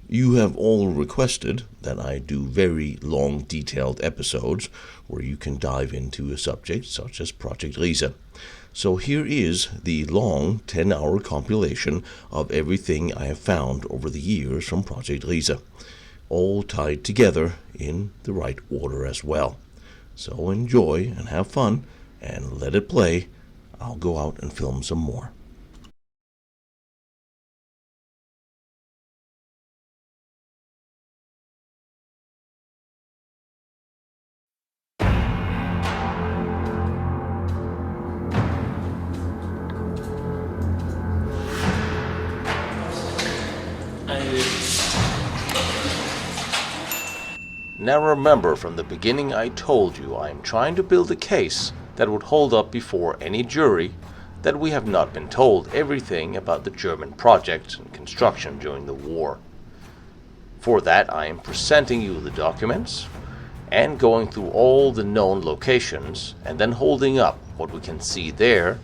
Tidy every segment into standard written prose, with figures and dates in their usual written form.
You have all requested that I do very long, detailed episodes where you can dive into a subject such as Project Riese. So here is the long 10-hour compilation of everything I have found over the years from Project Riese, all tied together in the right order as well. So enjoy and have fun and let it play. I'll go out and film some more. Now remember, from the beginning I told you I am trying to build a case that would hold up before any jury that we have not been told everything about the German projects and construction during the war. For that I am presenting you the documents and going through all the known locations and then holding up what we can see there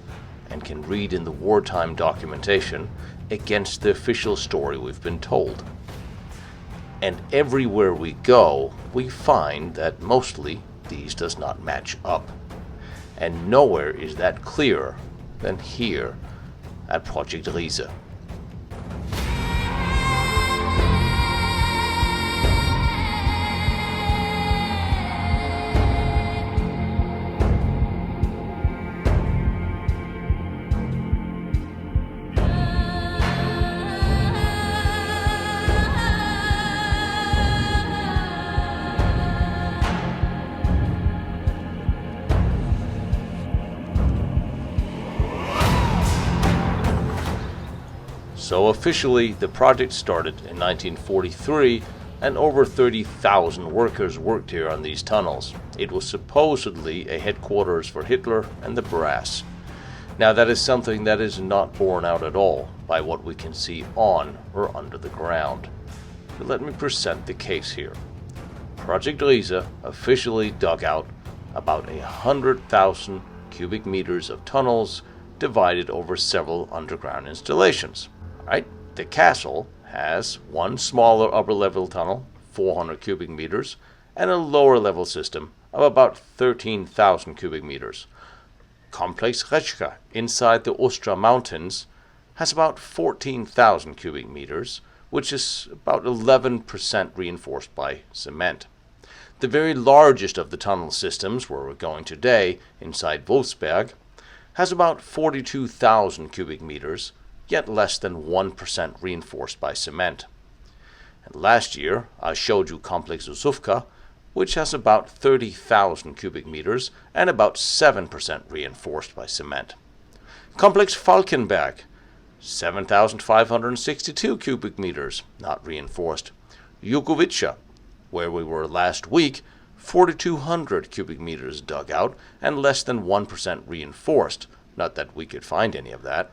and can read in the wartime documentation against the official story we've been told. And everywhere we go, we find that mostly these does not match up. And nowhere is that clearer than here at Project Riese. So officially, the project started in 1943 and over 30,000 workers worked here on these tunnels. It was supposedly a headquarters for Hitler and the brass. Now that is something that is not borne out at all by what we can see on or under the ground. But let me present the case here. Project Riese officially dug out about 100,000 cubic meters of tunnels divided over several underground installations. Right? The castle has one smaller upper level tunnel, 400 cubic meters, and a lower level system of about 13,000 cubic meters. Complex Henge inside the Ostra Mountains has about 14,000 cubic meters, which is about 11% reinforced by cement. The very largest of the tunnel systems, where we're going today, inside Wolfsberg, has about 42,000 cubic meters, yet less than 1% reinforced by cement. And last year I showed you Complex Usufka, which has about 30,000 cubic meters and about 7% reinforced by cement. Complex Falkenberg, 7,562 cubic meters, not reinforced. Jukovica, where we were last week, 4,200 cubic meters dug out and less than 1% reinforced, not that we could find any of that.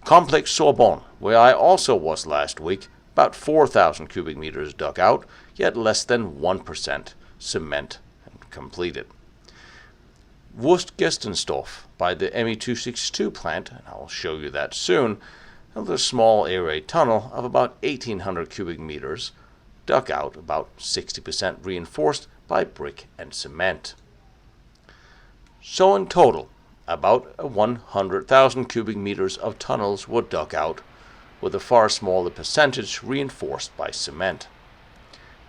Complex Sabon, where I also was last week, about 4,000 cubic meters dug out, yet less than 1% cement and completed. Wurstgestenstoff by the Me262 plant, and I'll show you that soon, another small air raid tunnel of about 1,800 cubic meters, dug out about 60% reinforced by brick and cement. So in total, about 100,000 cubic meters of tunnels were dug out, with a far smaller percentage reinforced by cement.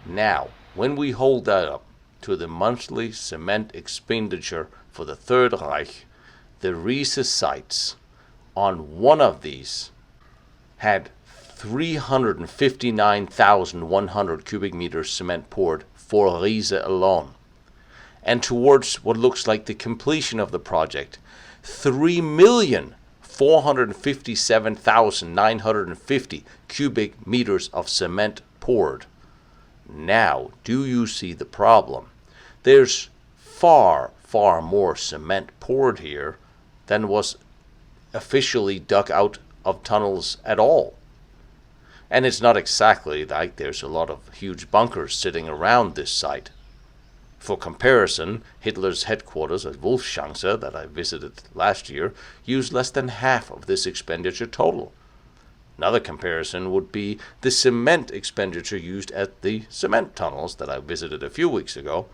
Now, when we hold that up to the monthly cement expenditure for the Third Reich, the Riese sites on one of these had 359,100 cubic meters cement poured for Riese alone. And towards what looks like the completion of the project, 3,457,950 cubic meters of cement poured. Now, do you see the problem? There's far, far more cement poured here than was officially dug out of tunnels at all. And it's not exactly like there's a lot of huge bunkers sitting around this site. For comparison, Hitler's headquarters at Wolfsberg, that I visited last year, used less than half of this expenditure total. Another comparison would be the cement expenditure used at the cement tunnels that I visited a few weeks ago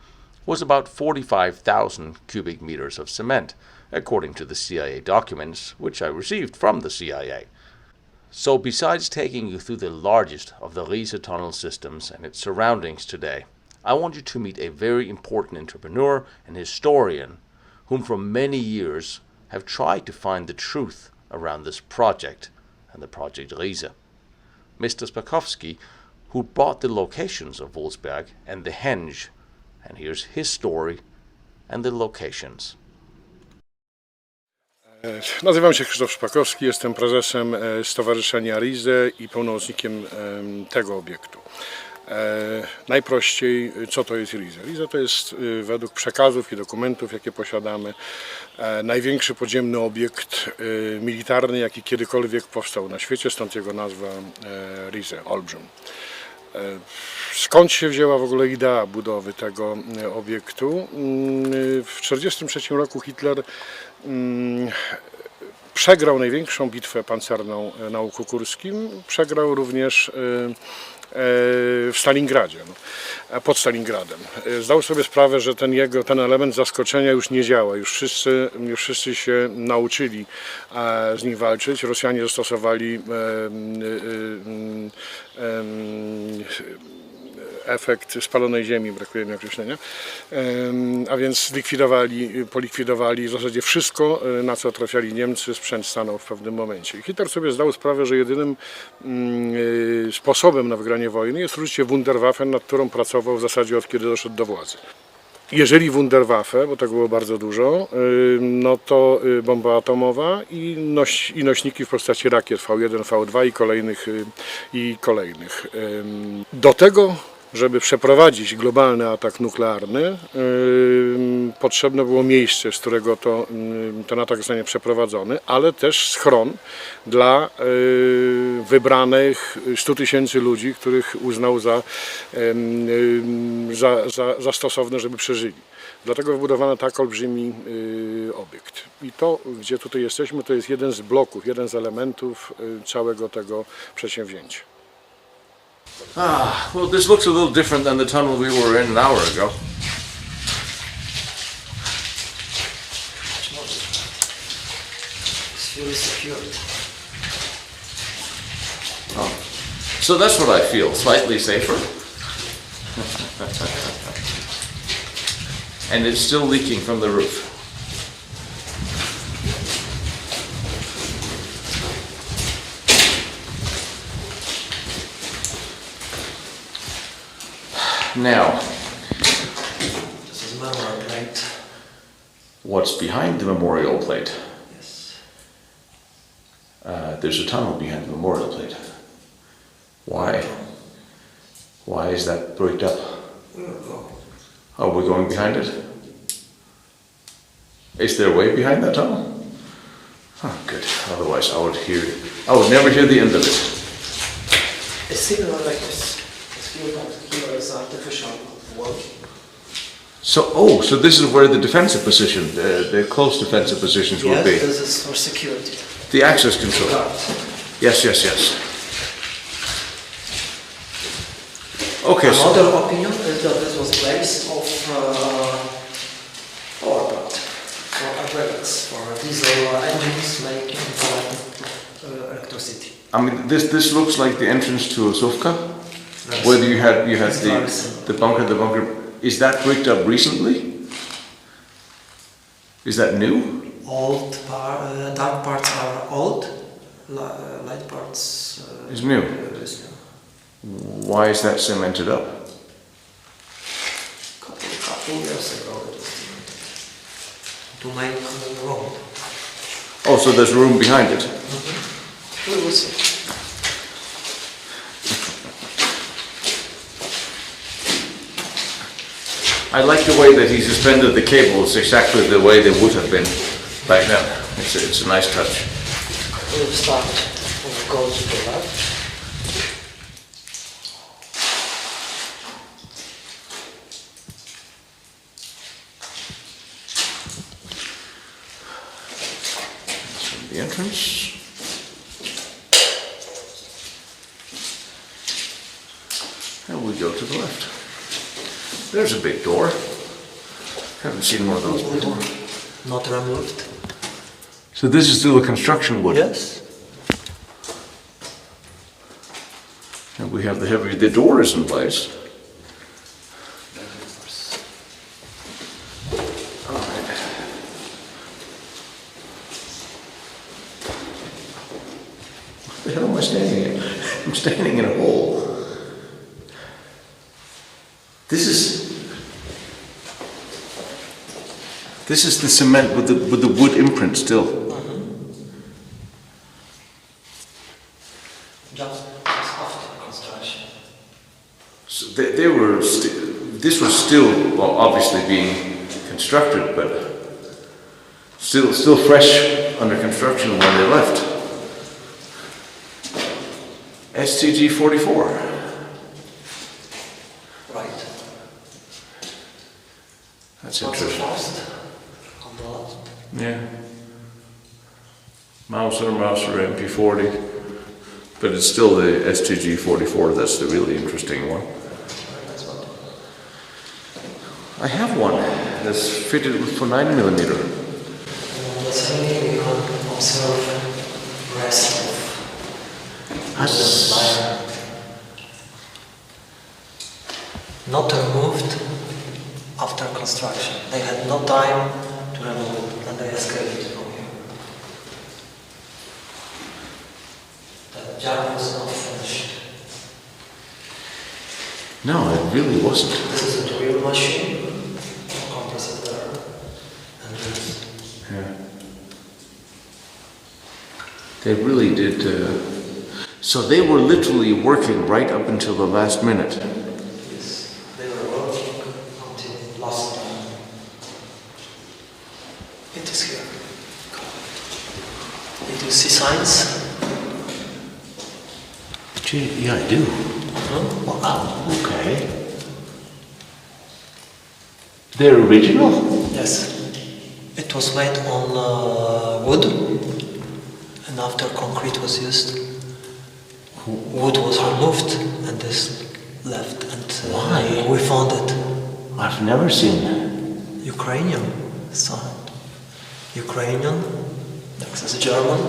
was about 45,000 cubic meters of cement, according to the CIA documents, which I received from the CIA. So besides taking you through the largest of the Riese tunnel systems and its surroundings today, I want you to meet a very important entrepreneur and historian whom for many years have tried to find the truth around this project and the Project Riese. Mr. Spakowski, who bought the locations of Wolfsberg and the Henge, and here's his story and the locations. Nazywam się Krzysztof Szpakowski, jestem prezesem Stowarzyszenia Riese i pełnomocnikiem tego obiektu. Najprościej, co to jest Riese? Riese to jest według przekazów i dokumentów, jakie posiadamy, największy podziemny obiekt militarny, jaki kiedykolwiek powstał na świecie, stąd jego nazwa Riese, olbrzym. Skąd się wzięła w ogóle idea budowy tego obiektu? W 1943 roku Hitler przegrał największą bitwę pancerną na Łuku Kurskim, przegrał również w Stalingradzie, pod Stalingradem. Zdał sobie sprawę, że ten element zaskoczenia już nie działa, już wszyscy się nauczyli z nim walczyć. Rosjanie zastosowali efekt spalonej ziemi, brakuje mi określenia, a więc polikwidowali w zasadzie wszystko, na co trafiali Niemcy, sprzęt stanął w pewnym momencie. I Hitler sobie zdał sprawę, że jedynym sposobem na wygranie wojny jest użycie Wunderwaffe, nad którą pracował w zasadzie od kiedy doszedł do władzy. Jeżeli Wunderwaffe, bo tego było bardzo dużo, no to bomba atomowa i nośniki w postaci rakiet V1, V2 i kolejnych. Do tego, żeby przeprowadzić globalny atak nuklearny, potrzebne było miejsce, z którego ten atak zostanie przeprowadzony, ale też schron dla wybranych 100 000 ludzi, których uznał za stosowne, żeby przeżyli. Dlatego wybudowano tak olbrzymi obiekt. I to, gdzie tutaj jesteśmy, to jest jeden z bloków, jeden z elementów całego tego przedsięwzięcia. Well, this looks a little different than the tunnel we were in an hour ago. It's really secured. Oh. So that's what I feel, slightly safer. And it's still leaking from the roof. Now, this is memorial plate. What's behind the memorial plate? Yes. There's a tunnel behind the memorial plate. Why? Why is that bricked up? Oh, we're going behind it? Is there a way behind that tunnel? Oh, good. Otherwise, I would never hear the end of it. It's similar like this. Here is artificial wall. So this is where the defensive position, the close defensive positions will be. Yes, this is for security. The access control. Yes. Okay. Another opinion is that this was place of power plant for aggregates, for diesel engines making electricity. I mean, this looks like the entrance to a Sofka, where you had the bunker. The bunker, is that bricked up recently? Is that new? Dark parts are old, light parts is new. Is new. Why is that cemented up? Couple years ago it was cemented to make road. Oh, so there's room behind it. We will see. I like the way that he suspended the cables exactly the way they would have been back then. It's a nice touch. We'll start. We'll go to the left. The entrance. And we go to the left. There's a big door. Haven't seen one of those before. Not removed. So this is still a construction wood? Yes. And we have the door is in place. All right. What the hell am I standing in? I'm standing in a hole. This is the cement with the wood imprint still. Just after construction. So they were. This was still, well, obviously being constructed, but still fresh under construction when they left. STG 44. Right. That's Not so interesting. fast. On the left. Yeah. Mauser MP40. But it's still the STG 44 that's the really interesting one. That's what. I have one that's fitted for 9mm. Let's say we can observe rest of the not removed after construction. They had no time to remove it and they escaped from here. The job was not finished. No, it really wasn't. This is a drill machine, compressed air, and this. Yeah. They really did. So they were literally working right up until the last minute. Yes, they were working until last time. It is here. Did you see signs? Gee, yeah, I do. Wow. Okay. They're original? Yes. It was made on wood, and after concrete was used, wood was removed and this left. And Why? we found it. I've never seen. Ukrainian sound. Ukrainian. Next is German.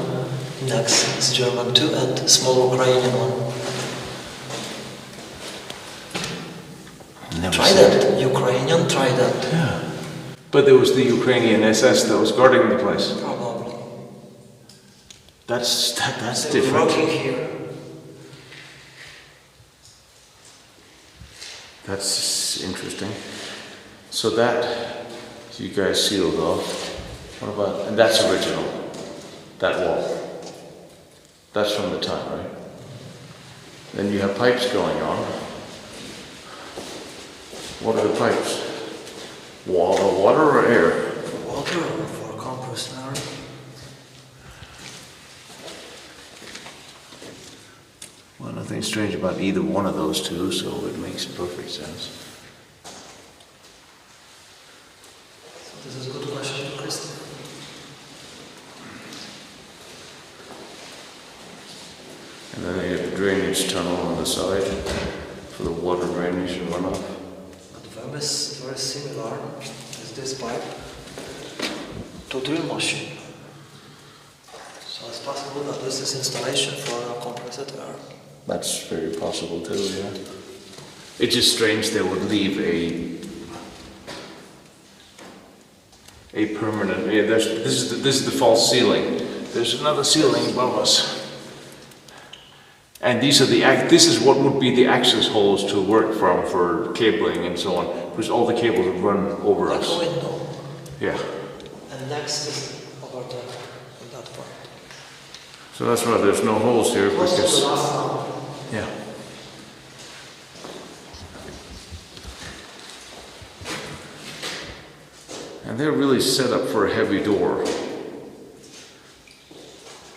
Next is German too, and small Ukrainian one. Never Try seen. that. Ukrainian, try that. Yeah. But there was the Ukrainian SS that was guarding the place. Probably. That's They were different. working here. That's interesting. So that you guys sealed off. What about, and that's original. That wall. That's from the time, right? Then you have pipes going on. What are the pipes? Water or air? For water or for compressed air? Well, nothing strange about either one of those two, so it makes perfect sense. So this is a good question, Christopher. And then you have a drainage tunnel on the side for the water drainage and runoff. But very similar is this pipe to drill machine. So it's possible that this is installation for compressed air. That's very possible too, yeah. It's just strange they would leave a permanent. Yeah, this is the false ceiling. There's another ceiling above us. And these are this is what would be the access holes to work from for cabling and so on, because all the cables would run over Like us. a window. Yeah. And next is over there, in that part. So that's why there's no holes here, Close to because the last one. yeah. And they're really set up for a heavy door.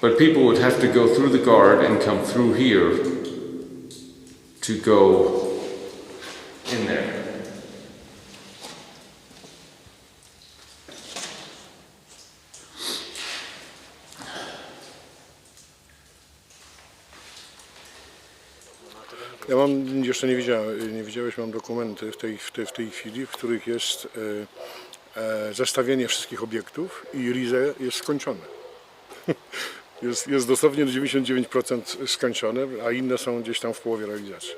But people would have to go through the guard and come through here to go in there. Ja mam jeszcze nie widziałeś, mam dokumenty w tej chwili, w których jest zestawienie wszystkich obiektów i Riese jest skończone. Jest dosłownie 99% skończone, a inne są gdzieś tam w połowie realizacji.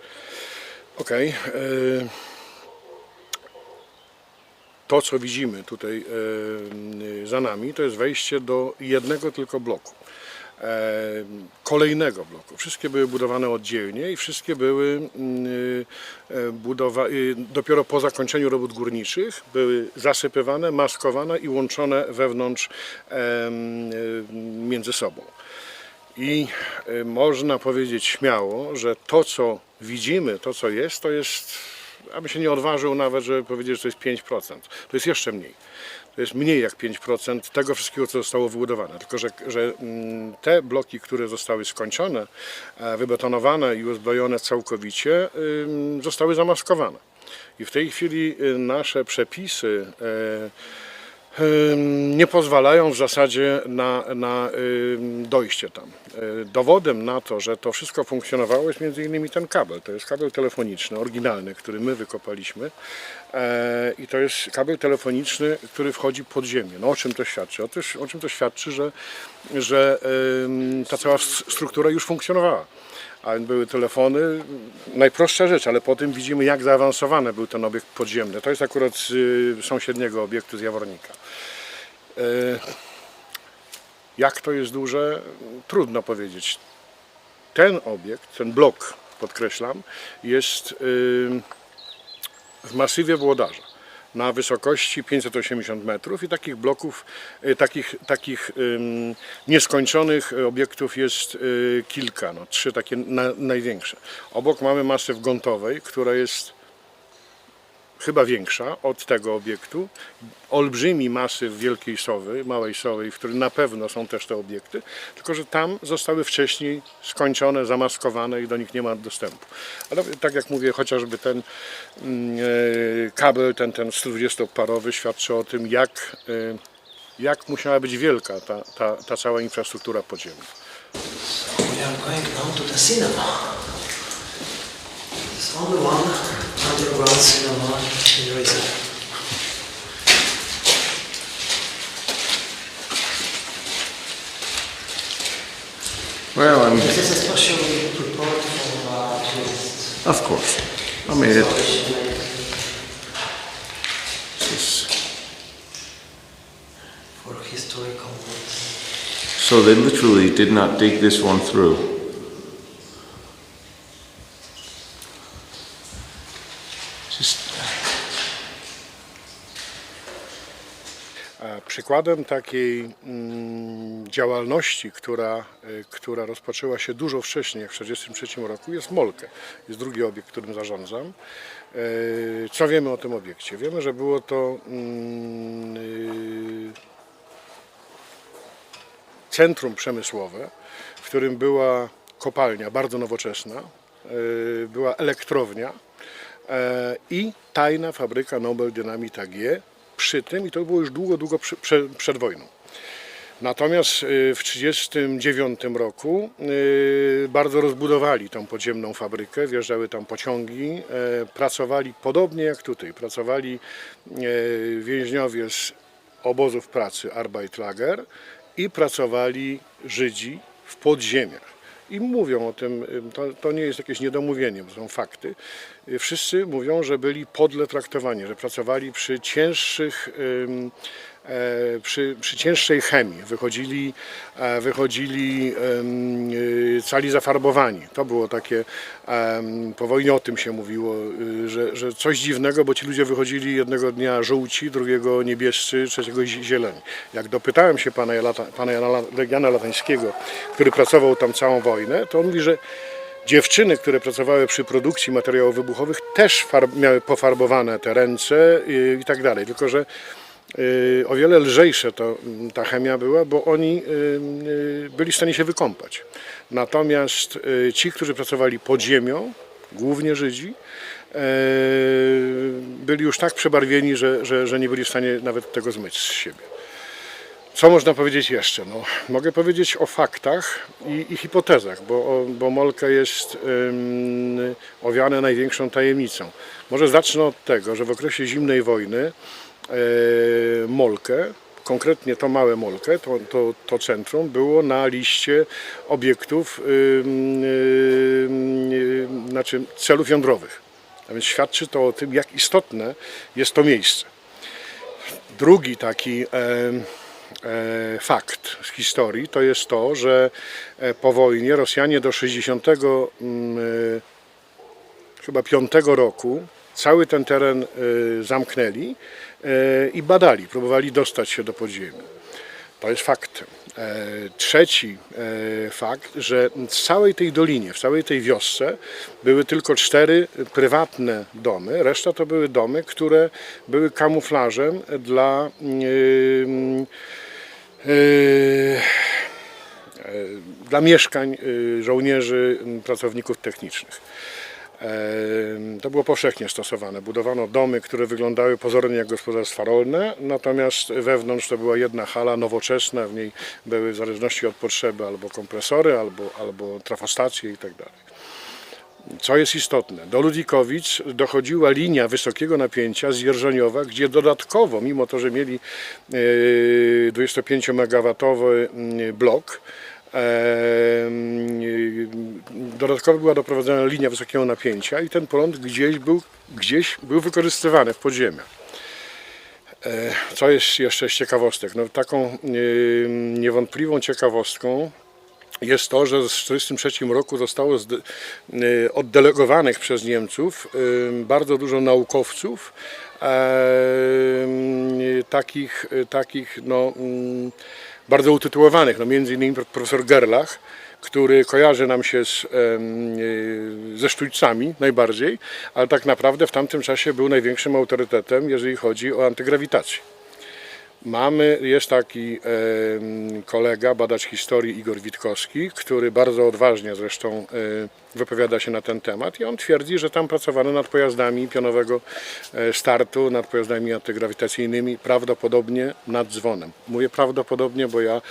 Okej. To, co widzimy tutaj za nami, to jest wejście do jednego tylko bloku. Kolejnego bloku. Wszystkie były budowane oddzielnie i wszystkie były dopiero po zakończeniu robót górniczych były zasypywane, maskowane i łączone wewnątrz między sobą. I można powiedzieć śmiało, że to, co widzimy, to, co jest, to jest, abym się nie odważył nawet, żeby powiedzieć, że to jest 5%. To jest jeszcze mniej. To jest mniej jak 5% tego wszystkiego, co zostało wybudowane. Tylko, że te bloki, które zostały skończone, wybetonowane i uzbrojone całkowicie, zostały zamaskowane. I w tej chwili nasze przepisy nie pozwalają w zasadzie na dojście tam. Dowodem na to, że to wszystko funkcjonowało, jest między innymi ten kabel. To jest kabel telefoniczny, oryginalny, który my wykopaliśmy i to jest kabel telefoniczny, który wchodzi pod ziemię. No o czym to świadczy? O czym to świadczy, że ta cała struktura już funkcjonowała. A były telefony, najprostsza rzecz, ale po tym widzimy, jak zaawansowany był ten obiekt podziemny. To jest akurat z sąsiedniego obiektu z Jawornika. Jak to jest duże? Trudno powiedzieć. Ten obiekt, ten blok, podkreślam, jest w masywie Włodarza na wysokości 580 metrów i takich bloków, takich nieskończonych obiektów jest kilka, 3 takie największe. Obok mamy masyw Gontowej, która jest chyba większa od tego obiektu. Olbrzymi masyw Wielkiej Sowy, Małej Sowy, w którym na pewno są też te obiekty, tylko że tam zostały wcześniej skończone, zamaskowane i do nich nie ma dostępu. Ale tak jak mówię, chociażby ten kabel, ten 120-parowy świadczy o tym, jak musiała być wielka ta cała infrastruktura podziemna. We are going now to the cinema. There's only one underground cinema in Riese. Well, This is a special report from tourists. of course. I mean, it's For historical works. so they literally did not dig this one through. Just Przykładem takiej działalności, która rozpoczęła się dużo wcześniej, jak w 1943 roku, jest Molke. Jest drugi obiekt, którym zarządzam. Co wiemy o tym obiekcie? Wiemy, że było to centrum przemysłowe, w którym była kopalnia bardzo nowoczesna, była elektrownia i tajna fabryka Nobel Dynamit AG przy tym, i to było już długo przed wojną. Natomiast w 1939 roku bardzo rozbudowali tą podziemną fabrykę, wjeżdżały tam pociągi, pracowali podobnie jak tutaj, pracowali więźniowie z obozów pracy Arbeitslager i pracowali Żydzi w podziemiach. I mówią o tym, to nie jest jakieś niedomówienie, to są fakty. Wszyscy mówią, że byli podle traktowani, że pracowali przy cięższej chemii, wychodzili cali zafarbowani. To było takie, po wojnie o tym się mówiło, że coś dziwnego, bo ci ludzie wychodzili jednego dnia żółci, drugiego niebiescy, trzeciego zieleni. Jak dopytałem się pana Jana Latańskiego, który pracował tam całą wojnę, to on mówi, że dziewczyny, które pracowały przy produkcji materiałów wybuchowych, też miały pofarbowane te ręce i tak dalej, tylko że o wiele lżejsza ta chemia była, bo oni byli w stanie się wykąpać. Natomiast ci, którzy pracowali pod ziemią, głównie Żydzi, byli już tak przebarwieni, że nie byli w stanie nawet tego zmyć z siebie. Co można powiedzieć jeszcze? No, mogę powiedzieć o faktach i hipotezach, bo Molke jest owiane największą tajemnicą. Może zacznę od tego, że w okresie zimnej wojny Molke, konkretnie to małe Molke, to centrum było na liście obiektów, znaczy celów jądrowych. A więc świadczy to o tym, jak istotne jest to miejsce. Drugi taki fakt z historii to jest to, że po wojnie Rosjanie do 65 roku cały ten teren zamknęli i badali, próbowali dostać się do podziemi. To jest fakt. Trzeci fakt, że w całej tej dolinie, w całej tej wiosce były tylko 4 prywatne domy, reszta to były domy, które były kamuflażem dla mieszkań żołnierzy, pracowników technicznych. To było powszechnie stosowane. Budowano domy, które wyglądały pozornie jak gospodarstwa rolne, natomiast wewnątrz to była jedna hala nowoczesna, w niej były w zależności od potrzeby albo kompresory, albo trafostacje itd. Co jest istotne, do Ludwikowic dochodziła linia wysokiego napięcia z Jerżoniowa, gdzie dodatkowo, mimo to, że mieli 25 MW blok, dodatkowo była doprowadzona linia wysokiego napięcia i ten prąd gdzieś był wykorzystywany w podziemiu. Co jest jeszcze z ciekawostek? No, taką niewątpliwą ciekawostką jest to, że w 1943 roku zostało oddelegowanych przez Niemców bardzo dużo naukowców, takich no, bardzo utytułowanych, no między innymi profesor Gerlach, który kojarzy nam się ze sztućcami najbardziej, ale tak naprawdę w tamtym czasie był największym autorytetem, jeżeli chodzi o antygrawitację. Jest taki kolega, badacz historii Igor Witkowski, który bardzo odważnie zresztą wypowiada się na ten temat i on twierdzi, że tam pracowano nad pojazdami pionowego startu, nad pojazdami antygrawitacyjnymi, prawdopodobnie nad dzwonem. Mówię prawdopodobnie, bo ja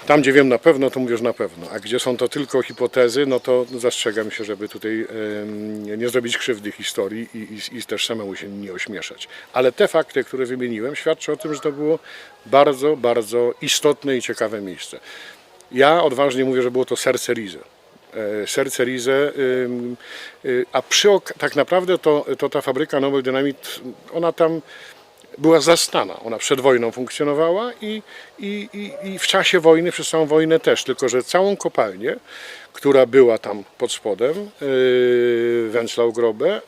tam, gdzie wiem na pewno, to mówię, że na pewno, a gdzie są to tylko hipotezy, no to zastrzegam się, żeby tutaj nie zrobić krzywdy historii i też samemu się nie ośmieszać. Ale te fakty, które wymieniłem, świadczą o tym, że to było bardzo, bardzo istotne i ciekawe miejsce. Ja odważnie mówię, że było to serce Riese. Serce Riese, a tak naprawdę to ta fabryka Nobel Dynamite, ona tam była zastana. Ona przed wojną funkcjonowała i w czasie wojny, przez całą wojnę też, tylko że całą kopalnię, która była tam pod spodem, Wenzlaugrobę,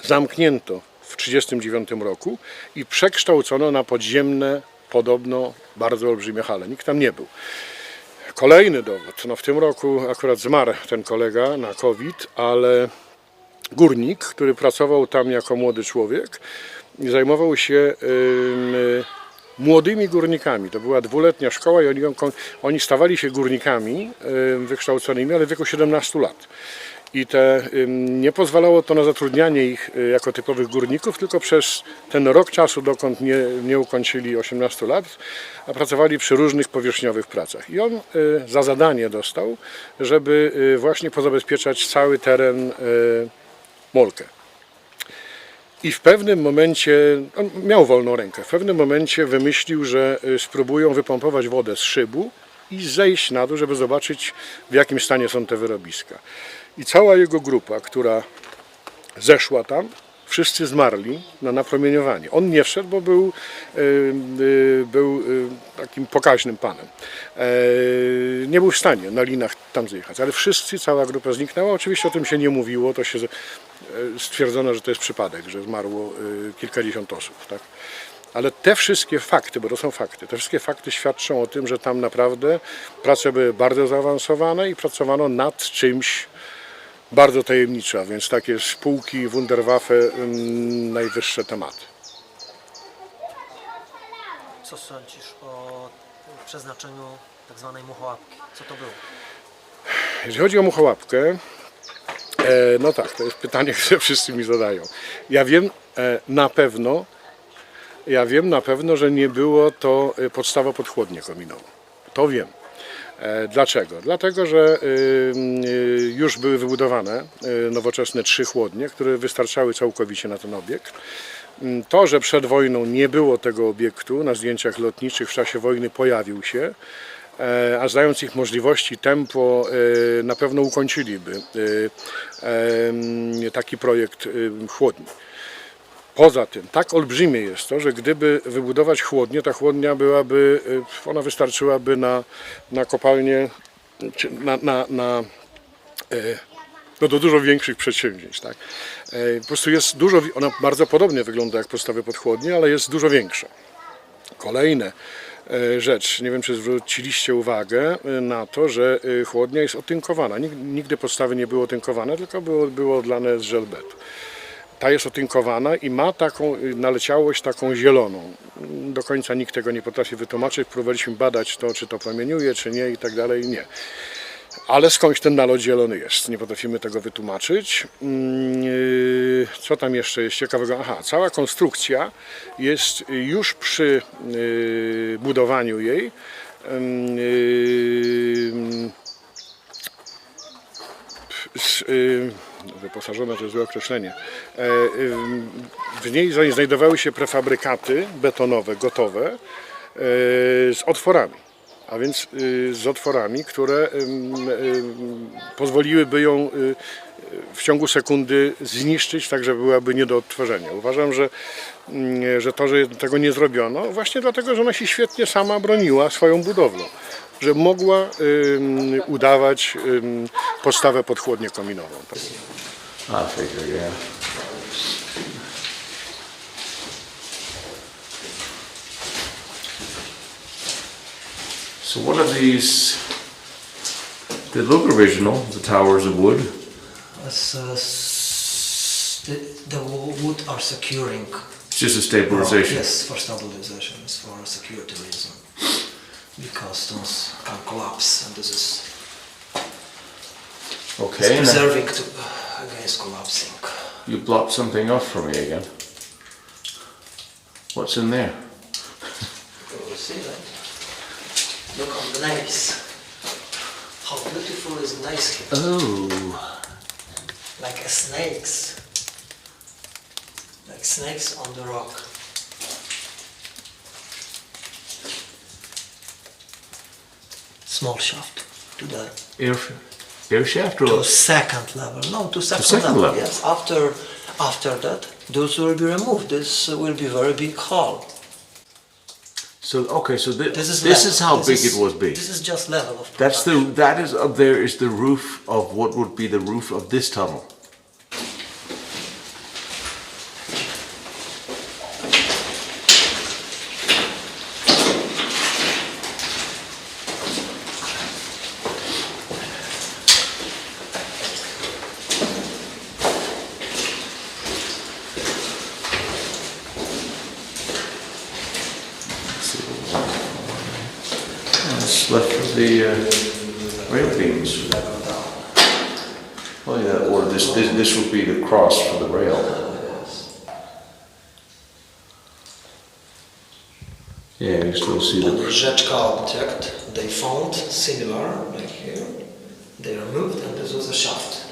zamknięto w 1939 roku i przekształcono na podziemne, podobno bardzo olbrzymie hale. Nikt tam nie był. Kolejny dowód. No w tym roku akurat zmarł ten kolega na COVID, ale górnik, który pracował tam jako młody człowiek, zajmował się młodymi górnikami. To była 2-letnia szkoła i oni stawali się górnikami wykształconymi, ale w wieku 17 lat. I nie pozwalało to na zatrudnianie ich jako typowych górników, tylko przez ten rok czasu, dokąd nie ukończyli 18 lat, a pracowali przy różnych powierzchniowych pracach. I on za zadanie dostał, żeby właśnie pozabezpieczać cały teren Molke. I w pewnym momencie, on miał wolną rękę, w pewnym momencie wymyślił, że spróbują wypompować wodę z szybu i zejść na dół, żeby zobaczyć, w jakim stanie są te wyrobiska. I cała jego grupa, która zeszła tam, wszyscy zmarli na napromieniowanie. On nie wszedł, bo był takim pokaźnym panem. Nie był w stanie na linach tam zjechać, ale cała grupa zniknęła. Oczywiście o tym się nie mówiło, to się stwierdzono, że to jest przypadek, że zmarło kilkadziesiąt osób. Tak? Ale te wszystkie fakty, bo to są fakty, te wszystkie fakty świadczą o tym, że tam naprawdę prace były bardzo zaawansowane i pracowano nad czymś bardzo tajemniczym, a więc takie spółki, Wunderwaffe, najwyższe tematy. Co sądzisz o przeznaczeniu tak zwanej muchołapki? Co to było? Jeżeli chodzi o muchołapkę, no tak, to jest pytanie, które wszyscy mi zadają. Ja wiem na pewno, Ja wiem na pewno, że nie było to podstawa pod chłodnię kominową. To wiem. Dlaczego? Dlatego, że już były wybudowane nowoczesne 3 chłodnie, które wystarczały całkowicie na ten obiekt. To, że przed wojną nie było tego obiektu, na zdjęciach lotniczych w czasie wojny pojawił się, a znając ich możliwości, tempo, na pewno ukończyliby taki projekt chłodni. Poza tym, tak olbrzymie jest to, że gdyby wybudować chłodnię, ta chłodnia byłaby, ona wystarczyłaby na kopalnię, czy no do dużo większych przedsięwzięć. Tak? Po prostu jest dużo, ona bardzo podobnie wygląda jak podstawy pod chłodnię, ale jest dużo większa. Kolejne rzecz, nie wiem czy zwróciliście uwagę na to, że chłodnia jest otynkowana. Nigdy podstawy nie były otynkowane, tylko było odlane z żelbetu. Ta jest otynkowana i ma taką naleciałość taką zieloną. Do końca nikt tego nie potrafi wytłumaczyć. Próbowaliśmy badać to, czy to promieniuje, czy nie i tak dalej. Nie. Ale skądś ten nalot zielony jest. Nie potrafimy tego wytłumaczyć. Co tam jeszcze jest ciekawego? Aha, cała konstrukcja jest już przy budowaniu jej wyposażone to jest złe określenie. W niej znajdowały się prefabrykaty betonowe, gotowe, z otworami. A więc z otworami, które pozwoliłyby ją w ciągu sekundy zniszczyć, tak że byłaby nie do odtworzenia. Uważam, że to, że tego nie zrobiono, właśnie dlatego, że ona się świetnie sama broniła swoją budowlą. Że mogła udawać podstawę pod chłodnię kominową. I figure, yeah. So what are these? They look original, the towers of wood. The wood are securing. It's just a stabilization. Yes, for stabilization, it's for a security reason. Because stones can collapse, and this is Okay. preserving against collapsing. You blocked something off for me again. What's in there? You see that? Look on the nails. How beautiful is nails here. Oh. Like snakes. Like snakes on the rock. Small shaft to the Air shaft or to second level. No, to second, second level. Yes. After that, those will be removed. This will be very big hall. So okay, so this is level. how big it was big. This is just level of That's production. that is up there is the roof of what would be the roof of this tunnel. That's left of the rail beams. Oh yeah, or this would be the cross for the rail. Yeah, you still see And the. the Geological object they found similar like here. They removed, and this was a shaft.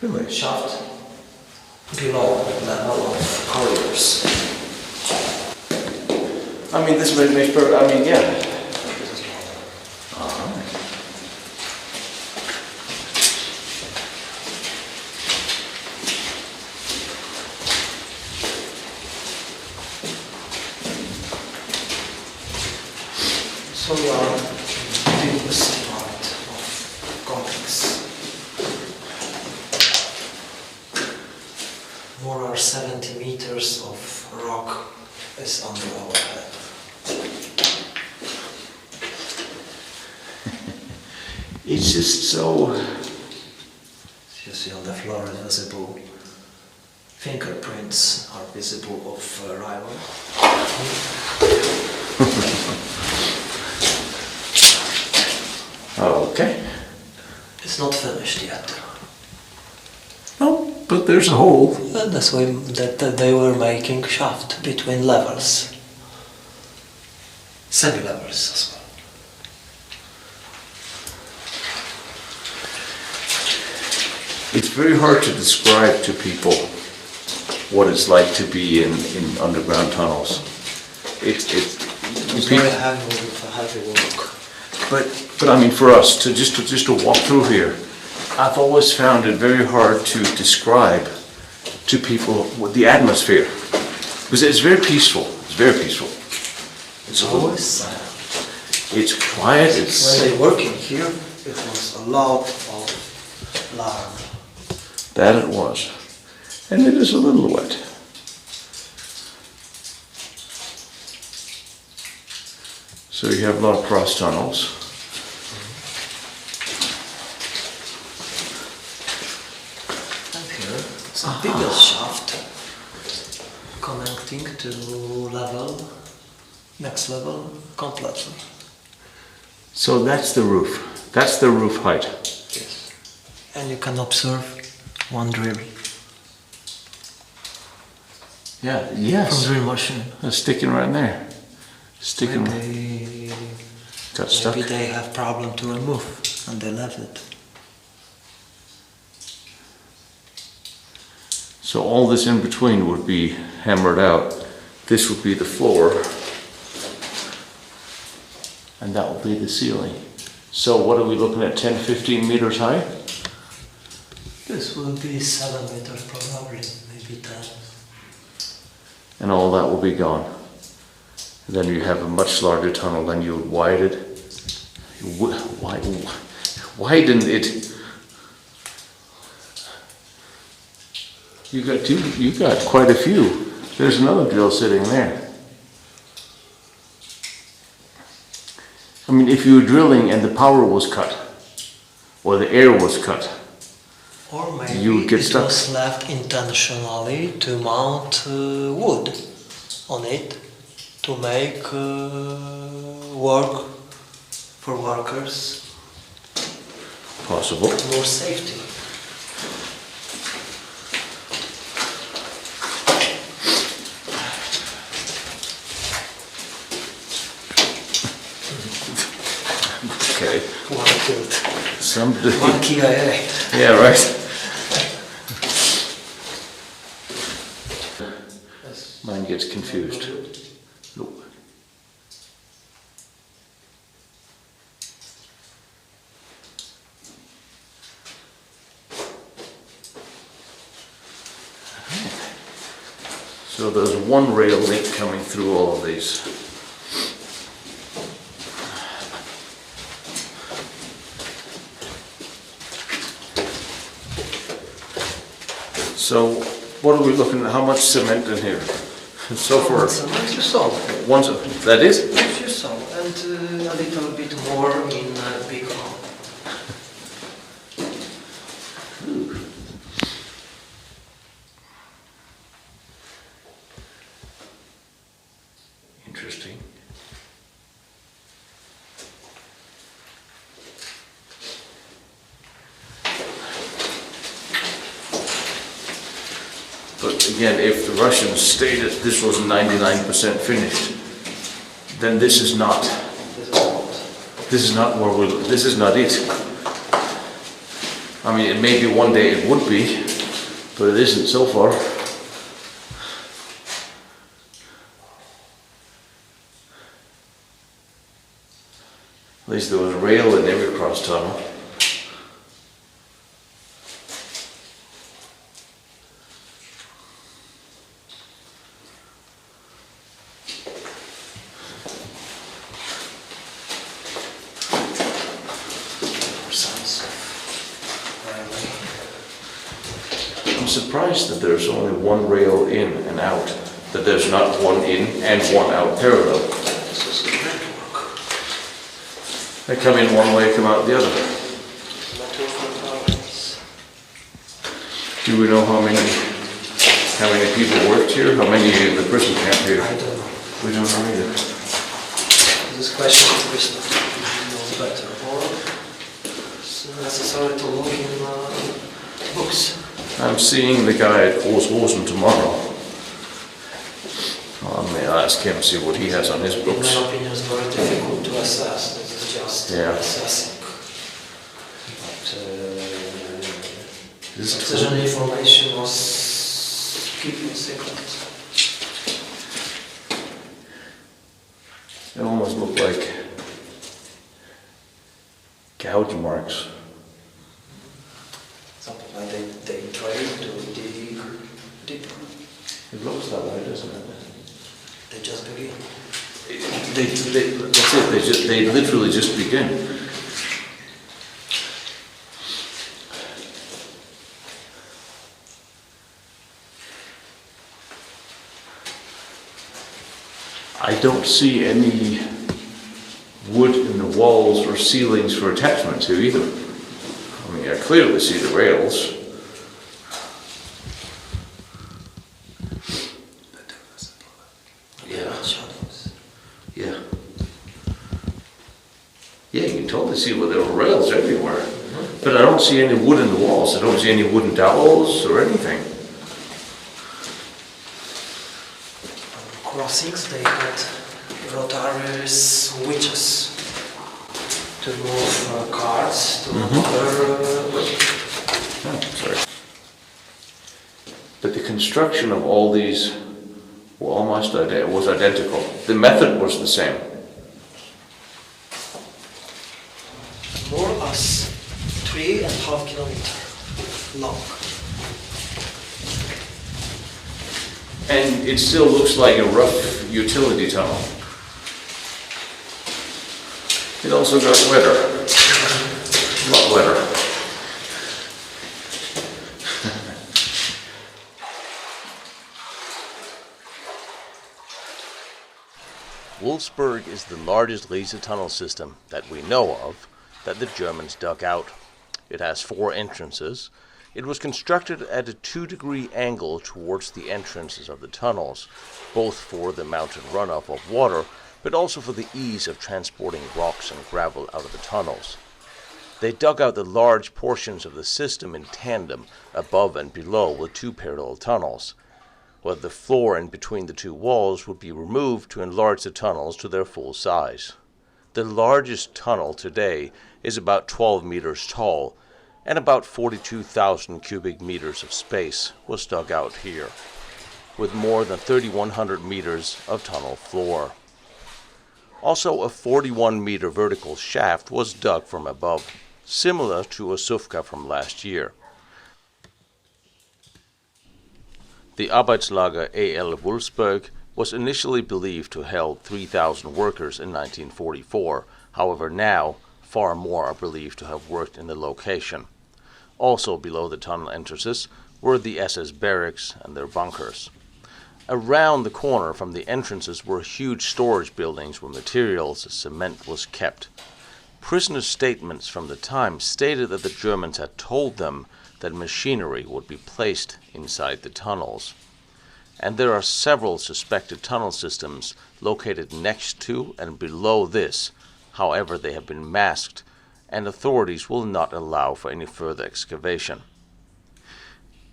Really? Shaft below level of corridors. I mean, this makes perfect. I mean, yeah. So we are doing this part of complex. More than 70 meters of rock is under our head. It's just so. You see on the floor is visible. Fingerprints are visible of arrival. Okay. It's not finished yet. No, but there's a hole. And that's why that they were making shaft between levels. semi-levels as well. It's very hard to describe to people what it's like to be in underground tunnels. It's very heavy with a heavy work. But I mean, for us to just to walk through here, I've always found it very hard to describe to people what the atmosphere, because it's very peaceful. It's very peaceful. It's always silent. It's quiet. It's When they working here, it was a lot of larm. that it was, and it is a little wet. So you have a lot of cross tunnels. And here, it's a bigger shaft connecting to next level completely. So that's the roof. That's the roof height. Yes. And you can observe one drill Yeah. from Yes. drill machine. It's sticking right there. Sticking. Maybe, Got stuck. maybe they have problem to remove and they left it. So all this in between would be hammered out. This would be the floor. And that would be the ceiling. So what are we looking at, 10, 15 meters high? This will be 7 meters probably, maybe 10. And all that will be gone. And then you have a much larger tunnel, then you would widen it. You got quite a few. There's another drill sitting there. I mean, if you were drilling and the power was cut, or the air was cut, Or maybe you would get it stuck. was left intentionally to mount wood on it to make work for workers Possible. more safety. Okay. One killed. Somebody. One KIA. Yeah, right. Mine gets confused. Nope. So there's one rail link coming through all of these. So what are we looking at? How much cement in here? So far, Cement you saw. one, that is? Yes, you saw. And a little bit more in big hole. Interesting. But again, if the Russians stated this was 99% finished, then this is not. This is not where we. This is not it. I mean, it maybe one day it would be, but it isn't so far. At least there was a rail in every cross tunnel. I'm surprised that there's only one rail in and out, that there's not one in and one out parallel. This is a network. They come in one way, come out the other. Network components. Do we know how many people worked here? How many in the prison camp here? I don't know. We don't know either. This question is no better. Or it's necessary to look in books. I'm seeing the guy at Wolfsberg tomorrow. Oh man. ask him, see what he has on his In books. my opinion, it's very difficult to assess. This is just Yeah. assessing. But This is precision information was keeping secret. They almost look like gouge marks. Something like they try to dig deeper. It looks that way, doesn't it? They just begin. That's it. They literally just begin. I don't see any wood in the walls or ceilings for attachment to either. I mean, I clearly see the rails. Yeah. Shadows. Yeah. Yeah, you can totally see where there are rails everywhere. But I don't see any wood in the walls. I don't see any wooden dowels or anything. Crossings, they had rotary switches to move cars to other Sorry. But the construction of all these were almost was identical. The method was the same. more as 3.5 kilometers long. And it still looks like a rough utility tunnel. It also got wetter. A lot wetter. Wolfsberg is the largest Riese tunnel system that we know of that the Germans dug out. It has 4 entrances. It was constructed at a 2-degree angle towards the entrances of the tunnels, both for the mountain runoff of water, but also for the ease of transporting rocks and gravel out of the tunnels. They dug out the large portions of the system in tandem, above and below, with 2 parallel tunnels, where the floor in between the 2 walls would be removed to enlarge the tunnels to their full size. The largest tunnel today is about 12 meters tall, and about 42,000 cubic meters of space was dug out here, with more than 3,100 meters of tunnel floor. Also, a 41-meter vertical shaft was dug from above, similar to a Sufka from last year. The Arbeitslager AL Wolfsberg was initially believed to hold 3,000 workers in 1944. However, now far more are believed to have worked in the location. Also below the tunnel entrances were the SS barracks and their bunkers. Around the corner from the entrances were huge storage buildings where materials as cement was kept. Prisoners' statements from the time stated that the Germans had told them that machinery would be placed inside the tunnels. And there are several suspected tunnel systems located next to and below this. However, they have been masked, and authorities will not allow for any further excavation.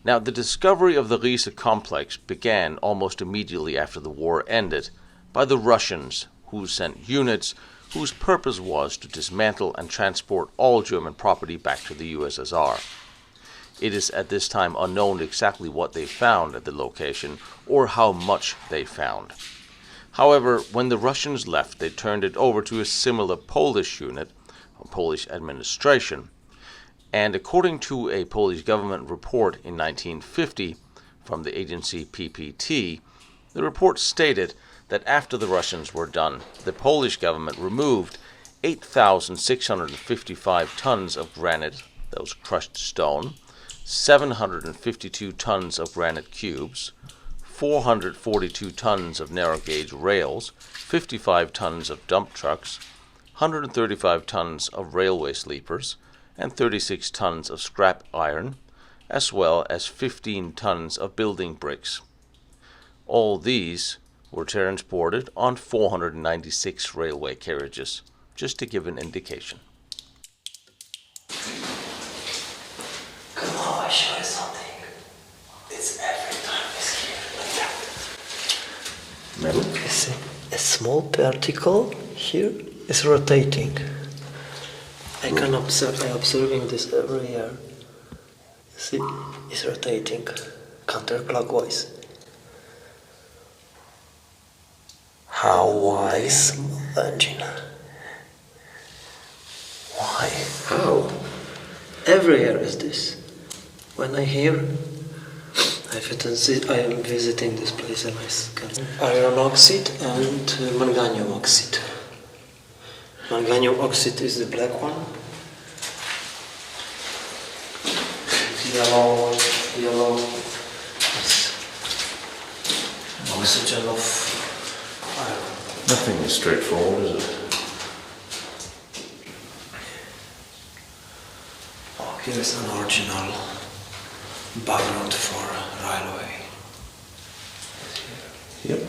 Now, the discovery of the Riese complex began almost immediately after the war ended by the Russians, who sent units whose purpose was to dismantle and transport all German property back to the USSR. It is at this time unknown exactly what they found at the location or how much they found. However, when the Russians left, they turned it over to a similar Polish unit, a Polish administration, and according to a Polish government report in 1950 from the agency PPT, the report stated that after the Russians were done, the Polish government removed 8,655 tons of granite, that was crushed stone, 752 tons of granite cubes, 442 tons of narrow gauge rails, 55 tons of dump trucks, 135 tons of railway sleepers, and 36 tons of scrap iron, as well as 15 tons of building bricks. All these were transported on 496 railway carriages, just to give an indication. Come on, I show you something. It's every time it's here like that. Metal? It's small particle here is rotating. I'm observing this every year. You see, it's rotating counterclockwise. How wise engine. Why? How? Every year is this. When I hear, I am visiting this place and I scan iron oxide and manganium oxide. Manganium oxide is the black one. Yellow is oxygen of iron. Nothing is straightforward, is it? Oh, here is an original background for railway. Yep.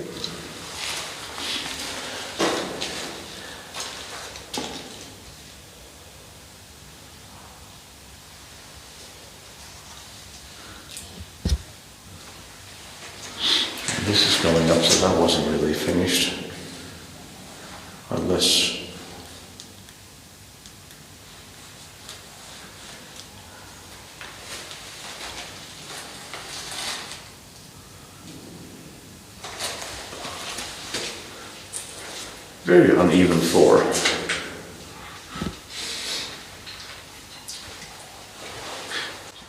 This is going up, so that wasn't really finished. Unless... Very uneven floor.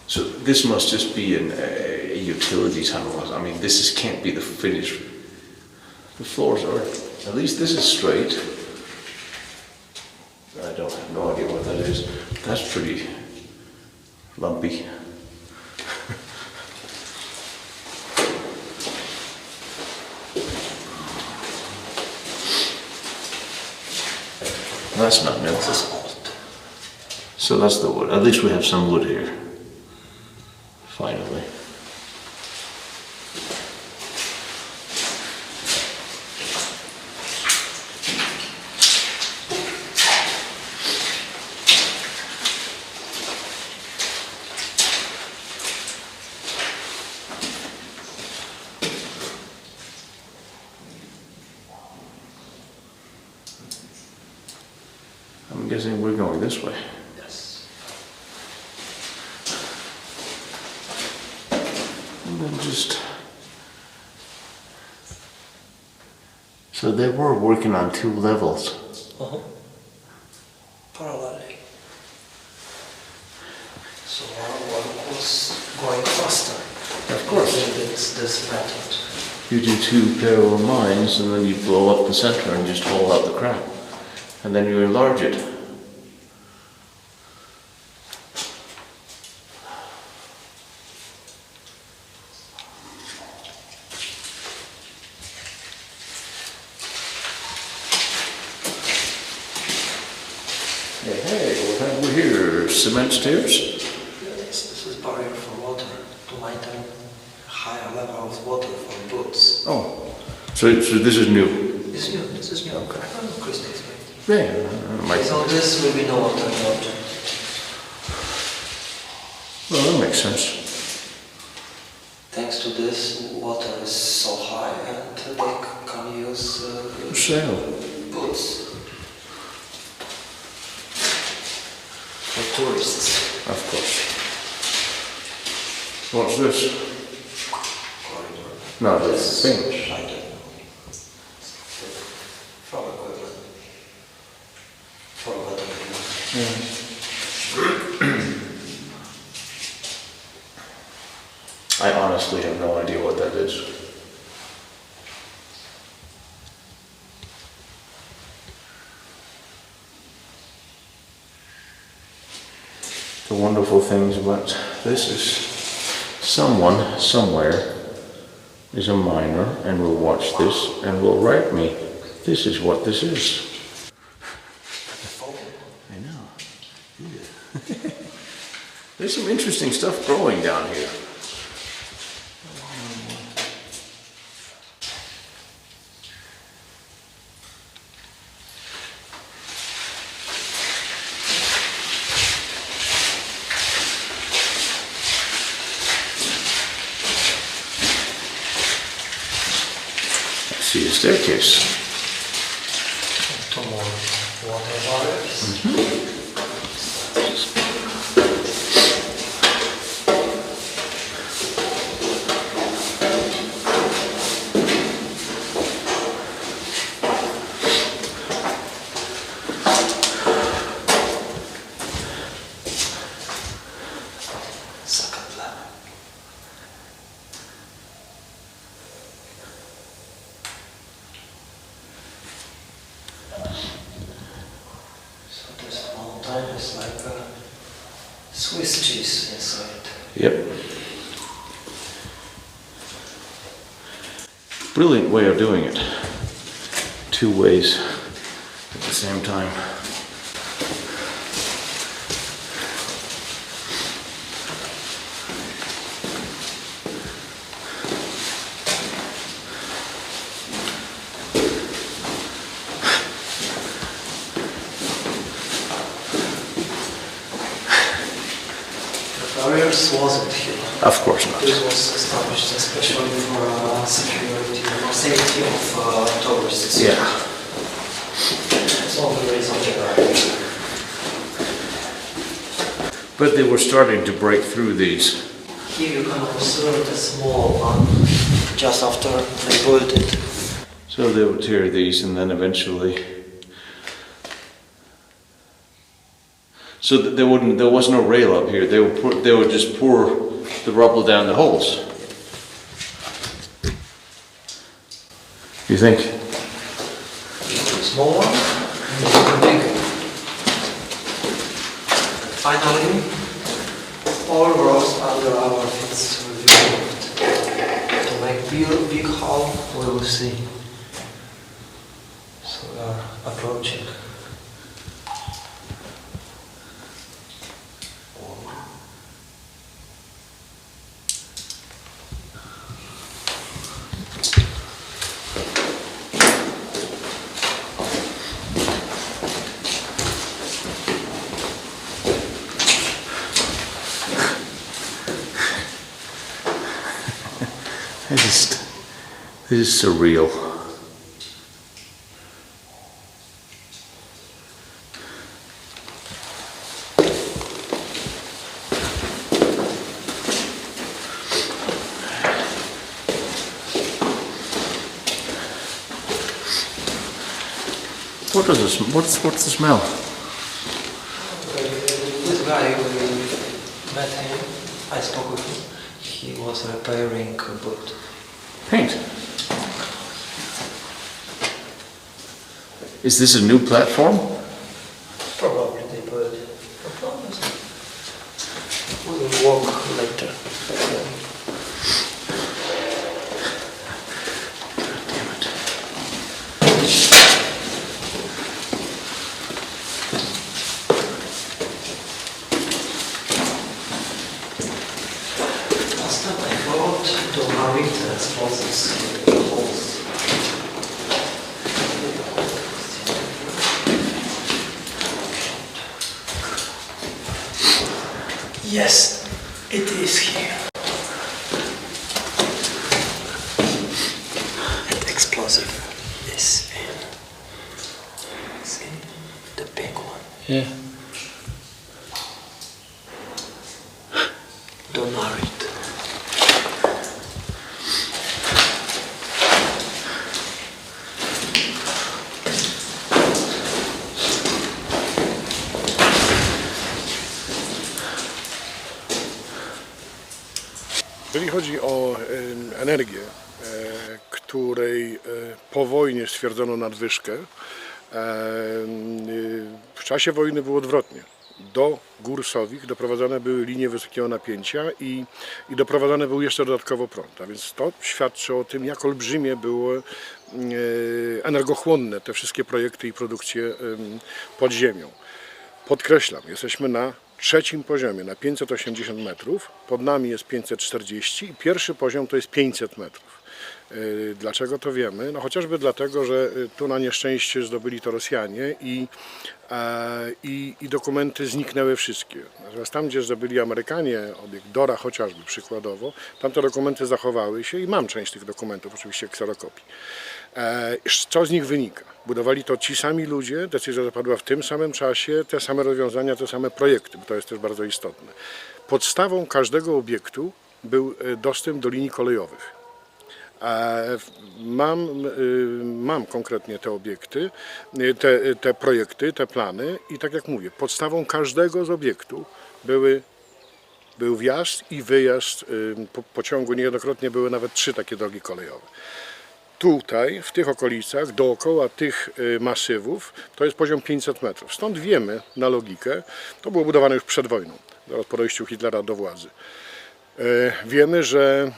So this must just be a utility tunnel. I mean, can't be the finish. The floors are, at least this is straight. I don't have no idea what that is. That's pretty lumpy. That's not new. So that's the wood. At least we have some wood here. Finally. I'm guessing we're going this way. Yes. And then just... So they were working on 2 levels. Parallelly. So one was going faster. Of course. It's this method. You do 2 parallel mines and then you blow up the center and just haul out the crap. And then you enlarge it. Hey, what have we here? Cement stairs? Yes, this is barrier for water to maintain higher level of water for boots. Oh, so this is new? It's new, this is new. Okay. Crystals, right? Yeah, So this will be no water in the object. well, that makes sense. Thanks to this, water is so high and they can use Sail. boots for tourists. Of course. What's this? Corridor. No, this thing. I don't know. From equipment. For weather. I honestly have no idea what that is. The wonderful things about this is someone, somewhere, is a miner and will watch this and will write me, this is what this is. I know. Yeah. There's some interesting stuff growing down here. See a staircase. It's like a Swiss cheese inside. Yep. Brilliant way of doing it. 2 ways at the same time. Barriers wasn't here. Of course not. This was established especially for security or safety of tourists. Yeah. That's all the reason there. But they were starting to break through these. Here you can observe the small one just after they built it. So they would tear these and then eventually... So that there was no rail up here. They would just pour the rubble down the holes. You think? Small one and big. Finally, all rocks under our feet will be removed. To make big hole, we will see. So we are approaching. This is surreal. What is this? What's the smell? This guy, we met him, I spoke with him. He was repairing a boat. Paint. Is this a new platform? Probably they put it. We will walk later. Damn it. Last time I brought Domarit explosives holes. Yes, it is here. That explosive is in. See? The big one. Yeah. Domarit. Jeżeli chodzi o energię, której po wojnie stwierdzono nadwyżkę, w czasie wojny było odwrotnie. Do gór Sowich doprowadzane były linie wysokiego napięcia i doprowadzany był jeszcze dodatkowo prąd. A więc to świadczy o tym, jak olbrzymie były energochłonne te wszystkie projekty i produkcje pod ziemią. Podkreślam, jesteśmy na trzecim poziomie, na 580 metrów, pod nami jest 540 i pierwszy poziom to jest 500 metrów. Dlaczego to wiemy? No chociażby dlatego, że tu na nieszczęście zdobyli to Rosjanie i dokumenty zniknęły wszystkie. Natomiast tam, gdzie zdobyli Amerykanie, obiekt Dora chociażby przykładowo, tam te dokumenty zachowały się i mam część tych dokumentów, oczywiście kserokopii. Co z nich wynika? Budowali to ci sami ludzie, decyzja zapadła w tym samym czasie, te same rozwiązania, te same projekty, bo to jest też bardzo istotne. Podstawą każdego obiektu był dostęp do linii kolejowych. Mam konkretnie te obiekty, te projekty, te plany i tak jak mówię, podstawą każdego z obiektów był wjazd i wyjazd pociągu, niejednokrotnie były nawet 3 takie drogi kolejowe. Tutaj, w tych okolicach, dookoła tych masywów, to jest poziom 500 metrów. Stąd wiemy, na logikę, to było budowane już przed wojną, zaraz po dojściu Hitlera do władzy. Wiemy, że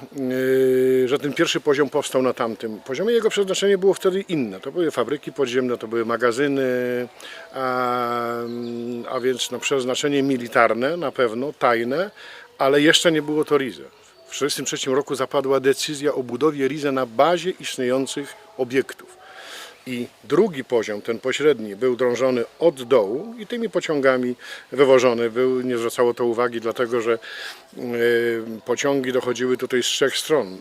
ten pierwszy poziom powstał na tamtym poziomie. Jego przeznaczenie było wtedy inne. To były fabryki podziemne, to były magazyny, a więc no, przeznaczenie militarne na pewno, tajne, ale jeszcze nie było to Riese. W 1943 roku zapadła decyzja o budowie Riese na bazie istniejących obiektów. I drugi poziom, ten pośredni, był drążony od dołu i tymi pociągami wywożony był. Nie zwracało to uwagi, dlatego że pociągi dochodziły tutaj z 3 stron.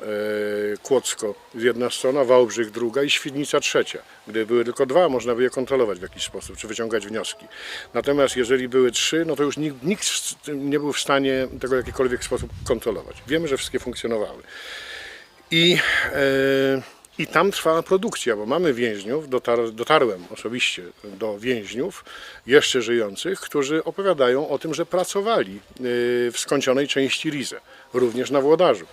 Kłodzko z jedna strona, Wałbrzych druga i Świdnica trzecia. Gdyby były tylko 2, można by je kontrolować w jakiś sposób, czy wyciągać wnioski. Natomiast jeżeli były 3, no to już nikt nie był w stanie tego w jakikolwiek sposób kontrolować. Wiemy, że wszystkie funkcjonowały. I tam trwała produkcja, bo mamy więźniów, dotarłem osobiście do więźniów jeszcze żyjących, którzy opowiadają o tym, że pracowali w skończonej części Riese, również na Włodarzu.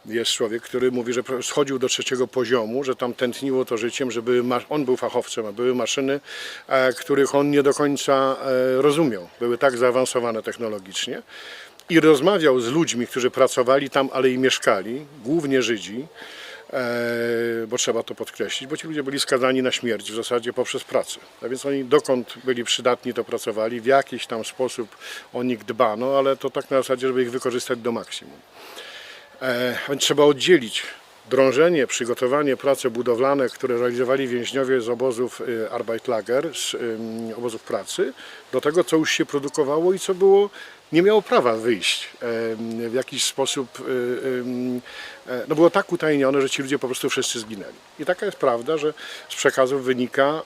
Jest człowiek, który mówi, że schodził do 3. poziomu, że tam tętniło to życiem, że on był fachowcem, a były maszyny, których on nie do końca rozumiał. Były tak zaawansowane technologicznie. I rozmawiał z ludźmi, którzy pracowali tam, ale i mieszkali, głównie Żydzi, bo trzeba to podkreślić, bo ci ludzie byli skazani na śmierć w zasadzie poprzez pracę. A więc oni dokąd byli przydatni, to pracowali, w jakiś tam sposób o nich dbano, ale to tak na zasadzie, żeby ich wykorzystać do maksimum. Więc trzeba oddzielić drążenie, przygotowanie, prace budowlane, które realizowali więźniowie z obozów Arbeitslager, z obozów pracy, do tego, co już się produkowało i co nie miało prawa wyjść w jakiś sposób, no było tak utajnione, że ci ludzie po prostu wszyscy zginęli. I taka jest prawda, że z przekazów wynika,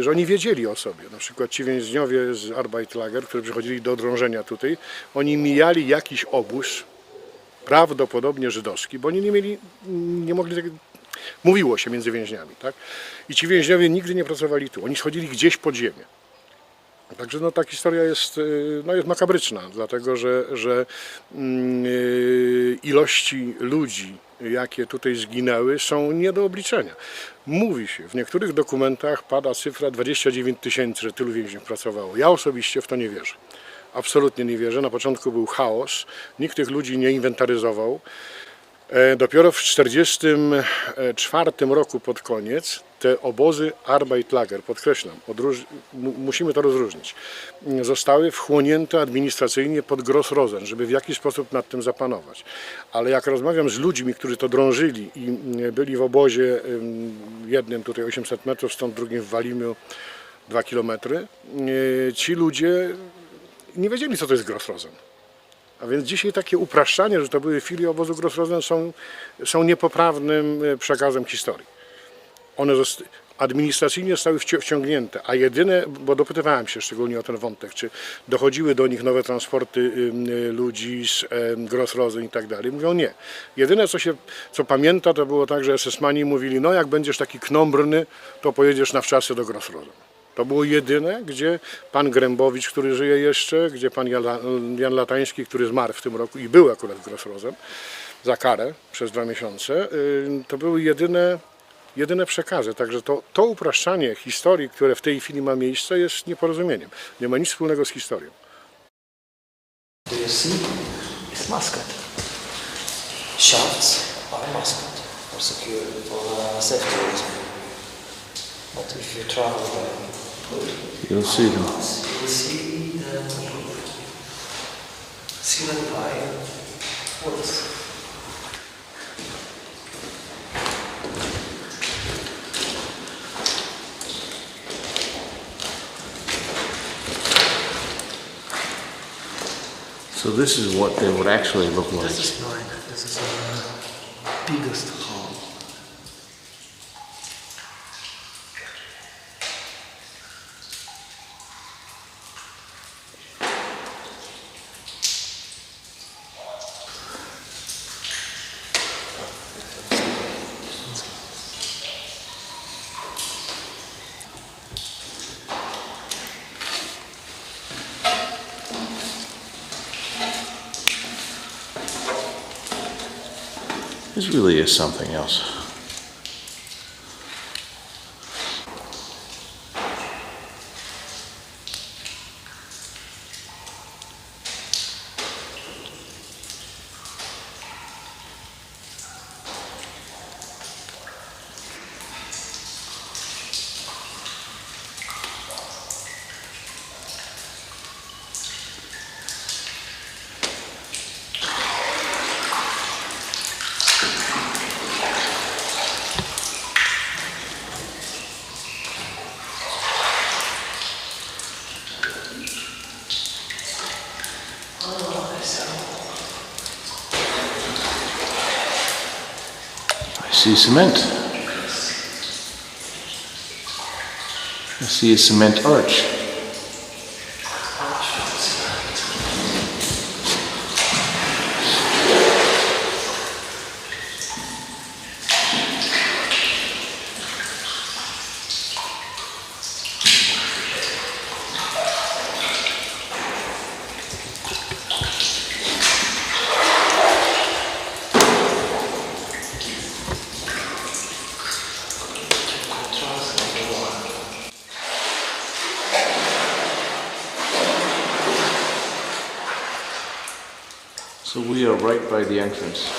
że oni wiedzieli o sobie. Na przykład ci więźniowie z Arbeitslager, którzy przychodzili do drążenia tutaj, oni mijali jakiś obóz, prawdopodobnie żydowski, bo oni nie mogli, mówiło się między więźniami, tak? I ci więźniowie nigdy nie pracowali tu, oni schodzili gdzieś pod ziemię. Także no, ta historia jest makabryczna, dlatego że ilości ludzi, jakie tutaj zginęły, są nie do obliczenia. Mówi się, w niektórych dokumentach pada cyfra 29 000, że tylu więźniów pracowało. Ja osobiście w to nie wierzę. Absolutnie nie wierzę. Na początku był chaos, nikt tych ludzi nie inwentaryzował. Dopiero w 1944 roku pod koniec te obozy Arbeitslager, podkreślam, musimy to rozróżnić, zostały wchłonięte administracyjnie pod Grossrosen, żeby w jakiś sposób nad tym zapanować. Ale jak rozmawiam z ludźmi, którzy to drążyli i byli w obozie jednym tutaj 800 metrów, stąd drugim w Walimiu 2 kilometry, ci ludzie nie wiedzieli, co to jest Grossrosen. A więc dzisiaj takie upraszczanie, że to były filie obozu Grossrosen są niepoprawnym przekazem historii. One administracyjnie zostały wciągnięte, a jedyne, bo dopytywałem się szczególnie o ten wątek, czy dochodziły do nich nowe transporty ludzi z Grossrosen i tak dalej. Mówią nie. Jedyne, co pamięta, to było tak, że SS-mani mówili, no jak będziesz taki knombrny, to pojedziesz na wczasy do Grossrosen. To było jedyne, gdzie pan Grębowicz, który żyje jeszcze, gdzie pan Jan Latański, który zmarł w tym roku i był akurat w Grossrosen za karę przez 2 miesiące, to były jedyne przekazy. Także to upraszczanie historii, które w tej chwili ma miejsce, jest nieporozumieniem. Nie ma nic wspólnego z historią. Do you see? It's musket. Shafts are musket for security, for safety reasons. But if you travel by You'll see them. you'll see the sealed by woods. So this is what they would actually look like. This is mine. This is the biggest hall. This really is something else. I see cement. I see a cement arch. So we are right by the entrance.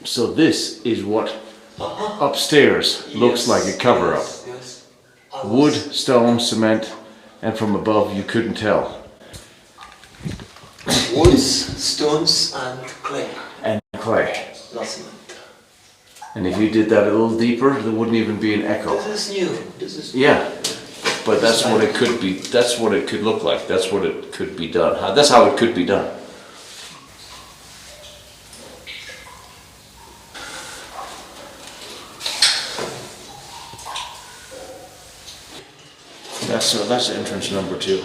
So this is what upstairs looks like a cover-up. Yes. Wood, stone, cement, and from above you couldn't tell. Woods, stones, and clay. And clay. Not cement. And if you did that a little deeper, there wouldn't even be an echo. This is new. This is Yeah, but that's what it could be. That's what it could look like. That's what it could be done. That's how it could be done. That's entrance number 2.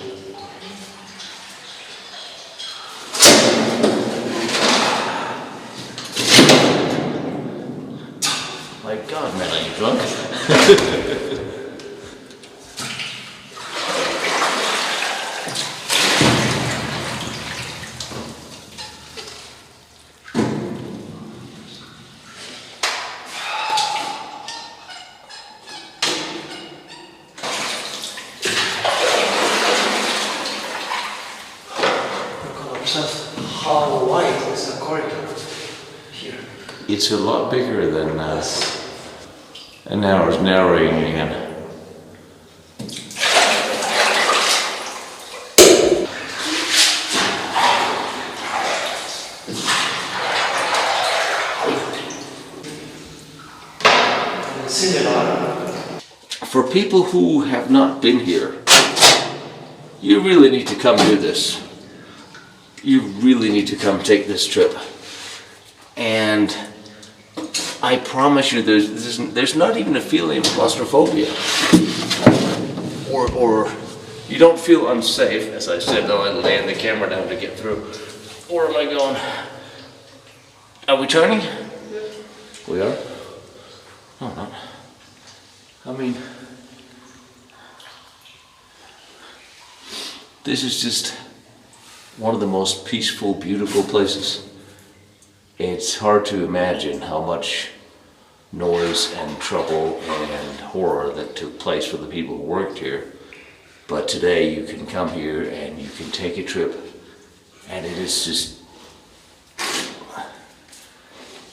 My God, man, are you drunk? how wide is the corridor here? It's a lot bigger than and now it's narrowing again. For people who have not been here, you really need to come do this. You really need to come take this trip. And I promise you there's not even a feeling of claustrophobia. Or you don't feel unsafe. As I said, though, I'm laying the camera down to get through. Where am I going? Are we turning? We are? No, not. I mean, this is just one of the most peaceful, beautiful places. It's hard to imagine how much noise and trouble and horror that took place for the people who worked here. But today you can come here and you can take a trip, and it is just,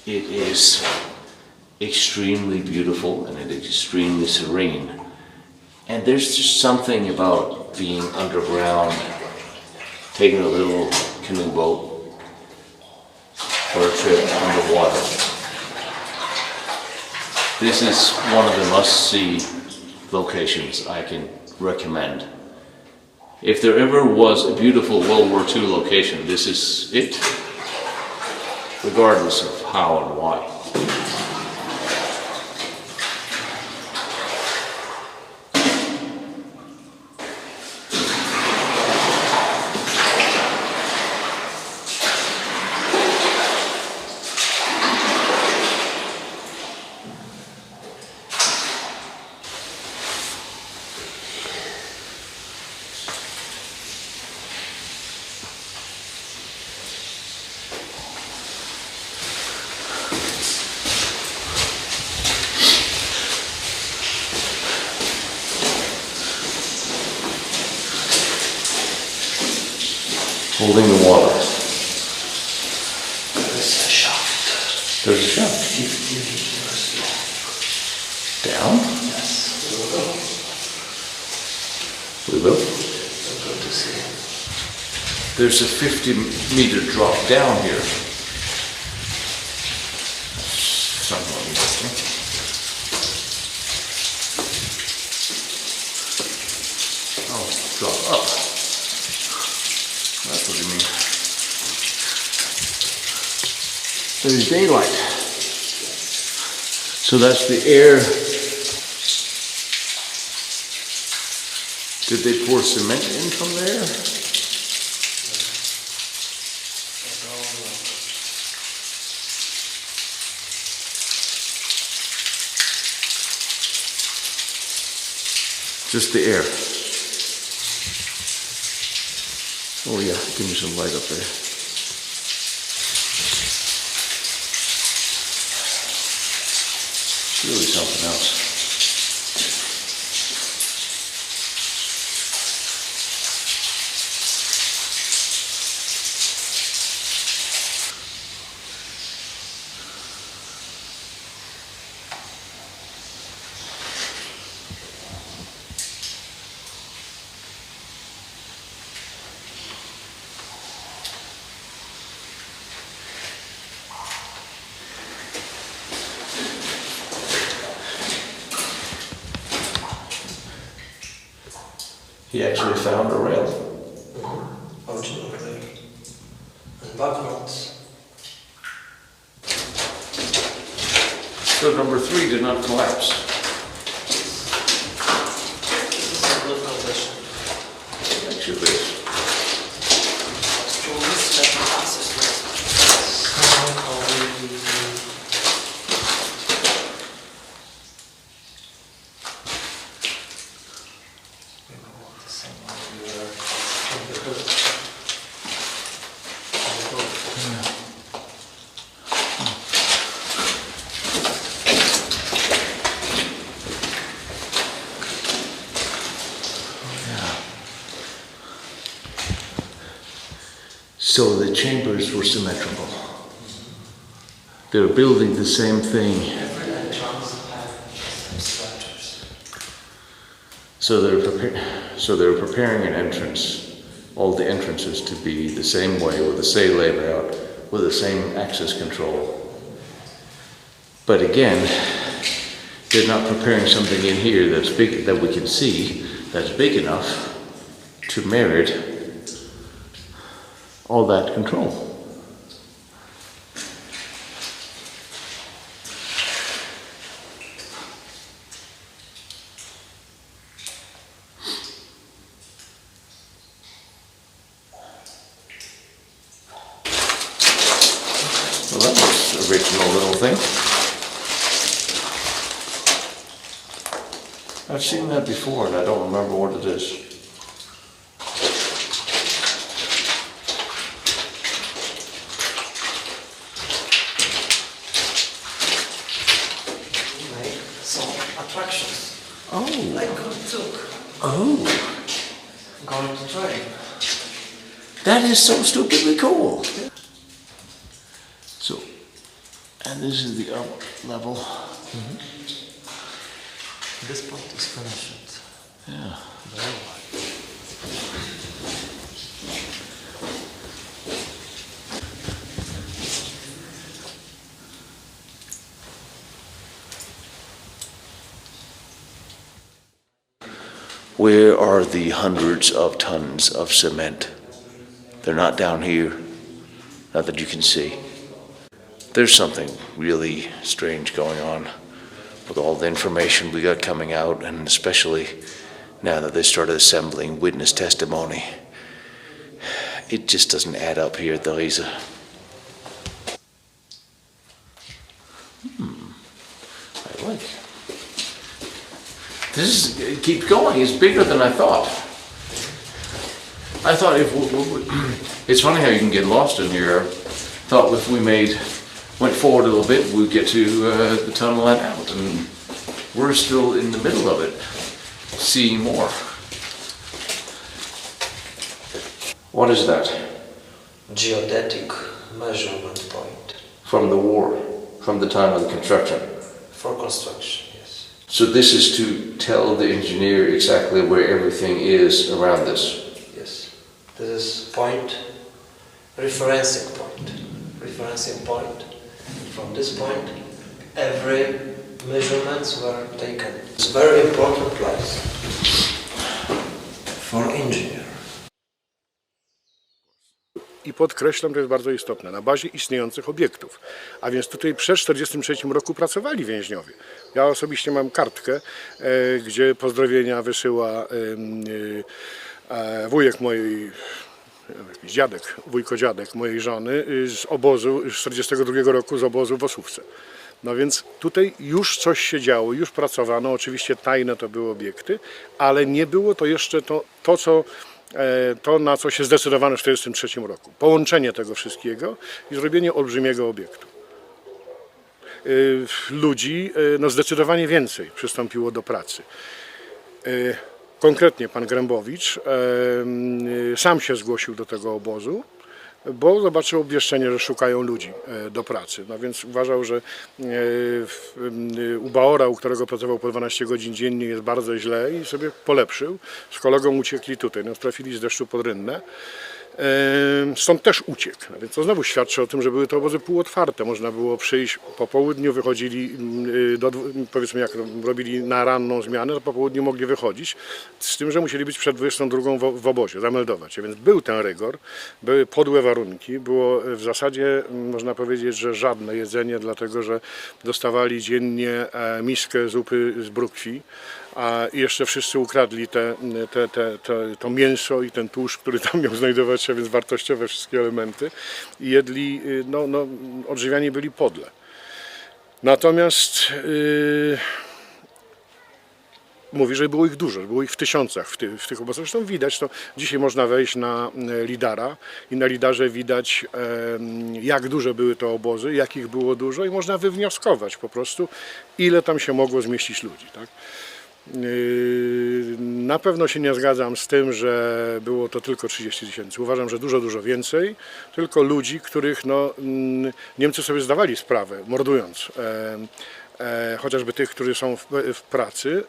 it is extremely beautiful and it is extremely serene. And there's just something about being underground, taking a little canoe boat for a trip underwater. This is one of the must-see locations I can recommend. If there ever was a beautiful World War II location, this is it, regardless of how and why. Holding the water. There's a shaft. There's a shaft. 50 meters Down? Yes. We will. We're going to see. There's a 50-meter drop down here. Somewhat interesting. Oh, drop up. That's what you mean. There's daylight. So that's the air. Did they pour cement in from there? Just the air. Oh yeah, give me some light up there. It's really something else. He actually found a rail. Original rail. And backgrounds. So number 3 did not collapse. This is a good condition. Actually, it is. So the chambers were symmetrical. They're building the same thing. So they're preparing an entrance, all the entrances to be the same way with the same layout, with the same access control. But again, they're not preparing something in here that's big, that we can see, that's big enough to merit all that control. Well, that was an original little thing. I've seen that before and I don't remember what it is. Going to try. That is so stupidly cool. So, and this is the up level. This part is finished. Yeah. Very wide. Where are the hundreds of tons of cement? They're not down here, not that you can see. There's something really strange going on with all the information we got coming out, and especially now that they started assembling witness testimony. It just doesn't add up here at the Riese. I like it. It keeps going. It's bigger than I thought. I thought it's funny how you can get lost in here. Thought if we went forward a little bit, we'd get to the tunnel and out, and we're still in the middle of it, seeing more. What is that? Geodetic measurement point. From the war, from the time of the construction. For construction, yes. So this is to tell the engineer exactly where everything is around this. Yes. This is point, referencing point. Referencing point. From this point, every measurements were taken. It's a very important place for engineer. I podkreślam, to jest bardzo istotne, na bazie istniejących obiektów. A więc tutaj przed 1943 roku pracowali więźniowie. Ja osobiście mam kartkę, gdzie pozdrowienia wysyła wujek mojej, jakiś dziadek, wujko-dziadek mojej żony z obozu, z 1942 roku, z obozu w Osówce. No więc tutaj już coś się działo, już pracowano, oczywiście tajne to były obiekty, ale nie było to jeszcze to, na co się zdecydowano w 1943 roku. Połączenie tego wszystkiego i zrobienie olbrzymiego obiektu. Ludzi zdecydowanie więcej przystąpiło do pracy. Konkretnie pan Grębowicz sam się zgłosił do tego obozu, bo zobaczył obwieszczenie, że szukają ludzi do pracy. No więc uważał, że u Baora, u którego pracował po 12 godzin dziennie, jest bardzo źle i sobie polepszył. Z kolegą uciekli tutaj, trafili z deszczu pod Rynnę. Stąd też uciekł, więc to znowu świadczy o tym, że były to obozy półotwarte. Można było przyjść po południu, wychodzili, powiedzmy jak robili na ranną zmianę, to po południu mogli wychodzić, z tym, że musieli być przed 22 w obozie, zameldować się. Więc był ten rygor, były podłe warunki, było w zasadzie, można powiedzieć, że żadne jedzenie, dlatego że dostawali dziennie miskę zupy z brukwi, a jeszcze wszyscy ukradli to mięso i ten tłuszcz, który tam miał znajdować się, więc wartościowe wszystkie elementy, i jedli, odżywiani byli podle. Natomiast mówi, że było ich dużo, było ich w tysiącach w tych obozach. Zresztą widać to, dzisiaj można wejść na lidara i na lidarze widać, jak duże były te obozy, jak ich było dużo, i można wywnioskować po prostu, ile tam się mogło zmieścić ludzi, tak? Na pewno się nie zgadzam z tym, że było to tylko 30 000. Uważam, że dużo, dużo więcej. Tylko ludzi, których Niemcy sobie zdawali sprawę, mordując chociażby tych, którzy są w pracy,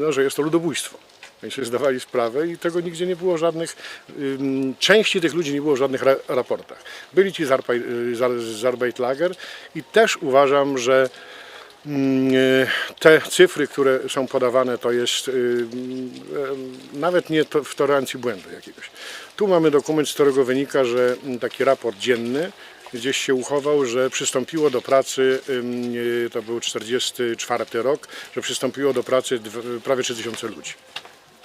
że jest to ludobójstwo. Oni sobie zdawali sprawę i tego nigdzie nie było żadnych, części tych ludzi nie było w żadnych raportach. Byli ci z Arbeitslager i też uważam, że te cyfry, które są podawane, to jest nawet nie w tolerancji błędu jakiegoś. Tu mamy dokument, z którego wynika, że taki raport dzienny gdzieś się uchował, że przystąpiło do pracy, to był 1944 rok, że przystąpiło do pracy prawie 3000 ludzi.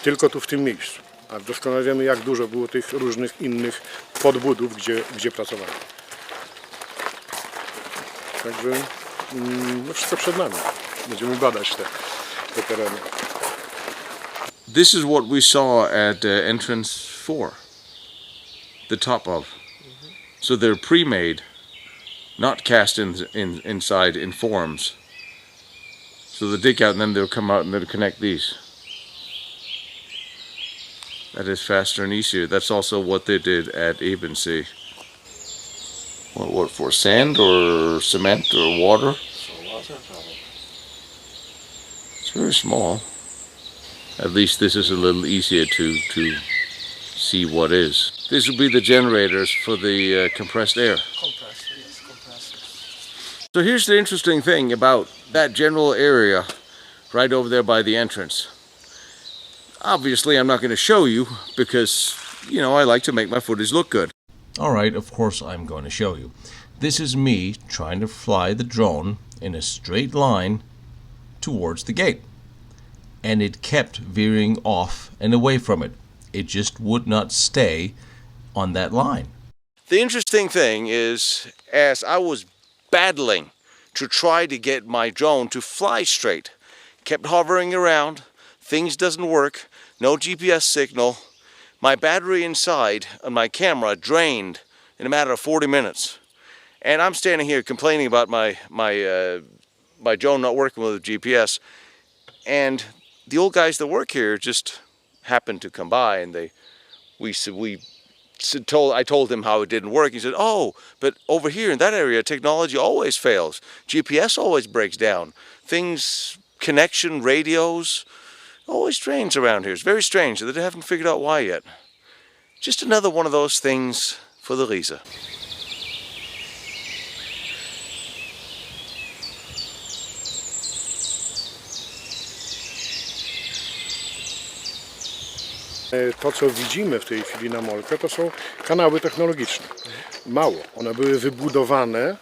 Tylko tu w tym miejscu. A doskonale wiemy, jak dużo było tych różnych innych podbudów, gdzie pracowali. Także wszystko przed nami. Będziemy badać te tereny. This is what we saw at entrance 4, the top of. So they're pre-made, not cast inside in forms. So they dig out and then they'll come out and they'll connect these. That is faster and easier. That's also what they did at Ebensee. What for, sand or cement or water? So water probably. It's very small. At least this is a little easier to see what is. This will be the generators for the compressed air. Compressor, yes, compressor. So here's the interesting thing about that general area right over there by the entrance. Obviously I'm not going to show you because, you know, I like to make my footage look good. Alright, of course I'm going to show you. This is me trying to fly the drone in a straight line towards the gate. And it kept veering off and away from it. It just would not stay on that line. The interesting thing is, as I was battling to try to get my drone to fly straight, kept hovering around, things doesn't work, no GPS signal, my battery inside on my camera drained in a matter of 40 minutes. And I'm standing here complaining about my drone not working with the GPS, and the old guys that work here just happened to come by, and I told him how it didn't work. He said, "Oh, but over here in that area, technology always fails. GPS always breaks down. Things, connection, radios, always drains around here. It's very strange that they haven't figured out why yet." Just another one of those things for the Riese. To, co widzimy w tej chwili na Molkę, to są kanały technologiczne. Mało. One były wybudowane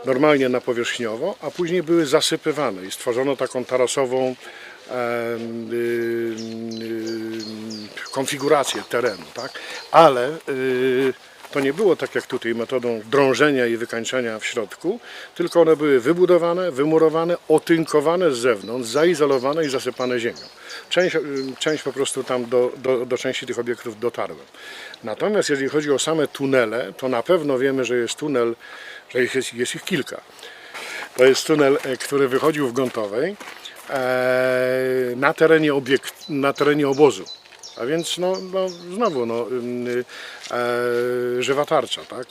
normalnie napowierzchniowo, a później były zasypywane i stworzono taką tarasową konfigurację terenu, tak? Ale to nie było tak jak tutaj metodą drążenia i wykańczania w środku, tylko one były wybudowane, wymurowane, otynkowane z zewnątrz, zaizolowane i zasypane ziemią. Część po prostu tam do części tych obiektów dotarłem. Natomiast jeżeli chodzi o same tunele, to na pewno wiemy, że jest tunel, że jest ich kilka. To jest tunel, który wychodził w Gontowej na terenie obozu. A więc znowu żywa tarcza, tak?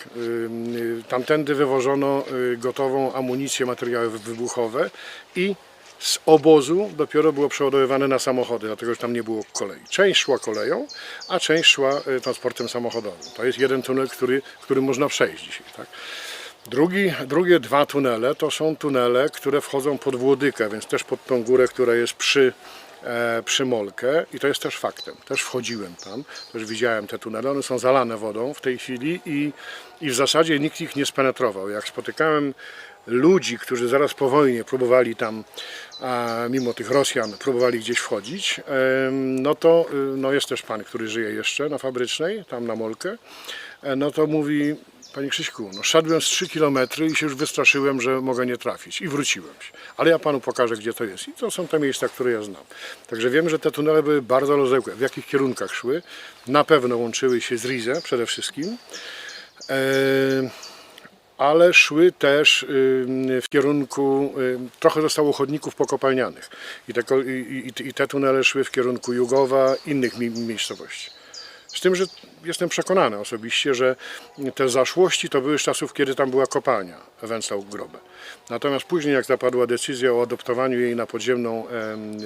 Tamtędy wywożono gotową amunicję, materiały wybuchowe i z obozu dopiero było przeładowywane na samochody, dlatego że tam nie było kolei. Część szła koleją, a część szła transportem samochodowym. To jest jeden tunel, który można przejść dzisiaj, tak? Drugie dwa tunele to są tunele, które wchodzą pod Włodykę, więc też pod tą górę, która jest przy Molkę, i to jest też faktem. Też wchodziłem tam, też widziałem te tunele, one są zalane wodą w tej chwili i w zasadzie nikt ich nie spenetrował. Jak spotykałem ludzi, którzy zaraz po wojnie próbowali tam, mimo tych Rosjan, próbowali gdzieś wchodzić, to jest też pan, który żyje jeszcze na Fabrycznej, tam na Molkę, to mówi: "Panie Krzyśku, szedłem z 3 km i się już wystraszyłem, że mogę nie trafić, i wróciłem się. Ale ja panu pokażę, gdzie to jest." I to są te miejsca, które ja znam. Także wiem, że te tunele były bardzo rozległe. W jakich kierunkach szły? Na pewno łączyły się z Riese przede wszystkim, ale szły też w kierunku, trochę zostało chodników pokopalnianych. I te tunele szły w kierunku Jugowa, innych miejscowości. Z tym, że jestem przekonany osobiście, że te zaszłości to były z czasów, kiedy tam była kopalnia Węstał-Grobę. Natomiast później, jak zapadła decyzja o adoptowaniu jej na podziemną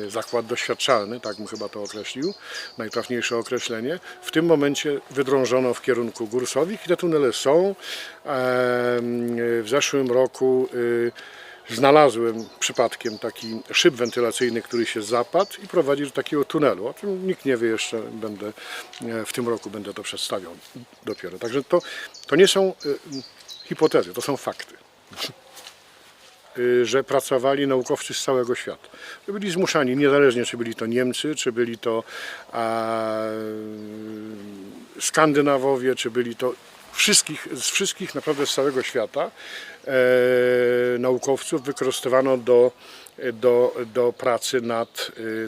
zakład doświadczalny, tak bym chyba to określił, najtrafniejsze określenie, w tym momencie wydrążono w kierunku gór Sowich i te tunele są. W zeszłym roku znalazłem przypadkiem taki szyb wentylacyjny, który się zapadł i prowadzi do takiego tunelu. O tym nikt nie wie jeszcze, w tym roku będę to przedstawiał dopiero. Także to nie są hipotezy, to są fakty. Że pracowali naukowcy z całego świata. Byli zmuszani, niezależnie czy byli to Niemcy, czy byli to Skandynawowie, czy byli to z wszystkich naprawdę z całego świata naukowców wykorzystywano do pracy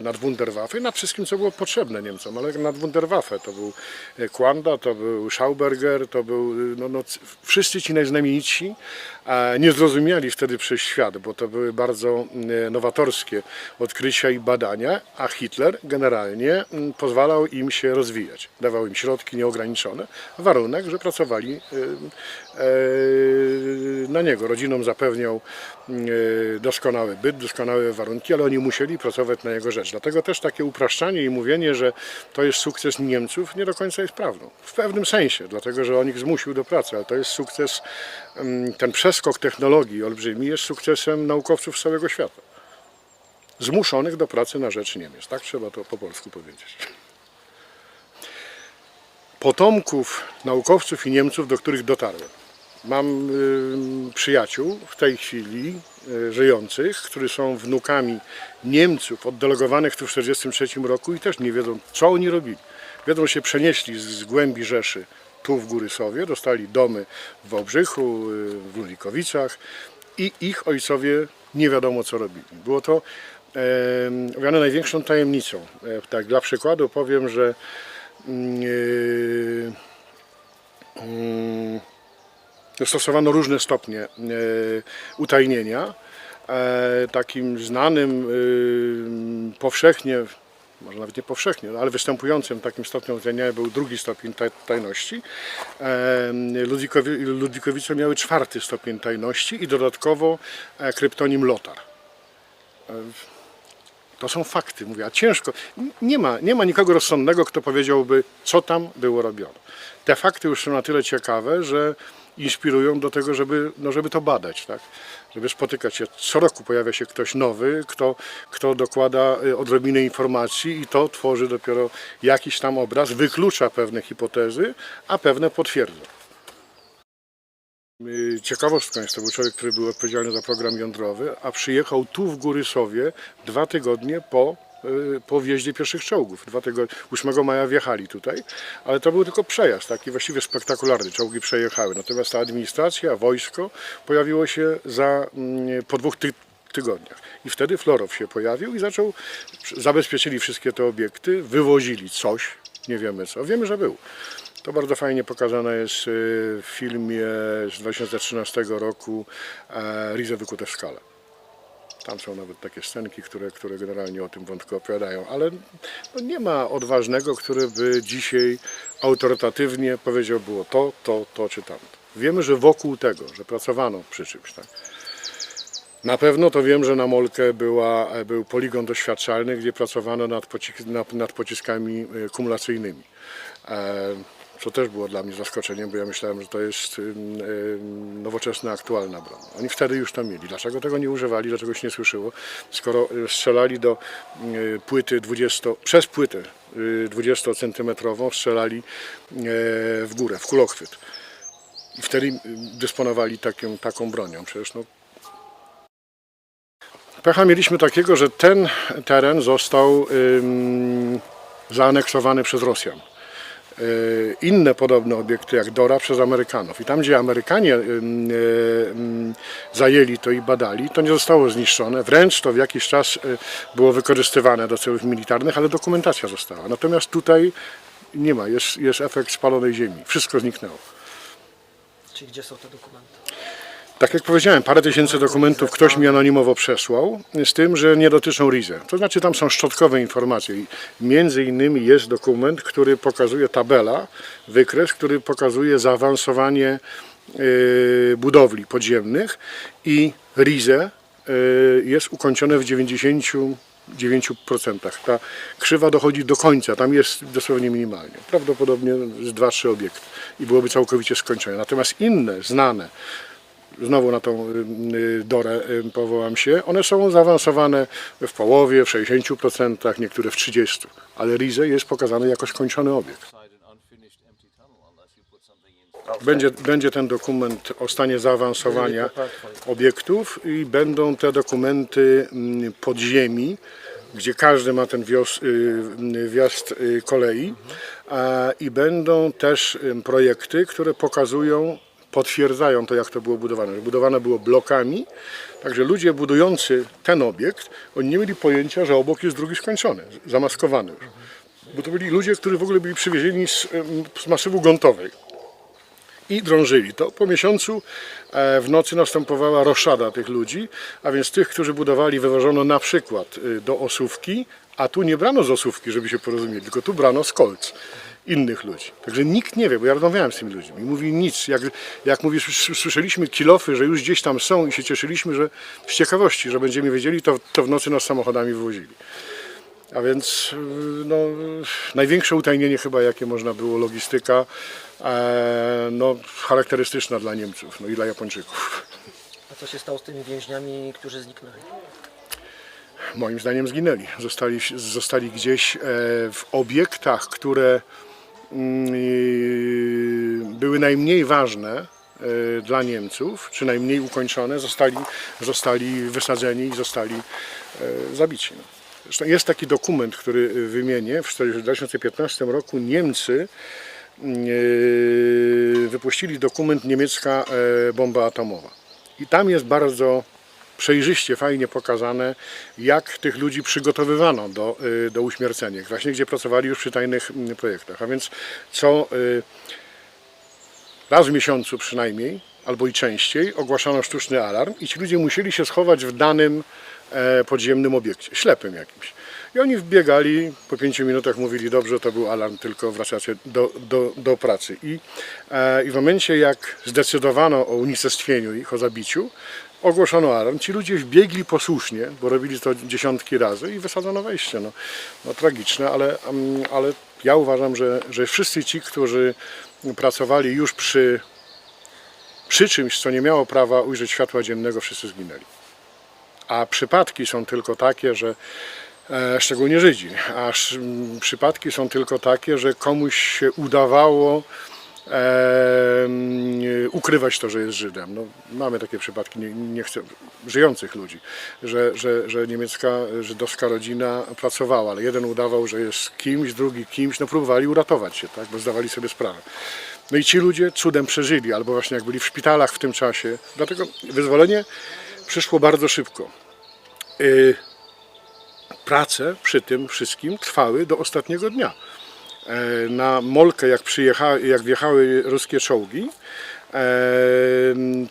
nad Wunderwaffe, nad wszystkim, co było potrzebne Niemcom, ale nad Wunderwaffe to był Quanda, to był Schauberger, to był wszyscy ci najznamienitsi, nie zrozumiali wtedy przez świat, bo to były bardzo nowatorskie odkrycia i badania, a Hitler generalnie pozwalał im się rozwijać, dawał im środki nieograniczone, warunek, że pracowali na niego. Rodzinom zapewniał doskonały byt, doskonałe warunki, ale oni musieli pracować na jego rzecz. Dlatego też takie upraszczanie i mówienie, że to jest sukces Niemców, nie do końca jest prawdą. W pewnym sensie, dlatego że on ich zmusił do pracy, ale to jest sukces, ten przeskok technologii olbrzymi jest sukcesem naukowców z całego świata. Zmuszonych do pracy na rzecz Niemiec. Tak trzeba to po polsku powiedzieć. Potomków naukowców i Niemców, do których dotarłem. Mam przyjaciół w tej chwili żyjących, którzy są wnukami Niemców oddelegowanych tu w 1943 roku i też nie wiedzą, co oni robili. Wiedzą, że się przenieśli z głębi Rzeszy tu w Górysowie, dostali domy w Wałbrzychu, w Ludwikowicach i ich ojcowie nie wiadomo, co robili. Było to owiane największą tajemnicą. Tak, dla przykładu powiem, że stosowano różne stopnie utajnienia. Takim znanym powszechnie, może nawet nie powszechnie, ale występującym takim stopniem utajnienia był drugi stopień tajności. Ludwikowice miały 4. stopień tajności i dodatkowo kryptonim Lotar. To są fakty, mówię, a ciężko. Nie ma nikogo rozsądnego, kto powiedziałby, co tam było robione. Te fakty już są na tyle ciekawe, że inspirują do tego, żeby to badać, tak? Żeby spotykać się. Co roku pojawia się ktoś nowy, kto dokłada odrobinę informacji i to tworzy dopiero jakiś tam obraz, wyklucza pewne hipotezy, a pewne potwierdza. Ciekawostką jest, to był człowiek, który był odpowiedzialny za program jądrowy, a przyjechał tu w Górysowie 2 tygodnie po wjeździe pierwszych czołgów. 8 maja wjechali tutaj, ale to był tylko przejazd, taki właściwie spektakularny, czołgi przejechały. Natomiast ta administracja, wojsko pojawiło się po 2 tygodniach. I wtedy Florow się pojawił i zabezpieczyli wszystkie te obiekty, wywozili coś, nie wiemy co, wiemy, że był. To bardzo fajnie pokazane jest w filmie z 2013 roku Riese wykute w skale. Tam są nawet takie scenki, które generalnie o tym wątku opowiadają, ale no nie ma odważnego, który by dzisiaj autorytatywnie powiedział było to czy tamto. Wiemy, że wokół tego, że pracowano przy czymś, tak. Na pewno to wiem, że na Molke był poligon doświadczalny, gdzie pracowano nad pociskami kumulacyjnymi. Co też było dla mnie zaskoczeniem, bo ja myślałem, że to jest nowoczesna, aktualna broń. Oni wtedy już to mieli. Dlaczego tego nie używali, dlaczego się nie słyszyło? Skoro strzelali do płyty przez płytę 20-centymetrową strzelali w górę, w kulochwyt. I wtedy dysponowali taką bronią. Przecież no, pecha mieliśmy takiego, że ten teren został zaaneksowany przez Rosjan. Inne podobne obiekty jak Dora przez Amerykanów. I tam, gdzie Amerykanie zajęli to i badali, to nie zostało zniszczone. Wręcz to w jakiś czas było wykorzystywane do celów militarnych, ale dokumentacja została. Natomiast tutaj nie ma, jest efekt spalonej ziemi. Wszystko zniknęło. Czyli gdzie są te dokumenty? Tak jak powiedziałem, parę tysięcy dokumentów ktoś mi anonimowo przesłał, z tym, że nie dotyczą Riese. To znaczy tam są szczątkowe informacje. Między innymi jest dokument, który pokazuje tabela, wykres, który pokazuje zaawansowanie budowli podziemnych i Riese jest ukończone w 99%. Ta krzywa dochodzi do końca, tam jest dosłownie minimalnie. Prawdopodobnie z 2-3 obiekty i byłoby całkowicie skończone. Natomiast inne, znane, znowu na tą Dorę powołam się, one są zaawansowane w połowie, w 60%, niektóre w 30%, ale Riese jest pokazany jako skończony obiekt. Będzie ten dokument o stanie zaawansowania obiektów i będą te dokumenty podziemi, gdzie każdy ma ten wjazd kolei i będą też projekty, które potwierdzają to, jak to było budowane. Że budowane było blokami, także ludzie budujący ten obiekt, oni nie mieli pojęcia, że obok jest drugi skończony, zamaskowany już. Bo to byli ludzie, którzy w ogóle byli przywiezieni z masywu gruntowej. i drążyli to. Po miesiącu w nocy następowała roszada tych ludzi, a więc tych, którzy budowali, wywożono na przykład do Osówki, a tu nie brano z Osówki, żeby się porozumieli, tylko tu brano z Kolc innych ludzi. Także nikt nie wie, bo ja rozmawiałem z tymi ludźmi i mówi nic. Jak mówisz, słyszeliśmy kilofy, że już gdzieś tam są i się cieszyliśmy, że z ciekawości, że będziemy wiedzieli, to w nocy nas samochodami wywozili. A więc no, największe utajnienie chyba, jakie można było, logistyka, no, charakterystyczna dla Niemców, no i dla Japończyków. A co się stało z tymi więźniami, którzy zniknęli? Moim zdaniem zginęli. Zostali gdzieś w obiektach, które były najmniej ważne dla Niemców, czy najmniej ukończone, zostali wysadzeni i zostali zabici. Zresztą jest taki dokument, który wymienię. W 2015 roku Niemcy wypuścili dokument Niemiecka bomba atomowa. I tam jest bardzo przejrzyście, fajnie pokazane, jak tych ludzi przygotowywano do uśmiercenia, właśnie gdzie pracowali już przy tajnych projektach. A więc raz w miesiącu przynajmniej, albo i częściej, ogłaszano sztuczny alarm i ci ludzie musieli się schować w danym podziemnym obiekcie, ślepym jakimś. I oni wbiegali, po 5 minutach mówili, dobrze, to był alarm, tylko wracacie do pracy. I w momencie, jak zdecydowano o unicestwieniu ich, o zabiciu, ogłoszono alarm. Ci ludzie wbiegli posłusznie, bo robili to dziesiątki razy i wysadzono wejście. No tragiczne, ale ja uważam, że wszyscy ci, którzy pracowali już przy czymś, co nie miało prawa ujrzeć światła dziennego, wszyscy zginęli. A przypadki są tylko takie, że szczególnie Żydzi, przypadki są tylko takie, że komuś się udawało ukrywać to, że jest Żydem. No, mamy takie przypadki, nie chcę, żyjących ludzi, że niemiecka żydowska rodzina pracowała, ale jeden udawał, że jest kimś, drugi kimś, no próbowali uratować się, tak, bo zdawali sobie sprawę. No i ci ludzie cudem przeżyli, albo właśnie jak byli w szpitalach w tym czasie. Dlatego wyzwolenie przyszło bardzo szybko. Prace przy tym wszystkim trwały do ostatniego dnia. Na Molkę, jak wjechały ruskie czołgi,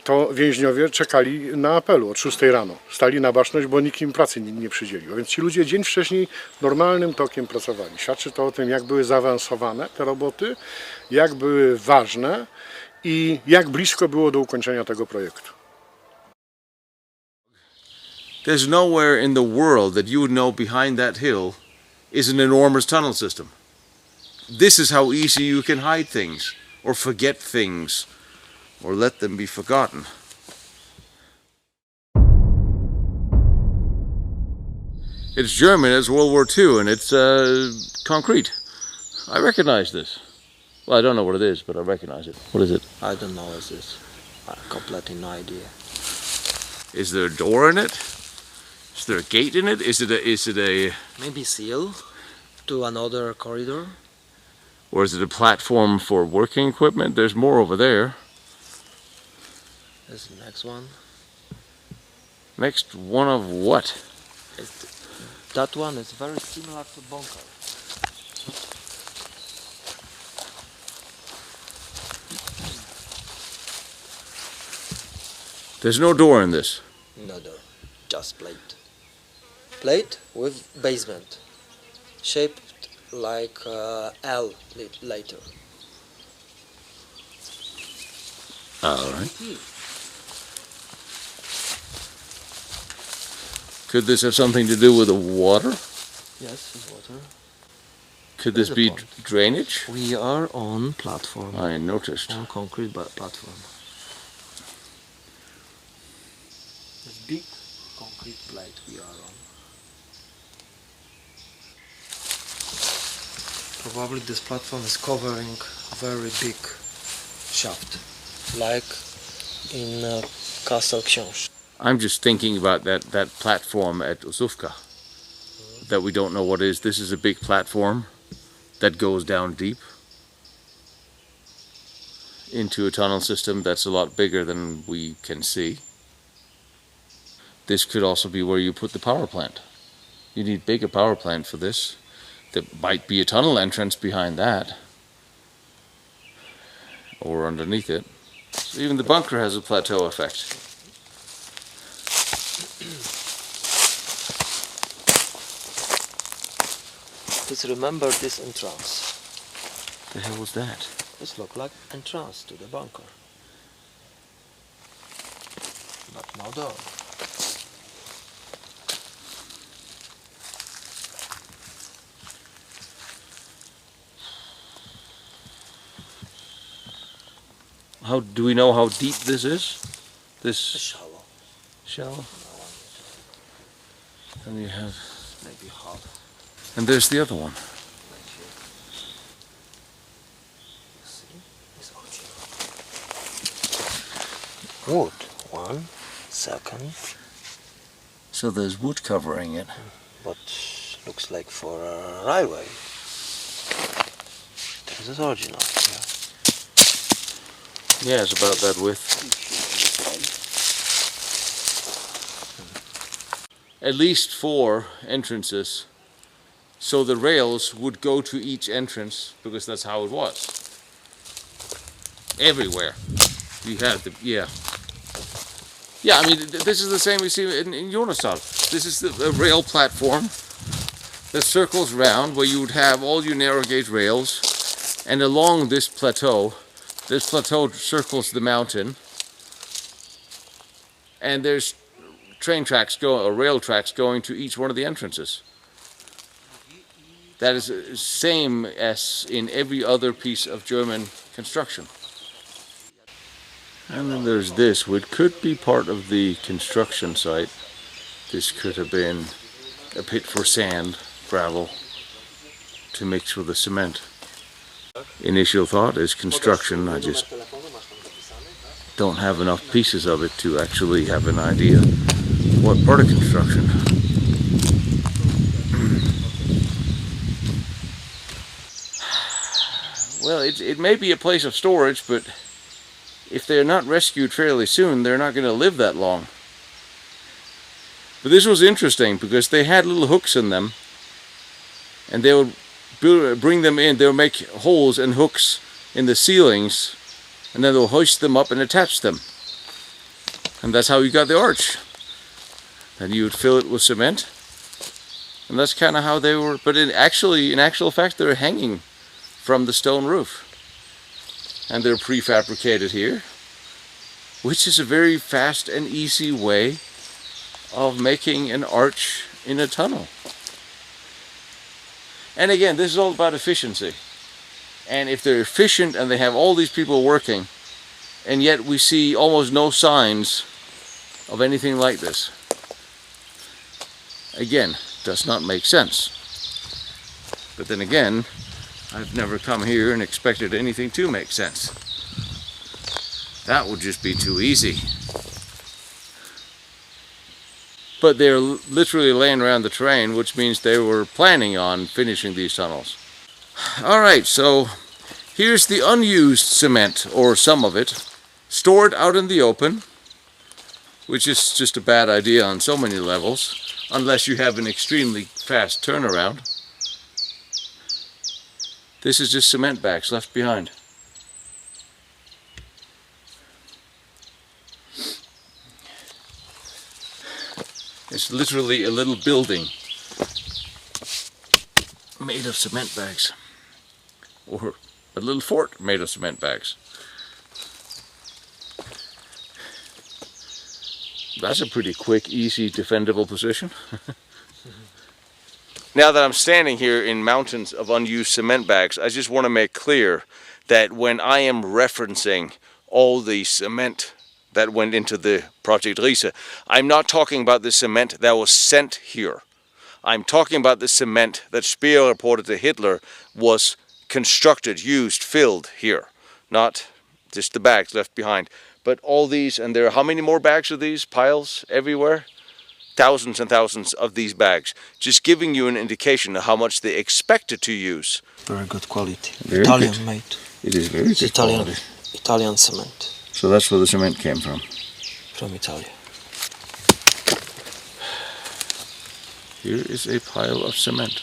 to więźniowie czekali na apelu od 6 rano. Stali na baczność, bo nikt im pracy nie przydzielił. Więc ci ludzie dzień wcześniej normalnym tokiem pracowali. Świadczy to o tym, jak były zaawansowane te roboty, jak były ważne i jak blisko było do ukończenia tego projektu. There's nowhere in the world that you would know behind that hill is an enormous tunnel system. This is how easy you can hide things, or forget things, or let them be forgotten. It's German, it's World War II, and it's concrete. I recognize this. Well, I don't know what it is, but I recognize it. What is it? I don't know what it is. Completely no idea. Is there a door in it? Is there a gate in it? Is it a Maybe seal to another corridor. or is it a platform for working equipment? There's more over there. This is the next one. Next one of what? That one is very similar to bunker. There's no door in this. No door, just plate. Plate with basement, shaped like L later. All right. Could this have something to do with the water? Yes, it's water. Could this be drainage? We are on platform. I noticed. On concrete platform. This big concrete plate we are on. Probably this platform is covering very big shaft, like in Castle Książ. I'm just thinking about that platform at Osówka that we don't know what is. This is a big platform that goes down deep into a tunnel system that's a lot bigger than we can see. This could also be where you put the power plant. You need bigger power plant for this. There might be a tunnel entrance behind that. or underneath it. So even the bunker has a plateau effect. Please remember this entrance. The hell was that? This looks like entrance to the bunker. But no door. How do we know how deep this is? This Shallow. shallow? And you have, Maybe half. and there's the other one. See? It's original. Wood. One. Second. So there's wood covering it. But looks like for a railway. This is original. Yeah. Yeah, it's about that width. At least 4 entrances. So the rails would go to each entrance because that's how it was. Everywhere. You have the, yeah. Yeah, I mean, this is the same we see in Jonastal. This is the rail platform that circles round where you would have all your narrow gauge rails, and along this plateau circles the mountain, and there's train tracks or rail tracks going to each one of the entrances. That is the same as in every other piece of German construction. And then there's this, which could be part of the construction site. This could have been a pit for sand, gravel, to mix with the cement. Initial thought is construction. I just don't have enough pieces of it to actually have an idea what part of construction. Well, it may be a place of storage, but if they're not rescued fairly soon, they're not going to live that long. But this was interesting because they had little hooks in them, and they would bring them in. They would make holes and hooks in the ceilings, and then they'll hoist them up and attach them. And that's how you got the arch. And you would fill it with cement, and that's kind of how they were. But in actual fact, they're hanging from the stone roof, and they're prefabricated here, which is a very fast and easy way of making an arch in a tunnel. And again, this is all about efficiency. And if they're efficient and they have all these people working, and yet we see almost no signs of anything like this, again, does not make sense. But then again, I've never come here and expected anything to make sense. That would just be too easy. But they're literally laying around the terrain, which means they were planning on finishing these tunnels. Alright, so here's the unused cement, or some of it, stored out in the open, which is just a bad idea on so many levels, unless you have an extremely fast turnaround. This is just cement bags left behind. It's literally a little building made of cement bags, or a little fort made of cement bags. That's a pretty quick, easy, defendable position. Now that I'm standing here in mountains of unused cement bags, I just want to make clear that when I am referencing all the cement that went into the Project Riese, I'm not talking about the cement that was sent here. I'm talking about the cement that Speer reported to Hitler was constructed, used, filled here. Not just the bags left behind, but all these, and there are how many more bags of these? Piles everywhere? Thousands and thousands of these bags. Just giving you an indication of how much they expected to use. Very good quality. Very Italian good. made. It is very good quality. Italian cement. So that's where the cement came from. From Italy. Here is a pile of cement.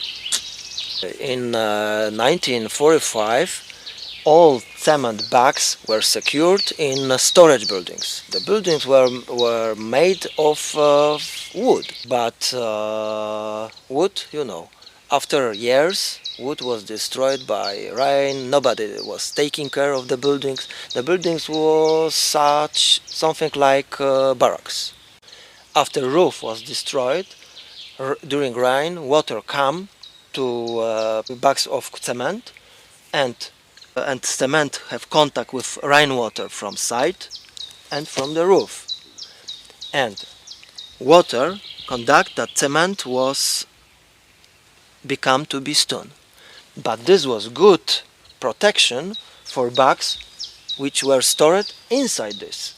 In 1945, all cement bags were secured in storage buildings. The buildings were made of wood, but wood, you know, after years, wood was destroyed by rain. Nobody was taking care of the buildings. The buildings was something like barracks. After roof was destroyed, during rain, water come to bags of cement, and cement have contact with rainwater from side and from the roof. And water conduct that cement was become to be stone. But this was good protection for bags which were stored inside this.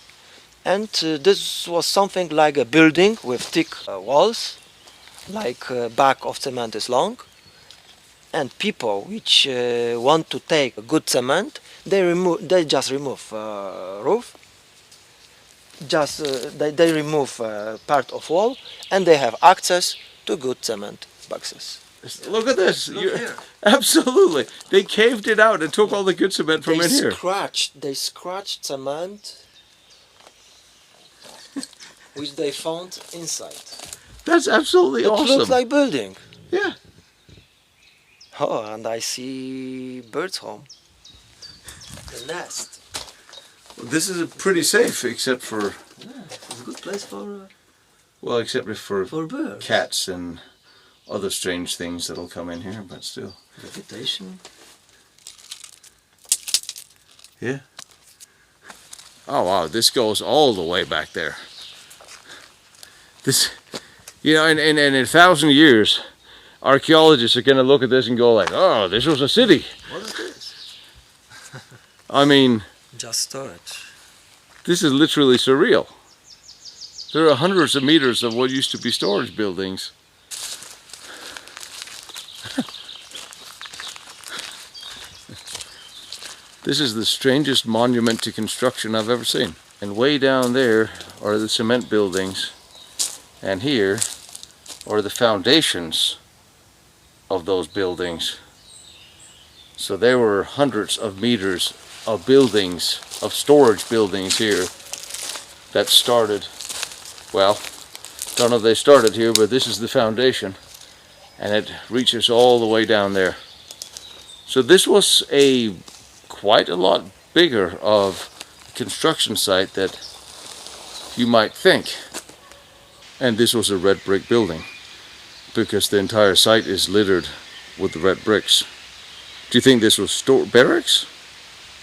And this was something like a building with thick walls, like a bag of cement is long. And people which want to take good cement, they just remove roof, they remove part of wall, and they have access to good cement boxes. Look at this. Absolutely. They caved it out and took all the good cement from in here. They scratched cement which they found inside. That's absolutely awesome. It looks like building. Yeah. Oh, and I see birds' home. The nest. This is pretty safe, except for... Yeah, it's a good place for Well, except for birds. cats and other strange things that'll come in here, but still. Vegetation. Yeah. Oh wow, this goes all the way back there. This, you know, in 1,000 years, archaeologists are going to look at this and go like, oh, this was a city. What is this? I mean, Just storage. this is literally surreal. There are hundreds of meters of what used to be storage buildings. This is the strangest monument to construction I've ever seen. And way down there are the cement buildings, and here are the foundations of those buildings. So there were hundreds of meters of buildings, of storage buildings here that started, well, don't know if they started here, but this is the foundation, and it reaches all the way down there. So this was quite a lot bigger of a construction site that you might think. And this was a red brick building, because the entire site is littered with the red bricks. Do you think this was barracks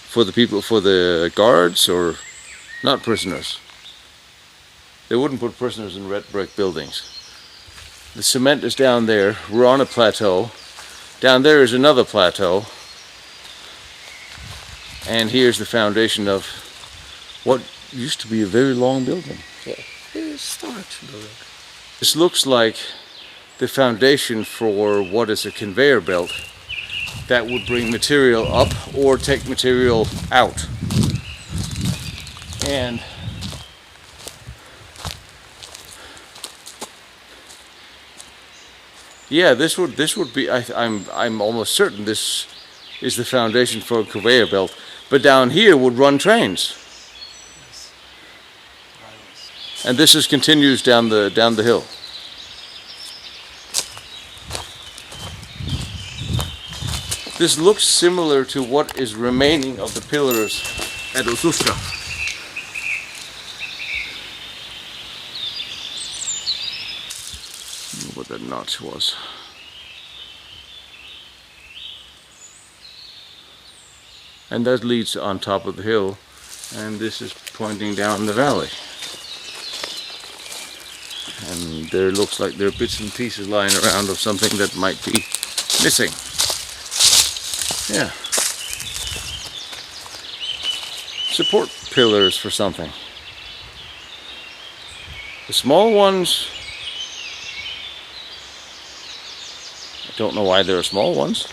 for the people, for the guards, or not prisoners? They wouldn't put prisoners in red brick buildings. The cement is down there. We're on a plateau. Down there is another plateau. And here's the foundation of what used to be a very long building. Yeah, it's storage building. This looks like the foundation for what is a conveyor belt that would bring material up or take material out. And yeah, this would be, I'm almost certain this is the foundation for a conveyor belt. But down here would run trains. And this continues down the hill. This looks similar to what is remaining of the pillars at Osuska. What that notch was. And that leads on top of the hill, and this is pointing down the valley. And there looks like there are bits and pieces lying around of something that might be missing. Yeah. Support pillars for something. The small ones, I don't know why there are small ones.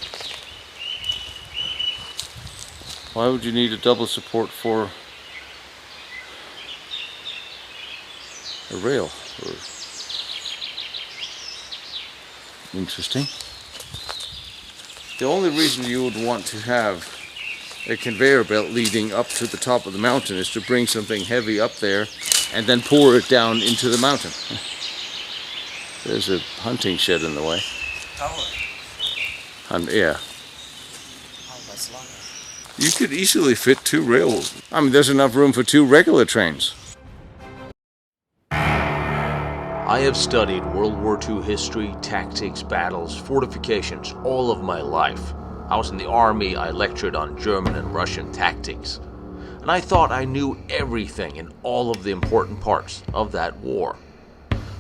Why would you need a double support for a rail? Interesting. The only reason you would want to have a conveyor belt leading up to the top of the mountain is to bring something heavy up there and then pour it down into the mountain. There's a hunting shed in the way. Tower. Yeah. Oh, that's longer. You could easily fit 2 rails. I mean, there's enough room for 2 regular trains. I have studied World War II history, tactics, battles, fortifications all of my life. I was in the army, I lectured on German and Russian tactics. And I thought I knew everything in all of the important parts of that war.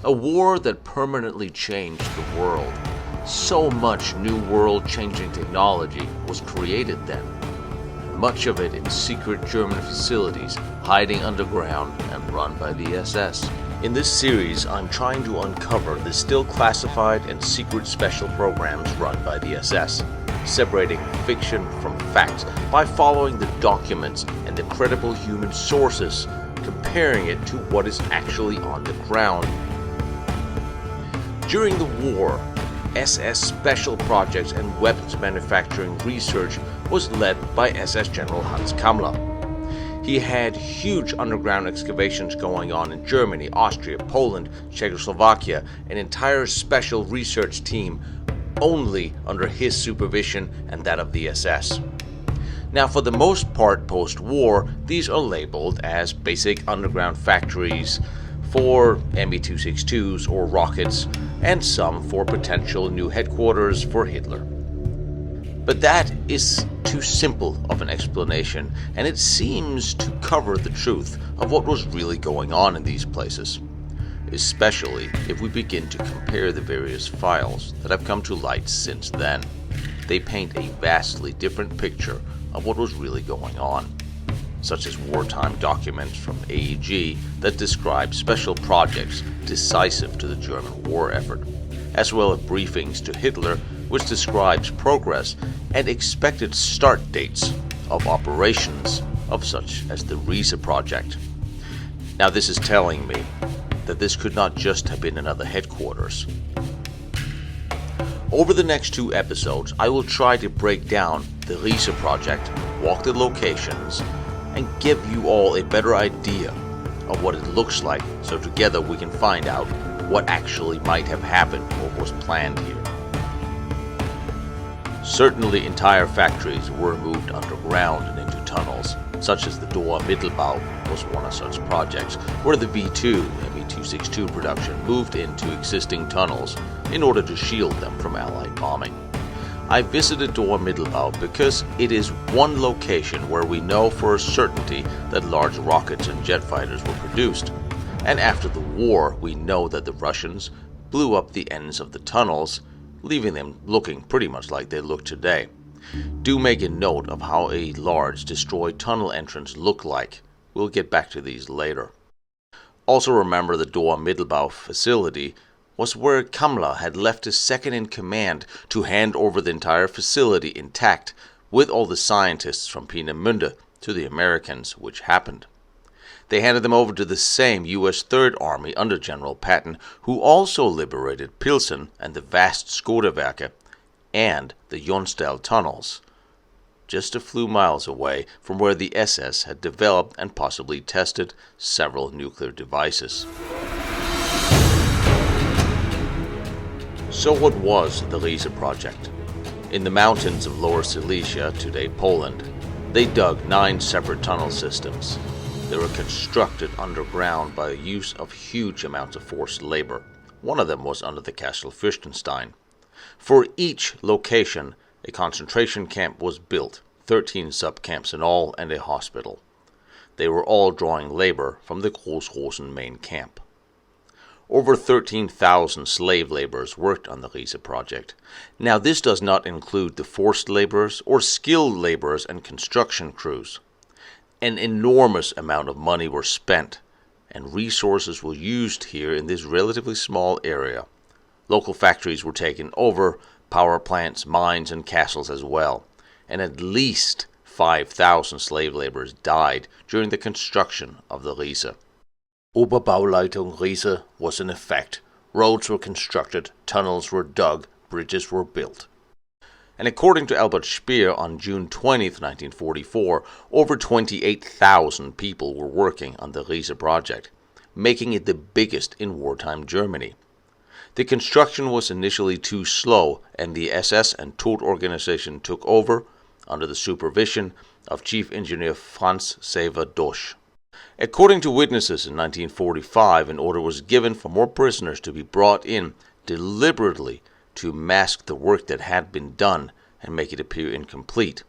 A war that permanently changed the world. So much new world-changing technology was created then. Much of it in secret German facilities, hiding underground and run by the SS. In this series, I'm trying to uncover the still classified and secret special programs run by the SS, separating fiction from fact by following the documents and the credible human sources, comparing it to what is actually on the ground. During the war, SS special projects and weapons manufacturing research was led by SS General Hans Kammler. He had huge underground excavations going on in Germany, Austria, Poland, Czechoslovakia, an entire special research team only under his supervision and that of the SS. Now, for the most part post-war, these are labeled as basic underground factories for Me-262s or rockets, and some for potential new headquarters for Hitler. But that is too simple of an explanation, and it seems to cover the truth of what was really going on in these places, especially if we begin to compare the various files that have come to light since then. They paint a vastly different picture of what was really going on, such as wartime documents from AEG that describe special projects decisive to the German war effort, as well as briefings to Hitler which describes progress and expected start dates of operations of such as the Riese project. Now this is telling me that this could not just have been another headquarters. Over the next 2 episodes, I will try to break down the Riese project, walk the locations, and give you all a better idea of what it looks like, so together we can find out what actually might have happened or was planned here. Certainly entire factories were moved underground and into tunnels, such as the Dor Mittelbau was one of such projects, where the V2 and Me-262 production moved into existing tunnels in order to shield them from Allied bombing. I visited Dor Mittelbau because it is one location where we know for a certainty that large rockets and jet fighters were produced, and after the war we know that the Russians blew up the ends of the tunnels, leaving them looking pretty much like they look today. Do make a note of how a large destroyed tunnel entrance looked like. We'll get back to these later. Also remember the Dor Mittelbau facility was where Kammler had left his second-in-command to hand over the entire facility intact with all the scientists from Peenemünde to the Americans, which happened. They handed them over to the same U.S. Third Army under General Patton, who also liberated Pilsen and the vast Skodewerke and the Jonsdal tunnels, just a few miles away from where the SS had developed and possibly tested several nuclear devices. So what was the Riese project? In the mountains of Lower Silesia, today Poland, they dug 9 separate tunnel systems. They were constructed underground by the use of huge amounts of forced labor. One of them was under the Castle Fürstenstein. For each location, a concentration camp was built, 13 sub-camps in all, and a hospital. They were all drawing labor from the Großrosen main camp. Over 13,000 slave laborers worked on the Riese project. Now this does not include the forced laborers or skilled laborers and construction crews. An enormous amount of money were spent, and resources were used here in this relatively small area. Local factories were taken over, power plants, mines, and castles as well, and at least 5,000 slave laborers died during the construction of the Riese. Oberbauleitung Riese was in effect. Roads were constructed, tunnels were dug, bridges were built. And according to Albert Speer, on June 20, 1944, over 28,000 people were working on the Riese project, making it the biggest in wartime Germany. The construction was initially too slow, and the SS and Tod organization took over under the supervision of Chief Engineer Franz Xaver Dosch. According to witnesses in 1945, an order was given for more prisoners to be brought in deliberately to mask the work that had been done and make it appear incomplete.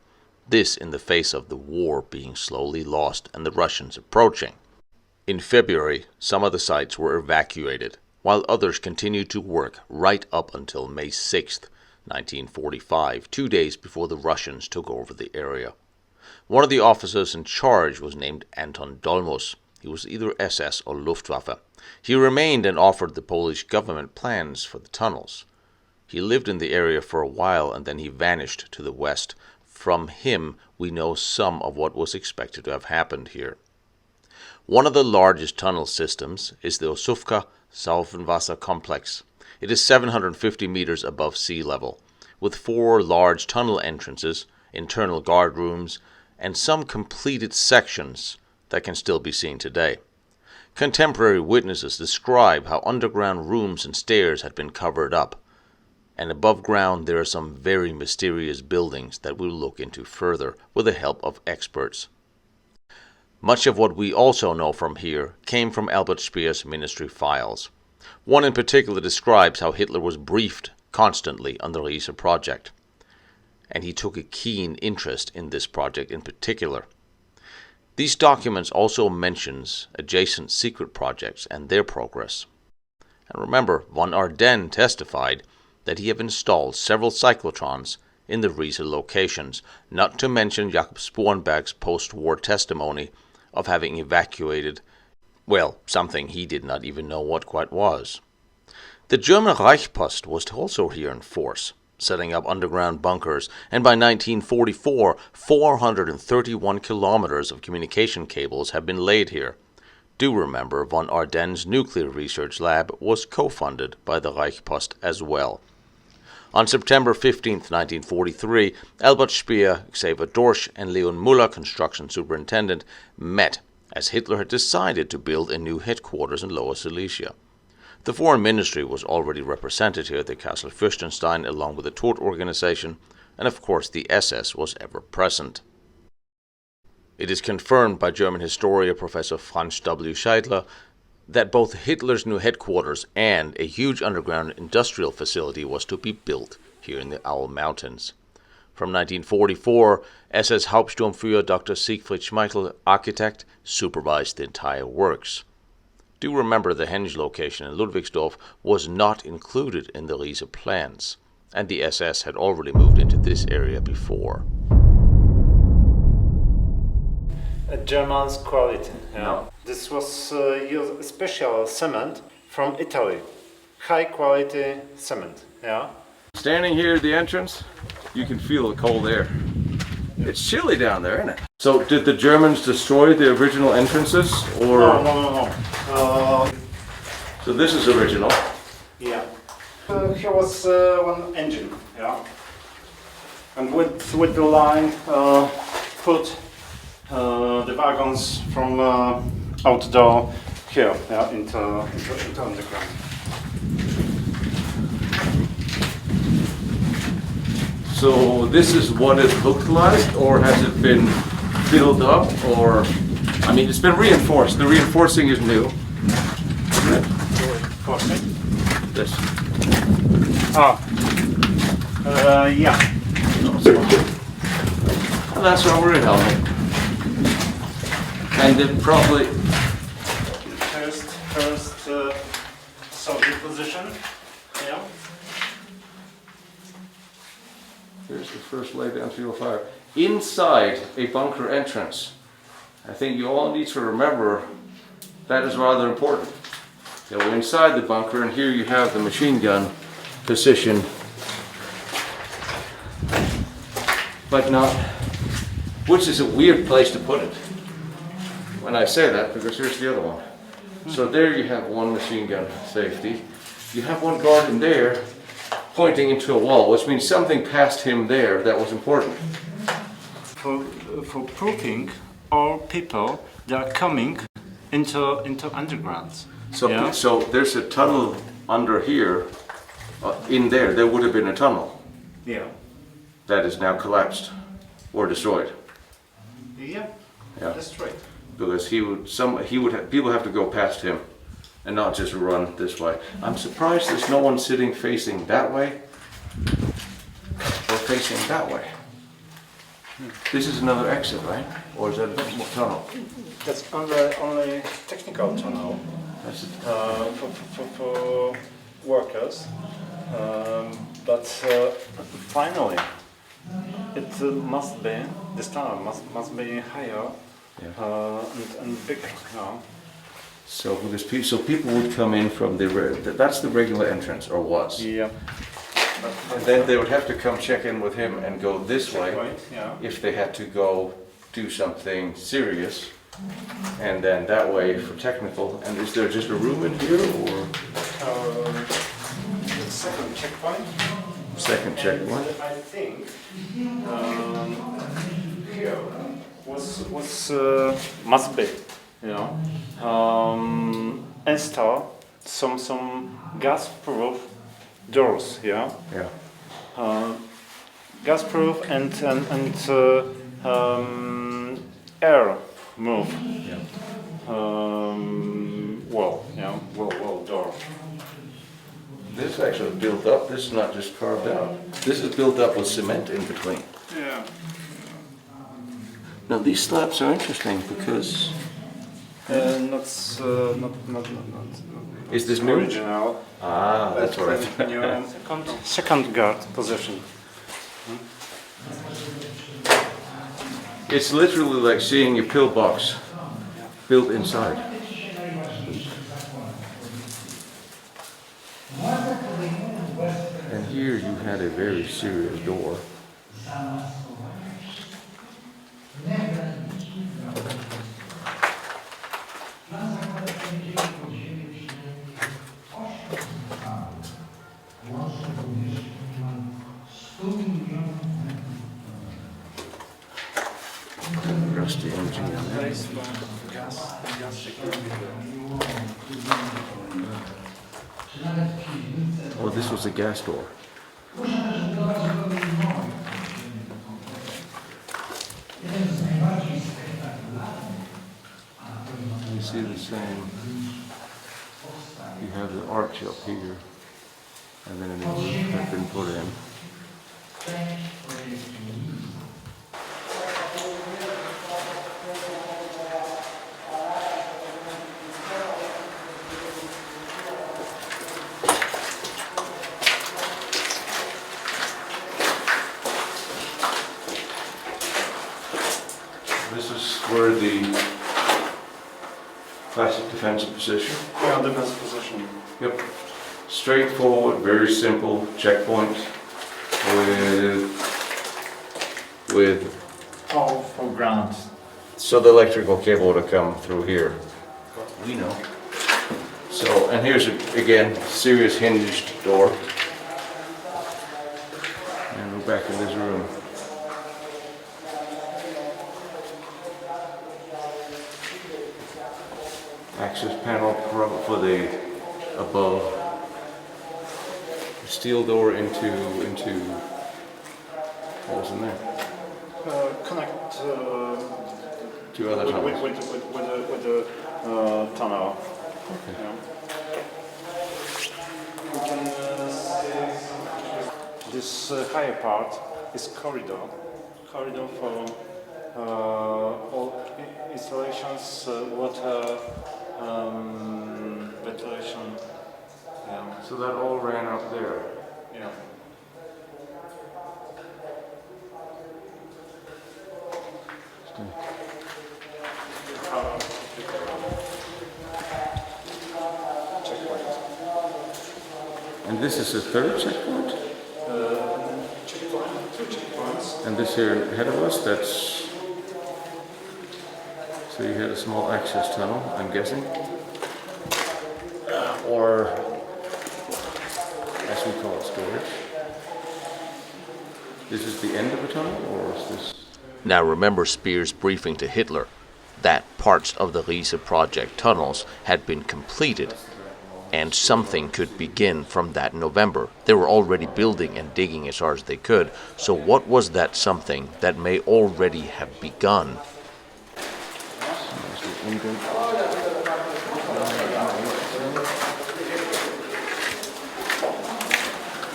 This in the face of the war being slowly lost and the Russians approaching. In February, some of the sites were evacuated, while others continued to work right up until May 6, 1945, 2 days before the Russians took over the area. One of the officers in charge was named Anton Dolmus. He was either SS or Luftwaffe. He remained and offered the Polish government plans for the tunnels. He lived in the area for a while and then he vanished to the west. From him we know some of what was expected to have happened here. One of the largest tunnel systems is the Osufka Saufenwasser complex. It is 750 meters above sea level, with 4 large tunnel entrances, internal guard rooms, and some completed sections that can still be seen today. Contemporary witnesses describe how underground rooms and stairs had been covered up, and above ground there are some very mysterious buildings that we'll look into further with the help of experts. Much of what we also know from here came from Albert Speer's ministry files. One in particular describes how Hitler was briefed constantly on the Riese project, and he took a keen interest in this project in particular. These documents also mentions adjacent secret projects and their progress. And remember, von Ardenne testified that he had installed several cyclotrons in the Riese locations, not to mention Jakob Spornberg's post-war testimony of having evacuated, well, something he did not even know what quite was. The German Reichspost was also here in force, setting up underground bunkers, and by 1944, 431 kilometers of communication cables have been laid here. Do remember, von Ardenne's nuclear research lab was co-funded by the Reichspost as well. On September 15, 1943, Albert Speer, Xaver Dorsch, and Leon Müller, construction superintendent, met as Hitler had decided to build a new headquarters in Lower Silesia. The Foreign Ministry was already represented here at the Castle Fürstenstein along with the Tod organization, and of course the SS was ever present. It is confirmed by German historian Professor Franz W. Scheidler that both Hitler's new headquarters and a huge underground industrial facility was to be built here in the Owl Mountains. From 1944, SS Hauptsturmführer Dr. Siegfried Schmeichel, architect, supervised the entire works. Do remember the Henge location in Ludwigsdorf was not included in the Riese plans, and the SS had already moved into this area before. German's quality. Yeah. No. This was used special cement from Italy, high quality cement. Yeah. Standing here at the entrance, you can feel the cold air. It's chilly down there, isn't it? So did the Germans destroy the original entrances, or? No. So this is original. Yeah. Here was one engine. Yeah. And with the line put the wagons from outdoor here, yeah, into underground. So this is what it looked like, or has it been filled up, or? I mean, it's been reinforced. The reinforcing is new. Reinforcing? This. Yeah. Well, that's what we're helping. And then probably First Soviet position. Yeah. here's the first laydown field fire. Inside a bunker entrance. I think you all need to remember that is rather important. So we're inside the bunker, and here you have the machine gun position, but not, which is a weird place to put it. When I say that, because here's the other one. So there you have one machine gun safety. You have one guard in there, pointing into a wall, which means something passed him there that was important. For proving all people that are coming into underground. So, Yeah. so there's a tunnel under here. In there, there would have been a tunnel Yeah. that is now collapsed or destroyed. Yeah. Yeah. That's right. Because people have to go past him and not just run this way. I'm surprised there's no one sitting facing that way or facing that way. This is another exit, right? Or is that a tunnel? That's only technical tunnel That's for workers. But finally, it must be this tunnel must be higher and bigger. No? so so people would come in from that's the regular entrance, or was. Yeah. And then they would have to come check in with him and go this way Right. Yeah. if they had to go do something serious. And then that way for technical. And is there just a room in here or The second checkpoint. second checkpoint? And I think here was must be, you know, install some gas-proof doors. Yeah. Yeah. Gas-proof and air move. Yeah. Wall door. This is actually built up. This is not just carved out. This is built up with cement in between. Yeah. Now these slabs are interesting because Not. is this new? Original. Ah, that's what I thought. New and second guard position. It's literally like seeing a pillbox built inside. And here you had a very serious door. Rusty engine in there. Oh, this was a gas door. You see the same. You have the arch up here, and then a new roof has been put in. This is where the classic defensive position. Yeah, defense position. Yep. Straightforward, very simple checkpoint with All for ground. so the electrical cable would have come through here. We know. So, and here's again serious hinged door. And we're back in this room. Access panel for the above. Steel door into what was in there? Connect Two other tunnels. with the tunnel. Okay. Yeah. We can see this higher part is corridor. Corridor for all installations, water, ventilation. Yeah. So that all ran up there. Yeah. Checkpoint. And this is the third checkpoint? Checkpoint, two checkpoints. And this here ahead of us, that's... So you had a small access tunnel, I'm guessing? Or, as we call it, storage. This is the end of a tunnel, or is this? Now remember Speer's briefing to Hitler that parts of the Riese project tunnels had been completed and something could begin from that November. They were already building and digging as hard as they could, so what was that something that may already have begun?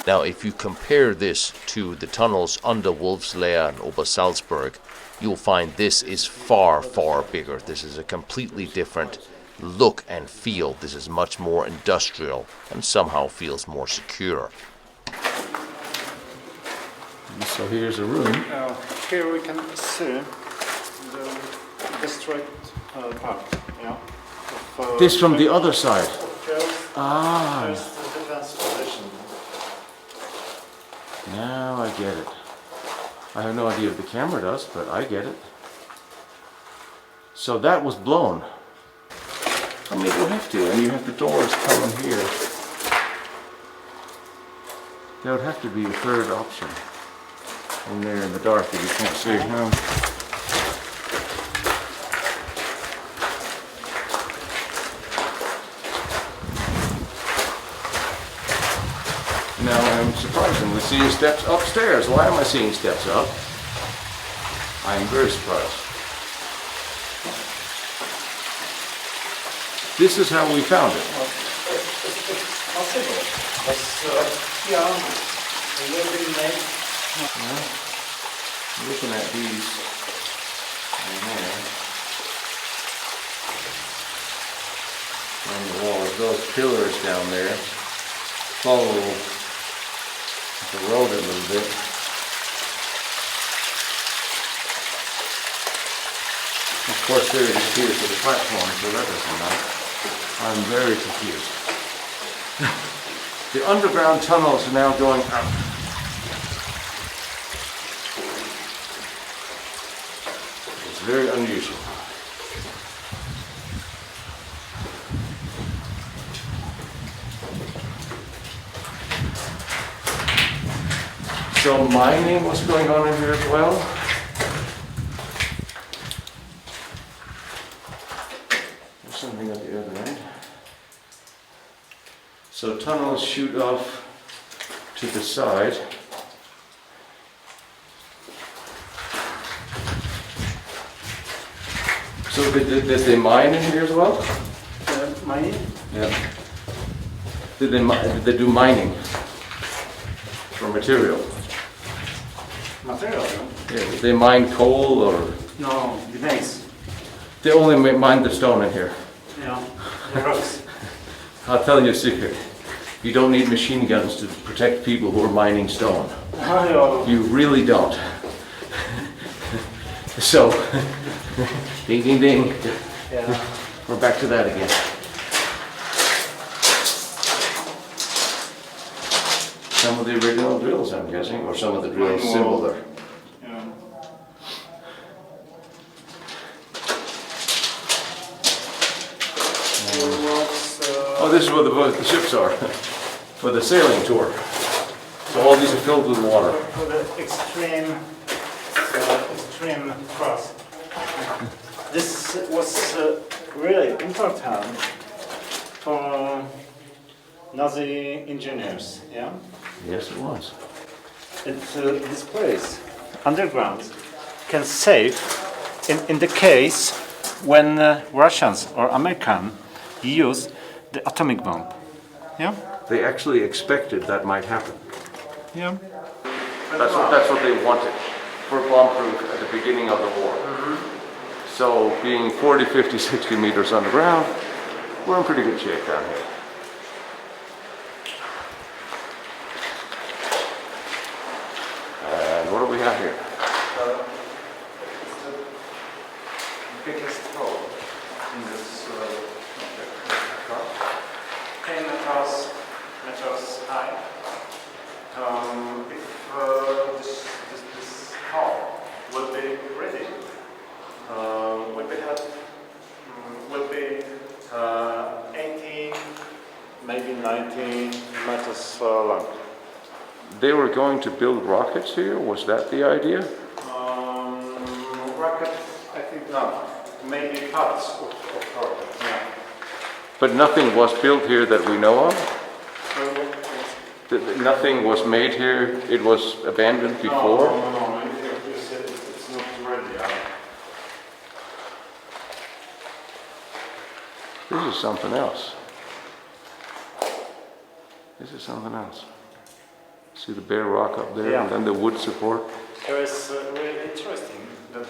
Now, if you compare this to the tunnels under Wolfsberg and Obersalzberg, you'll find this is far, far bigger. This is a completely different look and feel. This is much more industrial and somehow feels more secure. So here's a room. Here we can see the destroyed part. Yeah. This from the other side. First Ah, defense position. now I get it. I have no idea if the camera does, but I get it. So that was blown. I mean, you have to, and you have the doors coming here. There would have to be a third option. In there in the dark that you can't see. No. Now I'm surprisingly seeing steps upstairs. Why am I seeing steps up? I am very surprised. This is how we found it. It's possible. But yeah, it will be made. Looking at these in there. On the walls, those pillars down there follow the road a little bit. Of course, there it is here to the platform, so that doesn't matter. I'm very confused. The underground tunnels are now going up. It's very unusual. So mining was going on in here as well. There's something at the other end. So tunnels shoot off to the side. So did they mine in here as well? Mining? Yeah. Did they do mining for material? Material? Yeah, did they mine coal or? No, the base. They only mine the stone in here. Yeah, the rocks. I'll tell you a secret. You don't need machine guns to protect people who are mining stone. You really don't. So, ding ding ding. Yeah. We're back to that again. Some of the original drills, I'm guessing, or some of the drills similar. Yeah. Oh, this is where the ships are, for the sailing tour. So all these are filled with water. For the extreme cross. This was really important for Nazi engineers, yeah? Yes, it was. This place, underground, can save in the case when Russians or Americans use the atomic bomb. Yeah? They actually expected that might happen. Yeah. That's what they wanted for bomb-proof at the beginning of the war. So being 40, 50, 60 meters underground, we're in pretty good shape down here. And what do we have here? It's the biggest hole in this project. 10 meters high. If this hole will be ready, will be 80, maybe 90 meters long. they were going to build rockets here? Was that the idea? Rocket, I think not. Maybe parts of rocket, yeah. But nothing was built here that we know of? Nothing was made here? It was abandoned before? No, it's not ready. This is something else. This is something else. See the bare rock up there, and then the wood support. It was really interesting that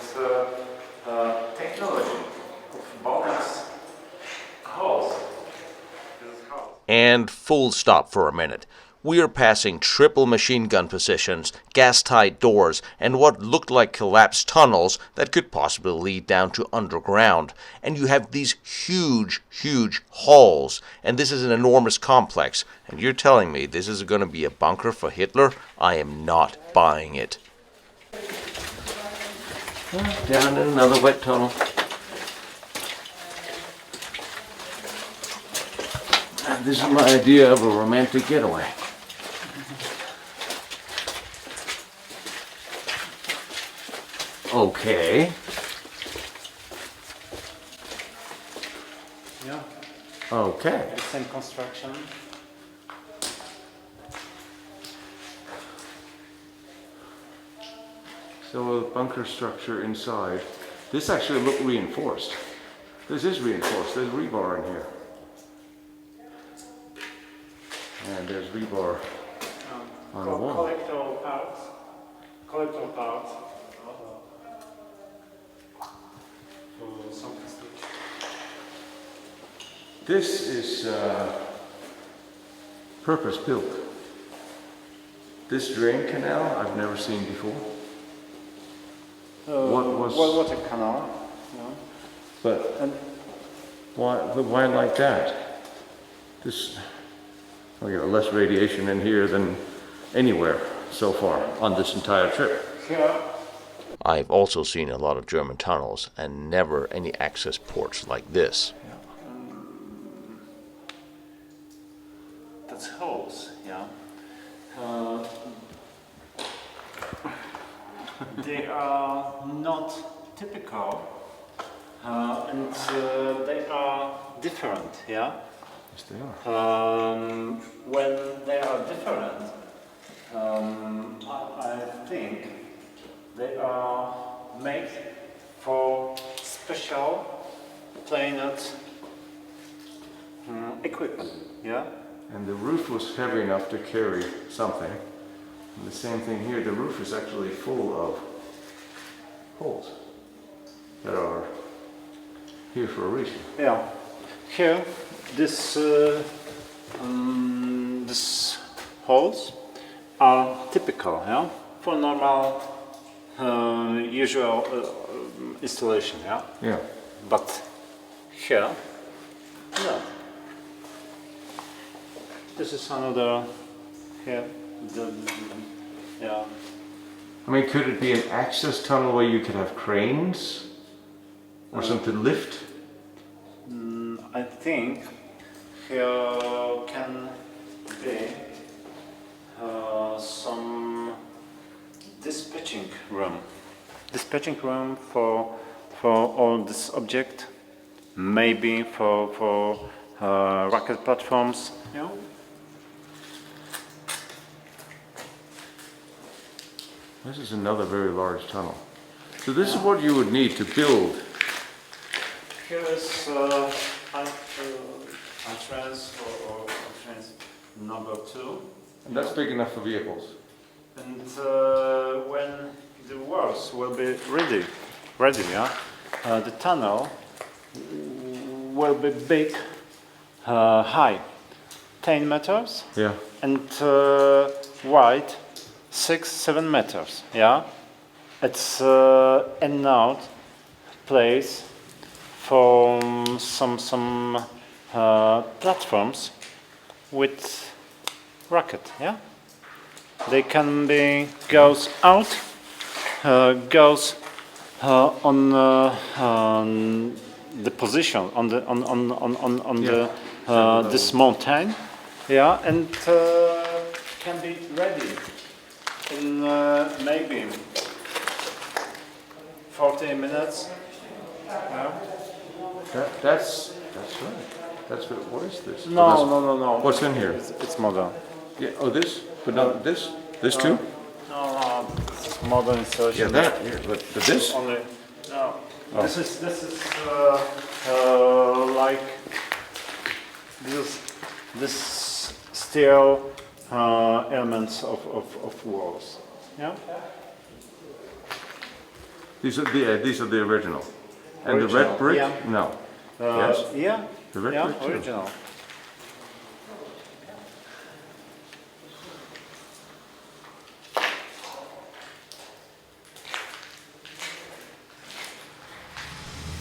technology of bonus holes. And full stop for a minute. We are passing triple machine gun positions, gas-tight doors, and what looked like collapsed tunnels that could possibly lead down to underground. And you have these huge, huge halls, and this is an enormous complex. And you're telling me this is going to be a bunker for Hitler? I am not buying it. Down in another wet tunnel. This is my idea of a romantic getaway. Okay. Yeah, Okay. the same construction. So a bunker structure inside. This actually looked reinforced. This is reinforced. There's rebar in here. And there's rebar on the wall. Collector parts. This is purpose built. This drain canal I've never seen before. What a canal? Yeah. But why like that? This, we got less radiation in here than anywhere so far on this entire trip. Here. I've also seen a lot of German tunnels and never any access ports like this. That's holes, yeah. They are not typical, and they are different, yeah. Yes, they are. When they are different, I think they are made for special planet equipment, yeah. And the roof was heavy enough to carry something. And the same thing here, the roof is actually full of holes that are here for a reason. Yeah, here this holes are typical, yeah, for normal usual installation, yeah. Yeah. But here, no. This is another here. Yeah. I mean, could it be an access tunnel where you could have cranes or something to lift? I think here can be some dispatching room. Dispatching room for all this object, maybe for rocket platforms. Yeah. This is another very large tunnel. So this is what you would need to build. Here is entrance or entrance number 2. And that's big enough for vehicles. And when the walls will be ready, yeah, the tunnel will be big, high, 10 meters, Yeah. and wide, 6-7 meters. Yeah, it's an out place for some platforms with rocket. Yeah, they can be goes out, goes on the position on the this mountain. Yeah, and can be ready maybe 40 minutes. Yeah. That's right. That's what. What is this? No, no. What's in here? It's modern. Yeah. Oh, this. But not this. This too. No, this is modern installation. Yeah, that. Yeah, but this. Only. No. Oh. This is like this steel elements of walls. Yeah. These are the original. And the Original, red brick? yeah. No. Yes. Yeah. The red Yeah. brick too. Original.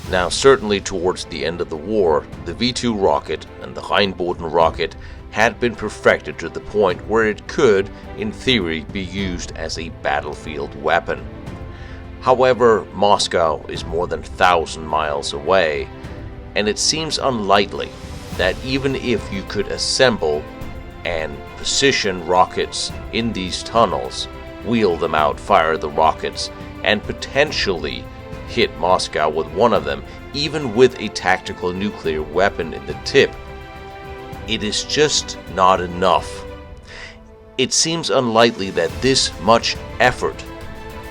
Now, certainly towards the end of the war, the V-2 rocket and the Rheinboden rocket had been perfected to the point where it could, in theory, be used as a battlefield weapon. However, Moscow is more than 1,000 miles away, and it seems unlikely that even if you could assemble and position rockets in these tunnels, wheel them out, fire the rockets, and potentially hit Moscow with one of them, even with a tactical nuclear weapon in the tip, it is just not enough. It seems unlikely that this much effort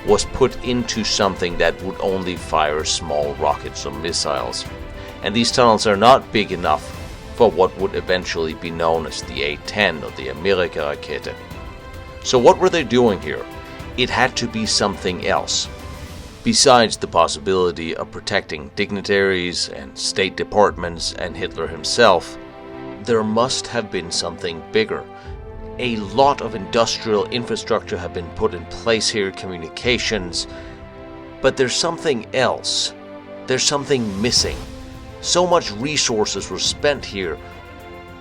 was put into something that would only fire small rockets or missiles. And these tunnels are not big enough for what would eventually be known as the A-10 or the MEGA Riese. So what were they doing here? It had to be something else. Besides the possibility of protecting dignitaries and state departments and Hitler himself, there must have been something bigger. A lot of industrial infrastructure had been put in place here, communications, but there's something else. There's something missing. So much resources were spent here.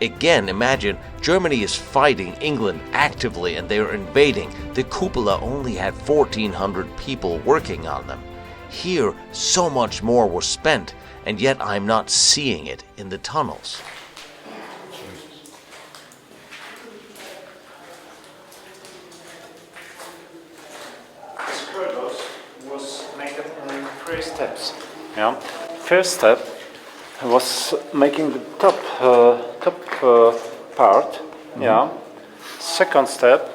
Again, imagine Germany is fighting England actively and they are invading. The cupola only had 1,400 people working on them. Here, so much more was spent, and yet I'm not seeing it in the tunnels. This corridor was made up in 3 steps. Yeah. First step was making the top part. Mm-hmm. Yeah. Second step.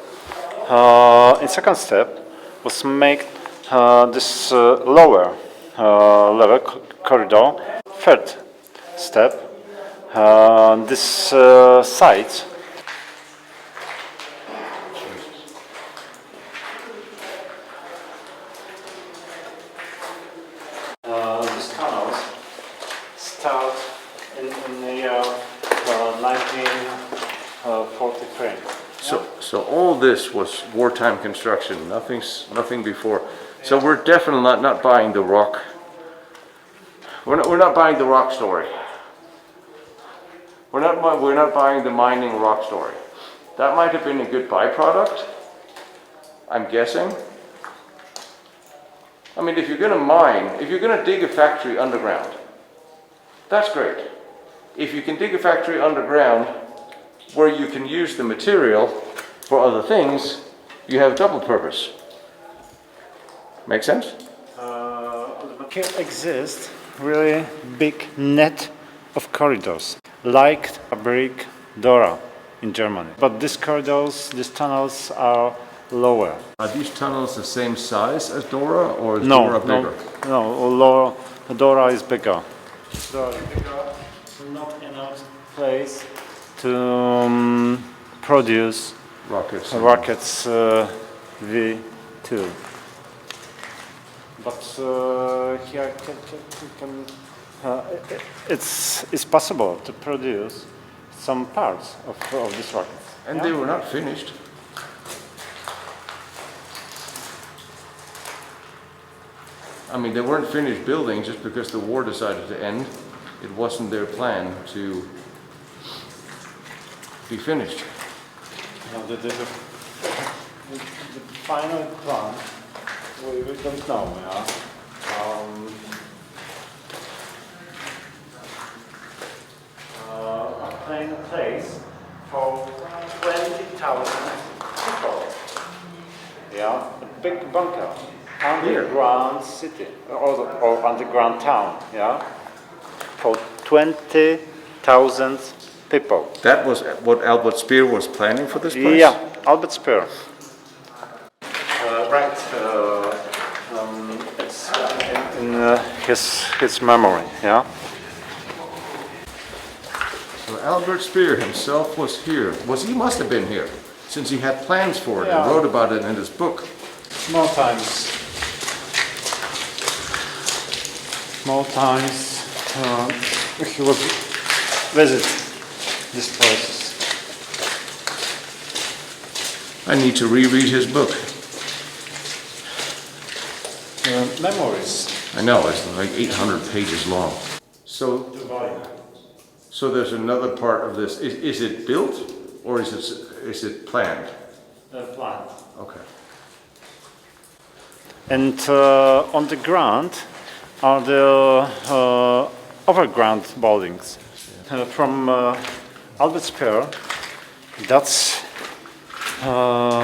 In second step was make this lower level corridor. Third step. This sides. These tunnels start in the year 1943. So all this was wartime construction. Nothing before. So we're definitely not buying the rock. We're not buying the rock story. We're not buying the mining rock story. That might have been a good byproduct, I'm guessing. I mean, if you're going to mine, if you're going to dig a factory underground, that's great. If you can dig a factory underground where you can use the material for other things, you have double purpose. Make sense? Here exists really big net of corridors, like a brick Dora in Germany. But these corridors, these tunnels are lower. Are these tunnels the same size as Dora, or is Dora bigger? No, lower. Dora is bigger. Dora is bigger, not enough place to produce Rockets. V2. But here it's possible to produce some parts of these rockets. And they were not finished. I mean, they weren't finished building just because the war decided to end. It wasn't their plan to be finished. No, the final plan, we don't know. Yeah? A plain place for 20,000 people. Yeah. big bunker, underground city or underground town, yeah, for 20,000 people. That was what Albert Speer was planning for this place? Yeah, Albert Speer. Right. It's in his memory, yeah. So Albert Speer himself was here. He must have been here, since he had plans for it and wrote about it in his book. Small times. He was visit this process. I need to reread his book. Memories. I know, it's like 800 pages long. So there's another part of this. Is it built or is it planned? Planned. Okay. And on the ground are the overground buildings. From Albert Speer, that's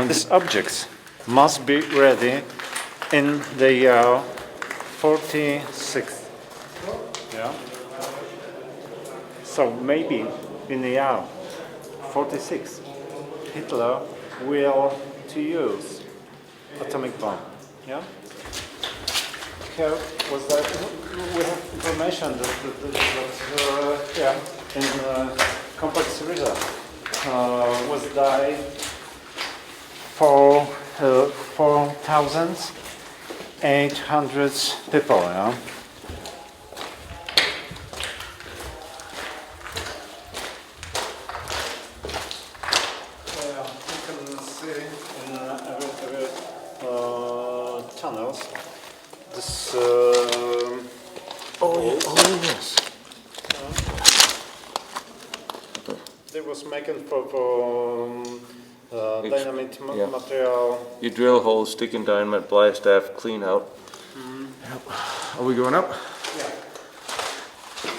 these objects must be ready in the year 46. Yeah. So maybe in the year 46, Hitler will to use atomic bomb. Yeah. Here was that we have information that in Project Riese was died for 4,800 people. Yeah. You can see in every tunnels this. Yes. They was making for dynamite material. You drill holes, stick in dynamite, blast off, clean out. Yep. Are we going up? Yeah.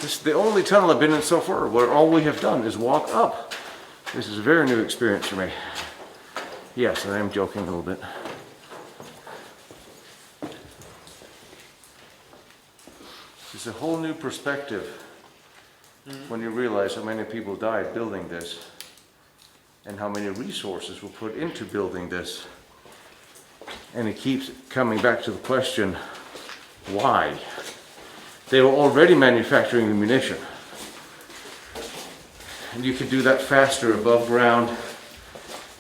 This is the only tunnel I've been in so far where all we have done is walk up. This is a very new experience for me. Yes, I am joking a little bit. It's a whole new perspective when you realize how many people died building this and how many resources were put into building this. And it keeps coming back to the question, why? They were already manufacturing the munition. And you could do that faster above ground.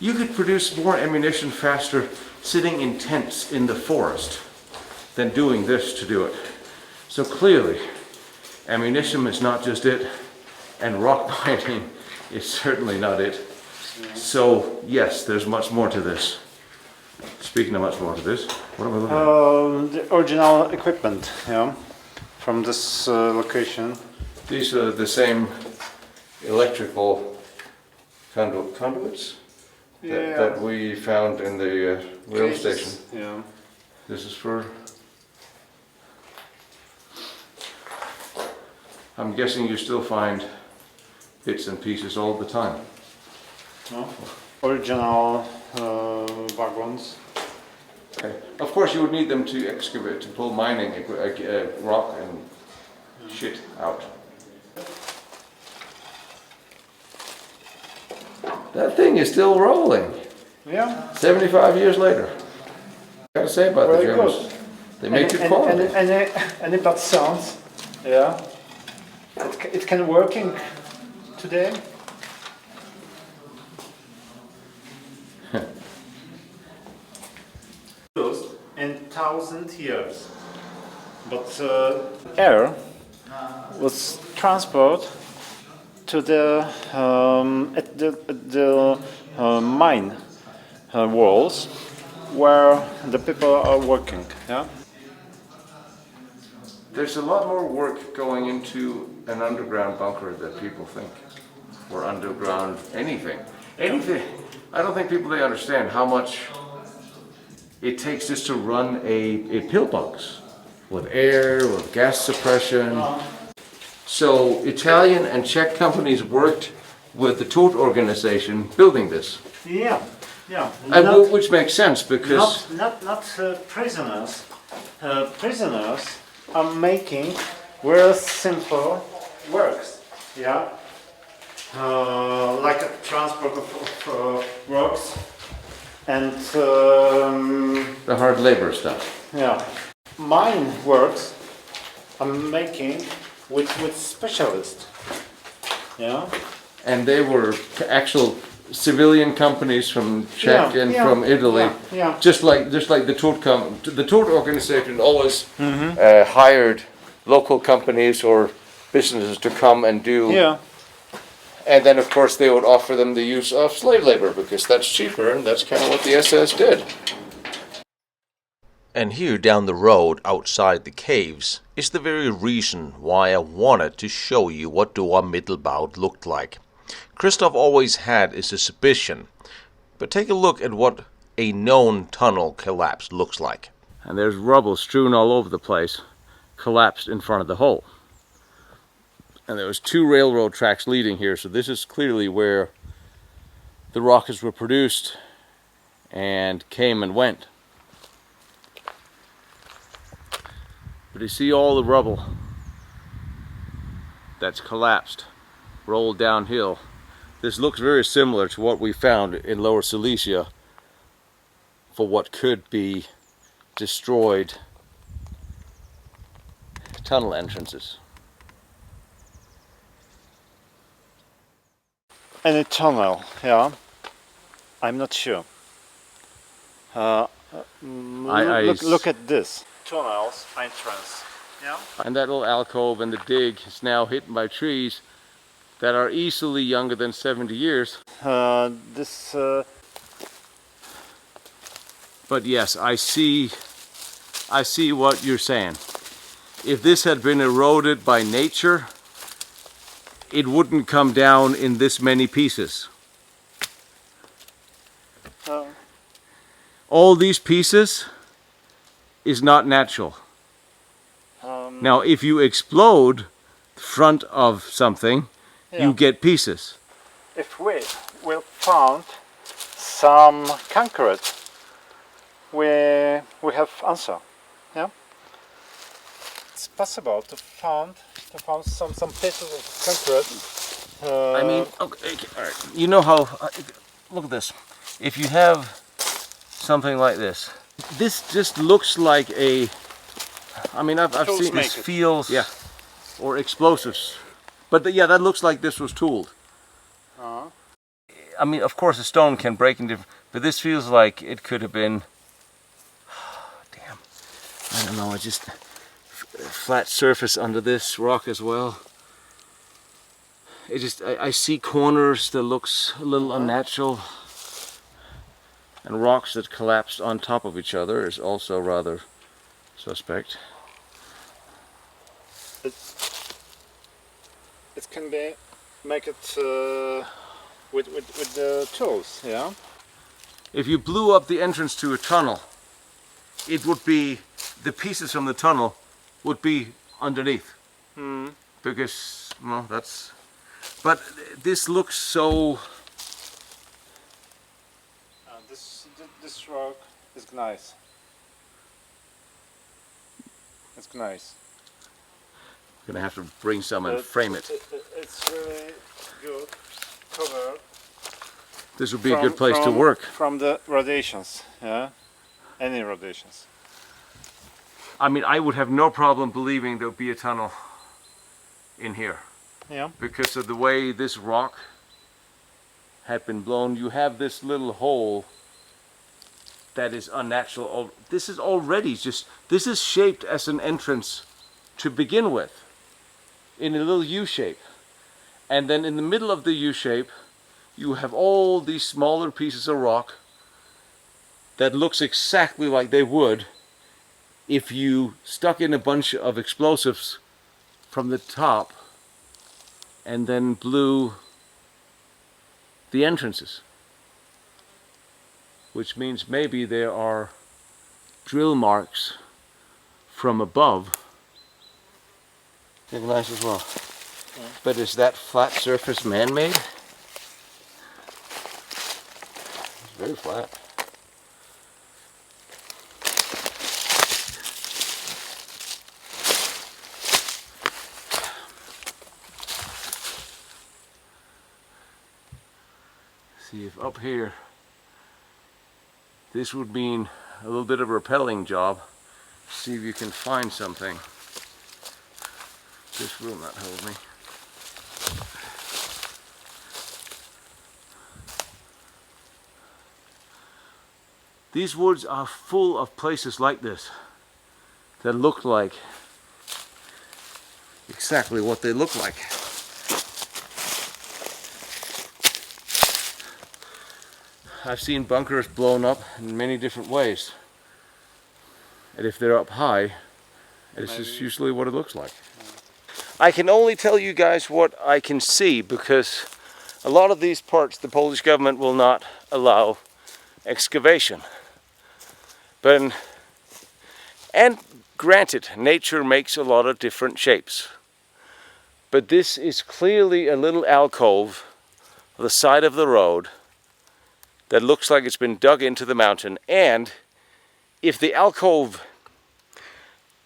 You could produce more ammunition faster sitting in tents in the forest than doing this to do it. So clearly, ammunition is not just it, and rock mining is certainly not it. So yes, there's much more to this. Speaking of much more to this, what am I looking at? The original equipment, yeah, from this location. These are the same electrical conduits that we found in the rail station. Yeah. This is for... I'm guessing you still find bits and pieces all the time. No? Original wagons. Okay. Of course you would need them to excavate, to pull mining rock and shit out. That thing is still rolling. Yeah. 75 years later. I gotta say about Very the Germans. good. They make good quality. Any bad sounds? Yeah. It can working today. In 1,000 years, but air was transported to the mine walls where the people are working. Yeah. There's a lot more work going into an underground bunker than people think, or underground anything. Anything. I don't think people they understand how much it takes just to run a pillbox with air, with gas suppression. So Italian and Czech companies worked with the Todt organization building this. Yeah. Yeah. And which makes sense because Not prisoners. Prisoners are making very simple works. Yeah. Like a transport of rocks and the hard labor stuff. yeah. Mine works I'm making with specialists. Yeah. And they were actual civilian companies from Czech and from Italy. Yeah. Just like the tour organization always hired local companies or businesses to come and do. Yeah. And then of course they would offer them the use of slave labor because that's cheaper, and that's kind of what the SS did. And here down the road outside the caves is the very reason why I wanted to show you what Dora Mittelbau looked like. Christoph always had a suspicion, but take a look at what a known tunnel collapse looks like. And there's rubble strewn all over the place, collapsed in front of the hole. And there was 2 railroad tracks leading here, so this is clearly where the rockets were produced and came and went. But you see all the rubble that's collapsed, rolled downhill. This looks very similar to what we found in Lower Silesia for what could be destroyed tunnel entrances. Any tunnel, yeah. I'm not sure. Look at this. Tunnels entrance. Yeah. And that little alcove and the dig is now hidden by trees that are easily younger than 70 years. But yes, I see what you're saying. If this had been eroded by nature, it wouldn't come down in this many pieces. All these pieces is not natural. Now, if you explode the front of something, you get pieces. If we will found some concrete, we have answer. Yeah. It's possible to found some pieces of concrete. I mean, okay, all right. You know how? Look at this. If you have something like this, this just looks like a. I mean, I've seen this feels, yeah, or explosives, but yeah, that looks like this was tooled. I mean, of course, a stone can break into, but this feels like it could have been. Damn, I don't know. I just flat surface under this rock as well. It just, I see corners that looks a little unnatural, and rocks that collapsed on top of each other is also rather suspect. It can be make it with the tools, yeah. If you blew up the entrance to a tunnel, it would be the pieces from the tunnel would be underneath, because well, that's. But this looks so. This rock is nice. It's nice. Gonna have to bring some and frame it. It's really good cover. This would be a good place to work. From the radiations, yeah? Any radiations. I mean, I would have no problem believing there would be a tunnel in here. Yeah. Because of the way this rock had been blown. You have this little hole that is unnatural. This is already just, this is shaped as an entrance to begin with, in a little U shape. And then in the middle of the U shape, you have all these smaller pieces of rock that looks exactly like they would if you stuck in a bunch of explosives from the top and then blew the entrances. Which means maybe there are drill marks from above. They're nice as well. Yeah. But is that flat surface man-made? It's very flat. See if up here, this would mean a little bit of a rappelling job. See if you can find something. This will not hold me. These woods are full of places like this that look like exactly what they look like. I've seen bunkers blown up in many different ways. And if they're up high, this is usually what it looks like. I can only tell you guys what I can see, because a lot of these parts the Polish government will not allow excavation. And granted, nature makes a lot of different shapes. But this is clearly a little alcove on the side of the road that looks like it's been dug into the mountain, and if the alcove,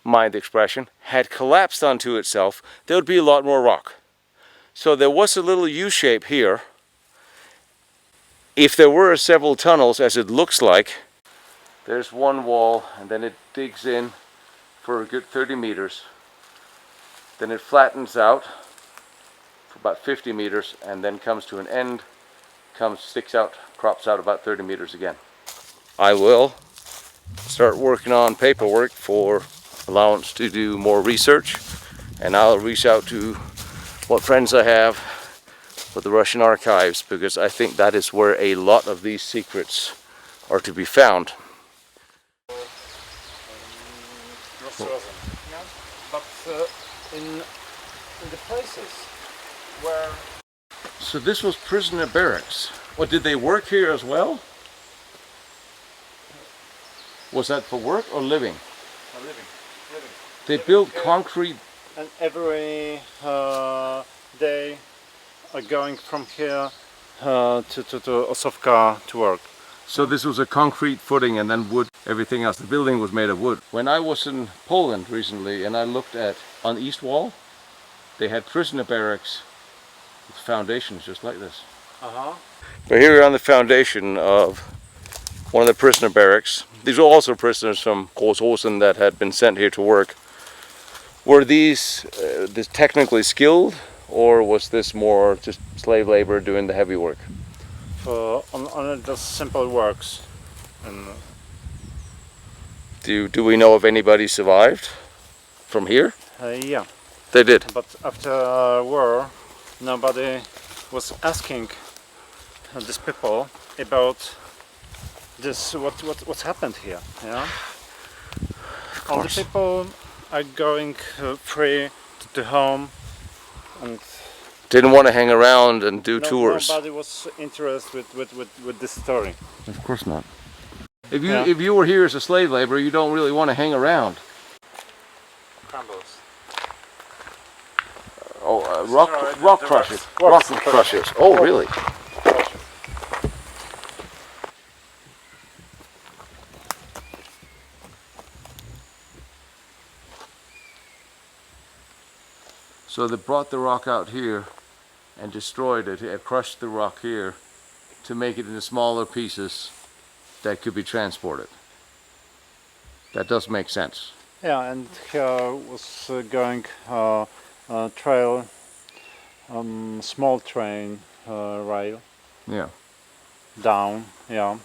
mind the expression, had collapsed onto itself, there would be a lot more rock. So there was a little U-shape here. If there were several tunnels, as it looks like, there's one wall, and then it digs in for a good 30 meters. Then it flattens out for about 50 meters, and then comes to an end, sticks out, crops out about 30 meters again. I will start working on paperwork for allowance to do more research, and I'll reach out to what friends I have with the Russian archives, because I think that is where a lot of these secrets are to be found. But in the places where... So this was prisoner barracks. What, did they work here as well? Was that for work or living? living. They built concrete. And every day going from here to Osowka to work. So this was a concrete footing and then wood, everything else. The building was made of wood. When I was in Poland recently and I looked at, on the east wall, they had prisoner barracks with foundations just like this. But here we're on the foundation of one of the prisoner barracks. These were also prisoners from Großhausen that had been sent here to work. Were these this technically skilled, or was this more just slave labor doing the heavy work? On the simple works. And do we know if anybody survived from here? yeah. They did. But after war, nobody was asking these people about this. What's happened here? Yeah. All the people are going free to home and didn't want to hang around and do tours. Nobody was interested with this story. Of course not. If you were here as a slave laborer, you don't really want to hang around. Crumbles. Rock crushers. Rock crushers. Oh, really? So they brought the rock out here and destroyed it, crushed the rock here to make it into smaller pieces that could be transported. That does make sense. Yeah, and here was going trail, small train rail. Yeah. Down, yeah.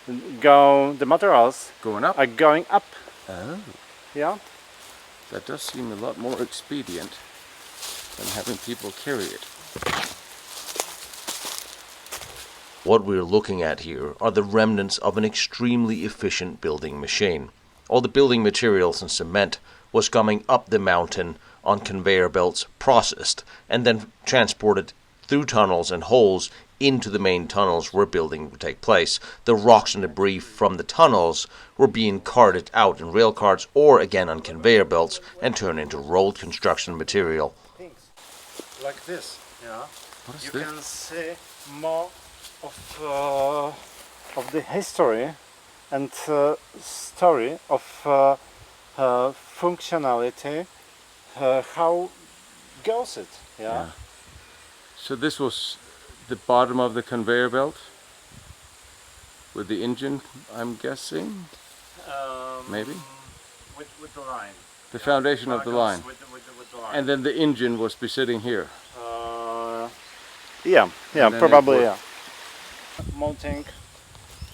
The materials Going up? are going up. Oh. Yeah. That does seem a lot more expedient than having people carry it. What we're looking at here are the remnants of an extremely efficient building machine. All the building materials and cement was coming up the mountain on conveyor belts, processed, and then transported through tunnels and holes into the main tunnels where building would take place. The rocks and debris from the tunnels were being carted out in rail cars or again on conveyor belts and turned into road construction material. Things like this, yeah. What is You this? can see more of of the history and story of functionality, how goes it, yeah? So this was the bottom of the conveyor belt with the engine, I'm guessing, maybe? With the line. The foundation of the line. With the line. And then the engine was be sitting here. Yeah, And then probably, it yeah. Mounting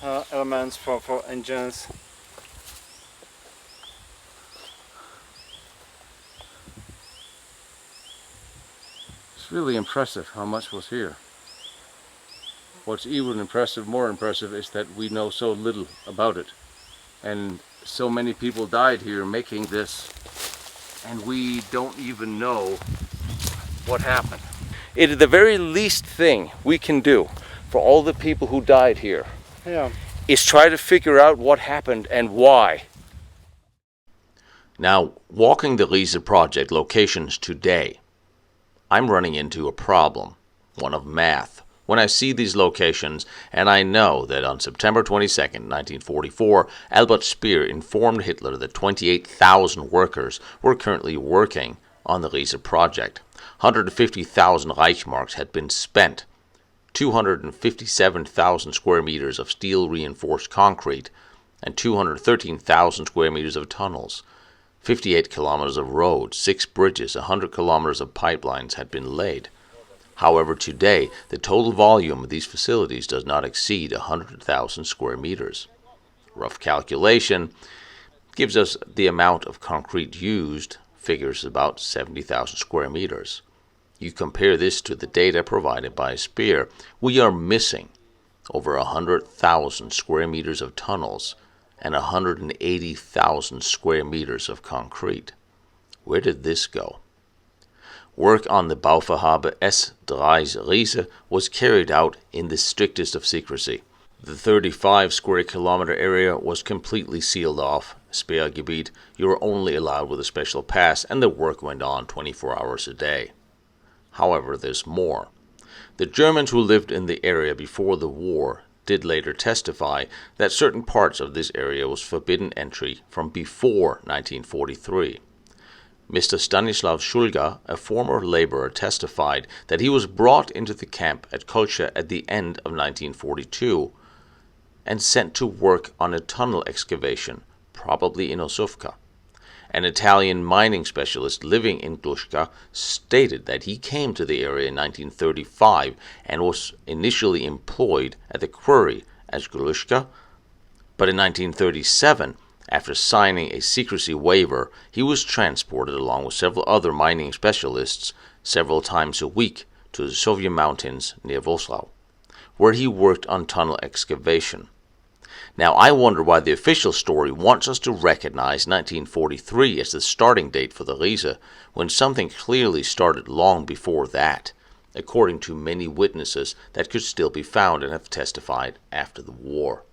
elements for engines. It's really impressive how much was here. What's even impressive, more impressive, is that we know so little about it. And so many people died here making this, and we don't even know what happened. It is the very least thing we can do for all the people who died here, is try to figure out what happened and why. Now, walking the Riese project locations today, I'm running into a problem, one of math, when I see these locations, and I know that on September 22nd, 1944, Albert Speer informed Hitler that 28,000 workers were currently working on the Riese project. 150,000 Reichsmarks had been spent, 257,000 square meters of steel-reinforced concrete, and 213,000 square meters of tunnels. 58 kilometers of roads, 6 bridges, 100 kilometers of pipelines had been laid. However, today, the total volume of these facilities does not exceed 100,000 square meters. Rough calculation gives us the amount of concrete used, figures about 70,000 square meters. You compare this to the data provided by Speer, we are missing over 100,000 square meters of tunnels and 180,000 square meters of concrete. Where did this go? Work on the Bauvorhabe S3 Riese was carried out in the strictest of secrecy. The 35 square kilometer area was completely sealed off, Sperrgebiet. You were only allowed with a special pass, and the work went on 24 hours a day. However, there's more. The Germans who lived in the area before the war did later testify that certain parts of this area was forbidden entry from before 1943. Mr. Stanislav Schulga, a former laborer, testified that he was brought into the camp at Kolcha at the end of 1942 and sent to work on a tunnel excavation, probably in Osufka. An Italian mining specialist living in Glushka stated that he came to the area in 1935 and was initially employed at the quarry as Glushka, but in 1937, after signing a secrecy waiver, he was transported along with several other mining specialists several times a week to the Soviet mountains near Wolfsberg, where he worked on tunnel excavation. Now, I wonder why the official story wants us to recognize 1943 as the starting date for the Riese, when something clearly started long before that, according to many witnesses that could still be found and have testified after the war.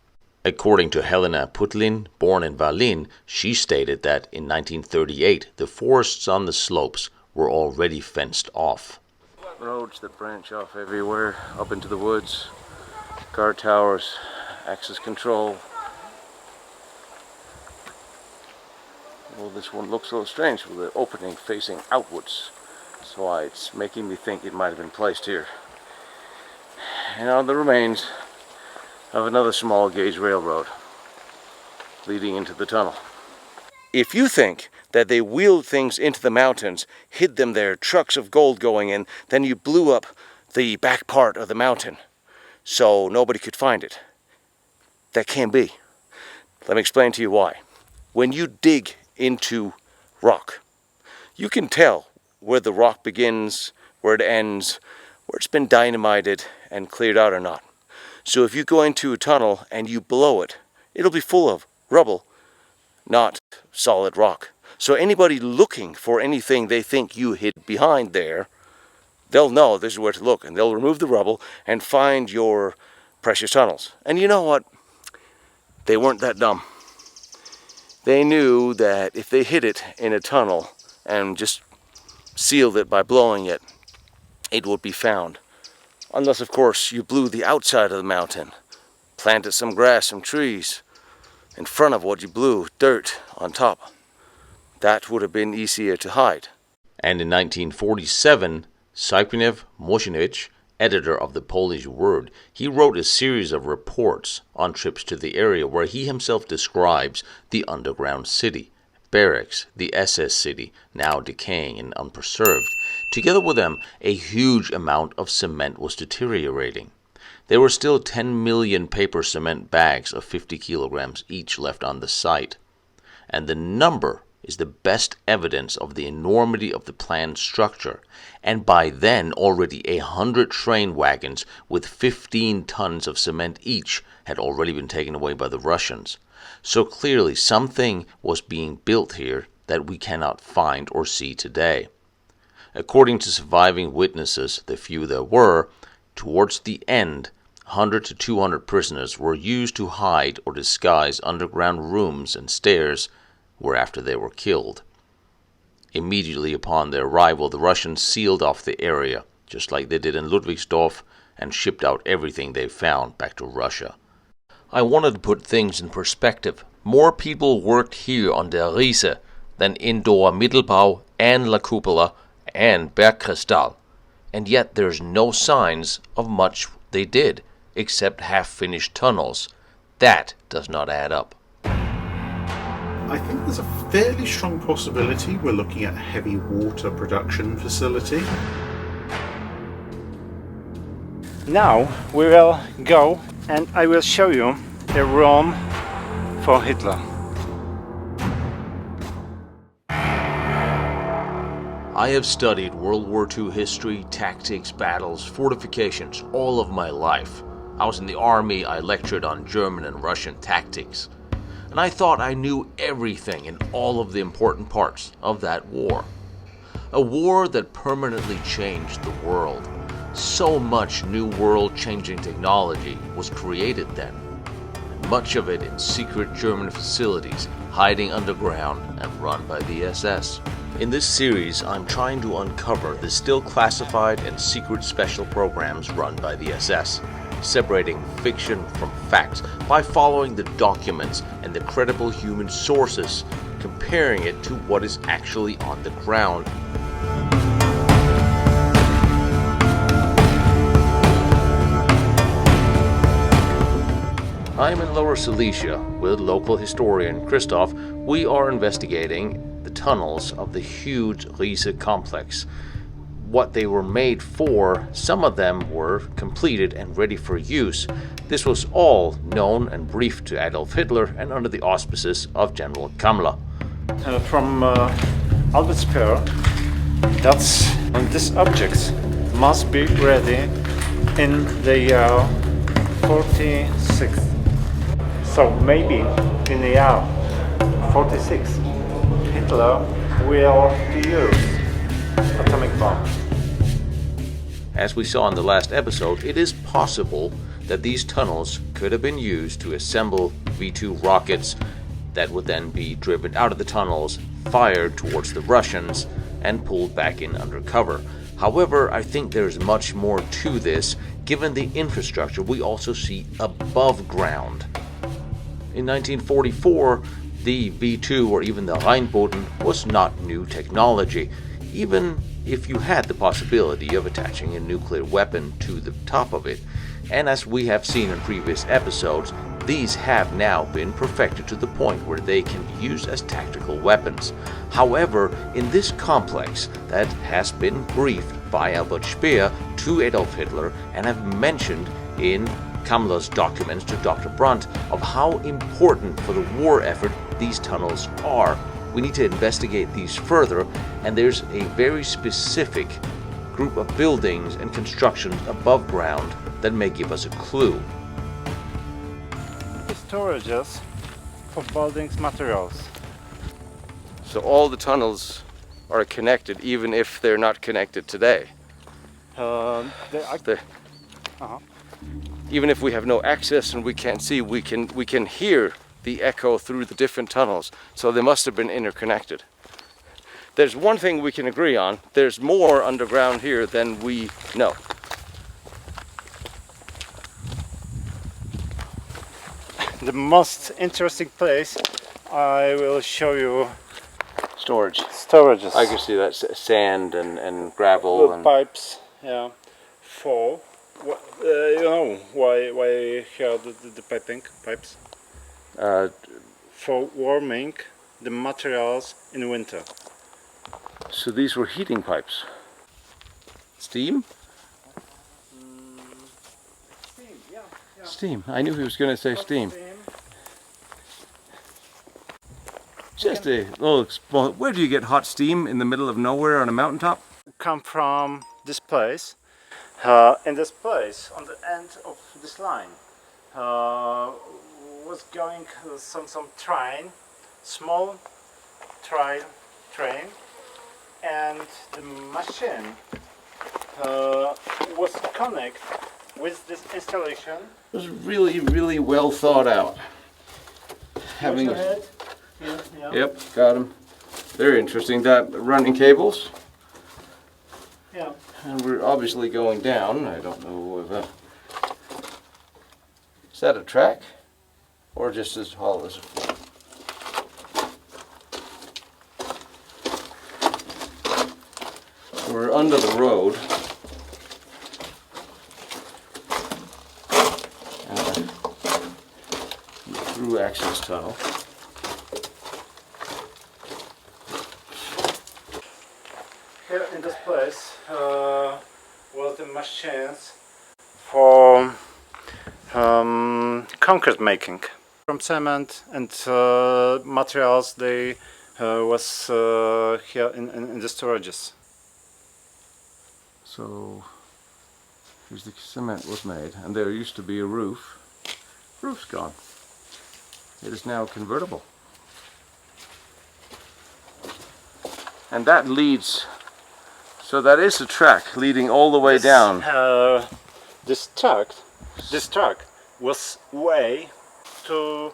According to Helena Putlin, born in Berlin, she stated that in 1938 the forests on the slopes were already fenced off. Roads that branch off everywhere, up into the woods, guard towers, access control. Well, this one looks a little strange with the opening facing outwards, so it's making me think it might have been placed here. And on the remains of another small gauge railroad leading into the tunnel. If you think that they wheeled things into the mountains, hid them there, trucks of gold going in, then you blew up the back part of the mountain so nobody could find it, that can't be. Let me explain to you why. When you dig into rock, you can tell where the rock begins, where it ends, where it's been dynamited and cleared out or not. So if you go into a tunnel and you blow it, it'll be full of rubble, not solid rock. So anybody looking for anything they think you hid behind there, they'll know this is where to look, and they'll remove the rubble and find your precious tunnels. And you know what? They weren't that dumb. They knew that if they hid it in a tunnel and just sealed it by blowing it, it would be found. Unless, of course, you blew the outside of the mountain. planted some grass, some trees in front of what you blew, dirt on top. That would have been easier to hide. And in 1947, Zbigniew Mosinowicz, editor of the Polish Word, he wrote a series of reports on trips to the area where he himself describes the underground city, barracks, the SS city, now decaying and unpreserved. Together with them, a huge amount of cement was deteriorating. There were still 10 million paper cement bags of 50 kilograms each left on the site. And the number is the best evidence of the enormity of the planned structure. And by then, already 100 train wagons with 15 tons of cement each had already been taken away by the Russians. So clearly something was being built here that we cannot find or see today. According to surviving witnesses, the few there were, towards the end, 100 to 200 prisoners were used to hide or disguise underground rooms and stairs whereafter they were killed. Immediately upon their arrival, the Russians sealed off the area, just like they did in Ludwigsdorf, and shipped out everything they found back to Russia. I wanted to put things in perspective. More people worked here on der Riese than in Dor Mittelbau and La Cupola and Bergkristall, and yet there's no signs of much they did, except half-finished tunnels. That does not add up. I think there's a fairly strong possibility we're looking at a heavy water production facility. Now we will go and I will show you a room for Hitler. I have studied World War II history, tactics, battles, fortifications all of my life. I was in the army, I lectured on German and Russian tactics. And I thought I knew everything in all of the important parts of that war. A war that permanently changed the world. So much new world-changing technology was created then. And much of it in secret German facilities, hiding underground and run by the SS. In this series, I'm trying to uncover the still classified and secret special programs run by the SS. Separating fiction from facts by following the documents and the credible human sources, comparing it to what is actually on the ground. I'm in Lower Silesia with local historian Christoph. We are investigating the tunnels of the huge Riese complex. What they were made for, some of them were completed and ready for use. This was all known and briefed to Adolf Hitler and under the auspices of General Kammler. From Albert Speer, that's this object must be ready in the year 46. So maybe in the year 46, Hitler will use atomic bomb. As we saw in the last episode, it is possible that these tunnels could have been used to assemble V-2 rockets that would then be driven out of the tunnels, fired towards the Russians, and pulled back in under cover. However, I think there's much more to this, given the infrastructure we also see above ground. In 1944, the V-2 or even the Rheinboten was not new technology, even if you had the possibility of attaching a nuclear weapon to the top of it. And as we have seen in previous episodes, these have now been perfected to the point where they can be used as tactical weapons. However, in this complex that has been briefed by Albert Speer to Adolf Hitler and have mentioned in Kammler's documents to Dr. Brandt of how important for the war effort these tunnels are. We need to investigate these further, and there's a very specific group of buildings and constructions above ground that may give us a clue. The storages for buildings materials. So all the tunnels are connected, even if they're not connected today. Even if we have no access and we can't see, we can hear the echo through the different tunnels. So they must have been interconnected. There's one thing we can agree on. There's more underground here than we know. the most interesting place, I will show you Storage. storages. I can see that sand and gravel Little and pipes, yeah, for you know why here the pipes for warming the materials in winter. so these were heating pipes. Steam? Steam, yeah. Steam. I knew he was going to say steam. Just a little. Where do you get hot steam in the middle of nowhere on a mountaintop? Come from this place. In this place, on the end of this line, was going some train, small train, and the machine was connected with this installation. It was really, really well thought out. Having. Watch your head. Yeah. Yep, got them. Very interesting. That running cables. Yeah. And we're obviously going down. I don't know if is that a track or just as tall as a floor? We're under the road. Through access tunnel. Here in this place was the machines for concrete making. From cement and materials they was here in the storages. So here's the cement was made, and there used to be a roof. Roof's gone. It is now convertible. And that leads, so that is a track leading all the way down. This track was way to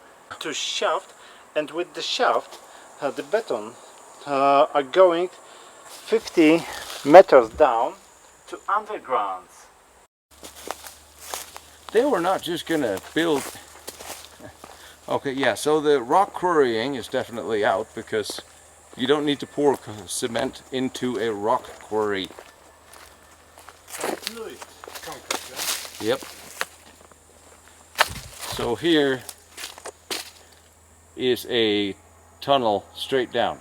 shaft, and with the shaft, the beton are going 50 meters down to underground. They were not just going to build. Okay, yeah, so the rock quarrying is definitely out because you don't need to pour cement into a rock quarry. Yep. So here is a tunnel straight down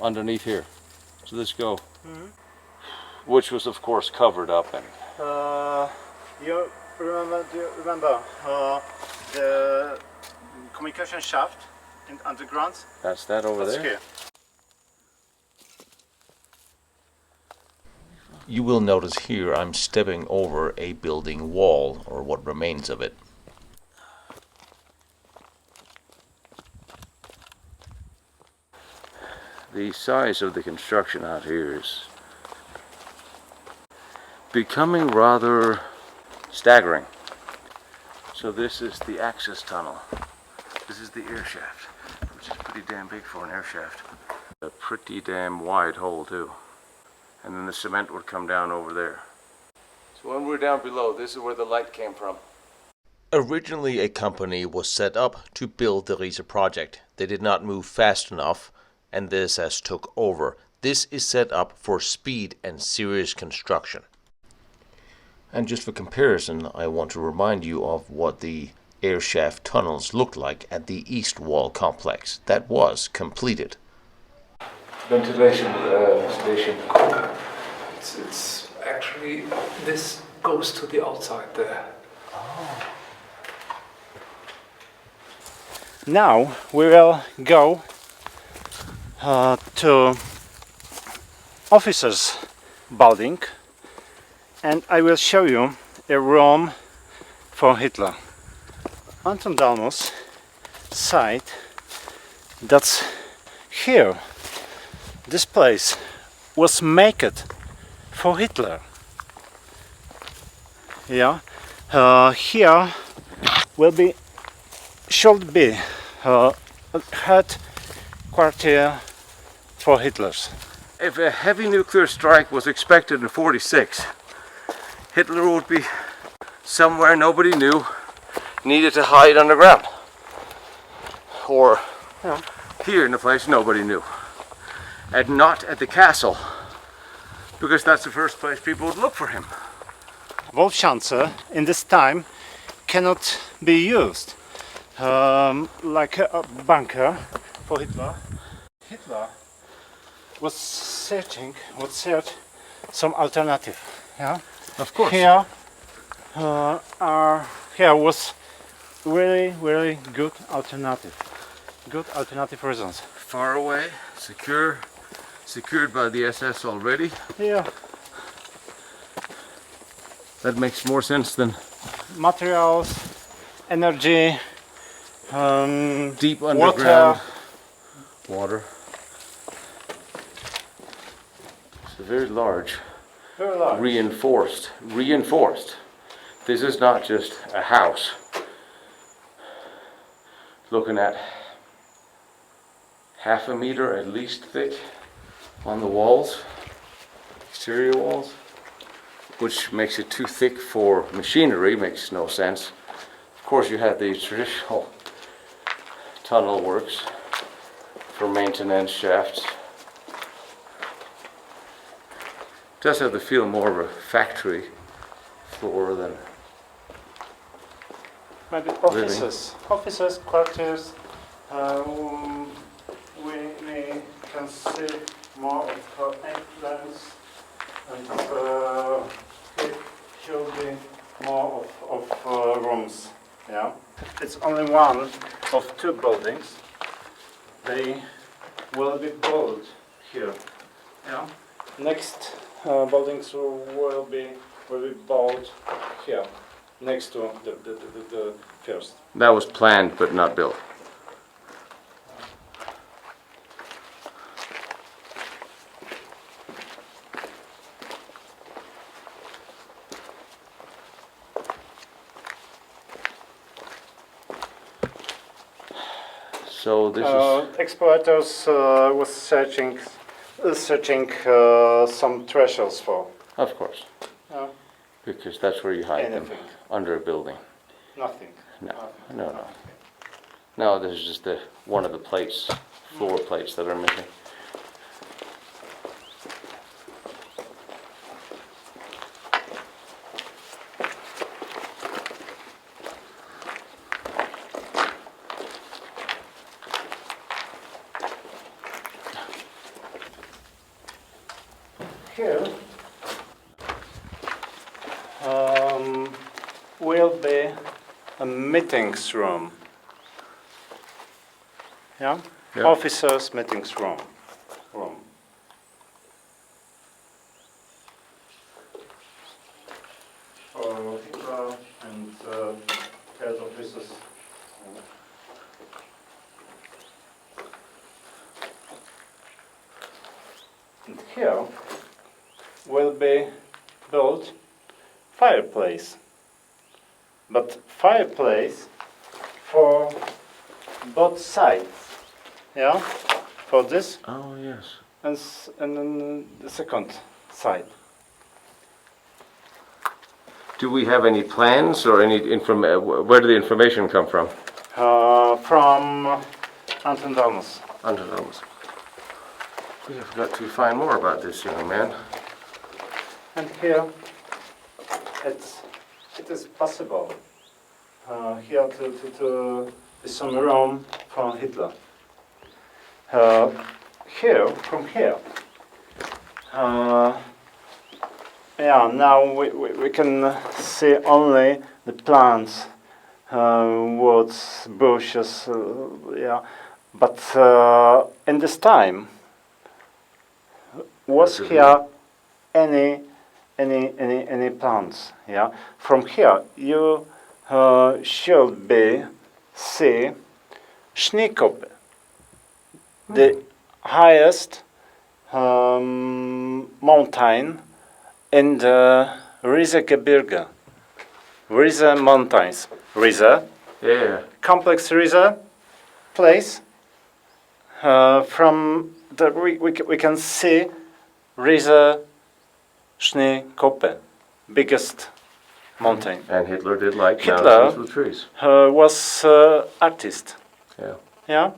underneath here. So let's go. Which was of course covered up and Do you remember the communication shaft in underground? that's that over That's there. here. You will notice here I'm stepping over a building wall, or what remains of it. The size of the construction out here is becoming rather staggering. So this is the access tunnel. This is the air shaft, which is pretty damn big for an air shaft. A pretty damn wide hole too. And then the cement would come down over there. So when we're down below, this is where the light came from. Originally a company was set up to build the Riese project. They did not move fast enough, and this has took over. This is set up for speed and serious construction. And just for comparison, I want to remind you of what the air shaft tunnels looked like at the East Wall complex. That was completed. Ventilation station. It's actually, this goes to the outside there. Now we will go to officers' building, and I will show you a room for Hitler. Anton Dalmus site, that's here. This place was made for Hitler. Yeah, here should be headquarters for Hitler's. If a heavy nuclear strike was expected in '46, Hitler would be somewhere nobody knew, needed to hide underground. or here in the place, nobody knew. And not at the castle, because that's the first place people would look for him. Wolfschanze in this time cannot be used like a bunker for Hitler. Hitler was search some alternative. Yeah, Of course. Here was really good alternative. Good alternative reasons. Far away, secured by the SS already. Yeah, That makes more sense than materials, energy, deep underground water. It's a very large, reinforced. This is not just a house. Looking at half a meter at least thick on the walls, exterior walls, which makes it too thick for machinery, makes no sense. Of course, you have the traditional tunnel works for maintenance shafts. It does have the feel more of a factory floor than maybe offices, quarters. We can see more of entrance, and it should be more of rooms. Yeah, it's only one of two buildings. They will be built here. Yeah, next buildings will be built here, next to the first. that was planned but not built. So this is Explorators was searching some treasures for. Of course. Yeah. Because that's where you hide them, Anything. under a building. Nothing. No. No, this is just one of the plates, floor plates that are missing. Here will be a meetings room. Yeah? Yeah. Officers' meetings room. For Hitler and head officers. And here will be built fireplace, but fireplace for both sides. Yeah, for this Oh, yes. and then the second side. Do we have any plans or any where did the information come from? From Anton Dalmas. Under those. We have got to find more about this young man. And here it is possible here to be some room from Hitler. From here. Yeah, now we can see only the plants, woods, bushes, yeah. But in this time, was here any plants? Yeah. From here, you should be see Schneekoppe, the highest mountain in the Riese Gebirge. Riese mountains. Riese. Yeah. Complex Riese place. From the we can see Riese Schneekoppe, biggest mountain. And Hitler did like Hitler mountains with trees. Was artist. Yeah. Yeah.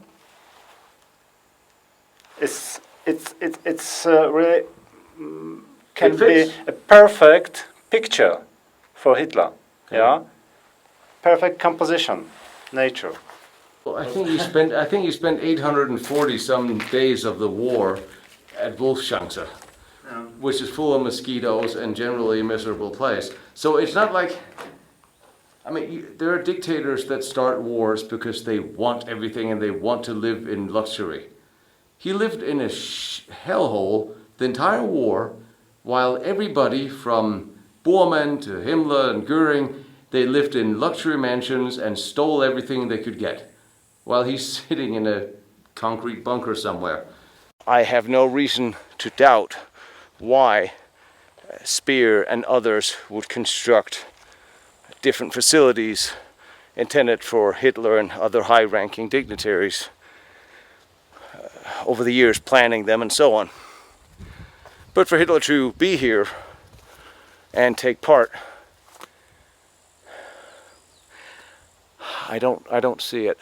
It's really can be a perfect picture for Hitler. Yeah. Perfect composition, nature. Well, I think he spent 840 some days of the war at Wolfsberg, which is full of mosquitoes and generally a miserable place. So it's not like, I mean, there are dictators that start wars because they want everything and they want to live in luxury. He lived in a hellhole the entire war, while everybody from Bormann to Himmler and Göring, they lived in luxury mansions and stole everything they could get, while he's sitting in a concrete bunker somewhere. I have no reason to doubt why Speer and others would construct different facilities intended for Hitler and other high-ranking dignitaries over the years, planning them and so on. But for Hitler to be here and take part, I don't see it.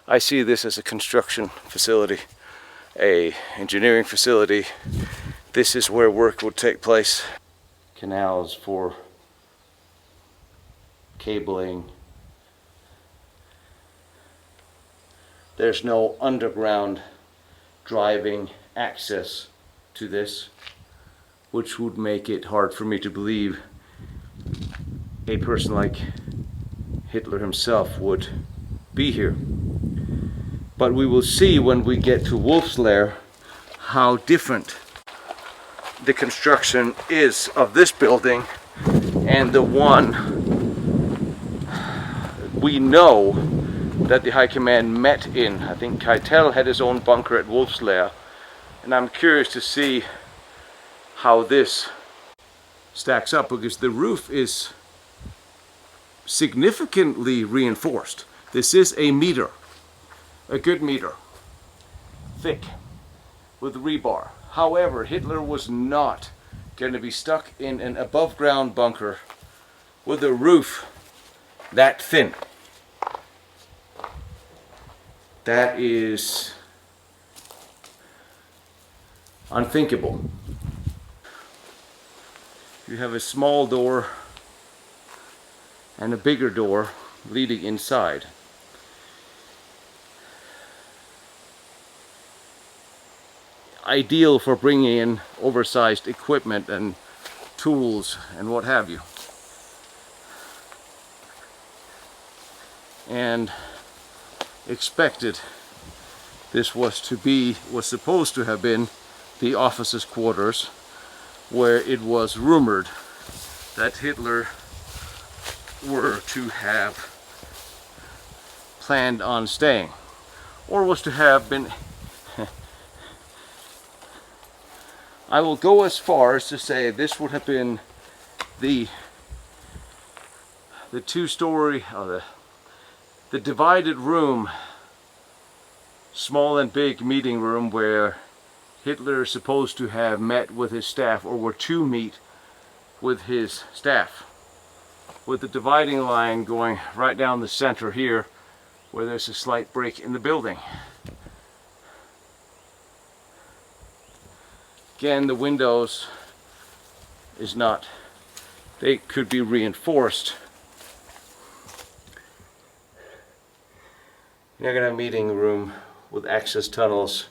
I see this as a construction facility, a engineering facility. This is where work would take place. Canals for cabling. There's no underground driving access to this, which would make it hard for me to believe a person like Hitler himself would be here. But we will see when we get to Wolfsberg how different the construction is of this building and the one we know that the High Command met in. I think Keitel had his own bunker at Wolfsberg, and I'm curious to see how this stacks up, because the roof is significantly reinforced. This is a meter, a good meter, thick, with rebar. However, Hitler was not going to be stuck in an above ground bunker with a roof that thin. That is unthinkable. You have a small door and a bigger door leading inside. Ideal for bringing in oversized equipment and tools and what have you. And expected this was supposed to have been the officers' quarters, where it was rumored that Hitler were to have planned on staying, or was to have been. I will go as far as to say this would have been the two-story, the divided room, small and big meeting room where Hitler is supposed to have met with his staff, or were to meet with his staff, with the dividing line going right down the center here, where there's a slight break in the building. Again, the windows they could be reinforced. You're going to have a meeting room with access tunnels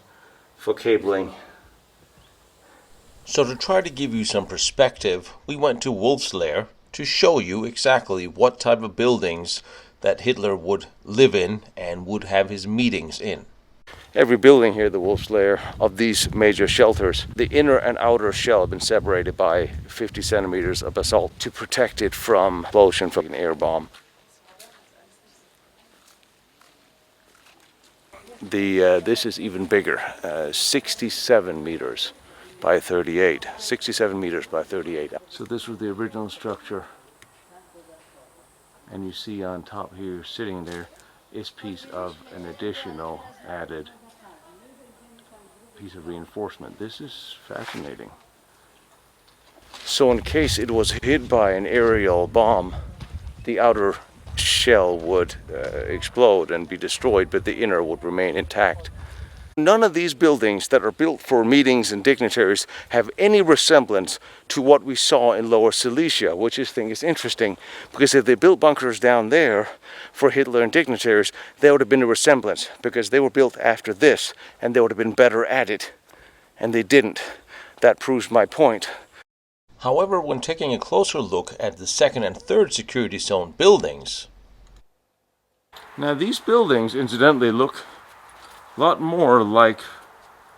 for cabling. So to try to give you some perspective, we went to Wolfsberg to show you exactly what type of buildings that Hitler would live in and would have his meetings in. Every building here, the Wolfsberg, of these major shelters, the inner and outer shell have been separated by 50 centimeters of basalt to protect it from explosion from an air bomb. This is even bigger, 67 meters by 38. 67 meters by 38. So this was the original structure. And you see on top here, sitting there, is piece of an additional added piece of reinforcement. This is fascinating. So in case it was hit by an aerial bomb, the outer shell would explode and be destroyed, but the inner would remain intact. None of these buildings that are built for meetings and dignitaries have any resemblance to what we saw in Lower Silesia, which I think is interesting, because if they built bunkers down there for Hitler and dignitaries, there would have been a resemblance, because they were built after this, and they would have been better at it, and they didn't. That proves my point. However, when taking a closer look at the second and third security zone buildings... Now these buildings, incidentally, look a lot more like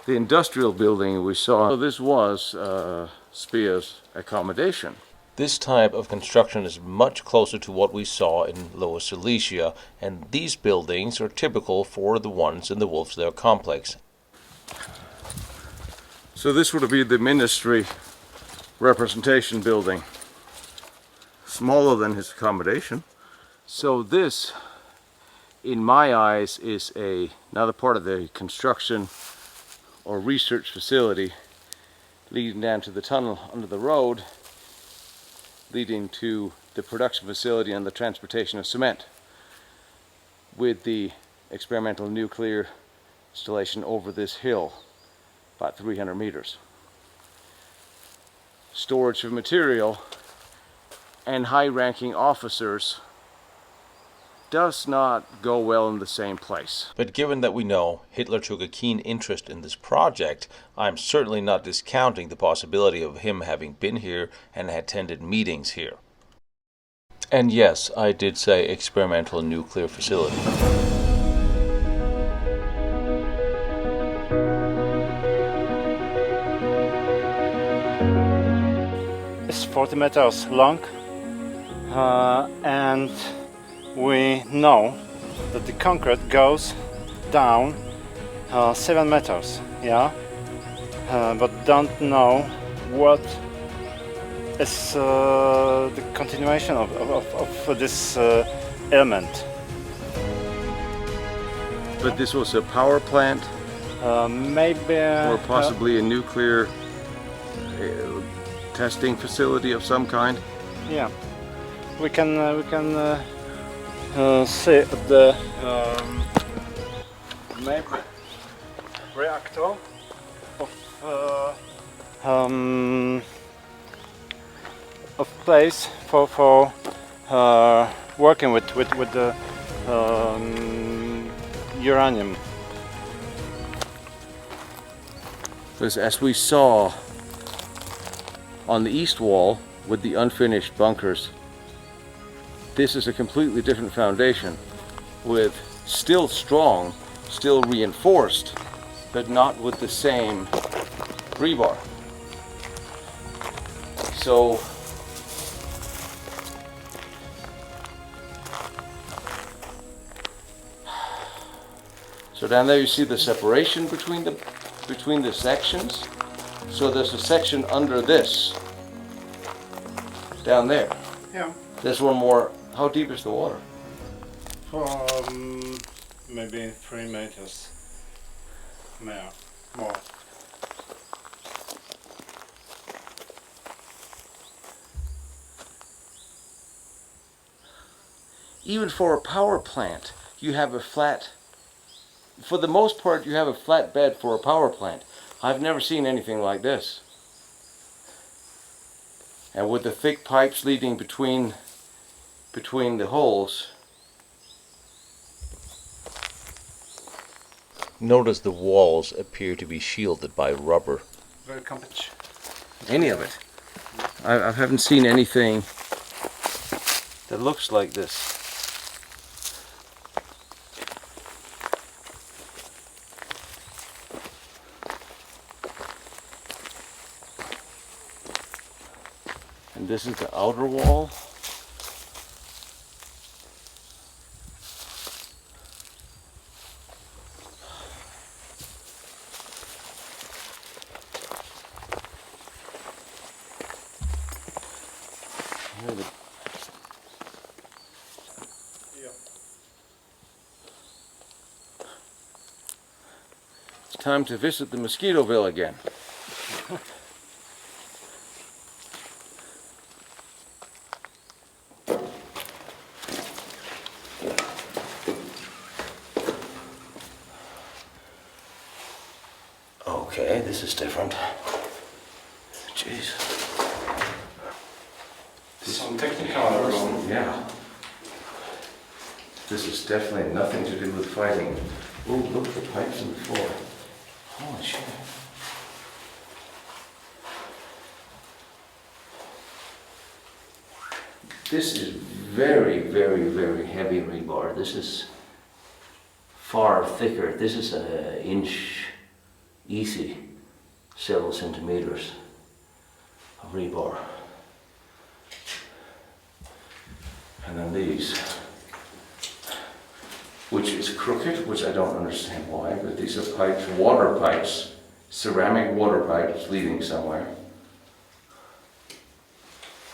the industrial building we saw. So this was Speer's accommodation. This type of construction is much closer to what we saw in Lower Silesia, and these buildings are typical for the ones in the Wolfsberg complex. So this would be the ministry representation building, smaller than his accommodation. So this, in my eyes, is another part of the construction or research facility leading down to the tunnel under the road, leading to the production facility and the transportation of cement, with the experimental nuclear installation over this hill, about 300 meters. Storage of material and high-ranking officers does not go well in the same place. But given that we know Hitler took a keen interest in this project, I'm certainly not discounting the possibility of him having been here and attended meetings here. And yes, I did say experimental nuclear facility. It's 40 meters long, and we know that the concrete goes down 7 meters, yeah, but don't know what is the continuation of this element. But this was a power plant? Maybe... or possibly a nuclear testing facility of some kind? Yeah, we can see the maybe reactor of place for working with the uranium. Because as we saw on the east wall with the unfinished bunkers, this is a completely different foundation, with still strong, still reinforced, but not with the same rebar. So down there you see the separation between the sections. So there's a section under this, down there. Yeah. There's one more. How deep is the water? Maybe 3 meters. More. Even for a power plant, you have a flat. For the most part, you have a flat bed for a power plant. I've never seen anything like this. And with the thick pipes leading between the holes. Notice the walls appear to be shielded by rubber. Very compact. Any of it. I haven't seen anything that looks like this. And this is the outer wall. It's time to visit the Mosquitoville again. this is different. Jeez. Some technical. Yeah. This is definitely nothing to do with fighting. Oh, look at the pipes on the floor. Holy shit. This is very, very, very heavy rebar. This is far thicker. This is an inch easy, several centimeters of rebar. And then these, which is crooked, which I don't understand why, but these are pipes, water pipes, ceramic water pipes leading somewhere.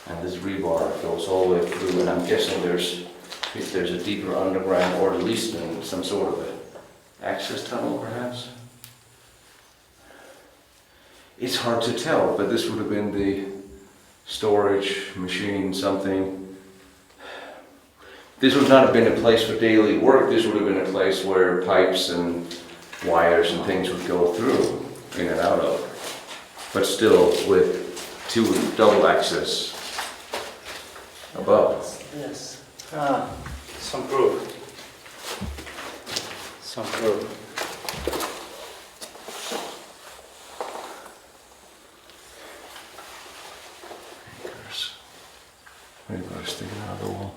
And this rebar goes all the way through, and I'm guessing there's a deeper underground, or at least in some sort of an access tunnel, perhaps. It's hard to tell, but this would have been the storage machine, something. This would not have been a place for daily work. This would have been a place where pipes and wires and things would go through, in and out of. But still with two double access above. Yes. Some proof. Some proof. Rebar sticking out of the wall.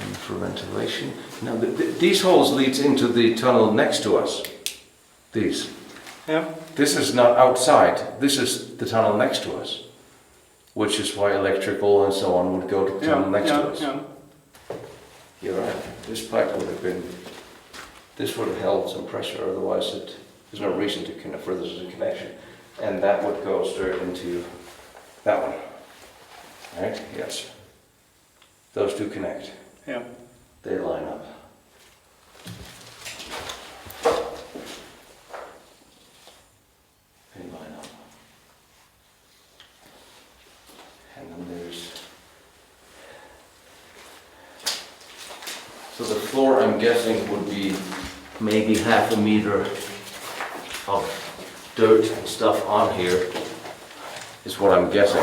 And for ventilation. Now these holes leads into the tunnel next to us. These. Yeah. This is not outside. This is the tunnel next to us. Which is why electrical and so on would go to the tunnel next to us. Yeah. You're right. This pipe would have been. This would have held some pressure. Otherwise, there's no reason to connect. Further there's a connection, and that would go straight into that one. Right? Yes. Those two connect. Yeah. They line up. They line up. And then there's... So the floor, I'm guessing, would be maybe half a meter of dirt and stuff on here, is what I'm guessing.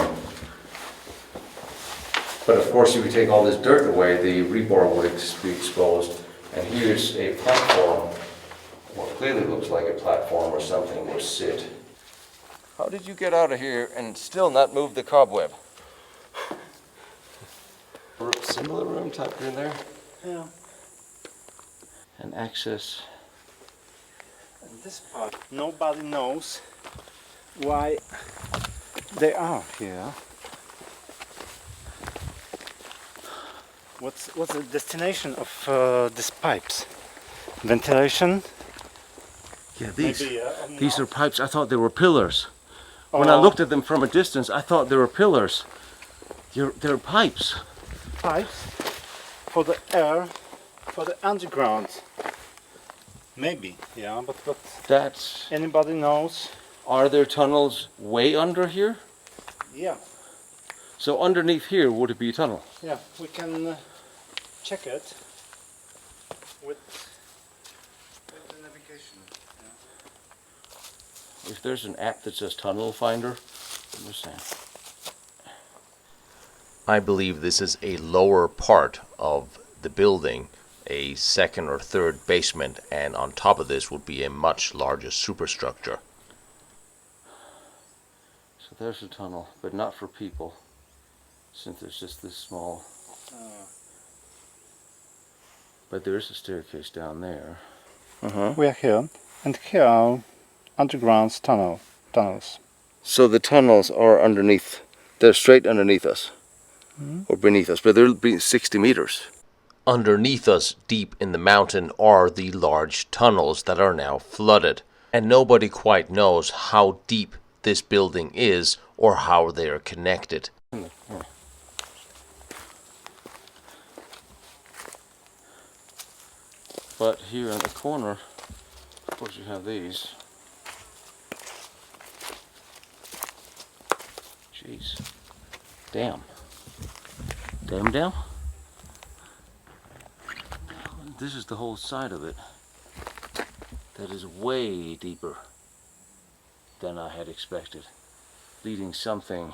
But of course, if you take all this dirt away, the rebar would be exposed. And here's a platform, what clearly looks like a platform or something, or sit. How did you get out of here and still not move the cobweb? Similar room tucked in there? Yeah. And access. And this part, nobody knows why they are here. What's the destination of these pipes? Ventilation? Yeah, these. Maybe, These are pipes. I thought they were pillars. When I looked at them from a distance, I thought they were pillars. They're pipes. Pipes for the air, for the underground. Maybe, yeah, but That's. anybody knows? Are there tunnels way under here? Yeah, So underneath here would it be a tunnel? yeah, we can check it with the navigation. If there's an app that says Tunnel Finder, I'm just saying. I believe this is a lower part of the building, a second or third basement, and on top of this would be a much larger superstructure. So there's a tunnel, but not for people, since it's just this small. But there is a staircase down there. We are here, and here are underground tunnels. So the tunnels are underneath, they're straight underneath us, or beneath us, but they'll be 60 meters. Underneath us, deep in the mountain, are the large tunnels that are now flooded, and nobody quite knows how deep this building is or how they are connected. But here in the corner, of course you have these. Jeez. Damn. Damn. This is the whole side of it. that is way deeper than I had expected, leading something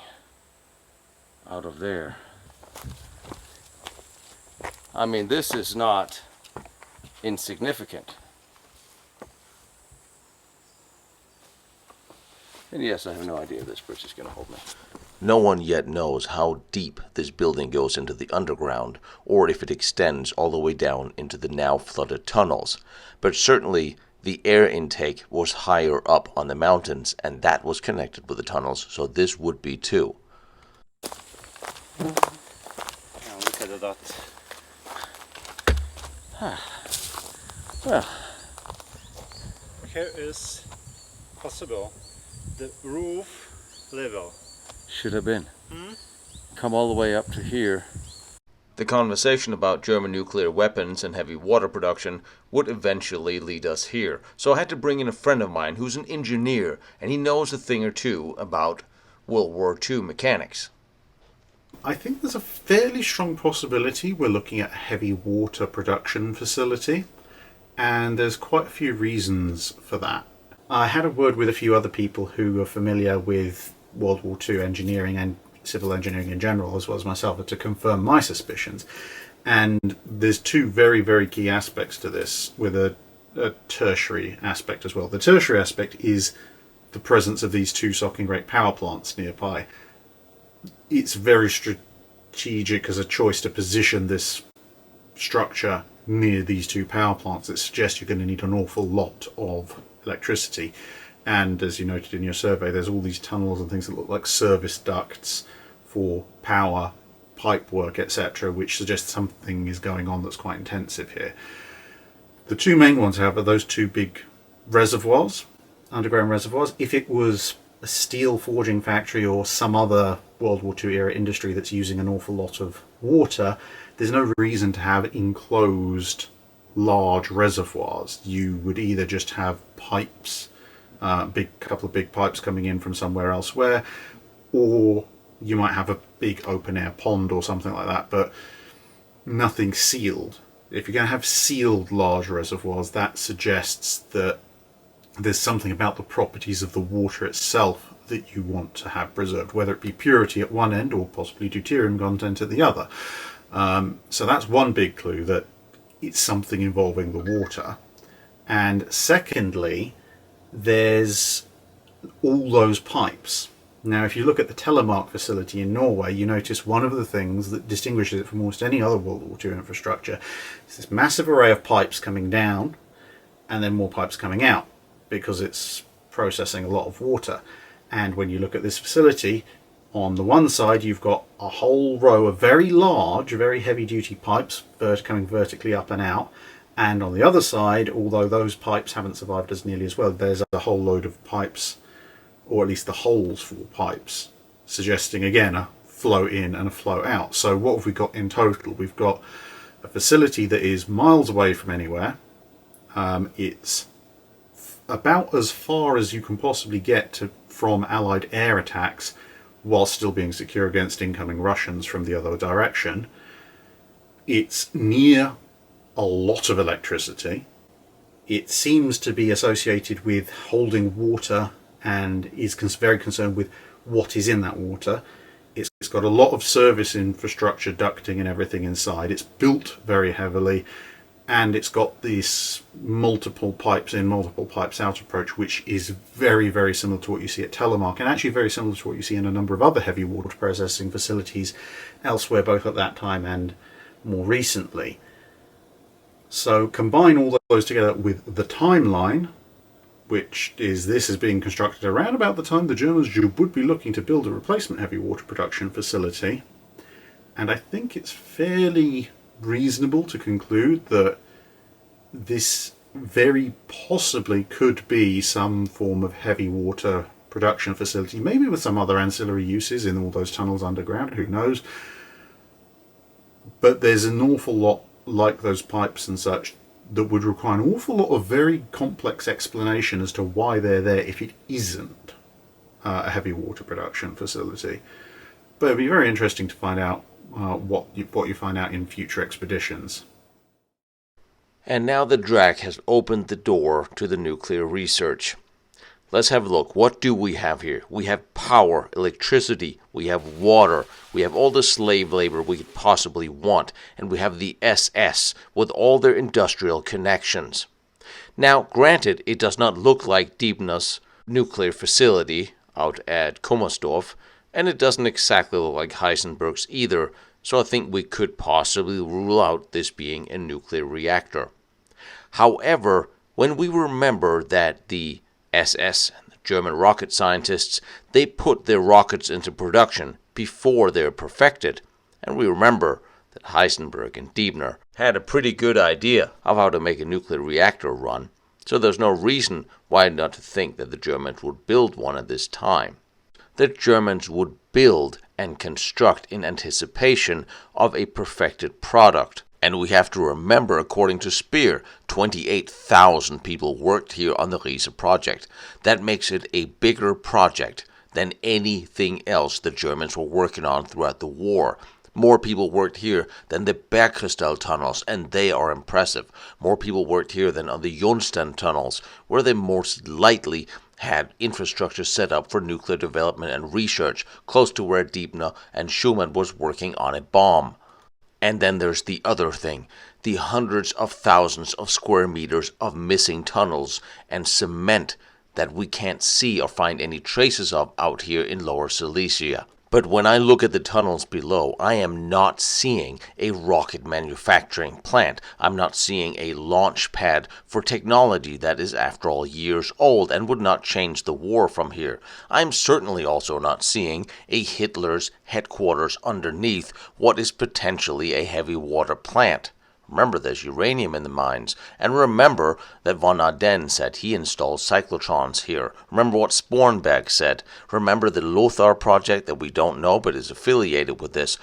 out of there. I mean, this is not insignificant. And yes, I have no idea if this bridge is going to hold me. No one yet knows how deep this building goes into the underground, or if it extends all the way down into the now flooded tunnels. But certainly the air intake was higher up on the mountains, and that was connected with the tunnels, so this would be too. Now look at that. Well, Here is possible the roof level. should have been. Come all the way up to here. The conversation about German nuclear weapons and heavy water production would eventually lead us here, so I had to bring in a friend of mine who's an engineer, and he knows a thing or two about World War II mechanics. I think there's a fairly strong possibility we're looking at a heavy water production facility, and there's quite a few reasons for that. I had a word with a few other people who are familiar with World War II engineering and civil engineering in general, as well as myself, to confirm my suspicions. And there's two very, very key aspects to this, with a tertiary aspect as well. The tertiary aspect is the presence of these two socking great power plants nearby. It's very strategic as a choice to position this structure near these two power plants. It suggests you're going to need an awful lot of electricity. And as you noted in your survey, there's all these tunnels and things that look like service ducts for power, pipe work, etc., which suggests something is going on that's quite intensive here. The two main ones, however, those two big reservoirs, underground reservoirs. If it was a steel forging factory or some other World War II era industry that's using an awful lot of water, there's no reason to have enclosed large reservoirs. You would either just have pipes, couple of big pipes coming in from somewhere elsewhere, or you might have a big open air pond or something like that, but nothing sealed. If you're going to have sealed large reservoirs, that suggests that there's something about the properties of the water itself that you want to have preserved, whether it be purity at one end or possibly deuterium content at the other. So that's one big clue, that it's something involving the water. And secondly, there's all those pipes. Now, if you look at the Telemark facility in Norway, you notice one of the things that distinguishes it from almost any other World War II infrastructure is this massive array of pipes coming down and then more pipes coming out, because it's processing a lot of water. And when you look at this facility, on the one side you've got a whole row of very large, very heavy duty pipes coming vertically up and out, and on the other side, although those pipes haven't survived as nearly as well, there's a whole load of pipes, or at least the holes for pipes, suggesting again a flow in and a flow out. So what have we got in total? We've got a facility that is miles away from anywhere. It's about as far as you can possibly get from Allied air attacks while still being secure against incoming Russians from the other direction. It's near a lot of electricity. It seems to be associated with holding water and is very concerned with what is in that water. It's got a lot of service infrastructure, ducting and everything inside. It's built very heavily, and it's got this multiple pipes in, multiple pipes out approach, which is very, very similar to what you see at Telemark, and actually very similar to what you see in a number of other heavy water processing facilities elsewhere, both at that time and more recently. So combine all those together with the timeline, which is this is being constructed around about the time the Germans would be looking to build a replacement heavy water production facility. And I think it's fairly reasonable to conclude that this very possibly could be some form of heavy water production facility, maybe with some other ancillary uses in all those tunnels underground, who knows. But there's an awful lot like those pipes and such that would require an awful lot of very complex explanation as to why they're there if it isn't a heavy water production facility. But it'd be very interesting to find out what you find out in future expeditions. And now the Drac has opened the door to the nuclear research. Let's have a look. What do we have here? We have power, electricity, we have water, we have all the slave labor we could possibly want, and we have the SS with all their industrial connections. Now, granted, it does not look like Deepna's nuclear facility out at Kummersdorf, and it doesn't exactly look like Heisenberg's either, so I think we could possibly rule out this being a nuclear reactor. However, when we remember that the SS, the German rocket scientists, they put their rockets into production before they're perfected, and we remember that Heisenberg and Deepner had a pretty good idea of how to make a nuclear reactor run, so there's no reason why not to think that the Germans would build one at this time. The Germans would build and construct in anticipation of a perfected product. And we have to remember, according to Speer, 28,000 people worked here on the Riese project. That makes it a bigger project than anything else the Germans were working on throughout the war. More people worked here than the Bergkristall tunnels, and they are impressive. More people worked here than on the Jonsson tunnels, where they most likely had infrastructure set up for nuclear development and research, close to where Deepner and Schumann was working on a bomb. And then there's the other thing, the hundreds of thousands of square meters of missing tunnels and cement that we can't see or find any traces of out here in Lower Silesia. But when I look at the tunnels below, I am not seeing a rocket manufacturing plant. I'm not seeing a launch pad for technology that is, after all, years old and would not change the war from here. I'm certainly also not seeing a Hitler's headquarters underneath what is potentially a heavy water plant. Remember, there's uranium in the mines. And remember that von Ardenne said he installed cyclotrons here. Remember what Spornberg said. Remember the Lothar project that we don't know but is affiliated with this.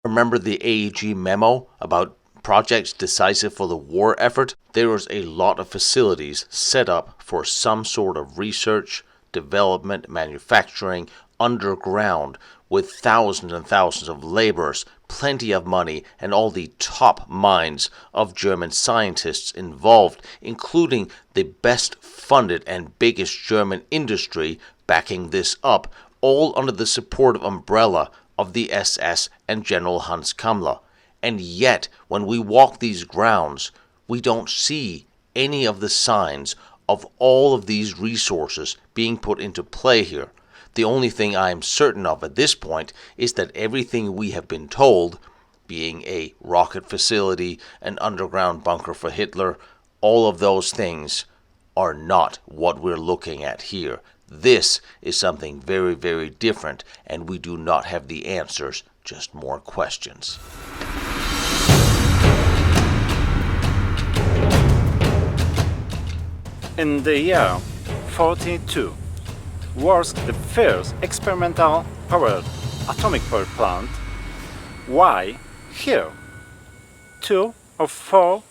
Remember the AEG memo about projects decisive for the war effort? There was a lot of facilities set up for some sort of research, development, manufacturing, underground, with thousands and thousands of laborers, plenty of money, and all the top minds of German scientists involved, including the best funded and biggest German industry backing this up, all under the supportive umbrella of the SS and General Hans Kammler. And yet, when we walk these grounds, we don't see any of the signs of all of these resources being put into play here. The only thing I am certain of at this point is that everything we have been told, being a rocket facility, an underground bunker for Hitler, all of those things are not what we're looking at here. This is something very, very different, and we do not have the answers, just more questions. In the year 42, was the first experimental powered atomic power plant. Why here? 2 or 4,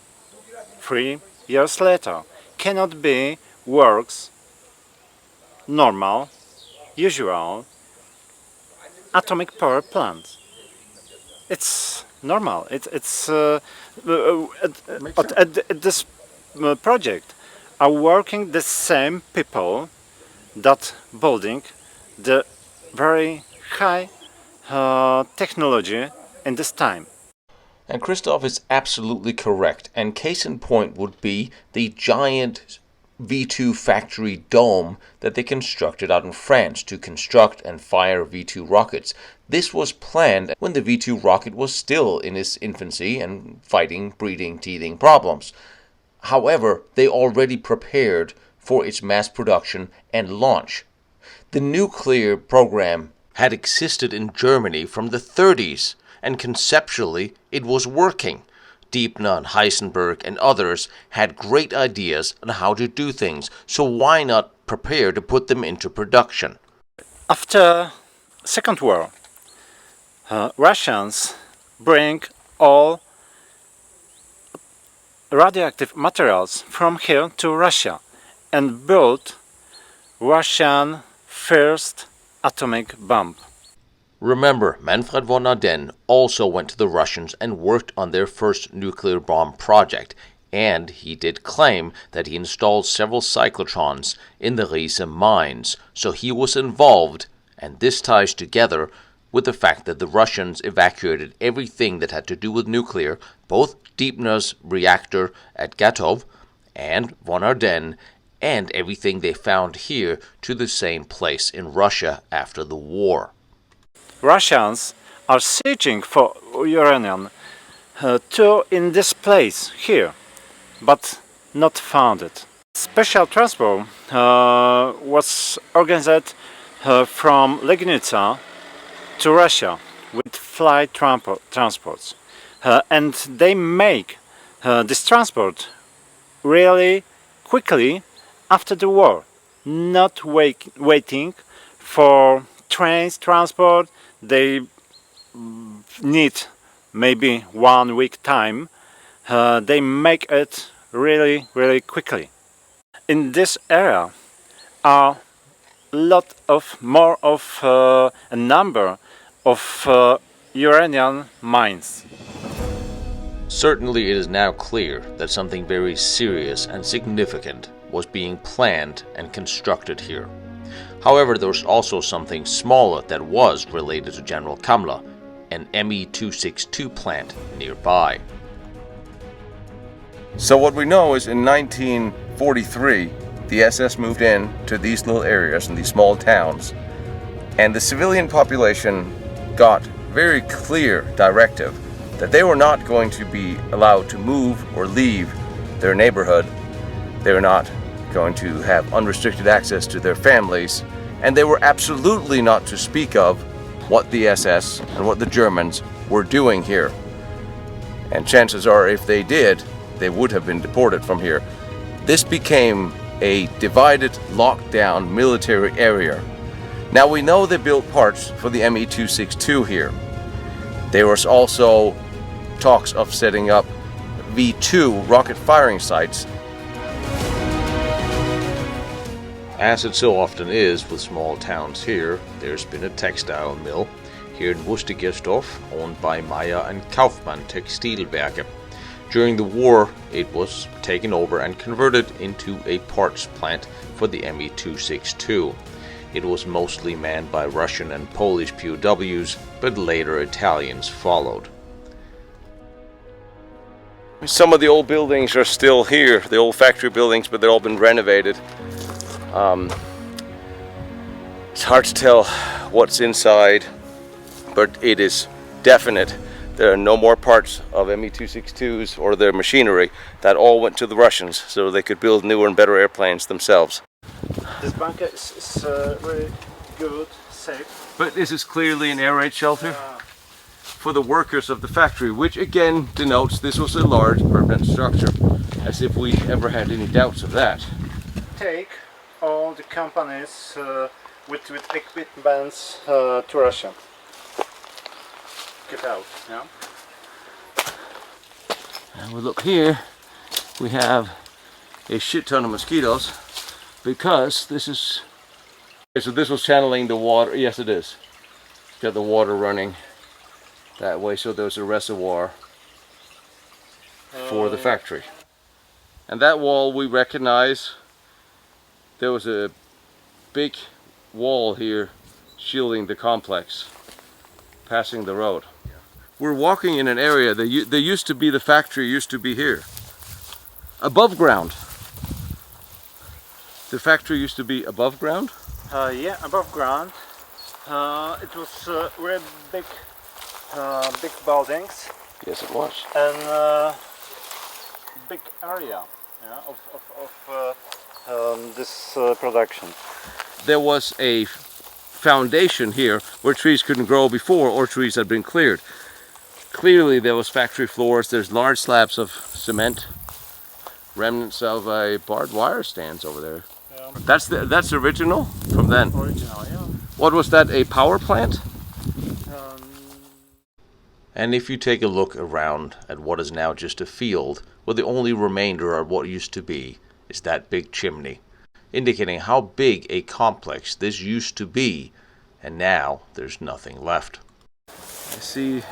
3 years later, cannot be works normal, usual atomic power plant. It's normal. At this project are working the same people that building the very high technology in this time. And Christoph is absolutely correct, and case in point would be the giant V2 factory dome that they constructed out in France to construct and fire V2 rockets. This was planned when the V2 rocket was still in its infancy and fighting breeding, teething problems. However, they already prepared for its mass production and launch. The nuclear program had existed in Germany from the 30s, and conceptually it was working. Deepner and Heisenberg and others had great ideas on how to do things, so why not prepare to put them into production? After Second War, Russians bring all radioactive materials from here to Russia and built Russian first atomic bomb. Remember, Manfred von Ardenne also went to the Russians and worked on their first nuclear bomb project. And he did claim that he installed several cyclotrons in the Riese mines, so he was involved, and this ties together with the fact that the Russians evacuated everything that had to do with nuclear, both Deepner's reactor at Gatov and Von Arden, and everything they found here to the same place in Russia after the war. Russians are searching for uranium in this place here, but not found it. Special transport was organized from Legnica to Russia with flight transports, and they make this transport really quickly after the war, not waiting for trains transport. They need maybe 1 week time. They make it really quickly. In this area are a number of uranium mines. Certainly it is now clear that something very serious and significant was being planned and constructed here. However, there was also something smaller that was related to General Kammler, an Me-262 plant nearby. So what we know is in 1943, the SS moved in to these little areas in these small towns, and the civilian population got very clear directive that they were not going to be allowed to move or leave their neighborhood. They were not going to have unrestricted access to their families, and they were absolutely not to speak of what the SS and what the Germans were doing here. And chances are, if they did, they would have been deported from here. This became a divided, locked down military area. Now we know they built parts for the Me-262 here. There was also talks of setting up V2 rocket firing sites. As it so often is with small towns here, there's been a textile mill here in Wustergestorf owned by Meyer and Kaufmann Textilwerke. During the war, it was taken over and converted into a parts plant for the Me-262. It was mostly manned by Russian and Polish POWs, but later Italians followed. Some of the old buildings are still here, the old factory buildings, but they've all been renovated. It's hard to tell what's inside, but it is definite there are no more parts of Me-262s or their machinery. That all went to the Russians so they could build newer and better airplanes themselves. This bunker is really good, safe. But this is clearly an air raid shelter for the workers of the factory, which again denotes this was a large permanent structure, as if we ever had any doubts of that. Take all the companies with equipments to Russia. Get out, yeah? And we look here, we have a shit ton of mosquitoes, because this is... So this was channeling the water. Yes, it is. It's got the water running that way, so there's a reservoir for the factory. And that wall we recognize. There was a big wall here shielding the complex, passing the road. We're walking in an area that used to be, the factory used to be here, above ground. The factory used to be above ground? Yeah, above ground. It was really big buildings. Yes, it was. And big area, yeah, of this production. There was a foundation here where trees couldn't grow before, or trees had been cleared. Clearly there was factory floors. There's large slabs of cement, remnants of a barbed wire stands over there. Yeah. That's original from then. Original, yeah. What was that? A power plant? And if you take a look around at what is now just a field, where the only remainder of what used to be is that big chimney, indicating how big a complex this used to be, and now there's nothing left. I see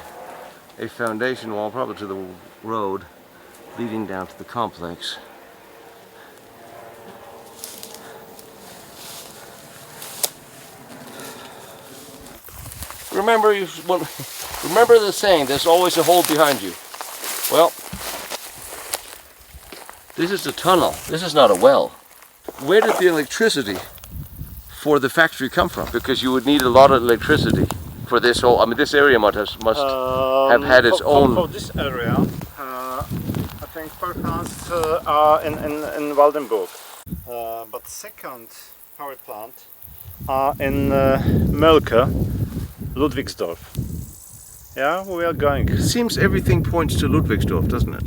a foundation wall, probably to the road, leading down to the complex. Remember the saying, there's always a hole behind you. Well, this is a tunnel. This is not a well. Where did the electricity for the factory come from? Because you would need a lot of electricity for this whole. I mean, this area must have had its own. For this area, I think power plants are in Waldenburg, but second power plant are in Mölke, Ludwigsdorf. Yeah, we are going. Seems everything points to Ludwigsdorf, doesn't it?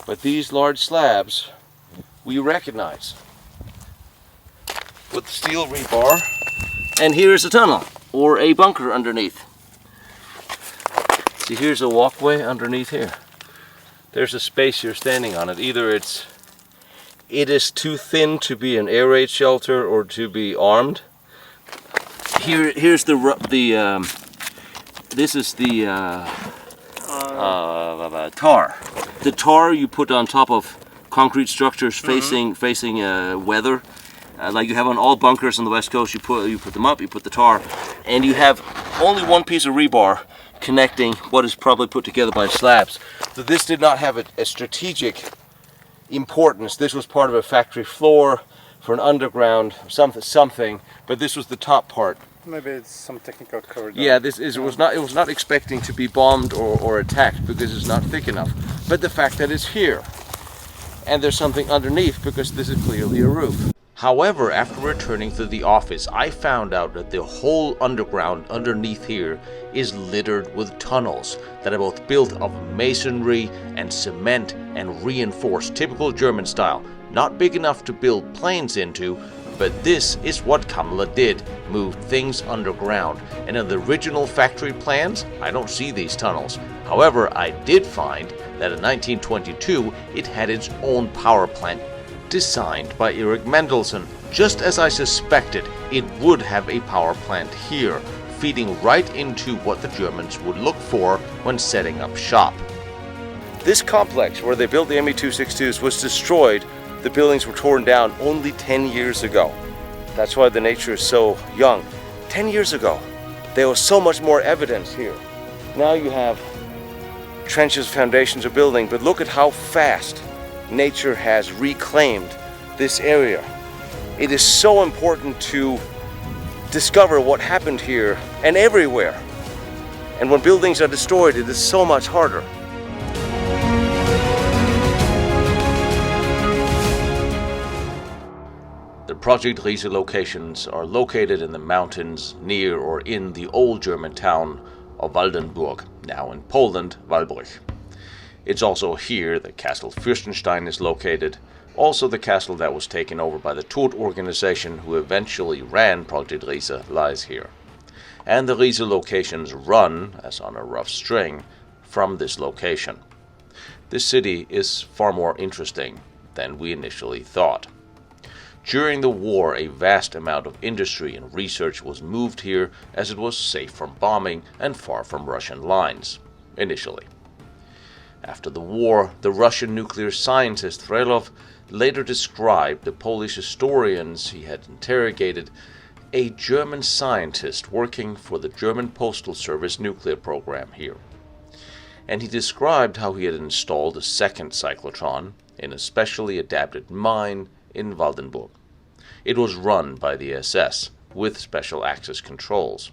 But these large slabs we recognize with steel rebar, and here's a tunnel or a bunker underneath. See, here's a walkway underneath here. There's a space you're standing on it. Either it is too thin to be an air raid shelter or to be armed. Here's this is the tar. The tar you put on top of concrete structures facing weather, like you have on all bunkers on the west coast. You put them up. You put the tar, and you have only one piece of rebar connecting what is probably put together by slabs. So this did not have a strategic importance. This was part of a factory floor for an underground something, but this was the top part. Maybe it's some technical corridor. Yeah, it was not expecting to be bombed or attacked because it's not thick enough. But the fact that it's here and there's something underneath, because this is clearly a roof. However, after returning to the office, I found out that the whole underground underneath here is littered with tunnels that are both built of masonry and cement and reinforced, typical German style. Not big enough to build planes into, but this is what Kammler did, moved things underground. And in the original factory plans, I don't see these tunnels. However, I did find that in 1922 it had its own power plant, designed by Erich Mendelsohn. Just as I suspected, it would have a power plant here, feeding right into what the Germans would look for when setting up shop. This complex where they built the Me-262s was destroyed. The buildings were torn down only 10 years ago. That's why the nature is so young. 10 years ago, there was so much more evidence here. Now you have trenches, foundations are building, but look at how fast nature has reclaimed this area. It is so important to discover what happened here and everywhere. And when buildings are destroyed, it is so much harder. The Project Riese locations are located in the mountains near or in the old German town of Waldenburg, now in Poland, Walbruch. It's also here that Castle Fürstenstein is located, also the castle that was taken over by the Todt organization who eventually ran Project Riese lies here. And the Riese locations run, as on a rough string, from this location. This city is far more interesting than we initially thought. During the war, a vast amount of industry and research was moved here as it was safe from bombing and far from Russian lines, initially. After the war, the Russian nuclear scientist Frelov later described the Polish historians he had interrogated a German scientist working for the German Postal Service nuclear program here. And he described how he had installed a second cyclotron in a specially adapted mine in Waldenburg. It was run by the SS with special access controls.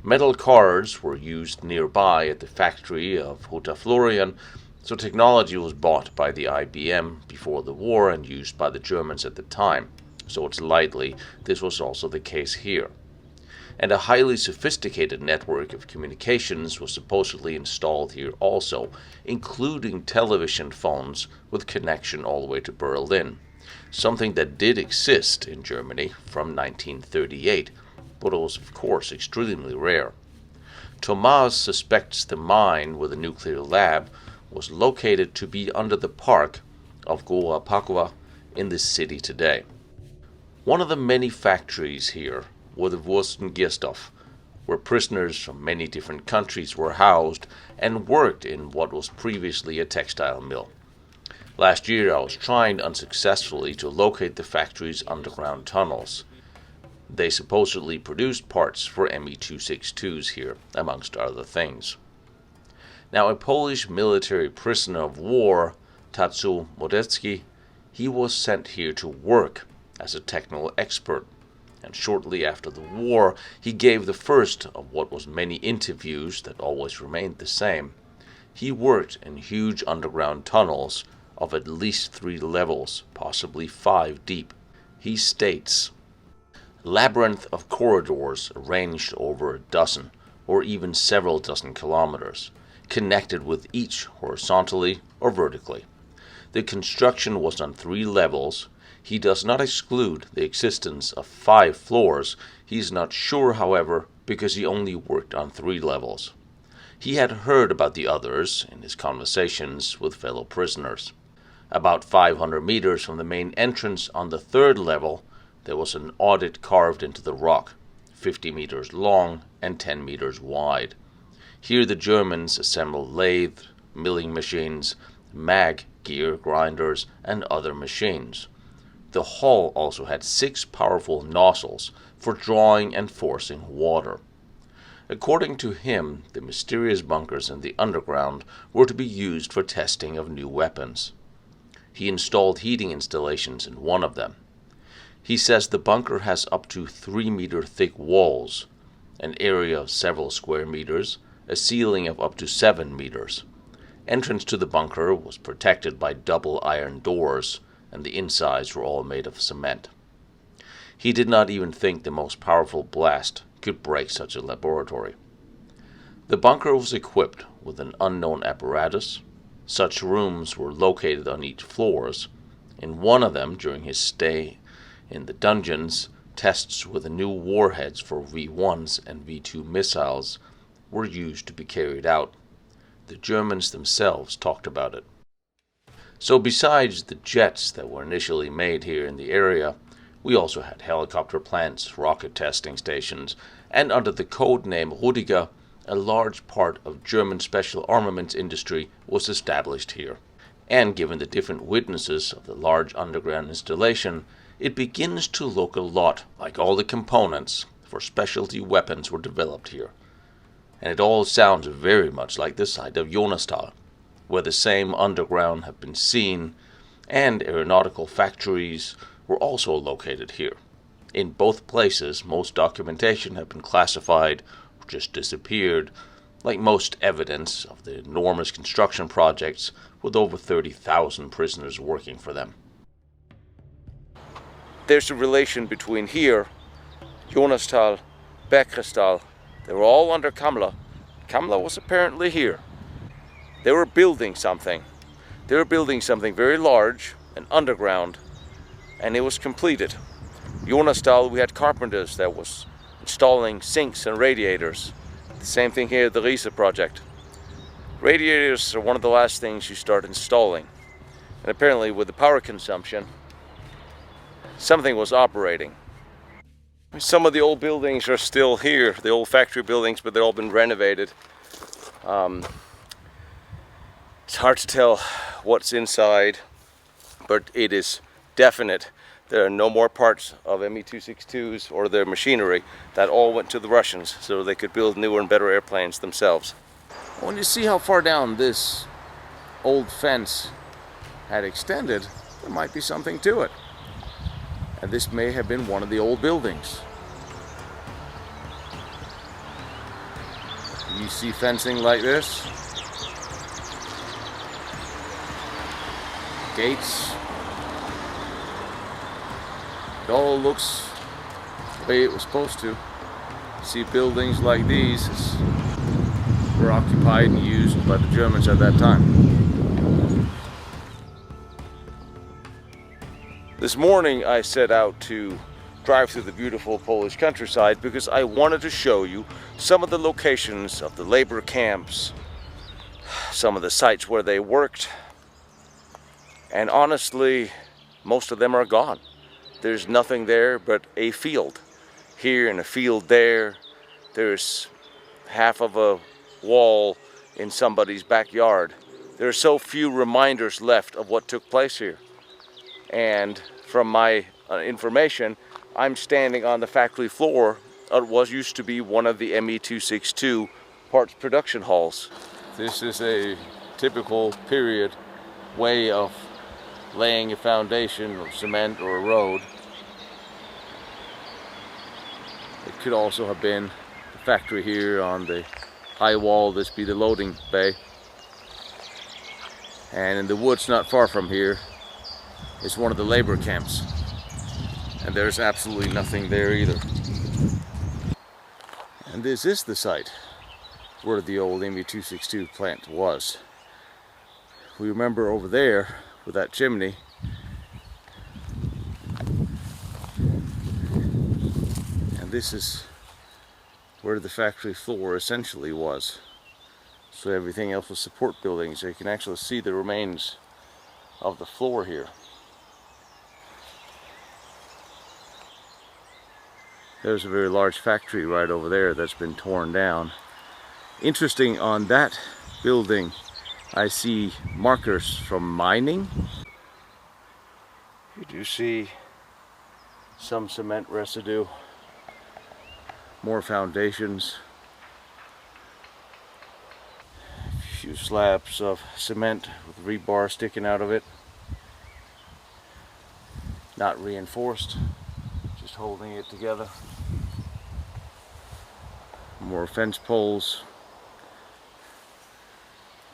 Metal cards were used nearby at the factory of Huta Florian, so technology was bought by the IBM before the war and used by the Germans at the time, so it's likely this was also the case here. And a highly sophisticated network of communications was supposedly installed here also, including television phones with connection all the way to Berlin, something that did exist in Germany from 1938, but it was of course extremely rare. Thomas suspects the mine with the nuclear lab was located to be under the park of Gora Pakova in this city today. One of the many factories here was the Wurstengierstoff, where prisoners from many different countries were housed and worked in what was previously a textile mill. Last year I was trying unsuccessfully to locate the factory's underground tunnels. They supposedly produced parts for Me-262s here, amongst other things. Now, a Polish military prisoner of war, Tatsu Modecki, he was sent here to work as a technical expert, and shortly after the war he gave the first of what was many interviews that always remained the same. He worked in huge underground tunnels of at least 3 levels, possibly 5 deep. He states, "Labyrinth of corridors arranged over a dozen or even several dozen kilometers, connected with each horizontally or vertically. The construction was on 3 levels. He does not exclude the existence of 5 floors. He is not sure, however, because he only worked on 3 levels. He had heard about the others in his conversations with fellow prisoners. About 500 meters from the main entrance on the 3rd level, there was an audit carved into the rock, 50 meters long and 10 meters wide. Here the Germans assembled lathe, milling machines, mag gear grinders, and other machines. The hull also had 6 powerful nozzles for drawing and forcing water. According to him, the mysterious bunkers in the underground were to be used for testing of new weapons. He installed heating installations in one of them. He says the bunker has up to 3-meter thick walls, an area of several square meters, a ceiling of up to 7 meters. Entrance to the bunker was protected by double iron doors, and the insides were all made of cement. He did not even think the most powerful blast could break such a laboratory. The bunker was equipped with an unknown apparatus. Such rooms were located on each floors. In one of them, during his stay in the dungeons, tests with the new warheads for V-1s and V-2 missiles were used to be carried out. The Germans themselves talked about it. So besides the jets that were initially made here in the area, we also had helicopter plants, rocket testing stations, and under the code name Rudiger, a large part of German special armaments industry was established here. And given the different witnesses of the large underground installation, it begins to look a lot like all the components for specialty weapons were developed here. And it all sounds very much like the site of Jonastal, where the same underground have been seen, and aeronautical factories were also located here. In both places, most documentation have been classified or just disappeared, like most evidence of the enormous construction projects with over 30,000 prisoners working for them. There's a relation between here, Jonastal, Beckerstal. They were all under Kammler. Kammler was apparently here. They were building something. They were building something very large and underground, and it was completed. Jonastal, we had carpenters that was installing sinks and radiators. The same thing here at the Riese project. Radiators are one of the last things you start installing. And apparently with the power consumption, something was operating. Some of the old buildings are still here, the old factory buildings, but they've all been renovated. It's hard to tell what's inside, but it is definite. There are no more parts of Me-262s or their machinery. That all went to the Russians so they could build newer and better airplanes themselves. When you see how far down this old fence had extended, there might be something to it. And this may have been one of the old buildings. You see fencing like this, gates. It all looks the way it was supposed to. See buildings like these were occupied and used by the Germans at that time. This morning I set out to drive through the beautiful Polish countryside because I wanted to show you some of the locations of the labor camps, some of the sites where they worked, and honestly, most of them are gone. There's nothing there but a field. Here and a field there. there's half of a wall in somebody's backyard. There are so few reminders left of what took place here. And from my information, I'm standing on the factory floor of what used to be one of the ME262 parts production halls. This is a typical period way of laying a foundation of cement or a road. It could also have been the factory here on the high wall. This be the loading bay. And in the woods not far from here is one of the labor camps. And there's absolutely nothing there either. And this is the site where the old ME262 plant was. We remember over there with that chimney, and this is where the factory floor essentially was. So everything else was support buildings. So you can actually see the remains of the floor here. There's a very large factory right over there that's been torn down. Interesting, on that building I see markers from mining. You do see some cement residue, more foundations, a few slabs of cement with rebar sticking out of it, not reinforced, just holding it together. More fence poles.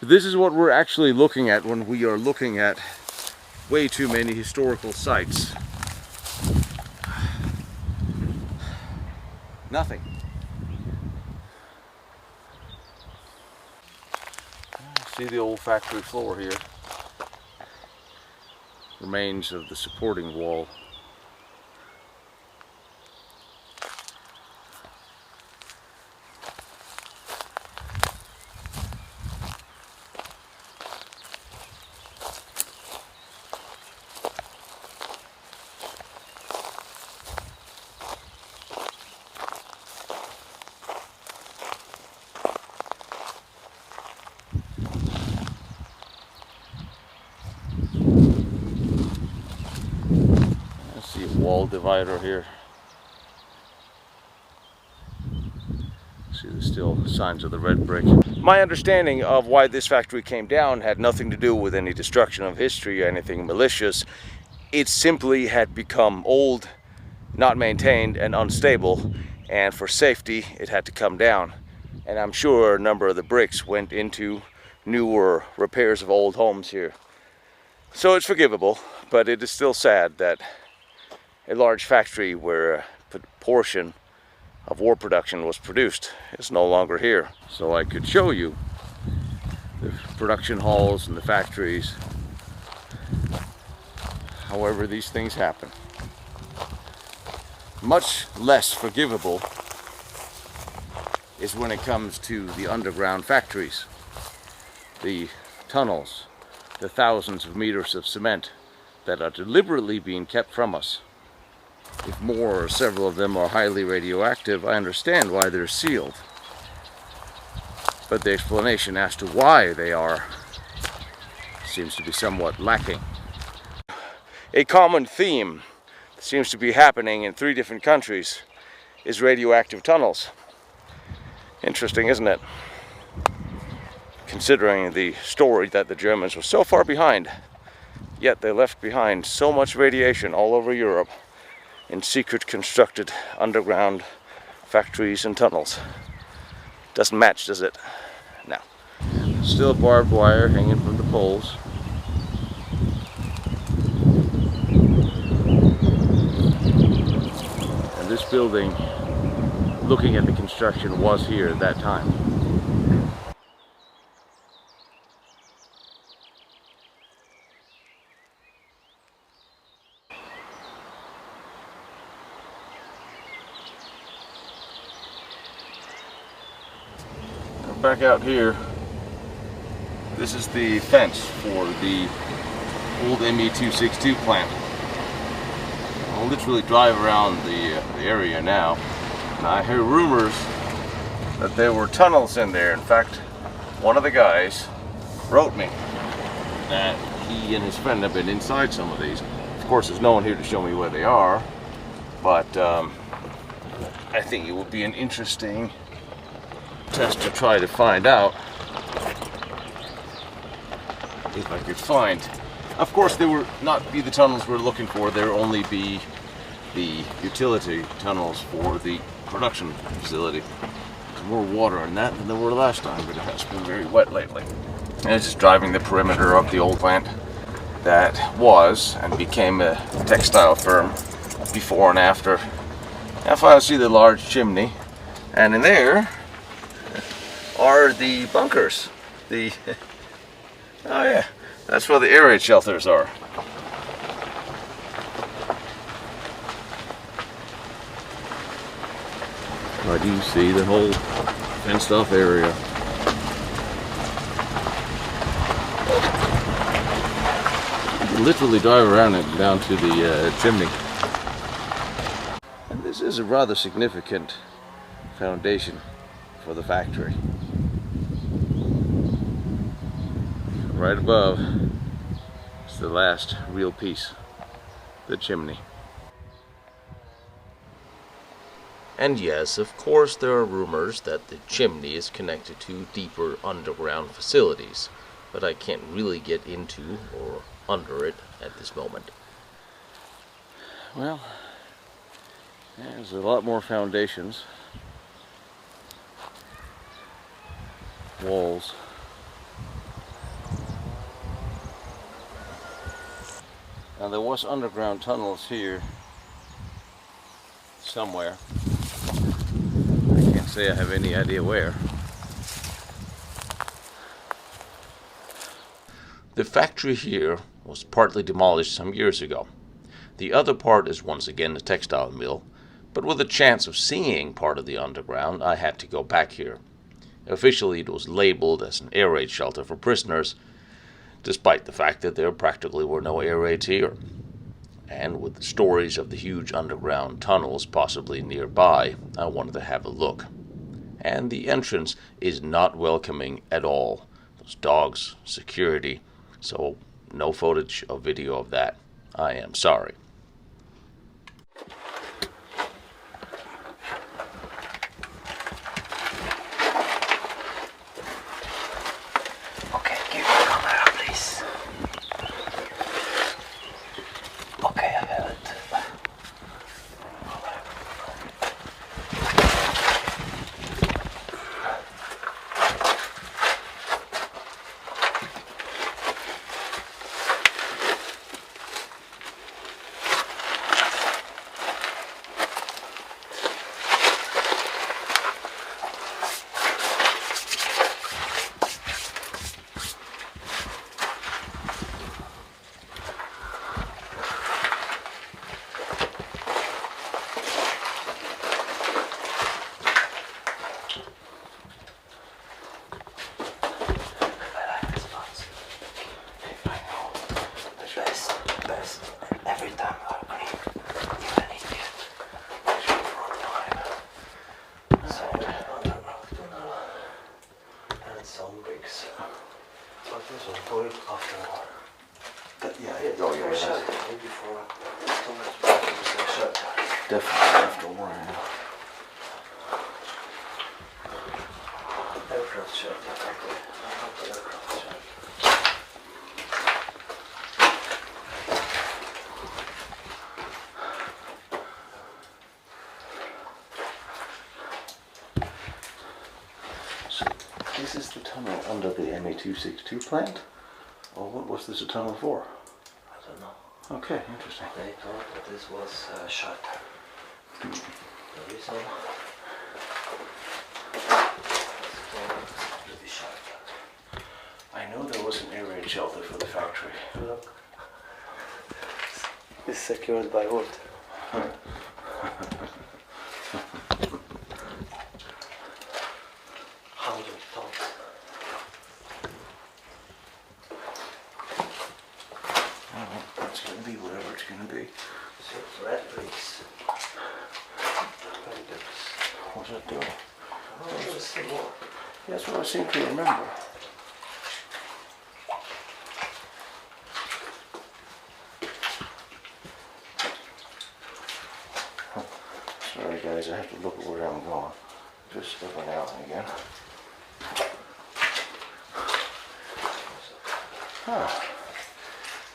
This is what we're actually looking at when we are looking at way too many historical sites. Nothing. See the old factory floor here. Remains of the supporting wall. Wall divider here. See, there's still signs of the red brick. My understanding of why this factory came down had nothing to do with any destruction of history or anything malicious. It simply had become old, not maintained, and unstable, and for safety it had to come down. And I'm sure a number of the bricks went into newer repairs of old homes here. So it's forgivable, but it is still sad that a large factory where a portion of war production was produced is no longer here. So I could show you the production halls and the factories. However, these things happen. Much less forgivable is when it comes to the underground factories, the tunnels, the thousands of meters of cement that are deliberately being kept from us. If more or several of them are highly radioactive, I understand why they're sealed. But the explanation as to why they are seems to be somewhat lacking. A common theme that seems to be happening in 3 different countries is radioactive tunnels. Interesting, isn't it? Considering the story that the Germans were so far behind, yet they left behind so much radiation all over Europe in secret constructed underground factories and tunnels. Doesn't match, does it? No. Still barbed wire hanging from the poles. And this building, looking at the construction, was here at that time. Back out here, this is the fence for the old ME262 plant. I'll literally drive around the area now. And I hear rumors that there were tunnels in there. In fact, one of the guys wrote me that he and his friend have been inside some of these. Of course, there's no one here to show me where they are, but I think it would be an interesting test to try to find out if I could find. Of course, they would not be the tunnels we're looking for. There would only be the utility tunnels for the production facility. There's more water in that than there were last time, but it has been very wet lately. And it's just driving the perimeter of the old plant that was and became a textile firm before and after. I finally see the large chimney, and in there are the bunkers. Oh yeah, that's where the air raid shelters are. I do see the whole fenced off area. You can literally drive around it down to the chimney. And this is a rather significant foundation for the factory. Right above is the last real piece, the chimney. And yes, of course there are rumors that the chimney is connected to deeper underground facilities, but I can't really get into or under it at this moment. Well, there's a lot more foundations, walls. Now there was underground tunnels here somewhere. I can't say I have any idea where. The factory here was partly demolished some years ago. The other part is once again a textile mill, but with a chance of seeing part of the underground, I had to go back here. Officially it was labeled as an air raid shelter for prisoners, despite the fact that there practically were no air raids here. And with the stories of the huge underground tunnels possibly nearby, I wanted to have a look. And the entrance is not welcoming at all. Those dogs, security, so no footage or video of that. I am sorry. Okay, give me the camera, please. Okay, I have it. Every time I agree, even idiot. Front line. So underground tunnel and some bricks. But this was built afterward. Yeah. Shelter, maybe for shelter. Definitely afterward. Aircraft shelter, exactly. Aircraft shelter. This is the tunnel under the MA262 plant? Or what was this a tunnel for? I don't know. Okay, interesting. They thought that this was a shelter. The reason to be shelter. I know there was an air raid shelter for the factory. Look. It's secured by wood. It's going to be whatever it's going to be. So red bricks. What's that doing? Oh, same wall. That's what I seem to remember. Sorry guys, I have to look at where I'm going. Just every now and again. Ah,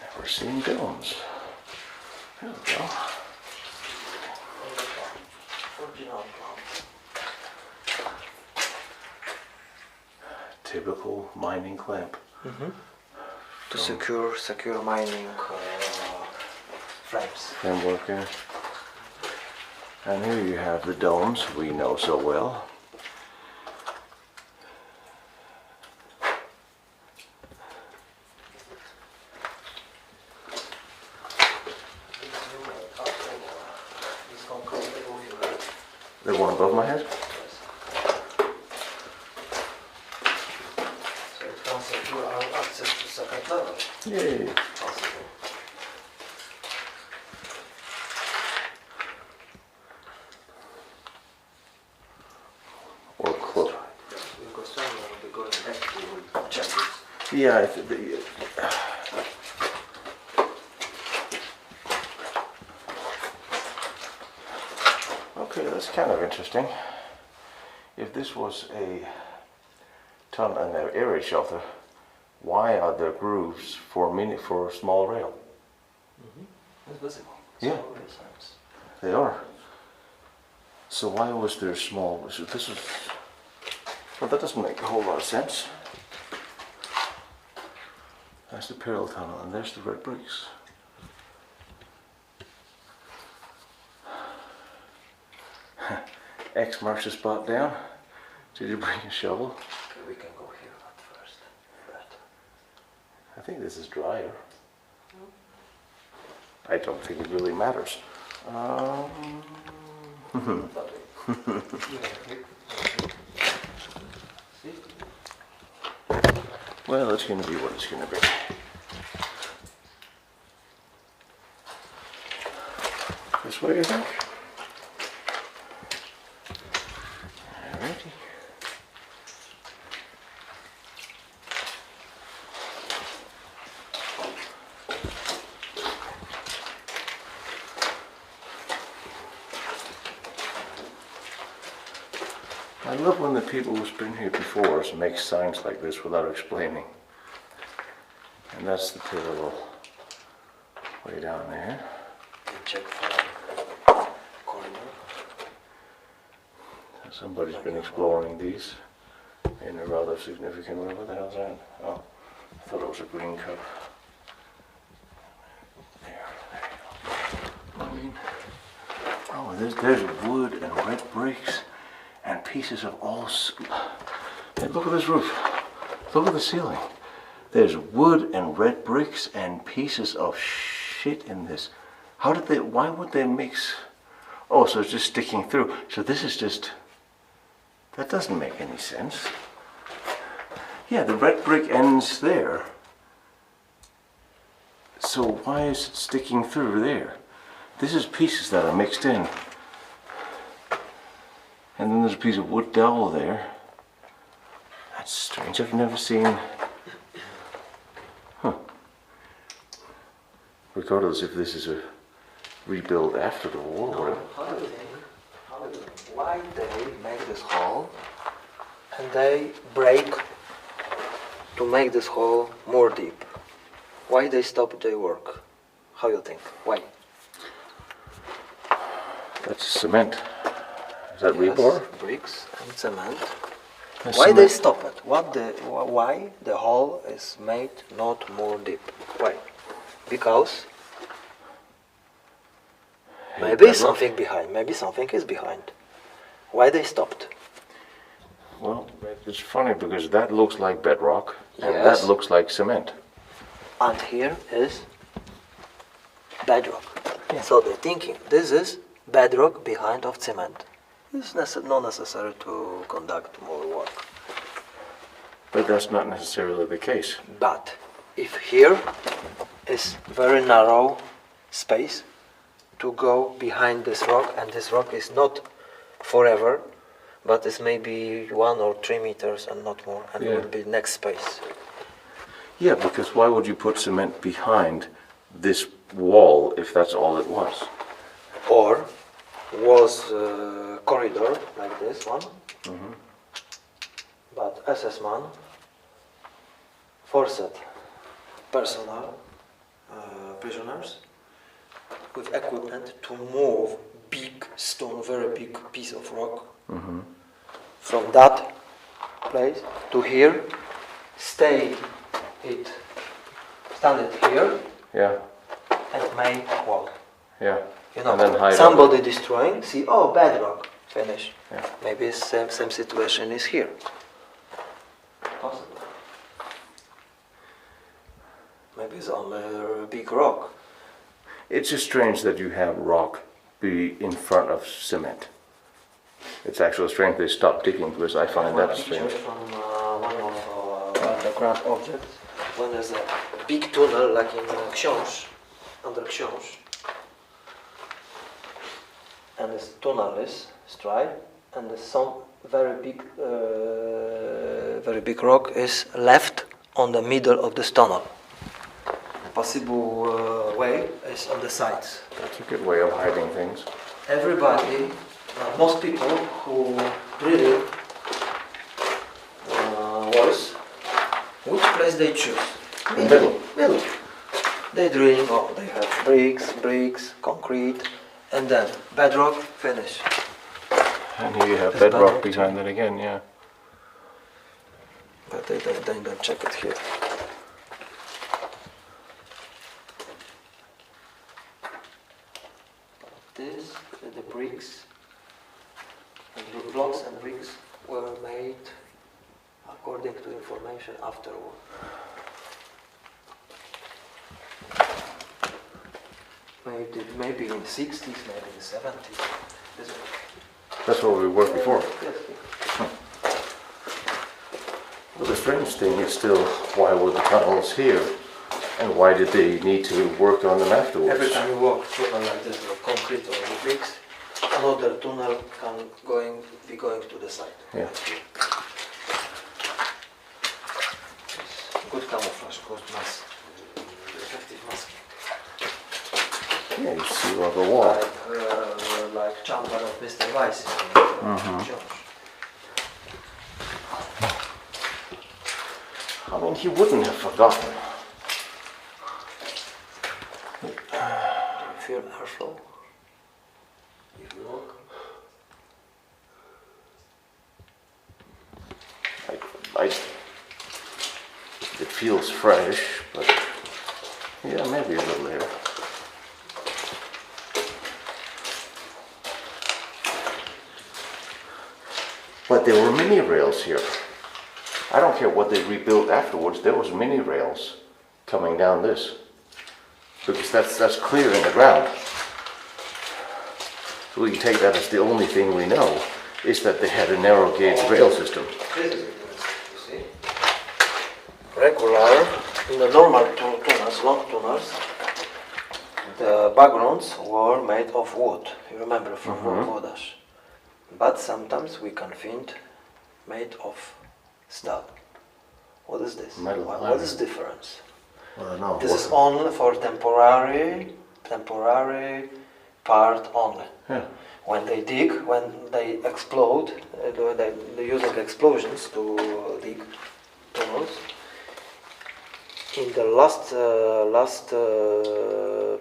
never seen domes. There we go. Original plan. Typical mining clamp. To secure mining frames. Framework, yeah. And here you have the domes we know so well. The one above my head? So it can secure our access to second level. Yay. Possibly. Or close. Because when we'll be going back to check this. Yeah, okay, that's kind of interesting. If this was a tunnel, an area shelter, why are there grooves for small rail? It's visible. Yeah. So it makes sense. They are. So why was there small? So this is. Well, that doesn't make a whole lot of sense. That's the parallel tunnel, and there's the red bricks. X marks the spot down. Did you bring a shovel? Okay, we can go here at first. But I think this is drier. I don't think it really matters. Well, it's going to be what it's going to be. This way, I think. Alrighty. I love when the people who's been here before us make signs like this without explaining. And that's the parallel way down there. we check for corridor. Somebody's been exploring these in a rather significant way. What the hell's that? Oh, I thought it was a green cup. There you go. I mean, oh, there's wood and red bricks and pieces of all. Hey, look at this roof. Look at the ceiling. There's wood and red bricks and pieces of shit in this. How did they? Why would they mix? Oh, so it's just sticking through. So this is just. That doesn't make any sense. Yeah, the red brick ends there. So why is it sticking through there? This is pieces that are mixed in. And then there's a piece of wood dowel there. That's strange. I've never seen. Huh. Regardless if this is a rebuild after the war or whatever. How do you think? Why they make this hole and they break to make this hole more deep? Why they stop their work? How you think? Why? That's cement. Is that Yes, rebar? bricks and cement. That's Why cement. they stop it? Why the hole is made not more deep? Why? Because maybe bedrock. something behind. Maybe something is behind. Why they stopped? Well, it's funny because that looks like bedrock and Yes. that looks like cement. And here is bedrock. Yeah. So they're thinking this is bedrock behind of cement. It's not necessary to conduct more work. But that's not necessarily the case. But if here is very narrow space to go behind this rock, and this rock is not forever, but it's maybe 1 or 3 meters and not more, and Yeah. it will be next space. Yeah, because why would you put cement behind this wall if that's all it was? Or was corridor like this one, but SS man forced personnel, prisoners, with equipment to move big stone, very big piece of rock from that place to here, stand it here Yeah, and make wall. yeah. You know, And then hide somebody destroying, see, oh, bedrock, finish. Yeah. Maybe same situation is here. Possible. Maybe it's only a big rock. It's just strange that you have rock be in front of cement. It's actually strange they stopped digging because I find that strange. From one of underground objects, when there's a big tunnel like in książ, under książ. And this tunnel is straight, and there's some very big rock is left on the middle of this tunnel. The possible way is on the sides. That's a good way of hiding things. Everybody, most people who drilling walls, which place they choose? The middle. Middle. They drilling, oh, they have bricks, concrete, and then bedrock, finish. And here you have It's bedrock bedrock behind it again, yeah. But they don't check it here. This, the bricks, and the blocks and bricks were made according to information afterward. Maybe in the 60s, maybe in the 70s. That's where we were before. Yes. Well, the strange thing is still, why were the tunnels here? And why did they need to work on them afterwards? Every time you walk through like this, with concrete or with bricks, another tunnel can be going to the side. Yeah. Good camouflage, good mask, effective masking. Yeah, you see on the wall. Like chamber of Mr. Riese. I mean, he wouldn't have forgotten. Do you feel airflow? If you walk. It feels fresh, but yeah, maybe a little air. But there were mini rails here. I don't care what they rebuilt afterwards, there was mini rails coming down this. Because that's clear in the ground. So we can take that as the only thing we know, is that they had a narrow gauge rail system. This is it, you see. Regular, in the normal tunnels, long tunnels, the backgrounds were made of wood. You remember from Wolfsberg. But sometimes we can find made of steel. What is this? Metal What is the difference? I don't know. This is only for temporary part only. Yeah. When they dig, when they explode, they're using explosions to dig tunnels. In the last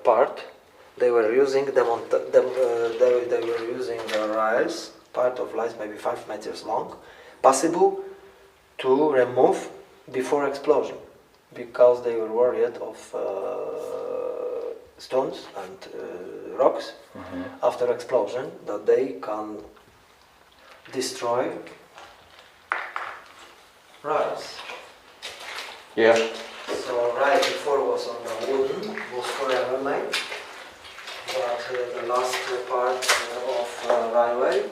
part, they were using they were using the rails, part of rails maybe 5 meters long, possible to remove before explosion, because they were worried of stones and rocks after explosion, that they can destroy rails. Yeah. So rail before was on the wooden, was forever made, but the last part of railway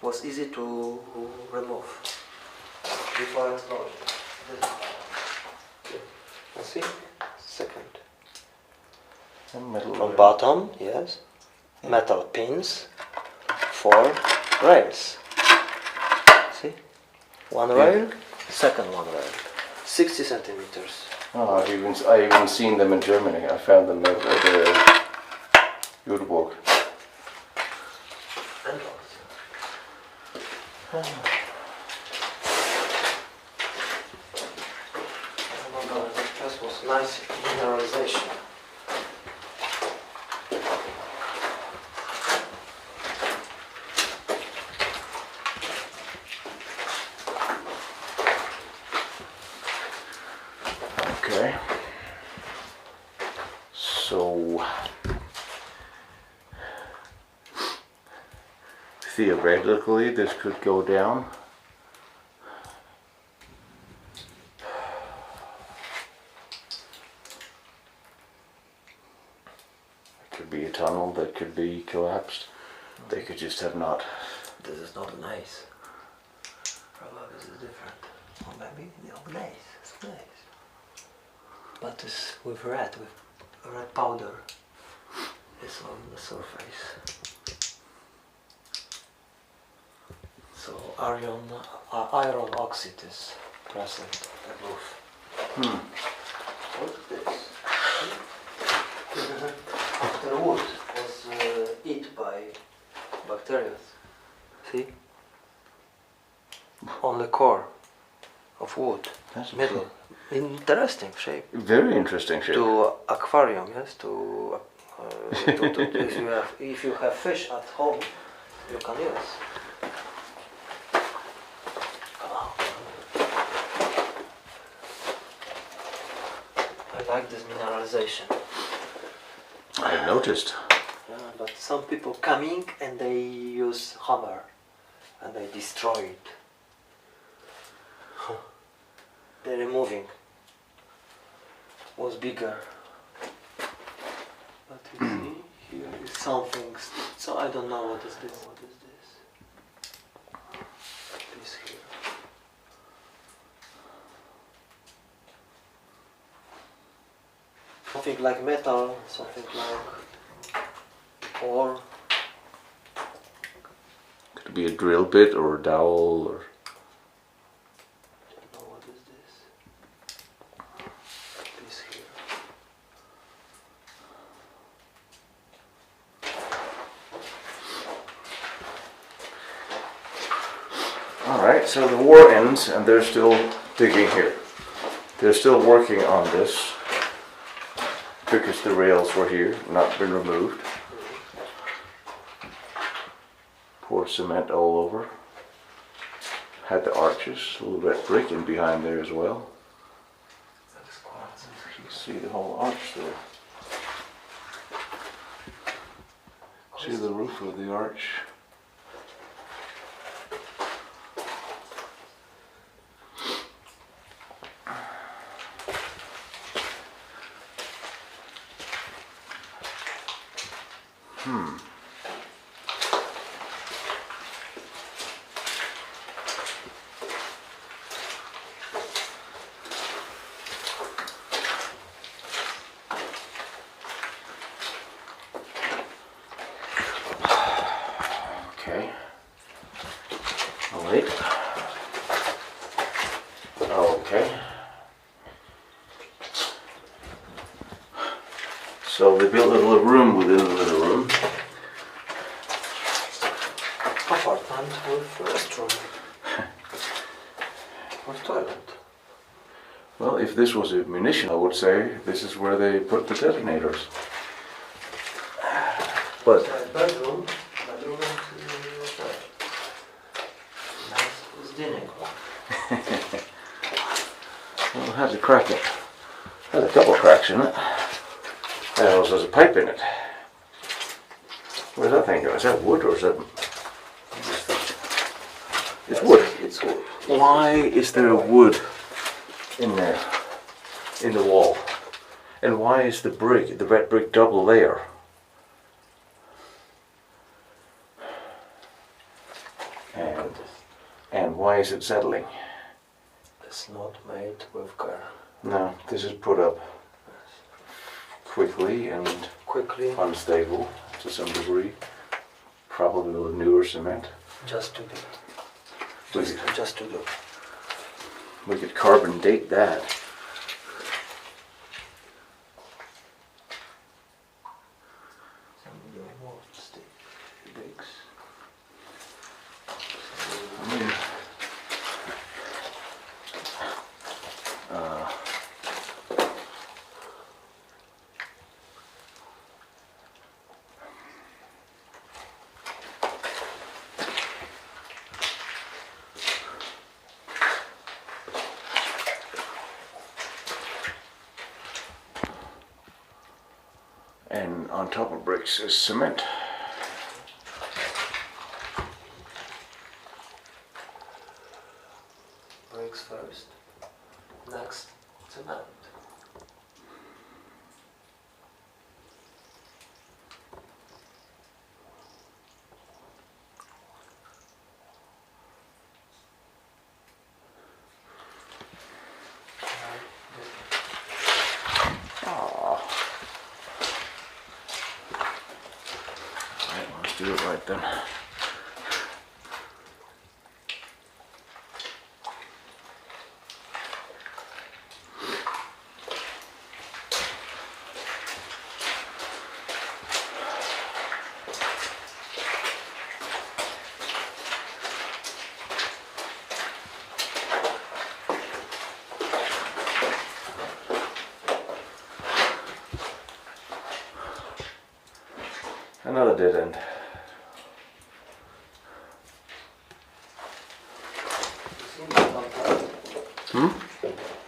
was easy to remove before explosion. You see? Second. And metal From rail. bottom, yes. Metal pins for rails. See? One rail, second one rail. 60 centimeters. Oh, I even seen them in Germany. I found them at Göteborg. And this was nice mineralization. Okay. So theoretically, this could go down. It could be a tunnel that could be collapsed. They could just have not. This is not nice. Probably this is different. Or maybe nice. It's nice. But it's with red powder. It's on the surface. So iron oxide is present above. What's this? After wood was eaten by bacteria. See? On the core of wood. That's middle. Interesting shape. Very interesting shape. To aquarium, yes. To if you have fish at home, you can use. I like this mineralization. I've noticed. Yeah, but some people coming and they use hammer and they destroy it. They're removing. Was bigger. But you see, here is something. So I don't know what is this. What is this? This here. Something like metal, something like ore. Could be a drill bit or a dowel or. I don't know what is this. This here. Alright, so the war ends and they're still digging here. They're still working on this because the rails were here, not been removed. Poured cement all over. Had the arches, a little red brick in behind there as well. You can see the whole arch there. See the roof of the arch. Okay. I'll wait. Okay. So they built a little room within the little room. Apartment with restroom. With toilet. Well, if this was a munition, I would say this is where they put the detonators. But Bedroom. Bedroom and nice dining. well, it has a crack in it. Has a couple cracks in it. And also there's a pipe in it. Where's that thing going? Is that wood or is that? It's wood. It's wood. Why is there wood in there, in the wall? And why is the brick, the red brick, double layer? And why is it settling? It's not made with care. No, this is put up quickly and Quickly. unstable to some degree. Probably with newer cement. Just to do. Just to do. We could carbon date that. I mean, and on top of bricks is cement. Bricks first. Next, cement. Right, let's do it right then. Another dead end.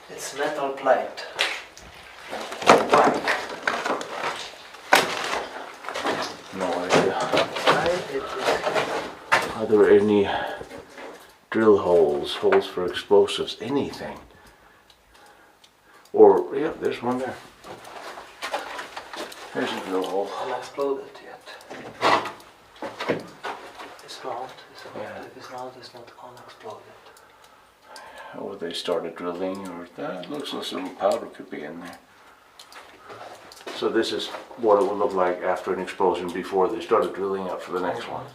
It's metal plate. No idea. Why it is Are there any drill holes, holes for explosives, anything? Or, yeah, there's one there. There's a drill hole. unexploded yet. It's not. Yeah. If it's not, it's not unexploded. Or they started drilling, or that looks like some powder could be in there. So this is what it would look like after an explosion before they started drilling up for the next one.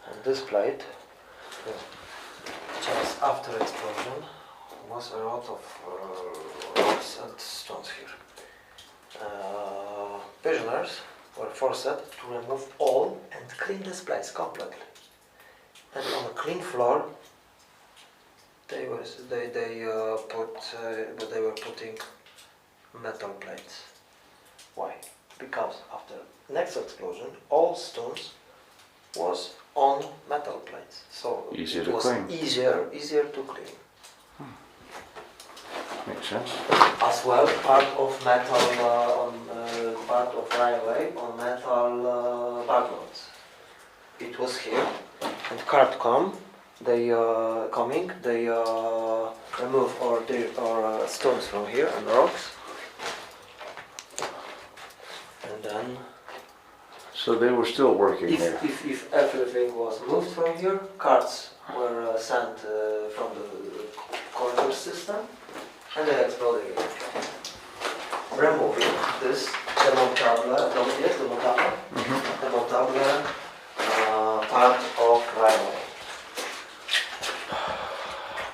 And this plate, just after explosion, was a lot of rocks and stones here. Prisoners were forced to remove all and clean this place completely. And on a clean floor, they were putting metal plates. Why? Because after next explosion, all stones was on metal plates, so Easier it to was clean. easier to clean. Makes sense. As well, part of metal part of railway on metal backloads. It was here, and cart they remove or stones from here and rocks, and then So they were still working here. if everything was moved from here, carts were sent from the corridor system, and they exploded here. Removing this demontable part of railway.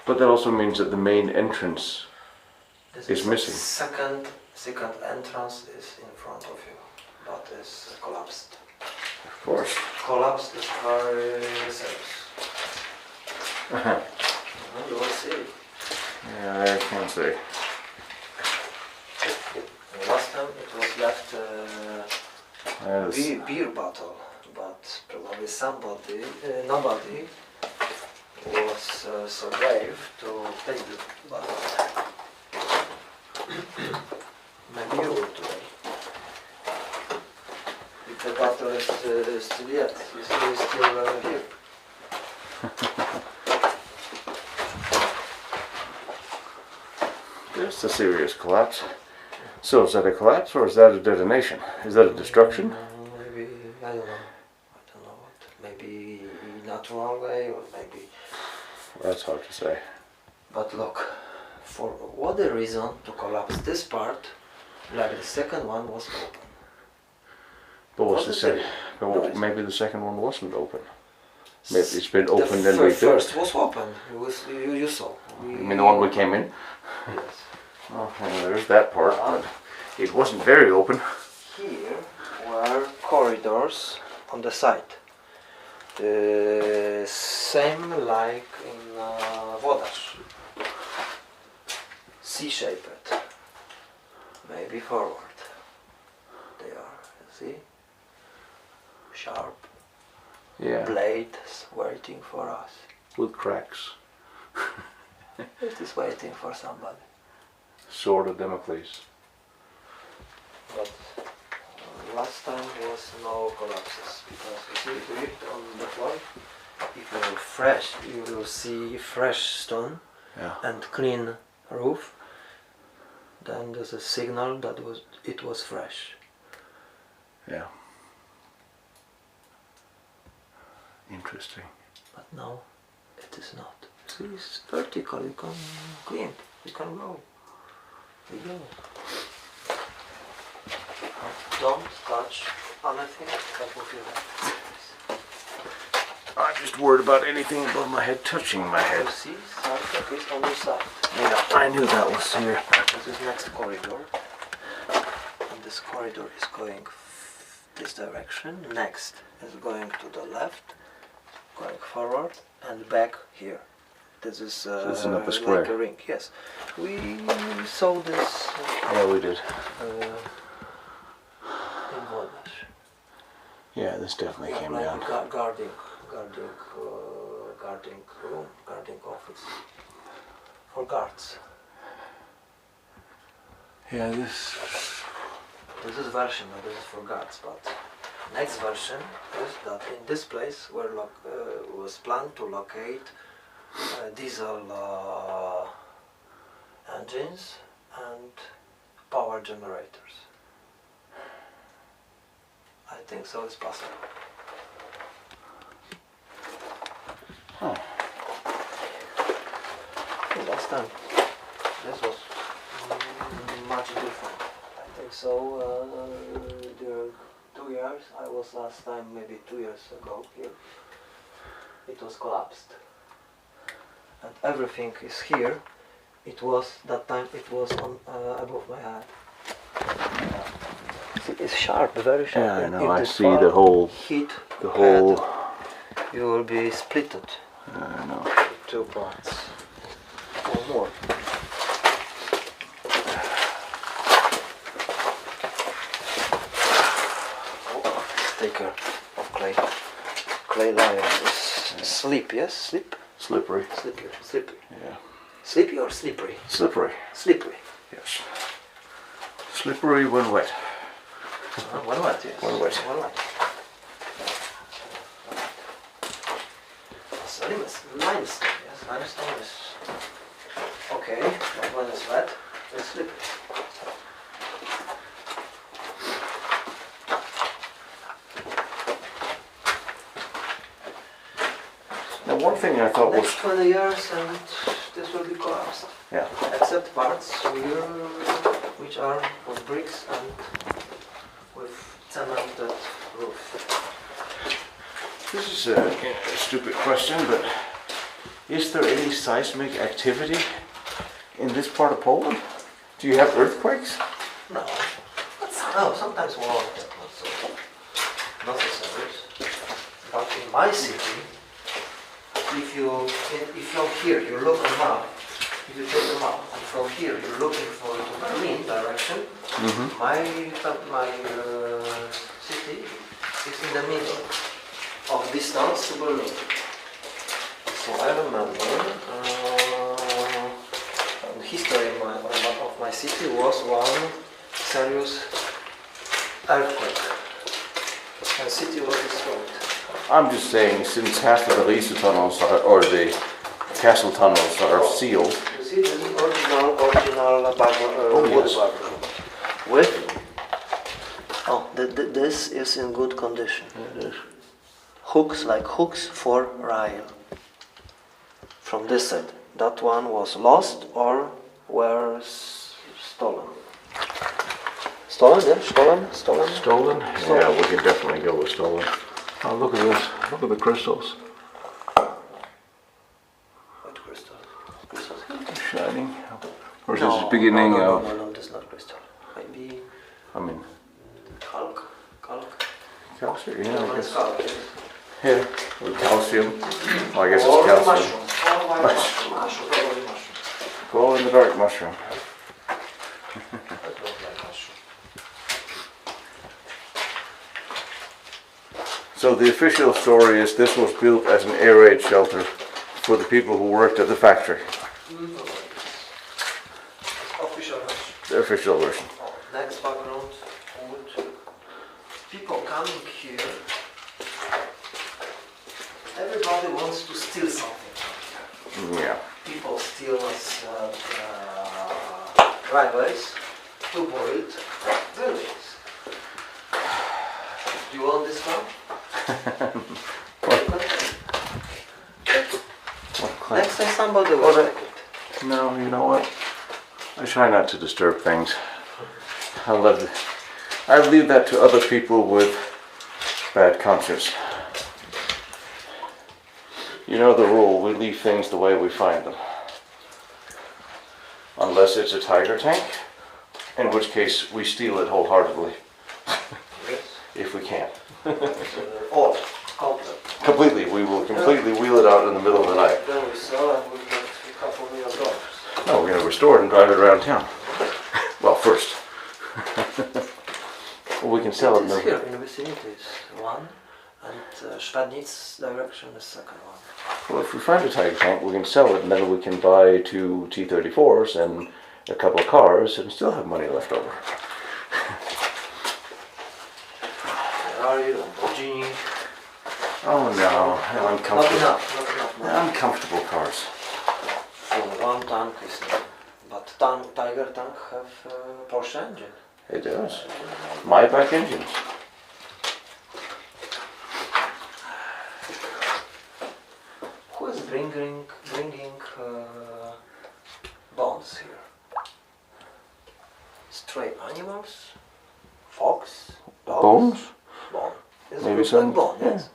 But that also means that the main entrance This is missing. Second entrance is in front of you, but is collapsed. Of course. Collapsed is very serious. You will see. Yeah, I can see. Last time it was left Yes. beer bottle, but probably nobody was so brave to take the bottle. Maybe you will today. If the bottle is still yet, is still here. There's a serious collapse. So is that a collapse or is that a detonation? Is that a destruction? Maybe, I don't know. What. Maybe natural way or maybe. That's hard to say. But look, for what the reason to collapse this part, like the second one was open. But what's the What's second? the reason? Maybe the second one wasn't open. It's been opened and The rebuilt. first was open. You saw. You mean the one we came in? Yes. Oh, well, there's that part, but it wasn't very open. Here were corridors on the side. Same like in Wodarz. C-shaped. Maybe forward. They are, you see? Sharp Yeah, blades waiting for us. with cracks. It is waiting for somebody. Sword of Damocles. But last time was no collapses because if you do it on the floor, if you are fresh, you will see fresh stone Yeah. and clean roof. Then there's a signal that it was fresh. Yeah. Interesting. But now it is not. See, it's vertical. You can clean. You can go. You go. Don't touch anything that will feel like. I'm just worried about anything above my head touching my head. You see, something is on your side. Yeah, I knew that was here. This is next corridor. And this corridor is going this direction. Next is going to the left, going forward and back here. This is This is another square. like a ring. Yes, we saw this Yeah, we did. in Wodarz. Yeah, this definitely came Like down. guarding room, guarding office for guards. Yeah, this. This is version, this is for guards, but next version is that in this place where was planned to locate diesel engines and power generators. I think so it's possible. Oh. Last time this was much different. I think so during 2 years, I was last time maybe 2 years ago here, it was collapsed. And everything is here. It was, that time it was on above my head. See, it's sharp, very sharp. Yeah, I If know. I this see far the whole. hit The whole. head, you will be splitted I know. in 2 parts or more. Take care of clay. Clay layer is slip, yes? Slippery. Slippery. Yeah. Slippy or slippery? Slippery. Slippery. Yes. Slippery when wet. When wet, yes. When wet. When wet. It's limestone, yes. Limestone is okay, but when it's wet, it's slippery. Now, one thing I thought was. Next 20 years and this will be collapsed. Yeah. Except parts here, which are with bricks and with cemented roof. This is a stupid question, but is there any seismic activity in this part of Poland? Do you have earthquakes? No. No, sometimes more, not so. Not so serious. But in my city, if you're here, you look at the map. If you take the map and from here you're looking for the Berlin direction, my city is in the middle of distance to Berlin. So I remember the history of my city was one serious earthquake, and city was destroyed. I'm just saying, since half of the Riese tunnels or the castle tunnels are sealed. You see, this is original wood yes. barrel. With this is in good condition. It is. Hooks like hooks for rail. From this side, that one was lost or were stolen. Stolen, yeah, stolen. Stolen? Yeah, we can definitely go with stolen. Oh, look at this. Look at the crystals. Or is this the beginning of... No, this is not crystal. Maybe I mean, calc. calcium, yeah, I No, it's guess. calc. Here, with calcium. Well, I guess it's calcium. Mushroom. Mushroom. Probably mushroom. Glow in the dark mushroom. That looks like mushroom. So the official story is this was built as an air raid shelter for the people who worked at the factory. Official version. The official version. Next background, wood. People coming here, everybody wants to steal something from here. Yeah. People steal driveways to build buildings. Do you want this one? Next time somebody will take it. No, you know what? I try not to disturb things. I leave that to other people with bad conscience. You know the rule, we leave things the way we find them. Unless it's a tiger tank, in which case we steal it wholeheartedly. Yes. If we can. Or complet. Completely, we will completely wheel it out in the middle of the night. Then we sell and we get a couple $1,000,000. No, we're going to restore it and drive it around town. Well, first. Well, we can sell it. It is here in the vicinity is one, and Schwadnitz direction is second one. Well, if we find a tiger tank, we can sell it, and then we can buy 2 T-34s and a couple of cars, and still have money left over. Ferrari, Lamborghini. Oh no, Not uncomfortable. enough. Uncomfortable cars. So one tank is not. But Tiger tank have Porsche engine. It does. Maybach engines. Who is bringing bones here? Stray animals? Fox? Dogs? Bones? Bone. It's Maybe looks some- like bone, yeah. yes.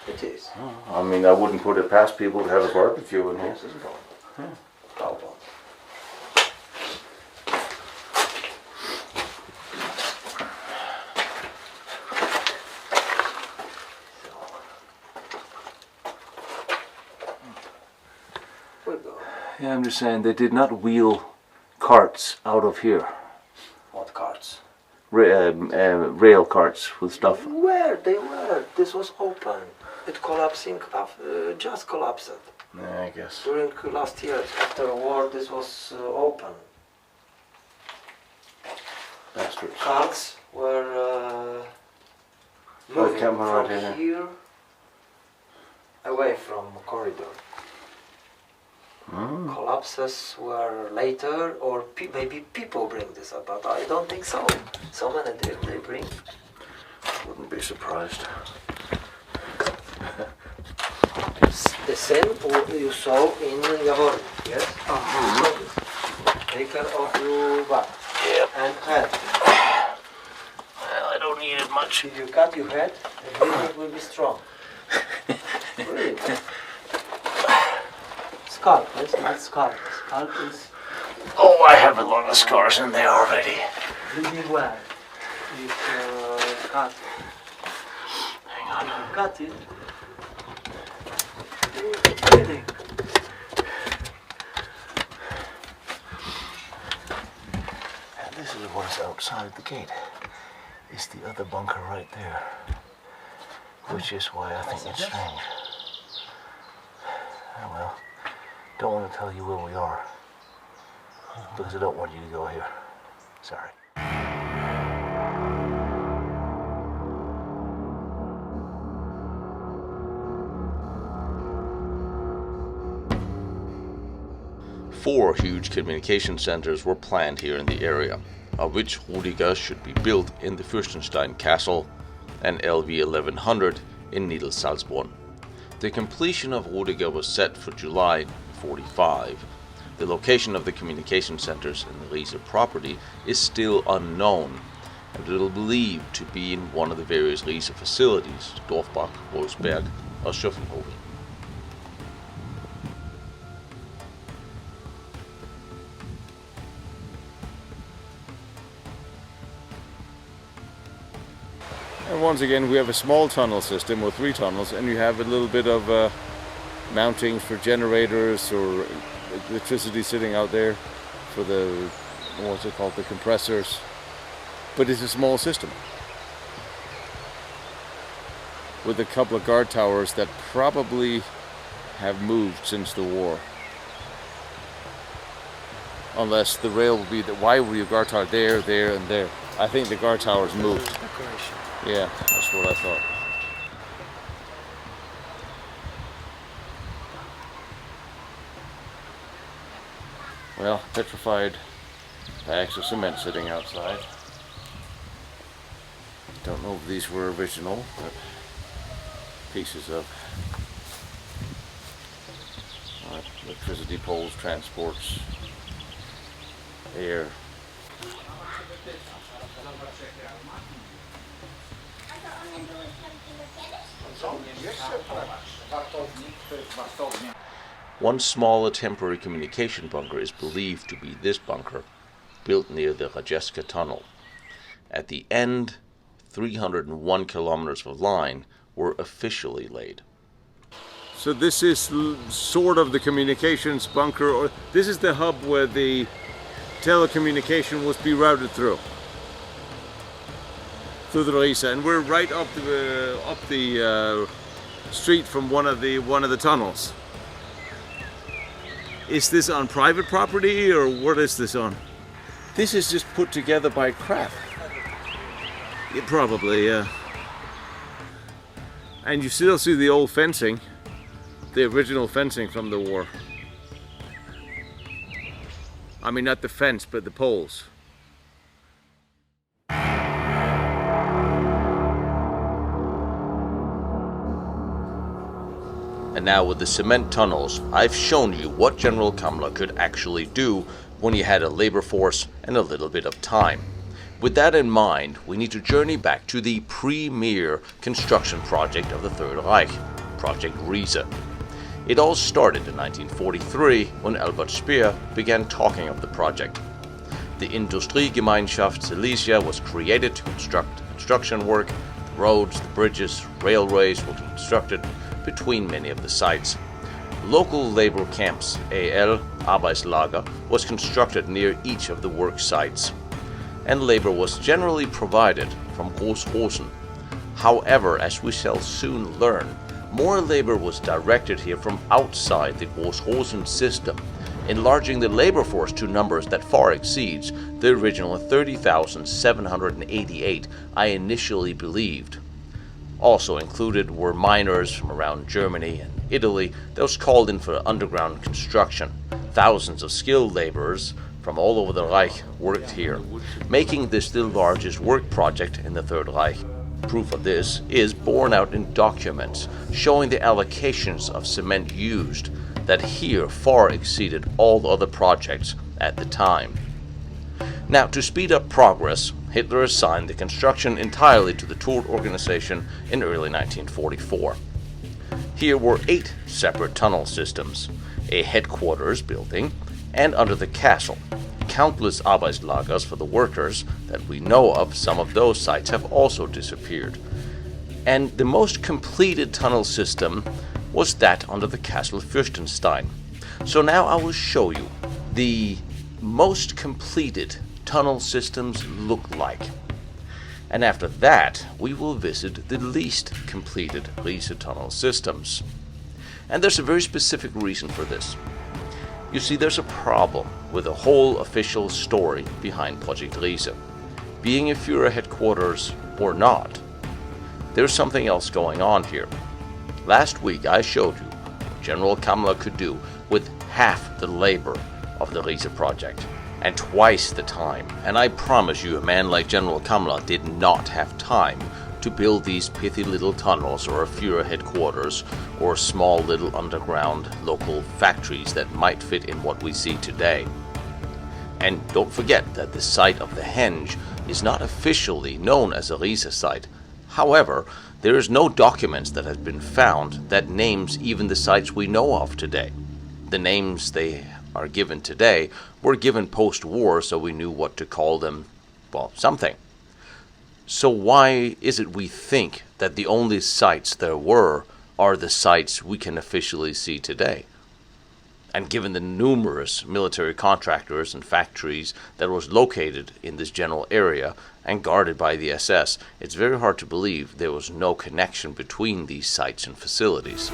It is. I mean, I wouldn't put it past people to have a barbecue in here. This is bone. Cow bone. We go. Yeah, I'm just saying, they did not wheel carts out of here. What carts? Rail carts with stuff. Where they were? This was open. It collapsing, just collapsed. Yeah, I guess. During last year, after a war, this was open. Bastards. Carts were moving Kammler from right here. here away from corridor. Collapses were later, or maybe people bring this up, but I don't think so. So many they bring. Wouldn't be surprised. The same you saw in Jawornik, yes? Take care of your back and head. Well, I don't need it much. If you cut your head, the bleeding will be strong. Really. Scalp, let's not scalp. Scalp is Oh, I have a lot of scars in there already. bleeding well. If you cut, Hang on. if you cut it, it's bleeding. And this is what's outside the gate. It's the other bunker right there. Which is why I think it's strange. Oh well. Don't want to tell you where we are. Because I don't want you to go here. Sorry. Four huge communication centers were planned here in the area, of which Riese should be built in the Fenstein Castle and LV 1100 in Niedersalzborn. The completion of Riese was set for July 45. The location of the communication centers in the Riese property is still unknown, and it is believed to be in one of the various Riese facilities, Dorfbach, Wolfsberg, or Schuffenhofen. once again we have a small tunnel system with 3 tunnels, and you have a little bit of mountings for generators or electricity sitting out there for the, what's it called, the compressors. But it's a small system with a couple of guard towers that probably have moved since the war. Unless the rail would be, why were your guard tower there, there, and there? I think the guard towers moved. Decoration. Yeah, that's what I thought. Well, petrified bags of cement sitting outside. Don't know if these were original, but pieces of electricity poles, transports, air. One small temporary communication bunker is believed to be this bunker, built near the Rajeska tunnel. At the end, 301 kilometers of line were officially laid. So this is sort of the communications bunker, or this is the hub where the telecommunication was be routed through the Riese, and we're right up the street from one of the tunnels. Is this on private property, or what is this on? This is just put together by craft. Yeah, probably, yeah. And you still see the old fencing, the original fencing from the war. I mean, not the fence, but the poles. And now with the cement tunnels, I've shown you what General Kammler could actually do when he had a labor force and a little bit of time. With that in mind, we need to journey back to the premier construction project of the Third Reich, Project Riese. It all started in 1943 when Albert Speer began talking of the project. The Industriegemeinschaft Silesia was created to construct construction work. The roads, the bridges, railways were constructed between many of the sites. Local labor camps, AL, Arbeitslager, was constructed near each of the work sites, and labor was generally provided from Großrosen. However, as we shall soon learn, more labor was directed here from outside the Großrosen system, enlarging the labor force to numbers that far exceeds the original 30,788 I initially believed. Also included were miners from around Germany and Italy that was called in for underground construction. Thousands of skilled laborers from all over the Reich worked here, making this the largest work project in the Third Reich. Proof of this is borne out in documents showing the allocations of cement used that here far exceeded all the other projects at the time. Now, to speed up progress, Hitler assigned the construction entirely to the Todt organization in early 1944. Here were 8 separate tunnel systems, a headquarters building, and under the castle, countless Arbeitslagers for the workers that we know of. Some of those sites have also disappeared. And the most completed tunnel system was that under the castle of Fürstenstein. So now I will show you the most completed tunnel systems look like. And after that, we will visit the least completed Riese tunnel systems. And there's a very specific reason for this. You see, there's a problem with the whole official story behind Project Riese. Being a Führer headquarters or not, there's something else going on here. Last week I showed you what General Kammler could do with half the labor of the Riese project and twice the time. And I promise you, a man like General Kammler did not have time to build these pithy little tunnels or a Führer headquarters or small little underground local factories that might fit in what we see today. And don't forget that the site of the Henge is not officially known as a Riese site. However, there is no documents that have been found that names even the sites we know of today. The names they are given today were given post-war, so we knew what to call them, well, something. So why is it we think that the only sites there were are the sites we can officially see today? And given the numerous military contractors and factories that was located in this general area and guarded by the SS, it's very hard to believe there was no connection between these sites and facilities.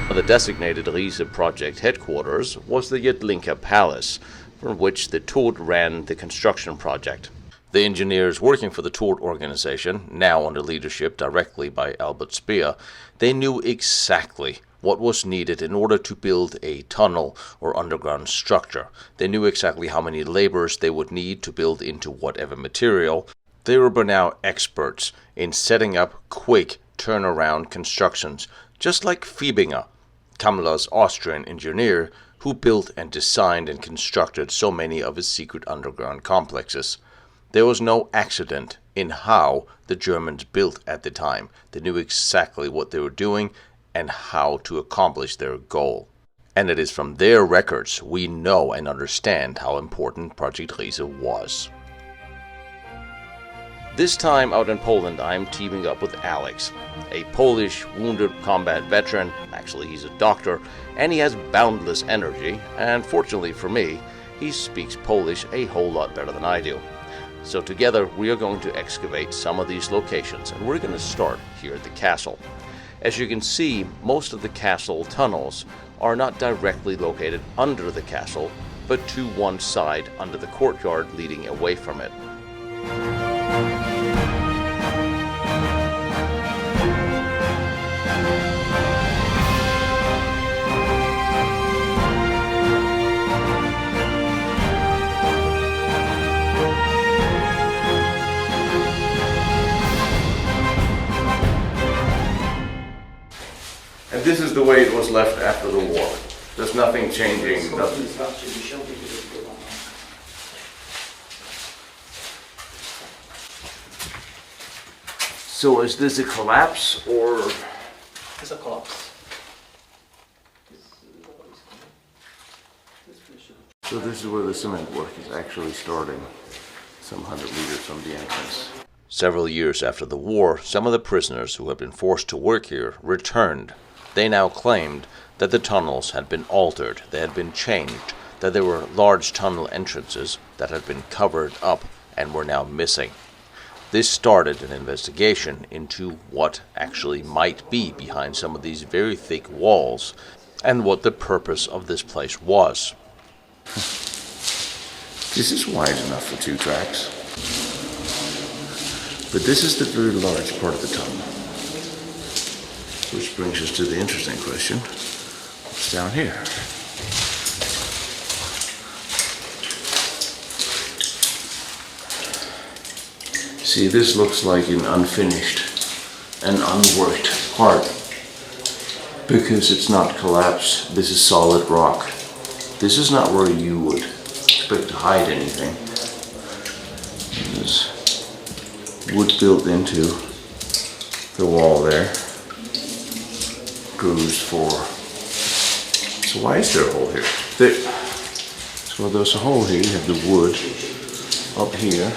The designated Riese project headquarters was the Jedlinka Palace, from which the Tod ran the construction project. The engineers working for the Tod organization, now under leadership directly by Albert Speer, they knew exactly what was needed in order to build a tunnel or underground structure. They knew exactly how many laborers they would need to build into whatever material. They were by now experts in setting up quick turnaround constructions, just like Fiebinger, Kammler's Austrian engineer, who built and designed and constructed so many of his secret underground complexes. There was no accident in how the Germans built at the time. They knew exactly what they were doing and how to accomplish their goal. And it is from their records we know and understand how important Project Riese was. This time out in Poland, I'm teaming up with Alex, a Polish wounded combat veteran. Actually, he's a doctor, and he has boundless energy, and fortunately for me, he speaks Polish a whole lot better than I do. So together, we are going to excavate some of these locations, and we're going to start here at the castle. As you can see, most of the castle tunnels are not directly located under the castle, but to one side under the courtyard leading away from it. And this is the way it was left after the war. There's nothing changing, nothing. So is this a collapse or? It's a collapse. So this is where the cement work is actually starting, some 100 meters from the entrance. Several years after the war, some of the prisoners who had been forced to work here returned. They now claimed that the tunnels had been altered, they had been changed, that there were large tunnel entrances that had been covered up and were now missing. This started an investigation into what actually might be behind some of these very thick walls and what the purpose of this place was. This is wide enough for 2 tracks. But this is the very large part of the tunnel. Which brings us to the interesting question. What's down here? See, this looks like an unfinished and unworked part because it's not collapsed. This is solid rock. This is not where you would expect to hide anything. There's wood built into the wall there. Grooves for. So why is there a hole here? So there's a hole here. You have the wood up here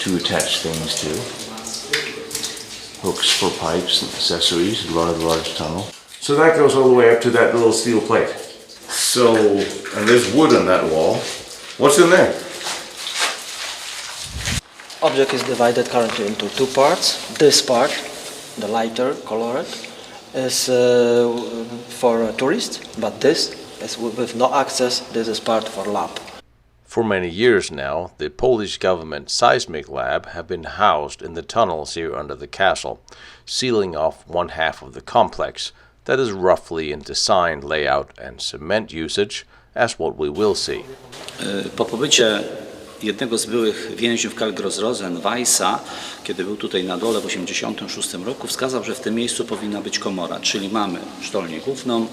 to attach things to. Hooks for pipes and accessories. Large tunnel. So that goes all the way up to that little steel plate. So, and there's wood on that wall. What's in there? Object is divided currently into 2 parts. This part, the lighter colored, is for tourists, but this is with no access. This is part for lab. For many years now, the Polish government Seismic lab have been housed in the tunnels here under the castle, sealing off one half of the complex that is roughly in design, layout and cement usage as what we will see. Po pobycie jednego z byłych więźniów Karl-Gross-Rosen, Weissa, kiedy był tutaj na dole w 1986 roku, wskazał, że w tym miejscu powinna być komora, czyli mamy sztolnię główną,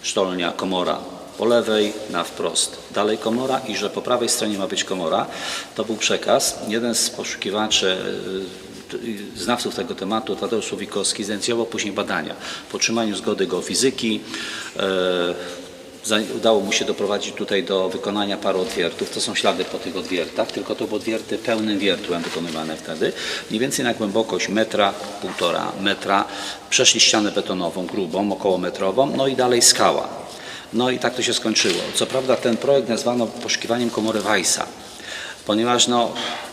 sztolnia, komora po lewej, na wprost, dalej komora i że po prawej stronie ma być komora. To był przekaz. Jeden z poszukiwaczy znawców tego tematu, Tadeusz Słowikowski, zainicjował później badania. Po otrzymaniu zgody geofizyki udało mu się doprowadzić tutaj do wykonania paru odwiertów. To są ślady po tych odwiertach, tylko to były odwierty pełnym wiertłem wykonywane wtedy. Mniej więcej na głębokość metra, 1,5 metra. Przeszli ścianę betonową, grubą, około metrową, no i dalej skała. No i tak to się skończyło. Co prawda ten projekt nazwano poszukiwaniem komory Riese, ponieważ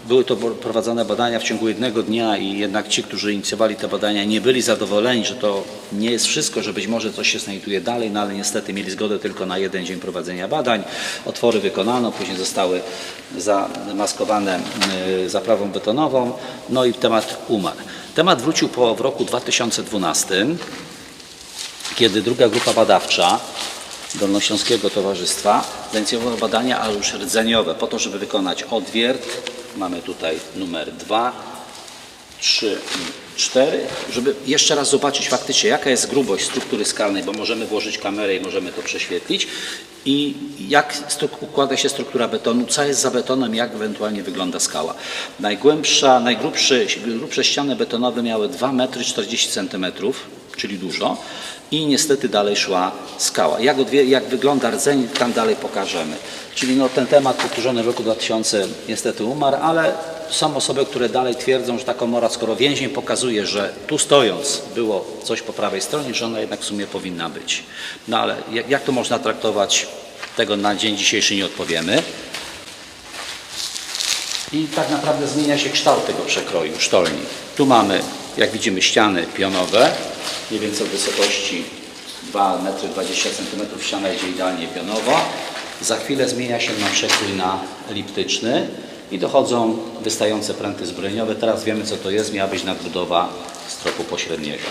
były to prowadzone badania w ciągu jednego dnia i jednak ci, którzy inicjowali te badania, nie byli zadowoleni, że to nie jest wszystko, że być może coś się znajduje dalej, no ale niestety mieli zgodę tylko na jeden dzień prowadzenia badań. Otwory wykonano, później zostały zamaskowane zaprawą betonową, no i temat umarł. Temat wrócił w roku 2012, kiedy druga grupa badawcza Dolnośląskiego Towarzystwa zainicjowała badania, ale już rdzeniowe, po to, żeby wykonać odwiert. Mamy tutaj numer 2, 3 i 4, żeby jeszcze raz zobaczyć faktycznie, jaka jest grubość struktury skalnej, bo możemy włożyć kamerę i możemy to prześwietlić, i jak układa się struktura betonu, co jest za betonem, jak ewentualnie wygląda skała. Najgrubsze ściany betonowe miały 2,40 m, czyli dużo, i niestety dalej szła skała. Jak wygląda rdzeń, tam dalej pokażemy. Czyli ten temat powtórzony w roku 2000 niestety umarł, ale są osoby, które dalej twierdzą, że ta komora, skoro więzień pokazuje, że tu stojąc było coś po prawej stronie, że ona jednak w sumie powinna być. No ale jak to można traktować, tego na dzień dzisiejszy nie odpowiemy. I tak naprawdę zmienia się kształt tego przekroju sztolni. Tu mamy, jak widzimy, ściany pionowe, mniej więcej o wysokości 2,20 m, ściana idzie idealnie pionowo. Za chwilę zmienia się na przekrój na eliptyczny i dochodzą wystające pręty zbrojeniowe. Teraz wiemy, co to jest. Miała być nadbudowa stropu pośredniego.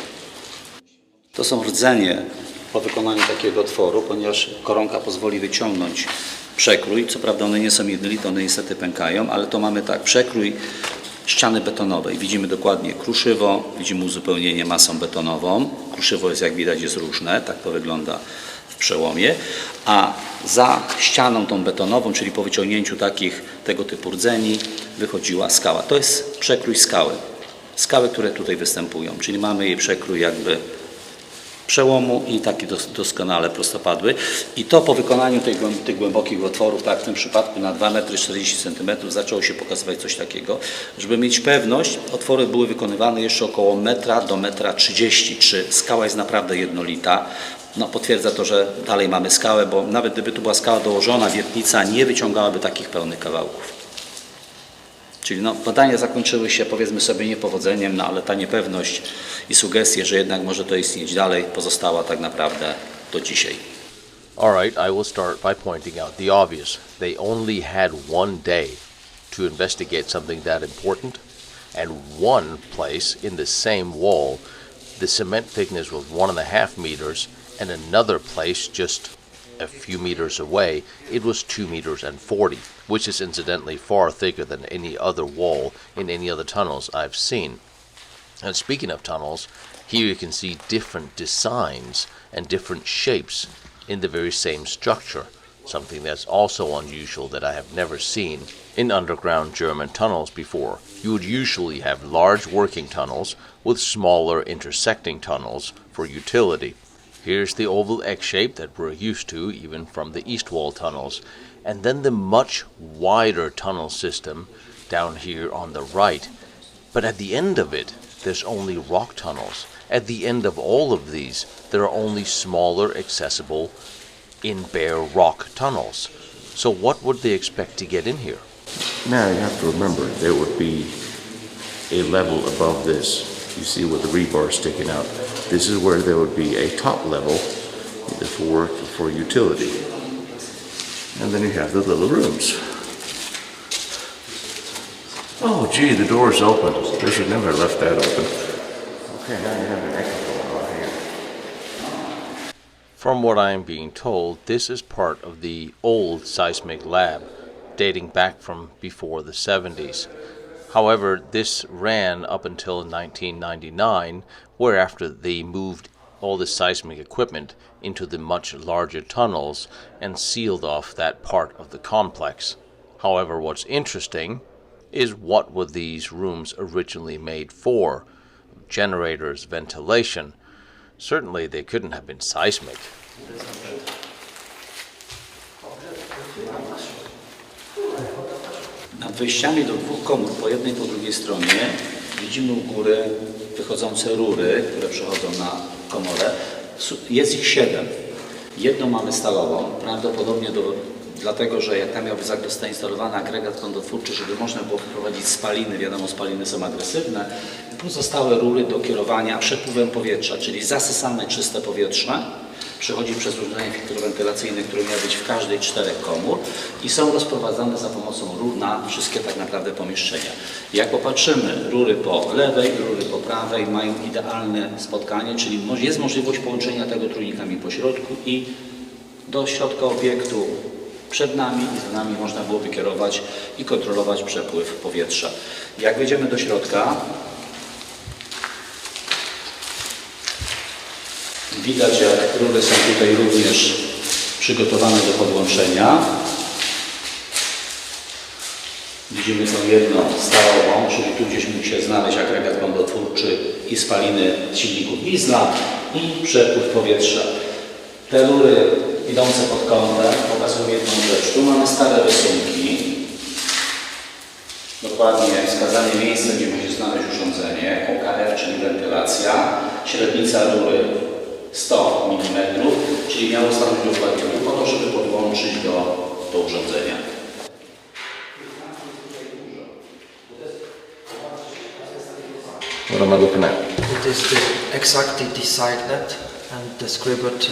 To są rdzenie po wykonaniu takiego otworu, ponieważ koronka pozwoli wyciągnąć przekrój. Co prawda one nie są jednolite, one niestety pękają, ale to mamy tak, przekrój ściany betonowej. Widzimy dokładnie kruszywo, widzimy uzupełnienie masą betonową. Kruszywo jest, jak widać, jest różne, tak to wygląda w przełomie, a za ścianą tą betonową, czyli po wyciągnięciu tego typu rdzeni, wychodziła skała. To jest przekrój skały. Skały, które tutaj występują, czyli mamy jej przekrój jakby przełomu i taki doskonale prostopadły. I to po wykonaniu tych głębokich otworów, tak w tym przypadku na 2,40 m zaczęło się pokazywać coś takiego. Żeby mieć pewność, otwory były wykonywane jeszcze około metra do 1,30 m. Czy skała jest naprawdę jednolita? Potwierdza to, że dalej mamy skałę, bo nawet gdyby tu była skała dołożona, wiertnica nie wyciągałaby takich pełnych kawałków. Czyli badania zakończyły się, powiedzmy sobie, niepowodzeniem, ale ta niepewność i sugestie, że jednak może to istnieć dalej, pozostała tak naprawdę do dzisiaj. Alright, I will start by pointing out the obvious. They only had one day to investigate something that important, and one place in the same wall, the cement thickness was 1.5 meters, and another place just a few meters away, it was 2 meters and 40, which is incidentally far thicker than any other wall in any other tunnels I've seen. And speaking of tunnels, here you can see different designs and different shapes in the very same structure, something that's also unusual that I have never seen in underground German tunnels before. You would usually have large working tunnels with smaller intersecting tunnels for utility. Here's the oval X shape that we're used to even from the east wall tunnels, and then the much wider tunnel system down here on the right. But at the end of it, there's only rock tunnels. At the end of all of these, there are only smaller accessible in bare rock tunnels. So what would they expect to get in here? Now you have to remember, there would be a level above this. You see with the rebar sticking out. This is where there would be a top level for utility. And then you have the little rooms. Oh gee, the door's open. They should never have left that open. Okay, now you have an echo out here. From what I am being told, this is part of the old seismic lab, dating back from before the 70s. However, this ran up until 1999, whereafter they moved all the seismic equipment into the much larger tunnels and sealed off that part of the complex. However, what's interesting is what were these rooms originally made for? Generators, ventilation. Certainly they couldn't have been seismic. Nad wejściami do dwóch komór po jednej i po drugiej stronie widzimy u góry wychodzące rury, które przechodzą na komorę. Jest ich 7. Jedną mamy stalową, prawdopodobnie dlatego, że jak tam miałby zostać zainstalowany agregat prądotwórczy, żeby można było wprowadzić spaliny, wiadomo, spaliny są agresywne, pozostałe rury do kierowania przepływem powietrza, czyli zasysane czyste powietrze przechodzi przez urządzenie filtrowentylacyjne, które miały być w każdej 4 komór i są rozprowadzane za pomocą rur na wszystkie tak naprawdę pomieszczenia. Jak popatrzymy, rury po lewej, rury po prawej mają idealne spotkanie, czyli jest możliwość połączenia tego trójnikami po środku i do środka obiektu przed nami i za nami można byłoby kierować i kontrolować przepływ powietrza. Jak wejdziemy do środka, widać, jak rury są tutaj również przygotowane do podłączenia. Widzimy tą jedną stalową, czyli tu gdzieś mógł się znaleźć agregat prądotwórczy i spaliny z silników diesla i przepływ powietrza. Te rury idące pod kątem pokazują jedną rzecz. Tu mamy stare rysunki. Dokładnie wskazanie miejsca, gdzie może znaleźć urządzenie. OKR, czyli wentylacja. Średnica rury 100 mm, czyli miało stanąć dokładnie po to, żeby podłączyć do urządzenia. What am I looking at? It is exactly decided and described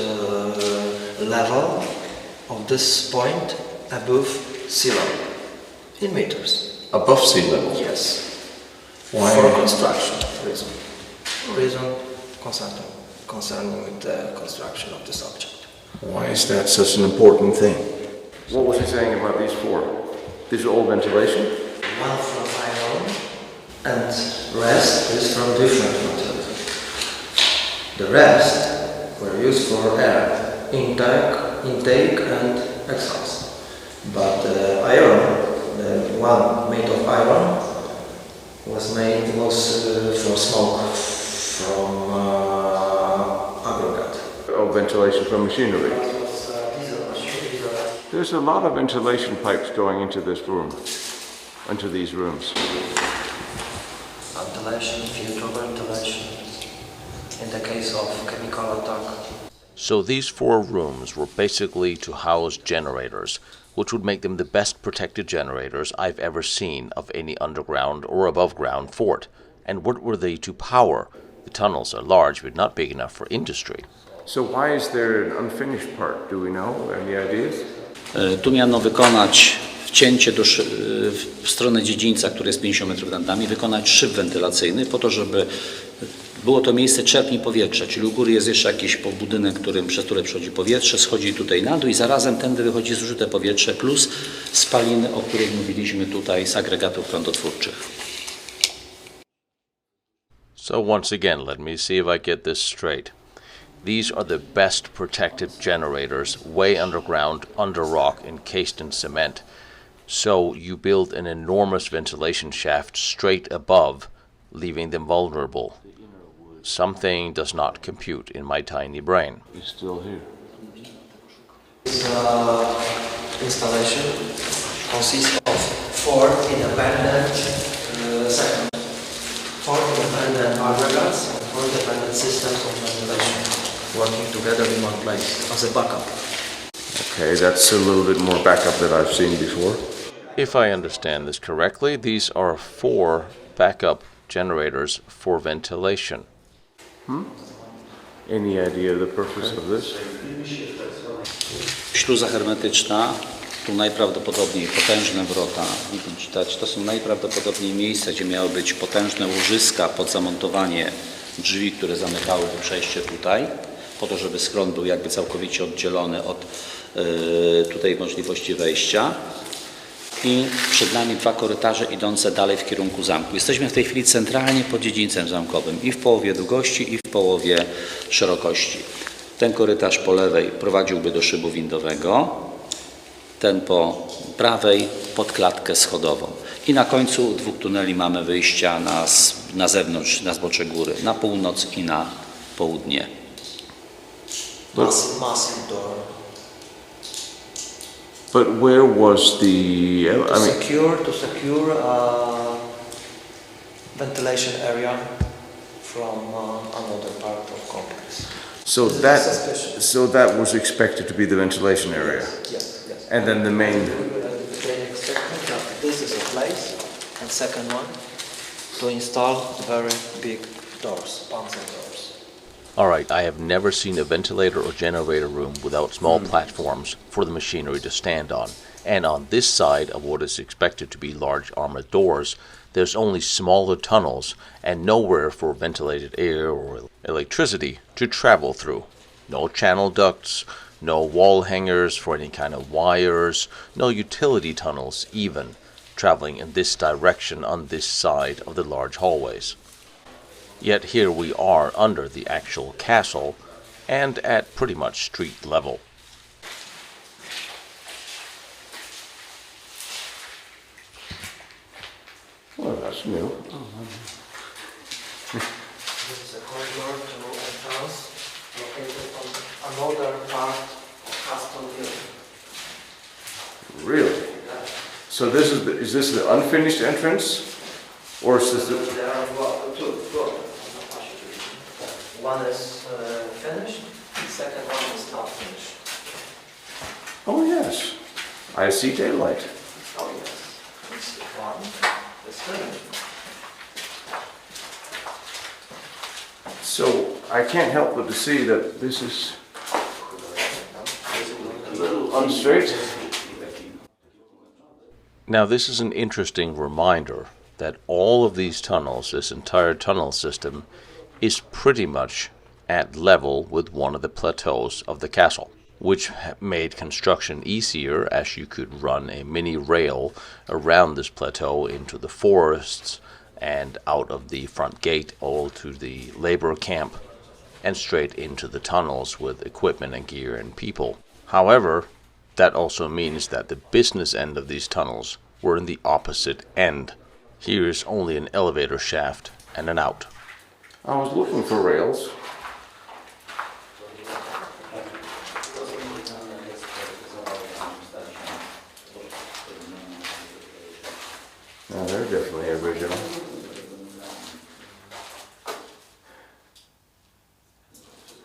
level of this point above sea level in meters. Above sea level? Yes. Why? For construction reason. Reason concerning with the construction of this object. Why is that such an important thing? What was he saying about these 4? These are all ventilation? One from iron and rest is from different material. The rest were used for air intake and exhaust. But the iron, the one made of iron, was made from smoke from aggregate. Oh, ventilation from machinery. There's a lot of ventilation pipes going into this room, into these rooms. Ventilation, filter ventilation, in the case of chemical attack. So these 4 rooms were basically to house generators, which would make them the best protected generators I've ever seen of any underground or above ground fort. And what were they to power? The tunnels are large but not big enough for industry. So why is there an unfinished part? Do we know? Any ideas? Tu miano wykonać wcięcie w stronę dziedzińca, który jest 50 metrów nad nami, wykonać szyb wentylacyjny po to, żeby było to miejsce czerpni powietrza, czyli u góry jest jeszcze jakiś budynek, przez który przechodzi powietrze, schodzi tutaj na dół i zarazem tędy wychodzi zużyte powietrze plus spaliny, o których mówiliśmy tutaj z agregatów prądotwórczych. So once again, let me see if I get this straight. These are the best protected generators way underground, under rock, encased in cement. So you build an enormous ventilation shaft straight above, leaving them vulnerable. Something does not compute in my tiny brain. He's still here. This installation consists of 4 independent segments, 4 independent aggregates and 4 independent systems of ventilation working together in one place as a backup. Okay, that's a little bit more backup than I've seen before. If I understand this correctly, these are 4 backup generators for ventilation. Any idea of the purpose of this? Śluza hermetyczna, tu najprawdopodobniej potężne wrota, widać, to są najprawdopodobniej miejsca, gdzie miały być potężne łożyska pod zamontowanie drzwi, które zamykałyby przejście tutaj, po to, żeby schron był jakby całkowicie oddzielony od tutaj możliwości wejścia. I przed nami 2 korytarze idące dalej w kierunku zamku. Jesteśmy w tej chwili centralnie pod dziedzińcem zamkowym i w połowie długości i w połowie szerokości. Ten korytarz po lewej prowadziłby do szybu windowego. ten po prawej pod klatkę schodową. I na końcu 2 tuneli mamy wyjścia na zewnątrz, na zbocze góry, na północ i na południe. Massive door. But where was the? To secure ventilation area from another part of complex. So that was expected to be the ventilation area. Yes. And then the main. This is a place, and second one to install very big doors, panzer doors. Alright, I have never seen a ventilator or generator room without small platforms for the machinery to stand on. And on this side of what is expected to be large armored doors, there's only smaller tunnels and nowhere for ventilated air or electricity to travel through. No channel ducts, no wall hangers for any kind of wires, no utility tunnels even, traveling in this direction on this side of the large hallways. Yet here we are under the actual castle and at pretty much street level. Well, that's new. This is a corridor to entrance located on another part of castle building. Really? So is this the unfinished entrance, or is this the? There are two. One is finished, the second one is not finished. Oh yes, I see daylight. Oh yes, this one is finished. So I can't help but to see that this is a little unstraight. Now this is an interesting reminder that all of these tunnels, this entire tunnel system, is pretty much at level with one of the plateaus of the castle, which made construction easier as you could run a mini rail around this plateau into the forests and out of the front gate all to the labor camp and straight into the tunnels with equipment and gear and people. However, that also means that the business end of these tunnels were in the opposite end. Here is only an elevator shaft and an out. I was looking for rails. Now they're definitely original.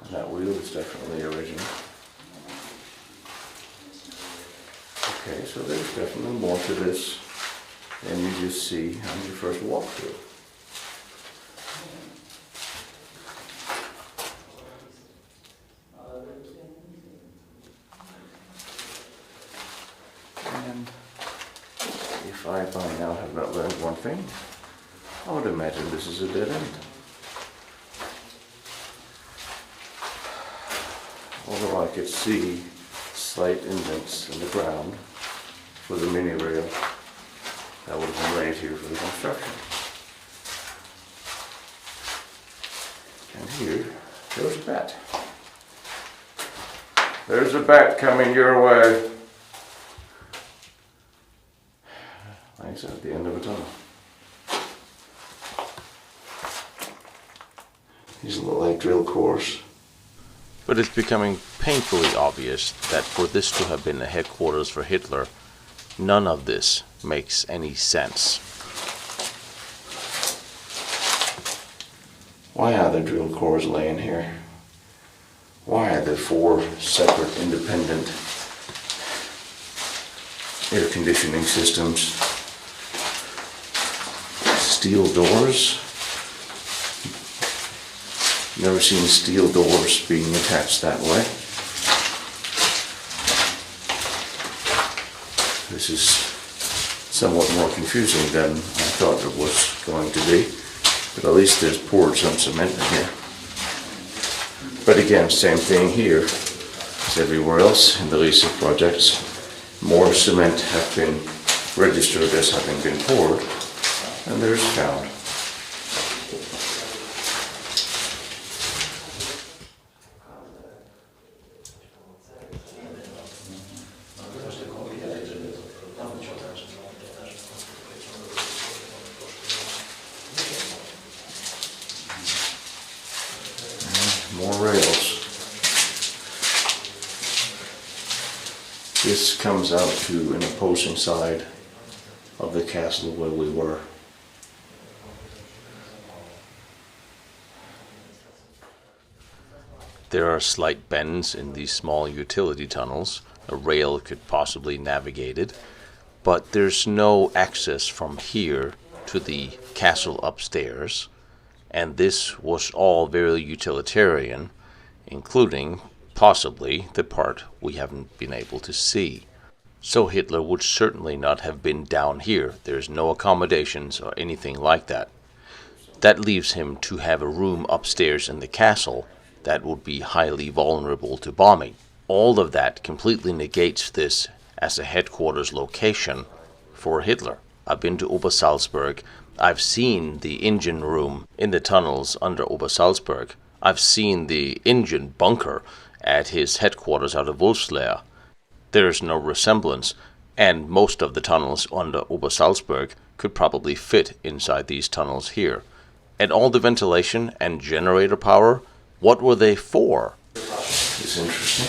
And that wheel is definitely original. Okay, so there's definitely more to this than you just see on your first walkthrough. And if I by now have not learned one thing, I would imagine this is a dead end. Although I could see slight indents in the ground for the mini rail that would have been laid here for the construction. And here, there's a bat. There's a bat coming your way. Like I said, at the end of a tunnel. These look like drill cores. But it's becoming painfully obvious that for this to have been the headquarters for Hitler, none of this makes any sense. Why are there drill cores laying here? Why are there 4 separate independent air conditioning systems? Steel doors? Never seen steel doors being attached that way. This is somewhat more confusing than I thought it was going to be, but at least there's poured some cement in here. But again, same thing here as everywhere else in the Riese projects. More cement have been registered as having been poured than there's found. this comes out to an opposing side of the castle where we were. There are slight bends in these small utility tunnels. A rail could possibly navigate it, but there's no access from here to the castle upstairs, and this was all very utilitarian, including possibly the part we haven't been able to see. So Hitler would certainly not have been down here. There's no accommodations or anything like that. That leaves him to have a room upstairs in the castle that would be highly vulnerable to bombing. All of that completely negates this as a headquarters location for Hitler. I've been to Obersalzberg. I've seen the engine room in the tunnels under Obersalzberg. I've seen the engine bunker at his headquarters out of Wolfsberg. There's no resemblance, and most of the tunnels under Obersalzberg could probably fit inside these tunnels here. And all the ventilation and generator power, what were they for? It's interesting.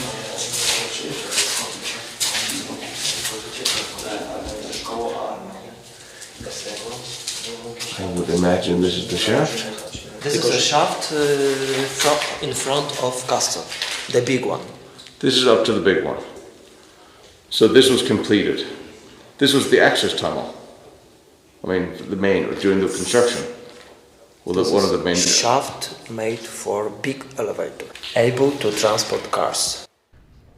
I would imagine this is the shaft. This is a shaft in front of castle, the big one. This is up to the big one. So this was completed. This was the access tunnel. I mean, the main, during the construction. Well, one of the main shaft made for big elevator, able to transport cars.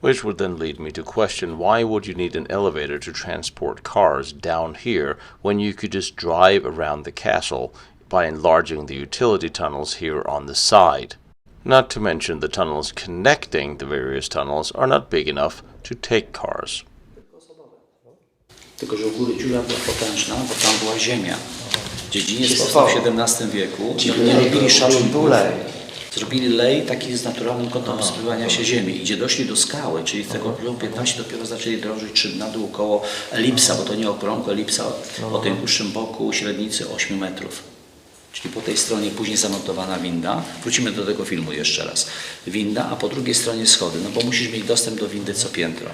Which would then lead me to question, why would you need an elevator to transport cars down here when you could just drive around the castle by enlarging the utility tunnels here on the side? Not to mention the tunnels connecting the various tunnels are not big enough to take cars. Tylko, że u góry dziura była potężna, bo tam była ziemia. Dziedziniec powstał w XVII wieku. Ci nie robili szacunków. Zrobili lej taki z naturalnym kątem rozpływania się ziemi. I gdzie doszli do skały, czyli z tego poziomu 15 dopiero zaczęli drążyć szczyt na dół koło elipsa, bo to nie okrągło, elipsa o tym dłuższym boku średnicy 8 metrów. Czyli po tej stronie później zamontowana winda. Wrócimy do tego filmu jeszcze raz. Winda, a po drugiej stronie schody, no bo musisz mieć dostęp do windy co piętro.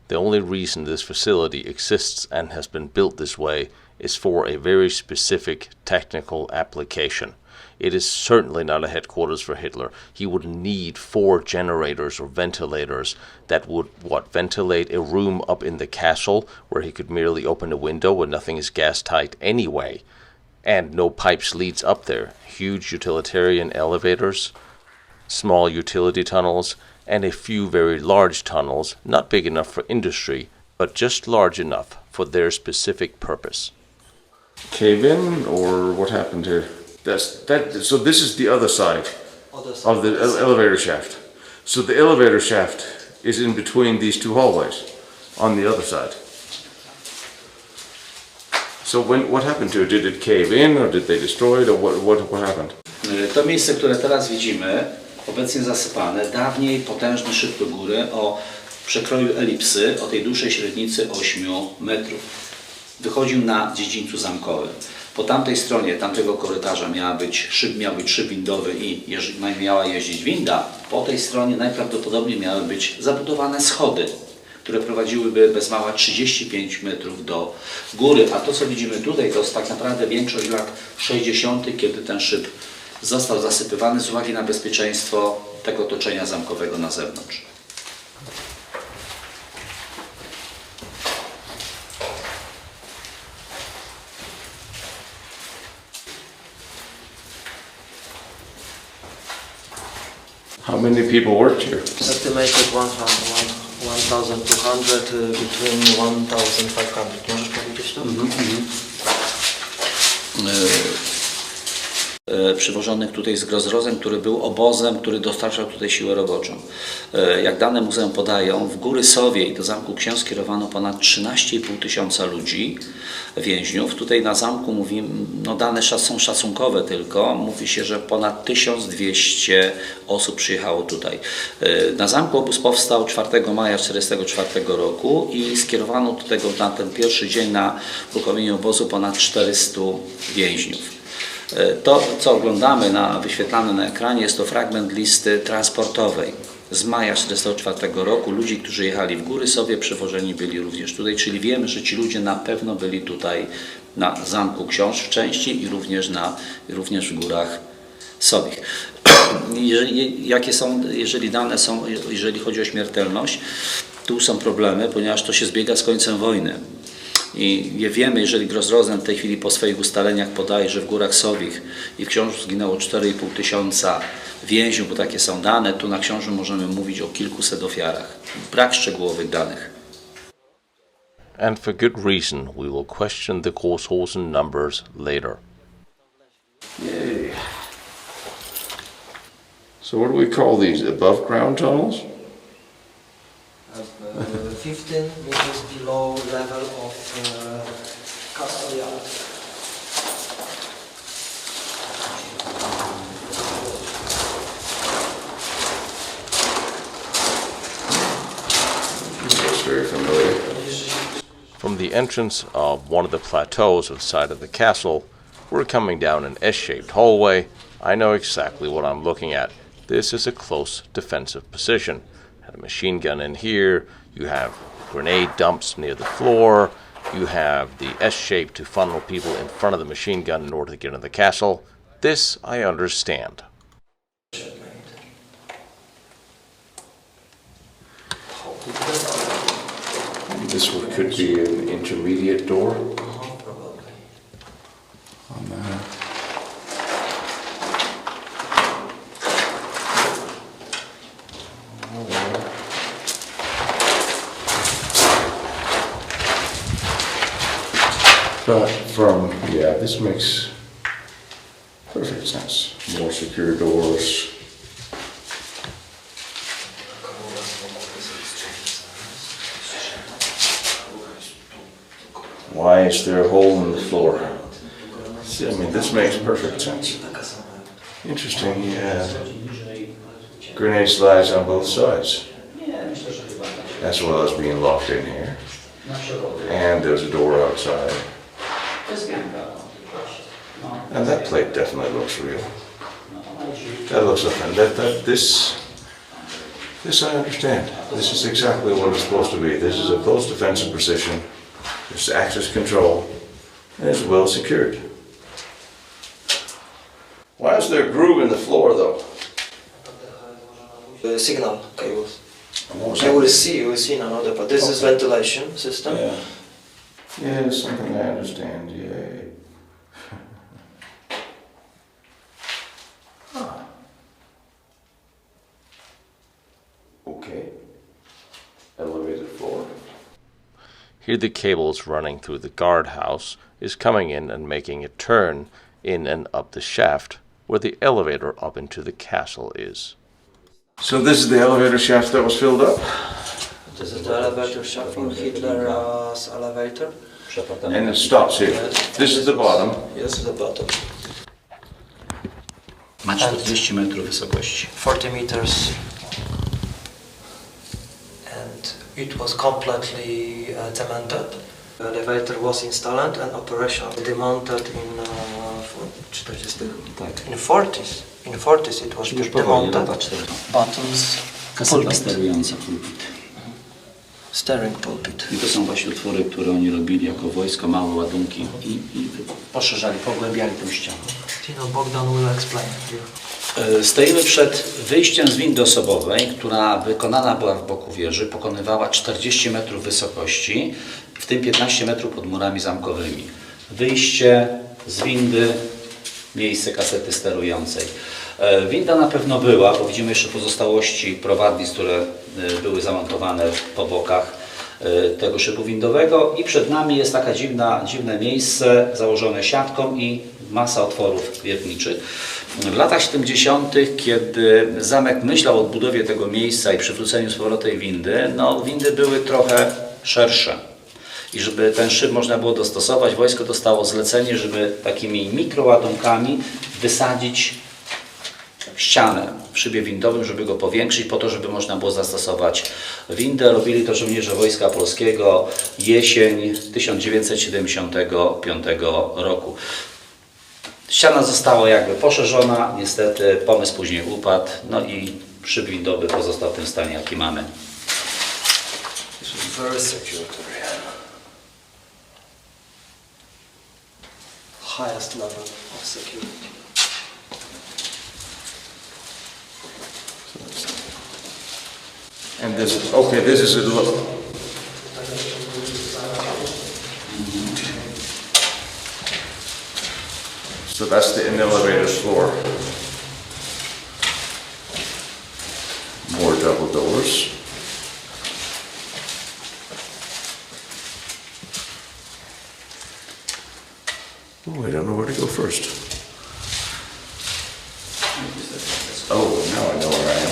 The only reason this facility exists and has been built this way is for a very specific technical application. It is certainly not a headquarters for Hitler. He would need 4 generators or ventilators that would, ventilate a room up in the castle where he could merely open a window when nothing is gas tight anyway. And no pipes leads up there. Huge utilitarian elevators, small utility tunnels, and a few very large tunnels, not big enough for industry, but just large enough for their specific purpose. Cave in, or what happened here? So this is the other side of the elevator shaft. So the elevator shaft is in between these 2 hallways on the other side. So what happened to it? Did it cave in, or did they destroy it, or what happened? To miejsce, które teraz widzimy, obecnie zasypane, dawniej potężny szyb do góry o przekroju elipsy, o tej dłuższej średnicy 8 metrów. Wychodził na dziedzińcu zamkowym. Po tamtej stronie tamtego korytarza miał być szyb windowy i miała jeździć winda. Po tej stronie najprawdopodobniej miały być zabudowane schody, które prowadziłyby bez mała 35 metrów do góry. A to, co widzimy tutaj, to jest tak naprawdę większość lat 60., kiedy ten szyb został zasypywany z uwagi na bezpieczeństwo tego otoczenia zamkowego na zewnątrz. How many people worked here? Estimated 1,200 between 1,500. Możesz powiedzieć to? Przywożonych tutaj z Grozrozem, który był obozem, który dostarczał tutaj siłę roboczą. Jak dane muzeum podają, w Góry Sowie i do Zamku Książ skierowano ponad 13,5 tysiąca ludzi, więźniów. Tutaj na zamku mówimy, no dane są szacunkowe tylko, mówi się, że ponad 1200 osób przyjechało tutaj. Na zamku obóz powstał 4 maja 1944 roku i skierowano do tego na ten pierwszy dzień na uruchomienie obozu ponad 400 więźniów. To, co oglądamy wyświetlane na ekranie, jest to fragment listy transportowej. z maja 1944 roku ludzi, którzy jechali w góry sobie, przewożeni byli również tutaj, czyli wiemy, że ci ludzie na pewno byli tutaj na Zamku Książ w części i również w górach Sobich. Jeżeli dane są, jeżeli chodzi o śmiertelność, tu są problemy, ponieważ to się zbiega z końcem wojny. I wiemy, jeżeli Grossrosen w tej chwili po swoich ustaleniach podaje, że w górach Sobich i w Książu zginęło 4,5 tysiąca więźniów, bo takie są dane, tu na Książu możemy mówić o kilkuset ofiarach. Brak szczegółowych danych. And for good reason, we will question the Grossrosen numbers later. Yay. So what do we call these? Above ground tunnels? 15 meters below level of castle yard. That's very familiar. From the entrance of one of the plateaus of the side of the castle, we're coming down an S-shaped hallway. I know exactly what I'm looking at. This is a close defensive position. Had a machine gun in here, you have grenade dumps near the floor, you have the S-shape to funnel people in front of the machine gun in order to get into the castle. This I understand. This one could be an intermediate door. Probably. On that. But this makes perfect sense. More secure doors. Why is there a hole in the floor? See, I mean, this makes perfect sense. Interesting, yeah. Grenade slides on both sides, as well as being locked in here. And there's a door outside. And that plate definitely looks real. That looks like this I understand. This is exactly what it's supposed to be. This is a close defensive position. There's access control, and it's well secured. Why is there a groove in the floor, though? The signal cables. What You will see in another part. This is ventilation system. Yeah. Yeah, it's something I understand, yeah. Huh. Okay. Elevated floor. Here the cables running through the guardhouse is coming in and making a turn in and up the shaft where the elevator up into the castle is. So this is the elevator shaft that was filled up? This is the elevator shaft from Hitler's elevator. And it stops here. This is the bottom. Yes, the bottom. Ma 40 metrów wysokości. 40 meters. And it was completely demounted. The elevator was installed and operational. Demounted in 40s. In 40s it was demounted. Buttons. Kaseta sterująca pulpit. Steering pulpit. I to są właśnie utwory, które oni robili jako wojsko, małe ładunki i poszerzali, pogłębiali tę ścianę. Tino Bogdan will explain here. Stoimy przed wyjściem z windy osobowej, która wykonana była w boku wieży, pokonywała 40 metrów wysokości, w tym 15 metrów pod murami zamkowymi. Wyjście z windy, miejsce kasety sterującej. Winda na pewno była, bo widzimy jeszcze pozostałości prowadnic, które były zamontowane po bokach tego szybu windowego i przed nami jest takie dziwne miejsce założone siatką i masa otworów wiertniczych. W latach 70., kiedy zamek myślał o odbudowie tego miejsca i przywróceniu z powrotem windy, windy były trochę szersze. I żeby ten szyb można było dostosować, wojsko dostało zlecenie, żeby takimi mikroładunkami wysadzić ścianę w szybie windowym, żeby go powiększyć, po to, żeby można było zastosować windę. Robili to żołnierze Wojska Polskiego jesień 1975 roku. Ściana została jakby poszerzona, niestety pomysł później upadł, i szyb windowy pozostał w tym stanie, jaki mamy. This is very secure area. Highest level of security. And this, okay, this is a look. So that's the elevator's floor. More double doors. Oh, I don't know where to go first. Oh, now I know where I am.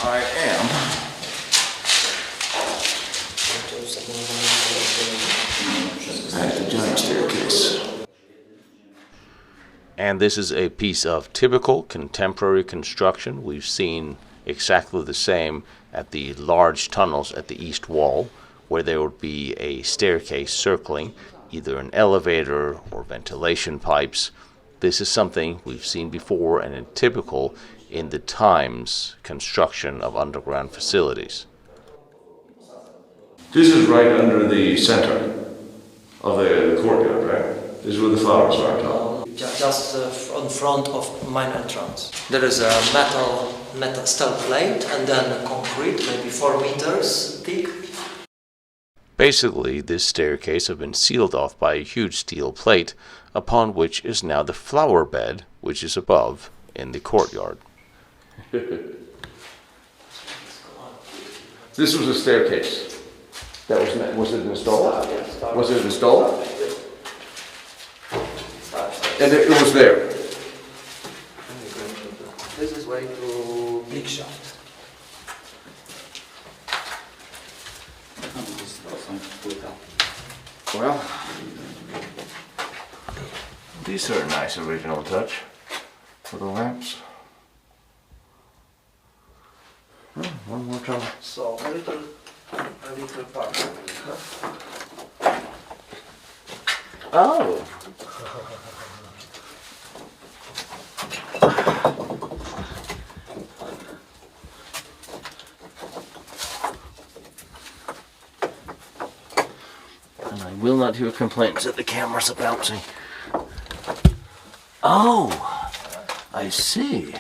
I am at the giant staircase. And this is a piece of typical contemporary construction. We've seen exactly the same at the large tunnels at the east wall, where there would be a staircase circling either an elevator or ventilation pipes. This is something we've seen before and typical in the times construction of underground facilities. This is right under the center of the courtyard, right? This is where the flowers are on top. Just in front of main entrance. There is a metal steel plate and then a concrete, maybe 4 meters thick. Basically, this staircase has been sealed off by a huge steel plate, upon which is now the flower bed, which is above in the courtyard. This was a staircase. That was it installed? Was it installed? And it was there. This is way to big shaft. Well, these are a nice original touch for the lamps. Oh, one more time. So a little part. Oh. And I will not hear complaints that the cameras are bouncing. Oh, I see.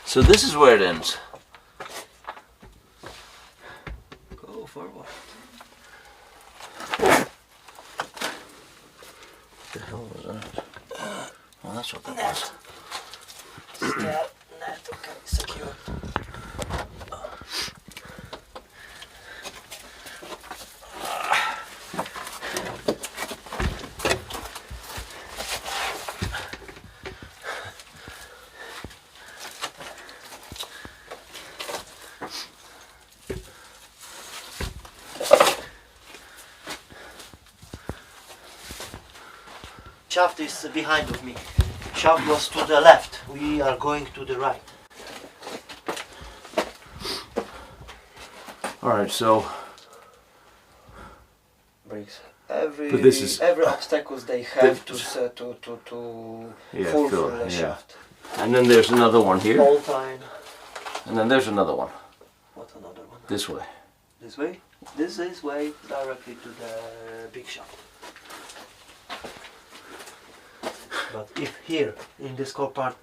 So this is where it ends. Go forward. What the hell was that? Well, that's what that was. Net, okay, secure. Shaft is behind of me. Shaft was to the left. We are going to the right. All right, so Bricks. But this is- every obstacles they have to Yeah, fulfill fill the it, yeah. shaft. And then there's another one here. All time. And then there's another one. What another one? This way. This way? This is way directly to the big shaft. But if here in this corridor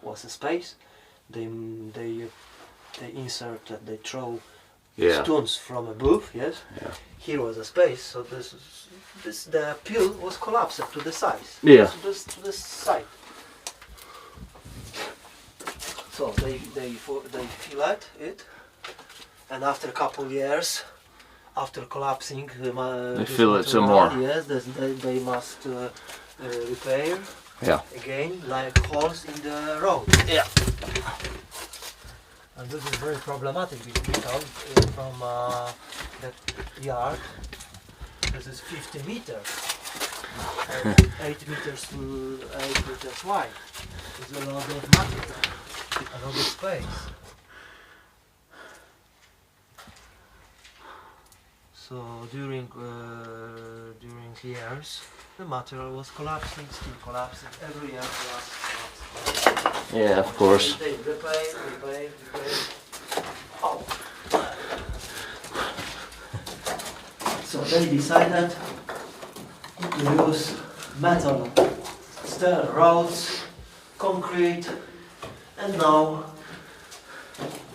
was a space, they inserted, they throw Yeah. stones from above. Yes. Yeah. Here was a space, so the pile was collapsed to the size. Yeah. To this side. So they fill it, and after a couple years, after collapsing, They fill it some more. Yes, they must repair Yeah. again, like holes in the road. Yeah. And this is very problematic because from that yard, this is 50 meters, and 8 meters to 8 meters wide. There's a lot of material, a lot of space. So during years, The material was collapsing, still collapsing, every year collapsing. Yeah, of course. They replay. Oh. So they decided to use metal, steel rods, concrete, and now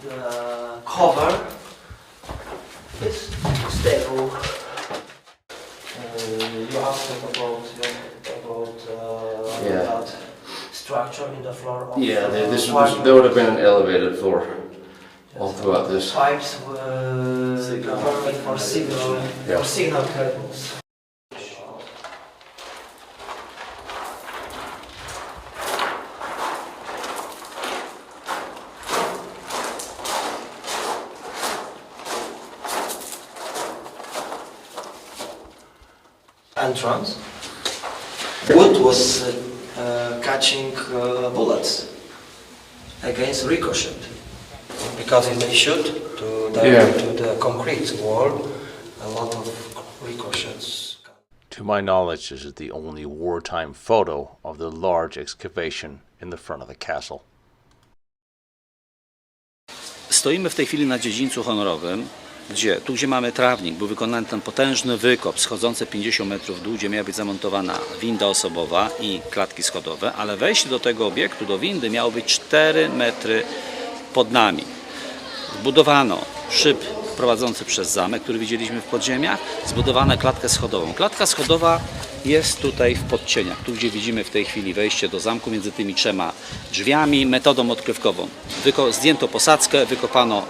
the cover is stable. You asked about that structure in the floor. Of There would have been an elevated floor all throughout this. Pipes were covered for signal cables. Entrance. Wood was catching bullets against ricochet, because if they shoot to the concrete wall, a lot of ricochets. To my knowledge, this is the only wartime photo of the large excavation in the front of the castle. Stoimy w tej chwili na dziedzińcu honorowym, gdzie mamy trawnik, był wykonany ten potężny wykop schodzący 50 metrów w dół, gdzie miała być zamontowana winda osobowa i klatki schodowe, ale wejście do tego obiektu, do windy, miało być 4 metry pod nami. Zbudowano szyb prowadzący przez zamek, który widzieliśmy w podziemiach, zbudowano klatkę schodową. Klatka schodowa jest tutaj w podcieniach, tu gdzie widzimy w tej chwili wejście do zamku między tymi 3 drzwiami, metodą odkrywkową. Zdjęto posadzkę, wykopano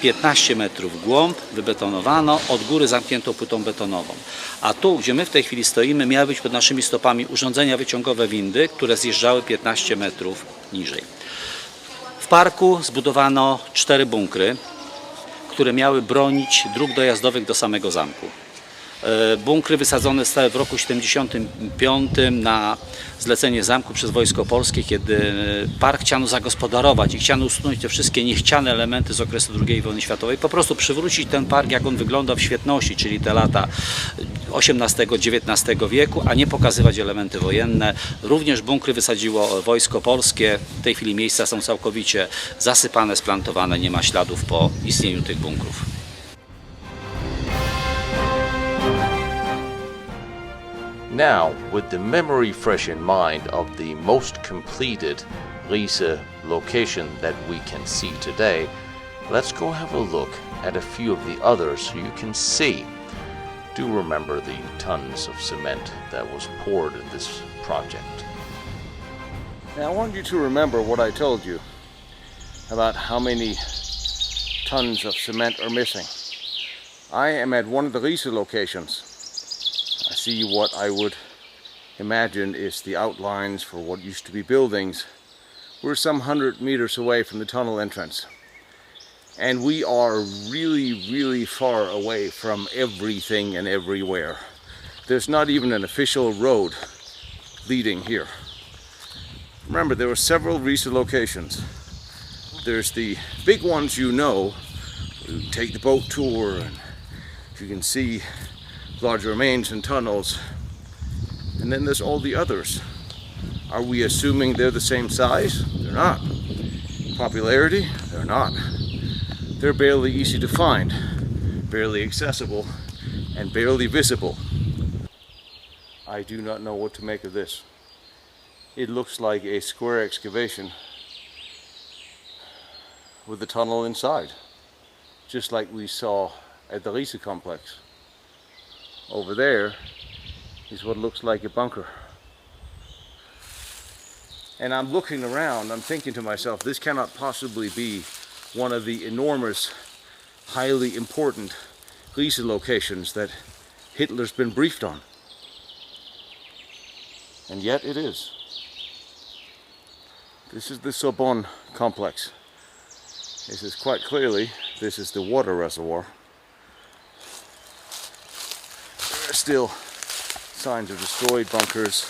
15 metrów w głąb, wybetonowano, od góry zamknięto płytą betonową. A tu, gdzie my w tej chwili stoimy, miały być pod naszymi stopami urządzenia wyciągowe windy, które zjeżdżały 15 metrów niżej. W parku zbudowano 4 bunkry, które miały bronić dróg dojazdowych do samego zamku. Bunkry wysadzone zostały w roku 1975 na zlecenie zamku przez Wojsko Polskie, kiedy park chciano zagospodarować i chciano usunąć te wszystkie niechciane elementy z okresu II wojny światowej, po prostu przywrócić ten park, jak on wygląda w świetności, czyli te lata XVIII-XIX wieku, a nie pokazywać elementy wojenne. Również bunkry wysadziło Wojsko Polskie. W tej chwili miejsca są całkowicie zasypane, splantowane, nie ma śladów po istnieniu tych bunkrów. Now, with the memory fresh in mind of the most completed Riese location that we can see today, let's go have a look at a few of the others so you can see. Do remember the tons of cement that was poured in this project. Now I want you to remember what I told you about how many tons of cement are missing. I am at one of the Riese locations. I see what I would imagine is the outlines for what used to be buildings. We're some 100 meters away from the tunnel entrance. And we are really far away from everything and everywhere. There's not even an official road leading here. Remember, there were several Riese locations. There's the big ones you know. You take the boat tour and you can see large remains and tunnels, and then there's all the others. Are we assuming they're the same size? They're not. Popularity? They're not. They're barely easy to find, barely accessible, and barely visible. I do not know what to make of this. It looks like a square excavation with a tunnel inside, just like we saw at the Riese complex. Over there is what looks like a bunker. And I'm looking around, I'm thinking to myself, this cannot possibly be one of the enormous, highly important Riese locations that Hitler's been briefed on. And yet it is. This is the Sabon complex. This is quite clearly, this is the water reservoir. Still signs of destroyed bunkers,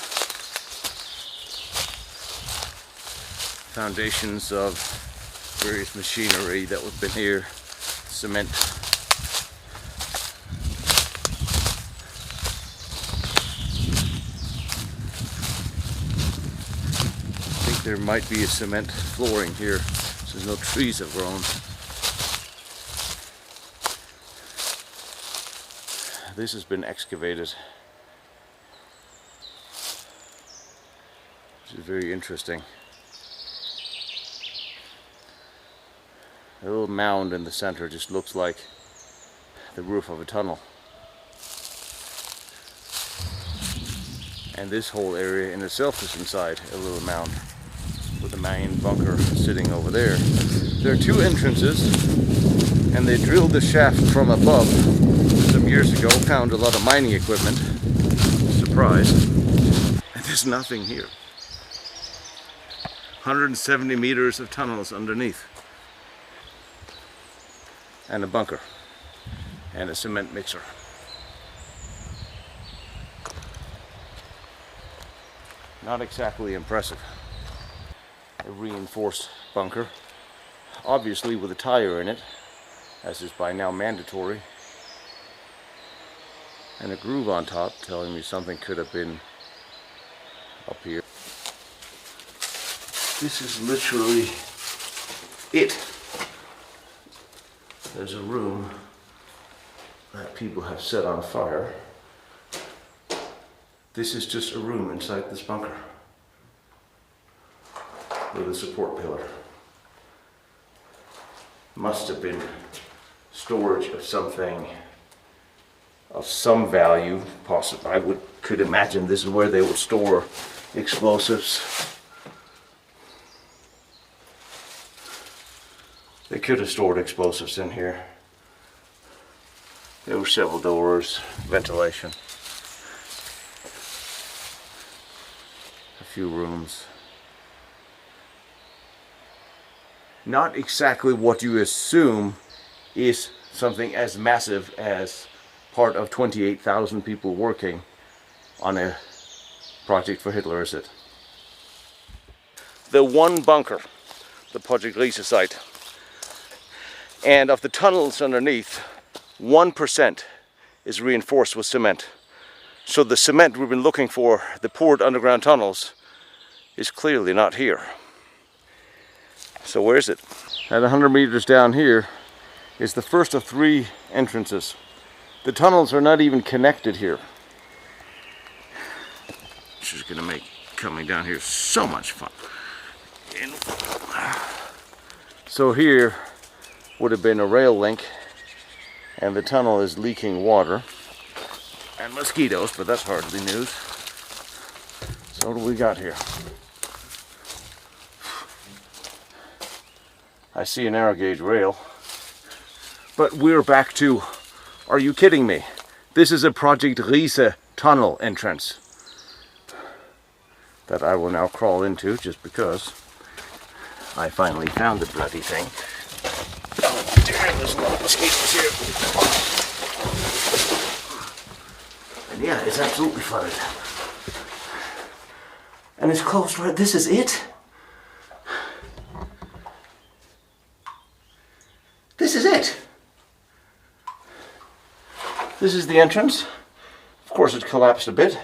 foundations of various machinery that have been here, cement. there might be a cement flooring here, so no trees have grown. This has been excavated, which is very interesting. A little mound in the center just looks like the roof of a tunnel. And this whole area in itself is inside a little mound with the main bunker sitting over there. There are two entrances, and they drilled the shaft from above some years ago, found a lot of mining equipment. Surprise. And there's nothing here. 170 meters of tunnels underneath. And a bunker. And a cement mixer. Not exactly impressive. A reinforced bunker, obviously with a tire in it, as is by now mandatory, and a groove on top telling me something could have been up here. This is literally it. There's a room that people have set on fire. This is just a room inside this bunker with a support pillar. Must have been storage of something of some value, possibly. I could imagine this is where they would store explosives. They could have stored explosives in here. There were several doors, ventilation. A few rooms. Not exactly what you assume is something as massive as part of 28,000 people working on a project for Hitler, is it? The one bunker, the Project Riese site, and of the tunnels underneath, 1% is reinforced with cement. So the cement we've been looking for, the poured underground tunnels, is clearly not here. So where is it? At 100 meters down here is the first of 3 entrances. The tunnels are not even connected here. Which is going to make coming down here so much fun. So here would have been a rail link, and the tunnel is leaking water and mosquitoes, but that's hardly news. So what do we got here? I see a narrow gauge rail, but we're back to, are you kidding me? This is a Project Riese tunnel entrance that I will now crawl into just because I finally found the bloody thing. Oh dear, there's a lot of mosquitoes here. And yeah, it's absolutely flooded. And it's closed right, this is it? This is it. This is the entrance. Of course it collapsed a bit.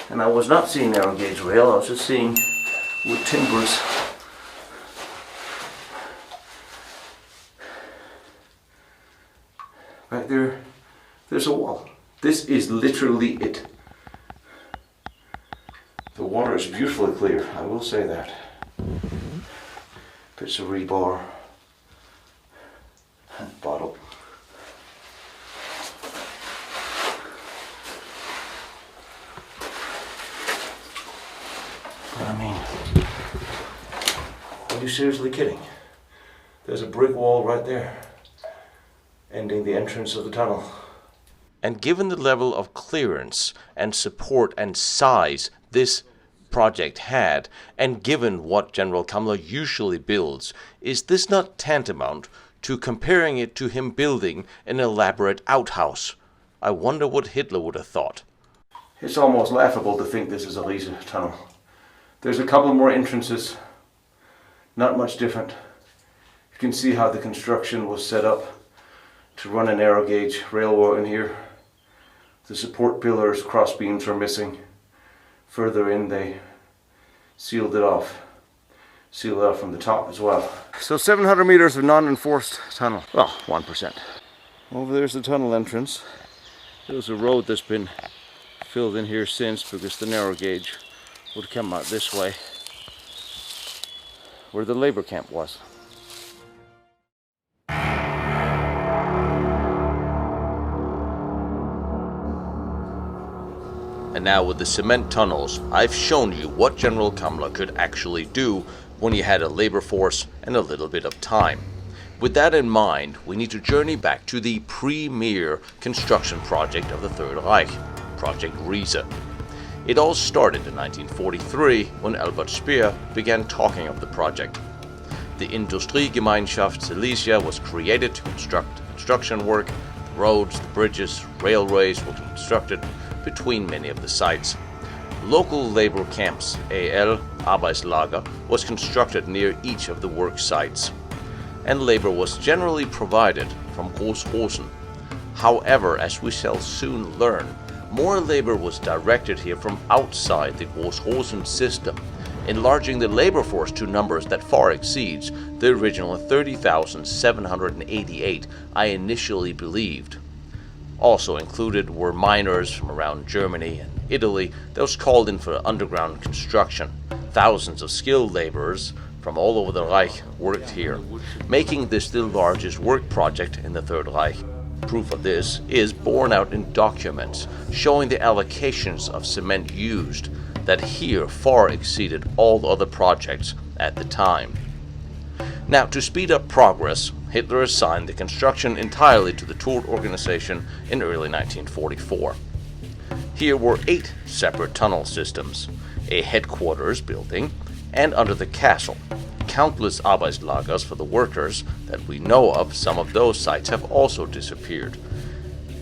And I was not seeing narrow gauge rail, I was just seeing wood timbers. Right there, there's a wall. This is literally it. The water is beautifully clear, I will say that. Bits of rebar. And bottle. But I mean, are you seriously kidding? There's a brick wall right there, ending the entrance of the tunnel. And given the level of clearance and support and size this project had, and given what General Kammler usually builds, is this not tantamount to comparing it to him building an elaborate outhouse? I wonder what Hitler would have thought. It's almost laughable to think this is a Riese tunnel. There's a couple more entrances, not much different. You can see how the construction was set up to run a narrow gauge railway in here. The support pillars, cross beams are missing. Further in they sealed it off. Sealed it off from the top as well. So 700 meters of non-enforced tunnel. Well, 1%. Over there's the tunnel entrance. There's a road that's been filled in here since because the narrow gauge would come out this way, where the labor camp was. And now with the cement tunnels, I've shown you what General Kammler could actually do when he had a labor force and a little bit of time. With that in mind, we need to journey back to the premier construction project of the Third Reich, Project Riese. It all started in 1943 when Albert Speer began talking of the project. The Industriegemeinschaft Silesia was created to construct construction work. The roads, the bridges, railways were constructed between many of the sites. Local labor camps, AL, Arbeitslager, was constructed near each of the work sites, and labor was generally provided from Großrosen. However, as we shall soon learn, more labor was directed here from outside the Großrosen system, enlarging the labor force to numbers that far exceeds the original 30,788 I initially believed. Also included were miners from around Germany and Italy, those called in for underground construction. Thousands of skilled laborers from all over the Reich worked here, making this the largest work project in the Third Reich. Proof of this is borne out in documents showing the allocations of cement used that here far exceeded all other projects at the time. Now, to speed up progress, Hitler assigned the construction entirely to the Todt organization in early 1944. Here were 8 separate tunnel systems, a headquarters building, and under the castle, countless Arbeitslagers for the workers that we know of. Some of those sites have also disappeared.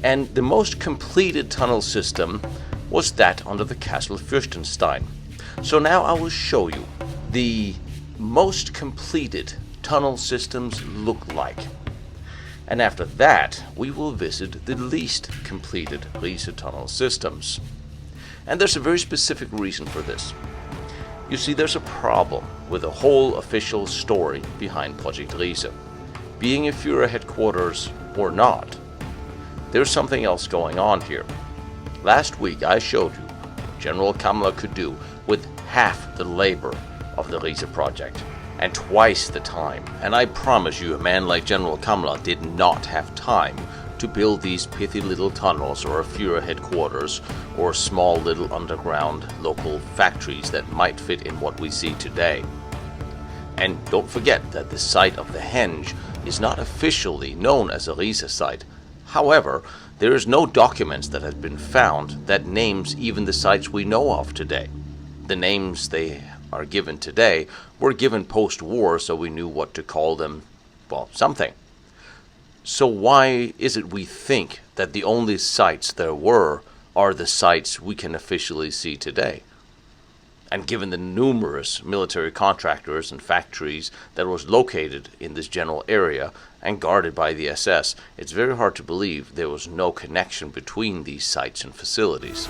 And the most completed tunnel system was that under the castle Fürstenstein. So now I will show you the most completed tunnel systems look like. And after that, we will visit the least completed Riese tunnel systems. And there's a very specific reason for this. You see, there's a problem with the whole official story behind Project Riese. Being a Führer headquarters or not, there's something else going on here. Last week I showed you what General Kammler could do with half the labor of the Riese project and twice the time. And I promise you, a man like General Kammler did not have time to build these pithy little tunnels or a Führer headquarters or small little underground local factories that might fit in what we see today. And don't forget that the site of the Henge is not officially known as a Riese site. However, there is no documents that have been found that names even the sites we know of today. The names they are given today were given post-war, so we knew what to call them, well, something. So why is it we think that the only sites there were are the sites we can officially see today? And given the numerous military contractors and factories that was located in this general area and guarded by the SS, it's very hard to believe there was no connection between these sites and facilities.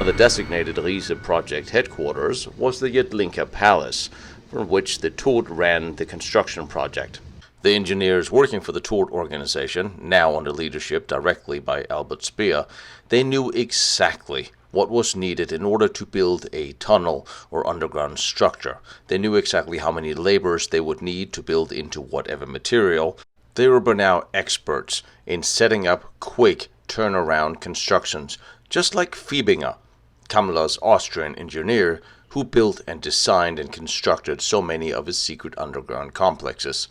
The designated Riese project headquarters was the Jedlinka Palace, from which the Todt ran the construction project. The engineers working for the Todt organization, now under leadership directly by Albert Speer, they knew exactly what was needed in order to build a tunnel or underground structure. They knew exactly how many laborers they would need to build into whatever material. They were by now experts in setting up quick turnaround constructions, just like Fiebinger, Kammler's Austrian engineer, who built and designed and constructed so many of his secret underground complexes.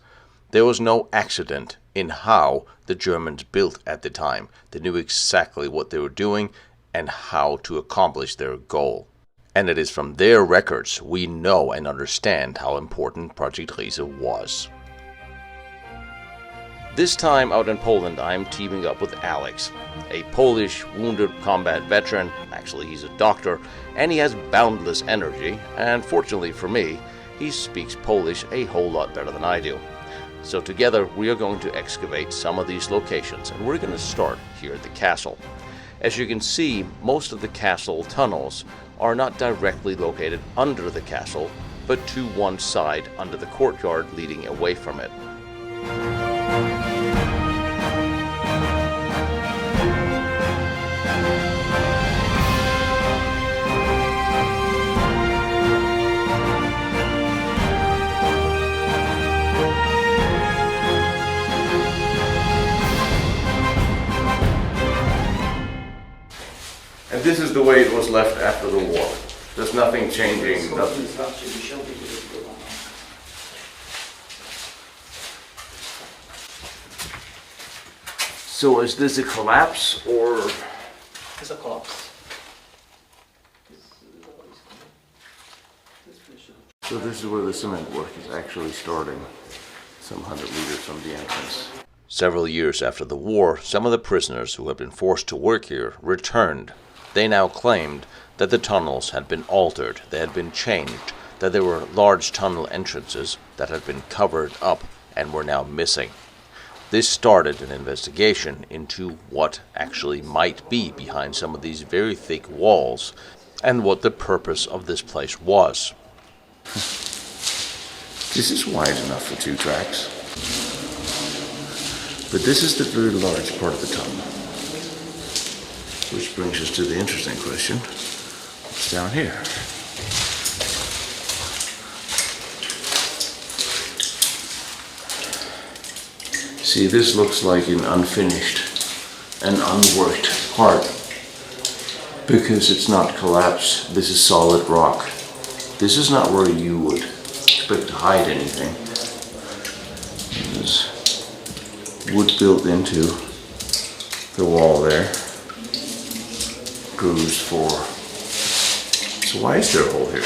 There was no accident in how the Germans built at the time. They knew exactly what they were doing and how to accomplish their goal. And it is from their records we know and understand how important Project Riese was. This time out in Poland, I'm teaming up with Alex, a Polish wounded combat veteran. Actually, he's a doctor, and he has boundless energy, and fortunately for me, he speaks Polish a whole lot better than I do. So together we are going to excavate some of these locations, and we're going to start here at the castle. As you can see, most of the castle tunnels are not directly located under the castle, but to one side under the courtyard leading away from it. And this is the way it was left after the war. There's nothing changing. Nothing. So is this a collapse or? It's a collapse. So this is where the cement work is actually starting, some 100 meters from the entrance. Several years after the war, some of the prisoners who had been forced to work here returned. They now claimed that the tunnels had been altered, they had been changed, that there were large tunnel entrances that had been covered up and were now missing. This started an investigation into what actually might be behind some of these very thick walls and what the purpose of this place was. This is wide enough for 2 tracks. But this is the very large part of the tunnel. Which brings us to the interesting question. What's down here? See, this looks like an unfinished and unworked part because it's not collapsed. This is solid rock. This is not where you would expect to hide anything. There's wood built into the wall there. Grooves for. So why is there a hole here?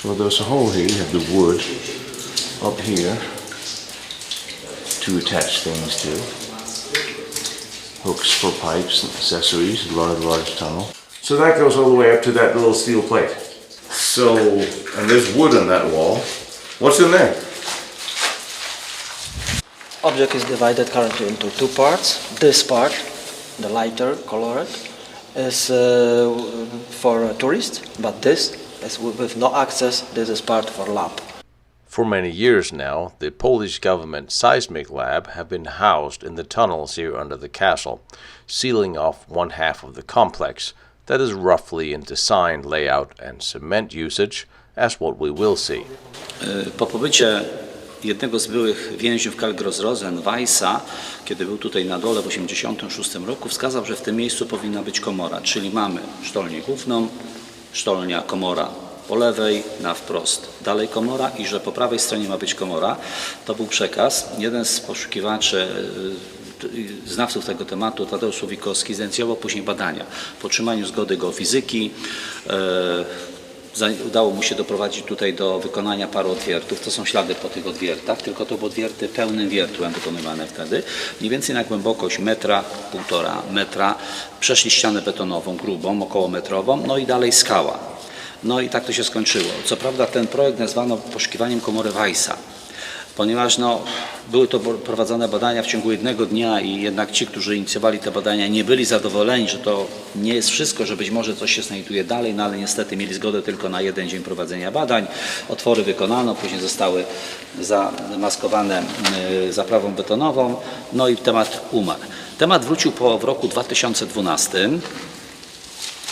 So there's a hole here. You have the wood up here to attach things to. Hooks for pipes and accessories. Large tunnel. So that goes all the way up to that little steel plate. So, and there's wood on that wall. What's in there? Object is divided currently into 2 parts. This part, the lighter colored, is for tourists, but this is with no access. This is part for lab. For many years now, the Polish government Seismic lab have been housed in the tunnels here under the castle, sealing off one half of the complex that is roughly in design, layout and cement usage, as what we will see. Po pobycie jednego z byłych więźniów Kalgrosrozen, Weissa, kiedy był tutaj na dole w 1986 roku, wskazał, że w tym miejscu powinna być komora, czyli mamy sztolnię główną, sztolnia, komora po lewej, na wprost dalej komora i że po prawej stronie ma być komora. To był przekaz. Jeden z poszukiwaczy, znawców tego tematu, Tadeusz Słowikowski, zainicjował później badania. Po otrzymaniu zgody geofizyki udało mu się doprowadzić tutaj do wykonania paru odwiertów. To są ślady po tych odwiertach, tylko to były odwierty pełnym wiertłem wykonywane wtedy. Mniej więcej na głębokość 1–1,5 metra. Przeszli ścianę betonową, grubą, około metrową, no i dalej skała. No i tak to się skończyło. Co prawda ten projekt nazwano poszukiwaniem komory Weissa, ponieważ były to prowadzone badania w ciągu jednego dnia i jednak ci, którzy inicjowali te badania, nie byli zadowoleni, że to nie jest wszystko, że być może coś się znajduje dalej, no ale niestety mieli zgodę tylko na 1 dzień prowadzenia badań. Otwory wykonano, później zostały zamaskowane zaprawą betonową, no i temat umarł. Temat wrócił w roku 2012,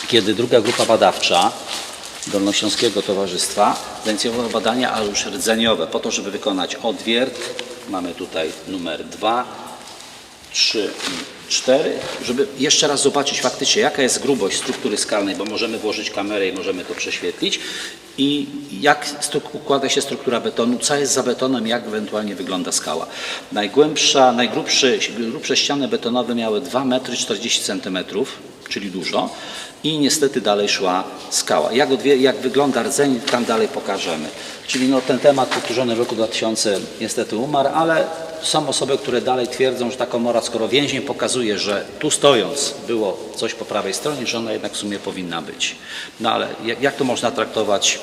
kiedy druga grupa badawcza Dolnośląskiego Towarzystwa zainicjowała badania, ale już rdzeniowe, po to, żeby wykonać odwiert. Mamy tutaj numer 2, 3 i 4, żeby jeszcze raz zobaczyć faktycznie, jaka jest grubość struktury skalnej, bo możemy włożyć kamerę i możemy to prześwietlić i jak układa się struktura betonu, co jest za betonem, jak ewentualnie wygląda skała. Najgrubsze ściany betonowe miały 2,40 m, czyli dużo. I niestety dalej szła skała. Jak wygląda rdzeń, tam dalej pokażemy. Czyli ten temat powtórzony w roku 2000 niestety umarł, ale są osoby, które dalej twierdzą, że ta komora, skoro więzień pokazuje, że tu stojąc było coś po prawej stronie, że ona jednak w sumie powinna być. No ale jak to można traktować,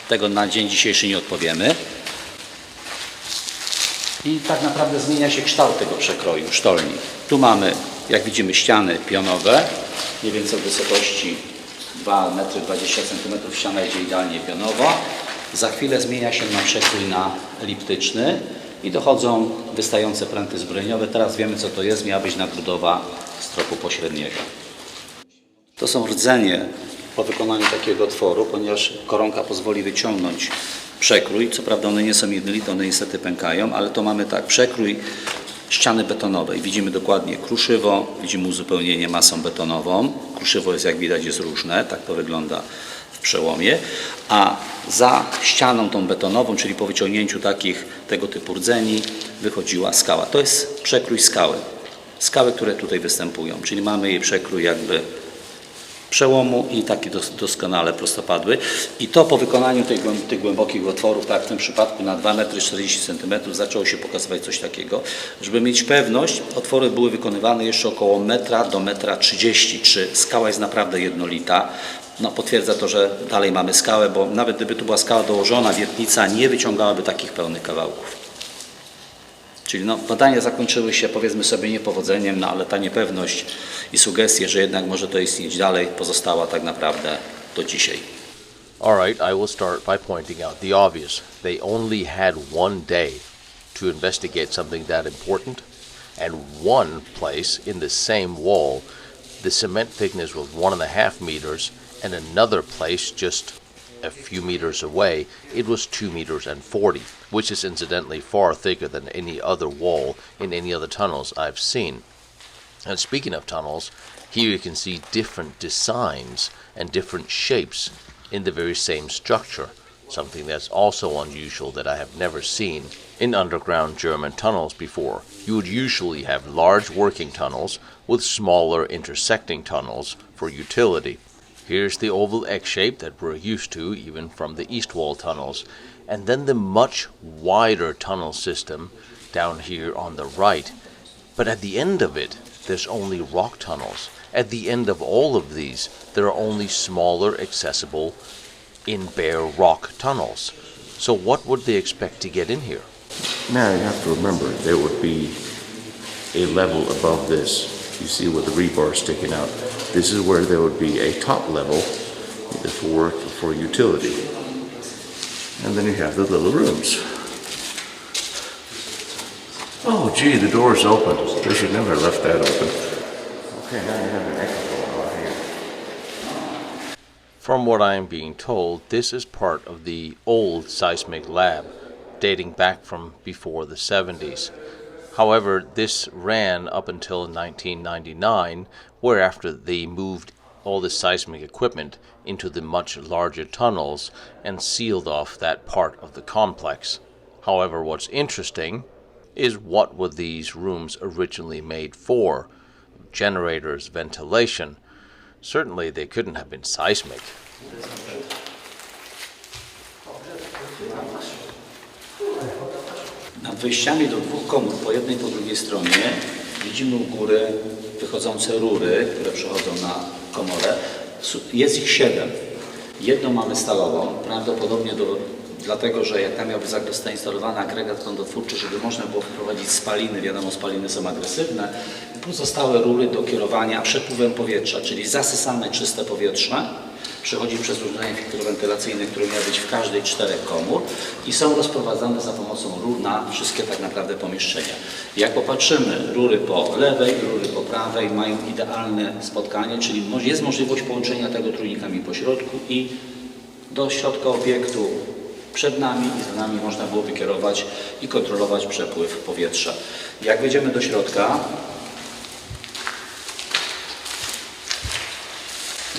tego na dzień dzisiejszy nie odpowiemy. I tak naprawdę zmienia się kształt tego przekroju sztolni. Tu mamy, jak widzimy, ściany pionowe, mniej więcej o wysokości 2,20 m. Ściana idzie idealnie pionowa. Za chwilę zmienia się na przekrój na eliptyczny i dochodzą wystające pręty zbrojeniowe. Teraz wiemy, co to jest. Miała być nadbudowa stropu pośredniego. To są rdzenie po wykonaniu takiego otworu, ponieważ koronka pozwoli wyciągnąć przekrój. Co prawda one nie są jednolite, one niestety pękają, ale to mamy tak, przekrój ściany betonowej. Widzimy dokładnie kruszywo, widzimy uzupełnienie masą betonową. Kruszywo jest, jak widać, jest różne, tak to wygląda w przełomie, a za ścianą tą betonową, czyli po wyciągnięciu tego typu rdzeni, wychodziła skała. To jest przekrój skały. Skały, które tutaj występują, czyli mamy jej przekrój jakby przełomu i taki doskonale prostopadły. I to po wykonaniu tych głębokich otworów, tak w tym przypadku na 2,40 m, zaczęło się pokazywać coś takiego. Żeby mieć pewność, otwory były wykonywane jeszcze około 1 do 1,30 m. Czy skała jest naprawdę jednolita? No, potwierdza to, że dalej mamy skałę, bo nawet gdyby tu była skała dołożona, wiertnica nie wyciągałaby takich pełnych kawałków. Czyli no, badania zakończyły się, powiedzmy sobie, niepowodzeniem, no, ale ta niepewność i sugestie, że jednak może to istnieć dalej, pozostała tak naprawdę do dzisiaj. Alright, I will start by pointing out the obvious. They only had one day to investigate something that important, and one place in the same wall, the cement thickness was 1.5 meters, and another place just a few meters away, it was 2 meters and 40, which is incidentally far thicker than any other wall in any other tunnels I've seen. And speaking of tunnels, here you can see different designs and different shapes in the very same structure, something that's also unusual that I have never seen in underground German tunnels before. You would usually have large working tunnels with smaller intersecting tunnels for utility. Here's the oval X shape that we're used to even from the east wall tunnels, and then the much wider tunnel system down here on the right. But at the end of it, there's only rock tunnels. At the end of all of these, there are only smaller accessible in bare rock tunnels. So what would they expect to get in here? Now you have to remember there would be a level above this. You see with the rebar sticking out. This is where there would be a top level for utility. And then you have the little rooms. Oh gee, the door's open. They should never have left that open. Okay, now you have an echo going on here. From what I am being told, this is part of the old seismic lab, dating back from before the 70s. However, this ran up until 1999, whereafter they moved all the seismic equipment into the much larger tunnels and sealed off that part of the complex. However, what's interesting is what were these rooms originally made for? Generators, ventilation. Certainly they couldn't have been seismic. Nad wejściami do dwóch komór, po jednej i po drugiej stronie, widzimy u góry wychodzące rury, które przechodzą na komorę. Jest ich 7. Jedną mamy stalową, prawdopodobnie dlatego, że jak tam miał być zainstalowany agregat prądotwórczy, żeby można było wprowadzić spaliny, wiadomo, spaliny są agresywne, i pozostałe rury do kierowania przepływem powietrza, czyli zasysane czyste powietrze przechodzi przez urządzenie filtrowentylacyjne, które miały być w każdej 4 komór i są rozprowadzane za pomocą rur na wszystkie tak naprawdę pomieszczenia. Jak popatrzymy, rury po lewej, rury po prawej mają idealne spotkanie, czyli jest możliwość połączenia tego trójnikami po środku i do środka obiektu przed nami i za nami można było wykierować i kontrolować przepływ powietrza. Jak wejdziemy do środka,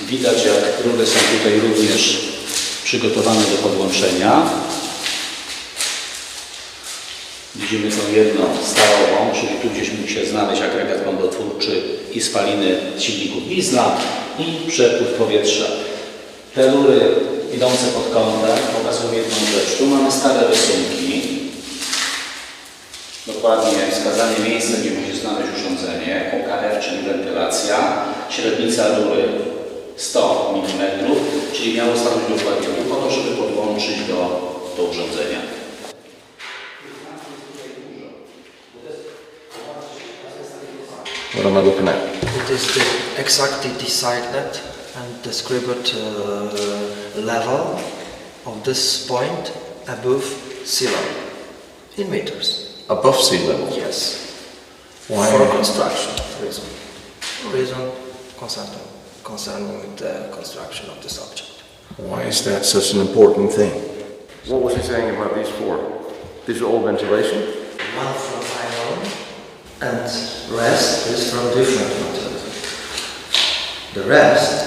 widać, jak rury są tutaj również przygotowane do podłączenia. Widzimy tą jedną stalową, czyli tu gdzieś mógł się znaleźć agregat prądotwórczy i spaliny silników diesla i przepływ powietrza. Te rury idące pod kątem pokazują jedną rzecz. Tu mamy stare rysunki. Dokładnie wskazanie miejsca, gdzie musi znaleźć urządzenie. OKF, czyli wentylacja. Średnica rury 100 mm, czyli miało stanąć dokładnie po to, żeby podłączyć do urządzenia. What am I looking at? It is the exactly decided and described level of this point above sea level in meters. Above sea level? Yes. Why? For construction reason. Reason concerning the construction of this object. Why is that such an important thing? What was he saying about these four? These are all ventilation? One from iron and rest is from different materials. The rest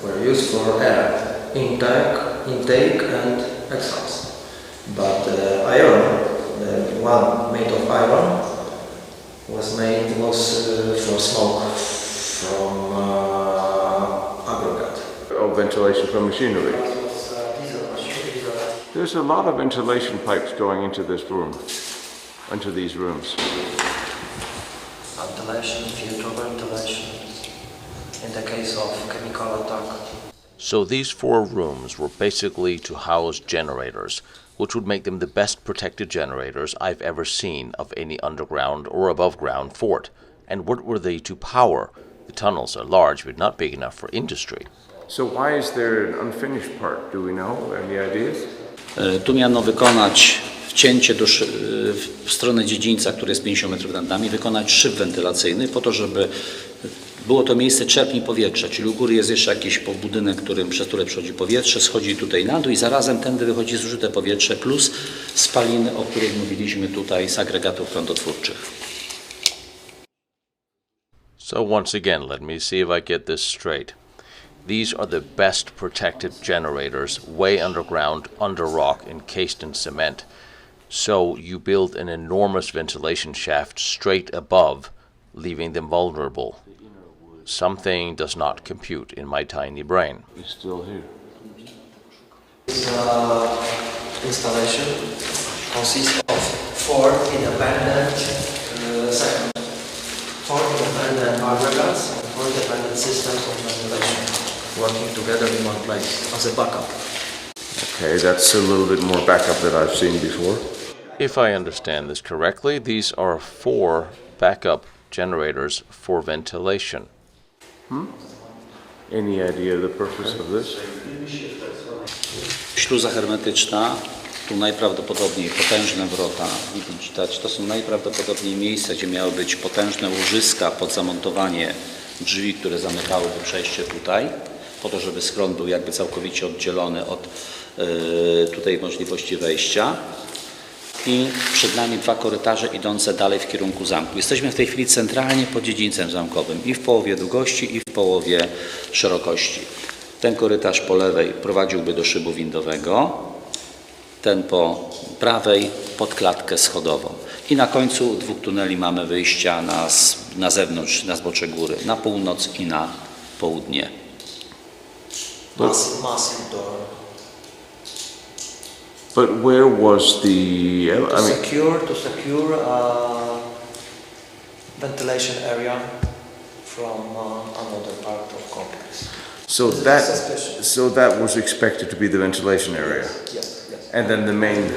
were used for air intake and exhaust. But the iron, the one made of iron, was for smoke from aggregate. Oh, ventilation from machinery. There's a lot of ventilation pipes going into this room, into these rooms. Ventilation, filter ventilation, in the case of chemical attack. So these 4 rooms were basically to house generators, which would make them the best protected generators I've ever seen of any underground or above ground fort. And what were they to power? The tunnels are large but not big enough for industry. So why is there an unfinished part? Do we know? Any ideas? Tu miano wykonać wcięcie w stronę dziedzińca, który jest 50 metrów nad nami, wykonać szyb wentylacyjny po to, żeby było to miejsce czerpni powietrza, czyli u góry jest jeszcze jakiś budynek, przez który przechodzi powietrze, schodzi tutaj na dół i zarazem tędy wychodzi zużyte powietrze plus spaliny, o których mówiliśmy tutaj z agregatów prądotwórczych. So once again, let me see if I get this straight. These are the best protected generators way underground, under rock, encased in cement. So you build an enormous ventilation shaft straight above, leaving them vulnerable. Something does not compute in my tiny brain. It's still here. This installation consists of 4 independent four independent aggregates and 4 independent systems of ventilation working together in one place as a backup. Okay, that's a little bit more backup than I've seen before. If I understand this correctly, these are 4 backup generators for ventilation. Any idea the purpose of this? Śluza hermetyczna, tu najprawdopodobniej potężne wrota, widać, to są najprawdopodobniej miejsca, gdzie miały być potężne łożyska pod zamontowanie drzwi, które zamykałyby przejście tutaj, po to, żeby schron był jakby całkowicie oddzielony od tutaj możliwości wejścia. I przed nami 2 korytarze idące dalej w kierunku zamku. Jesteśmy w tej chwili centralnie pod dziedzińcem zamkowym i w połowie długości, i w połowie szerokości. Ten korytarz po lewej prowadziłby do szybu windowego, ten po prawej pod klatkę schodową. I na końcu 2 tuneli mamy wyjścia na zewnątrz, na zbocze góry, na północ i na południe. Massive door. But where was the... To secure ventilation area from another part of complex. So that was expected to be the ventilation area? Yes. And then the main...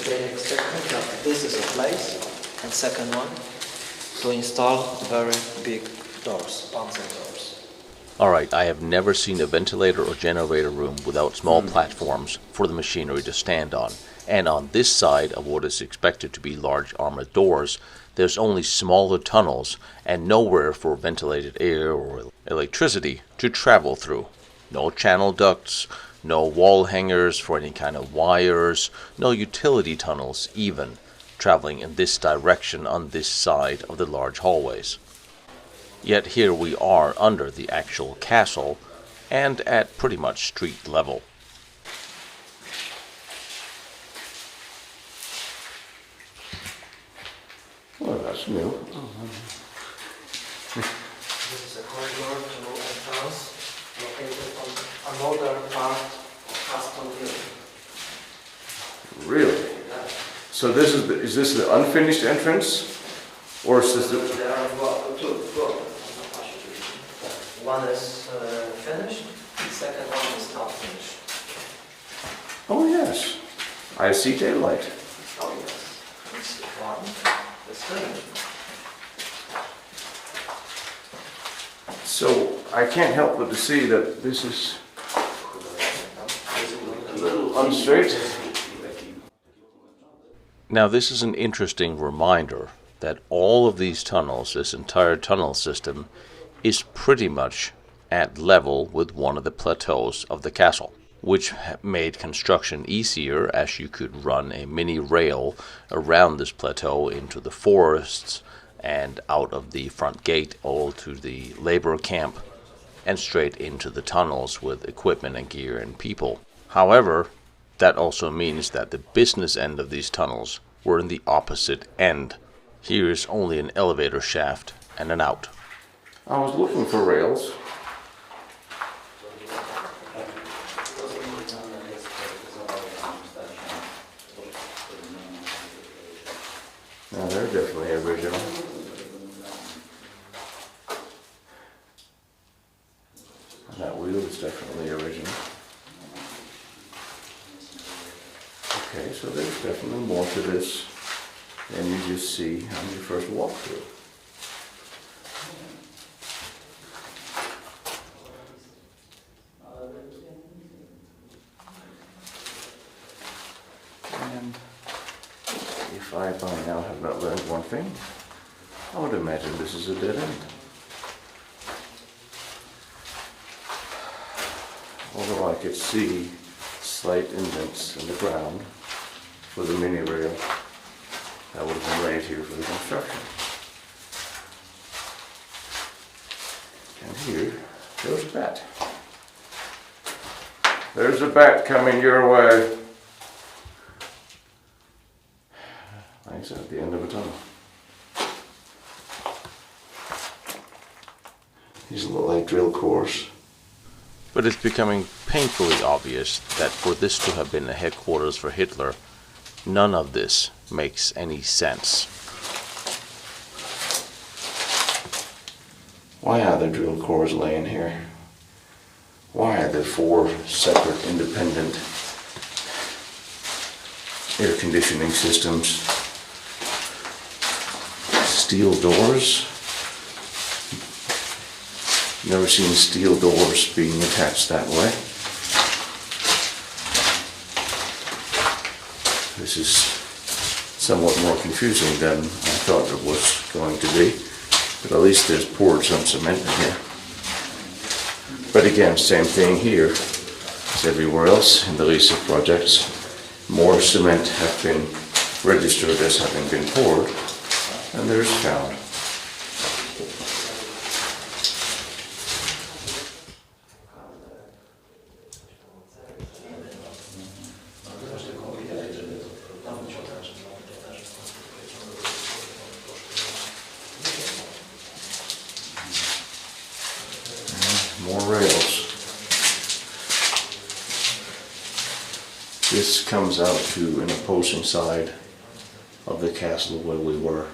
They expected that this is a place, and second one, to install very big doors, panzer doors. Alright, I have never seen a ventilator or generator room without small platforms for the machinery to stand on. And on this side of what is expected to be large armored doors, there's only smaller tunnels and nowhere for ventilated air or electricity to travel through. No channel ducts, no wall hangers for any kind of wires, no utility tunnels even, traveling in this direction on this side of the large hallways. Yet here we are under the actual castle and at pretty much street level. Well, that's new. This is a corridor to entrance located on another part of Castle building. Really? So is this the unfinished entrance? Or is this the... There are 2. One is finished, the second one is not finished. Oh yes, I see daylight. Oh yes, this one is finished. I can't help but to see that this is a little unstraight. Now this is an interesting reminder that all of these tunnels, this entire tunnel system, is pretty much at level with one of the plateaus of the castle, which made construction easier as you could run a mini rail around this plateau into the forests and out of the front gate all to the labor camp and straight into the tunnels with equipment and gear and people. However, that also means that the business end of these tunnels were in the opposite end. Here is only an elevator shaft and an out. I was looking for rails. Now they're definitely original. And that wheel is definitely original. Okay, so there's definitely more to this than you just see on your first walkthrough. And if I by now have not learned one thing, I would imagine this is a dead end. Although I could see slight indents in the ground for the mini rail that would have been laid here for the construction. And here, there's a bat. There's a bat coming your way. Thanks, at the end of a tunnel. These look like drill cores. But it's becoming painfully obvious that for this to have been the headquarters for Hitler, none of this makes any sense. Why are there drill cores laying here? Why are there 4 separate independent air conditioning systems? Steel doors? Never seen steel doors being attached that way. This is somewhat more confusing than I thought it was going to be, but at least there's poured some cement in here. But again, same thing here as everywhere else in the Riese projects. More cement have been registered as having been poured, and there's found. More rails. This comes out to an opposing side of the castle where we were.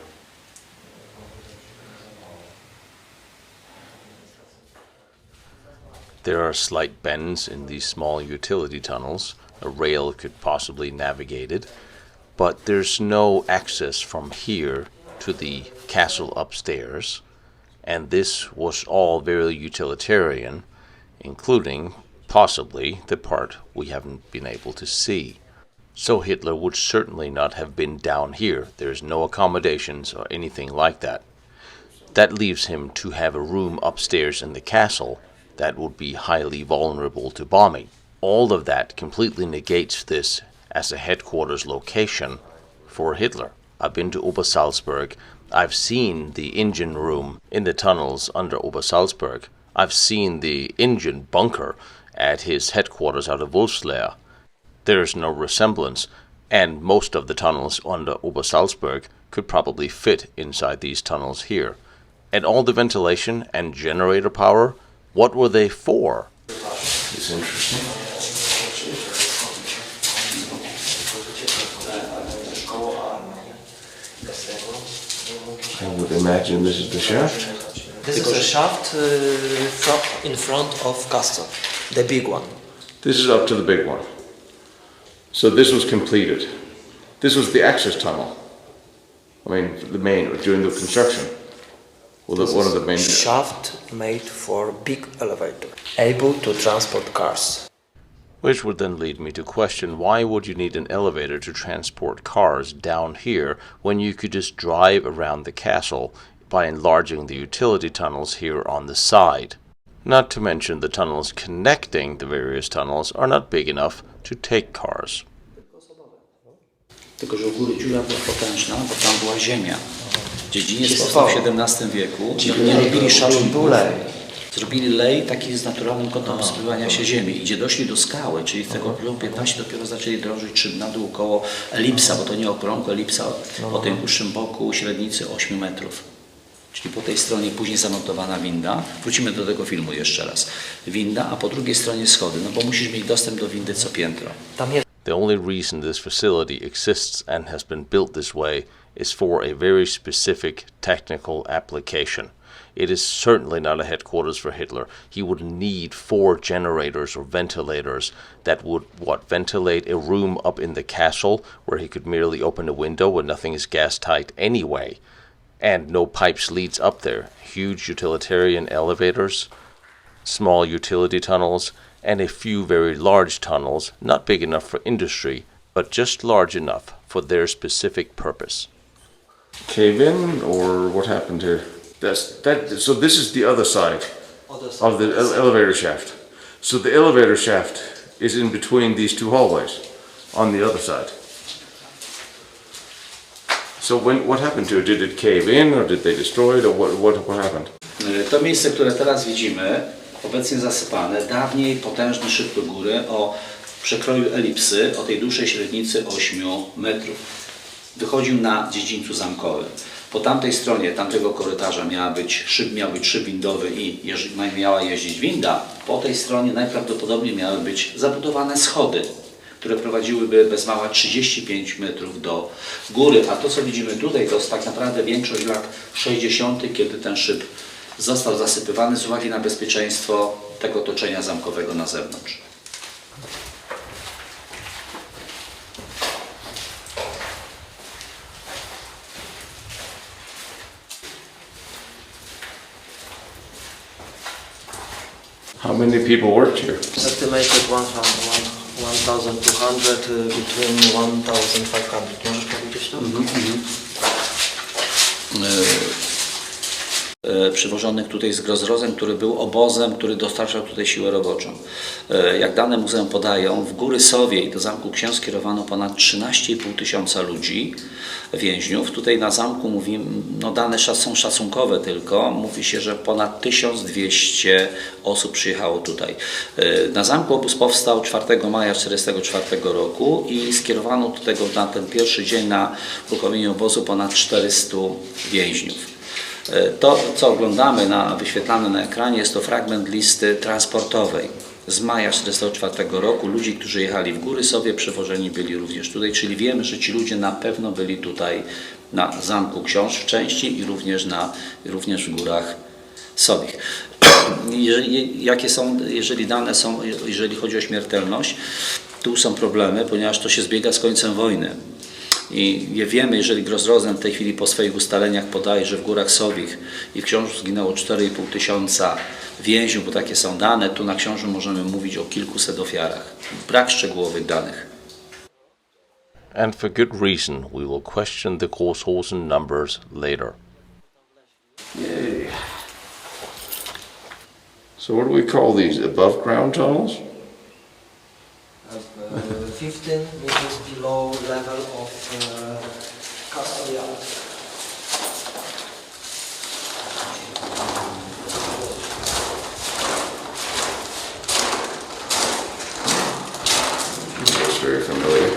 There are slight bends in these small utility tunnels. A rail could possibly navigate it, but there's no access from here to the castle upstairs. And this was all very utilitarian, including possibly the part we haven't been able to see. So Hitler would certainly not have been down here. There's no accommodations or anything like that. That leaves him to have a room upstairs in the castle that would be highly vulnerable to bombing. All of that completely negates this as a headquarters location for Hitler. I've been to Obersalzberg. I've seen the engine room in the tunnels under Obersalzberg. I've seen the engine bunker at his headquarters out of Wolfsberg. There's no resemblance, and most of the tunnels under Obersalzberg could probably fit inside these tunnels here. And all the ventilation and generator power, what were they for? It's interesting. I would imagine this is the shaft. This is a shaft in front of castle, the big one. This is up to the big one. So this was completed. This was the access tunnel. I mean, the main, during the construction. Well, one of the main shaft made for big elevator, able to transport cars. Which would then lead me to question, why would you need an elevator to transport cars down here when you could just drive around the castle by enlarging the utility tunnels here on the side? Not to mention the tunnels connecting the various tunnels are not big enough to take cars. Tylko że u góry dziura była potężna, bo tam była ziemia. Dziedziniec powstał w XVII wieku. Nie robili szalonu lej. Zrobili lej taki z naturalnym kątem rozpływania się ziemi. I gdzie doszli do skały, czyli z tego poziomu 15 dopiero zaczęli drążyć szyb na dół koło elipsa, bo to nie okrągła elipsa o tym dłuższym boku średnicy 8 metrów. Czyli po tej stronie później zamontowana winda. Wrócimy do tego filmu jeszcze raz. Winda, a po drugiej stronie schody, no bo musisz mieć dostęp do windy co piętro. The only reason this facility exists and has been built this way is for a very specific technical application. It is certainly not a headquarters for Hitler. He would need 4 generators or ventilators that would, ventilate a room up in the castle where he could merely open a window when nothing is gas tight anyway. And no pipes leads up there. Huge utilitarian elevators, small utility tunnels, and a few very large tunnels, not big enough for industry, but just large enough for their specific purpose. cave in, or what happened here? So this is the other side of the elevator shaft. So the elevator shaft is in between these two hallways on the other side. So what happened to it? Did it cave in, or did they destroy it, or what happened? To miejsce, które teraz widzimy, obecnie zasypane, dawniej potężny szyb do góry o przekroju elipsy, o tej dłuższej średnicy 8 metrów. Wychodził na dziedzińcu zamkowym. Po tamtej stronie tamtego korytarza miał być szyb windowy i miała jeździć winda. Po tej stronie najprawdopodobniej miały być zabudowane schody, które prowadziłyby bez mała 35 metrów do góry. A to, co widzimy tutaj, to jest tak naprawdę większość lat 60., kiedy ten szyb został zasypywany z uwagi na bezpieczeństwo tego otoczenia zamkowego na zewnątrz. How many people worked here? Estimated 1,200 between 1,500. Możesz powiedzieć to? Przywożonych tutaj z Grossrosen, który był obozem, który dostarczał tutaj siłę roboczą. Jak dane muzeum podają, w Góry Sowiej do Zamku Książ skierowano ponad 13,5 tysiąca ludzi, więźniów. Tutaj na zamku mówimy, no dane są szacunkowe tylko, mówi się, że ponad 1200 osób przyjechało tutaj. Na zamku obóz powstał 4 maja 1944 roku i skierowano do tego na ten pierwszy dzień na uruchomienie obozu ponad 400 więźniów. To, co oglądamy, wyświetlane na ekranie, jest to fragment listy transportowej z maja 1944 roku. Ludzi, którzy jechali w Góry Sowie, przewożeni byli również tutaj, czyli wiemy, że ci ludzie na pewno byli tutaj na Zamku Książ w części i również w Górach Sowich. Jeżeli chodzi o śmiertelność, tu są problemy, ponieważ to się zbiega z końcem wojny. I wiemy, jeżeli Grossrosen w tej chwili po swoich ustaleniach podaje, że w Górach Sowich i w Książu zginęło 4,5 tysiąca więźniów, bo takie są dane, tu na Książu możemy mówić o kilkuset ofiarach. Brak szczegółowych danych. And for good reason, we will question the Grossrosen numbers later. Yay. So what do we call these? Above ground tunnels? 15 meters below level of castle yard. That's very familiar.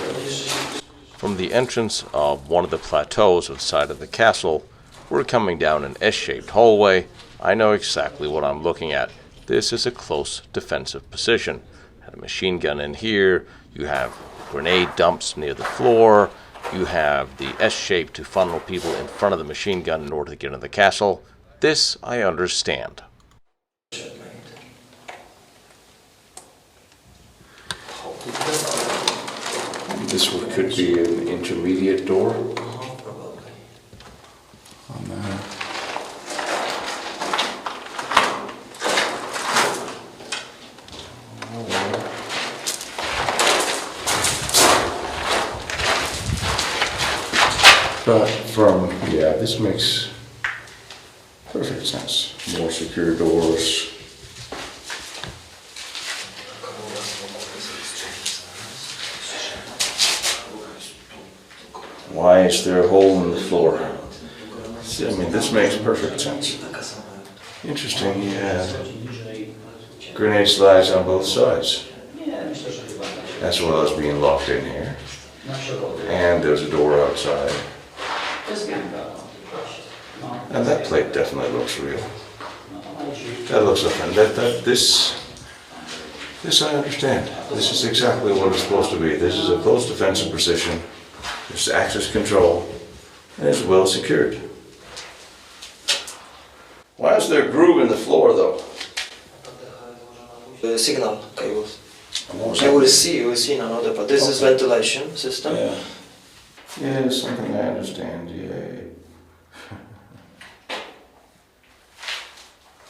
From the entrance of one of the plateaus of the side of the castle, we're coming down an S-shaped hallway. I know exactly what I'm looking at. This is a close defensive position. Had a machine gun in here, you have grenade dumps near the floor, you have the S-shape to funnel people in front of the machine gun in order to get into the castle. This I understand. This could be an intermediate door. Probably. On that. But yeah, this makes perfect sense. More secure doors. Why is there a hole in the floor? See, I mean, this makes perfect sense. Interesting, he had grenade slides on both sides, as well as being locked in here. And there's a door outside. And that plate definitely looks real. That looks like this I understand. This is exactly what it's supposed to be. This is a close defensive position. There's access control, and it's well secured. Why is there a groove in the floor, though? The signal cables. You will see in another part. This is ventilation system. Yeah. Yeah, something I understand, yeah.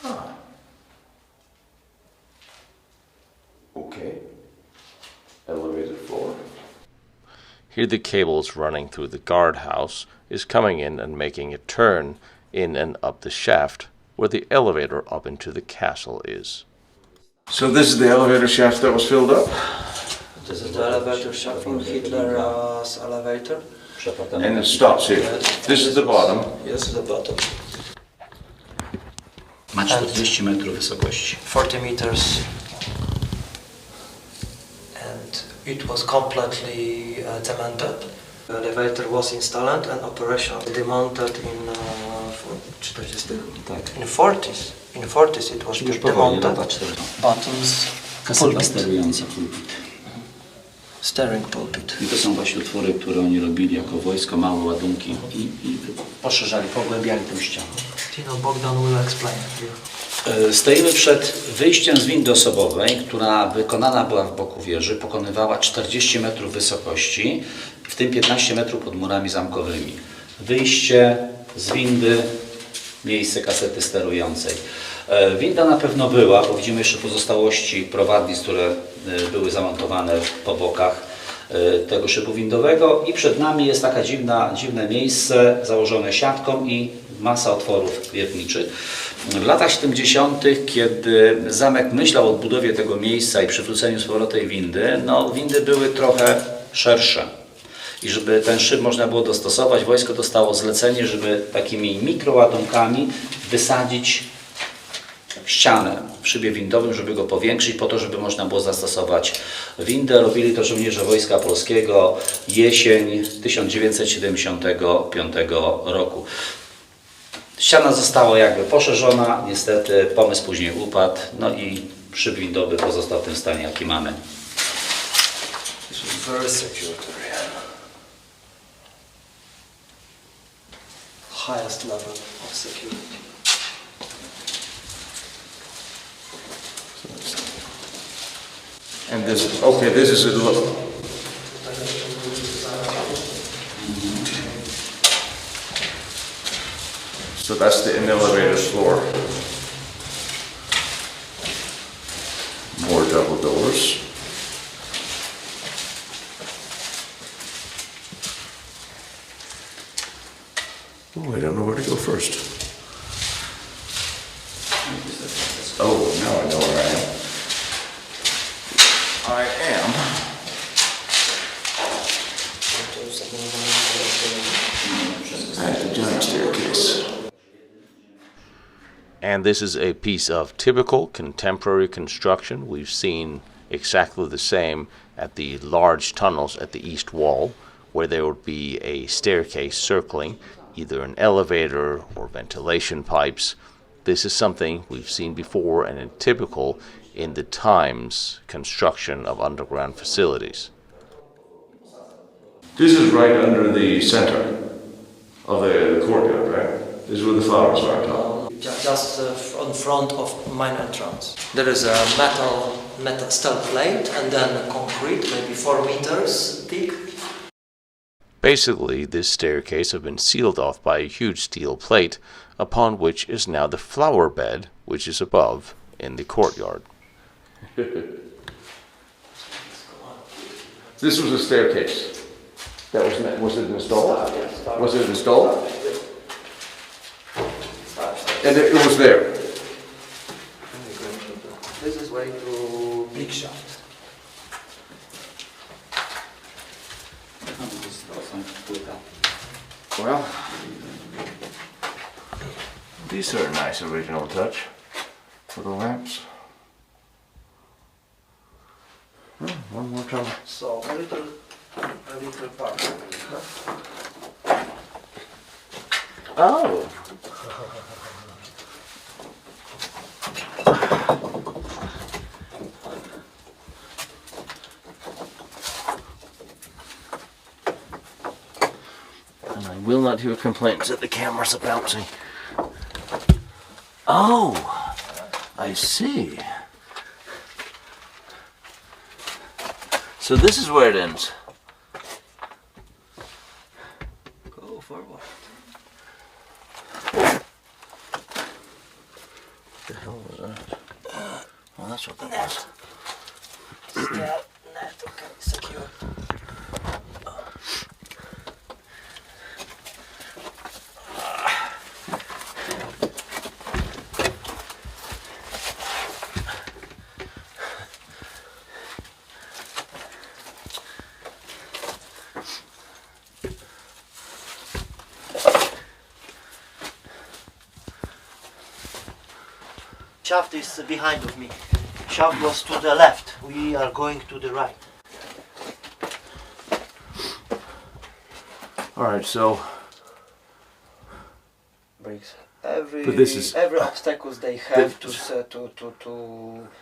Huh. Okay. Elevated floor. Here the cables running through the guardhouse is coming in and making a turn in and up the shaft where the elevator up into the castle is. So this is the elevator shaft that was filled up? This is the elevator shaft from Hitler's elevator. And it stops here. This is the bottom. Yes, the bottom. Ma 40 metrów wysokości. 40 meters. And it was completely cemented. The elevator was installed and operational. Demounted in 40s. Tak. In 40s. In 40s it was Już powoli, demounted. lata 40. Buttons. Kaseta Pulpit. sterująca pulpit. Steering pulpit. I to są właśnie utwory, które oni robili jako wojsko, małe ładunki i poszerzali, pogłębiali tę ścianę. Tino, Bogdan will explain here. Stoimy przed wyjściem z windy osobowej, która wykonana była w boku wieży, pokonywała 40 metrów wysokości, w tym 15 metrów pod murami zamkowymi. Wyjście z windy, miejsce kasety sterującej. Winda na pewno była, bo widzimy jeszcze pozostałości prowadnic, które były zamontowane po bokach tego szybu windowego i przed nami jest takie dziwne miejsce założone siatką i masa otworów wiertniczych. W latach 70., kiedy zamek myślał o odbudowie tego miejsca i przywróceniu z powrotem windy, windy były trochę szersze. I żeby ten szyb można było dostosować, wojsko dostało zlecenie, żeby takimi mikroładunkami wysadzić ścianę w szybie windowym, żeby go powiększyć, po to, żeby można było zastosować windę. Robili to żołnierze Wojska Polskiego jesień 1975 roku. Ściana została jakby poszerzona, niestety pomysł później upadł, i szyb windowy pozostał w tym stanie, jaki mamy. Very secure area. Highest level of security. And this is a look. So that's the elevator floor. More double doors. Oh, I don't know where to go first. Oh, now I know where I am. I am at the giant staircase. And this is a piece of typical contemporary construction. We've seen exactly the same at the large tunnels at the east wall, where there would be a staircase circling either an elevator or ventilation pipes. This is something we've seen before and typical in the times construction of underground facilities. This is right under the center of the courtyard, right? This is where the flowers are on top. Just in front of main entrance. There is a metal steel plate and then concrete, maybe 4 meters thick. Basically, this staircase has been sealed off by a huge steel plate, upon which is now the flower bed, which is above in the courtyard. This was a staircase that was it installed? Was it installed? And it was there. This is way to big shaft. Well, these are a nice original touch for the lamps. One more time. So a little part. Oh. And I will not hear complaints that the cameras are bouncing. Oh, I see. So this is where it ends. Go forward. What the hell was that? Well, that's what that was. Net, okay, secure. Shaft is behind of me. Shaft was to the left. We are going to the right. All right, so Bricks. Every But this is- every obstacles they have to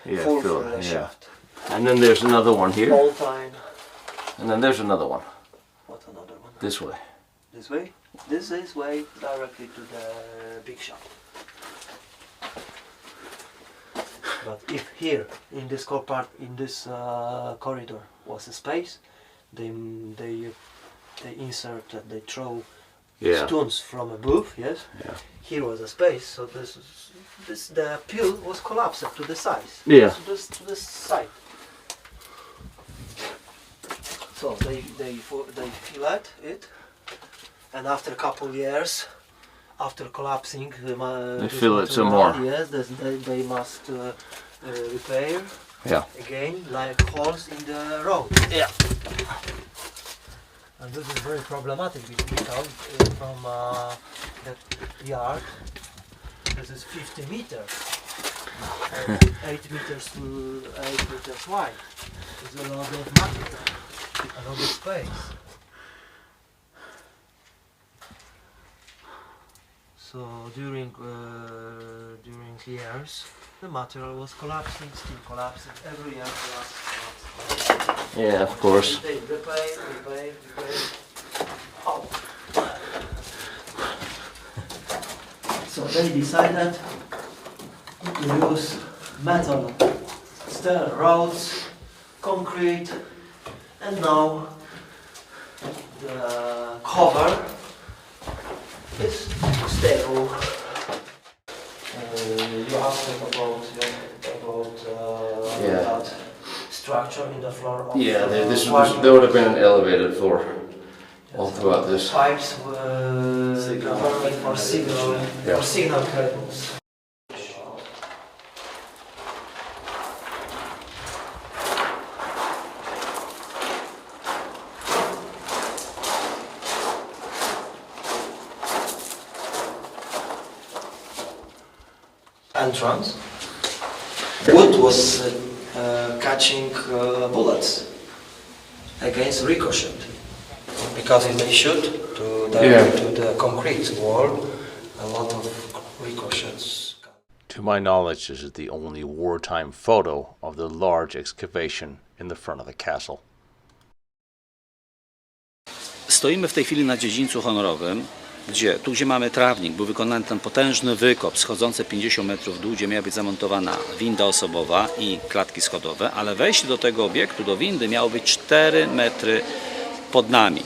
Yeah, fulfill fill the it, yeah. shaft. and then there's another one here, All time. and then there's another one What another one? this way. This way? This is way directly to the big shaft. But if here in this corridor was a space, they inserted, they throw Yeah. stones from above. Yes. Yeah. Here was a space, so the pile was collapsed to the size. Yeah. To this side. So they filled it, and after a couple years, after collapsing, They this fill it some material, more. Yes, they must repair Yeah. again, like holes in the road. Yeah. And this is very problematic because from the yard, this is 50 meters, 8 meters to 8 meters wide. It's a lot of material, a lot of space. So during years, the material was collapsing, still collapsing. Every year collapsing. Yeah, of course. They repair. Oh. So they decided to use metal, steel roads, concrete, and now the cover is stable. You asked them about Yeah. that structure in the floor. Of Yeah, there parking. would have been an elevated floor all throughout this. Pipes were covered for signal cables. Entrance. Wood was catching bullets against ricochet because if they shoot to the concrete wall, a lot of ricochets. To my knowledge, this is the only wartime photo of the large excavation in the front of the castle. Stoimy w tej chwili na dziedzińcu honorowym, gdzie mamy trawnik, był wykonany ten potężny wykop schodzący 50 metrów w dół, gdzie miała być zamontowana winda osobowa i klatki schodowe, ale wejście do tego obiektu, do windy, miało być 4 metry pod nami.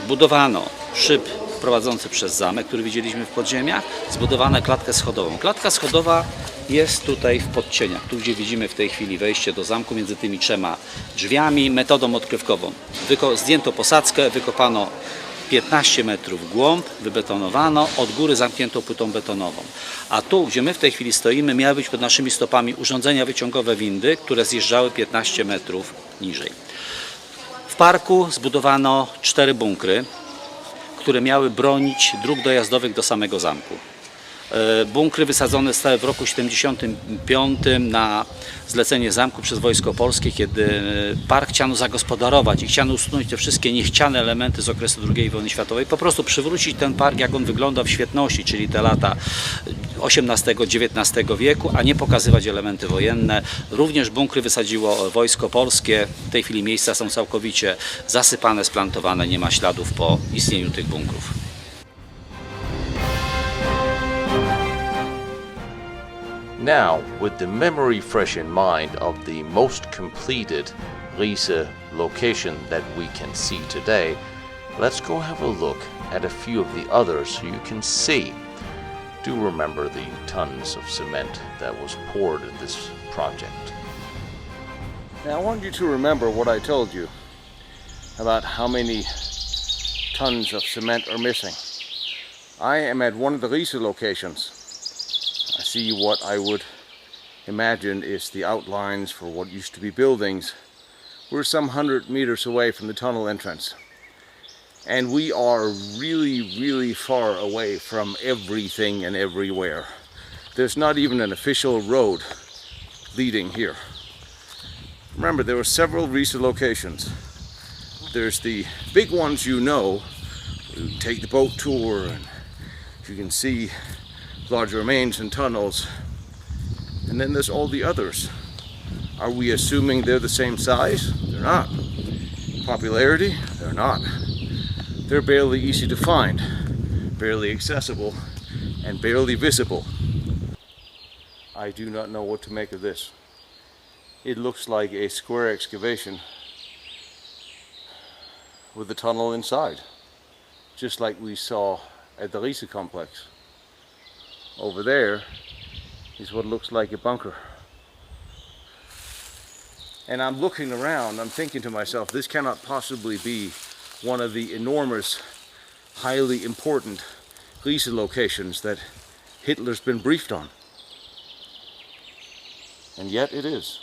Zbudowano szyb prowadzący przez zamek, który widzieliśmy w podziemiach, zbudowano klatkę schodową. Klatka schodowa jest tutaj w podcieniach, tu gdzie widzimy w tej chwili wejście do zamku między tymi 3 drzwiami, metodą odkrywkową. Zdjęto posadzkę, wykopano 15 metrów w głąb, wybetonowano, od góry zamknięto płytą betonową. A tu, gdzie my w tej chwili stoimy, miały być pod naszymi stopami urządzenia wyciągowe windy, które zjeżdżały 15 metrów niżej. W parku zbudowano 4 bunkry, które miały bronić dróg dojazdowych do samego zamku. Bunkry wysadzone zostały w roku 1975 na zlecenie zamku przez Wojsko Polskie, kiedy park chciano zagospodarować i chciano usunąć te wszystkie niechciane elementy z okresu II wojny światowej, po prostu przywrócić ten park, jak on wyglądał w świetności, czyli te lata XVIII-XIX wieku, a nie pokazywać elementy wojenne. Również bunkry wysadziło Wojsko Polskie. W tej chwili miejsca są całkowicie zasypane, splantowane, nie ma śladów po istnieniu tych bunkrów. Now, with the memory fresh in mind of the most completed Riese location that we can see today, let's go have a look at a few of the others so you can see. Do remember the tons of cement that was poured in this project. Now I want you to remember what I told you about how many tons of cement are missing. I am at one of the Riese locations. I see what I would imagine is the outlines for what used to be buildings. We're some 100 meters away from the tunnel entrance. And we are really far away from everything and everywhere. There's not even an official road leading here. Remember, there were several Riese locations. There's the big ones you know. You take the boat tour and you can see large remains and tunnels. And then there's all the others. Are we assuming they're the same size? They're not. Popularity? They're not. They're barely easy to find, barely accessible, and barely visible. I do not know what to make of this. It looks like a square excavation with a tunnel inside, just like we saw at the Riese complex. Over there is what looks like a bunker. And I'm looking around, I'm thinking to myself, this cannot possibly be one of the enormous, highly important Riese locations that Hitler's been briefed on. And yet it is.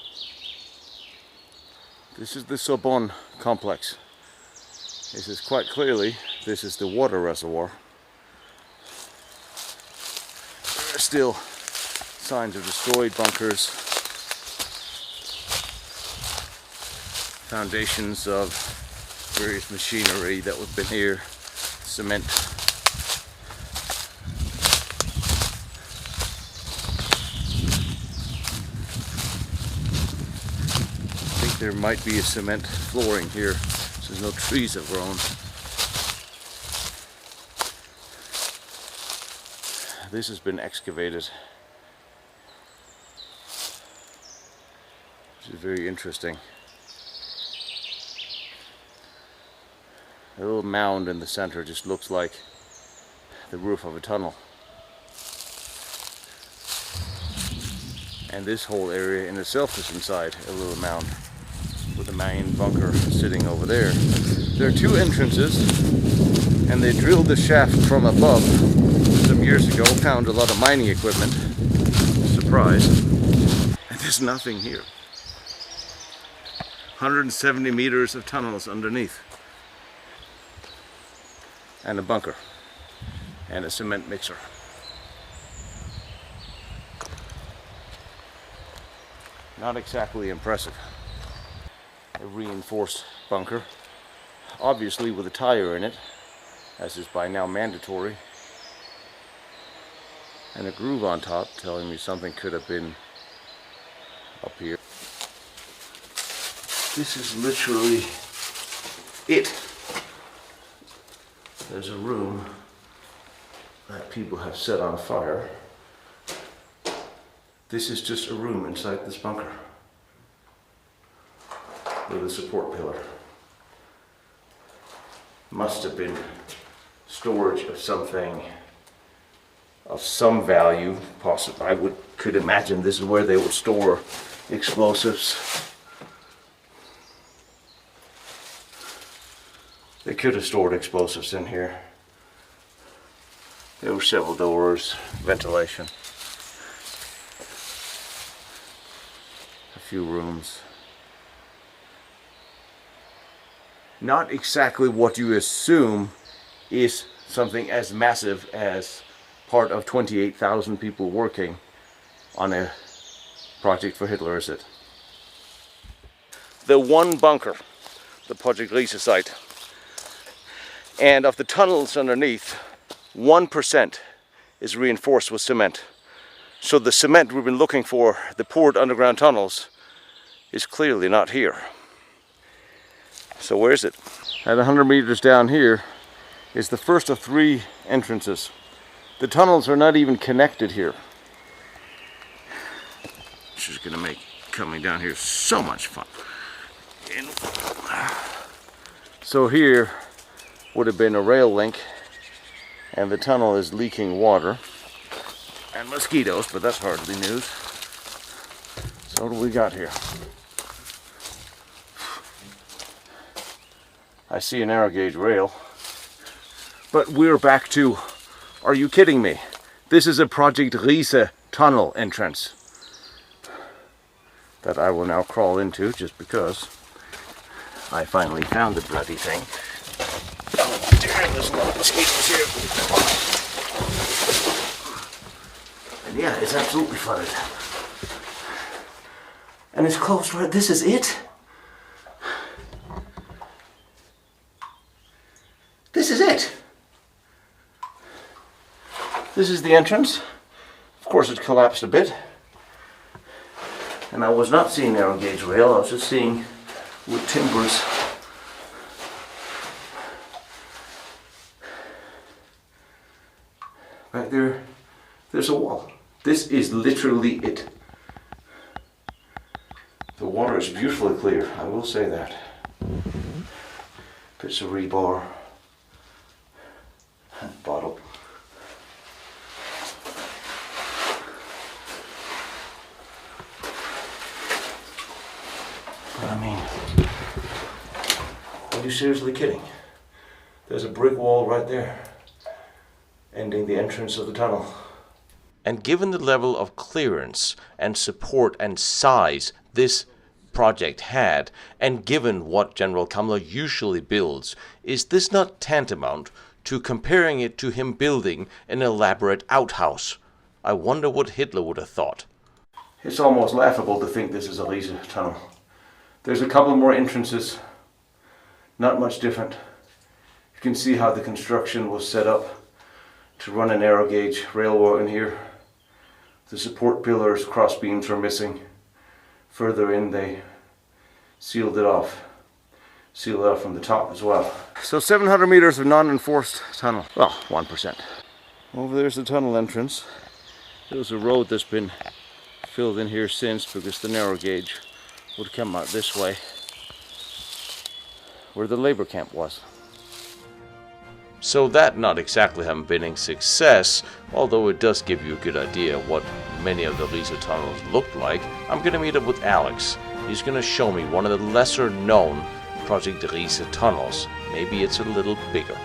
This is the Sabon complex. This is quite clearly, this is the water reservoir. There are still signs of destroyed bunkers, foundations of various machinery that would have been here, cement. I think there might be a cement flooring here, so no trees have grown. This has been excavated. This is very interesting. A little mound in the center just looks like the roof of a tunnel. And this whole area in itself is inside a little mound with a main bunker sitting over there. There are two entrances, and they drilled the shaft from above some years ago, found a lot of mining equipment. Surprise. And there's nothing here. 170 meters of tunnels underneath. And a bunker. And a cement mixer. Not exactly impressive. A reinforced bunker. Obviously with a tire in it, as is by now mandatory. And a groove on top telling me something could have been up here. This is literally it. There's a room that people have set on fire. This is just a room inside this bunker with a support pillar. Must have been storage of something of some value, possibly. I could imagine this is where they would store explosives. They could have stored explosives in here. There were several doors, ventilation, a few rooms. Not exactly what you assume is something as massive as part of 28,000 people working on a project for Hitler, is it? The one bunker, the Project Riese site, and of the tunnels underneath, 1% is reinforced with cement. So the cement we've been looking for, the poured underground tunnels, is clearly not here. So where is it? At 100 meters down here is the first of 3 entrances. The tunnels are not even connected here. Which is going to make coming down here so much fun. And so here would have been a rail link, and the tunnel is leaking water and mosquitoes, but that's hardly news. So what do we got here? I see a narrow gauge rail, but we're back to, are you kidding me? This is a Project Riese tunnel entrance that I will now crawl into just because I finally found the bloody thing. Oh dear, there's a lot of mosquitoes here. And yeah, it's absolutely flooded. And it's closed right, this is it? This is it. This is the entrance. Of course it collapsed a bit. And I was not seeing narrow gauge rail, I was just seeing wood timbers. Back there, there's a wall. This is literally it. The water is beautifully clear, I will say that. Bits of rebar. Bottle. But I mean, are you seriously kidding? There's a brick wall right there, ending the entrance of the tunnel. And given the level of clearance and support and size this project had, and given what General Kammler usually builds, is this not tantamount to comparing it to him building an elaborate outhouse? I wonder what Hitler would have thought. It's almost laughable to think this is a Riese tunnel. There's a couple more entrances, not much different. You can see how the construction was set up to run a narrow gauge railway in here. The support pillars, cross beams are missing. Further in they sealed it off. Sealed it off from the top as well. So 700 meters of non-enforced tunnel. Well, 1%. Over there's the tunnel entrance. There's a road that's been filled in here since because the narrow gauge would come out this way where the labor camp was. So that not exactly having been a success, although it does give you a good idea of what many of the Riese tunnels looked like. I'm going to meet up with Alex. He's going to show me one of the lesser known Project Riese tunnels. Maybe it's a little bigger.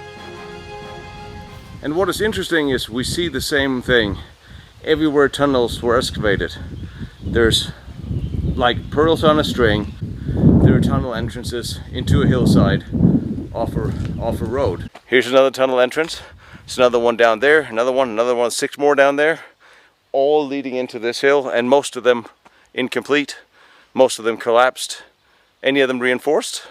And what is interesting is we see the same thing everywhere tunnels were excavated. There's like pearls on a string. There are tunnel entrances into a hillside off a road. Here's another tunnel entrance. There's another one down there, another one, 6 more down there, all leading into this hill, and most of them incomplete, most of them collapsed. Any of them reinforced?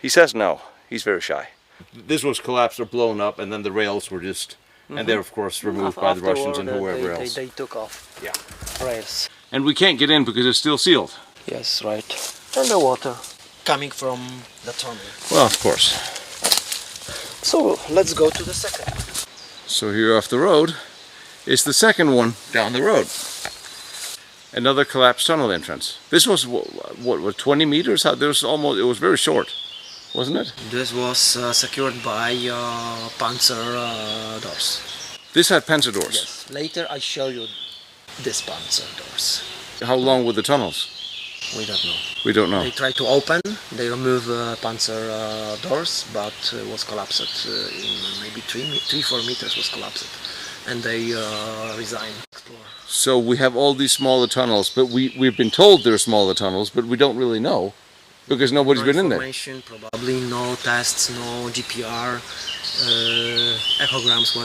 He says no. He's very shy. This was collapsed or blown up, and then the rails were just, and they're of course removed by the Russians and whoever else. They took off. Yeah. Rails. And we can't get in because it's still sealed. Yes, right. And the water coming from the tunnel. Well, of course. So let's go to the second. So here off the road is the second one down the road. Another collapsed tunnel entrance. This was what 20 meters? There was almost. It was very short, wasn't it? This was secured by panzer doors. This had panzer doors. Yes. Later I show you this panzer doors. How long were the tunnels? We don't know. We don't know. They tried to open, they removed panzer doors, but it was collapsed in maybe 3-4 meters was collapsed. And they resigned. So we have all these smaller tunnels, but we've been told they're smaller tunnels, but we don't really know because nobody's been in there. Probably no tests, no GPR, echograms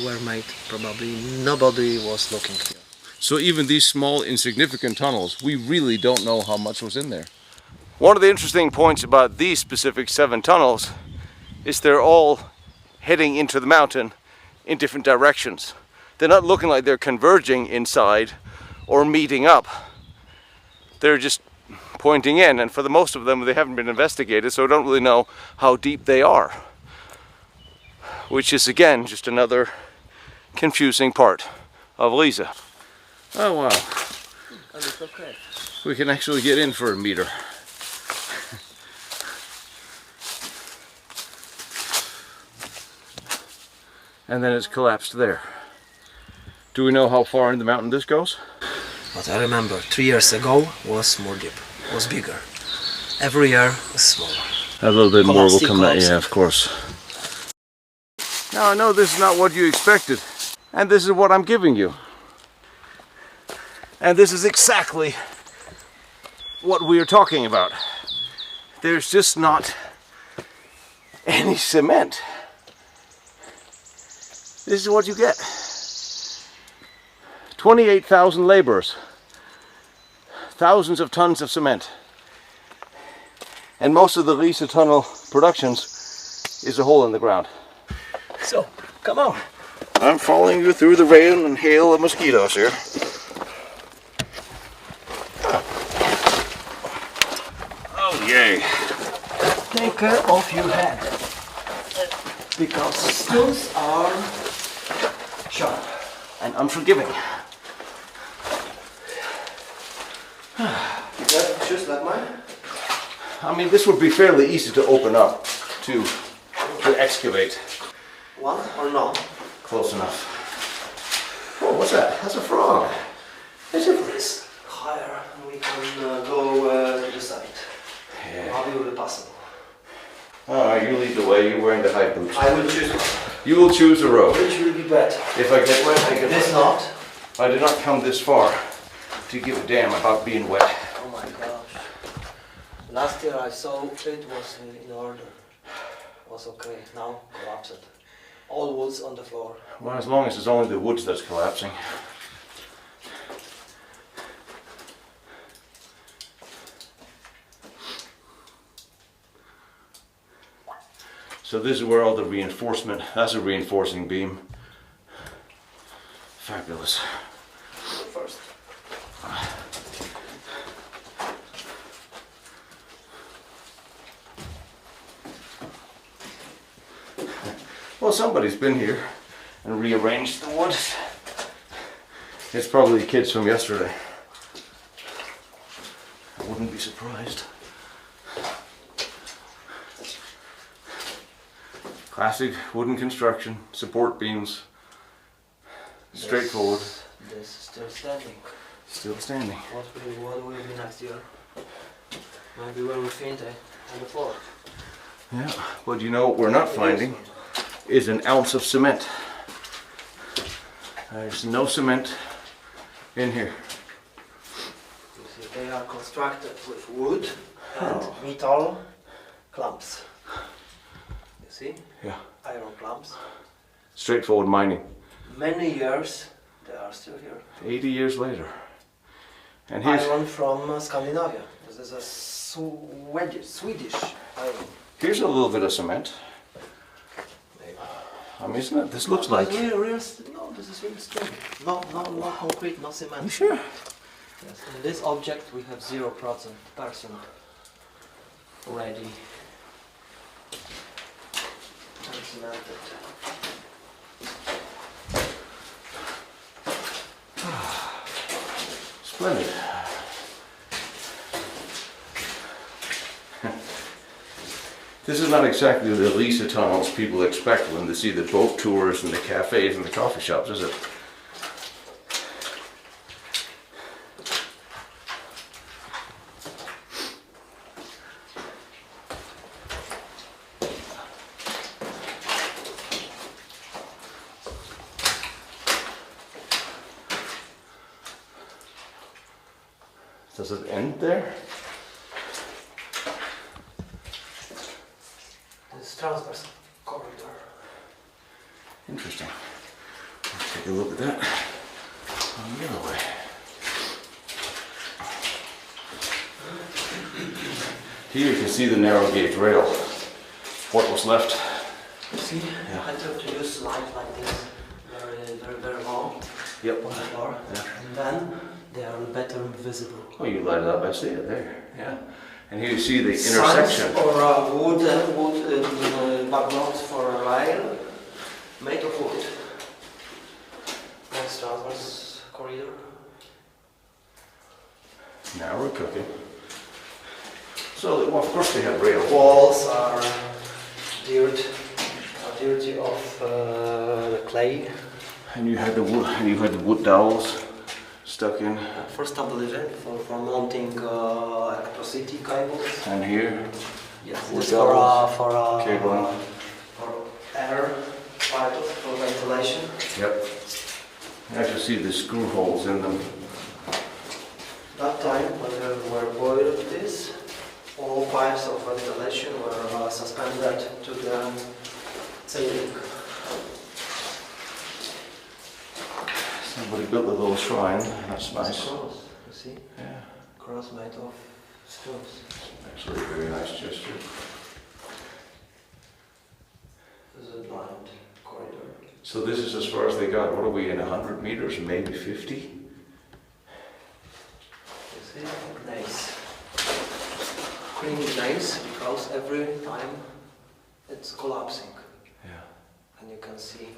were made. Probably nobody was looking here. So even these small insignificant tunnels, we really don't know how much was in there. One of the interesting points about these specific 7 tunnels is they're all heading into the mountain in different directions. They're not looking like they're converging inside or meeting up. They're just pointing in, and for the most of them they haven't been investigated, so I don't really know how deep they are. Which is again just another confusing part of Riese. Oh wow. We can actually get in for a meter. And then it's collapsed there. Do we know how far in the mountain this goes? But I remember 3 years ago was more deep, was bigger. Every year was smaller. A little bit more will come out, collapse. yeah, of course. Now I know this is not what you expected, and this is what I'm giving you. And this is exactly what we are talking about. There's just not any cement. This is what you get. 28,000 laborers, thousands of tons of cement. And most of the Riese tunnel productions is a hole in the ground. So, come on. I'm following you through the rain and hail of mosquitoes here. Oh yay. Take care of your head, because stones are sharp and unforgiving. Just like mine? I mean, this would be fairly easy to open up, to excavate. One or no? Close enough. Oh, what's that? That's a frog. It's a place higher, and we can go to the side. Yeah. How will be possible? Alright, you lead the way. You're wearing the high boots. I will choose one. You will choose a road. Which will be better? If I get wet, I get This wet. not? I did not come this far to give a damn about being wet. Oh my gosh. Last year I saw it was in order. Was okay. Now collapsed. All woods on the floor. Well, as long as it's only the woods that's collapsing. So this is where all the reinforcement, that's a reinforcing beam. Fabulous. First. Well, somebody's been here and rearranged the wood. It's probably the kids from yesterday. I wouldn't be surprised. Classic wooden construction, support beams, straightforward. This is still standing. Still standing. What will be next year? Maybe when we find it on the floor. Yeah, but you know what we're not finding is an ounce of cement. There's no cement in here. You see, they are constructed with wood and metal clamps. You see? Yeah. Iron clamps. Straightforward mining. Many years they are still here. 80 years later. And here's, Iron from Scandinavia. This is a Swedish iron. here's a little bit of cement. I mean, isn't it? This looks like... No, this is real stone. No concrete, no cement. You sure? Yes, in this object we have 0% ready. And cemented. Splendid. This is not exactly the Riese tunnels people expect when they see the boat tours and the cafes and the coffee shops, is it? Does it end there? This transverse corridor. Interesting. Let's take a look at that on the other way. Here you can see the narrow gauge rail. What was left? See, Yeah. I have to use light like this, very long Yep. on the floor, and then they are better visible. Oh, you light it up. I see it there. Yeah. And here you see the intersection. Signs or wood backgrounds for a rail made of wood. Next transverse corridor. Now we're cooking. So, well, of course they have rail. Walls are dirty of the clay. And you had the wood dowels stuck in. For stability, for mounting electricity cables. And here, Yes, wood this dowels, for cabling. for air pipes for ventilation. Yep. You actually see the screw holes in them. That time when we were boiled this, all pipes of ventilation were suspended to the ceiling. Somebody built a little shrine. That's nice. Cross, you see? Yeah. Cross made of stones. Actually, a very nice gesture. This is a blind corridor. So this is as far as they got. What are we in? 100 meters, maybe 50? You see? Nice. Cleaning nice because every time it's collapsing. Yeah. And you can see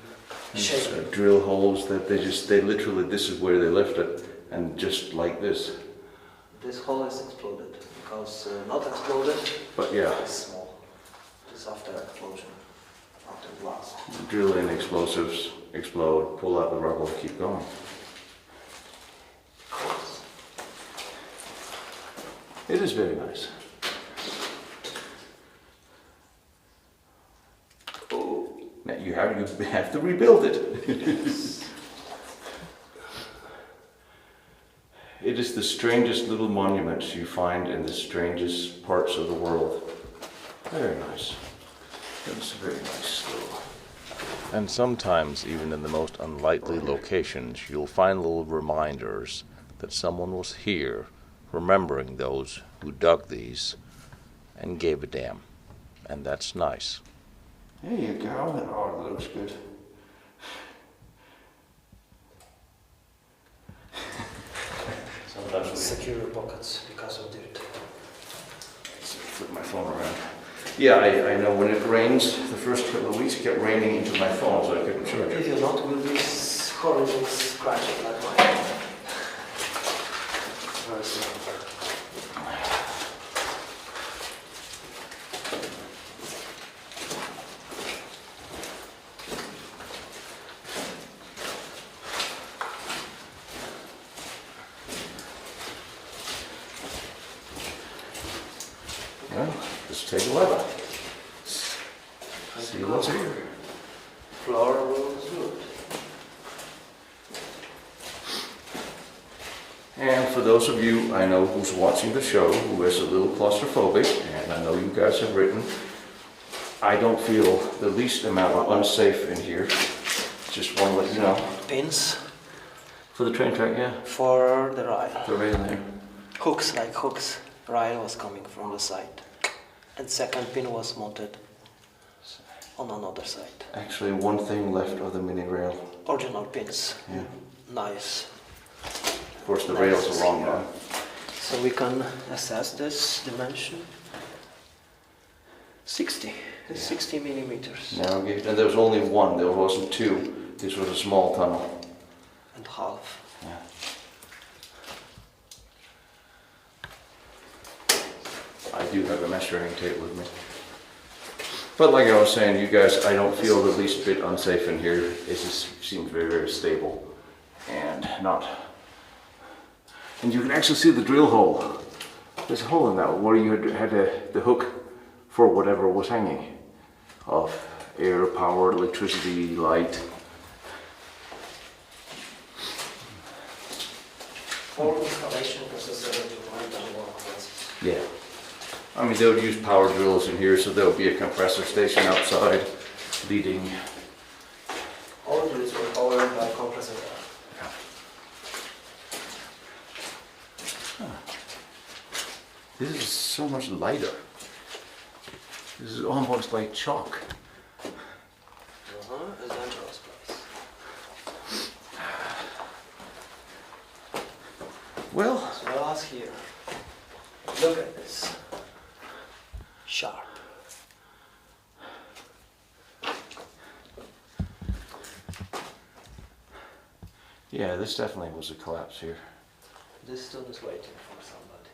And shape. drill holes that they literally, this is where they left it, and just like this. This hole is exploded because not exploded, But yeah, it's small. It's after explosion, after blast. drill in explosives, explode, pull out the rubble, keep going. It is very nice. Oh, now you have to rebuild it. It is the strangest little monuments you find in the strangest parts of the world. Very nice. That's very nice. And sometimes, even in the most unlikely locations, you'll find little reminders that someone was here, remembering those who dug these and gave a damn. And that's nice. There you go. Oh, that looks good. Sometimes we Secure your pockets because of dirt. flip my phone around. Yeah, I know when it rains, the first couple of weeks it kept raining into my phone, so I couldn't charge If it. you're not, will be horrible scratching like mine. Very simple. Well, let's take a look. See what's here. Floor was wood. And for those of you I know who's watching the show who is a little claustrophobic, and I know you guys have written, I don't feel the least amount of unsafe in here. Just want to let you know. Pins For the train track, yeah. for the rail. The rail there. Hooks like hooks. Rail was coming from the side. And second pin was mounted on another side. Actually, one thing left of the mini rail. Original pins. Yeah. Nice. Of course, the rails are long now. So we can assess this dimension. 60. It's 60 millimeters. Narrow gauge, and there was only one. There wasn't two. This was a small tunnel. And half. Yeah. I do have a measuring tape with me. But like I was saying, you guys, I don't feel the least bit unsafe in here. It just seems very, very stable and not. And you can actually see the drill hole. There's a hole in that where you had the hook for whatever was hanging of air, power, electricity, light. All installation necessary to run Yeah. I mean, they would use power drills in here, so there'll be a compressor station outside leading. All drills were powered by compressor. This is so much lighter. This is almost like chalk. A dangerous place. Well, As well as here. Look at this. Sharp. yeah, this definitely was a collapse here. This stone is waiting for somebody.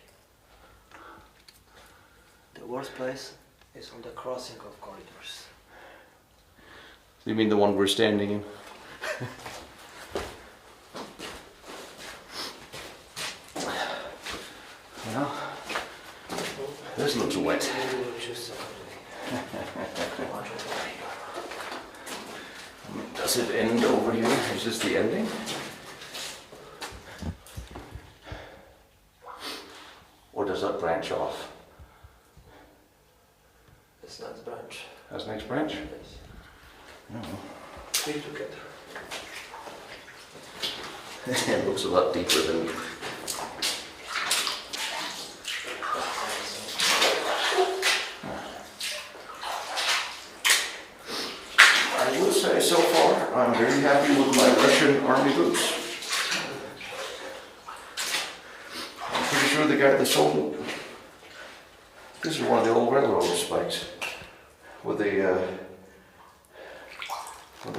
The worst place is on the crossing of corridors. You mean the one we're standing in? Well, this looks wet. Does it end over here? Is this the ending? Or does that branch off? It's next branch. That's the next branch? No. Three together. It looks a lot deeper than. I will say so far, I'm very happy with my Russian army boots. I'm pretty sure the guy that sold them. This is one of the old railroad spikes with the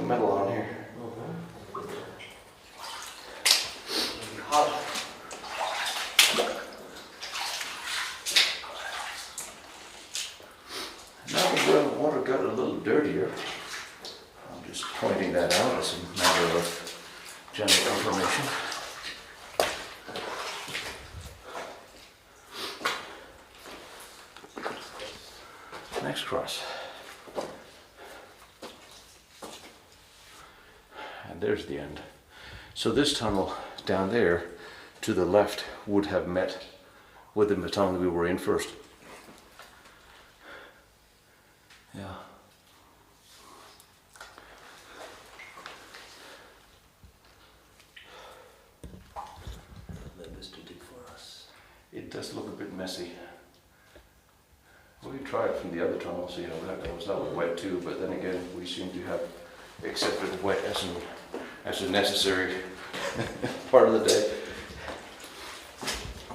metal on here. Now the water got a little dirtier. I'm just pointing that out as a matter of general information. Next cross. And there's the end. So this tunnel down there to the left would have met with the tunnel that we were in first. Yeah. Maybe it's too deep for us. It does look a bit messy. We tried from the other tunnel, so that was wet too, but then again we seem to have accepted wet as a necessary part of the day.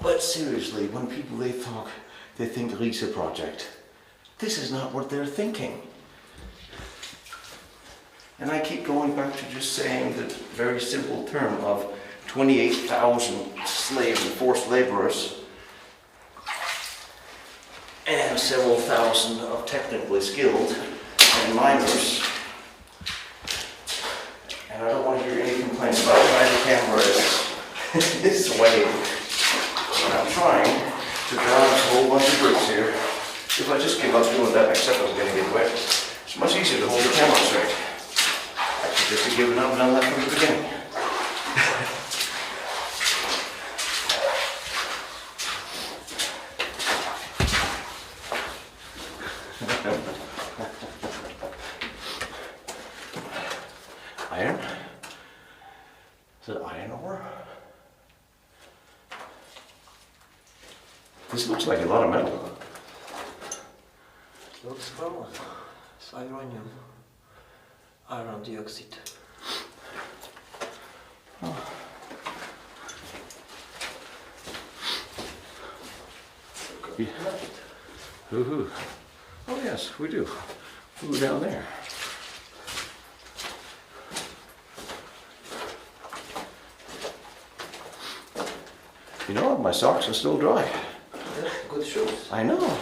But seriously, when people they think Riese project, this is not what they're thinking. And I keep going back to just saying the very simple term of 28,000 slaves and forced laborers and several thousand of technically skilled and miners. And I don't want to hear any complaints about why the camera is swaying. I'm trying to balance a whole bunch of bricks here. If I just give up doing that, except I'm going to get wet, it's much easier to hold the camera straight. I should just have given up and done that from the beginning. Iron? Is it iron ore? This looks like a lot of metal. Looks common. It's uranium. Iron dioxide. Oh. Yeah. Woohoo. Oh yes, we do. Ooh, down there. You know, my socks are still dry. Yeah, good shoes. I know.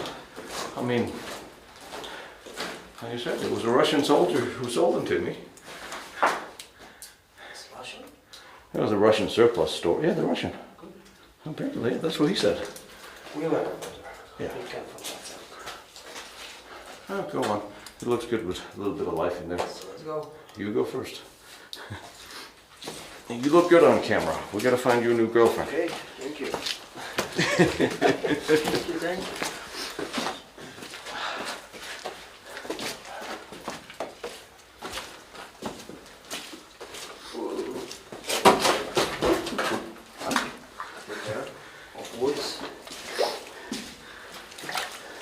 I mean, like I said, it was a Russian soldier who sold them to me. It's Russian? It was a Russian surplus store. Yeah, they're Russian. Good. Apparently, that's what he said. We went. Yeah. Be careful. Oh, go on. It looks good with a little bit of life in there. So let's go. You go first. You look good on camera. We gotta find you a new girlfriend. Okay, thank you. Of woods.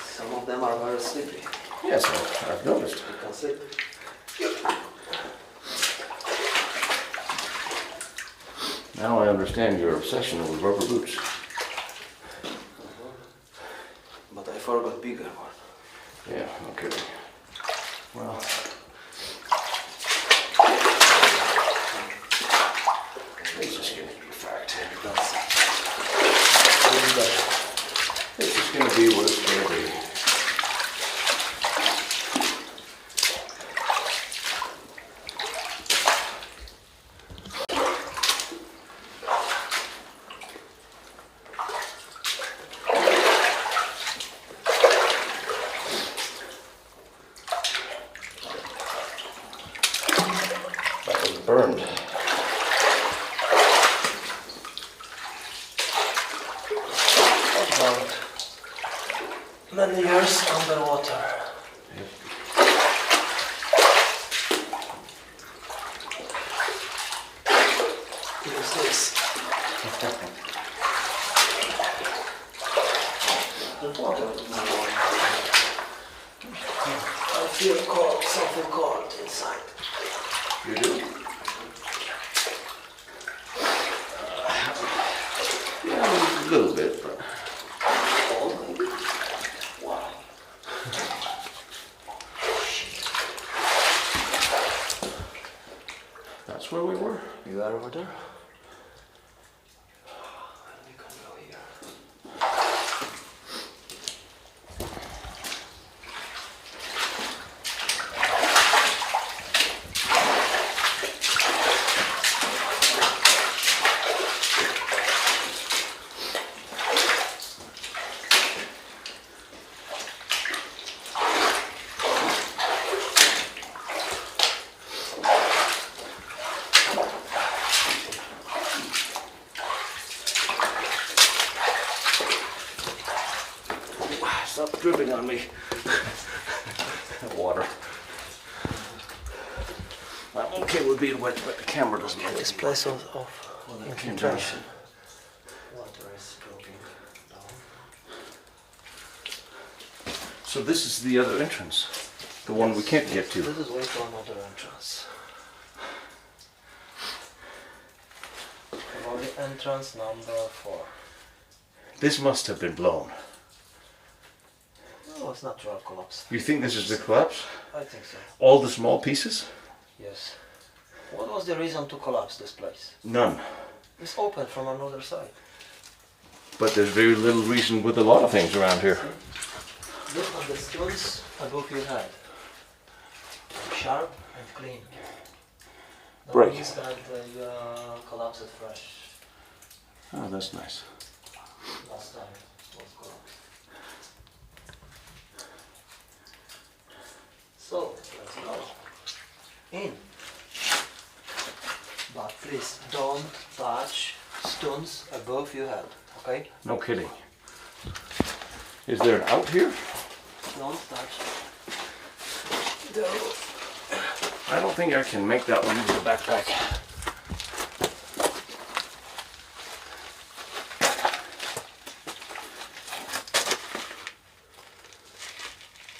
Some of them are very slippery. Yes, I've noticed. You can slip. Now I understand your obsession with rubber boots. But I forgot bigger one. Yeah, no kidding. Well, it's just gonna be a fact. It's just gonna be what it's gonna be. Burned. About many years underwater. Use this. The water is not warm. I feel cold, something cold inside. You do? Yeah, a little bit, but... Wow. That's where we were. You are over there? We can go here. Stop dripping on me. Water. I'm okay with being wet, but the camera doesn't like This it. place of infiltration. Water is dropping down. So this is the other entrance. The one we can't get to. This is way to another entrance. About the entrance number 4. This must have been blown. No, it's natural collapse. You think this is the collapse? I think so. All the small pieces? Yes. What was the reason to collapse this place? None. It's open from another side. But there's very little reason with a lot of things around here. Look at the stones above your head. Sharp and clean. That Break. means that they collapsed fresh. Oh, that's nice. Last time it was collapsed. So, let's go. In. But please don't touch stones above your head, okay? No kidding. Is there an out here? Don't touch the roof. I don't think I can make that one into the backpack.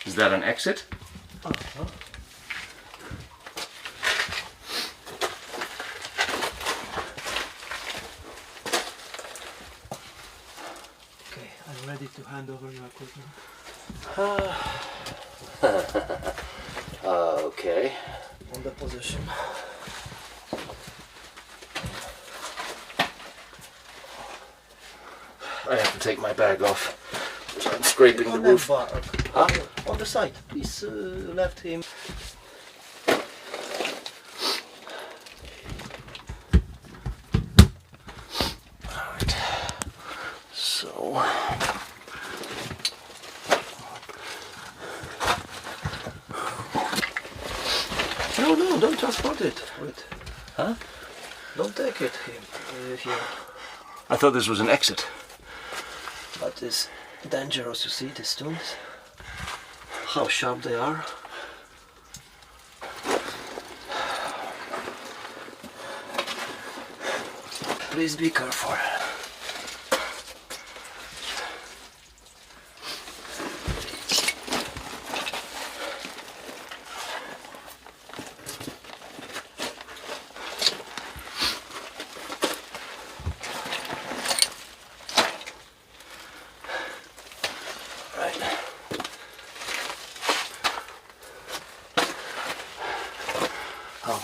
Is that an exit? Uh-huh. Okay, I'm ready to hand over your equipment. Okay. On the position. I have to take my bag off. I'm scraping the On roof. that bar. Huh? On the side, please left him. Alright. So. No, don't transport it. Wait. Huh? Don't take it here. I thought this was an exit. But it's dangerous, you see, the stones, how sharp they are. Please be careful.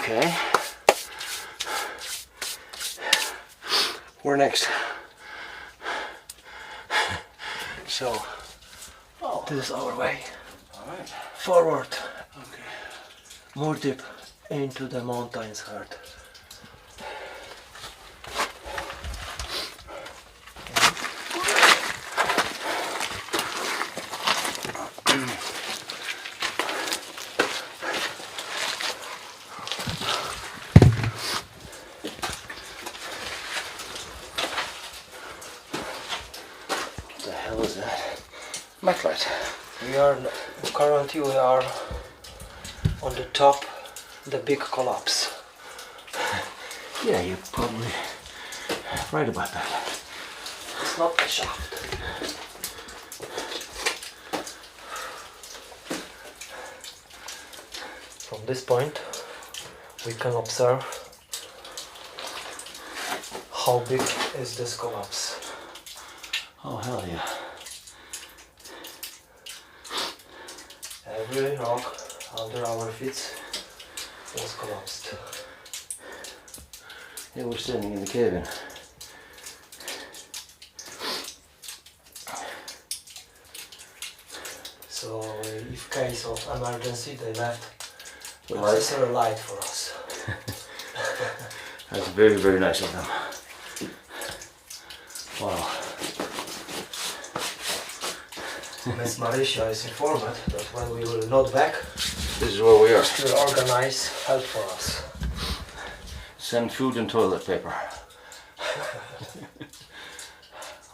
Okay. Where next? So, this is our way. Alright. Forward. Okay. More deep into the mountain's heart. Currently we are on the top, the big collapse. Yeah, you're probably right about that. It's not the shaft. From this point we can observe how big is this collapse. Oh hell yeah. Every rock under our feet was collapsed. Yeah, we're standing in the cabin. So in case of emergency they left The necessary light for us. That's very, very nice of them. Wow. Miss Marisha is informed that when we will not back, This is where we are. she will organize help for us. Send food and toilet paper.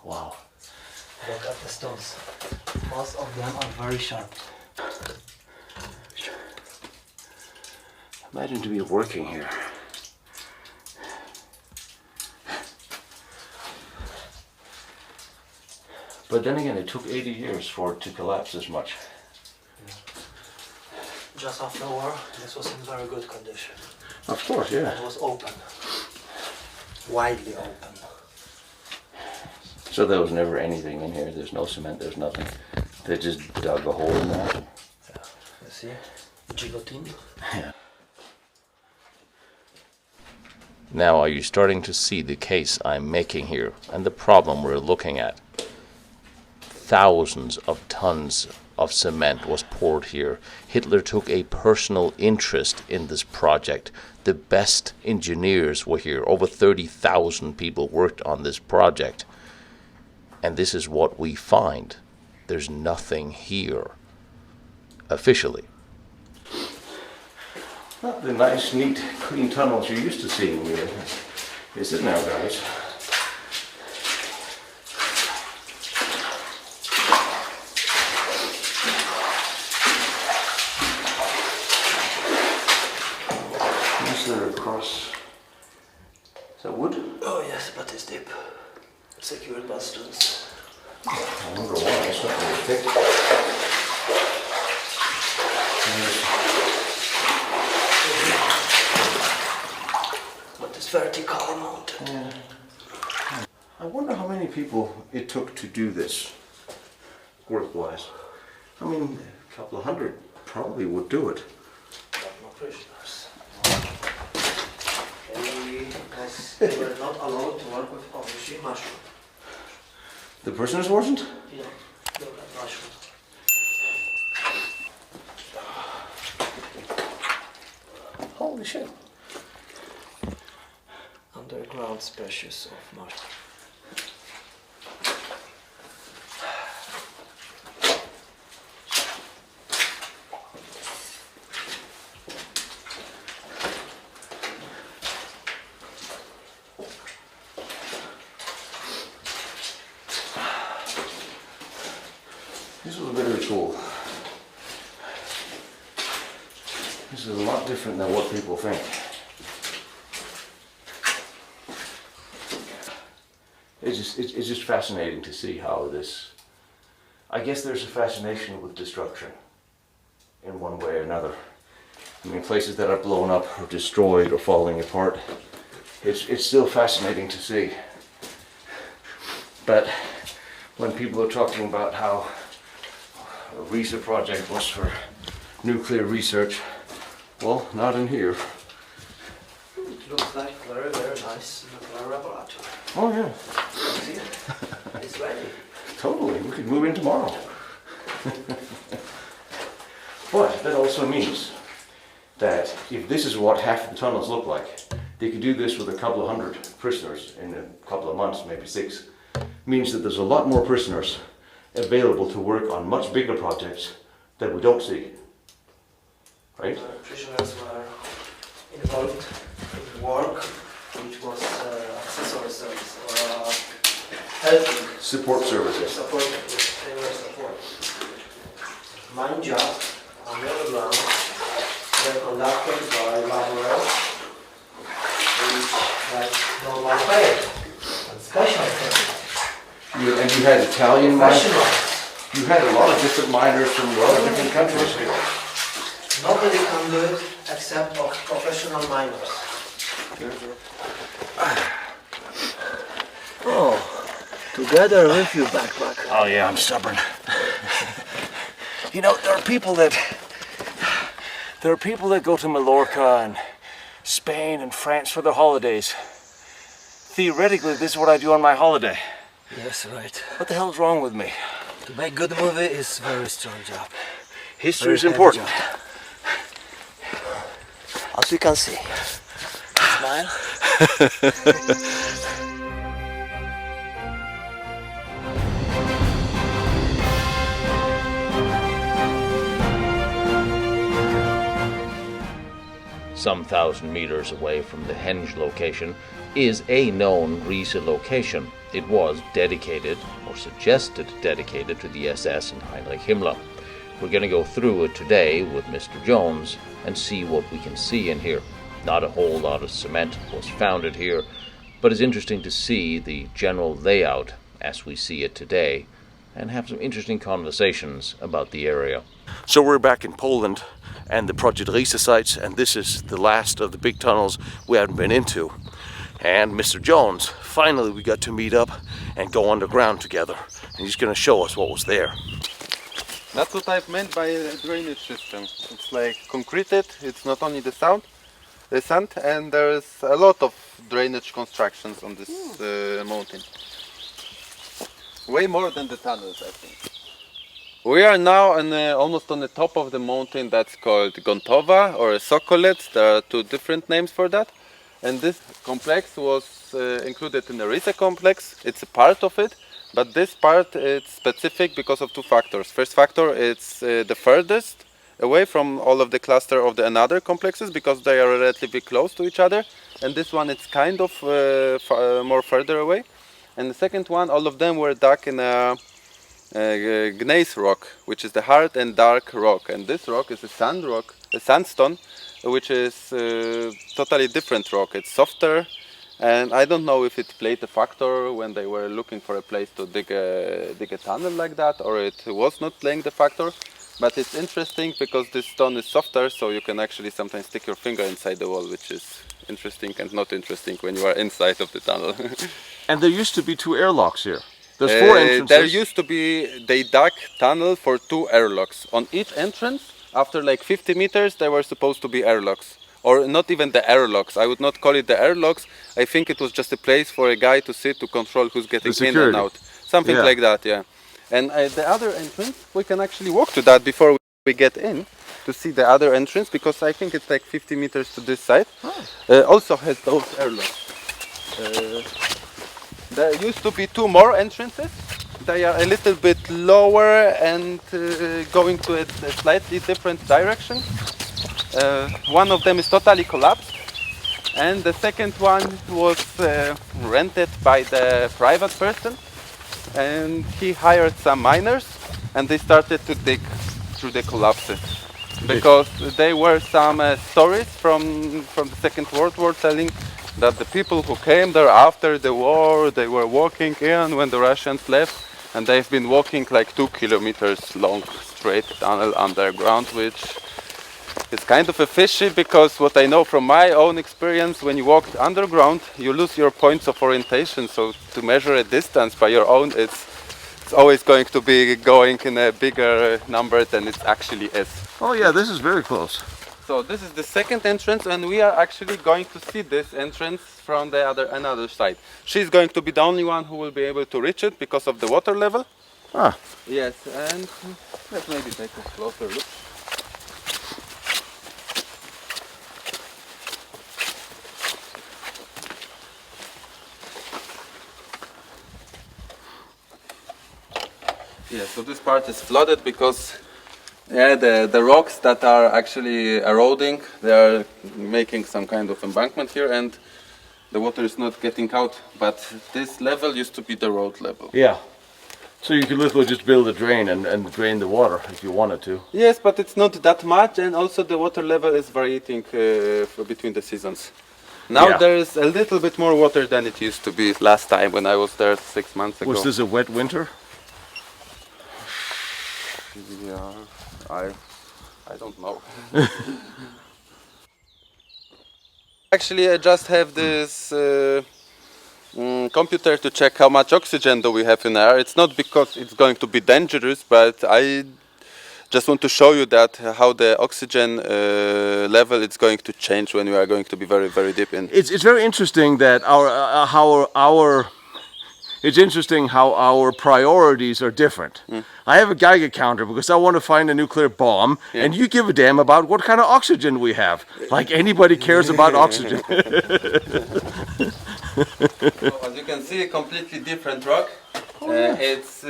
Wow. Look at the stones. Most of them are very sharp. Imagine to be working here. But then again, it took 80 years for it to collapse this much. Just after war, this was in very good condition. Of course, yeah. It was open. Widely open. So there was never anything in here. There's no cement, there's nothing. They just dug a hole in that. Yeah, you see? Guillotine. Yeah. Now are you starting to see the case I'm making here and the problem we're looking at? Thousands of tons of cement was poured here. Hitler took a personal interest in this project. The best engineers were here. Over 30,000 people worked on this project. And this is what we find. There's nothing here, officially. Not the nice, neat, clean tunnels you're used to seeing, really. Is it now, guys? Is there a cross? Is that wood? Oh yes, but it's deep. Secured by stones. I wonder why. It's not very thick. But it's vertically mounted. Yeah. I wonder how many people it took to do this, work-wise. I mean, a couple of hundred probably would do it. But no prisoners. They were not allowed to work with obviously mushroom. The prisoners wasn't? Yeah, they were mushroom. Holy shit. Underground species of mushroom. pretty cool. This is a lot different than what people think. It's just fascinating to see how this... I guess there's a fascination with destruction in one way or another. I mean, places that are blown up or destroyed or falling apart, it's still fascinating to see. But when people are talking about how a Riese project was for nuclear research, well, not in here. It looks like very, very nice nuclear laboratory. Oh yeah. See? It's ready. Totally, we could move in tomorrow. But that also means that if this is what half the tunnels look like, they could do this with a couple of hundred prisoners in a couple of months, maybe 6. Means that there's a lot more prisoners available to work on much bigger projects that we don't see. Right? Prisoners were involved in work which was accessory service or helping. Support services. Supporting, yes, they were support. Mine job on the other ground were conducted by laborers which had normal pay and special pay. And you had Italian miners. Professionals. You had a lot of different miners from a lot of different countries here. Nobody can do it except of professional miners. Oh, together with you, backpack. Oh yeah, I'm stubborn. You know, there are people that go to Mallorca and Spain and France for their holidays. Theoretically, this is what I do on my holiday. Yes, right. What the hell's wrong with me? To make good movie is very strong job. History is important. As you can see. Smile. Some 1,000 meters away from the Henge location is a known Riese location. It was dedicated, or suggested dedicated, to the SS and Heinrich Himmler. We're going to go through it today with Mr. Jones and see what we can see in here. Not a whole lot of cement was founded here, but it's interesting to see the general layout as we see it today and have some interesting conversations about the area. So we're back in Poland and the Project Riese sites, and this is the last of the big tunnels we haven't been into. And Mr. Jones, finally we got to meet up and go underground together, and he's going to show us what was there. That's what I've meant by a drainage system. It's like concreted, it's not only the sand, and there's a lot of drainage constructions on this mountain. Way more than the tunnels, I think. We are now almost on the top of the mountain that's called Gontowa or Sokolec. There are 2 different names for that. And this complex was included in the Riese complex. It's a part of it, but this part is specific because of 2 factors. First factor, it's the furthest away from all of the cluster of the another complexes because they are relatively close to each other. And this one, it's kind of more further away. And the second one, all of them were dug in a gneiss rock, which is the hard and dark rock. And this rock is a sand rock, a sandstone, which is totally different rock. It's softer, and I don't know if it played a factor when they were looking for a place to dig a tunnel like that, or it was not playing the factor. But it's interesting because this stone is softer, so you can actually sometimes stick your finger inside the wall, which is interesting and not interesting when you are inside of the tunnel. And there used to be 2 airlocks here. There's 4 entrances. There used to be, they dug tunnel for 2 airlocks. On each entrance, after like 50 meters, there were supposed to be airlocks. Or not even the airlocks. I would not call it the airlocks. I think it was just a place for a guy to sit to control who's getting in and out. Something like that, yeah. And the other entrance, we can actually walk to that before we get in to see the other entrance, because I think it's like 50 meters to this side. Also has those airlocks. There used to be 2 more entrances. They are a little bit lower and going to a slightly different direction. One of them is totally collapsed, and the second one was rented by the private person, and he hired some miners and they started to dig through the collapses. Because there were some stories from the Second World War telling that the people who came there after the war, they were walking in when the Russians left, and they've been walking like 2 kilometers long straight tunnel underground, which is kind of a fishy, because what I know from my own experience, when you walk underground, you lose your points of orientation. So to measure a distance by your own, it's always going to be going in a bigger number than it actually is. Oh yeah, this is very close. So this is the second entrance, and we are actually going to see this entrance from the another side. She's going to be the only one who will be able to reach it because of the water level. Ah. Yes, and let's maybe take a closer look. Yeah, so this part is flooded because the rocks that are actually eroding, they are making some kind of embankment here, and the water is not getting out. But this level used to be the road level. Yeah. So you could literally just build a drain and drain the water if you wanted to. Yes, but it's not that much, and also the water level is varying between the seasons. Now there is a little bit more water than it used to be last time when I was there 6 months ago. Was this a wet winter? Yeah, I don't know. Actually, I just have this computer to check how much oxygen do we have in air. It's not because it's going to be dangerous, but I just want to show you that how the oxygen level is going to change when we are going to be very, very deep in. It's very interesting that it's interesting how our priorities are different. I have a Geiger counter because I want to find a nuclear bomb, and you give a damn about what kind of oxygen we have. Like anybody cares about oxygen. So, as you can see, a completely different rock. It's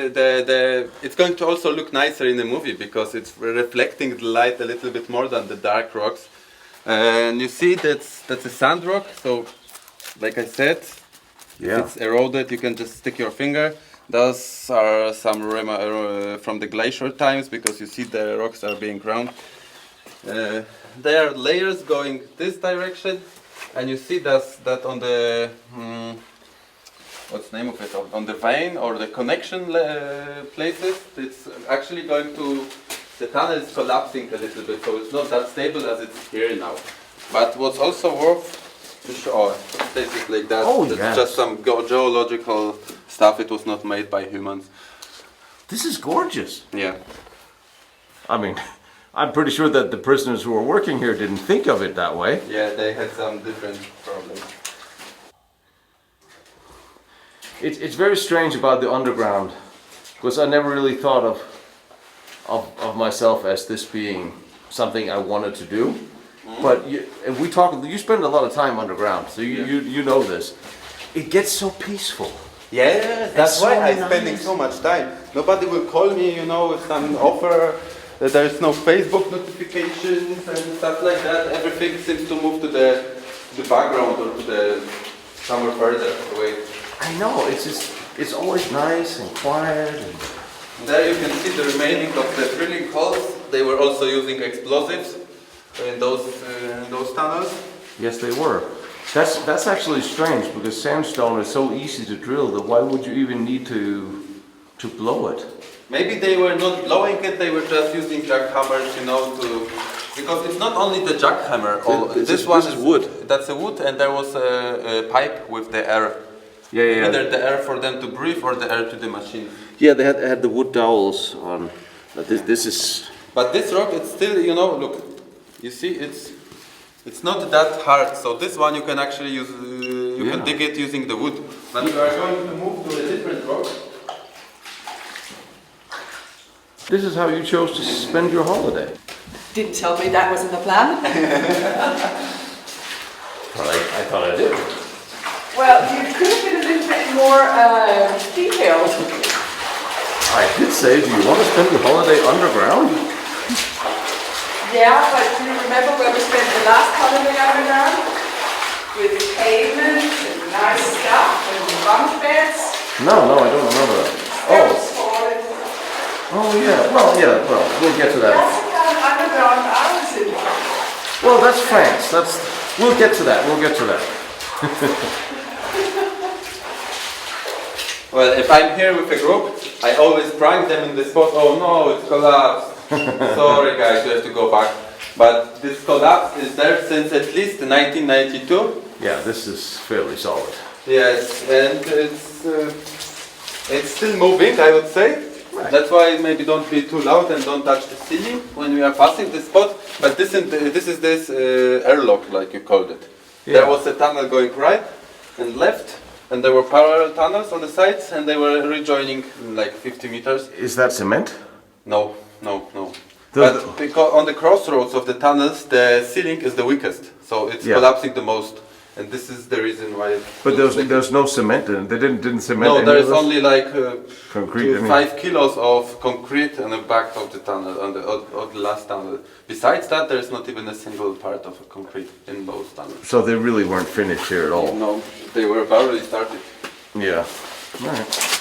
going to also look nicer in the movie because it's reflecting the light a little bit more than the dark rocks. And you see that's a sand rock. So, like I said, if it's eroded, you can just stick your finger. Those are some from the glacier times, because you see the rocks are being ground. There are layers going this direction, and you see that on the what's the name of it? On the vein or the connection places, it's actually going to, the tunnel is collapsing a little bit, so it's not that stable as it's here now. But what's also worth to show, basically like that. Oh, it's just some geological stuff. It was not made by humans. This is gorgeous. Yeah. I mean, I'm pretty sure that the prisoners who were working here didn't think of it that way. Yeah, they had some different problems. It's very strange about the underground, because I never really thought of myself as this being something I wanted to do. But you spend a lot of time underground, so you know this. It gets so peaceful. Yeah, that's why I'm spending so much time. Nobody will call me, with some offer. There's no Facebook notifications and stuff like that. Everything seems to move to the background or to the somewhere further away. I know, it's always nice and quiet. And there you can see the remaining of the drilling holes. They were also using explosives in those tunnels. Yes, they were. That's actually strange, because sandstone is so easy to drill that why would you even need to blow it? Maybe they were not blowing it, they were just using jackhammers, because it's not only the jackhammer. This one is wood. That's a wood, and there was a pipe with the air. Yeah. Either the air for them to breathe or the air to the machine. Yeah, they had the wood dowels on. But this is. But this rock, it's still, look. You see, it's not that hard. So this one you can actually use. You can dig it using the wood. But we are going to move to a different rock. This is how you chose to spend your holiday. Didn't tell me that was in the plan. Well, I thought I did. Well, you could have been a little bit more detailed. I did say, do you want to spend your holiday underground? Yeah, but do you remember where we spent the last holiday underground? With pavements and nice stuff and bunk beds? No, I don't remember that. Oh. Oh yeah, well, we'll get to that. That's the kind of underground I was in. Well, that's France. We'll get to that. We'll get to that. Well, if I'm here with a group, I always prank them in the spot. Oh no, it's collapsed. Sorry guys, you have to go back. But this collapse is there since at least 1992. Yeah, this is fairly solid. Yes, and it's still moving, I would say. Right. That's why maybe don't be too loud and don't touch the ceiling when we are passing the spot. But this is this airlock, like you called it. Yeah. There was a tunnel going right and left, and there were parallel tunnels on the sides, and they were rejoining like 50 meters. Is that cement? No. But because on the crossroads of the tunnels, the ceiling is the weakest, so it's collapsing the most. And this is the reason why. But there's no cement in it. They didn't cement. No, there is only like concrete. 5 kilos of concrete on the back of the tunnel, on the last tunnel. Besides that, there is not even a single part of concrete in both tunnels. So they really weren't finished here at all. No, they were barely started. Yeah. All right.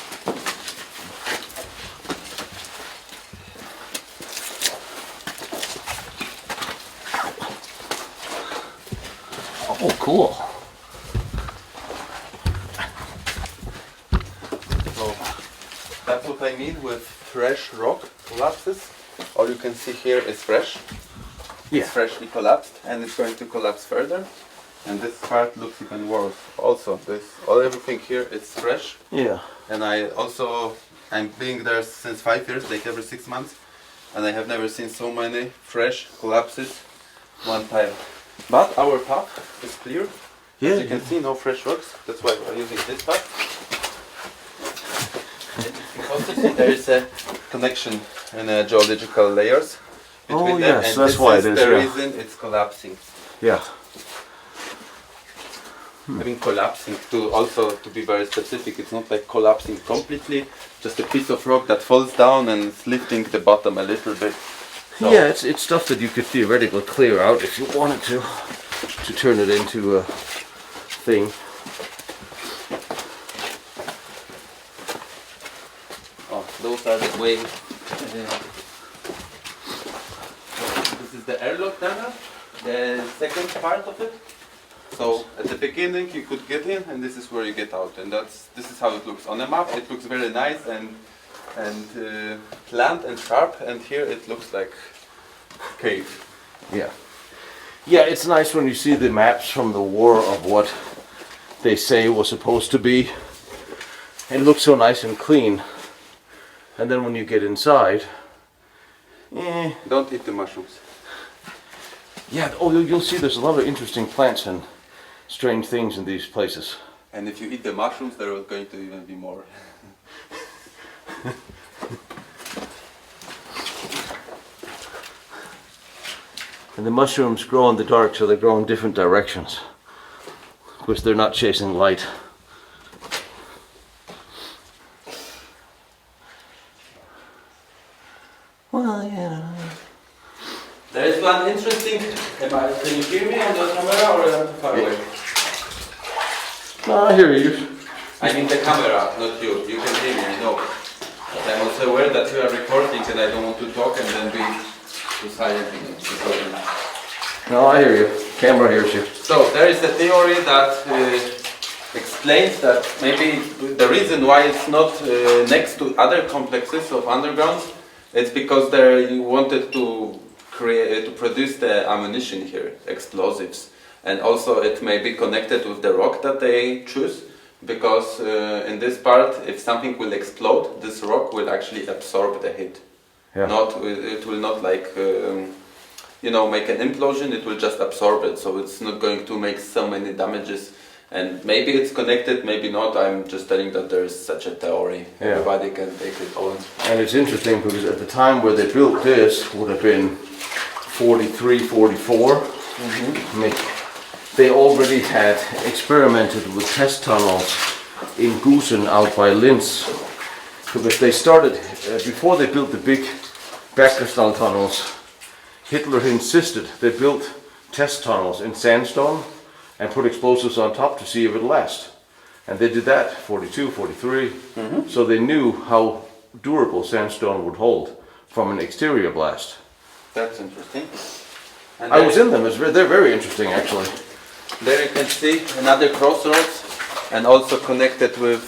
Oh, cool. So that's what I mean with fresh rock collapses. All you can see here is fresh. Yeah. It's freshly collapsed, and it's going to collapse further. And this part looks even worse. Also, everything here is fresh. Yeah. And I'm being there since 5 years, like every 6 months, and I have never seen so many fresh collapses one time. But our path is clear. Yeah. As you can see, no fresh rocks. That's why we're using this path. Because there is a connection in geological layers between them, yes, and that's why it is. the reason it's collapsing. Yeah. I mean collapsing to be very specific, it's not like collapsing completely, just a piece of rock that falls down and it's lifting the bottom a little bit. So yeah, it's stuff that you could theoretically clear out if you wanted to turn it into a thing. Oh, those are the way. This is the airlock tunnel, the second part of it. So at the beginning you could get in, and this is where you get out, and this is how it looks on a map. It looks very nice and planned and sharp, and here it looks like cave. Yeah. Yeah, it's nice when you see the maps from the war of what they say was supposed to be. It looks so nice and clean. And then when you get inside, Don't eat the mushrooms. Yeah, you'll see there's a lot of interesting plants and strange things in these places. And if you eat the mushrooms, there are going to even be more. And the mushrooms grow in the dark, so they grow in different directions. Of course, they're not chasing light. Well, yeah. There is one interesting. Can you hear me on the camera, or am I too far away? No, I hear you. I mean the camera, not you. You can hear me, I know. But I'm also aware that you are recording, and I don't want to talk and then be too silent. No, I hear you. Camera hears you. So there is a theory that explains that maybe the reason why it's not next to other complexes of undergrounds, it's because you wanted to produce the ammunition here, explosives, and also it may be connected with the rock that they choose, because in this part, if something will explode, this rock will actually absorb the hit. Yeah. It will not like make an implosion. It will just absorb it, so it's not going to make so many damages. And maybe it's connected, maybe not. I'm just telling that there is such a theory. Yeah. Everybody can take it on. And it's interesting because at the time where they built this would have been 43, 44. Mm-hmm. I mean, they already had experimented with test tunnels in Gusen out by Linz. Because they started, before they built the big Bergkristall tunnels, Hitler insisted they built test tunnels in sandstone and put explosives on top to see if it would last. And they did that, 42, 43. Mm-hmm. So they knew how durable sandstone would hold from an exterior blast. That's interesting. And I was in them. They're very interesting, actually. there you can see another crossroads, and also connected with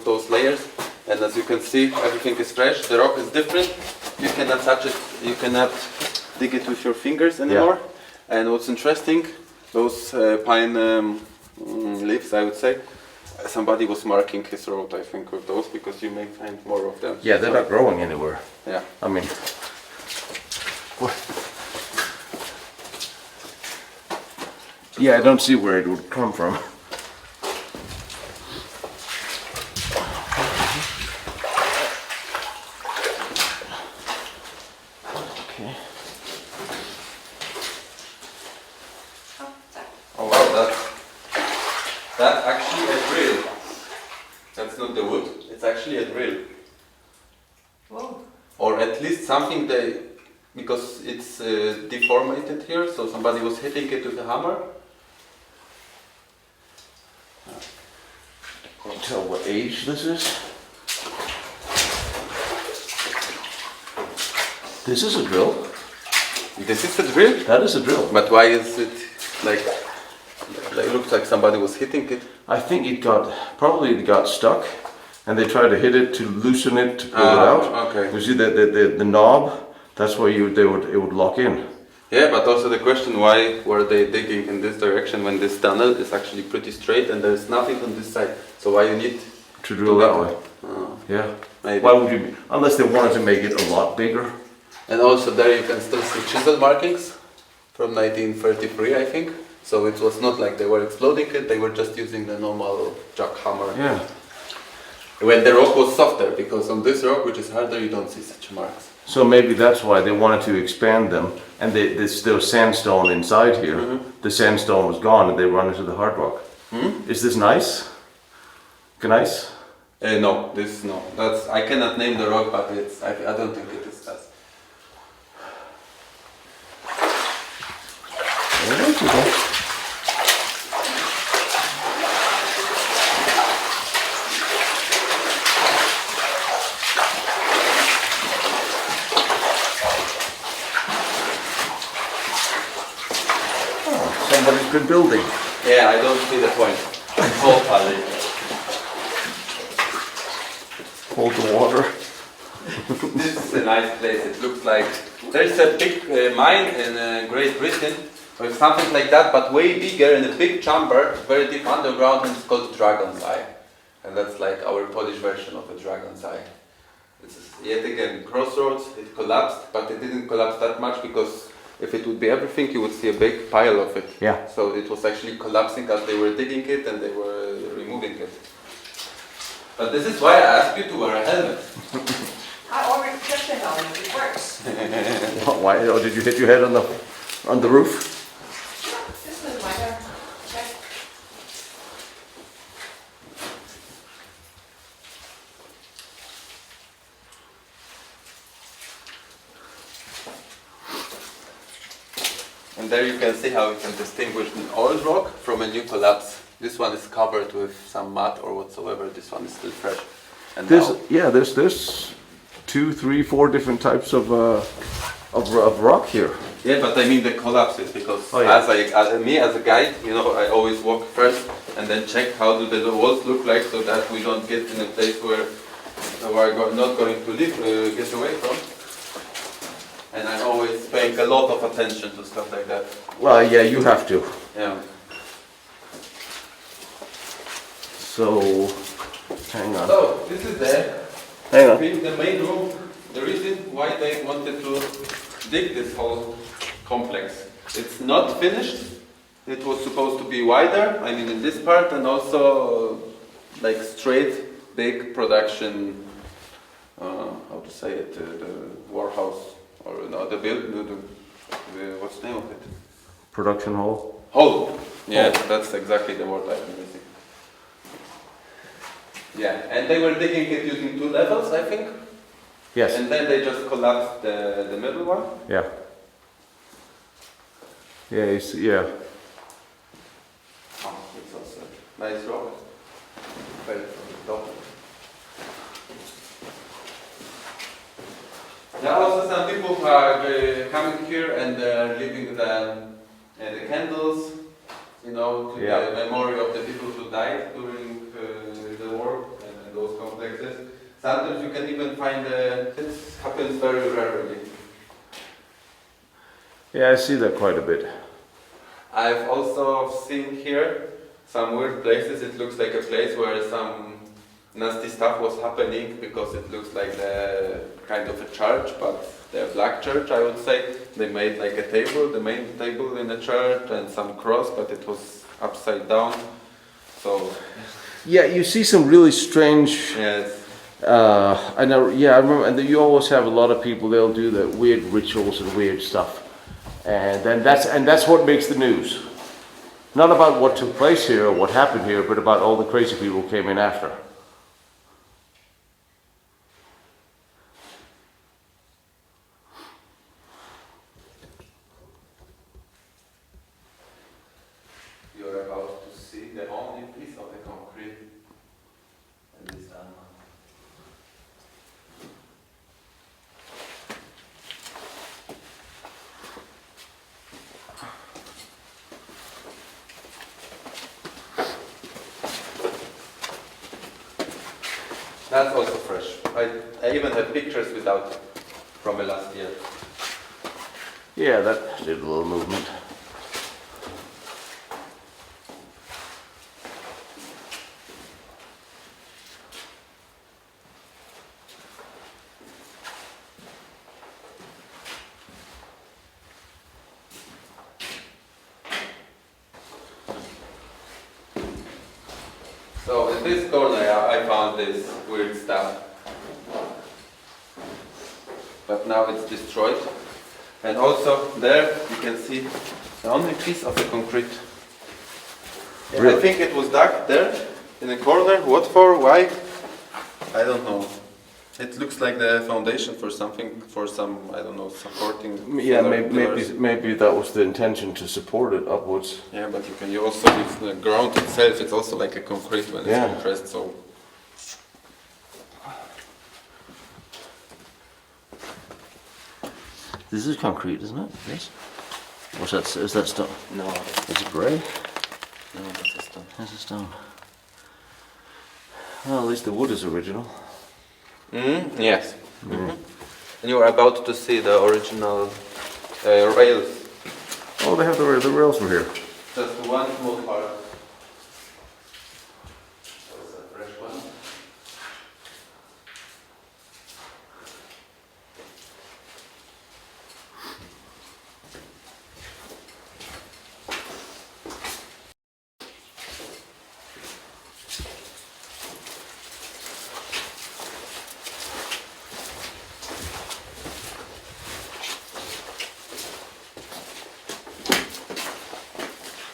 those layers. And as you can see, everything is fresh. The rock is different. You cannot touch it. You cannot dig it with your fingers anymore. Yeah. And what's interesting, those pine leaves, I would say, somebody was marking his road, I think, with those, because you may find more of them. Yeah, they're not growing anywhere. Yeah. I mean, yeah, I don't see where it would come from. Okay. Oh wow, that's actually a drill. That's not the wood, it's actually a drill. Whoa. Or at least something because it's deformated here, so somebody was hitting it with a hammer. Can you tell what age this is? This is a drill. This is a drill? That is a drill. But why is it like it looks like somebody was hitting it? I think it got stuck, and they tried to hit it to loosen it to pull it out. Okay. You see the knob? That's where it would lock in. Yeah, but also the question, why were they digging in this direction when this tunnel is actually pretty straight and there's nothing on this side? So why you need to drill that way? Yeah. Maybe. Why would you? Unless they wanted to make it a lot bigger. And also there you can still see chisel markings from 1933, I think. So it was not like they were exploding it, they were just using the normal jackhammer. Yeah. When the rock was softer, because on this rock, which is harder, you don't see such marks. So maybe that's why they wanted to expand them, and there was sandstone inside here. Mm-hmm. The sandstone was gone, and they run into the hard rock. Mm-hmm. Is this nice? Nice? No, no. I cannot name the rock, but I don't think it is nice. Somebody's been building. Yeah, I don't see the point. Totally. Hold the water. This is a nice place. It looks like there's a big mine in Great Britain with something like that, but way bigger in a big chamber, very deep underground, and it's called Dragon's Eye. And that's like our Polish version of a Dragon's Eye. This is yet again crossroads. It collapsed, but it didn't collapse that much because if it would be everything, you would see a big pile of it. Yeah. So it was actually collapsing as they were digging it and they were removing it. But this is why I asked you to wear a helmet. I already checked the helmet, it works. Why? Oh, did you hit your head on the roof? This was minor. Okay. And there you can see how you can distinguish an old rock from a new collapse. This one is covered with some mud or whatsoever. This one is still fresh. And there's 2, 3, 4 different types of rock here. Yeah, but I mean the collapses, because as a guide, I always walk first and then check how do the walls look like, so that we don't get in a place where we're not going to get away from. And I'm always paying a lot of attention to stuff like that. Well, yeah, you have to. Yeah. So, hang on. So, this is Hang on. the main room. The reason why they wanted to dig this whole complex. It's not finished. It was supposed to be wider, I mean in this part, and also like straight, big production, how to say it, the warehouse, or no, what's the name of it? Production hall? Hall. Yeah, that's exactly the word I've been missing. Yeah, and they were digging it using 2 levels, I think. Yes. And then they just collapsed the middle one. Yeah. Yeah. Oh, it's also nice rock. Right from the top. There are also some people who are coming here and leaving the candles, you know, to the memory of the people who died during the war and those complexes. Sometimes you can even find this happens very rarely. Yeah, I see that quite a bit. I've also seen here some weird places. It looks like a place where some nasty stuff was happening because it looks like the kind of a church, but the black church, I would say. They made like a table, the main table in the church, and some cross, but it was upside down. So yeah, you see some really strange. Yes. I know. Yeah, I remember. And you always have a lot of people. They'll do the weird rituals and weird stuff, and then that's what makes the news. Not about what took place here or what happened here, but about all the crazy people who came in after. You're about to see the only piece of the concrete in this tunnel. That's also fresh. I even have pictures without from the last year. Yeah, that did a little movement. So in this corner I found this weird stuff. But now it's destroyed. And also there you can see the only piece of the concrete. Yeah, Really? I think it was dug there in the corner. What for? Why? I don't know. It looks like the foundation for something, for some, I don't know, supporting. Yeah, pillars. maybe that was the intention to support it upwards. Yeah, but you also with the ground itself. It's also like a concrete when it's compressed. So. This is concrete, isn't it? Yes. What's that? Is that stone? No. Is it grey? No, that's a stone. That's a stone. Well, at least the wood is original. Yes. And you are about to see the original rails. Oh, they have the rails from here. Just one small part. That's a fresh one.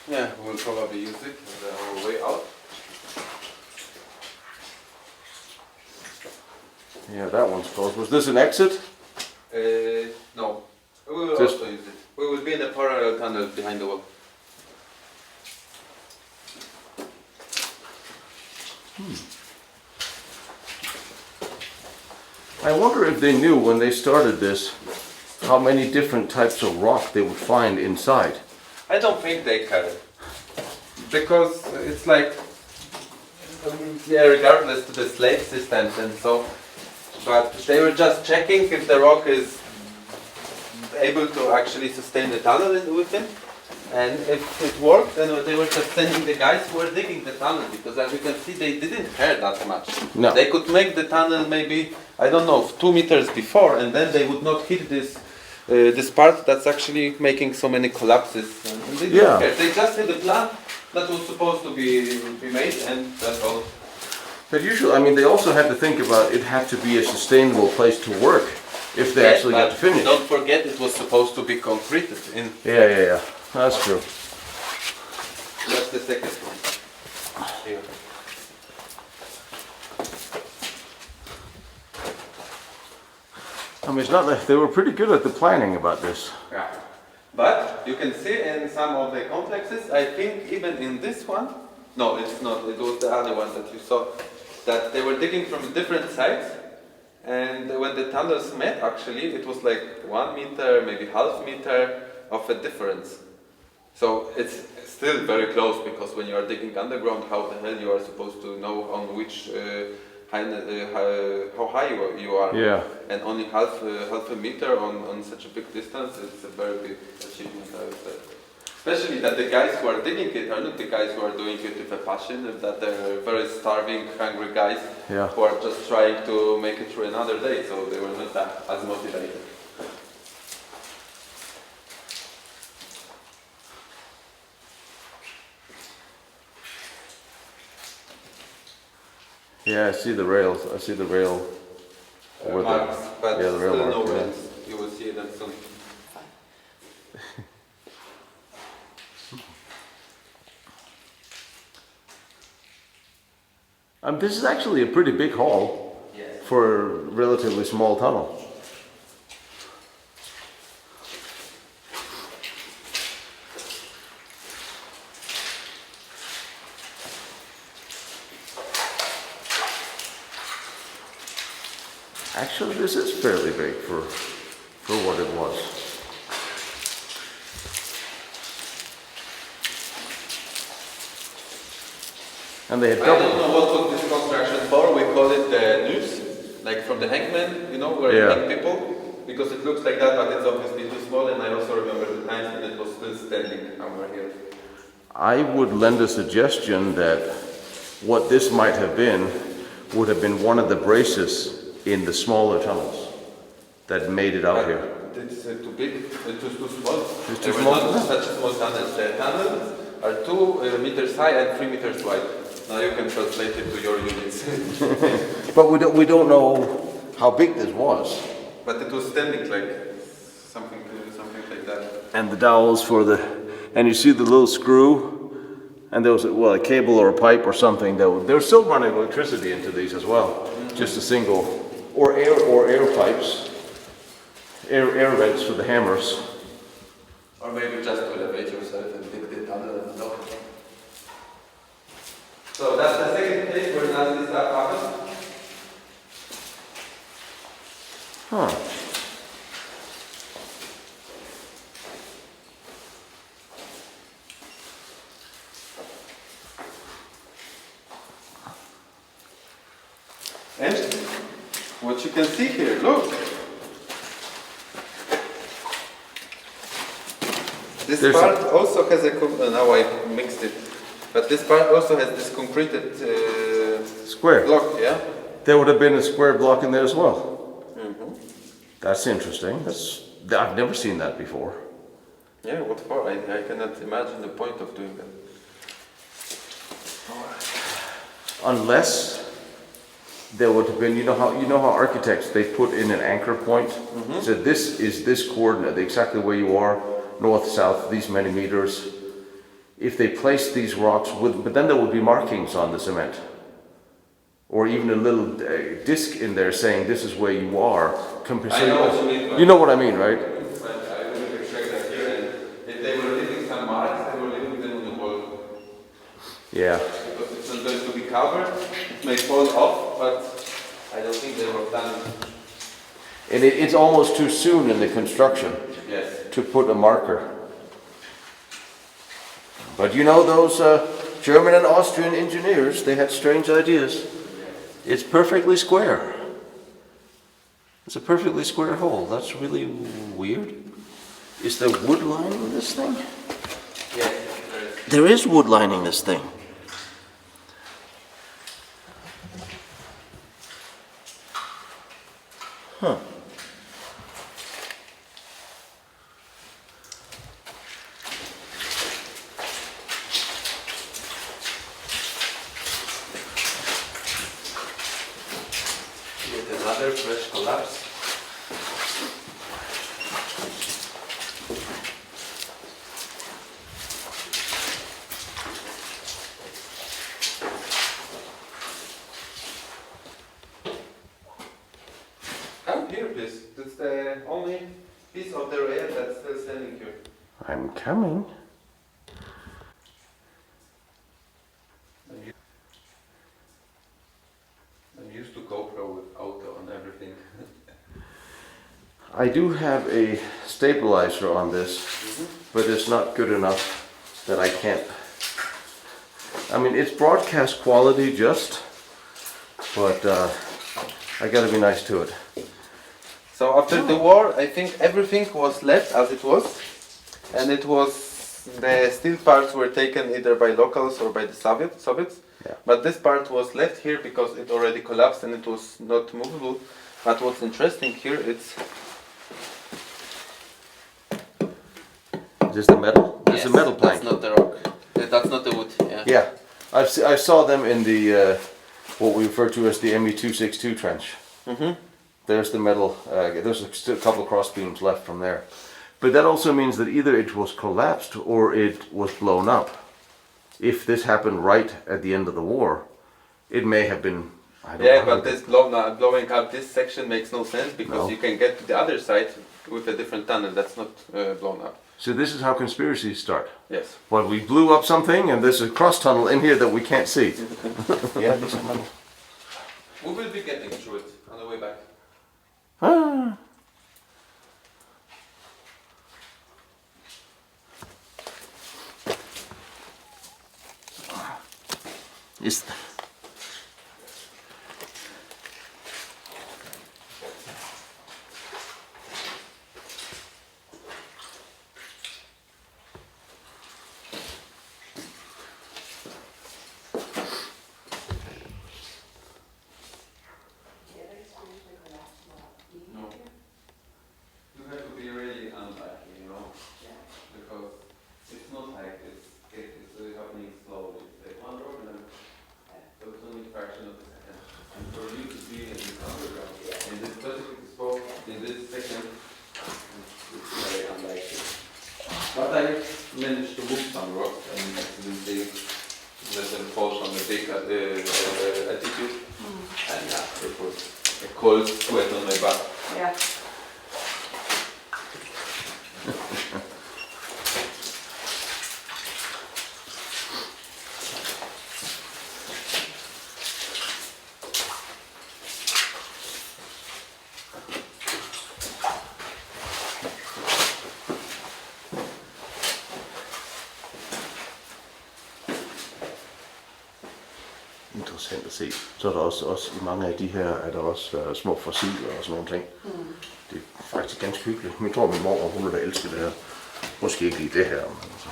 Yeah, we'll probably use it on our way out. Yeah, that one's closed. Was this an exit? No, we will Just- also use it. We will be in a parallel tunnel behind the wall. I wonder if they knew when they started this how many different types of rock they would find inside. I don't think they care. Because it's like, yeah, regardless to the slave systems and so, but they were just checking if the rock is able to actually sustain the tunnel with it. And if it worked, then they were just sending the guys who were digging the tunnel, because as you can see, they didn't care that much. No. They could make the tunnel maybe, I don't know, 2 meters before, and then they would not hit this this part that's actually making so many collapses. And they didn't care. They just had a plan that was supposed to be made, and that's all. But usually, I mean, they also had to think about it had to be a sustainable place to work if they actually got to finish. Don't forget, it was supposed to be concreted in. Yeah. That's true. That's the second one. Here. I mean, it's not that they were pretty good at the planning about this. Yeah. But you can see in some of the complexes, I think even in this one, no, it's not, it was the other one that you saw, that they were digging from different sides, And when the tunnels met, actually, it was like 1 meter, maybe half meter of a difference. So it's still very close, because when you are digging underground, how the hell you are supposed to know on which how high you are? Yeah. And only half a meter on such a big distance, it's a very big achievement, I would say. Especially that the guys who are digging it are not the guys who are doing it with a passion, that they're very starving, hungry guys who are just trying to make it through another day, so they were not that as motivated. Yeah, I see the rails. I see the rail. Marks, but yeah, the rail still marks, no yeah. rails. You will see them soon. This is actually a pretty big hall for a relatively small tunnel. Actually, this is fairly big for what it was. And they had I don't know what was this construction for. We call it the noose, like from the hangman, you know, where you hang people, because it looks like that, but it's obviously too small. And I also remember the times when it was still standing over here. I would lend a suggestion that what this might have been would have been one of the braces in the smaller tunnels that made it out here. It's too big, it was too small. It's too They were small? not such small tunnels. The tunnels are 2 meters high and 3 meters wide. Now you can translate it to your units. But we don't know how big this was. But it was standing like something like that. And the dowels for the, and you see the little screw, and there was a cable or a pipe or something that they're still running electricity into these as well. Just a single, or air pipes, air vents for the hammers. Or maybe just to elevate yourself and dig the tunnel and lock. So that's the second place where nasty stuff happens. Huh. And what you can see here, look. This part also has a, now I mixed it, but this part also has this concreted square block, yeah? There would have been a square block in there as well. That's interesting. I've never seen that before. Yeah, what for? I cannot imagine the point of doing that. Unless there would have been, you know how architects, they put in an anchor point. So this is this coordinate, exactly where you are, north, south, these many meters. If they placed these rocks but then there would be markings on the cement, or even a little disc in there saying this is where you are. I know what you mean. You know what I mean, right? But I wouldn't expect that here. And if they were leaving some marks, they were leaving them on the wall. Yeah. Because it's not going to be covered. It may fall off, but I don't think they were done. And it's almost too soon in the construction to put a marker. But you know those German and Austrian engineers, they had strange ideas. It's perfectly square. It's a perfectly square hole. That's really weird. Is there wood lining this thing? Yes, There is wood lining this thing. Huh. Yet another fresh collapse. Come here, please. That's the only piece of the rail that's still standing here. I'm coming. I'm used to GoPro with auto and everything. I do have a stabilizer on this, but it's not good enough that I can't. I mean, it's broadcast quality just, but I gotta be nice to it. So after the war, I think everything was left as it was, and it was the steel parts were taken either by locals or by the Soviets. Yeah. But this part was left here because it already collapsed and it was not movable. But what's interesting here, it's Is this the metal? It's a metal plank. That's not the rock. That's not the wood. Yeah. Yeah, I saw them in the what we refer to as the ME262 trench. There's the metal. There's still a couple of cross beams left from there, but that also means that either it was collapsed or it was blown up. If this happened right at the end of the war, it may have been. I don't know, but this blowing up this section makes no sense because you can get to the other side with a different tunnel that's not blown up. So this is how conspiracies start. Yes. Well, we blew up something, and there's a cross tunnel in here that we can't see. Yeah, this is metal. We will be getting through it on the way back. Ah. Is You have to be really unlucky, you know, because it's not like it's happening slowly. It's like one drop and then so it's only a fraction of a second. And for you to be in this underground, in this specific spot, in this second, it's very unlikely. But I managed to move some rocks and accidentally let them fall from a big altitude. And yeah, it was a cold sweat on my back. Yeah. interessant at se. Så er der også i mange af de her, er der også små fossiler og sådan nogle ting. Det er faktisk ganske hyggeligt. Jeg tror, min mor, hun ville da elske det her. Måske ikke lige det her, men altså.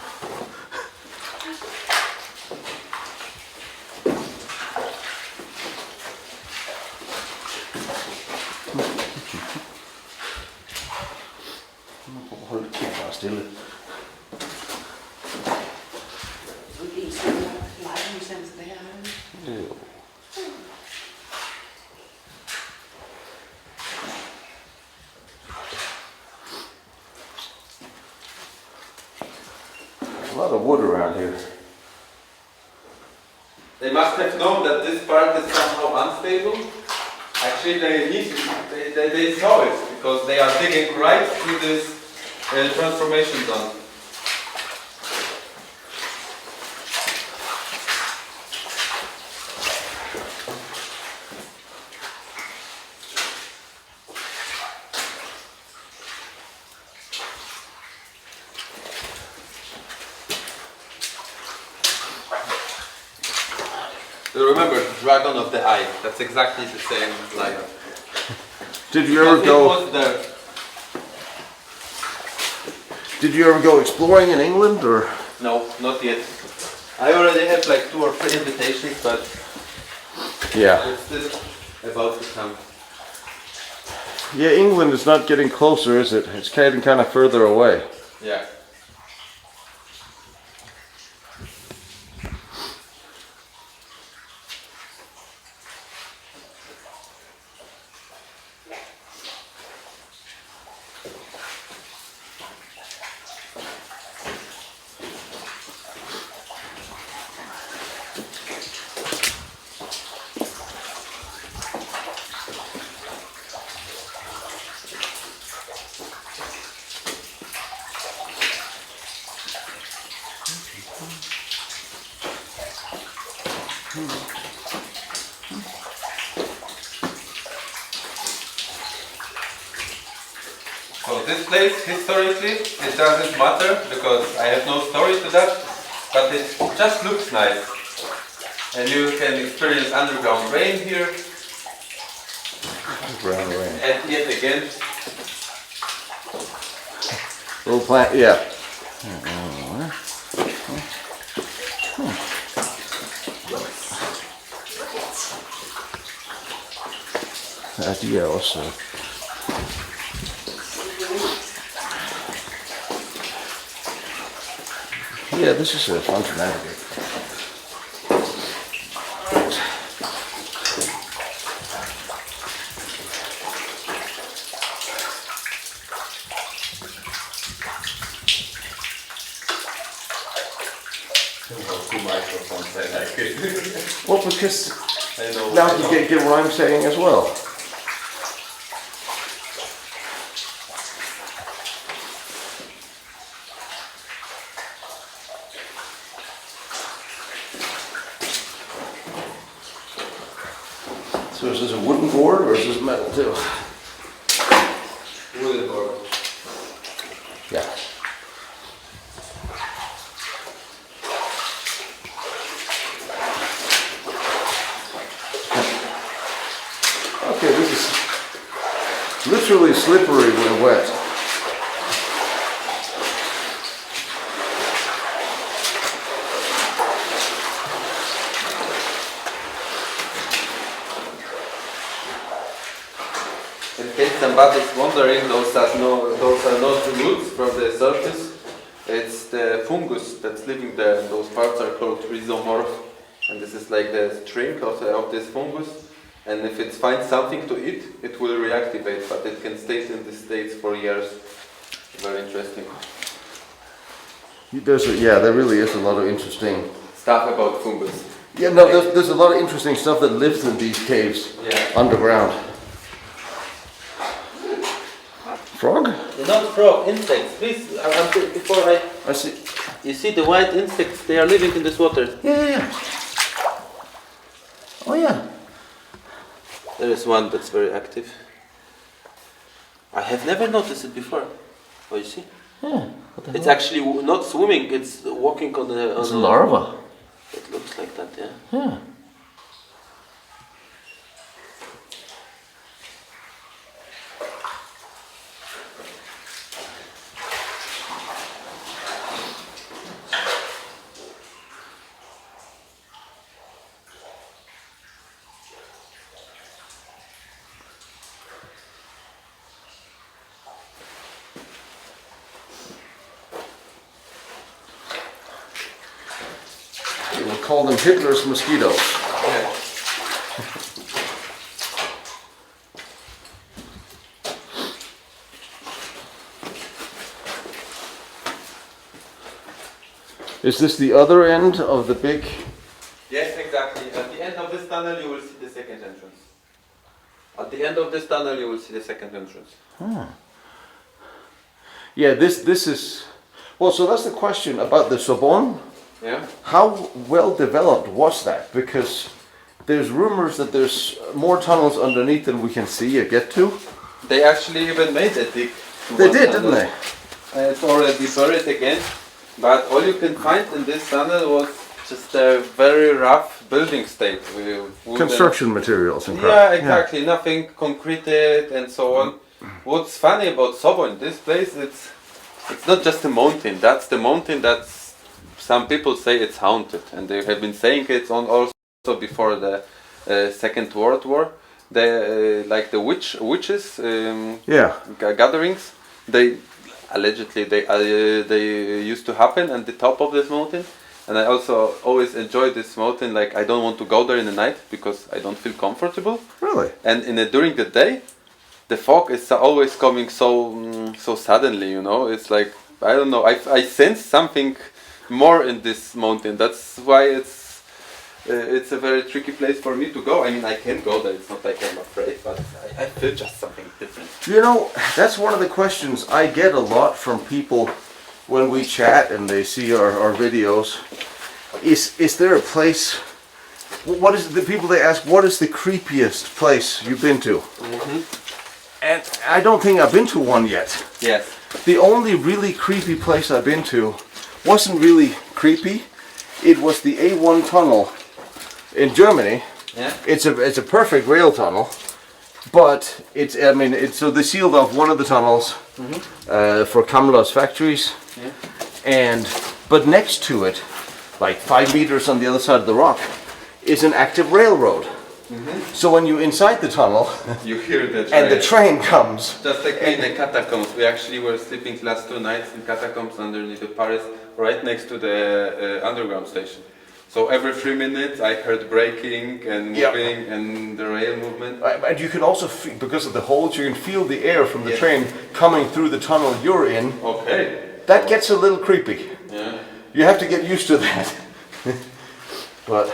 Hold det bare stille. A lot of wood around here. They must have known that this part is somehow unstable. Actually, they saw it because they are digging right through this transformation zone. You remember Dragon of the Eye? That's exactly the same line. Did you ever go? Did you ever go exploring in England or? No, not yet. I already have like 2 or 3 invitations, but yeah, it's still about to come. Yeah, England is not getting closer, is it? It's getting kind of further away. Yeah. this place historically, it doesn't matter because I have no story to that, but it just looks nice. And you can experience underground rain here. Underground rain. And yet again. Little plant, yeah. Idea also. Yeah, this is fun to navigate. Well, because now you get what I'm saying as well. So is this a wooden board or is this metal too? Wooden board. Yeah. Okay, this is literally slippery when wet. In case somebody's wondering, those are not roots from the surface. It's the fungus that's living there. And those parts are called rhizomorph. And this is like the string of this fungus. And if it finds something to eat, it will reactivate, but it can stay in this state for years. Very interesting. There really is a lot of interesting Stuff about fungus. Yeah, no, there's a lot of interesting stuff that lives in these caves underground. Frog? Not frog, insects. Please, before I see. You see the white insects, they are living in this water. Yeah. Oh yeah. There is one that's very active. I have never noticed it before. Oh, you see? Yeah. It's actually not swimming, it's walking on a... It's a larva. It looks like that, yeah. Yeah. We'll call them Hitler's mosquitoes. Yeah. Is this the other end of the big... Yes, exactly. At the end of this tunnel you will see the second entrance. At the end of this tunnel you will see the second entrance. Huh. Yeah, this is... Well, so that's the question about the Sabon. Yeah. How well developed was that? Because there's rumors that there's more tunnels underneath than we can see or get to. They actually even made a dig. They did, didn't they? It's already buried again. But all you can find in this tunnel was just a very rough building state. Construction materials and crap. Yeah, exactly. Yeah. Nothing concreted and so on. What's funny about Sabon, this place, it's not just a mountain. That's the mountain that's... Some people say it's haunted, and they have been saying it's on also before the Second World War. They like the witches gatherings. They allegedly they used to happen at the top of this mountain. And I also always enjoy this mountain. Like I don't want to go there in the night because I don't feel comfortable. Really? And during the day, the fog is always coming so suddenly. You know, it's like I don't know. I sense something more in this mountain. That's why it's a very tricky place for me to go. I mean, I can go there. It's not like I'm afraid, but I feel just something different. You know, that's one of the questions I get a lot from people when we chat and they see our videos. Is there a place? What is the people they ask? What is the creepiest place you've been to? And I don't think I've been to one yet. Yes. The only really creepy place I've been to wasn't really creepy. It was the A1 tunnel in Germany. Yeah. It's a perfect rail tunnel, but it's so they sealed off one of the tunnels for Kammler's factories, but next to it, like 5 meters on the other side of the rock, is an active railroad. So when you're inside the tunnel, you hear the train. and the train comes. Just like in the catacombs. We actually were sleeping last 2 nights in catacombs underneath the Paris, right next to the underground station. So every 3 minutes I heard braking and moving and the rail movement. And you can also feel, because of the holes, you can feel the air from the train coming through the tunnel you're in. Okay. That gets a little creepy. Yeah. You have to get used to that. But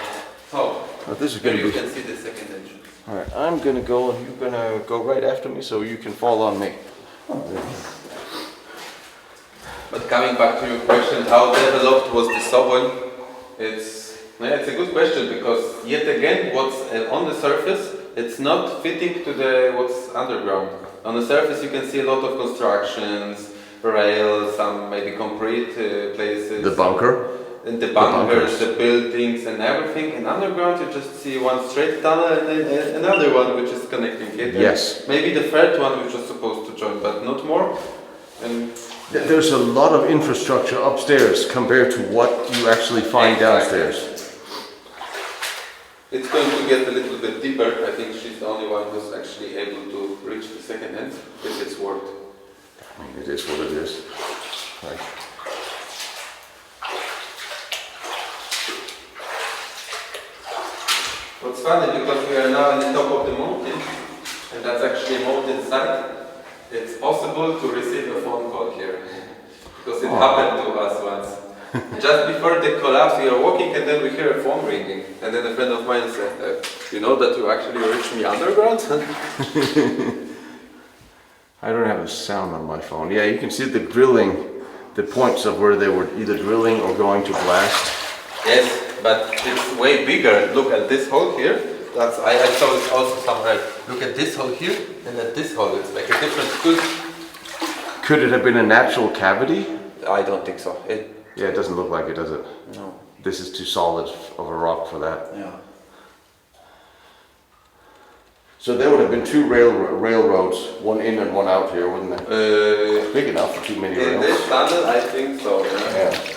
this is going to be. You can see the second entrance. All right, I'm going to go and you're going to go right after me so you can fall on me. But coming back to your question, how developed was the Sabon? It's a good question because yet again, what's on the surface, it's not fitting to what's underground. On the surface, you can see a lot of constructions, rails, some maybe concrete places. The bunker. And the bunkers, the buildings, and everything. And underground, you just see one straight tunnel and then another one which is connecting it. Yes. And maybe the third one which was supposed to join, but not more. And there's a lot of infrastructure upstairs compared to what you actually find downstairs. It's going to get a little bit deeper. I think she's the only one who's actually able to reach the second end, if it's worked. I mean, it is what it is. Right. What's funny, because we are now on the top of the mountain, and that's actually a mountain site, it's possible to receive a phone call here. Because it happened to us once. Just before the collapse, we are walking and then we hear a phone ringing. And then a friend of mine said, you know that you actually reached me underground? I don't have a sound on my phone. Yeah, you can see the drilling, the points of where they were either drilling or going to blast. Yes. But it's way bigger. Look at this hole here. That's I saw it also somewhere. Look at this hole here and at this hole. It's like a different school. Could it have been a natural cavity? I don't think so. Yeah, it doesn't look like it, does it? No. This is too solid of a rock for that. Yeah. So there would have been 2 railroads, one in and one out here, wouldn't there? Big enough for too many rails. In this tunnel, I think so. Yeah.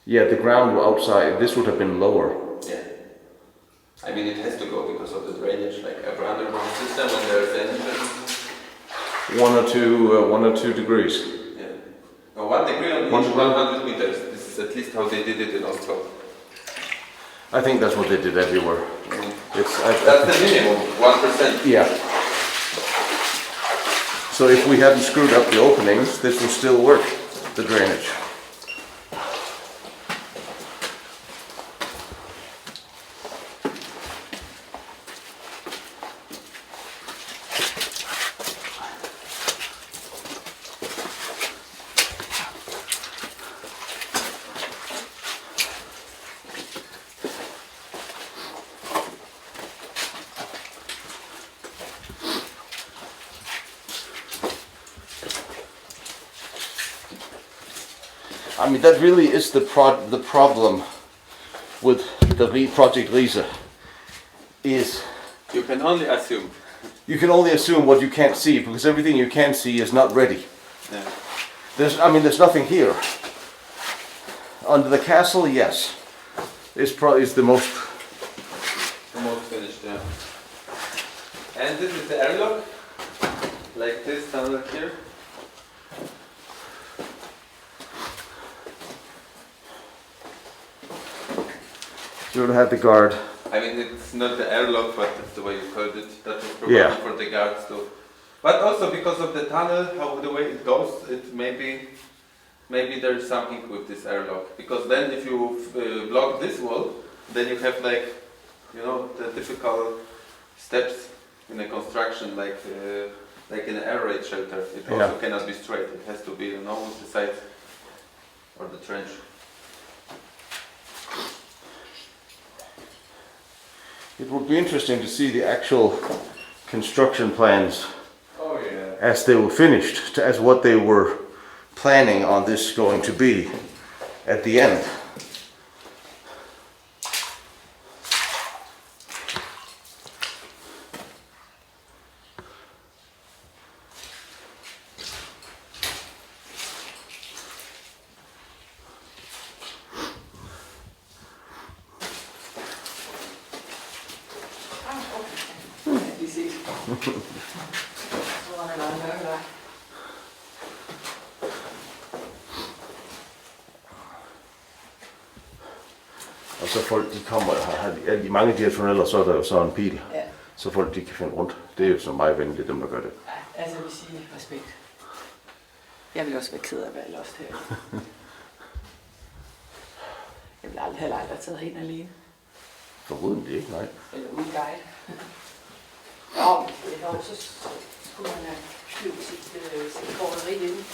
Yeah, the ground outside, this would have been lower. Yeah. I mean, it has to go because of the drainage, like every underground system when there's anything. 1 or 2 degrees. Yeah. 1 degree on each 100 meters. This is at least how they did it in Oslo. I think that's what they did everywhere. That's the minimum, 1%. Yeah. So if we hadn't screwed up the openings, this would still work, the drainage. I mean, that really is the problem with the Project Riese, is you can only assume. You can only assume what you can't see, because everything you can see is not ready. Yeah. There's nothing here. Under the castle, yes, is the most finished. Yeah. And this is the airlock, like this tunnel here. You would have the guard. I mean, it's not the airlock, but that's the way you called it. That was probably for the guards too. But also because of the tunnel, the way it goes, it maybe there's something with this airlock. Because then if you block this wall, then you have the typical steps in a construction, like in an air raid shelter. It also cannot be straight. It has to be, with the sides. or the trench. It would be interesting to see the actual construction plans as they were finished, as what they were planning on this going to be at the end. Og så folk de kommer, i mange af de her tunneller, så er der jo så en pil, så folk de kan finde rundt. Det er jo så meget venligt, dem der gør det. Altså jeg vil sige respekt. Jeg vil også være ked af at være lost her. Jeg vil aldrig have taget hen alene. Formodentlig ikke, nej. Eller uden guide. Jo, så skulle man have flyve sit korteri ind.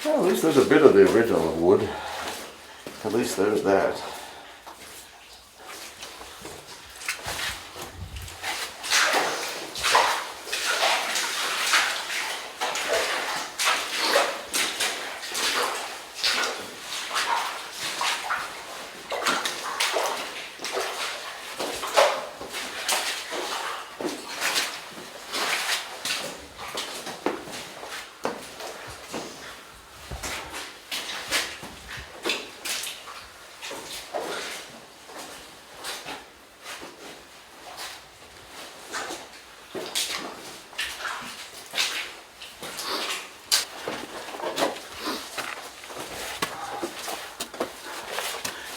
Well, at least there's a bit of the original wood. At least there's that.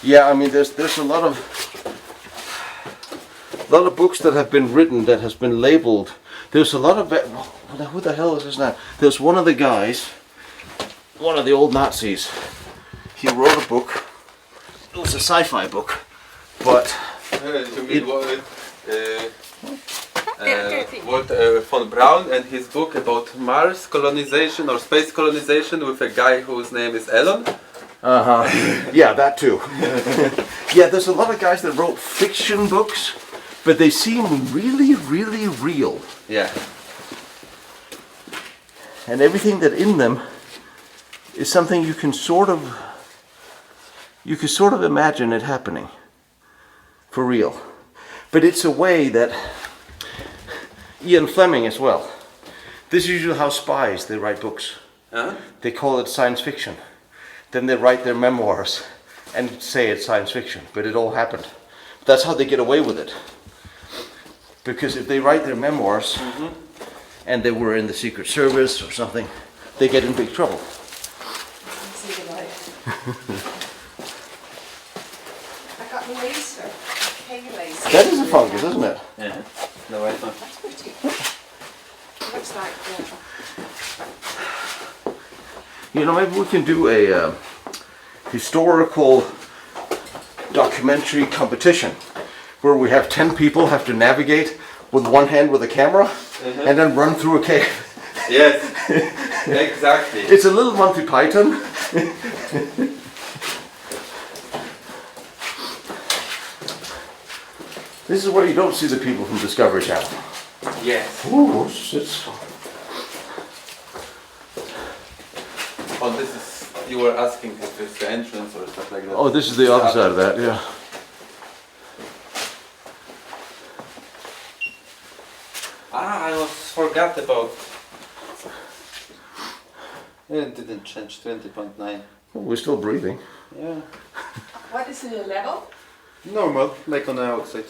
Yeah, I mean, there's a lot of books that have been written that has been labeled. There's a lot of who the hell is this now? There's one of the guys, one of the old Nazis. He wrote a book. It was a sci-fi book, but von Braun and his book about Mars colonization or space colonization with a guy whose name is Elon. Yeah, that too. Yeah, there's a lot of guys that wrote fiction books, but they seem really, really real. Yeah. And everything that in them is something you can sort of imagine it happening for real. But it's a way that Ian Fleming as well. This is usually how spies they write books. They call it science fiction. Then they write their memoirs and say it's science fiction, but it all happened. That's how they get away with it. Because if they write their memoirs and they were in the Secret Service or something, they get in big trouble. I got laser, Henge laser. That is a fungus, isn't it? Yeah. The white one. That's pretty. It looks like You know, maybe we can do a historical documentary competition where we have 10 people have to navigate with one hand with a camera and then run through a cave. Yes, exactly. It's a little Monty Python. This is where you don't see the people from Discovery Channel. Yes. Ooh, Oh, this is, you were asking if it's the entrance or stuff like that. Oh, this is the other side of that, yeah. I forgot about. It didn't change, 20.9. We're still breathing. Yeah. what is the level? Normal, like on the outside.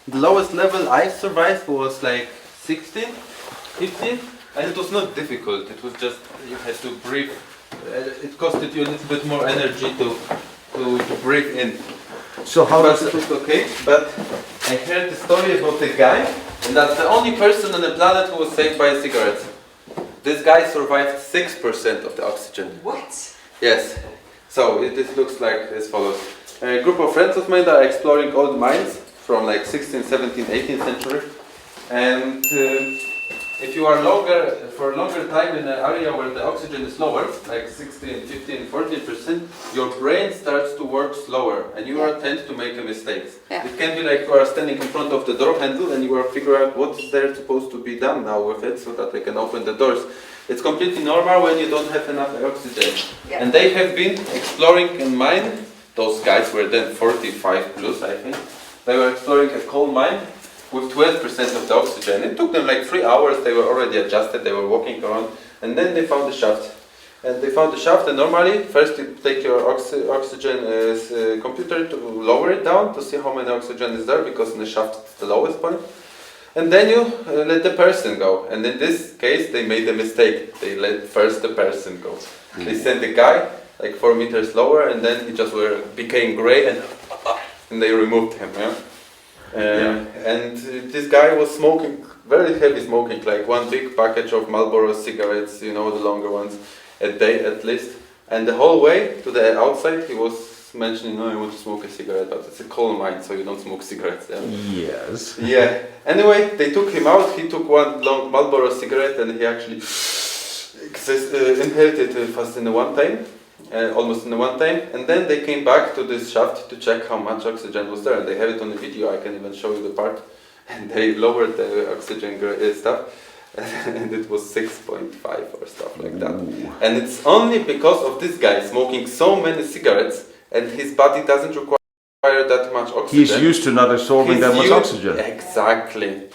The lowest level I survived was like 16, 15, and it was not difficult. It was just you had to breathe. It costed you a little bit more energy to breathe in. So how does it was okay? But I heard the story about the guy, and that's the only person on the planet who was saved by a cigarette. This guy survived 6% of the oxygen. What? Yes. So this looks like as follows. A group of friends of mine are exploring old mines from like 16th, 17th, 18th century. And if you are for a longer time in an area where the oxygen is lower, like 16, 15, 14%, your brain starts to work slower and you are tend to make a mistakes. Yeah. It can be like you are standing in front of the door handle and you are figuring out what is there supposed to be done now with it so that I can open the doors. It's completely normal when you don't have enough oxygen. Yeah. And they have been exploring in mine, those guys were then 45 plus I think, they were exploring a coal mine with 12% of the oxygen. It took them like 3 hours, they were already adjusted, they were walking around, and then they found the shaft. And they found the shaft, and normally, first you take your oxygen computer to lower it down to see how many oxygen is there, because in the shaft it's the lowest point. And then you let the person go. And in this case, they made a mistake. They let first the person go. They sent the guy like 4 meters lower, and then he just became gray, and they removed him. Yeah? And this guy was smoking, very heavy smoking, like one big package of Marlboro cigarettes, you know, the longer ones, a day at least. And the whole way to the outside he was mentioning, no, I want to smoke a cigarette, but it's a coal mine, so you don't smoke cigarettes. Yeah? Yes. Yeah. Anyway, they took him out, he took one long Marlboro cigarette and he actually inhaled it fast in one time. Almost in one time, and then they came back to this shaft to check how much oxygen was there, and they have it on the video. I can even show you the part. And they lowered the oxygen stuff, and it was 6.5 or stuff like that. And it's only because of this guy smoking so many cigarettes, and his body doesn't require that much oxygen. He's used to not absorbing that much oxygen. Exactly.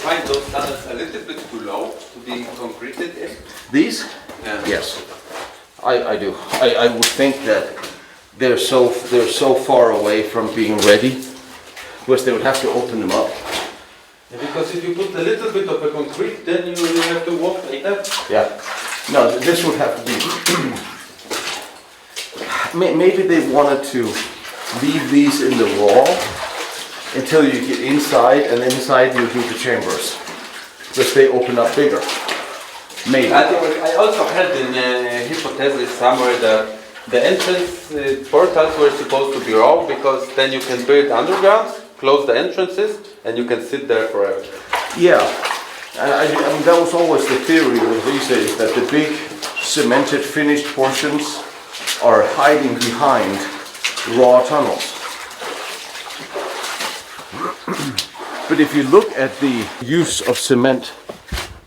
Find those tunnels a little bit too low to be concreted in? These? Yeah. Yes, I do. I would think that they're so far away from being ready, because they would have to open them up. Yeah, because if you put a little bit of a concrete, then you will have to walk like that. Yeah. No, this would have to be. Maybe they wanted to leave these in the wall until you get inside, and inside you do the chambers, because they open up bigger. Maybe. I also heard in a hypothesis somewhere that the entrance portals were supposed to be raw, because then you can build underground, close the entrances, and you can sit there forever. Yeah, I mean that was always the theory with Riese, is that the big cemented finished portions are hiding behind raw tunnels. But if you look at the use of cement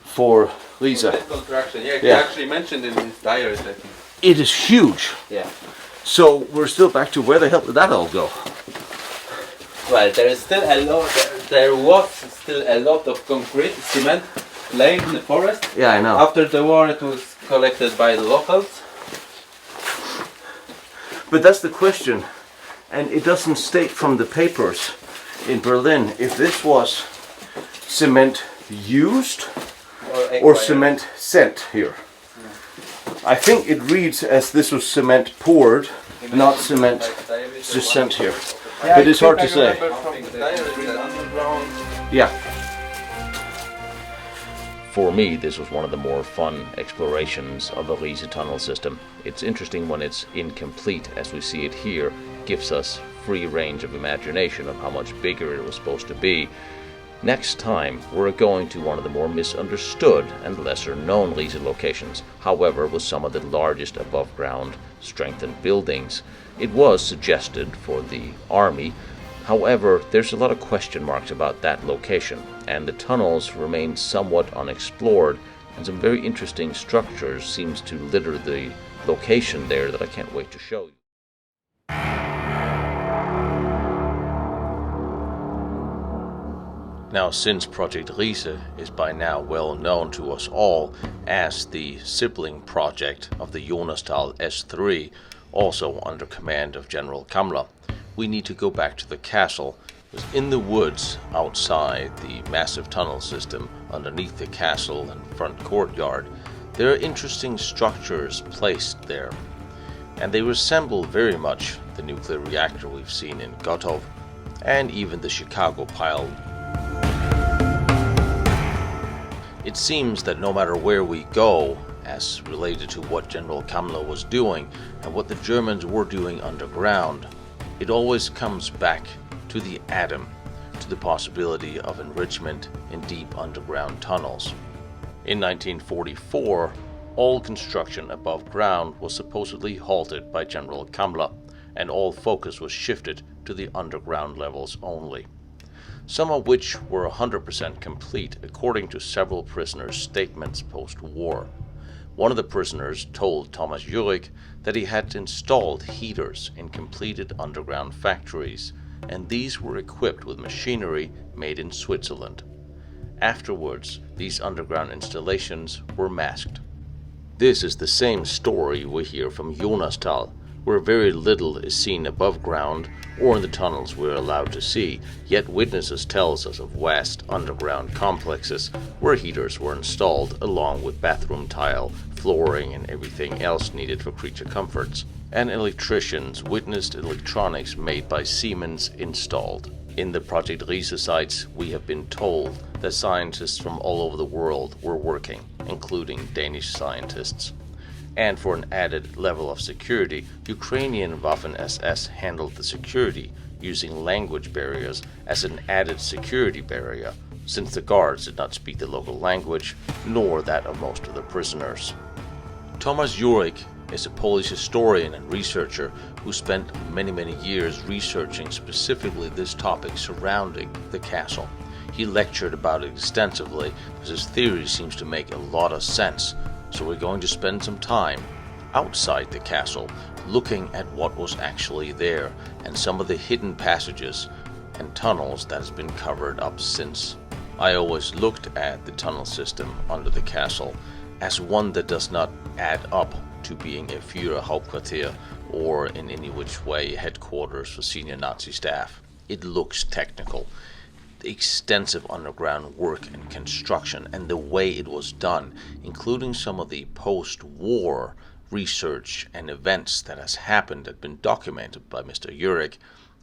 for Riese, Construction, yeah, he actually mentioned in his diary, I think. It is huge. Yeah. So we're still back to where the hell did that all go? Well, there is still a lot. There was still a lot of concrete cement laying in the forest. Yeah, I know. After the war, it was collected by the locals. But that's the question, and it doesn't state from the papers in Berlin if this was cement used or cement sent here. I think it reads as this was cement poured, not cement just sent here. Yeah, but it's hard to say. Yeah. For me, this was one of the more fun explorations of the Riese tunnel system. It's interesting when it's incomplete, as we see it here, gives us free range of imagination of how much bigger it was supposed to be. Next time, we're going to one of the more misunderstood and lesser known Riese locations, however, with some of the largest above ground strengthened buildings. It was suggested for the army. However, there's a lot of question marks about that location, and the tunnels remain somewhat unexplored, and some very interesting structures seems to litter the location there that I can't wait to show you. Now, since Project Riese is by now well known to us all as the sibling project of the Jonastal S3, also under command of General Kammler, we need to go back to the castle In the woods outside the massive tunnel system underneath the castle and front courtyard, there are interesting structures placed there, and they resemble very much the nuclear reactor we've seen in Gotov and even the Chicago pile. It seems that no matter where we go, as related to what General Kammler was doing and what the Germans were doing underground, it always comes back to the atom, to the possibility of enrichment in deep underground tunnels. In 1944, all construction above ground was supposedly halted by General Kammler, and all focus was shifted to the underground levels only, some of which were 100% complete according to several prisoners' statements post-war. One of the prisoners told Thomas Jurek that he had installed heaters in completed underground factories, and these were equipped with machinery made in Switzerland. Afterwards, these underground installations were masked. This is the same story we hear from Jonastal, where very little is seen above ground or in the tunnels we're allowed to see, yet witnesses tells us of vast underground complexes where heaters were installed along with bathroom tile, flooring and everything else needed for creature comforts, and electricians witnessed electronics made by Siemens installed. In the Project Riese sites, we have been told that scientists from all over the world were working, including Danish scientists. And for an added level of security, Ukrainian Waffen-SS handled the security using language barriers as an added security barrier, since the guards did not speak the local language, nor that of most of the prisoners. Thomas Jurek is a Polish historian and researcher who spent many years researching specifically this topic surrounding the castle. He lectured about it extensively because his theory seems to make a lot of sense. So we're going to spend some time outside the castle looking at what was actually there and some of the hidden passages and tunnels that has been covered up since. I always looked at the tunnel system under the castle as one that does not add up to being a Führerhauptquartier or in any which way headquarters for senior Nazi staff. It looks technical. The extensive underground work and construction and the way it was done, including some of the post-war research and events that has happened and been documented by Mr. Jurek,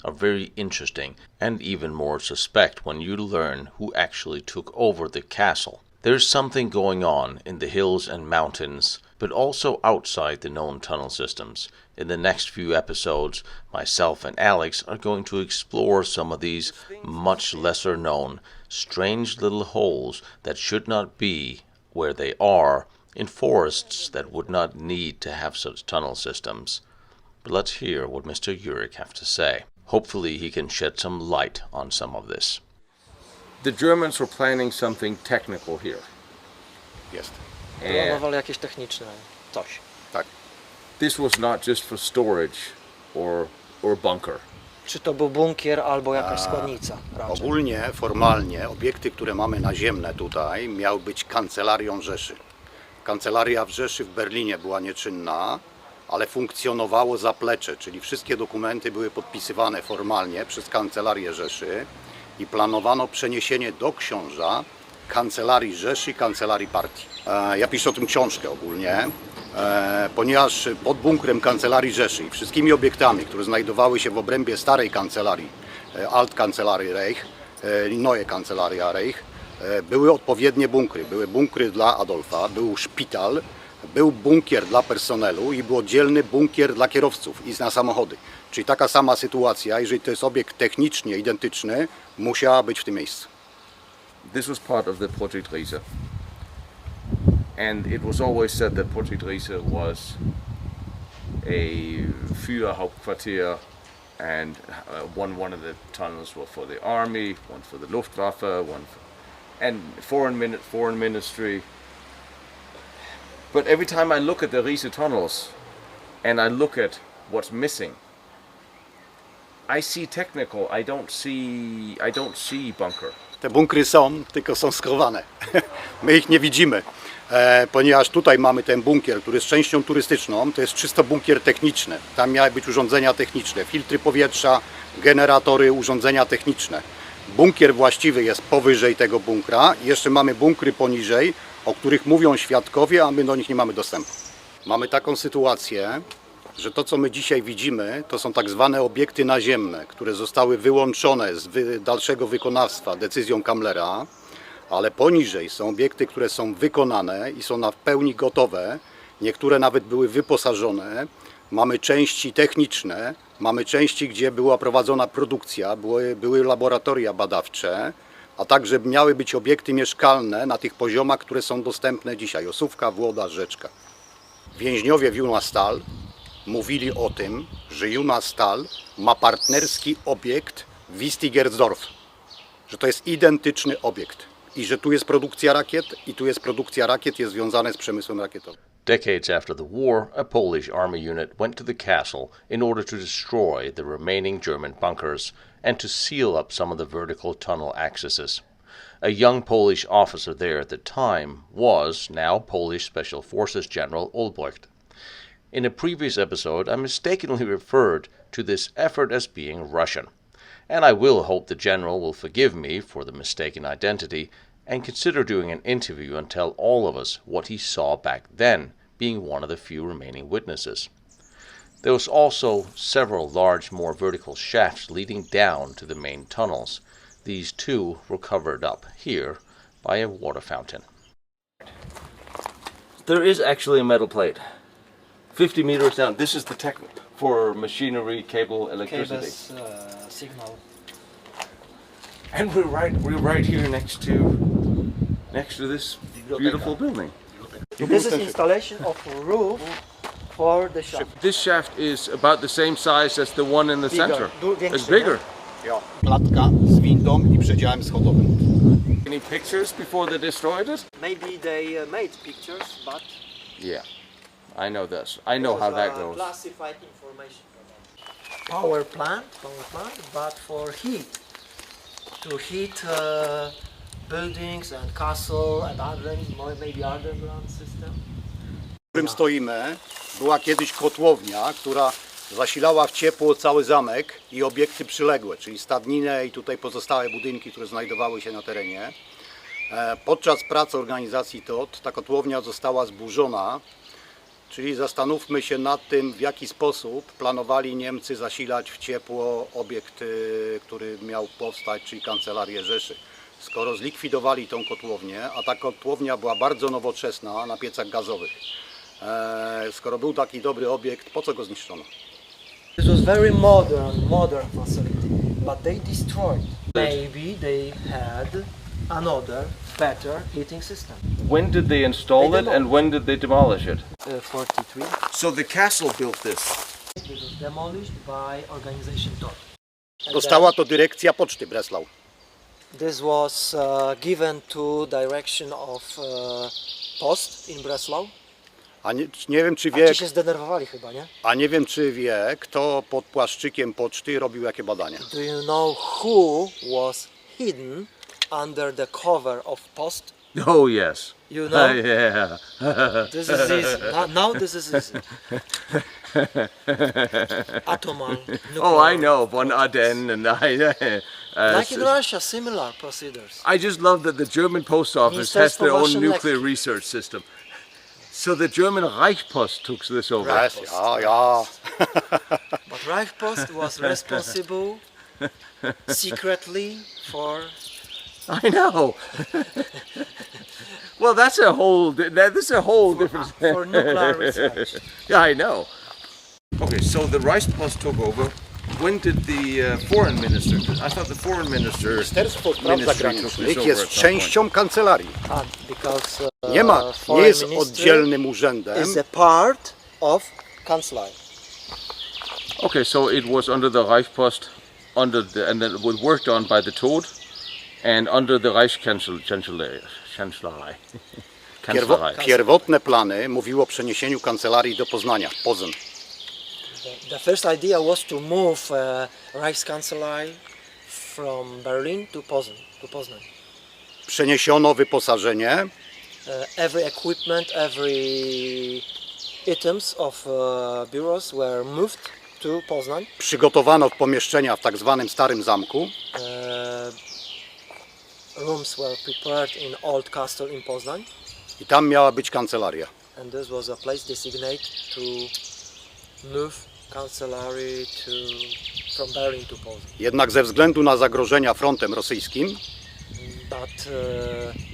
are very interesting and even more suspect when you learn who actually took over the castle. There's something going on in the hills and mountains, but also outside the known tunnel systems. In the next few episodes, myself and Alex are going to explore some of these much lesser known, strange little holes that should not be where they are in forests that would not need to have such tunnel systems. But let's hear what Mr. Jurek has to say. Hopefully he can shed some light on some of this. The Germans were planning something technical here. Jest. And Planowali jakieś techniczne coś. Tak. this was not just for storage or bunker. Czy to był bunkier albo jakaś składnica raczej? Ogólnie, formalnie, obiekty, które mamy naziemne tutaj, miały być kancelarią Rzeszy. Kancelaria w Rzeszy w Berlinie była nieczynna, ale funkcjonowało zaplecze, czyli wszystkie dokumenty były podpisywane formalnie przez Kancelarię Rzeszy i planowano przeniesienie do Książa Kancelarii Rzeszy i Kancelarii Partii. Ja piszę o tym książkę ogólnie, ponieważ pod bunkrem Kancelarii Rzeszy i wszystkimi obiektami, które znajdowały się w obrębie starej kancelarii, Altkanzelarii Reich, Neue Kancelaria Reich, były odpowiednie bunkry. Były bunkry dla Adolfa, był szpital, był bunkier dla personelu i był oddzielny bunkier dla kierowców i na samochody. Czyli taka sama sytuacja, jeżeli to jest obiekt technicznie identyczny, musiała być w tym miejscu. This was part of the Project Riese. And it was always said that Project Riese was a Führerhauptquartier, and one of the tunnels was for the army, one for the Luftwaffe, and foreign ministry. But every time I look at the Riese tunnels and I look at what's missing, I see technical, I don't see bunker. Te bunkry są, tylko są schowane. My ich nie widzimy, ponieważ tutaj mamy ten bunkier, który jest częścią turystyczną, to jest czysto bunkier techniczny. Tam miały być urządzenia techniczne, filtry powietrza, generatory, urządzenia techniczne. Bunkier właściwy jest powyżej tego bunkra i jeszcze mamy bunkry poniżej, o których mówią świadkowie, a my do nich nie mamy dostępu. Mamy taką sytuację, że to, co my dzisiaj widzimy, to są tak zwane obiekty naziemne, które zostały wyłączone z dalszego wykonawstwa decyzją Kammlera, ale poniżej są obiekty, które są wykonane i są na pełni gotowe. Niektóre nawet były wyposażone. Mamy części techniczne, mamy części, gdzie była prowadzona produkcja, były laboratoria badawcze, a także miały być obiekty mieszkalne na tych poziomach, które są dostępne dzisiaj. Osówka, Włoda, Rzeczka. Więźniowie w Junastal mówili o tym, że Junastal ma partnerski obiekt w Wistigersdorf, że to jest identyczny obiekt i że tu jest produkcja rakiet i tu jest produkcja rakiet, jest związane z przemysłem rakietowym. Decades after the war, a Polish army unit went to the castle in order to destroy the remaining German bunkers and to seal up some of the vertical tunnel accesses. A young Polish officer there at the time was now Polish Special Forces General Wolfsberg. In a previous episode, I mistakenly referred to this effort as being Russian, and I will hope the general will forgive me for the mistaken identity and consider doing an interview and tell all of us what he saw back then, being one of the few remaining witnesses. There was also several large, more vertical shafts leading down to the main tunnels. These too were covered up here by a water fountain. There is actually a metal plate, 50 meters down. This is the tech for machinery, cable, electricity. Cables, signal. And we're right here next to this beautiful building. This is installation of roof for the shaft. This shaft is about the same size as the one in the center. It's bigger. Ja, klatka z windą i przedziałem schodowym. Any pictures before they destroyed it? Maybe they made pictures, but Yeah, I know this. I know how that goes. Classified information. Power plant, but for heat. To heat buildings and castle and other, maybe underground system. W którym stoimy, była kiedyś kotłownia, która zasilała w ciepło cały zamek i obiekty przyległe, czyli stadninę i tutaj pozostałe budynki, które znajdowały się na terenie. Podczas prac organizacji TOT ta kotłownia została zburzona, czyli zastanówmy się nad tym, w jaki sposób planowali Niemcy zasilać w ciepło obiekt, który miał powstać, czyli Kancelarię Rzeszy. Skoro zlikwidowali tą kotłownię, a ta kotłownia była bardzo nowoczesna na piecach gazowych, skoro był taki dobry obiekt, po co go zniszczono? This was very modern facility, but they destroyed. Maybe they had another better heating system. When did they install it and when did they demolish it? 43. So the castle built this. It was demolished by organization TOT. Dostała to dyrekcja Poczty Breslau. This was given to direction of Post in Breslau. A nie wiem, czy wie, Ci się zdenerwowali chyba, nie? a nie wiem, czy wie, kto pod płaszczykiem poczty robił jakie badania. Do you know who was hidden under the cover of Post? Oh yes. You know? Yeah. This is easy. Now this is easy. Atomic nuclear. Oh, I know von Aden and Like in Russia, similar procedures. I just love that the German post office has their own Russian nuclear research system. So the German Reichspost took this over. Yes, ja. But Reichspost was responsible secretly for... I know. Well, that's a whole different... for nuclear research. Yeah, I know. Okay, so the Reichspost took over. When did the foreign minister... I thought the foreign minister... Ministerstwo Spraw ministry took this Zagranicznych over jest at some point. częścią kancelarii. Because Nie jest oddzielnym urzędem. is a part of Kanzlei. Okay, so it was under the Reichspost, and then it was worked on by the Tod, and under the Reichskanzlei. Pierwotne plany mówiły o przeniesieniu kancelarii do Poznania, w Poznań. The first idea was to move Reichskanzlei from Berlin to Poznań. Przeniesiono wyposażenie. Every equipment, every items of bureaus were moved to Poznań. Przygotowano pomieszczenia w tak zwanym Starym Zamku. Rooms were prepared in Old Castle in Poznań. I tam miała być kancelaria. And this was a place designated to move cancellery from Berlin to Poznań. Jednak ze względu na zagrożenia frontem rosyjskim, but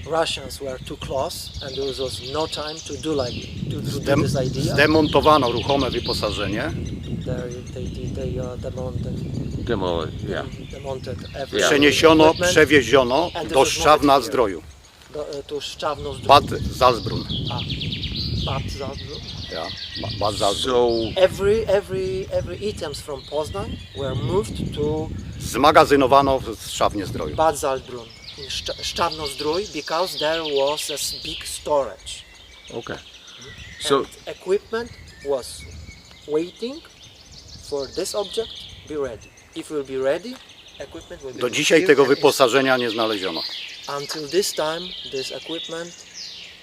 Russians were too close and there was no time to do this idea. Zdemontowano ruchome wyposażenie. Demounted everything. Przeniesiono, przewieziono do Szczawna Zdroju. Bad Salzbrunn. Bad Salzbrunn. Yeah, Bad Salzbrunn. So every items from Poznań were moved to zmagazynowano w Szczawnie Zdroju. Bad Salzbrunn. In Szczawnozdrój, because there was a big storage. Okay. So equipment was waiting for this object be ready. If it will be ready, equipment will be do dzisiaj tego wyposażenia nie znaleziono. Until this time, this equipment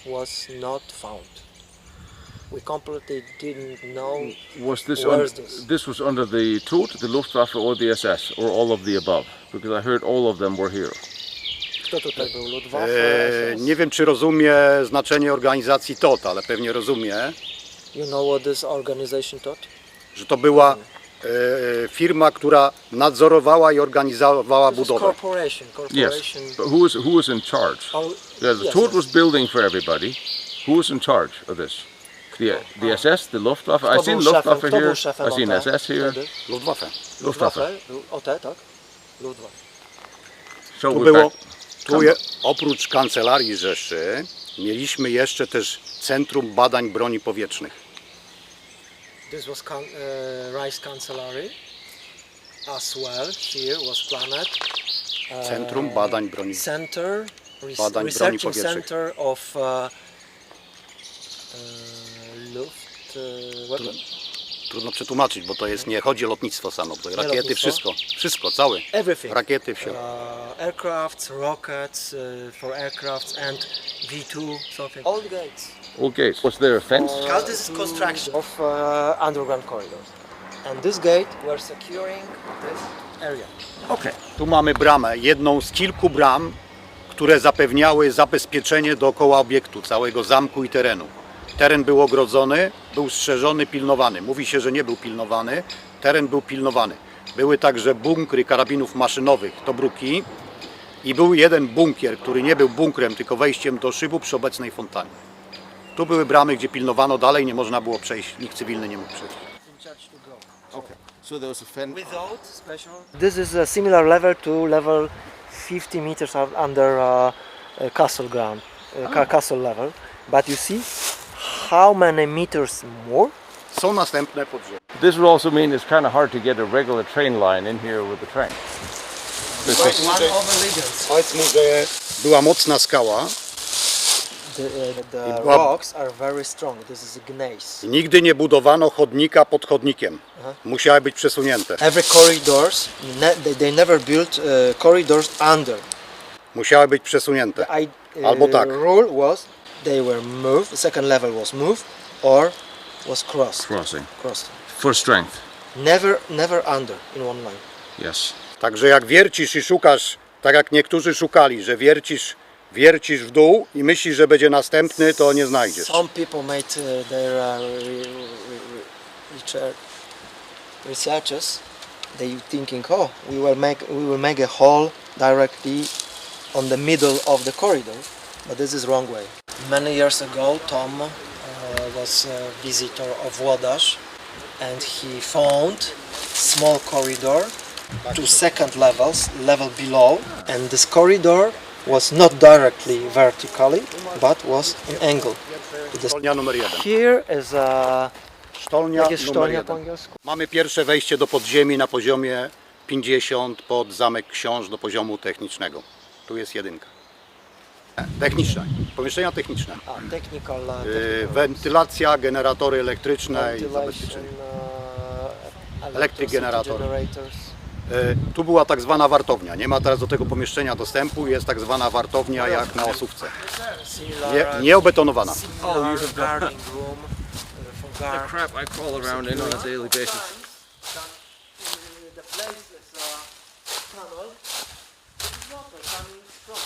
was not found. We completely didn't know this was under the Tod, the Luftwaffe or the SS or all of the above? Because I heard all of them were here. Kto tutaj był? Luftwaffe? Nie wiem, czy rozumie znaczenie organizacji TOT, ale pewnie rozumie. You know what this organization TOT? Że to była firma, która nadzorowała i organizowała budowę. Corporation. Yes, but who was in charge? The TOT was building for everybody. Who was in charge of this? The SS, the Luftwaffe. I've seen Luftwaffe here. I've seen SS here. Luftwaffe. OT, tak? Luftwaffe. So oprócz kancelarii Rzeszy mieliśmy jeszcze też Centrum Badań Broni Powietrznych. This was Riese Cancellery as well. Here was planned. Centrum Badań Broni Researching Center of Luftwaffe. Trudno przetłumaczyć, bo to jest, nie chodzi o lotnictwo samo, to rakiety, wszystko, całe. Everything. Rakiety, wszystko. Aircrafts, rockets for aircrafts and V2, something. All gates. All gates. Was there a fence? Because this is construction of underground corridors. And this gate were securing this area. Okay. Tu mamy bramę, jedną z kilku bram, które zapewniały zabezpieczenie dookoła obiektu, całego zamku i terenu. Teren był ogrodzony, był strzeżony, pilnowany. Mówi się, że nie był pilnowany, teren był pilnowany. Były także bunkry karabinów maszynowych, tobruki i był jeden bunkier, który nie był bunkrem, tylko wejściem do szybu przy obecnej fontannie. Tu były bramy, gdzie pilnowano, dalej nie można było przejść, nikt cywilny nie mógł przejść. Okay. So there was a fence. Without special. This is a similar level to level 50 meters under castle ground, castle level. But you see how many meters more? Są następne podziemia. This would also mean it's kind of hard to get a regular train line in here with the train. Powiedz mu, że była mocna skała. The rocks are very strong. This is gneiss. Nigdy nie budowano chodnika pod chodnikiem. Musiały być przesunięte. Every corridors, they never built corridors under. Musiały być przesunięte. Albo tak. The rule was they were moved. The second level was moved or was crossed. Crossing. Crossed. For strength. Never under in one line. Yes. Także jak wiercisz i szukasz, tak jak niektórzy szukali, że wiercisz w dół i myślisz, że będzie następny, to nie znajdziesz. Some people made their researches. They thinking, oh, we will make a hole directly on the middle of the corridor, but this is wrong way. Many years ago, Tom was a visitor of Włodarz, and he found small corridor, 2 second levels, level below, and this corridor was not directly vertically, but was in angle. Sztolnia numer 1. Here is a Sztolnia numer 1. Mamy pierwsze wejście do podziemi na poziomie 50 pod Zamek Książ do poziomu technicznego. Tu jest jedynka. Techniczne, pomieszczenia techniczne. Technical, wentylacja, generatory elektryczne i zabezpieczenie. Elektryk generator. Tu była tak zwana wartownia. Nie ma teraz do tego pomieszczenia dostępu. Jest tak zwana wartownia jak na Osówce. Nieobetonowana. that the place is a tunnel. There is water coming from.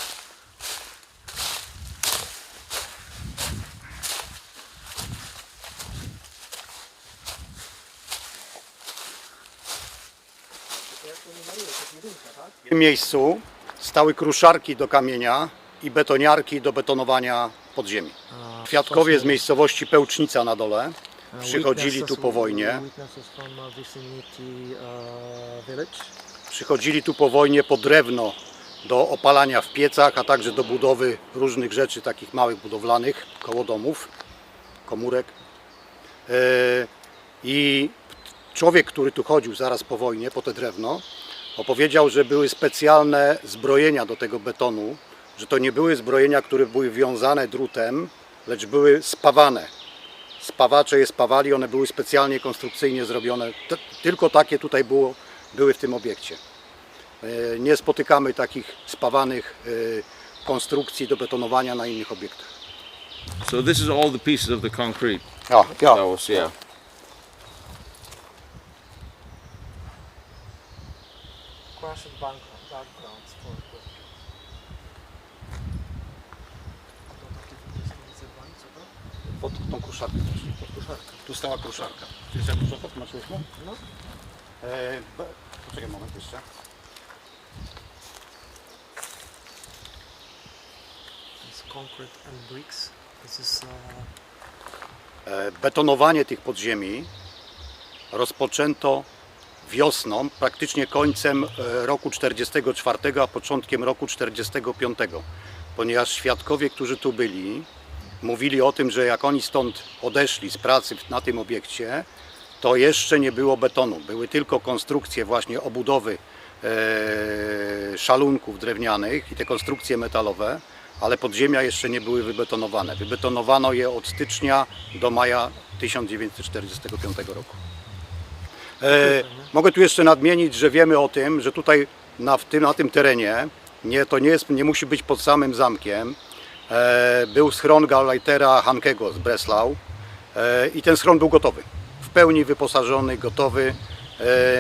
W tym miejscu stały kruszarki do kamienia i betoniarki do betonowania podziemi. Świadkowie z miejscowości Pełcznica na dole przychodzili tu po wojnie. Przychodzili tu po wojnie po drewno do opalania w piecach, a także do budowy różnych rzeczy, takich małych budowlanych, koło domów, komórek. I człowiek, który tu chodził zaraz po wojnie, po te drewno, opowiedział, że były specjalne zbrojenia do tego betonu, że to nie były zbrojenia, które były wiązane drutem, lecz były spawane. Spawacze je spawali, one były specjalnie konstrukcyjnie zrobione. Tylko takie tutaj były w tym obiekcie. Nie spotykamy takich spawanych konstrukcji do betonowania na innych obiektach. So this is all the pieces of the concrete. Ja. That was, yeah. Crushed backgrounds for Pod tą kruszarkę. Tu stała kruszarka. Tu jest kruszarka, zobaczyliśmy? No. Poczekaj moment jeszcze. It's concrete and bricks. This is Betonowanie tych podziemi rozpoczęto wiosną, praktycznie końcem roku 1944, a początkiem roku 1945, ponieważ świadkowie, którzy tu byli, mówili o tym, że jak oni stąd odeszli z pracy na tym obiekcie, to jeszcze nie było betonu. Były tylko konstrukcje właśnie obudowy szalunków drewnianych i te konstrukcje metalowe, ale podziemia jeszcze nie były wybetonowane. Wybetonowano je od stycznia do maja 1945 roku. Mogę tu jeszcze nadmienić, że wiemy o tym, że tutaj na tym terenie, nie musi być pod samym zamkiem, był schron Gauleitera Hengego z Breslau i ten schron był gotowy, w pełni wyposażony, gotowy.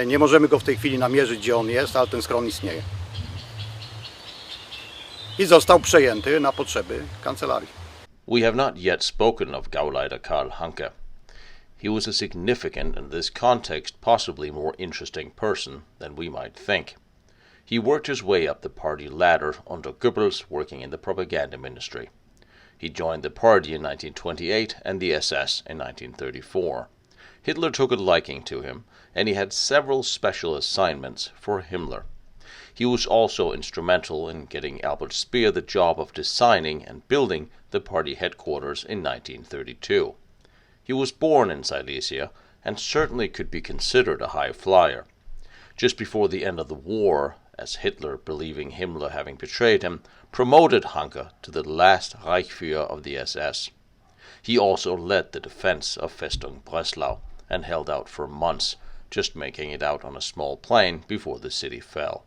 Nie możemy go w tej chwili namierzyć, gdzie on jest, ale ten schron istnieje. I został przejęty na potrzeby kancelarii. We have not yet spoken of Gauleiter Karl Henge. He was a significant and in this context possibly more interesting person than we might think. He worked his way up the party ladder under Goebbels working in the propaganda ministry. He joined the party in 1928 and the SS in 1934. Hitler took a liking to him, and he had several special assignments for Himmler. He was also instrumental in getting Albert Speer the job of designing and building the party headquarters in 1932. He was born in Silesia and certainly could be considered a high flyer. Just before the end of the war, as Hitler, believing Himmler having betrayed him, promoted Henge to the last Reichsführer of the SS. He also led the defense of Festung Breslau and held out for months, just making it out on a small plane before the city fell.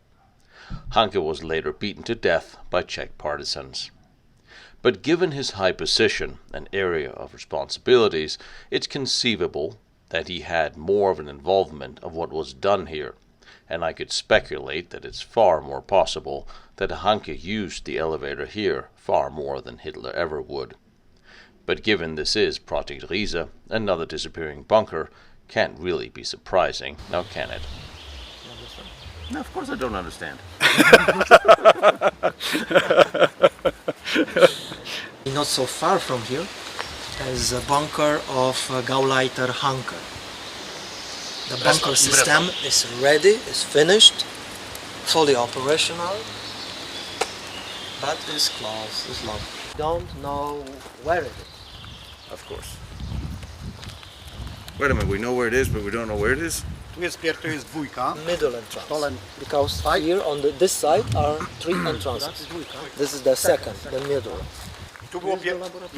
Henge was later beaten to death by Czech partisans. But given his high position and area of responsibilities, it's conceivable that he had more of an involvement of what was done here, and I could speculate that it's far more possible that Henge used the elevator here far more than Hitler ever would. But given this is Project Riese, another disappearing bunker, can't really be surprising, now can it? No, of course I don't understand. not so far from here is a bunker of Gauleiter Henge. The bunker system is ready, is finished, fully operational, but is closed, is locked. Don't know where it is. Of course. Wait a minute, we know where it is, but we don't know where it is? Tu jest dwójka. Middle entrance. Because here on this side are three entrances. This is the second, the middle.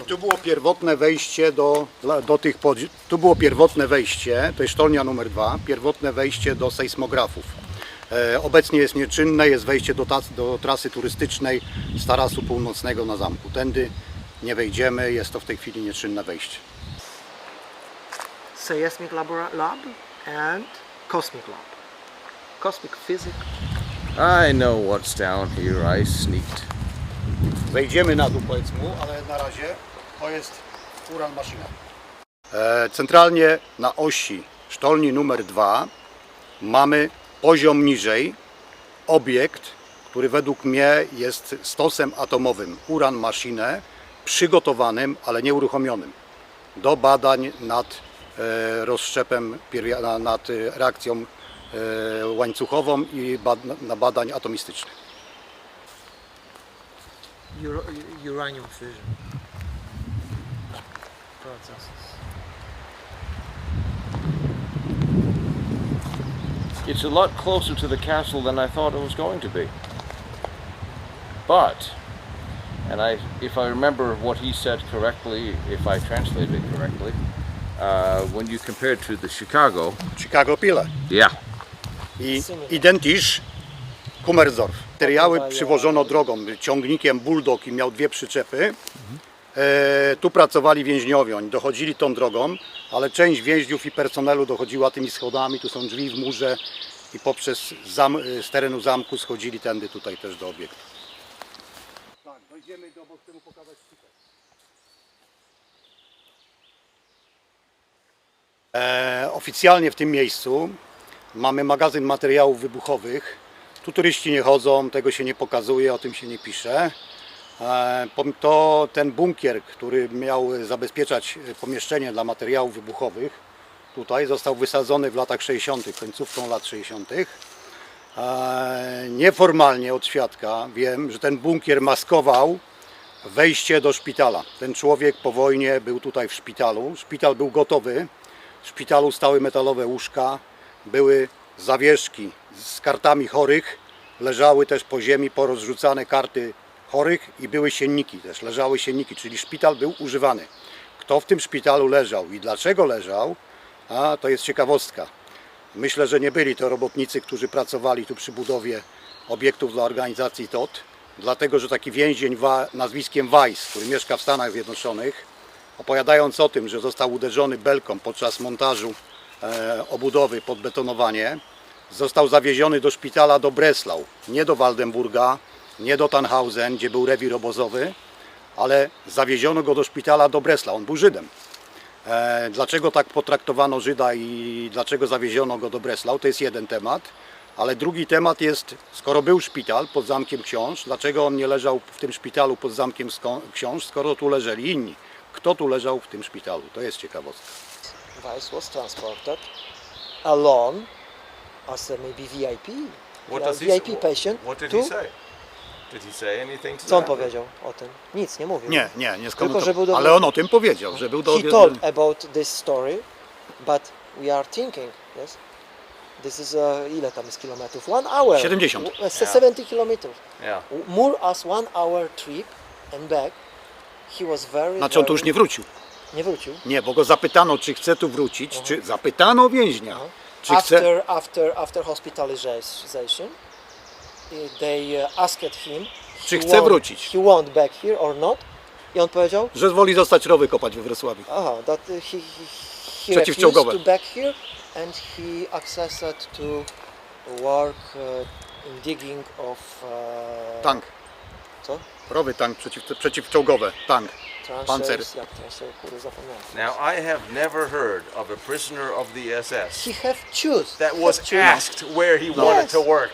Tu było pierwotne wejście tu było pierwotne wejście, to jest sztolnia numer 2, pierwotne wejście do sejsmografów. Obecnie jest nieczynne, jest wejście do trasy turystycznej z tarasu północnego na zamku. Tędy nie wejdziemy, jest to w tej chwili nieczynne wejście. Seismic lab and cosmic lab. Cosmic physics. I know what's down here. I sneaked. Wejdziemy na dół, powiedz mu, ale na razie to jest uran maszyna. Centralnie na osi sztolni numer 2 mamy poziom niżej obiekt, który według mnie jest stosem atomowym uran maszynę przygotowanym, ale nieuruchomionym do badań nad rozszczepem, nad reakcją łańcuchową i na badań atomistycznych. Uranium fusion processes. It's a lot closer to the castle than I thought it was going to be. But, and if I remember what he said correctly, if I translated it correctly, when you compare it to the Chicago Pile. Yeah. I identysz Kummersdorf. Materiały przywożono drogą, ciągnikiem Bulldog i miał 2 przyczepy. Tu pracowali więźniowie, oni dochodzili tą drogą, ale część więźniów i personelu dochodziła tymi schodami, tu są drzwi w murze i poprzez z terenu zamku schodzili tędy tutaj też do obiektu. Tak, dojdziemy do, bo chcę mu pokazać sztukę. Oficjalnie w tym miejscu mamy magazyn materiałów wybuchowych. Tu turyści nie chodzą, tego się nie pokazuje, o tym się nie pisze. To ten bunkier, który miał zabezpieczać pomieszczenie dla materiałów wybuchowych, tutaj został wysadzony w latach 60., końcówką lat 60. Nieformalnie od świadka wiem, że ten bunkier maskował wejście do szpitala. Ten człowiek po wojnie był tutaj w szpitalu. Szpital był gotowy. W szpitalu stały metalowe łóżka, były zawieszki z kartami chorych, leżały też po ziemi porozrzucane karty chorych i były sienniki też, leżały sienniki, czyli szpital był używany. Kto w tym szpitalu leżał i dlaczego leżał, to jest ciekawostka. Myślę, że nie byli to robotnicy, którzy pracowali tu przy budowie obiektów dla organizacji TOT, dlatego że taki więzień nazwiskiem Weiss, który mieszka w Stanach Zjednoczonych, opowiadając o tym, że został uderzony belką podczas montażu obudowy pod betonowanie, został zawieziony do szpitala do Breslau, nie do Waldenburga, nie do Tannhausen, gdzie był rewir obozowy, ale zawieziono go do szpitala do Breslau. On był Żydem. Dlaczego tak potraktowano Żyda i dlaczego zawieziono go do Breslau, to jest jeden temat. Ale drugi temat jest, skoro był szpital pod zamkiem książ, dlaczego on nie leżał w tym szpitalu pod zamkiem książ, skoro tu leżeli inni? Kto tu leżał w tym szpitalu? To jest ciekawostka. Weiss was transported alone as a maybe VIP. VIP patient. What did he say? Did he say anything to Co on that? powiedział o tym? Nic, nie mówił. Nie Tylko, że był ale on o tym powiedział, że był do... He told about this story, but we are thinking, yes? This is ile tam jest kilometrów? 1 hour. 70. 70 kilometrów. Yeah. More as 1 hour trip and back. He was very. Znaczy on tu już nie wrócił. Nie wrócił. Nie, bo go zapytano, czy chce tu wrócić, czy zapytano więźnia, czy chce... After hospitalization, they asked him, czy chce wrócić. He won't back here or not? I on powiedział, że woli zostać rowy kopać we Wrocławiu. Aha, that he refused to back here and he accessed to work in digging of tank. Co? Rowy tank przeciwczołgowe, tank. Panzer. Now I have never heard of a prisoner of the SS he have choose that was asked where he wanted to work.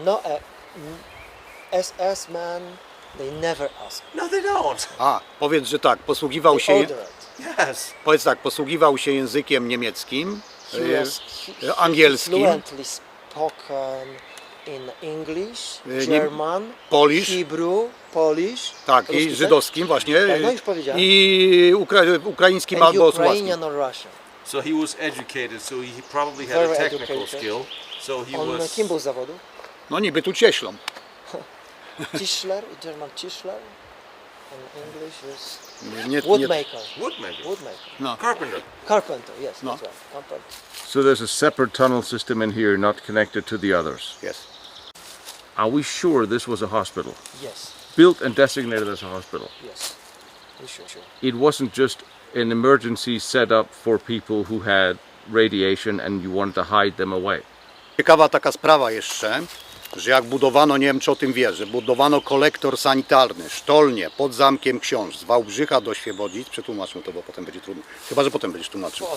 No, SS man, they never ask. No, they don't. Powiedz, że tak, posługiwał się... Yes. Powiedz tak, posługiwał się językiem niemieckim, angielskim. Fluently spoken in English, German, Polish, Hebrew, Polish. Tak, i żydowskim właśnie. No już powiedziałem. I ukraińskim albo słowackim. So he was educated, so he probably had a technical skill. So he was... kim był z zawodu? No niby tu cieślą. Tischler, German Tischler. In English is woodmaker. No. Carpenter, yes, that's right. Carpenter. So there's a separate tunnel system in here, not connected to the others. Yes. Are we sure this was a hospital? Yes. Built and designated as a hospital? Yes. Sure. It wasn't just an emergency set up for people who had radiation and you wanted to hide them away. Ciekawa taka sprawa jeszcze, że jak budowano, nie wiem czy o tym wiesz, że budowano kolektor sanitarny, sztolnię pod Zamkiem Książ z Wałbrzycha do Świebodzic, przetłumacz mu to, bo potem będzie trudno, chyba że potem będziesz tłumaczył.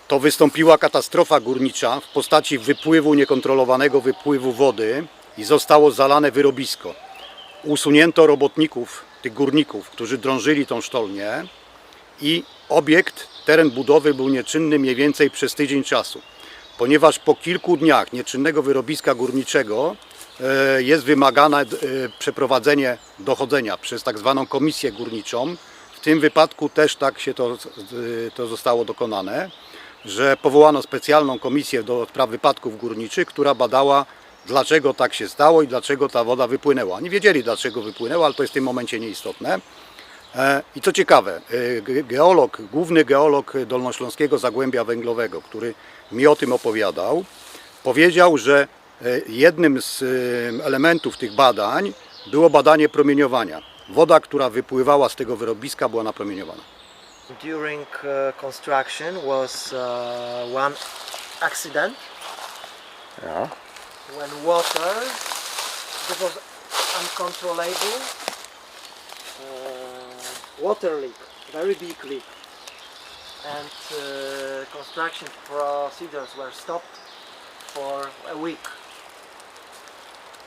To wystąpiła katastrofa górnicza w postaci wypływu, niekontrolowanego wypływu wody i zostało zalane wyrobisko. Usunięto robotników, tych górników, którzy drążyli tą sztolnię i obiekt, teren budowy był nieczynny mniej więcej przez tydzień czasu. Ponieważ po kilku dniach nieczynnego wyrobiska górniczego jest wymagane przeprowadzenie dochodzenia przez tak zwaną komisję górniczą. W tym wypadku też tak się to zostało dokonane, że powołano specjalną komisję do spraw wypadków górniczych, która badała, dlaczego tak się stało i dlaczego ta woda wypłynęła. Nie wiedzieli, dlaczego wypłynęła, ale to jest w tym momencie nieistotne. I co ciekawe, geolog, główny geolog Dolnośląskiego Zagłębia Węglowego, który mi o tym opowiadał, powiedział, że jednym z elementów tych badań było badanie promieniowania. Woda, która wypływała z tego wyrobiska, była napromieniowana. During construction was one accident. Yeah. When water, this was uncontrollable water leak, very big leak, and construction procedures were stopped for a week,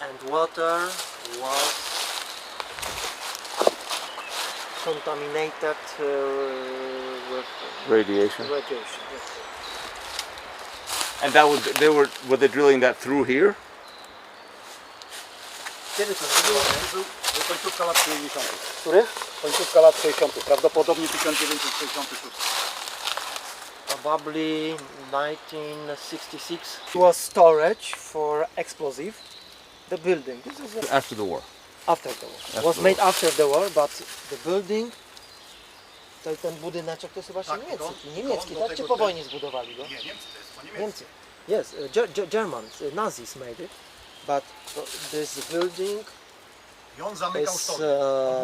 and water was contaminated with Radiation. radiation. And that was, were they drilling that through here? Kiedy to było? Końcówka lat 60. Który? Końcówka lat 60. Prawdopodobnie 1966. Probably 1966. It was storage for explosive. The building. This is After the war. after the war. It was made after the war, but the building. Ten budyneczek to jest chyba niemiecki, tak? Czy po wojnie zbudowali go? Nie, Niemcy to jest, to Niemcy. Yes, Germans, Nazis made it, but this building is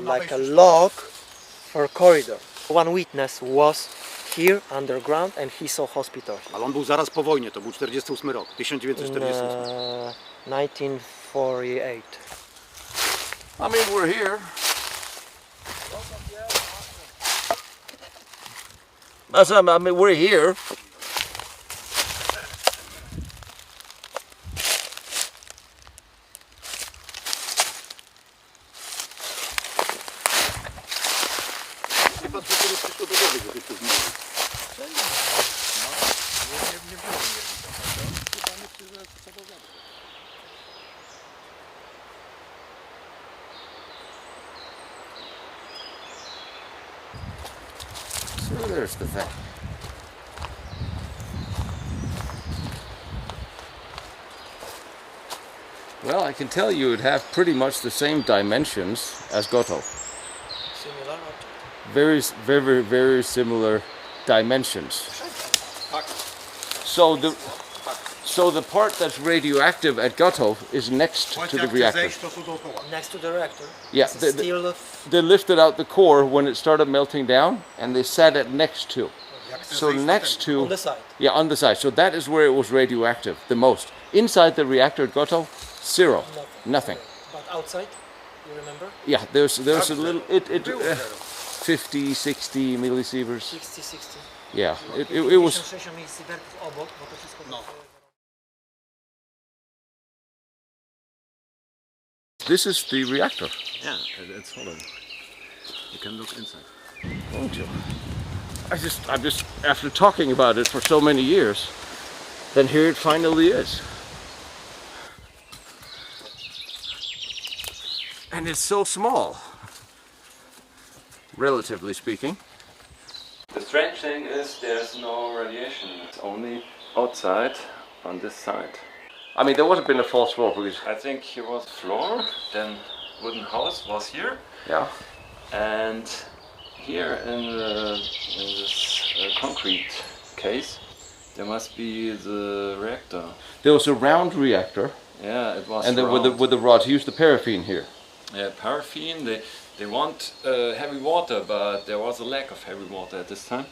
like a lock for corridor. One witness was here underground and he saw hospital. Ale on był zaraz po wojnie, to był 48 rok, 1948. 1948. I mean, we're here. I mean, we're here. So there's the thing. Well, I can tell you it have pretty much the same dimensions as Goto. Similar object. Very similar dimensions. So the part that's radioactive at Goto is next to the reactor. Next to the reactor. Yeah, they lifted out the core when it started melting down, and they set it next to. So next to On the side. Yeah, on the side. So that is where it was radioactive the most. Inside the reactor at Goto, zero, nothing. But outside, you remember? Yeah, there's a little 50, 60 millisieverts. 60, 60. Yeah, it was. 60 millisievertów obok, bo to wszystko This is the reactor. Yeah, it's hollow. You can look inside. Won't you? I'm just after talking about it for so many years, then here it finally is. And it's so small, relatively speaking. The strange thing is there's no radiation. It's only outside on this side. I mean, there would have been a false floor because I think here was floor, then wooden house was here. Yeah. And here in this concrete case, there must be the reactor. There was a round reactor. Yeah, it was. And then round. with the rods, he used the paraffin here. Yeah, paraffin. They want heavy water, but there was a lack of heavy water at this time.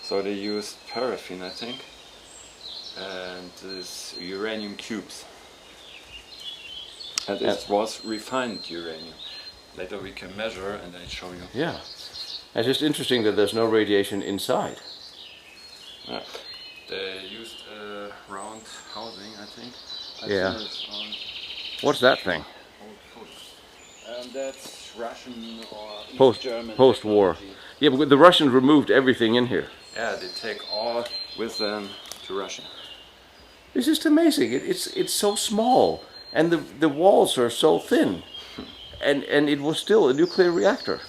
So they used paraffin, I think, and this uranium cubes. And it was refined uranium. Later we can measure and I show you. Yeah. It's just interesting that there's no radiation inside. Yeah. They used a round housing, I think. Yeah. What's that thing? That's Russian or German Post-war. technology. Yeah, but the Russians removed everything in here. Yeah, they take all with them to Russia. It's just amazing. It's so small, and the walls are so thin, and it was still a nuclear reactor.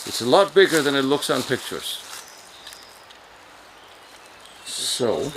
It's a lot bigger than it looks on pictures. So.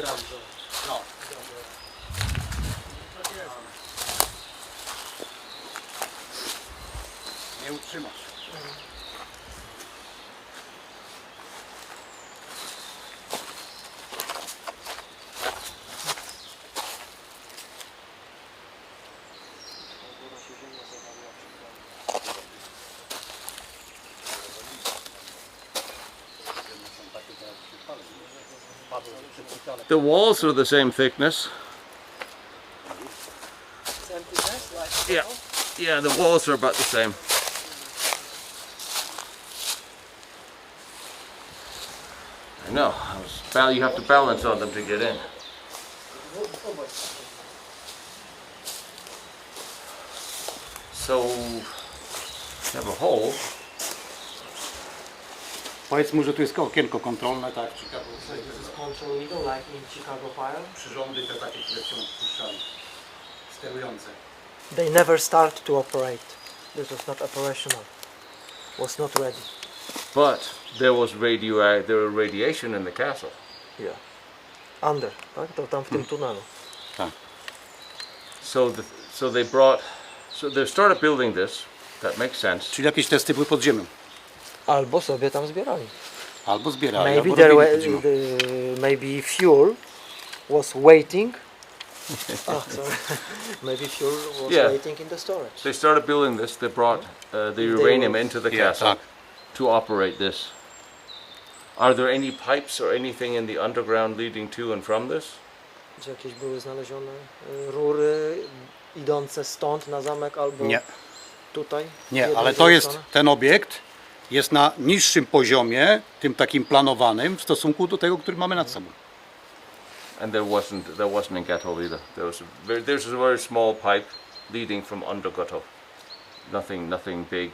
The walls are the same thickness. Yeah, the walls are about the same. I know. You have to balance on them to get in. So, you have a hole. Powiedz mu, że tu jest okienko kontrolne, tak? Chicago. So this is control window like in Chicago Fire. Przyrządy te takie, które się wpuszczają, sterujące. They never start to operate. This was not operational. Was not ready. But there was radiation in the castle. Yeah. Under, tak? To tam w tym tunelu. Tak. So they started building this. That makes sense. Czyli jakieś testy były pod ziemią. Albo sobie tam zbierali. Albo zbierali, Maybe albo there robili were, pod ziemią. maybe fuel was waiting. Sorry. Maybe fuel was waiting in the storage. They started building this. They brought the uranium into the castle to operate this. Are there any pipes or anything in the underground leading to and from this? Czy jakieś były znalezione rury idące stąd na zamek albo tutaj? Nie, ale to jest, ten obiekt jest na niższym poziomie, tym takim planowanym w stosunku do tego, który mamy nad sobą. And there wasn't in Gotov either. There's a very small pipe leading from under Gotov. Nothing big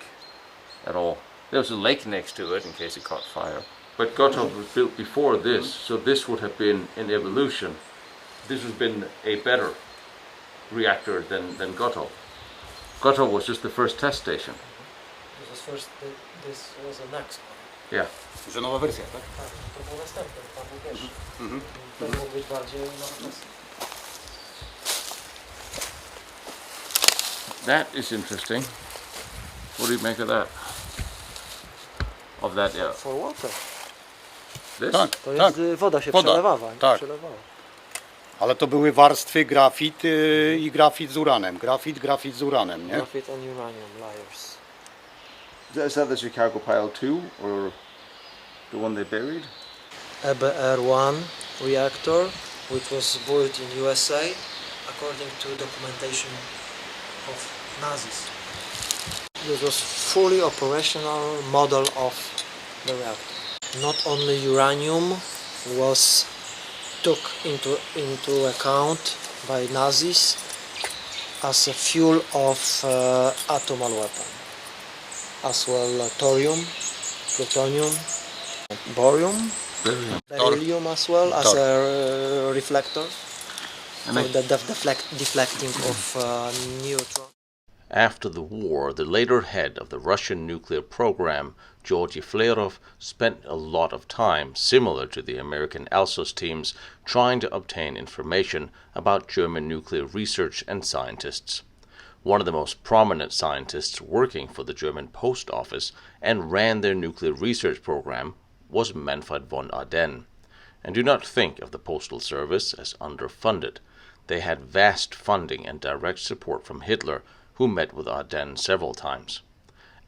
at all. There was a lake next to it in case it caught fire. But Gotov was built before this, so this would have been in evolution. This has been a better reactor than Gotov. Gotov was just the first test station. This was first, this was the next one. Yeah. Że nowa wersja, tak? Tak, to był następny, tam był pierwszy. Ten mógł być bardziej nowoczesny. That is interesting. What do you make of that? Of that, yeah. For water. This? Tak, To jest woda się przelewała. Tak. Przelewała. Ale to były warstwy grafit i grafit z uranem. Grafit z uranem, nie? Graphite and uranium layers. Is that the Chicago Pile 2 or the one they buried? EBR-1 reactor, which was built in USA according to documentation of Nazis. This was fully operational model of the reactor. Not only uranium was took into account by Nazis as a fuel of atomic weapon, as well thorium, plutonium, barium, beryllium as well as a reflector for the deflecting of neutrons. After the war, the later head of the Russian nuclear program, Georgy Flerov, spent a lot of time, similar to the American Alsos teams, trying to obtain information about German nuclear research and scientists. One of the most prominent scientists working for the German Post Office and ran their nuclear research program was Manfred von Ardenne. And do not think of the Postal Service as underfunded. They had vast funding and direct support from Hitler, who met with Ardenne several times.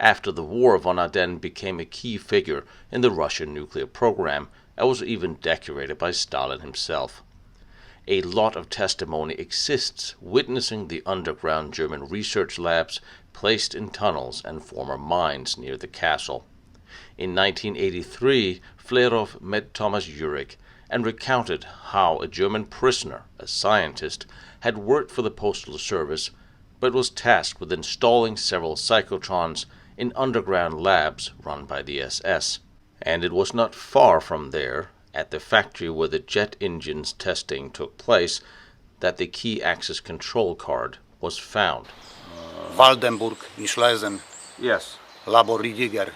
After the war, von Ardenne became a key figure in the Russian nuclear program and was even decorated by Stalin himself. A lot of testimony exists witnessing the underground German research labs placed in tunnels and former mines near the castle. In 1983, Flerov met Thomas Jurek and recounted how a German prisoner, a scientist, had worked for the Postal Service but was tasked with installing several psychotrons in underground labs run by the SS. And it was not far from there, at the factory where the jet engines testing took place, that the key access control card was found. Waldenburg in Schlesien. Yes. Labor Riediger.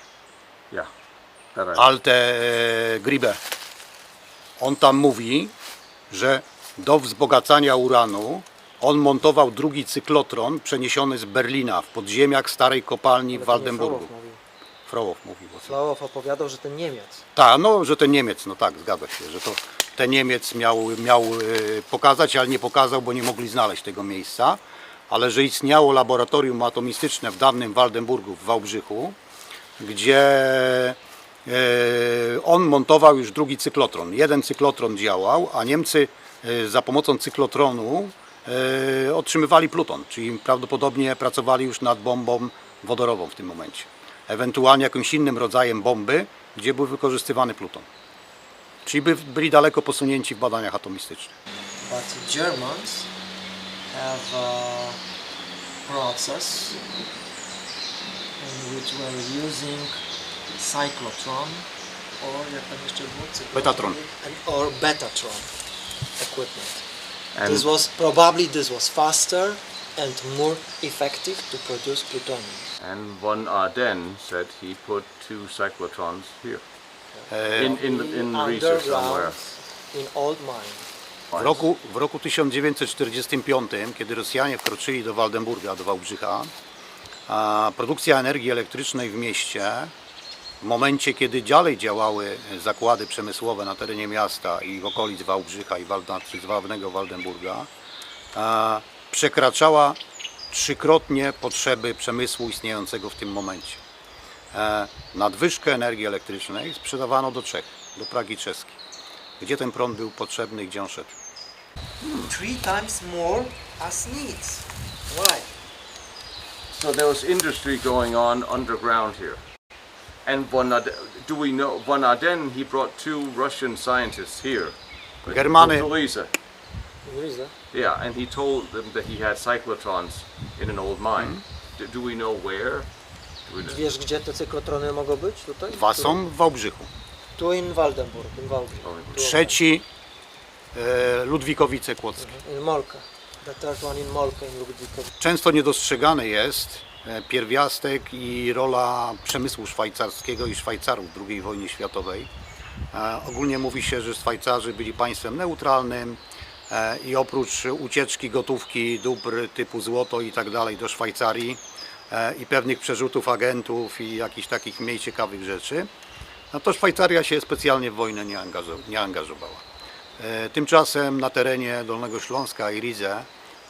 Yeah. Alte Griebe. On tam mówi, że do wzbogacania uranu on montował drugi cyklotron przeniesiony z Berlina w podziemiach starej kopalni w Waldenburgu. Frołow mówił. Frołow opowiadał, że ten Niemiec. Tak, no, że ten Niemiec, no tak, zgadza się, że to ten Niemiec miał pokazać, ale nie pokazał, bo nie mogli znaleźć tego miejsca, ale że istniało laboratorium atomistyczne w dawnym Waldenburgu w Wałbrzychu, gdzie on montował już drugi cyklotron. Jeden cyklotron działał, a Niemcy za pomocą cyklotronu otrzymywali pluton, czyli prawdopodobnie pracowali już nad bombą wodorową w tym momencie. Ewentualnie jakimś innym rodzajem bomby, gdzie był wykorzystywany pluton. Czyli byli daleko posunięci w badaniach atomistycznych. But Germans have a process in which we're using cyclotron or jak tam jeszcze było? Betatron. Or betatron equipment. And This was faster and more effective to produce plutonium. And von Ardenne said he put 2 cyclotrons here. In Riese somewhere. In old mine. W roku 1945, kiedy Rosjanie wkroczyli do Waldenburga, do Wałbrzycha, produkcja energii elektrycznej w mieście, w momencie kiedy dalej działały zakłady przemysłowe na terenie miasta i w okolic Wałbrzycha i dawnego Waldenburga, przekraczała 3-krotnie potrzeby przemysłu istniejącego w tym momencie. Nadwyżkę energii elektrycznej sprzedawano do Czech, do Pragi czeskiej, gdzie ten prąd był potrzebny i gdzie on szedł. 3 times more as needs. Why? So there was industry going on underground here. And do we know von Ardenne? He brought 2 Russian scientists here. Germany. To Riese. Riese? Yeah, and he told them that he had cyclotrons in an old mine. Do we know where? Wiesz, gdzie te cyklotrony mogą być? Tutaj? 2 są w Wałbrzychu. Tu in Waldenburg, in Wałbrzych. Trzeci Ludwikowice Kłodzkie. In Molke. The third one in Molke, in Ludwikowice. Często niedostrzegany jest pierwiastek i rola przemysłu szwajcarskiego i Szwajcarów w II wojnie światowej. Ogólnie mówi się, że Szwajcarzy byli państwem neutralnym i oprócz ucieczki gotówki, dóbr typu złoto i tak dalej do Szwajcarii i pewnych przerzutów agentów i jakichś takich mniej ciekawych rzeczy, no to Szwajcaria się specjalnie w wojnę nie angażowała. Tymczasem na terenie Dolnego Śląska i Riese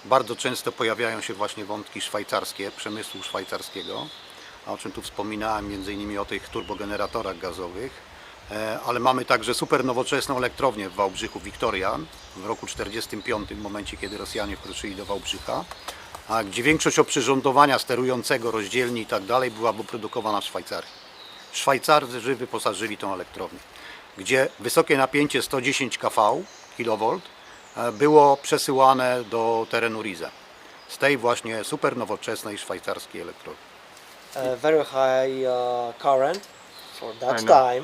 bardzo często pojawiają się właśnie wątki szwajcarskie, przemysłu szwajcarskiego, o czym tu wspominałem, między innymi o tych turbogeneratorach gazowych, ale mamy także super nowoczesną elektrownię w Wałbrzychu, Victoria, w roku 1945, w momencie kiedy Rosjanie wkroczyli do Wałbrzycha, gdzie większość oprzyrządowania sterującego, rozdzielni i tak dalej była produkowana w Szwajcarii. Szwajcarzy wyposażyli tą elektrownię, gdzie wysokie napięcie 110 kV, kV, było przesyłane do terenu Riese. Z tej właśnie super nowoczesnej szwajcarskiej elektrowni. Very high current for that time,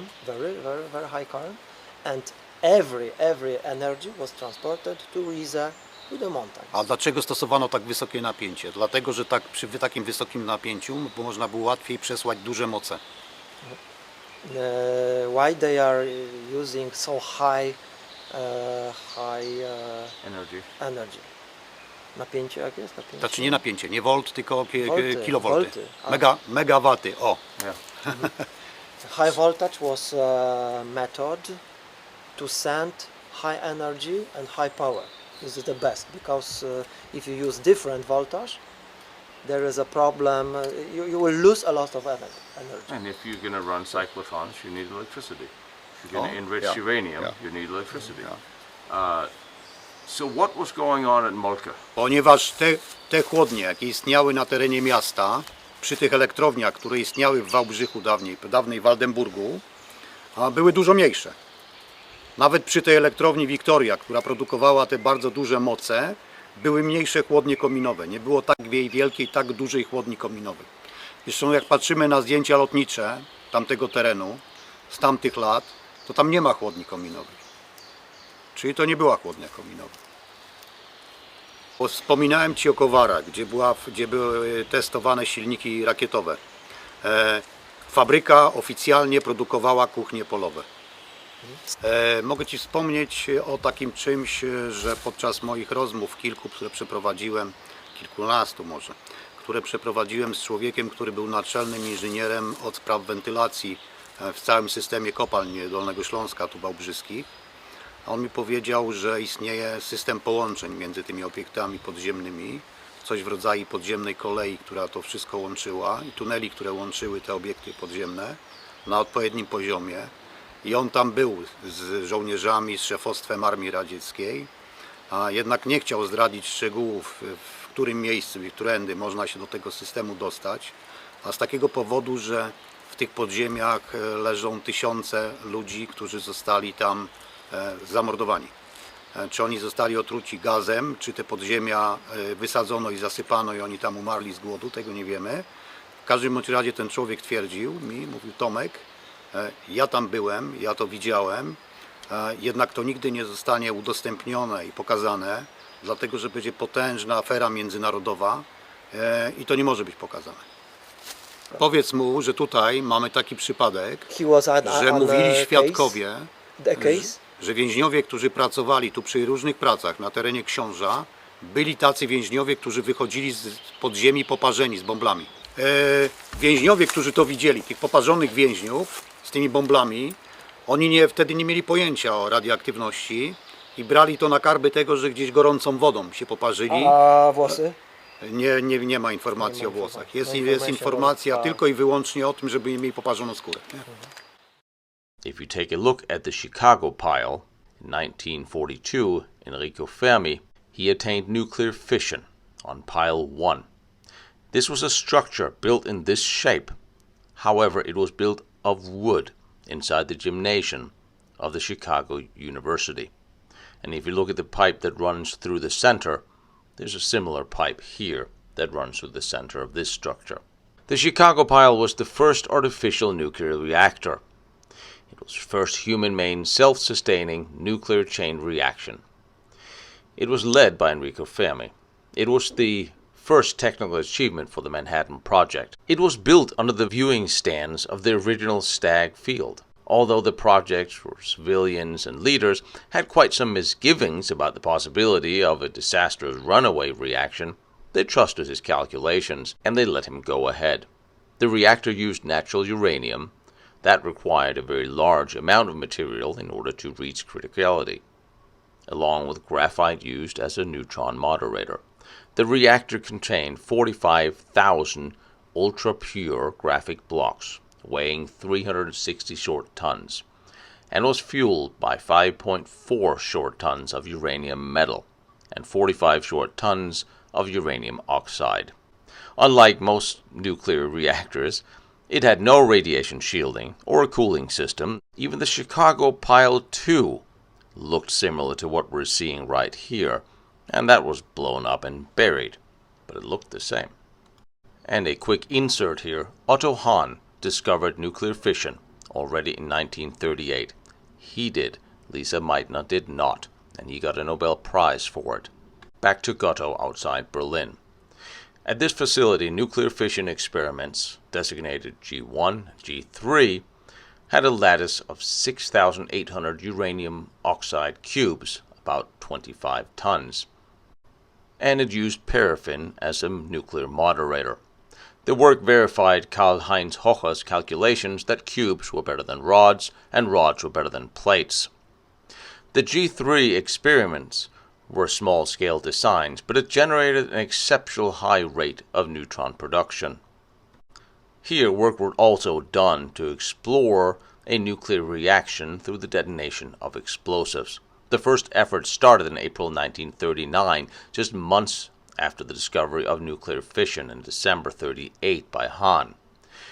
very high current, and every energy was transported to Riese, to the mountains. A dlaczego stosowano tak wysokie napięcie? Dlatego, że przy takim wysokim napięciu można było łatwiej przesłać duże moce. Why they are using so high energy? Napięcie jak jest? Napięcie? Znaczy nie napięcie, nie volt, tylko kilowolty. Volty. Megawaty, o. Yeah. High voltage was a method to send high energy and high power. This is the best because if you use different voltage, there is a problem. You will lose a lot of energy. And if you're going to run cyclotrons, you need electricity. If you're going to enrich yeah, uranium, yeah. you need electricity. So what was going on at Moltke? Ponieważ te chłodnie, jakie istniały na terenie miasta, przy tych elektrowniach, które istniały w Wałbrzychu dawnej Waldenburgu, były dużo mniejsze. Nawet przy tej elektrowni Wiktoria, która produkowała te bardzo duże moce, były mniejsze chłodnie kominowe. Nie było tak wielkiej, tak dużej chłodni kominowej. Zresztą jak patrzymy na zdjęcia lotnicze tamtego terenu, z tamtych lat, to tam nie ma chłodni kominowej. Czyli to nie była chłodnia kominowa. Wspominałem Ci o Kowarach, gdzie były testowane silniki rakietowe. Fabryka oficjalnie produkowała kuchnie polowe. Mogę Ci wspomnieć o takim czymś, że podczas moich rozmów, które przeprowadziłem, kilkunastu może, które przeprowadziłem z człowiekiem, który był naczelnym inżynierem od spraw wentylacji w całym systemie kopalń Dolnego Śląska, tu Wałbrzyskich. On mi powiedział, że istnieje system połączeń między tymi obiektami podziemnymi, coś w rodzaju podziemnej kolei, która to wszystko łączyła i tuneli, które łączyły te obiekty podziemne na odpowiednim poziomie. I on tam był z żołnierzami, z szefostwem Armii Radzieckiej, a jednak nie chciał zdradzić szczegółów, w którym miejscu i którędy można się do tego systemu dostać, a z takiego powodu, że w tych podziemiach leżą tysiące ludzi, którzy zostali tam zamordowani. Czy oni zostali otruci gazem, czy te podziemia wysadzono i zasypano i oni tam umarli z głodu, tego nie wiemy. W każdym bądź razie ten człowiek twierdził mi, mówił: Tomek, ja tam byłem, ja to widziałem, jednak to nigdy nie zostanie udostępnione i pokazane, dlatego że będzie potężna afera międzynarodowa i to nie może być pokazane. Powiedz mu, że tutaj mamy taki przypadek, że mówili świadkowie, że więźniowie, którzy pracowali tu przy różnych pracach na terenie Książa, byli tacy więźniowie, którzy wychodzili z podziemi poparzeni z bąblami. Więźniowie, którzy to widzieli, tych poparzonych więźniów z tymi bąblami, oni wtedy nie mieli pojęcia o radioaktywności i brali to na karby tego, że gdzieś gorącą wodą się poparzyli. A włosy? Nie ma informacji o włosach. Jest informacja tylko i wyłącznie o tym, żeby mieli poparzoną skórę. If you take a look at the Chicago pile, in 1942, Enrico Fermi, he attained nuclear fission on pile 1. This was a structure built in this shape. However, it was built of wood inside the gymnasium of the Chicago University. And if you look at the pipe that runs through the center, there's a similar pipe here that runs through the center of this structure. The Chicago pile was the first artificial nuclear reactor. It was first human-made, self-sustaining nuclear chain reaction. It was led by Enrico Fermi. It was the first technical achievement for the Manhattan Project. It was built under the viewing stands of the original Stagg field. Although the project's civilians and leaders had quite some misgivings about the possibility of a disastrous runaway reaction, they trusted his calculations and they let him go ahead. The reactor used natural uranium. That required a very large amount of material in order to reach criticality, along with graphite used as a neutron moderator. The reactor contained 45,000 ultra-pure graphite blocks, weighing 360 short tons, and was fueled by 5.4 short tons of uranium metal and 45 short tons of uranium oxide. Unlike most nuclear reactors, it had no radiation shielding or a cooling system. Even the Chicago Pile 2 looked similar to what we're seeing right here, and that was blown up and buried, but it looked the same. And a quick insert here, Otto Hahn discovered nuclear fission already in 1938. He did, Lisa Meitner did not, and he got a Nobel Prize for it. Back to Gotto outside Berlin. At this facility, nuclear fission experiments, designated G1, G3, had a lattice of 6,800 uranium oxide cubes, about 25 tons, and it used paraffin as a nuclear moderator. The work verified Karl-Heinz Hocher's calculations that cubes were better than rods, and rods were better than plates. The G3 experiments were small-scale designs, but it generated an exceptional high rate of neutron production. Here, work was also done to explore a nuclear reaction through the detonation of explosives. The first effort started in April 1939, just months after the discovery of nuclear fission in December 1938 by Hahn.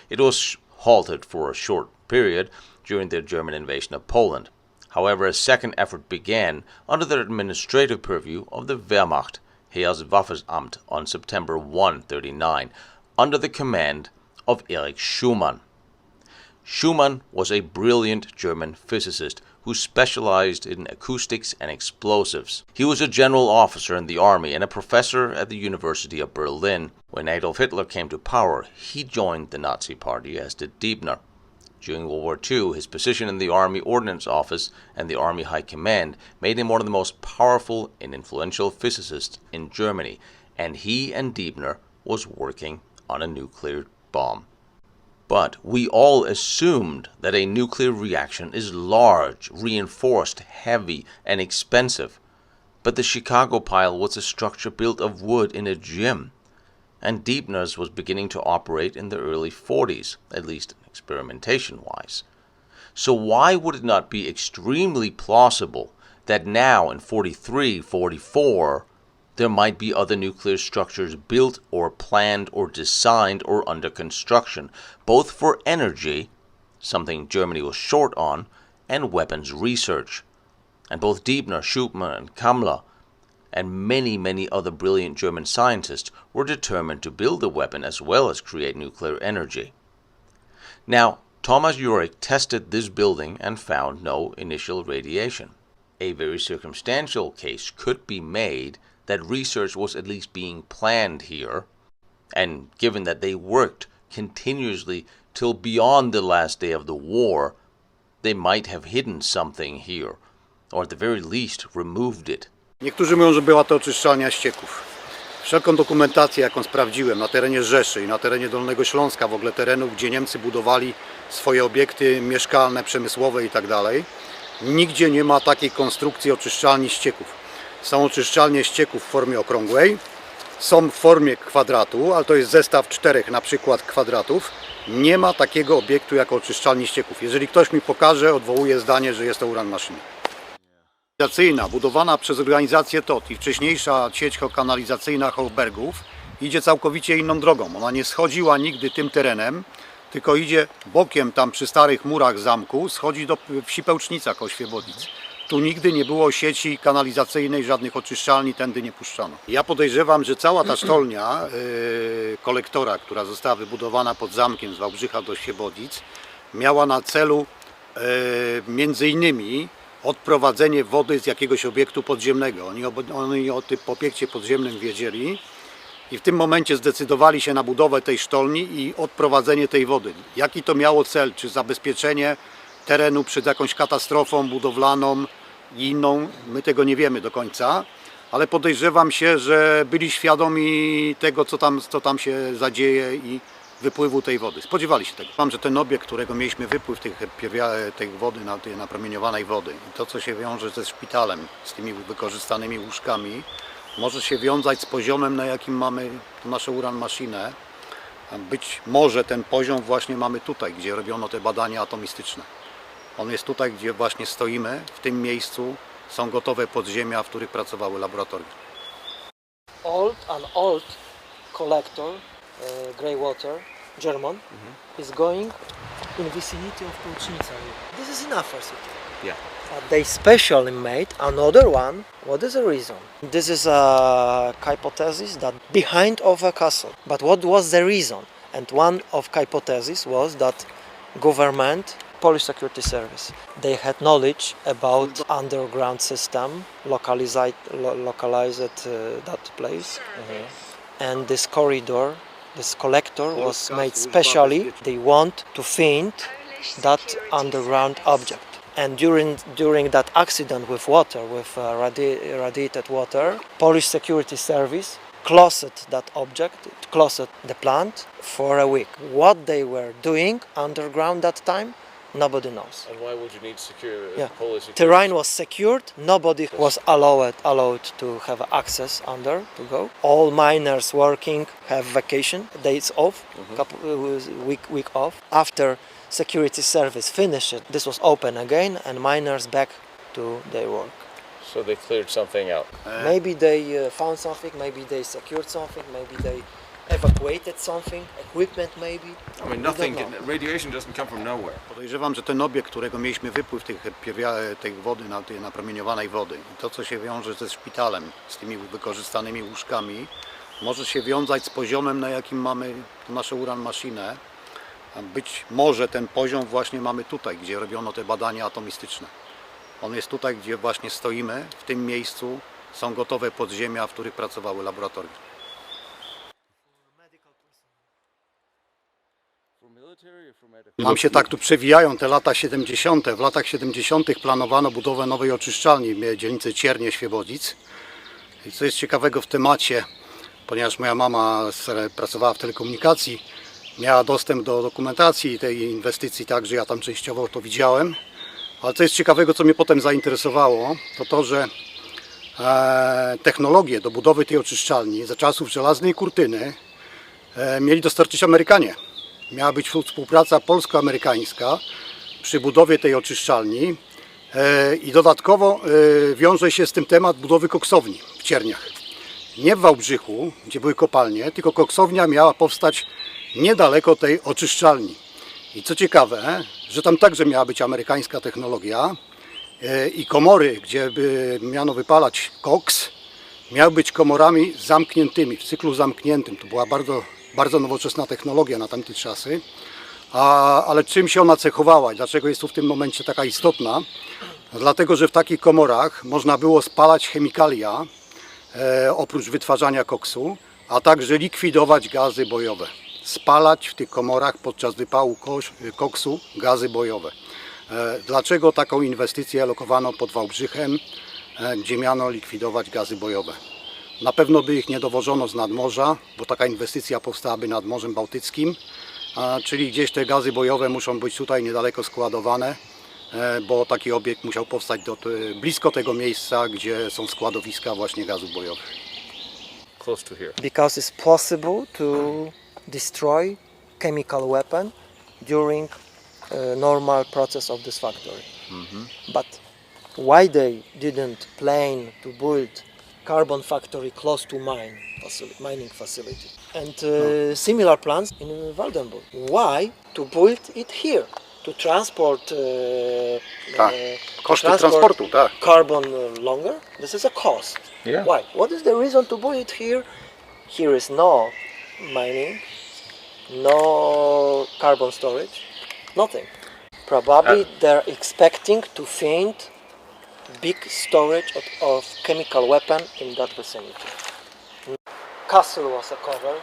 It was halted for a short period during the German invasion of Poland. However, a second effort began under the administrative purview of the Wehrmacht Heereswaffenamt on September 1, 1939, under the command of Erich Schumann. Schumann was a brilliant German physicist who specialized in acoustics and explosives. He was a general officer in the army and a professor at the University of Berlin. When Adolf Hitler came to power, he joined the Nazi Party, as did Deibner. During World War II, his position in the Army Ordnance Office and the Army High Command made him one of the most powerful and influential physicists in Germany, and he and Deibner was working on a nuclear bomb. But we all assumed that a nuclear reaction is large, reinforced, heavy, and expensive. But the Chicago pile was a structure built of wood in a gym, and Deibner's was beginning to operate in the early 40s, at least experimentation-wise. So why would it not be extremely plausible that now in 43, 44, there might be other nuclear structures built or planned or designed or under construction, both for energy, something Germany was short on, and weapons research. And both Deibner, Schumann, and Kammler, and many other brilliant German scientists were determined to build a weapon as well as create nuclear energy. Now, Thomas Jurek tested this building and found no initial radiation. A very circumstantial case could be made that research was at least being planned here, and given that they worked continuously till beyond the last day of the war, they might have hidden something here, or at the very least removed it. Niektórzy mówią, że była to oczyszczalnia ścieków. Wszelką dokumentację, jaką sprawdziłem na terenie Rzeszy i na terenie Dolnego Śląska, w ogóle terenów, gdzie Niemcy budowali swoje obiekty mieszkalne, przemysłowe itd., nigdzie nie ma takiej konstrukcji oczyszczalni ścieków. Są oczyszczalnie ścieków w formie okrągłej, są w formie kwadratu, ale to jest zestaw 4 na przykład kwadratów. Nie ma takiego obiektu jak oczyszczalni ścieków. Jeżeli ktoś mi pokaże, odwołuję zdanie, że jest to uran maszyny. Kanalizacyjna, budowana przez organizację TOT i wcześniejsza sieć kanalizacyjna Wolfsbergów idzie całkowicie inną drogą. Ona nie schodziła nigdy tym terenem, tylko idzie bokiem tam przy starych murach zamku, schodzi do wsi Pełcznica koło Świebodzic. Tu nigdy nie było sieci kanalizacyjnej, żadnych oczyszczalni, tędy nie puszczano. Ja podejrzewam, że cała ta sztolnia kolektora, która została wybudowana pod zamkiem z Wałbrzycha do Świebodzic, miała na celu między innymi odprowadzenie wody z jakiegoś obiektu podziemnego. Oni o tym obiekcie podziemnym wiedzieli i w tym momencie zdecydowali się na budowę tej sztolni i odprowadzenie tej wody. Jaki to miało cel? Czy zabezpieczenie terenu przed jakąś katastrofą budowlaną i inną? My tego nie wiemy do końca, ale podejrzewam się, że byli świadomi tego, co tam się zadzieje i wypływu tej wody. Spodziewali się tego. Mam, że ten obiekt, którego mieliśmy wypływ tej wody, tej napromieniowanej wody i to, co się wiąże ze szpitalem, z tymi wykorzystanymi łóżkami, może się wiązać z poziomem, na jakim mamy naszą uran maszynę. Być może ten poziom właśnie mamy tutaj, gdzie robiono te badania atomistyczne. On jest tutaj, gdzie właśnie stoimy, w tym miejscu są gotowe podziemia, w których pracowały laboratoria. An old collector, grey water, German, is going in vicinity of Pełcznica. This is enough for city. Yeah. They specially made another one. What is the reason? This is a hypothesis that behind of a castle. But what was the reason? And one of hypotheses was that government, Polish Security Service, they had knowledge about underground system, localized that place, and this corridor, this collector was made specially. They want to find that underground object. And during that accident with water, with radiated water, Polish Security Service closed that object, closed the plant for a week. What they were doing underground that time, Nobody knows. And why would you need secure Yeah. police security? Terrain was secured. Nobody was allowed to have access under to go. All miners working have vacation days off, week off. After security service finished, this was open again, and miners back to their work. So they cleared something out. Maybe they found something. Maybe they secured something. Maybe they evacuated something, equipment maybe. I mean, nothing, radiation doesn't come from nowhere. Podejrzewam, że ten obiekt, którego mieliśmy wypływ tej wody, tej napromieniowanej wody, i to co się wiąże ze szpitalem, z tymi wykorzystanymi łóżkami, może się wiązać z poziomem, na jakim mamy naszą uran-maszynę. Być może ten poziom właśnie mamy tutaj, gdzie robiono te badania atomistyczne. On jest tutaj, gdzie właśnie stoimy, w tym miejscu są gotowe podziemia, w których pracowały laboratoria. Nam się tak tu przewijają te lata 70. W latach 70. planowano budowę nowej oczyszczalni w dzielnicy Ciernie-Świebodzic. I co jest ciekawego w temacie, ponieważ moja mama pracowała w telekomunikacji, miała dostęp do dokumentacji tej inwestycji, także ja tam częściowo to widziałem. Ale co jest ciekawego, co mnie potem zainteresowało, to to, że technologię do budowy tej oczyszczalni za czasów żelaznej kurtyny mieli dostarczyć Amerykanie. Miała być współpraca polsko-amerykańska przy budowie tej oczyszczalni i dodatkowo wiąże się z tym temat budowy koksowni w Cierniach. Nie w Wałbrzychu, gdzie były kopalnie, tylko koksownia miała powstać niedaleko tej oczyszczalni. I co ciekawe, że tam także miała być amerykańska technologia i komory, gdzie by miano wypalać koks, miały być komorami zamkniętymi, w cyklu zamkniętym. To była bardzo nowoczesna technologia na tamte czasy. Ale czym się ona cechowała i dlaczego jest tu w tym momencie taka istotna? Dlatego, że w takich komorach można było spalać chemikalia, oprócz wytwarzania koksu, a także likwidować gazy bojowe. Spalać w tych komorach podczas wypału koksu gazy bojowe. Dlaczego taką inwestycję lokowano pod Wałbrzychem, gdzie miano likwidować gazy bojowe? Na pewno by ich nie dowożono z nadmorza, bo taka inwestycja powstałaby nad Morzem Bałtyckim, czyli gdzieś te gazy bojowe muszą być tutaj niedaleko składowane, bo taki obiekt musiał powstać blisko tego miejsca, gdzie są składowiska właśnie gazów bojowych. Close to here. Because it's possible to destroy chemical weapon during normal process of this factory. But why they didn't plan to build carbon factory close to mining facility and similar plants in Waldenburg? Why to build it here? To transport koszty transportu, tak. Carbon longer? This is a cost. Yeah. Why? What is the reason to build it here? Here is no mining, no carbon storage, nothing. Probably they're expecting to find big storage of chemical weapon in that vicinity. Castle was a cover.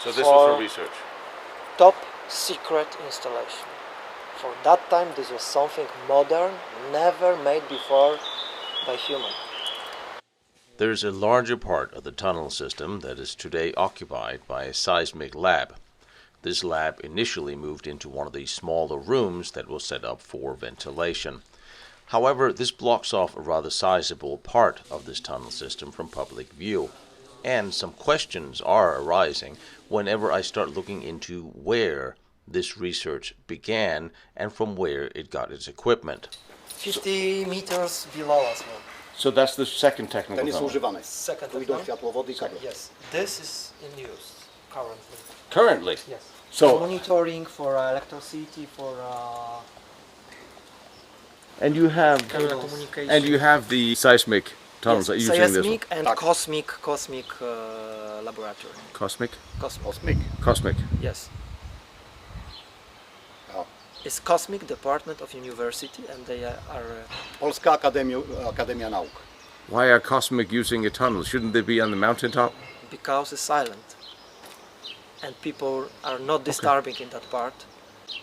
So this was for research. Top secret installation. For that time this was something modern, never made before by human. There is a larger part of the tunnel system that is today occupied by a seismic lab. This lab initially moved into one of these smaller rooms that was set up for ventilation. However, this blocks off a rather sizable part of this tunnel system from public view. And some questions are arising whenever I start looking into where this research began and from where it got its equipment. 50 meters below us. So that's the second technical Ten jest tunnel. używany. Second Tu idą światłowody i kable. Yes, this is in use currently. Currently? Yes. So, Monitoring for electricity, for and you have telecommunication. the seismic tunnels that you're using this one. Seismic and cosmic laboratory. Cosmic? Kosmik. Yes. Oh. It's Cosmic Department of University and they are Polska Akademia Nauk. Why are Cosmic using a tunnel? Shouldn't they be on the mountaintop? because it's silent and people are not disturbing in that part.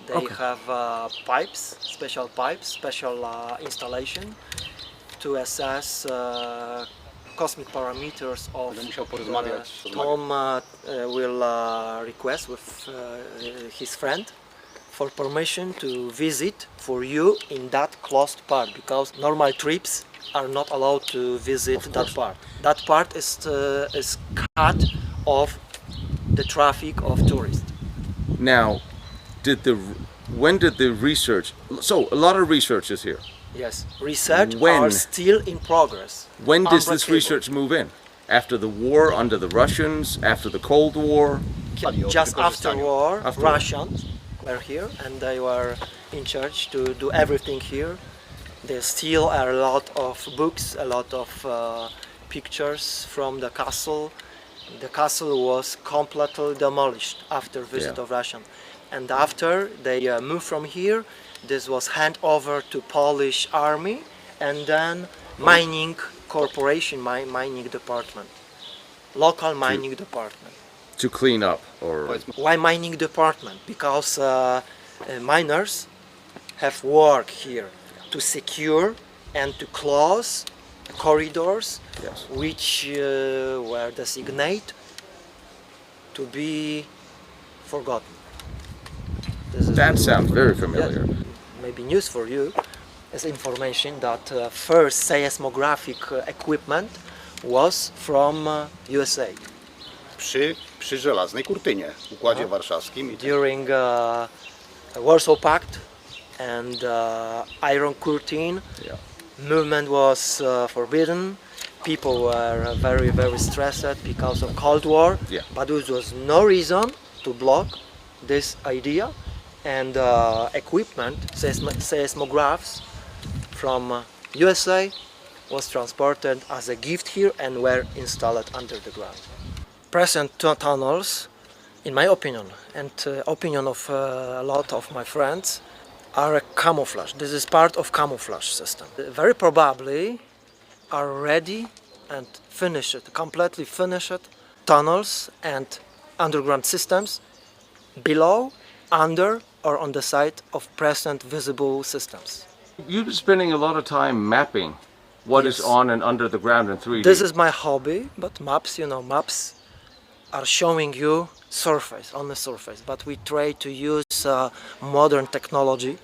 They have pipes, special installation to assess cosmic parameters of Tom will request with his friend for permission to visit for you in that closed part, because normal trips are not allowed to visit that part. That part is cut off the traffic of tourists. Now, when did the research? So a lot of research is here. Yes, research When? are still in progress. When does this Unbreakable. research move in? After the war, under the Russians, after the Cold War? Just after war, After war. Russians were here and they were in charge to do everything here. There still are a lot of books, a lot of pictures from the castle. The castle was completely demolished after visit of Russian. And after they moved from here, this was handed over to Polish army and then mining corporation, mining department, local mining department. To clean up, or Why mining department? Because miners have work here to secure and to close corridors which were designated to be forgotten. that sounds very familiar. Maybe news for you as information that first seismographic equipment was from USA. Przy żelaznej kurtynie, Układzie Warszawskim. During Warsaw Pact and Iron Curtain, movement was forbidden. People were very, very stressed because of Cold War, but there was no reason to block this idea. And equipment, seismographs from USA was transported as a gift here and were installed under the ground. Present tunnels, in my opinion, and opinion of a lot of my friends, are a camouflage. This is part of camouflage system. Very probably are ready and finished, completely finished tunnels and underground systems below, under, or on the side of present visible systems. You've been spending a lot of time mapping what is on and under the ground in 3D. This is my hobby, but maps, maps are showing you surface, on the surface, but we try to use modern technology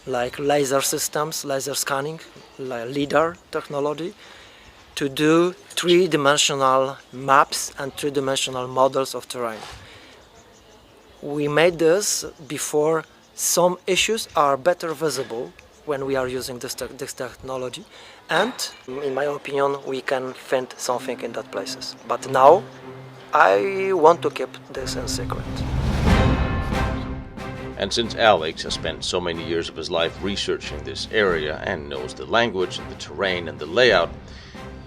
like laser systems, laser scanning, LIDAR technology, to do three-dimensional maps and three-dimensional models of terrain. We made this before some issues are better visible when we are using this technology, and in my opinion we can find something in that places. But now I want to keep this in secret. And since Alex has spent so many years of his life researching this area and knows the language, the terrain and the layout,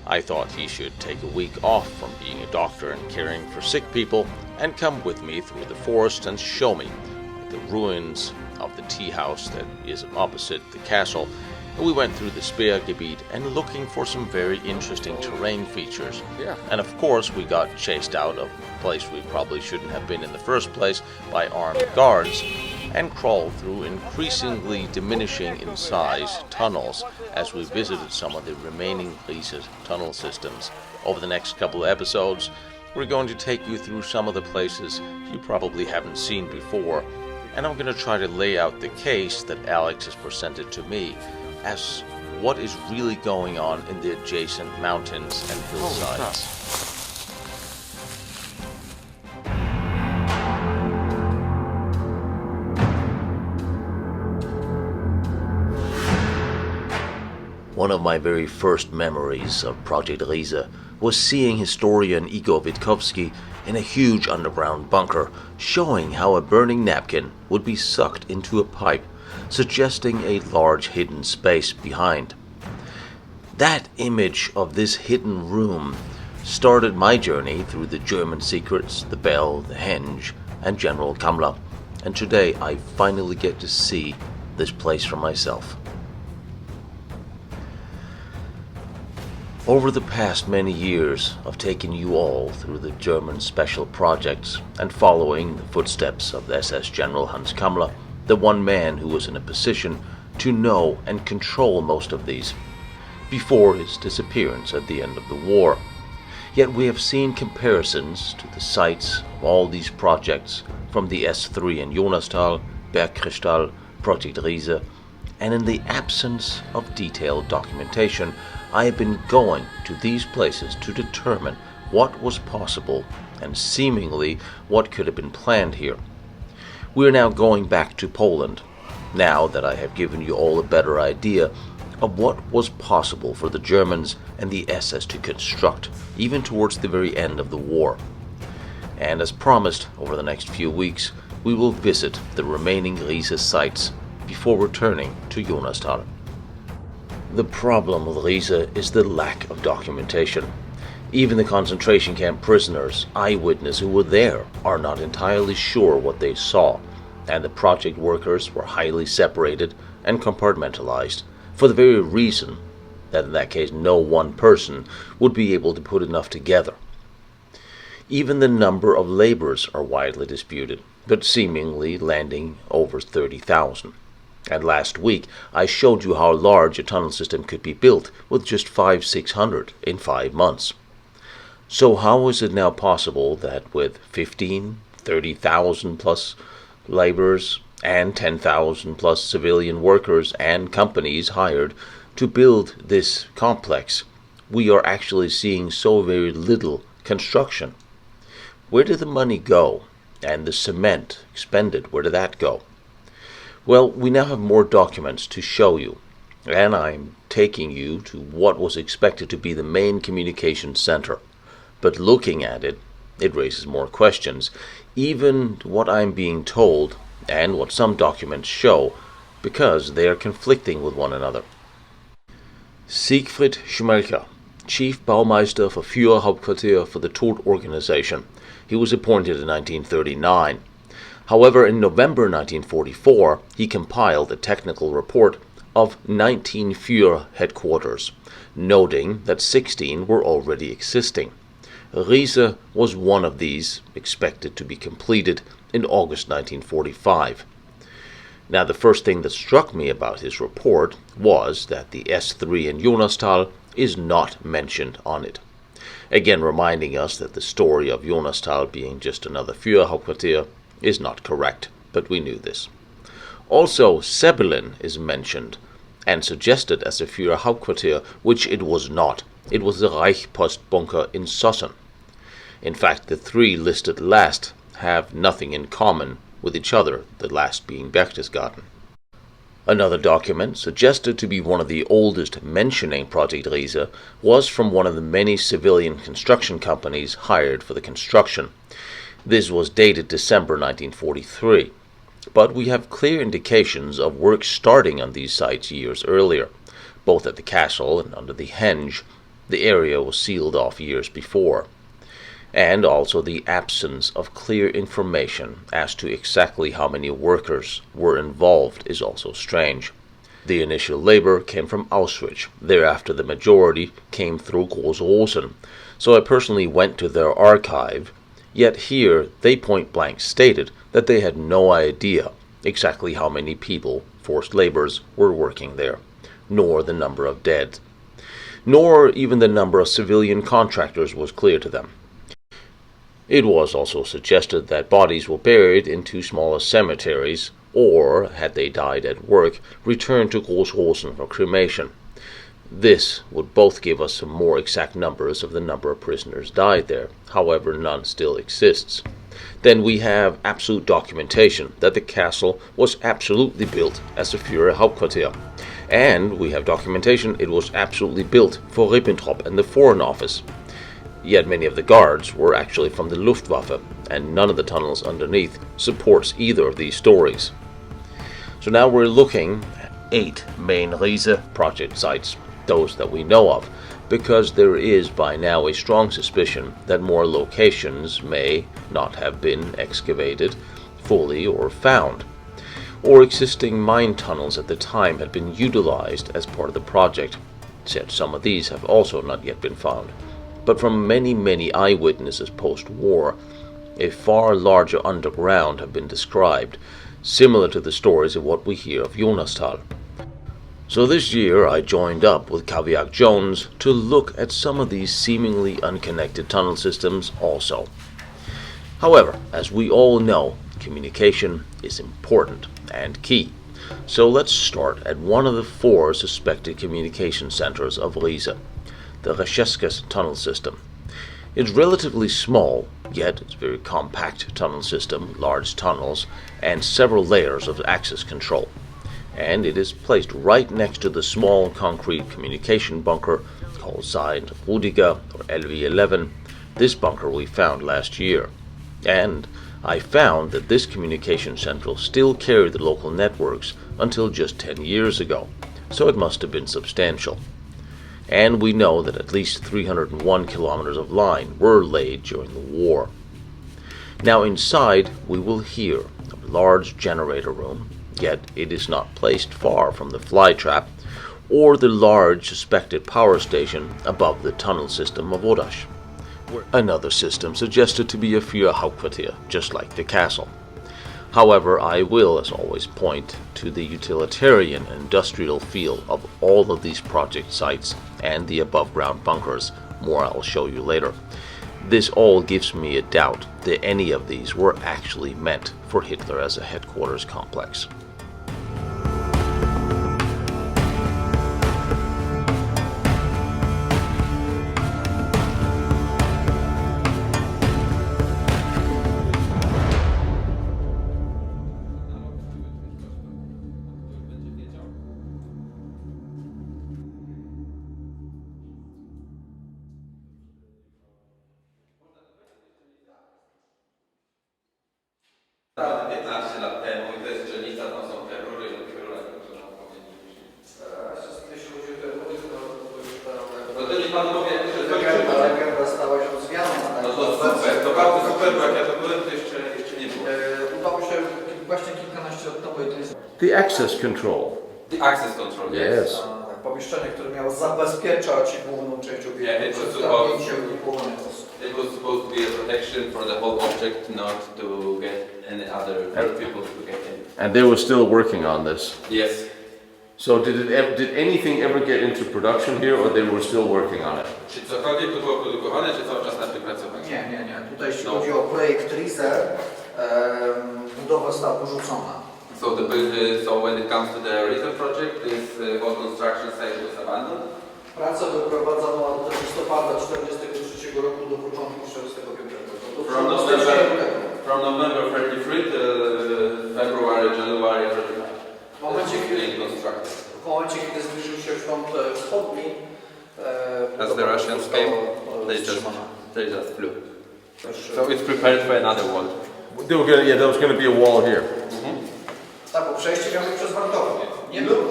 I thought he should take a week off from being a doctor and caring for sick people and come with me through the forest and show me the ruins of the tea house that is opposite the castle. And we went through the Speergebiet and looking for some very interesting terrain features. And of course we got chased out of a place we probably shouldn't have been in the first place by armed guards and crawled through increasingly diminishing in size tunnels as we visited some of the remaining Riese tunnel systems. Over the next couple of episodes, we're going to take you through some of the places you probably haven't seen before, and I'm going to try to lay out the case that Alex has presented to me as what is really going on in the adjacent mountains and hillsides. One of my very first memories of Project Riese was seeing historian Igor Witkowski in a huge underground bunker showing how a burning napkin would be sucked into a pipe, suggesting a large hidden space behind. That image of this hidden room started my journey through the German secrets, the Bell, the Henge, and General Kammler, and today I finally get to see this place for myself. Over the past many years of taking you all through the German special projects and following the footsteps of the SS General Hans Kammler, the one man who was in a position to know and control most of these, before his disappearance at the end of the war. Yet we have seen comparisons to the sites of all these projects from the S3 in Jonastal Bergkristall, Project Riese, and in the absence of detailed documentation, I have been going to these places to determine what was possible and seemingly what could have been planned here. We are now going back to Poland, now that I have given you all a better idea of what was possible for the Germans and the SS to construct, even towards the very end of the war. And as promised, over the next few weeks, we will visit the remaining Riese sites before returning to Jonastal. The problem with Riese is the lack of documentation. Even the concentration camp prisoners, eyewitnesses who were there, are not entirely sure what they saw, and the project workers were highly separated and compartmentalized, for the very reason that in that case no one person would be able to put enough together. Even the number of laborers are widely disputed, but seemingly landing over 30,000. And last week I showed you how large a tunnel system could be built with just 500-600 in 5 months. So how is it now possible that with 30,000 plus laborers and 10,000 plus civilian workers and companies hired to build this complex, we are actually seeing so very little construction? Where did the money go? And the cement expended, where did that go? Well, we now have more documents to show you, and I'm taking you to what was expected to be the main communication center. But looking at it, it raises more questions, even what I'm being told and what some documents show, because they are conflicting with one another. Siegfried Schmelcher, Chief Baumeister for Führerhauptquartier for the Tod Organization. He was appointed in 1939. However, in November 1944, he compiled a technical report of 19 Führer headquarters, noting that 16 were already existing. Riese was one of these, expected to be completed in August 1945. Now, the first thing that struck me about his report was that the S3 in Jonastal is not mentioned on it. Again, reminding us that the story of Jonastal being just another Führerhauptquartier is not correct, but we knew this. Also, Sebelin is mentioned and suggested as a Führerhauptquartier, which it was not. It was the Reichspost bunker in Sossen. In fact, the three listed last have nothing in common with each other, the last being Berchtesgaden. Another document, suggested to be one of the oldest mentioning Project Riese, was from one of the many civilian construction companies hired for the construction. This was dated December 1943, but we have clear indications of work starting on these sites years earlier. Both at the castle and under the Henge, the area was sealed off years before. And also the absence of clear information as to exactly how many workers were involved is also strange. The initial labor came from Auschwitz. Thereafter the majority came through Großrosen. So I personally went to their archive, yet here they point blank stated that they had no idea exactly how many people, forced laborers, were working there, nor the number of dead, nor even the number of civilian contractors was clear to them. It was also suggested that bodies were buried in two smaller cemeteries, or, had they died at work, returned to Großrosen for cremation. This would both give us some more exact numbers of the number of prisoners died there, however none still exists. Then we have absolute documentation that the castle was absolutely built as a Führerhauptquartier, and we have documentation it was absolutely built for Ribbentrop and the Foreign Office. Yet many of the guards were actually from the Luftwaffe, and none of the tunnels underneath supports either of these stories. So now we're looking at 8 main Riese project sites, those that we know of, because there is by now a strong suspicion that more locations may not have been excavated fully or found, or existing mine tunnels at the time had been utilized as part of the project. Yet some of these have also not yet been found. But from many eyewitnesses post-war, a far larger underground have been described, similar to the stories of what we hear of Jonastal. So this year I joined up with Kaviak Jones to look at some of these seemingly unconnected tunnel systems also. However, as we all know, communication is important and key. So let's start at one of the 4 suspected communication centers of Riese, the Riese tunnel system. It's relatively small, yet it's a very compact tunnel system, large tunnels, and several layers of access control. And it is placed right next to the small concrete communication bunker called Signed Rudiger or LV11, this bunker we found last year. And I found that this communication central still carried the local networks until just 10 years ago, so it must have been substantial. And we know that at least 301 kilometers of line were laid during the war. Now inside we will hear a large generator room, yet it is not placed far from the flytrap or the large suspected power station above the tunnel system of Odash. Another system suggested to be a Führerhauptquartier, just like the castle. However, I will, as always, point to the utilitarian industrial feel of all of these project sites and the above-ground bunkers. More I'll show you later. This all gives me a doubt that any of these were actually meant for Hitler as a headquarters complex. The access control. The access control, yes. Pomieszczenie, które miało zabezpieczać główną część obiektu. Yeah, it was supposed to be a protection for the whole object, not to get any other people to get in. And they were still working on this. Yes. So did anything ever get into production here, or they were still working on it? Czy cokolwiek tu było produkowane, czy cały czas nad tym pracowano? Nie. Tutaj jeśli chodzi o projekt Riese, budowa została porzucona. So when it comes to the Riese project, this whole construction site was abandoned. Prace wyprowadzono od listopada 1943 roku do początku 1945 roku. From November 33 to February, January 35. W momencie, kiedy zbliżył się front wschodni, as the Russians came, they just flew. So it's prepared for another wall. There was going to be a wall here. Tak, bo przejście miało być przez wartownię.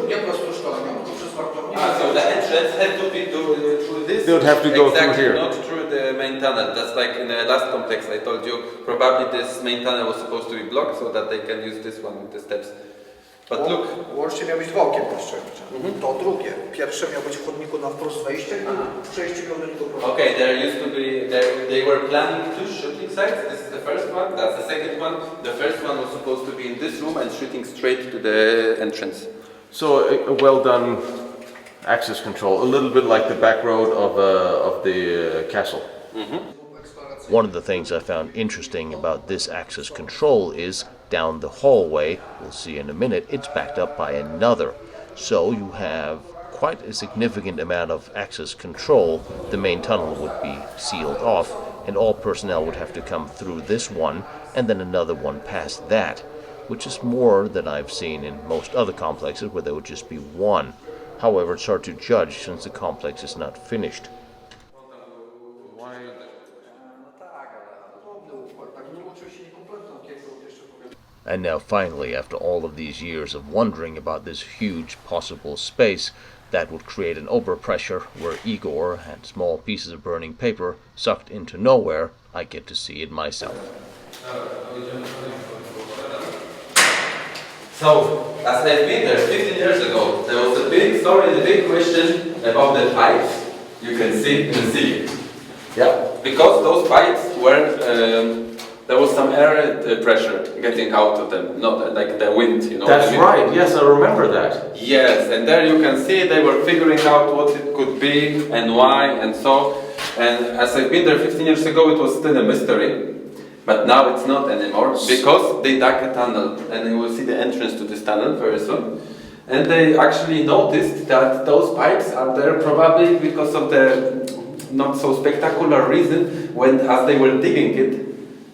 Nie prosto szkolenie, tylko przez wartownię. So the entrance had to be through this. They would have to go exactly, through here. Not through the main tunnel. That's like in the last complex I told you. Probably this main tunnel was supposed to be blocked so that they can use this one with the steps. But look. Łącznie miał być 2 okienka strzelnicze. To drugie. Pierwsze miało być w chodniku na wprost wejście i przejście miało do niego prowadzić. Okay, there used to be, they were planning 2 shooting sites. This is the first one, that's the second one. The first one was supposed to be in this room and shooting straight to the entrance. So a well done access control, a little bit like the back road of the castle. One of the things I found interesting about this access control is down the hallway, we'll see in a minute, it's backed up by another. So you have quite a significant amount of access control. The main tunnel would be sealed off and all personnel would have to come through this one and then another one past that, which is more than I've seen in most other complexes where there would just be one. However, it's hard to judge since the complex is not finished. And now finally, after all of these years of wondering about this huge possible space that would create an overpressure where Igor had small pieces of burning paper sucked into nowhere, I get to see it myself. So, as I've been there 15 years ago, there was a big story, the big question about the pipes you can see in the ceiling. Yeah. Because those pipes were, there was some air pressure getting out of them, not like the wind, you know. That's right, yes, I remember that. Yes, and there you can see they were figuring out what it could be and why and so. And as I've been there 15 years ago, it was still a mystery. But now it's not anymore because they dug a tunnel, and you will see the entrance to this tunnel very soon. And they actually noticed that those pipes are there probably because of the not so spectacular reason. When as they were digging it,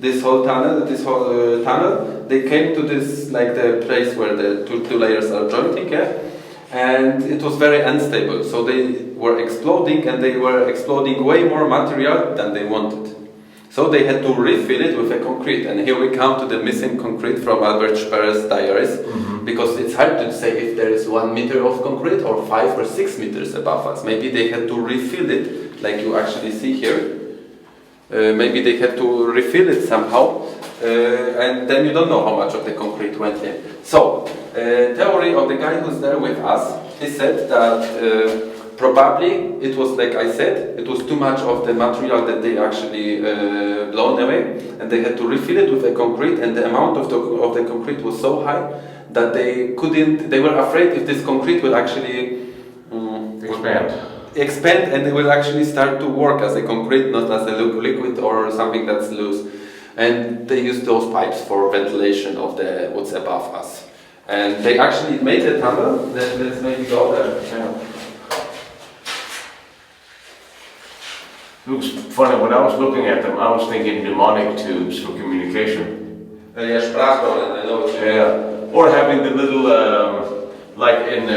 this whole tunnel, they came to this like the place where the two layers are jointing, and it was very unstable. So they were exploding, and they were exploding way more material than they wanted. So they had to refill it with a concrete, and here we come to the missing concrete from Albert Speer's diaries, because it's hard to say if there is 1 meter of concrete or 5 or 6 meters above us. Maybe they had to refill it, like you actually see here. Maybe they had to refill it somehow, and then you don't know how much of the concrete went in. So, theory of the guy who's there with us, he said that probably it was, like I said, it was too much of the material that they actually blown away, and they had to refill it with the concrete, and the amount of the concrete was so high that they were afraid if this concrete will actually expand, and they will actually start to work as a concrete, not as a liquid or something that's loose. And they used those pipes for ventilation of the what's above us. And they actually made a tunnel. Let's maybe go there. Yeah. It was funny, when I was looking at them, I was thinking mnemonic tubes for communication. Yeah, Struckmann, I know what you mean. Yeah, or having the little, like in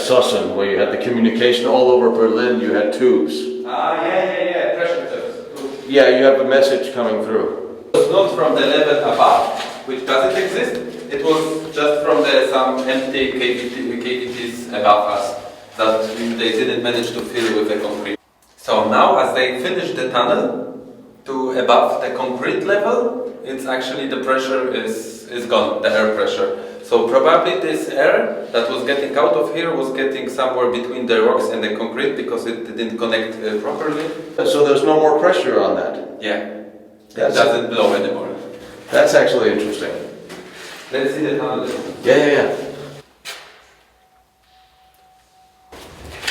Sussen, where you had the communication all over Berlin, you had tubes. Yeah, pressure tubes. Yeah, you have a message coming through. It was not from the level above, which doesn't exist. It was just from some empty cavities above us that they didn't manage to fill with the concrete. So now, as they finished the tunnel to above the concrete level, it's actually the pressure is gone, the air pressure. So probably this air that was getting out of here was getting somewhere between the rocks and the concrete because it didn't connect properly. So there's no more pressure on that? Yeah, it doesn't blow anymore. That's actually interesting. Let's see the tunnel. Yeah.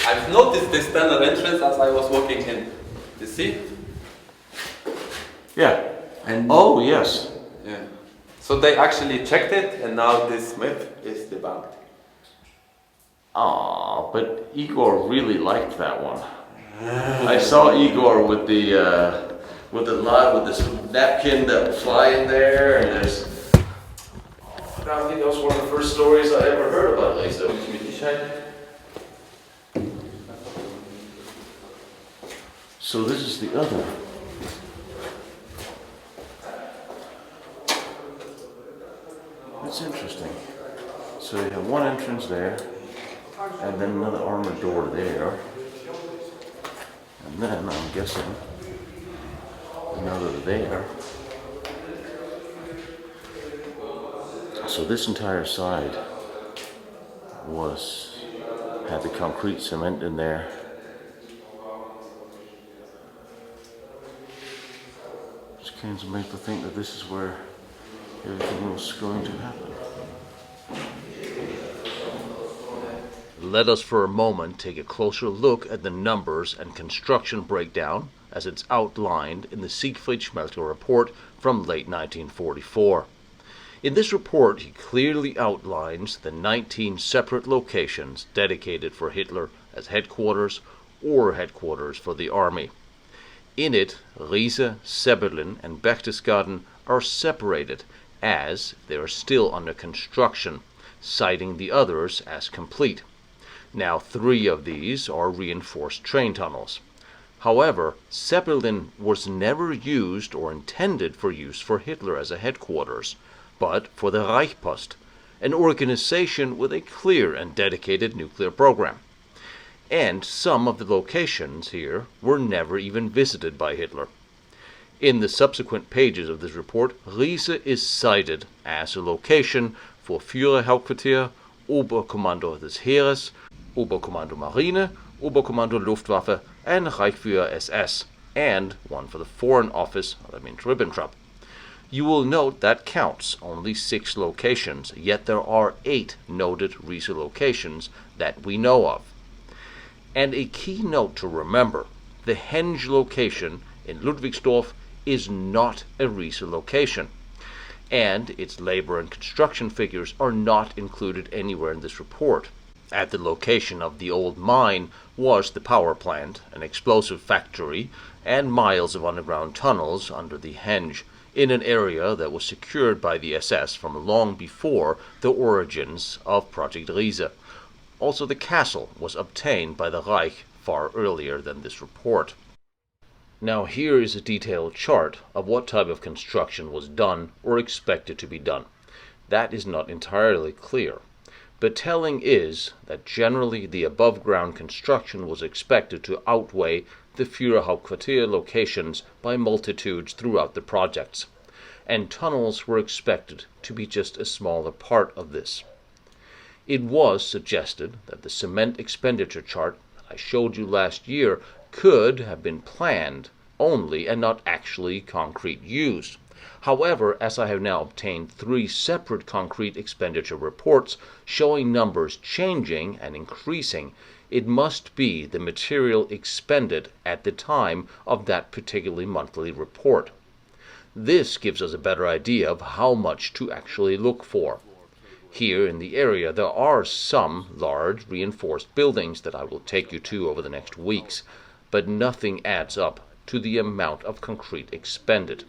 I've noticed this tunnel entrance as I was walking in. You see? Yeah. And oh, yes. Yeah. So they actually checked it, and now this myth is debunked. Ah, but Igor really liked that one. I saw Igor with this napkin that was flying there, and there's. I think that was one of the first stories I ever heard about Riese. So this is the other. That's interesting. So you have one entrance there, and then another armored door there, and then I'm guessing another there. So this entire side had the concrete cement in there. Which kind of makes me think that this is where everything was going to happen. Let us for a moment take a closer look at the numbers and construction breakdown as it's outlined in the Sikfichler report from late 1944. In this report, he clearly outlines the 19 separate locations dedicated for Hitler as headquarters or headquarters for the army. In it, Riese, Sabon, and Berchtesgaden are separated as they are still under construction, citing the others as complete. Now 3 of these are reinforced train tunnels. However, Sabon was never used or intended for use for Hitler as a headquarters, but for the Reichspost, an organization with a clear and dedicated nuclear program. And some of the locations here were never even visited by Hitler. In the subsequent pages of this report, Riese is cited as a location for Führerhauptquartier, Oberkommando des Heeres, Oberkommando Marine, Oberkommando Luftwaffe, and Reichsführer SS, and one for the Foreign Office, that means Ribbentrop. You will note that counts only 6 locations, yet there are 8 noted Riese locations that we know of. And a key note to remember, the Henge location in Ludwigsdorf is not a Riese location, and its labor and construction figures are not included anywhere in this report. At the location of the old mine was the power plant, an explosive factory, and miles of underground tunnels under the Henge, in an area that was secured by the SS from long before the origins of Project Riese. Also, the castle was obtained by the Reich far earlier than this report. Now here is a detailed chart of what type of construction was done or expected to be done. That is not entirely clear, but telling is that generally the above-ground construction was expected to outweigh the Führerhauptquartier locations by multitudes throughout the projects, and tunnels were expected to be just a smaller part of this. It was suggested that the cement expenditure chart that I showed you last year could have been planned only and not actually concrete used. However, as I have now obtained 3 separate concrete expenditure reports showing numbers changing and increasing, it must be the material expended at the time of that particular monthly report. This gives us a better idea of how much to actually look for. Here in the area there are some large reinforced buildings that I will take you to over the next weeks, but nothing adds up to the amount of concrete expended.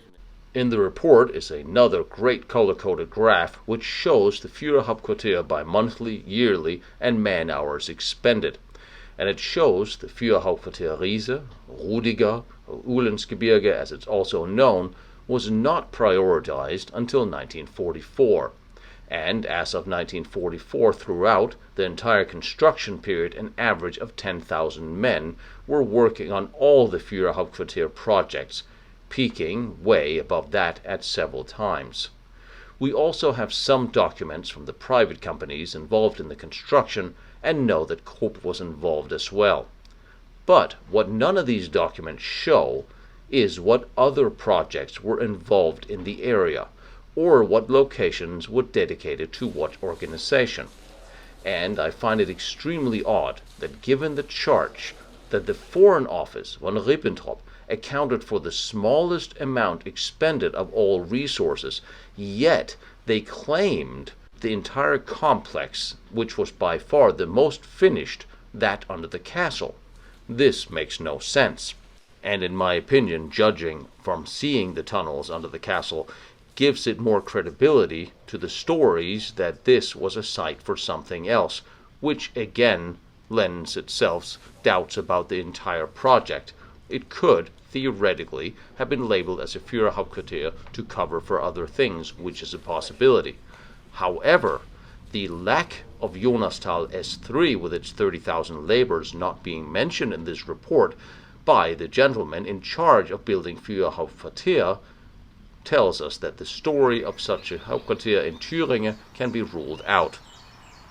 In the report is another great color-coded graph which shows the Führerhauptquartier by monthly, yearly, and man-hours expended. And it shows the Führerhauptquartier Riese, Rudiger, or Uhlensgebirge as it's also known, was not prioritized until 1944. And as of 1944 throughout the entire construction period, an average of 10,000 men were working on all the Führerhauptquartier projects, peaking way above that at several times. We also have some documents from the private companies involved in the construction and know that Krupp was involved as well. But what none of these documents show is what other projects were involved in the area, or what locations were dedicated to what organization. And I find it extremely odd that given the charge that the Foreign Office von Ribbentrop accounted for the smallest amount expended of all resources, yet they claimed the entire complex, which was by far the most finished, that under the castle. This makes no sense, and in my opinion, judging from seeing the tunnels under the castle, gives it more credibility to the stories that this was a site for something else, which again lends itself doubts about the entire project. It could, theoretically, have been labeled as a Führerhauptquartier to cover for other things, which is a possibility. However, the lack of Jonastal S3 with its 30,000 laborers not being mentioned in this report by the gentleman in charge of building Führerhauptquartier tells us that the story of such a Hauptquartier in Thüringen can be ruled out.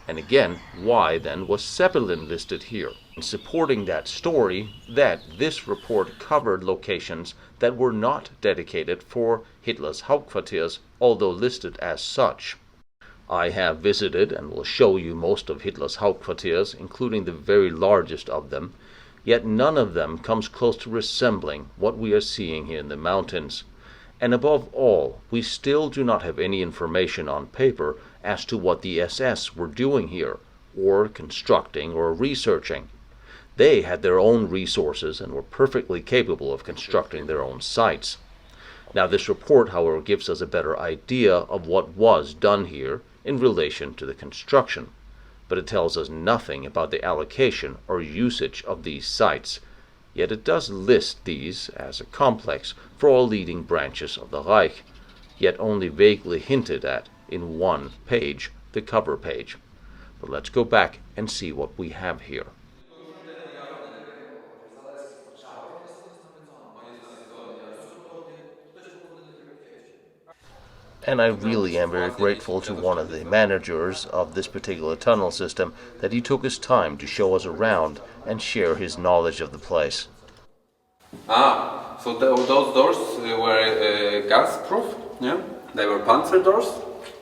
And again, why then was Zeppelin listed here? In supporting that story, that this report covered locations that were not dedicated for Hitler's Hauptquartiers, although listed as such. I have visited and will show you most of Hitler's Hauptquartiers, including the very largest of them, yet none of them comes close to resembling what we are seeing here in the mountains. And above all, we still do not have any information on paper as to what the SS were doing here, or constructing or researching. They had their own resources and were perfectly capable of constructing their own sites. Now this report, however, gives us a better idea of what was done here in relation to the construction, but it tells us nothing about the allocation or usage of these sites. Yet it does list these as a complex for all leading branches of the Reich, yet only vaguely hinted at in one page, the cover page. But let's go back and see what we have here. And I really am very grateful to one of the managers of this particular tunnel system that he took his time to show us around and share his knowledge of the place. So those doors were gas-proof, yeah? They were panzer doors,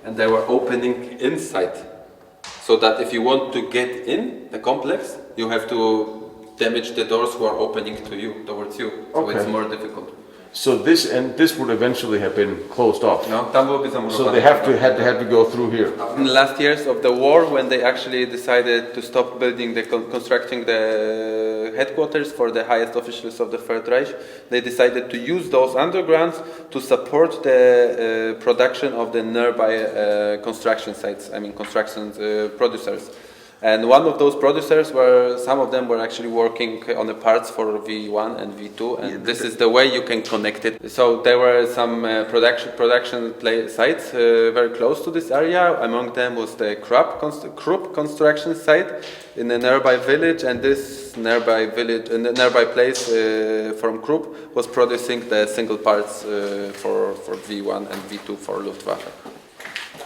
and they were opening inside. So that if you want to get in the complex, you have to damage the doors who are opening to you, towards you. So it's more difficult. So this would eventually have been closed off. No, tam byłoby So zamurowane. they had to go through here. In the last years of the war, when they actually decided to stop building constructing the headquarters for the highest officials of the Third Reich, they decided to use those undergrounds to support the production of the nearby construction sites. I mean, construction producers. And one of those producers some of them were actually working on the parts for V1 and V2, and this is the way you can connect it. So there were some production sites very close to this area. Among them was the Krupp construction site in a nearby village, and this nearby place from Krupp was producing the single parts for V1 and V2 for Luftwaffe.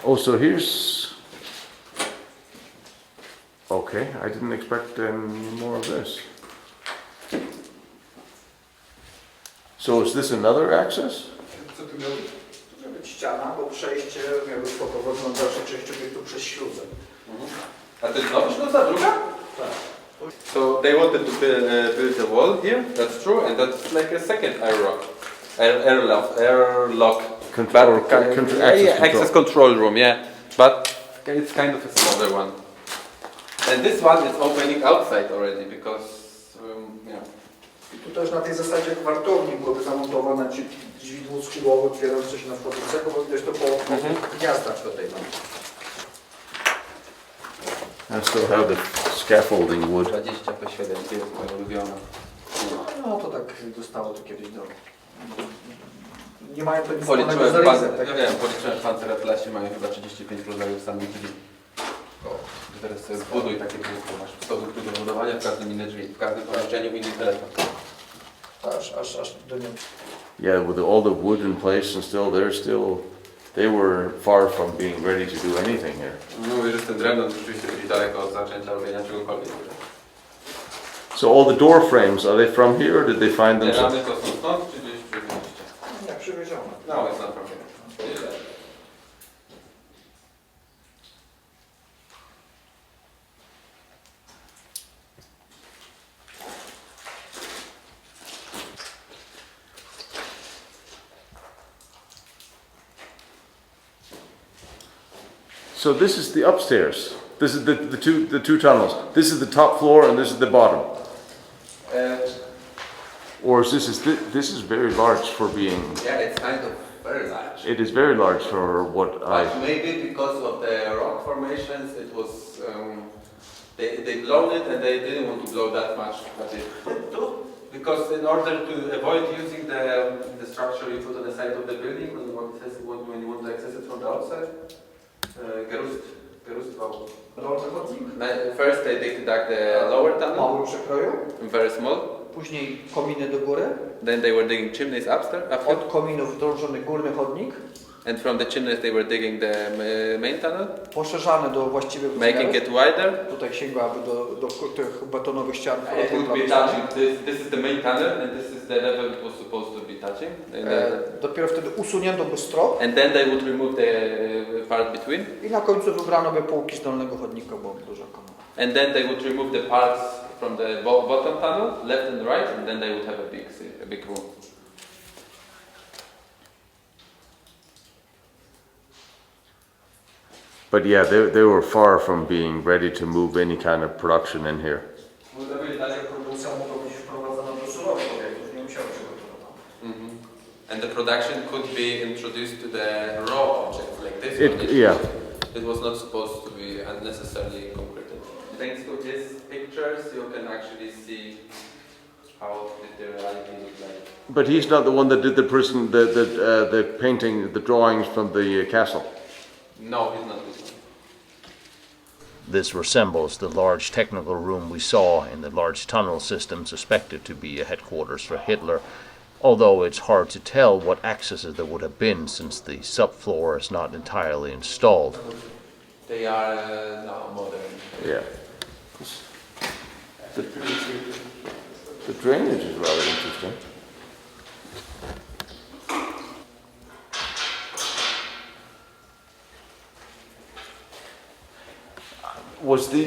Oh, so here's... Okay, I didn't expect more of this. So is this another access? Co tu miało być? Tu miała być ściana, bo przejście miało być poprowadzone dalszej części obiektu przez śluzę. A to jest nowa śluza, druga? Tak. So they wanted to build a wall here, that's true, and that's like a second airlock. Access control room, yeah. But it's kind of a smaller one. And this one is opening outside already because, I tu też na tej zasadzie wartownik byłoby zamontowane, czy drzwi dwuskrzydłowe otwierające się na przykład do cego, bo widać to po gniazdach tutaj. I still have the scaffolding wood. 20 po 7, to jest moja ulubiona. No to tak zostało to kiedyś do... Nie mają to nic wspólnego z Riese. Ja wiem, policzyłem w Panzeratlasie, mają chyba 35 rodzajów samych drzwi. Teraz sobie zbuduj takie biurko, masz produkt do budowania, w każdym inne drzwi, w każdym pomieszczeniu inny telefon. Aż do niego. Yeah, with all the wood in place and they were far from being ready to do anything here. Mówię, że ten remnant rzeczywiście byli daleko od zaczęcia robienia czegokolwiek. So all the door frames, are they from here or did they find them? Te ramy to są stąd, czy gdzieś przywieźliście? Nie, przywiezione. No, it's not from here. So this is the upstairs. This is the two tunnels. This is the top floor and this is the bottom. Or is this is very large for being. Yeah, it's kind of very large. It is very large for what but maybe because of the rock formations, it was they blown it and they didn't want to blow that much, but they did too. Because in order to avoid using the structure you put on the side of the building when you want to access it from the outside. Gerustwał. First they dug the lower tunnel. Mały przekroju. Very small. Później kominy do góry. Then they were digging chimneys after. Od kominów drążony górny chodnik. And from the chimneys they were digging the main tunnel. Poszerzany do właściwych making it wider. Tutaj sięgałaby do tych betonowych ścian. It would be touching. This is the main tunnel and this is the level it was supposed to be touching. Dopiero wtedy usunięto by strop. And then they would remove the part between. I na końcu wybrano by półki z dolnego chodnika, bo duża komora. And then they would remove the parts from the bottom tunnel, left and right, and then they would have a big room. But yeah, they were far from being ready to move any kind of production in here. And the production could be introduced to the raw objects like this one. Yeah. It was not supposed to be unnecessarily concreted. Thanks to these pictures, you can actually see how the reality looks like. But he's not the one that did the painting, the drawings from the castle. No, he's not this one. This resembles the large technical room we saw in the large tunnel system suspected to be a headquarters for Hitler, although it's hard to tell what accesses there would have been since the subfloor is not entirely installed. They are now modern. Yeah. The drainage is rather interesting.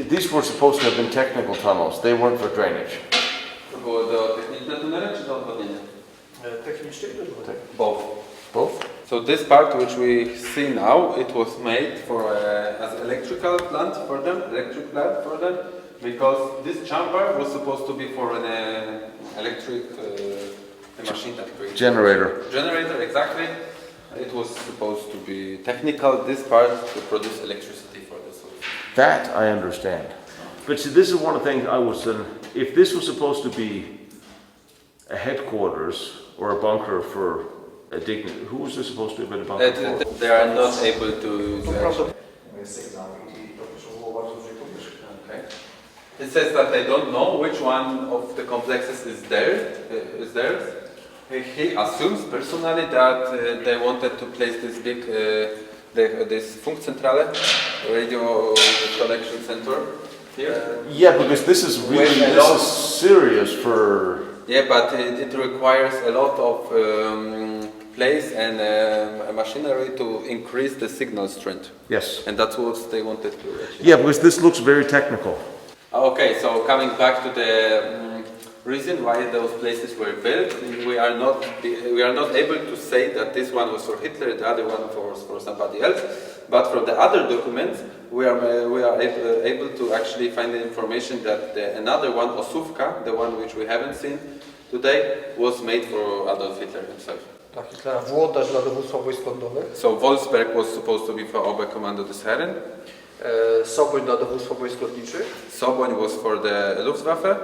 These were supposed to have been technical tunnels. They weren't for drainage. To było do techniczne tunele czy do odwodnienia? Technicznie czy Both. Both. So this part which we see now, it was made for as electrical plant for them, because this chamber was supposed to be for an electric machine that creates Generator. Generator, exactly. It was supposed to be technical. This part to produce electricity for this. That I understand. But see, this is one of the things I was if this was supposed to be a headquarters or a bunker for a dignity, who was this supposed to have been a bunker for? They are not able to. Okay. It says that they don't know which one of the complexes is theirs. He assumes personally that they wanted to place this big, this Funkzentrale, radio collection center here. Yeah, because this is really serious for. Yeah, but it requires a lot of place and machinery to increase the signal strength. Yes. And that's what they wanted to achieve. Yeah, because this looks very technical. Okay, so coming back to the reason why those places were built, we are not able to say that this one was for Hitler, the other one was for somebody else. But from the other documents, we are able to actually find the information that another one, Osówka, the one which we haven't seen today, was made for Adolf Hitler himself. Dla Hitlera włodarz dla dowództwa wojsk lądowych. So Wolfsberg was supposed to be for Ober Kommando des Herren. Saboń dla dowództwa wojsk lotniczych. Saboń was for the Luftwaffe.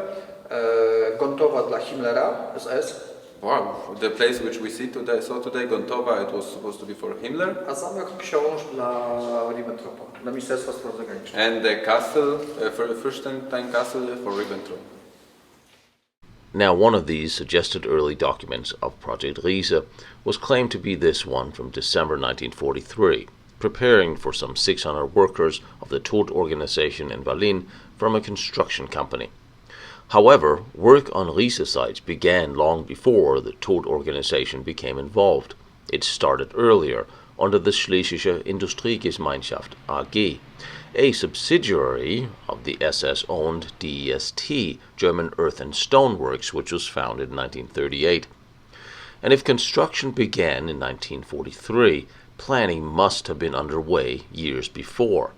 Gontowa dla Himmlera, SS. Wow, the place which we saw today, Gontowa, it was supposed to be for Himmler. A zamek książ dla Ribbentropa, dla Ministerstwa Spraw Zagranicznych. And the castle, Fenstein Castle for Ribbentrop. Now, one of these suggested early documents of Project Riese was claimed to be this one from December 1943, preparing for some 600 workers of the Tod organization in Berlin from a construction company. However, work on Riese sites began long before the Tod organization became involved. It started earlier under the Schlesische Industriegemeinschaft AG, a subsidiary of the SS-owned DEST, German Earth and Stone Works, which was founded in 1938. And if construction began in 1943, planning must have been underway years before.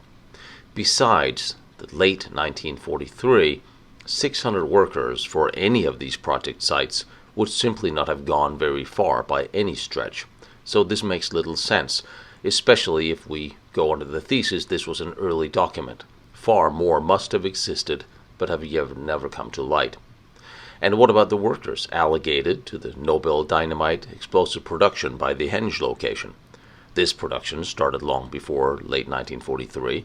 Besides, the late 1943, 600 workers for any of these project sites would simply not have gone very far by any stretch. So this makes little sense, especially if we go under the thesis this was an early document. Far more must have existed, but have never come to light. And what about the workers allocated to the Nobel dynamite explosive production by the Henge location? This production started long before late 1943,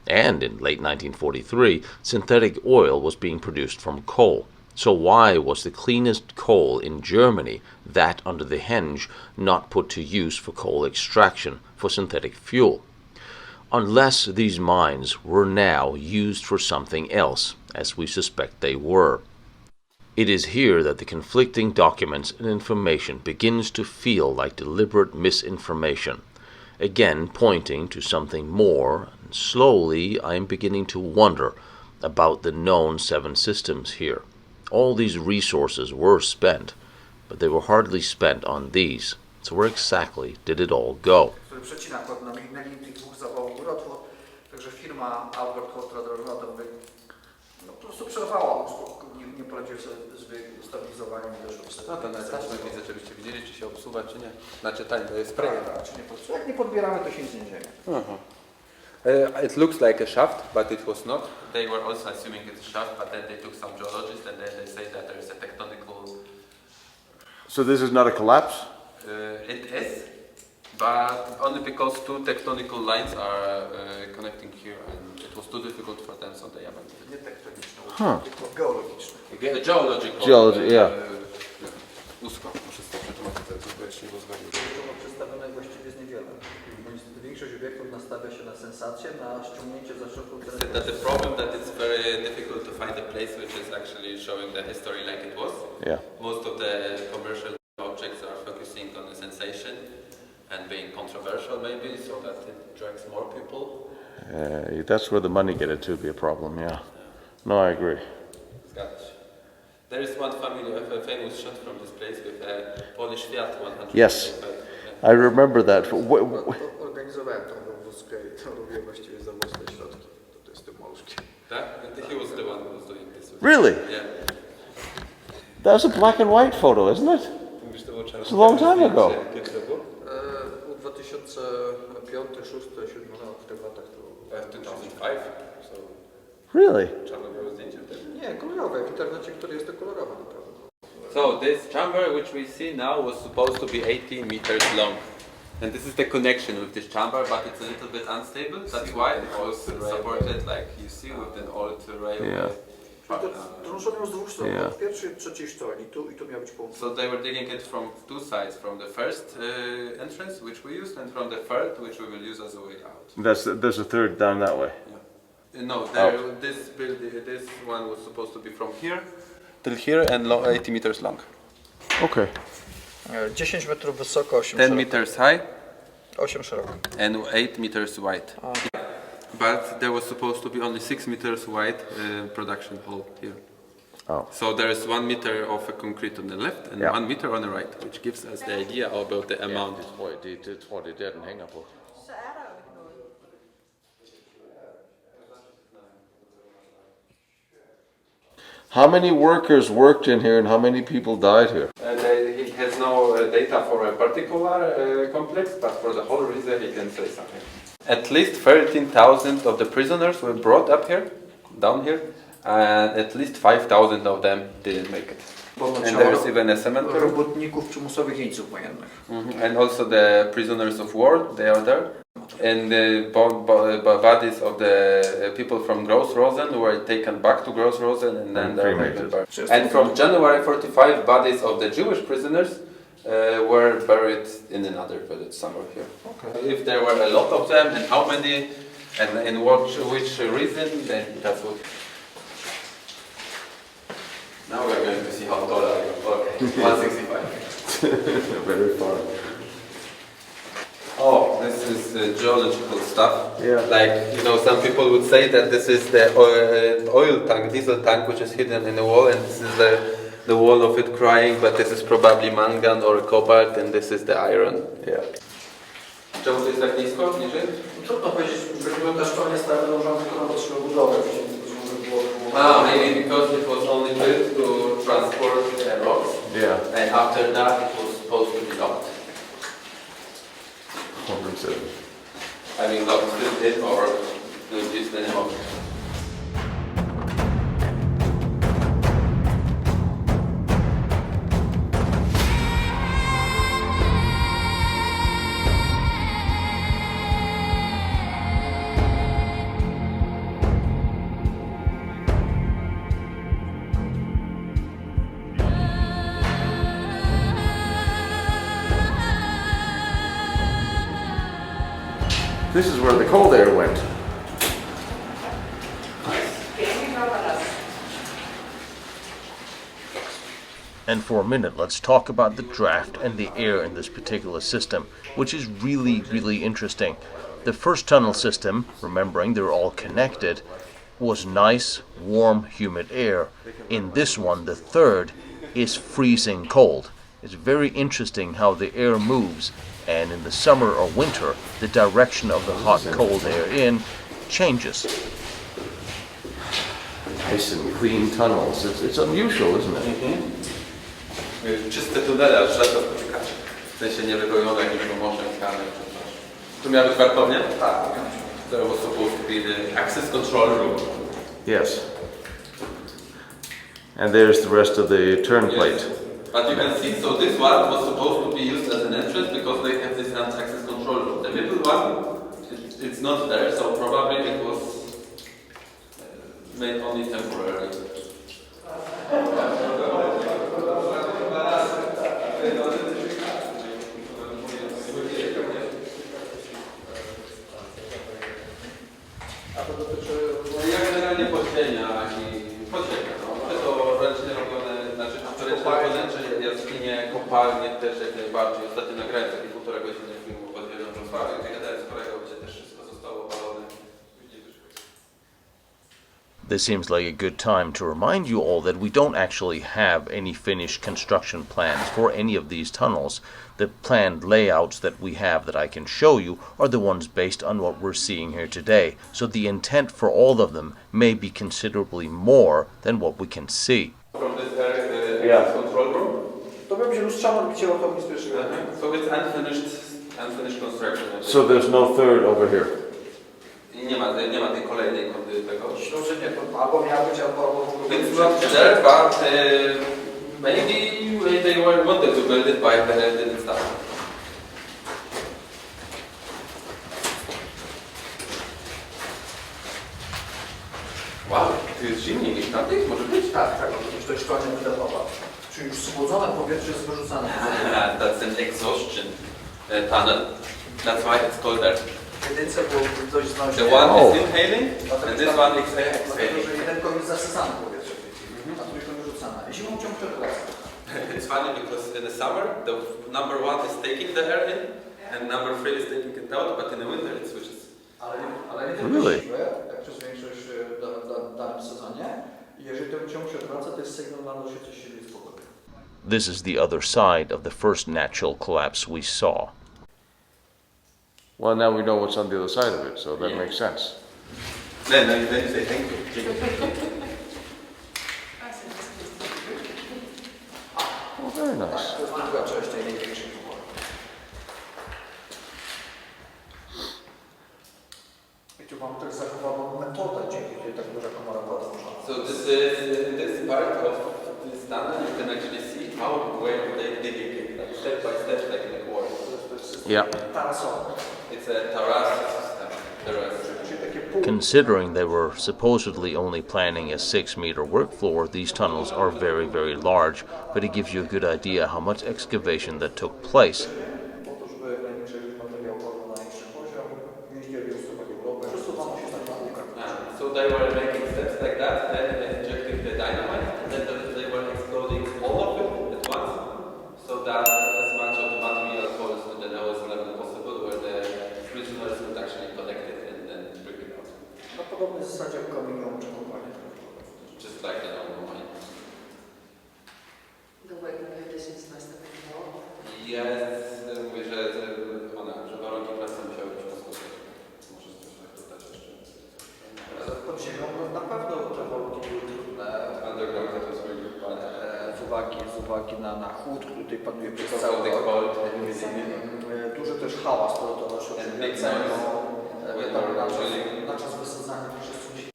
and in late 1943, synthetic oil was being produced from coal. So why was the cleanest coal in Germany, that under the Henge, not put to use for coal extraction for synthetic fuel? Unless these mines were now used for something else, as we suspect they were. It is here that the conflicting documents and information begins to feel like deliberate misinformation, again pointing to something more, and slowly I am beginning to wonder about the known 7 systems here. All these resources were spent, but they were hardly spent on these. So where exactly did it all go? Przecina na linii tych dwóch zawałów urotwór, także firma Airlock, która drożna po prostu przerwała, nie poradziła sobie z stabilizowaniem też. No to na taśmę widzę, żebyście widzieli, czy się obsuwa, czy nie. Znaczy to jest spray. Jak nie podbieramy, to się nic nie dzieje. It looks like a shaft, but it was not. They were also assuming it's a shaft, but then they took some geologists and then they say that there is a tectonical... So this is not a collapse? It is, but only because 2 tectonical lines are connecting here and it was too difficult for them, so they abandoned it. Nie tektoniczne, Tylko geologiczne. Geological. Yeah. Usko, muszę sobie przetłumaczyć, bo jeszcze nie rozmawiam. Przedstawione właściwie jest niewiele. Większość obiektów nastawia się na sensację, na ściągnięcie za wszelką cenę. That the problem that it's very difficult to find a place which is actually showing the history like it was. Yeah. Most of the commercial objects are focusing on the sensation and being controversial maybe, so that it drags more people. That's where the money get it to be a problem, yeah. No, I agree. Zgadza się. There is one famous shot from this place with a Polish Fiat 100. Yes, I remember that. Organizowałem tą wózkę i to robiłem właściwie za własne środki. To jest Demolished. That? He was the one who was doing this. Really? Yeah. That's a black and white photo, isn't it? It's a long time ago. U 2005, 2006, 2007 rok, w tych latach to było. 2005. So. Really? Czarno-białe zdjęcie. Nie, kolorowe. W internecie, który jest to kolorowe naprawdę. So this chamber which we see now was supposed to be 18 meters long. And this is the connection with this chamber, but it's a little bit unstable. That's why it was supported like you see with an old railway. Yeah. Drążą z dwóch stron, od pierwszej i trzeciej sztolni, tu i tu miał być połączone. So they were digging it from two sides, from the first entrance which we used and from the third which we will use as a way out. There's a third down that way. Yeah. No, this one was supposed to be from here till here and 80 meters long. Okay. 10 metrów wysoko, 8 10 szeroko. meters high 8 szeroko. and 8 meters wide. But there was supposed to be only 6 meters wide production hole here. Oh. So there is 1 meter of a concrete on the left and 1 meter on the right, which gives us the idea about the amount. Det tror det er den hænger på. Så er der jo ikke noget. How many workers worked in here and how many people died here? He has no data for a particular complex, but for the whole Riese he can say something. At least 13,000 of the prisoners were brought up here, down here, and at least 5,000 of them didn't make it. And there is even a cemetery. Robotników przymusowych jeńców wojennych. And also the prisoners of war, they are there. And the bodies of the people from Gross-Rosen were taken back to Gross-Rosen and then they were buried. And from January 45, bodies of the Jewish prisoners were buried in another village somewhere here. Okay. If there were a lot of them and how many and in which reason, then that's what. Now we're going to see how tall are you. Okay, 165. Very far. Oh, this is geological stuff. Yeah. Like, you know, some people would say that this is the oil tank, diesel tank, which is hidden in the wall, and this is the wall of it crying, but this is probably mangan or cobalt, and this is the iron. Yeah. Czemu to jest tak nisko, niżej? Trudno powiedzieć, wygląda szkolnie stare dążone tylko na potrzeby budowy. Maybe because it was only built to transport airlocks. Yeah. And after that it was supposed to be locked. 107. I mean, locked it or used anymore. This is where the cold air went. And for a minute, let's talk about the draft and the air in this particular system, which is really interesting. The first tunnel system, remembering they're all connected, was nice, warm, humid air. In this one, the third, is freezing cold. It's very interesting how the air moves, and in the summer or winter, the direction of the hot, cold air in changes. Nice and clean tunnels. It's unusual, isn't it? Czyste tunele, aż rzadko spotykacie. W sensie nie wypełnione jakimś morzem, skanem czy coś. Tu miała być wartownia? Tak. There was supposed to be the access control room. Yes. And there's the rest of the turn plate. Yes. But you can see, so this one was supposed to be used as an entrance because they have this access control room. The middle one, it's not there, so probably it was made only temporarily. A to dotyczy... Ja generalnie podziemia i podziemia, no. To ręcznie robione, znaczy ręcznie jaskinie, kopalnie też jak najbardziej. Ostatnio nagrałem takie 1,5 godziny filmu pod wielą Wrocławiu, gdzie gadałem z kolegą, gdzie też wszystko zostało opalone. This seems like a good time to remind you all that we don't actually have any finished construction plans for any of these tunnels. The planned layouts that we have that I can show you are the ones based on what we're seeing here today, so the intent for all of them may be considerably more than what we can see. From this area, control room? To będzie lustrzane odbicie atomistycznie. So it's unfinished construction. So there's no third over here? Nie ma tej kolejnej tego. Myślę, że nie, to albo miała być, albo w ogóle It's not there, but maybe they were wanted to build it, but they didn't start. Wow, to jest silnik niż na tych? Może być? Tak, to jest szkolenie wydechowa. Czyli już schłodzone powietrze jest wyrzucane. That's an exhaustion tunnel. That's why it's called that. Jedynce było dość znaleźć. The one is inhaling, and this one is exhaling. Dlatego, że jedynką jest zasysane powietrze, a trójką wyrzucane. Zimą ciąg przeprowadza. It's funny because in the summer, the number 1 is taking the air in, and number 3 is taking it out, but in the winter it switches. Ale nie tylko siłę, jak przez większość w danym sezonie. Jeżeli ten ciąg przeprowadza, to jest sygnał na to, że coś się dzieje z pogodą. This is the other side of the first natural collapse we saw. Well, now we know what's on the other side of it, so that makes sense. Then you say thank you. Oh, very nice. To jest druga część tej największej pogory. I tu mamy też zachowaną metodę, dzięki której tak duża komora była tworzona. So this is in this part of this tunnel you can actually see how where they digging it, like step by step, like in a quarry. Yeah. It's a terrace system. Considering they were supposedly only planning a 6-meter work floor, these tunnels are very, very large, but it gives you a good idea how much excavation that took place. So they were making steps like that, then injecting the dynamite, and then they were exploding all of it at once, so that as much of the material falls to the lowest level possible, where the prisoners would actually collect it and then bring it out. Na podobnej zasadzie jak kamienią czy kopalnię. Just like the normal mine. The way conditions must have been low. Yes, mówię, że warunki pracy musiały być poskuteczne. Możesz coś dodać jeszcze? Pod ziemią na pewno te warunki były trudne. Underground to jest z uwagi na chłód, który tutaj panuje przez cały rok. Duży też hałas, który towarzyszy na czas wysadzania przesunięć.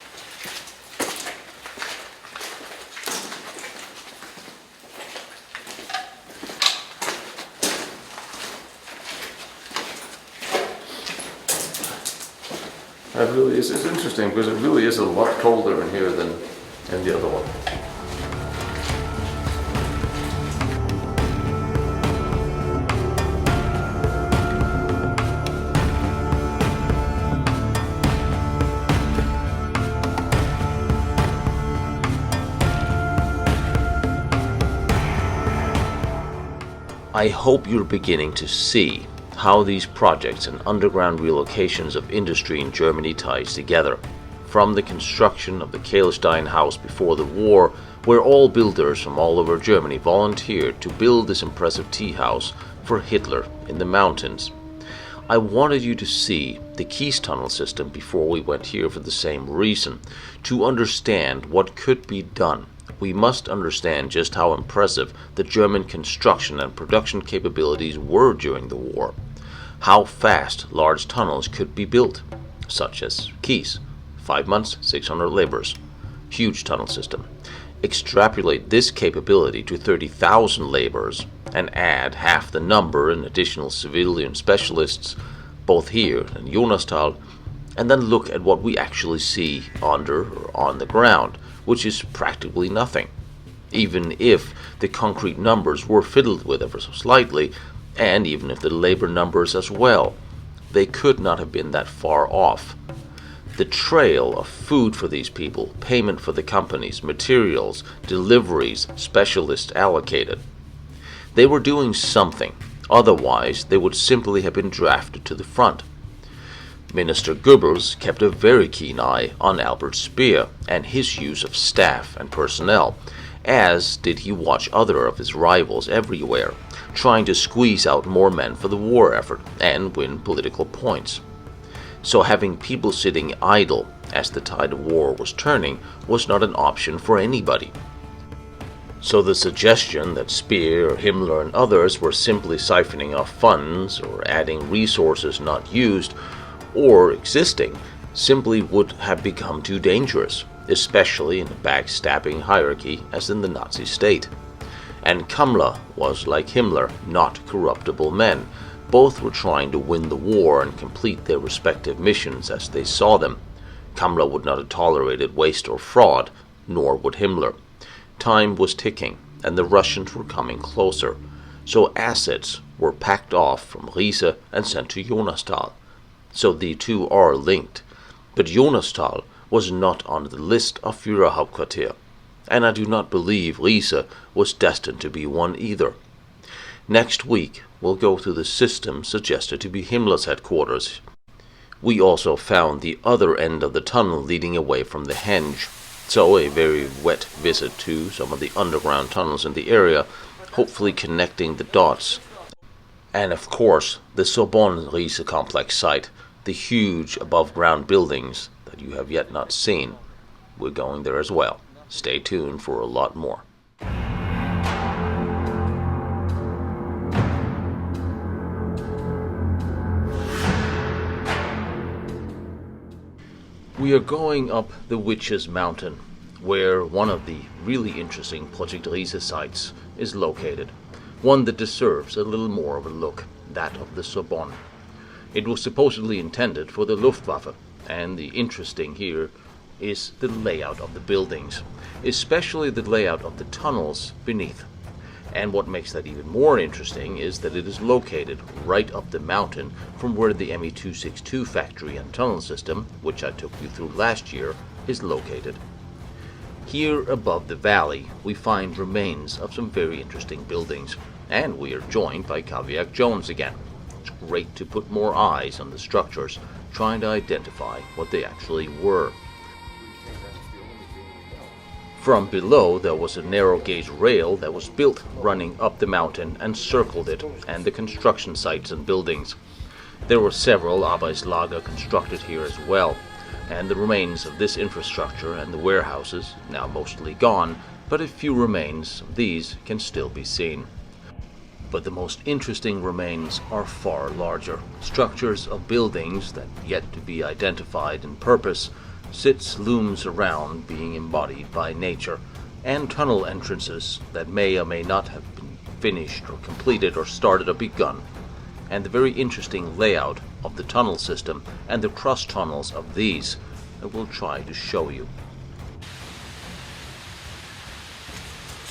That really is, it's interesting because it really is a lot colder in here than in the other one. I hope you're beginning to see how these projects and underground relocations of industry in Germany ties together. From the construction of the Kehlstein house before the war, where all builders from all over Germany volunteered to build this impressive tea house for Hitler in the mountains. I wanted you to see the Kies tunnel system before we went here for the same reason, to understand what could be done. We must understand just how impressive the German construction and production capabilities were during the war. How fast large tunnels could be built, such as Kies, 5 months, 600 laborers, huge tunnel system. Extrapolate this capability to 30,000 laborers and add half the number in additional civilian specialists, both here in Jonastal, and then look at what we actually see under or on the ground, which is practically nothing. Even if the concrete numbers were fiddled with ever so slightly, and even if the labor numbers as well, they could not have been that far off. The trail of food for these people, payment for the companies, materials, deliveries, specialists allocated. They were doing something, otherwise they would simply have been drafted to the front. Minister Goebbels kept a very keen eye on Albert Speer and his use of staff and personnel, as did he watch other of his rivals everywhere, trying to squeeze out more men for the war effort and win political points. So having people sitting idle as the tide of war was turning was not an option for anybody. So the suggestion that Speer, Himmler and others were simply siphoning off funds or adding resources not used or existing simply would have become too dangerous, especially in a backstabbing hierarchy as in the Nazi state. And Kammler was, like Himmler, not corruptible men. Both were trying to win the war and complete their respective missions as they saw them. Kammler would not have tolerated waste or fraud, nor would Himmler. Time was ticking, and the Russians were coming closer, so assets were packed off from Riese and sent to Jonasthal. So the two are linked, but Jonasthal was not on the list of Führerhauptquartier, and I do not believe Riese was destined to be one either. Next week we'll go through the system suggested to be Himmler's headquarters. We also found the other end of the tunnel leading away from the Henge, so a very wet visit to some of the underground tunnels in the area, hopefully connecting the dots. And of course, the Sabon Riese complex site, the huge above-ground buildings that you have yet not seen. We're going there as well. Stay tuned for a lot more. We are going up the Witch's Mountain, where one of the really interesting Project Riese sites is located, one that deserves a little more of a look, that of the Sabon. It was supposedly intended for the Luftwaffe, and the interesting here is the layout of the buildings, especially the layout of the tunnels beneath. And what makes that even more interesting is that it is located right up the mountain from where the ME262 factory and tunnel system, which I took you through last year, is located. Here above the valley we find remains of some very interesting buildings, and we are joined by Kaviak Jones again. It's great to put more eyes on the structures, trying to identify what they actually were. From below there was a narrow gauge rail that was built running up the mountain and circled it and the construction sites and buildings. There were several Arbeitslager constructed here as well, and the remains of this infrastructure and the warehouses, now mostly gone, but a few remains of these can still be seen. But the most interesting remains are far larger. Structures of buildings that yet to be identified in purpose sits looms around being embodied by nature, and tunnel entrances that may or may not have been finished or completed or started or begun, and the very interesting layout of the tunnel system and the cross tunnels of these I will try to show you.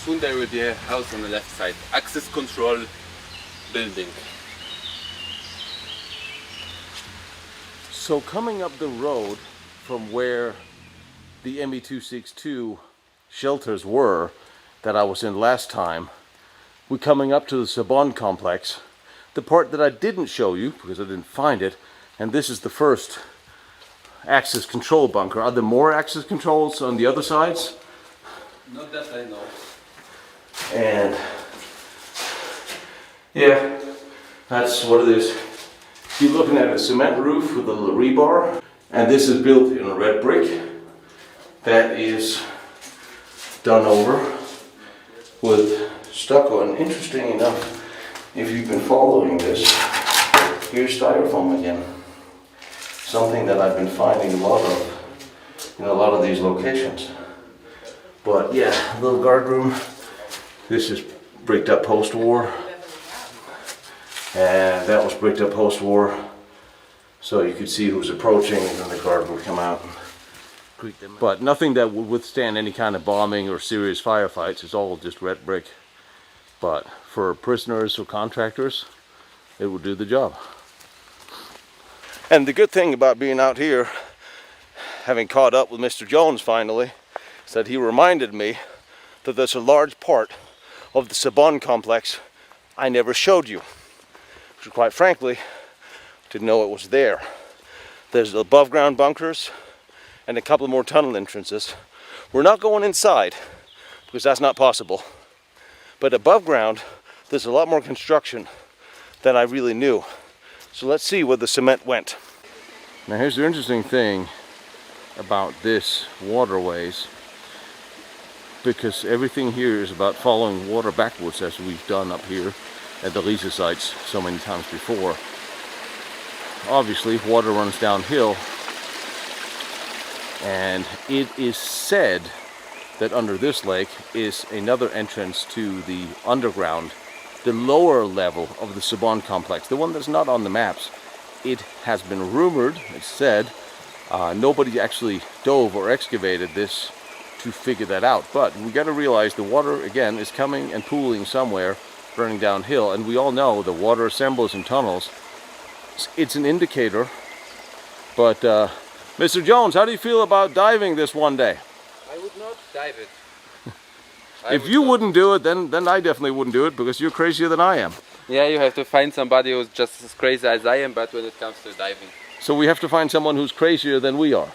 Soon there will be a house on the left side, access control building. So coming up the road from where the ME262 shelters were that I was in last time, we're coming up to the Sabon complex, the part that I didn't show you because I didn't find it, and this is the first access control bunker. Are there more access controls on the other sides? Not that I know. And yeah, that's what it is. You're looking at a cement roof with a little rebar, and this is built in a red brick that is done over with stucco. And interesting enough, if you've been following this, here's styrofoam again. Something that I've been finding a lot of in a lot of these locations. But yeah, little guard room. This is bricked up post-war, and that was bricked up post-war, so you could see who's approaching, and then the guard would come out and greet them. But nothing that would withstand any kind of bombing or serious firefights. It's all just red brick. But for prisoners or contractors, it will do the job. And the good thing about being out here, having caught up with Mr. Jones finally, is that he reminded me that there's a large part of the Sabon complex I never showed you, which quite frankly didn't know it was there. There's above ground bunkers and a couple more tunnel entrances. We're not going inside because that's not possible. But above ground, there's a lot more construction than I really knew. So let's see where the cement went. Now here's the interesting thing about this waterways, because everything here is about following water backwards, as we've done up here at the Riese sites so many times before. Obviously water runs downhill, and it is said that under this lake is another entrance to the underground, the lower level of the Sabon complex, the one that's not on the maps. It has been rumored, it's said, nobody actually dove or excavated this to figure that out. But we got to realize the water, again, is coming and pooling somewhere, running downhill. And we all know the water assembles in tunnels. It's an indicator. But Mr. Jones, how do you feel about diving this one day? I would not dive it. If you wouldn't do it, then I definitely wouldn't do it, because you're crazier than I am. Yeah, you have to find somebody who's just as crazy as I am, but when it comes to diving. So we have to find someone who's crazier than we are.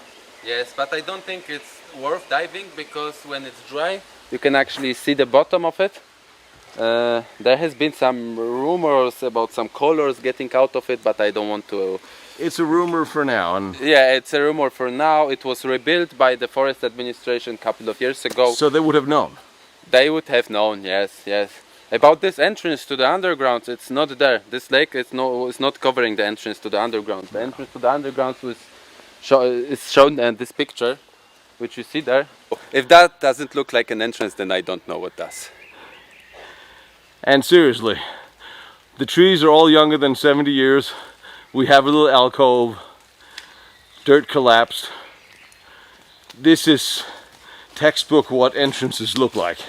Yes, but I don't think it's worth diving, because when it's dry, you can actually see the bottom of it. There has been some rumors about some colors getting out of it, but I don't want to... It's a rumor for now. And yeah, it's a rumor for now. It was rebuilt by the Forest Administration a couple of years ago. So they would have known? They would have known, yes, yes. About this entrance to the underground, it's not there. This lake is not covering the entrance to the underground. The entrance to the underground is shown in this picture, which you see there. If that doesn't look like an entrance, then I don't know what does. And seriously, the trees are all younger than 70 years. We have a little alcove, dirt collapsed. This is textbook what entrances look like.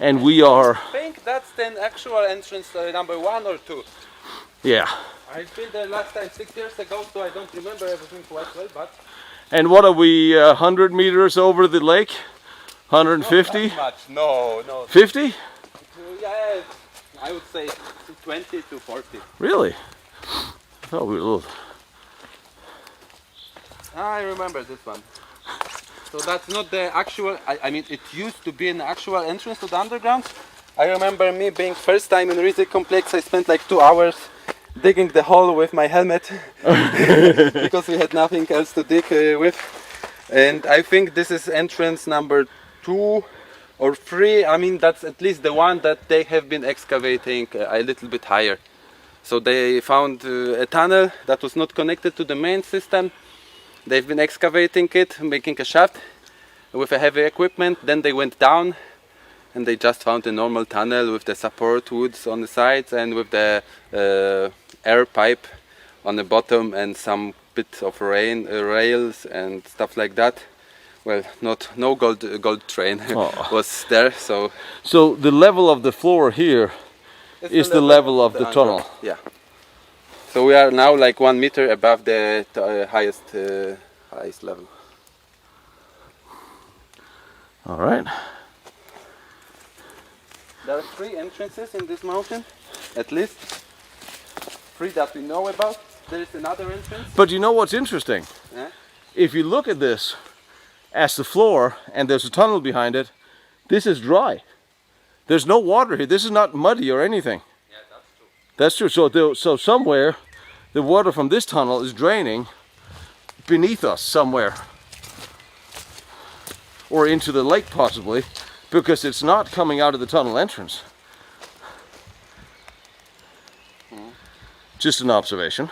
And we are... I think that's the actual entrance, number 1 or 2. Yeah. I've been there last time 6 years ago, so I don't remember everything quite well, but... And what are we, 100 meters over the lake? 150? Not that much, no. 50? Yeah, I would say 20 to 40. Really? I thought we were a little... I remember this one. So that's not the actual, I mean, it used to be an actual entrance to the underground. I remember me being first time in Riese complex, I spent like 2 hours digging the hole with my helmet because we had nothing else to dig with. And I think this is entrance number 2 or 3. I mean, that's at least the one that they have been excavating a little bit higher. So they found a tunnel that was not connected to the main system. They've been excavating it, making a shaft with a heavy equipment. Then they went down and they just found a normal tunnel with the support woods on the sides and with the air pipe on the bottom and some bit of rails and stuff like that. Well, no gold train was there. So the level of the floor here is the level of the tunnel. Yeah. So we are now like 1 meter above the highest level. All right. There are 3 entrances in this mountain, at least 3 that we know about. There is another entrance. But you know what's interesting? Yeah? If you look at this as the floor and there's a tunnel behind it, this is dry. There's no water here. This is not muddy or anything. That's true. So somewhere the water from this tunnel is draining beneath us somewhere, or into the lake possibly, because it's not coming out of the tunnel entrance. Just an observation.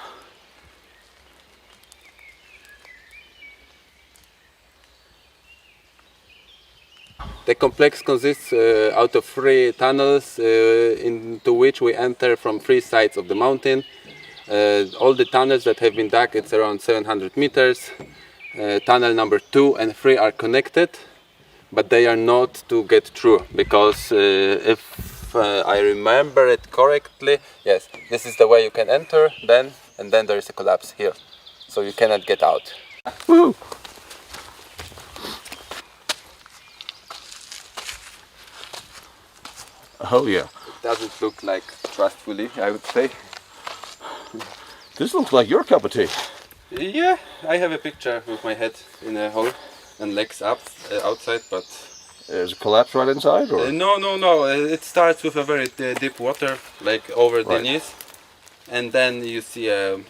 The complex consists out of 3 tunnels into which we enter from 3 sides of the mountain. All the tunnels that have been dug, it's around 700 meters. Tunnel number 2 and 3 are connected, but they are not to get through, because if I remember it correctly, yes, this is the way you can enter, and then there is a collapse here, so you cannot get out. Woo! Oh yeah. It doesn't look like trustfully, I would say. This looks like your cup of tea. Yeah, I have a picture with my head in a hole and legs up outside, but There's a collapse right inside, or no. It starts with a very deep water, like over the Right. knees, and then you see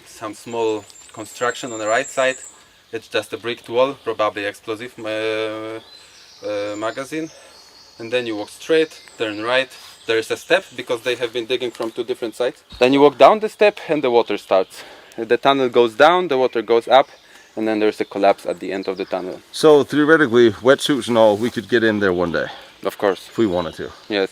some small construction on the right side. It's just a bricked wall, probably explosive magazine. And then you walk straight, turn right. There is a step because they have been digging from two different sides. Then you walk down the step and the water starts. The tunnel goes down, the water goes up, and then there's a collapse at the end of the tunnel. so theoretically, wetsuits and all, we could get in there one day Of course. if we wanted to. Yes.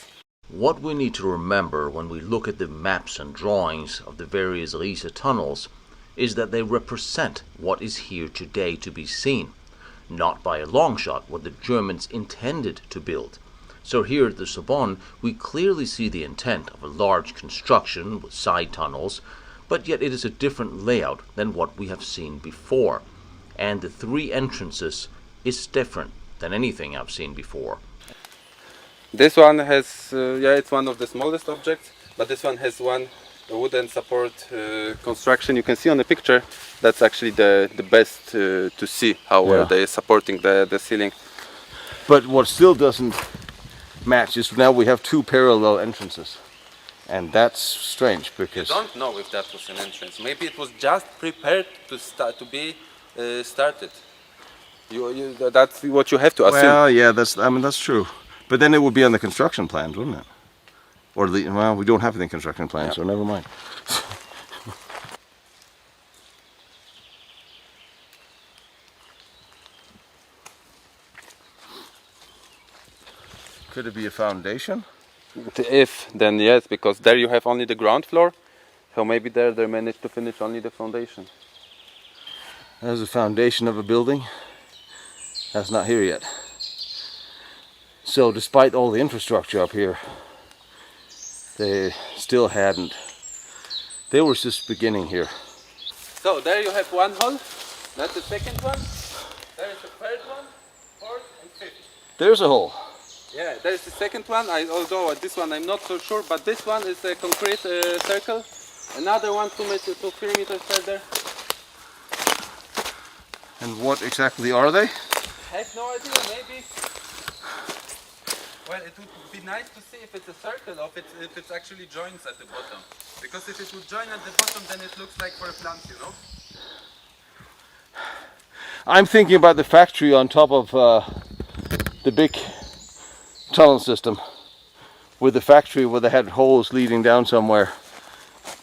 What we need to remember when we look at the maps and drawings of the various Riese tunnels is that they represent what is here today to be seen, not by a long shot what the Germans intended to build. So here at the Sabon, we clearly see the intent of a large construction with side tunnels, but yet it is a different layout than what we have seen before, and the three entrances is different than anything I've seen before. This one has, it's one of the smallest objects, but this one has one wooden support construction. You can see on the picture, that's actually the best to see how well they're supporting the ceiling. But what still doesn't match is now we have two parallel entrances. And that's strange because You don't know if that was an entrance. Maybe it was just prepared to be started. That's what you have to assume. well, yeah, that's true. But then it would be on the construction plans, wouldn't it? Or we don't have the construction plans, so never mind. Could it be a foundation? If, then yes, because there you have only the ground floor. So maybe there they managed to finish only the foundation. There's a foundation of a building. That's not here yet. So despite all the infrastructure up here, they still hadn't. They were just beginning here. So there you have one hole. That's the second one. There is the third one, fourth and fifth. There's a hole. Yeah, there is the second one. Although this one I'm not so sure, but this one is a concrete circle. Another one 2 3 meters further. And what exactly are they? I have no idea. Maybe. Well, it would be nice to see if it's a circle or if it's actually joins at the bottom. Because if it would join at the bottom, then it looks like for a plant, you know? I'm thinking about the factory on top of the big tunnel system. With the factory where they had holes leading down somewhere.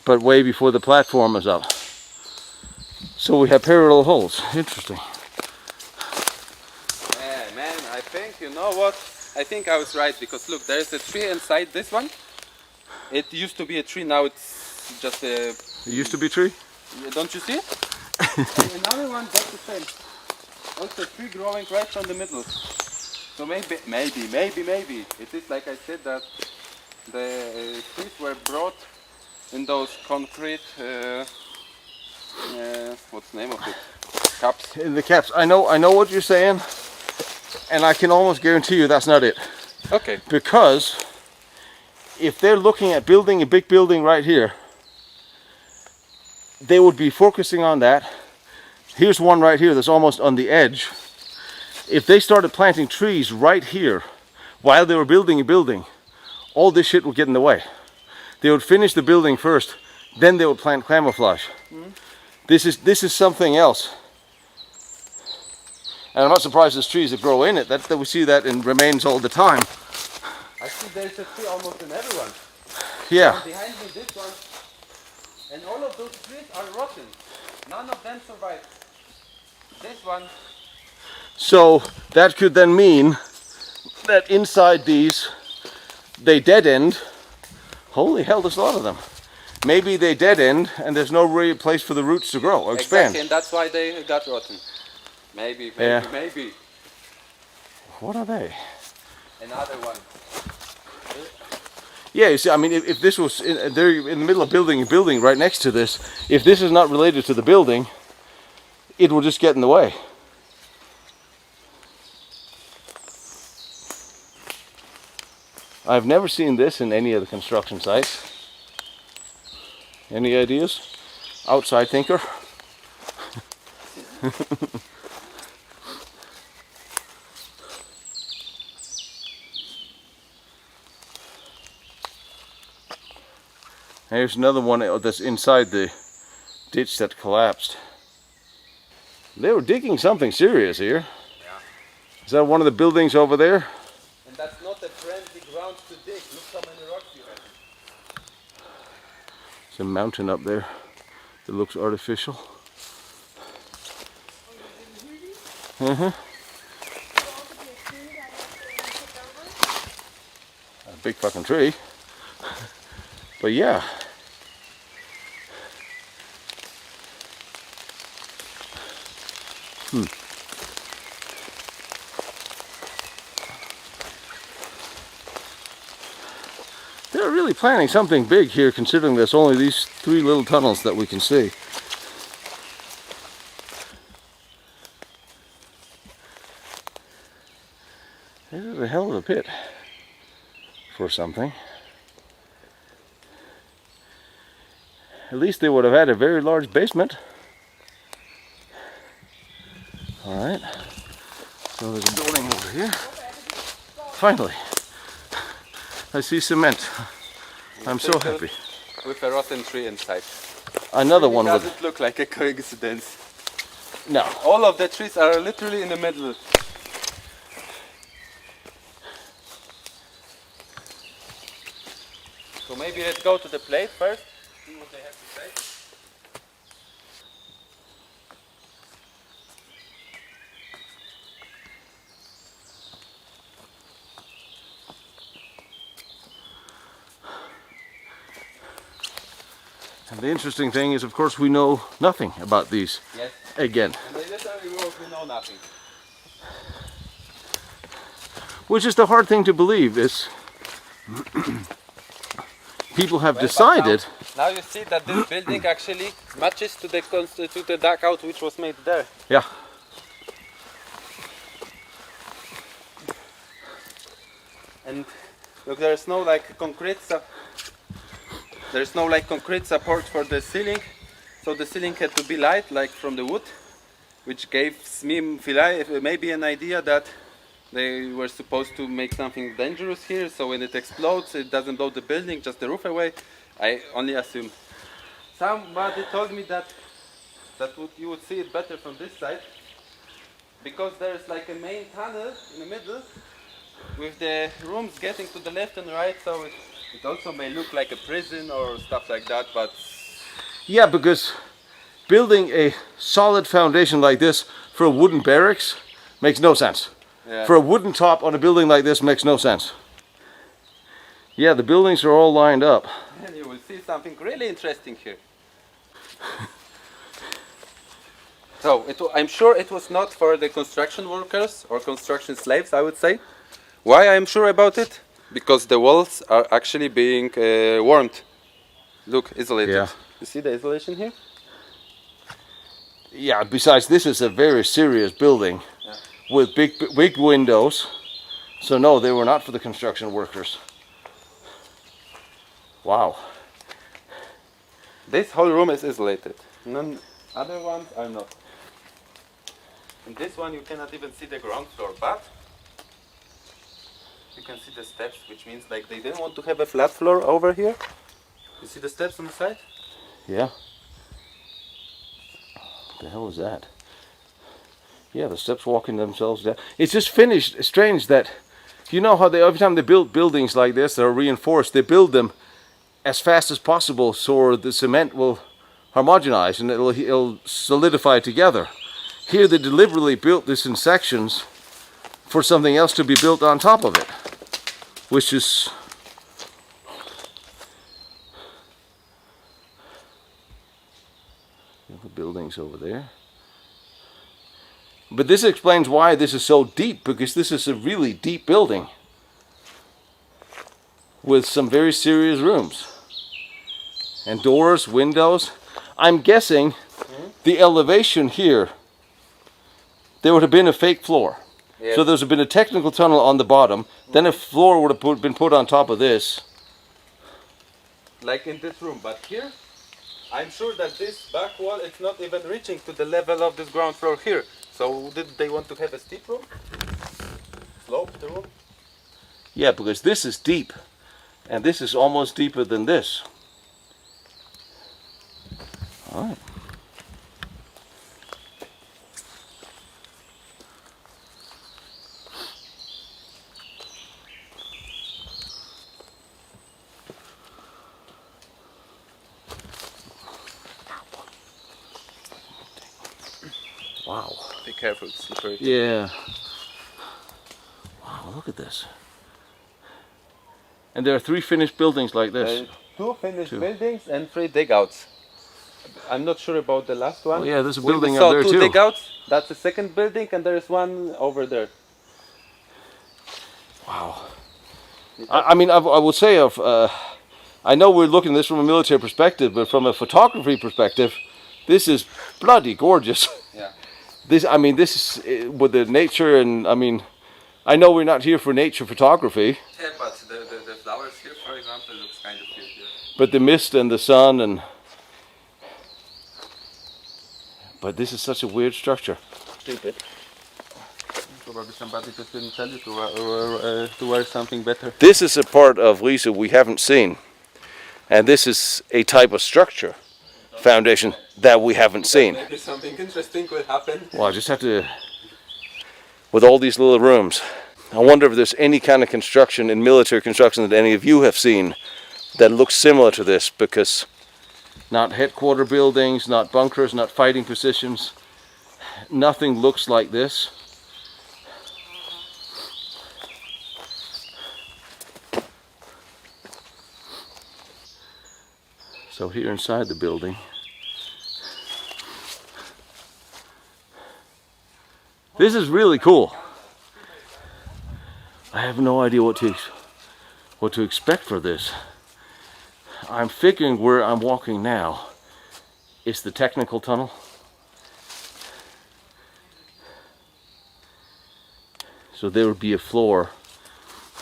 But way before the platform is up. So we have parallel holes. Interesting. Yeah, man, I think, you know what? I think I was right, because look, there's a tree inside this one. It used to be a tree, now it's just a... It used to be a tree? Don't you see it? And another one just the same. Also a tree growing right from the middle. So maybe, it is like I said that the trees were brought in those concrete, what's the name of it? Caps. In the caps. I know what you're saying, and I can almost guarantee you that's not it. Okay. Because if they're looking at building a big building right here, they would be focusing on that. Here's one right here that's almost on the edge. If they started planting trees right here while they were building a building, all this shit would get in the way. They would finish the building first, then they would plant camouflage. Mm-hmm. This is something else. And I'm not surprised there's trees that grow in it. That we see that in remains all the time. I see there's a tree almost in everyone. Yeah. And behind me this one. And all of those trees are rotten. None of them survived. This one. So that could then mean that inside these, they dead end. Holy hell, there's a lot of them. Maybe they dead end and there's no real place for the roots to grow or expand. Exactly, and that's why they got rotten. Maybe. What are they? Another one. Yeah, you see, I mean, if this was, they're in the middle of building a building right next to this, if this is not related to the building, it will just get in the way. I've never seen this in any of the construction sites. Any ideas? outside thinker. Here's another one that's inside the ditch that collapsed. They were digging something serious here. Yeah. Is that one of the buildings over there? And that's not a friendly ground to dig. Look how many rocks you have. There's a mountain up there that looks artificial. A big fucking tree. But yeah. They're really planning something big here, considering there's only these 3 little tunnels that we can see. This is a hell of a pit for something. At least they would have had a very large basement. Alright, so there's a building over here. Finally, I see cement. I'm so happy. With a rotten tree inside. Another one with... Doesn't look like a coincidence. No. All of the trees are literally in the middle. So maybe let's go to the plate first, see what they have to say. And the interesting thing is, of course, we know nothing about these. Yes. Again. And in this area we know nothing. Which is the hard thing to believe, is people have decided. Now you see that this building actually matches to the dugout which was made there. Yeah. And look, there's no like concrete concrete support for the ceiling, so the ceiling had to be light, like from the wood, which gave me maybe an idea that they were supposed to make something dangerous here, so when it explodes it doesn't blow the building, just the roof away. I only assume. Somebody told me that you would see it better from this side, because there's like a main tunnel in the middle with the rooms getting to the left and right, so it also may look like a prison or stuff like that, but... Yeah, because building a solid foundation like this for a wooden barracks makes no sense. Yeah. For a wooden top on a building like this makes no sense. Yeah, the buildings are all lined up. And you will see something really interesting here. So, I'm sure it was not for the construction workers or construction slaves, I would say. Why I'm sure about it? Because the walls are actually being warmed. Look, isolated. Yeah. You see the isolation here? Yeah, besides this is a very serious building with big windows. So no, they were not for the construction workers. Wow. This whole room is isolated. None other ones are not. In this one you cannot even see the ground floor, but you can see the steps, which means like they didn't want to have a flat floor over here. You see the steps on the side? Yeah. What the hell is that? Yeah, the steps walking themselves down. It's just finished. Strange that, you know how every time they build buildings like this that are reinforced, they build them as fast as possible so the cement will homogenize and it'll solidify together. Here they deliberately built this in sections for something else to be built on top of it, which is the buildings over there. But this explains why this is so deep, because this is a really deep building with some very serious rooms and doors, windows. I'm guessing the elevation here, there would have been a fake floor. Yes. So there's been a technical tunnel on the bottom, then a floor would have been put on top of this. Like in this room, but here I'm sure that this back wall is not even reaching to the level of this ground floor here. So did they want to have a steep room? Slope the room? Yeah, because this is deep, and this is almost deeper than this. All right. Wow. Be careful, it's slippery. Yeah. Wow, look at this. And there are 3 finished buildings like this. 2 finished buildings and 3 digouts. I'm not sure about the last one. Oh yeah, there's a We building saw up there 2 too. digouts. That's the second building, and there is one over there. Wow. I mean, I would say I know we're looking at this from a military perspective, but from a photography perspective, this is bloody gorgeous. Yeah. This is with the nature, and I know we're not here for nature photography. Yeah, but the flowers here, for example, looks kind of cute. Yeah. But the mist and the sun but this is such a weird structure. Stupid. Probably somebody just didn't tell you to wear something better. This is a part of Riese we haven't seen, and this is a type of structure, foundation that we haven't seen. Maybe something interesting will happen. Well, I just have to, with all these little rooms, I wonder if there's any kind of construction in military construction that any of you have seen that looks similar to this, because not headquarter buildings, not bunkers, not fighting positions, nothing looks like this. So here inside the building, this is really cool. I have no idea what to expect for this. I'm figuring where I'm walking now is the technical tunnel. So there would be a floor,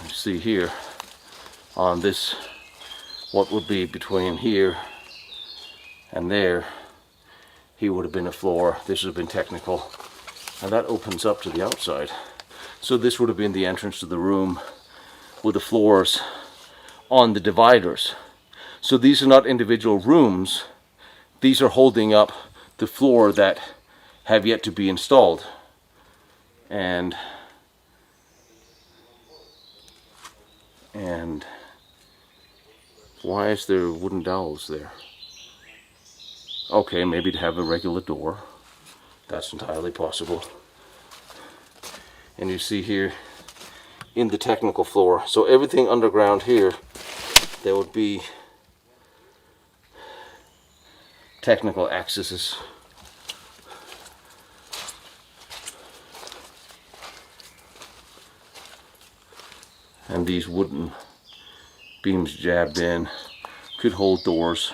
you see here, on this, what would be between here and there. Here would have been a floor, this would have been technical, and that opens up to the outside. So this would have been the entrance to the room with the floors on the dividers. So these are not individual rooms, these are holding up the floor that have yet to be installed. And why is there wooden dowels there? Okay, maybe to have a regular door. That's entirely possible. And you see here in the technical floor, so everything underground here, there would be technical accesses. And these wooden beams jabbed in could hold doors,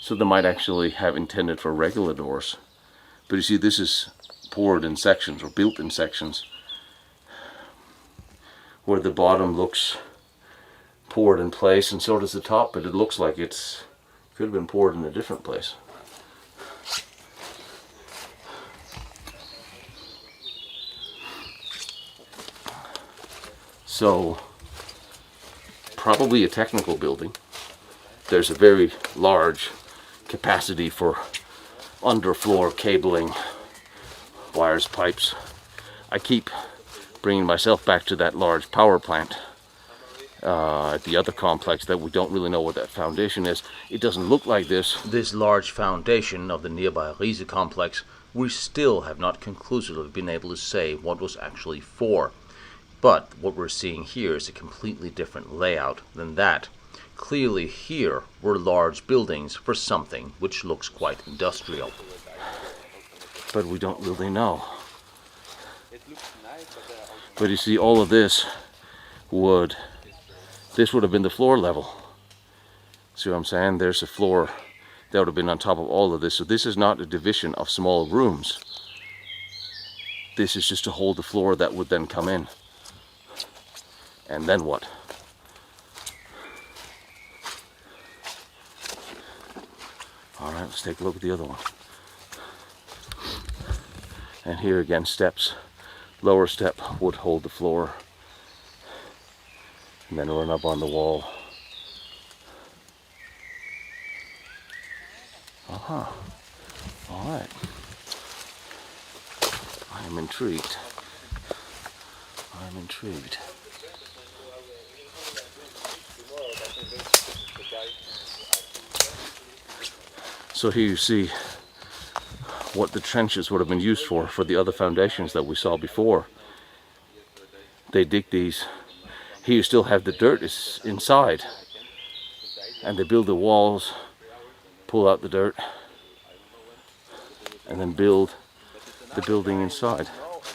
so they might actually have intended for regular doors. But you see, this is poured in sections or built in sections, where the bottom looks poured in place, and so does the top, but it looks like it's could have been poured in a different place. So probably a technical building. There's a very large capacity for underfloor cabling, wires, pipes. I keep bringing myself back to that large power plant at the other complex that we don't really know what that foundation is. It doesn't look like this. This large foundation of the nearby Riese complex, we still have not conclusively been able to say what was actually for. But what we're seeing here is a completely different layout than that. Clearly here were large buildings for something which looks quite industrial. But we don't really know. But you see, all of this would have been the floor level. See what I'm saying? There's a floor that would have been on top of all of this. So this is not a division of small rooms. This is just to hold the floor that would then come in. And then what? let's take a look at the other one. And here again, steps. Lower step would hold the floor. And then run up on the wall. All right. I am intrigued. I'm intrigued. So here you see what the trenches would have been used for the other foundations that we saw before. They dig these. Here you still have the dirt is inside. And they build the walls, pull out the dirt, and then build the building inside.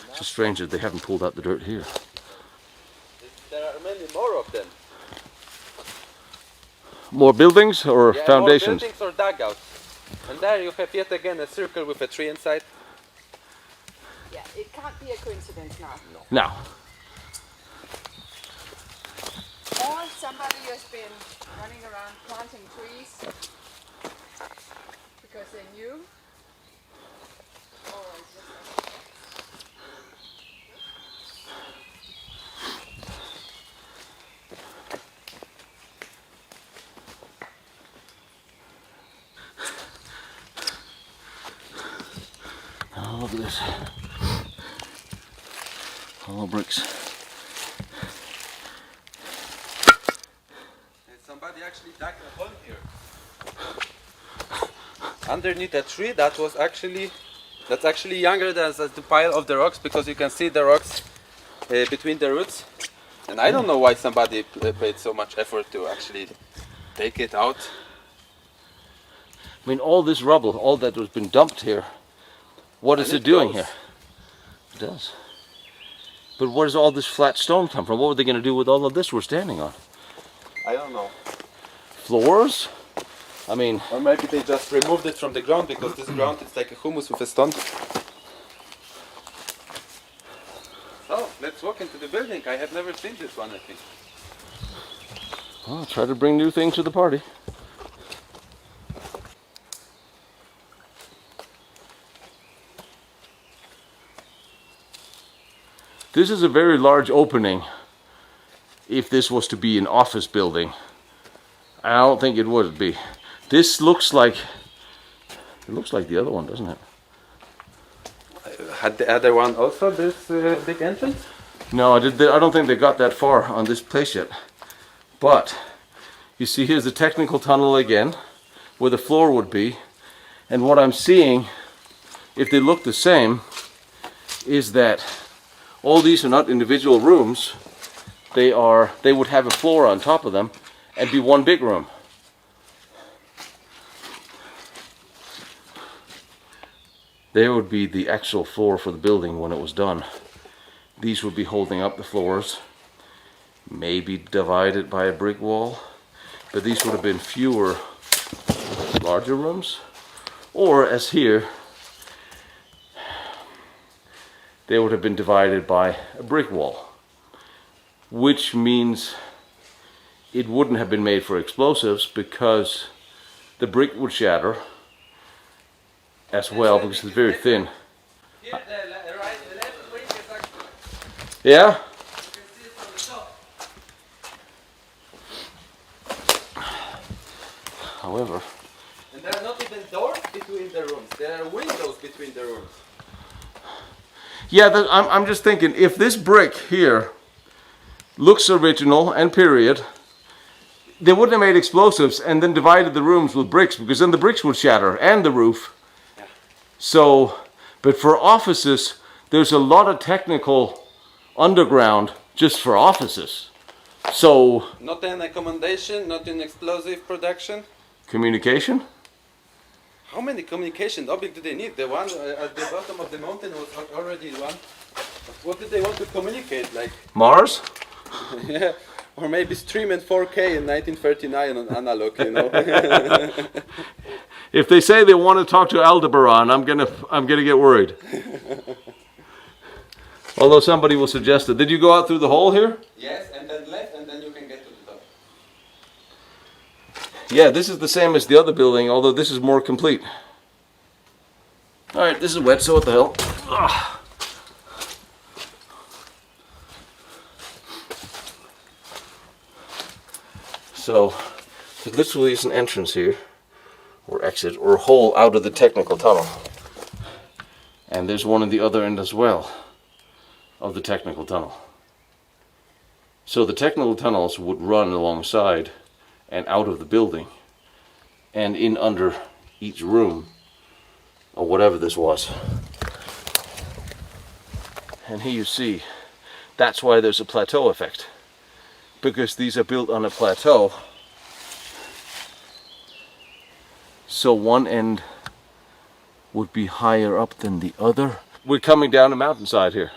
It's just strange that they haven't pulled out the dirt here. There are many more of them. More buildings or foundations? More buildings or dugouts. And there you have yet again a circle with a tree inside. Yeah, it can't be a coincidence now. No. Or somebody has been running around planting trees because they knew. Or it's just like Oh, look at this. Hollow bricks. Somebody actually dug a hole here. Underneath a tree that's actually younger than the pile of the rocks, because you can see the rocks between the roots. And I don't know why somebody paid so much effort to actually take it out. I mean, all this rubble, all that has been dumped here, what is it doing here? It does. But where does all this flat stone come from? What were they going to do with all of this we're standing on? I don't know. Floors? I mean... Or maybe they just removed it from the ground, because this ground is like a humus with a stone. So, let's walk into the building. I have never seen this one, I think. Well, try to bring new things to the party. This is a very large opening if this was to be an office building. I don't think it would be. This looks like, it looks like the other one, doesn't it? Had the other one also this big entrance? No, I don't think they got that far on this place yet. But you see, here's the technical tunnel again, where the floor would be. And what I'm seeing, if they look the same, is that all these are not individual rooms. They would have a floor on top of them and be one big room. There would be the actual floor for the building when it was done. These would be holding up the floors, maybe divided by a brick wall, but these would have been fewer larger rooms. Or as here, they would have been divided by a brick wall, which means it wouldn't have been made for explosives, because the brick would shatter as well, because it's very thin. Here, the left wing is actually... Yeah? You can see it from the top. However... And there are not even doors between the rooms. There are windows between the rooms. Yeah, I'm just thinking, if this brick here looks original and period, they wouldn't have made explosives and then divided the rooms with bricks, because then the bricks would shatter and the roof. Yeah. So, but for offices, there's a lot of technical underground just for offices. So... Not in accommodation, not in explosive production. Communication? How many communication objects do they need? The one at the bottom of the mountain was already one. What did they want to communicate? Like Mars? Yeah, or maybe stream in 4K in 1939 on analog, you know. If they say they want to talk to Aldebaran, I'm gonna get worried. Although somebody will suggest it. Did you go out through the hole here? Yes, and then left, and then you can get to the top. Yeah, this is the same as the other building, although this is more complete. Alright, this is wet, so what the hell? Ugh. So, there literally is an entrance here, or exit, or hole out of the technical tunnel. And there's one at the other end as well, of the technical tunnel. So the technical tunnels would run alongside and out of the building, and in under each room, or whatever this was. And here you see, that's why there's a plateau effect. Because these are built on a plateau. So one end would be higher up than the other. We're coming down a mountainside here.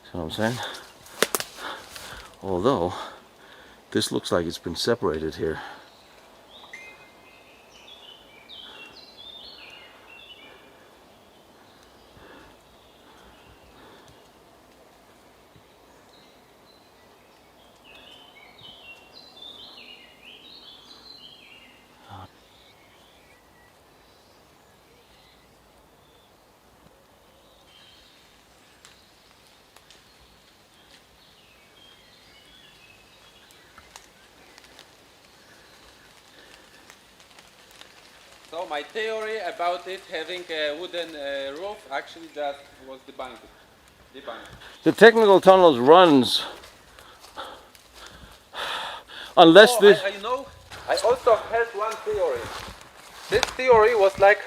See what I'm saying? Although, this looks like it's been separated here. So my theory about it having a wooden roof, actually that was debunked. The technical tunnels runs unless this... You know, I also heard one theory. This theory was like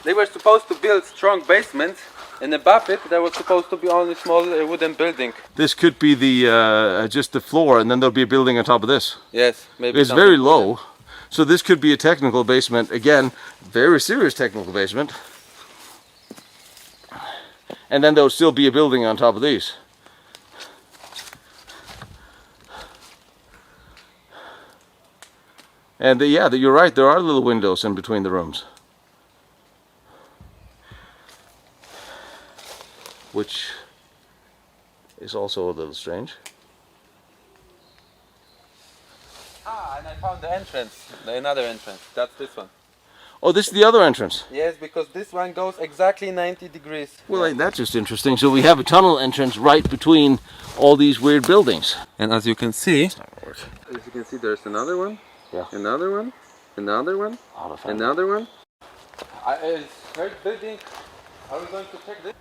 they were supposed to build strong basements, and above it there was supposed to be only small wooden building. This could be the just the floor, and then there'll be a building on top of this. Yes, maybe. It's very low, so this could be a technical basement. Again, very serious technical basement. And then there'll still be a building on top of these. And yeah, you're right, there are little windows in between the rooms. Which is also a little strange. Ah, and I found the entrance, another entrance. That's this one. Oh, this is the other entrance? Yes, because this one goes exactly 90 degrees. Well, ain't that just interesting? So we have a tunnel entrance right between all these weird buildings. And as you can see, there's another one, another one, another one, another one. Third building, are we going to check this?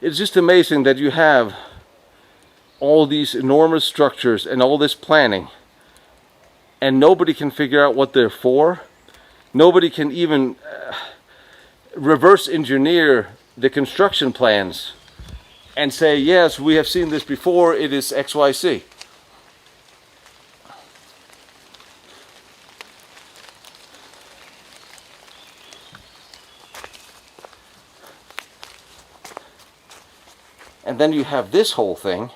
It's just amazing that you have all these enormous structures and all this planning, and nobody can figure out what they're for. Nobody can even reverse engineer the construction plans and say, yes, we have seen this before, it is XYZ. And then you have this whole thing.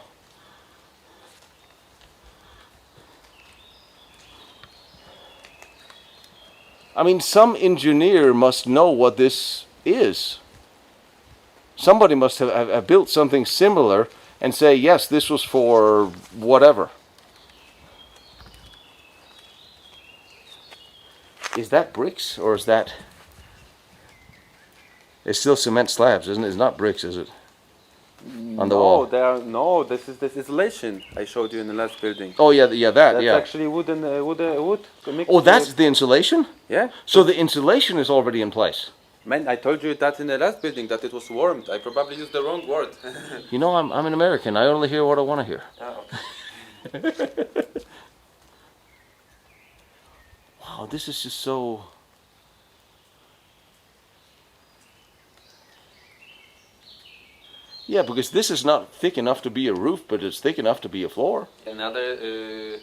I mean, some engineer must know what this is. Somebody must have built something similar and say, yes, this was for whatever. Is that bricks or is that... It's still cement slabs, isn't it? It's not bricks, is it? On the wall. This is this insulation I showed you in the last building. Oh yeah, that's actually wood. Oh, that's the insulation? Yeah. So the insulation is already in place. Man, I told you that in the last building that it was warmed. I probably used the wrong word. You know, I'm an American. I only hear what I want to hear. Oh. Wow, this is just so... Yeah, because this is not thick enough to be a roof, but it's thick enough to be a floor. Another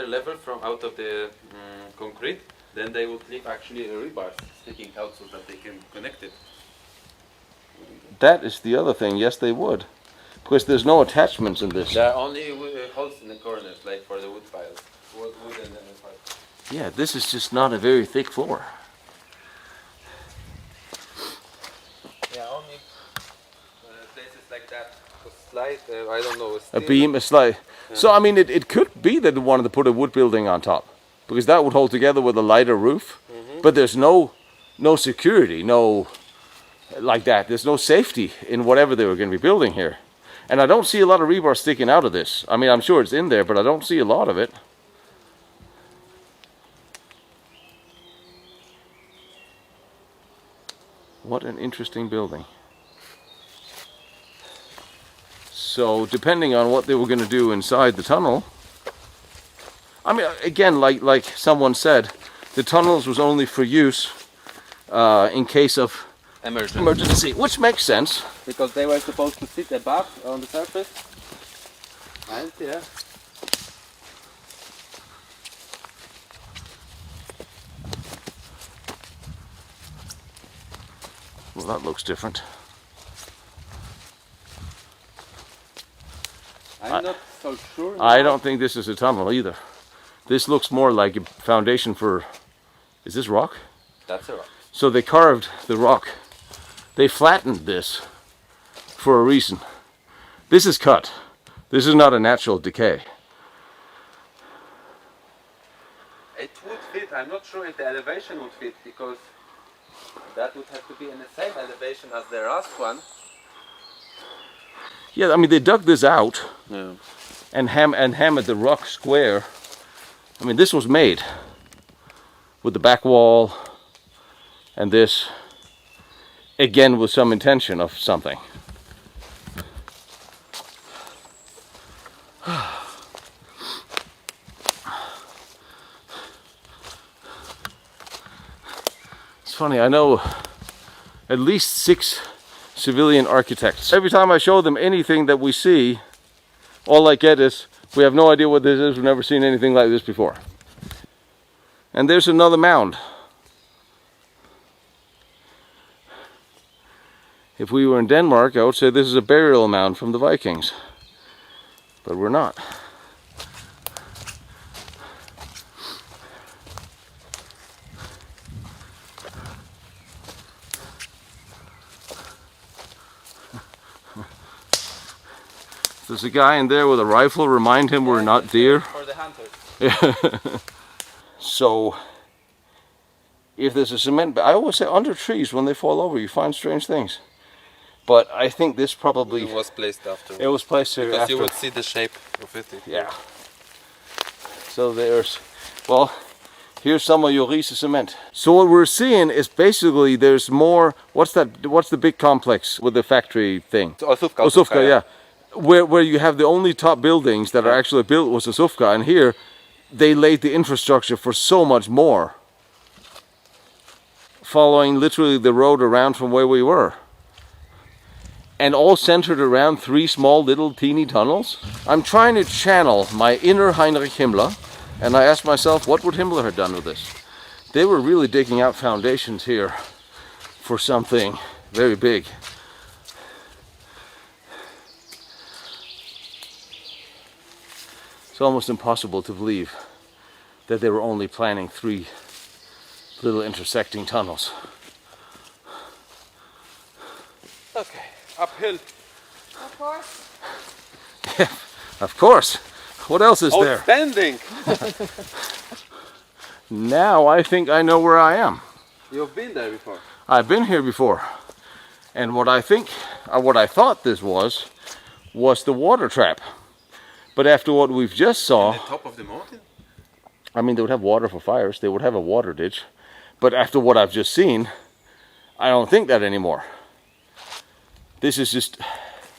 level from out of the concrete, then they would leave actually a rebar sticking out so that they can connect it. That is the other thing, yes they would. Because there's no attachments in this. There are only holes in the corners, like for the wood piles. Wooden piles. Yeah, this is just not a very thick floor. Yeah, only places like that. A slide, I don't know. A beam, a slide. Yeah. So, I mean, it could be that they wanted to put a wood building on top, because that would hold together with a lighter roof. But there's no security, no like that. There's no safety in whatever they were going to be building here. And I don't see a lot of rebar sticking out of this. I mean, I'm sure it's in there, but I don't see a lot of it. What an interesting building. So, depending on what they were going to do inside the tunnel, I mean, again, like someone said, the tunnels was only for use in case of emergency, which makes sense. Because they were supposed to sit above on the surface. And yeah. Well, that looks different. I'm not so sure. I don't think this is a tunnel either. This looks more like a foundation for... Is this rock? That's a rock. So they carved the rock. They flattened this for a reason. This is cut. This is not a natural decay. It would fit. I'm not sure if the elevation would fit, because that would have to be in the same elevation as the last one. Yeah, I mean, they dug this out. Yeah. And hammered the rock square. I mean, this was made with the back wall and this, again, with some intention of something. It's funny, I know at least 6 civilian architects. Every time I show them anything that we see, all I get is, we have no idea what this is, we've never seen anything like this before. And there's another mound. If we were in Denmark, I would say this is a burial mound from the Vikings. But we're not. There's a guy in there with a rifle. Remind him we're not deer. For the hunters. Yeah. So, if there's a cement, I always say under trees when they fall over, you find strange things. But I think this probably It was placed after. It was placed here because after. you would see the shape of it. Yeah. So there's, well, here's some of your Riese cement. So what we're seeing is basically there's more. What's that? What's the big complex with the factory thing? Osufka, yeah. Where you have the only top buildings that are actually built was Osufka, and here they laid the infrastructure for so much more, following literally the road around from where we were. And all centered around 3 small little teeny tunnels. I'm trying to channel my inner Heinrich Himmler, and I asked myself, what would Himmler have done with this? They were really digging out foundations here for something very big. It's almost impossible to believe that they were only planning 3 little intersecting tunnels. Okay, uphill. Of course. Yeah, of course. What else is there? Outstanding! Now I think I know where I am. You've been there before. I've been here before. And what I thought this was the water trap. But after what we've just saw, On the top of the mountain? I mean, they would have water for fires. They would have a water ditch. But after what I've just seen, I don't think that anymore. This is just...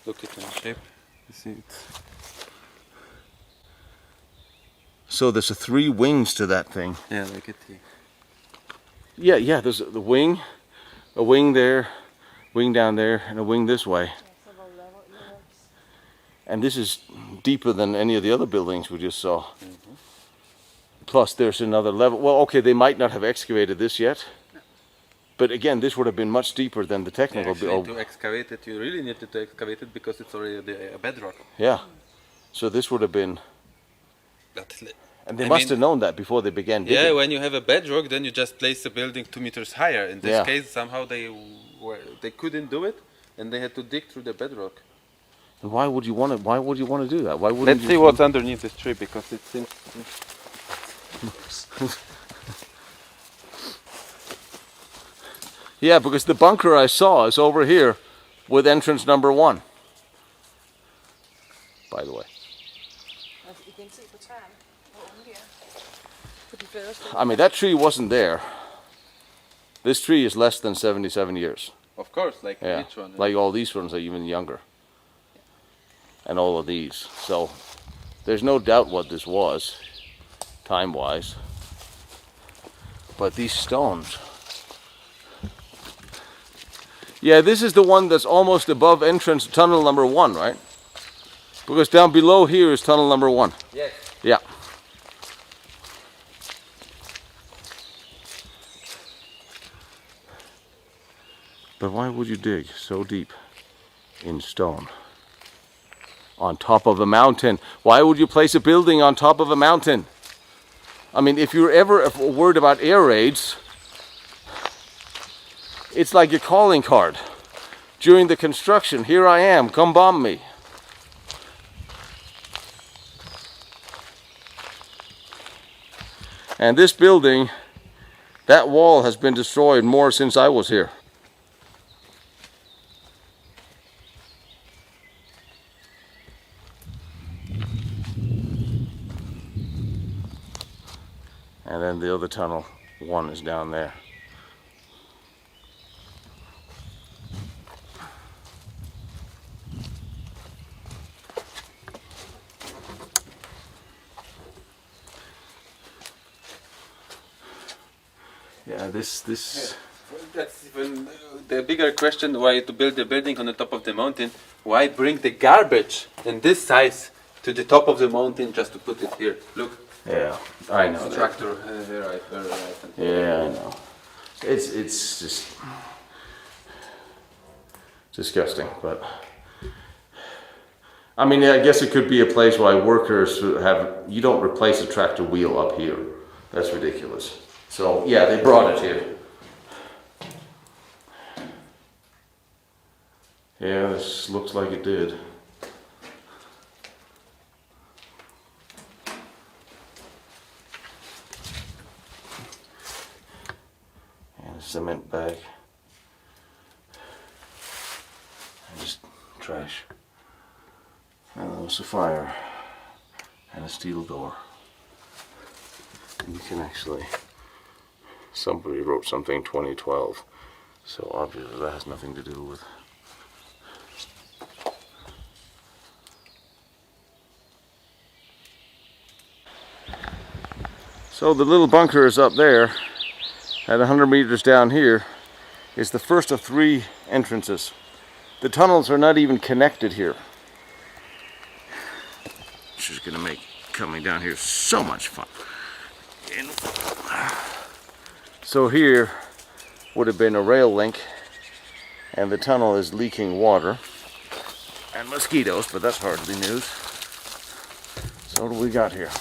Look at the shape. You see it. So there's 3 wings to that thing. Yeah, like it. Yeah, there's the wing, a wing there, wing down there, and a wing this way. And this is deeper than any of the other buildings we just saw. Mm-hmm. Plus there's another level. Well, okay, they might not have excavated this yet. But again, this would have been much deeper than the technical build. To excavate it, you really needed to excavate it because it's already a bedrock. Yeah. So this would have been... And they must have known that before they began digging. Yeah, when you have a bedrock, then you just place the building 2 meters higher. In this case, somehow they couldn't do it, and they had to dig through the bedrock. And why would you want to? Why would you want to do that? Why wouldn't Let's you see what's underneath this tree, because it seems. Yeah, because the bunker I saw is over here with entrance number 1. By the way. I mean, that tree wasn't there. This tree is less than 77 years. Of course, like Yeah, each one. like all these ones are even younger. And all of these. So there's no doubt what this was, time-wise. But these stones. Yeah, this is the one that's almost above entrance tunnel number 1, right? Because down below here is tunnel number 1. Yes. Yeah. But why would you dig so deep in stone? On top of a mountain. Why would you place a building on top of a mountain? I mean, if you're ever worried about air raids, it's like your calling card. During the construction, here I am, come bomb me. And this building, that wall has been destroyed more since I was here. And then the other tunnel, 1 is down there. Yeah, this. That's even the bigger question: why to build a building on the top of the mountain? Why bring the garbage in this size to the top of the mountain just to put it here? Look. Yeah, I know. Tractor, right. Yeah, I know. It's just disgusting, but I mean, I guess it could be a place why workers have. You don't replace a tractor wheel up here. That's ridiculous. So yeah, they brought it here. Yeah, this looks like it did. And a cement bag. And just trash. And there was a fire. And a steel door. And you can actually... Somebody wrote something 2012. So obviously that has nothing to do with... So the little bunker is up there, at 100 meters down here, is the first of 3 entrances. The tunnels are not even connected here. Which is going to make coming down here so much fun. So here would have been a rail link, and the tunnel is leaking water and mosquitoes, but that's hardly news. So what do we got here?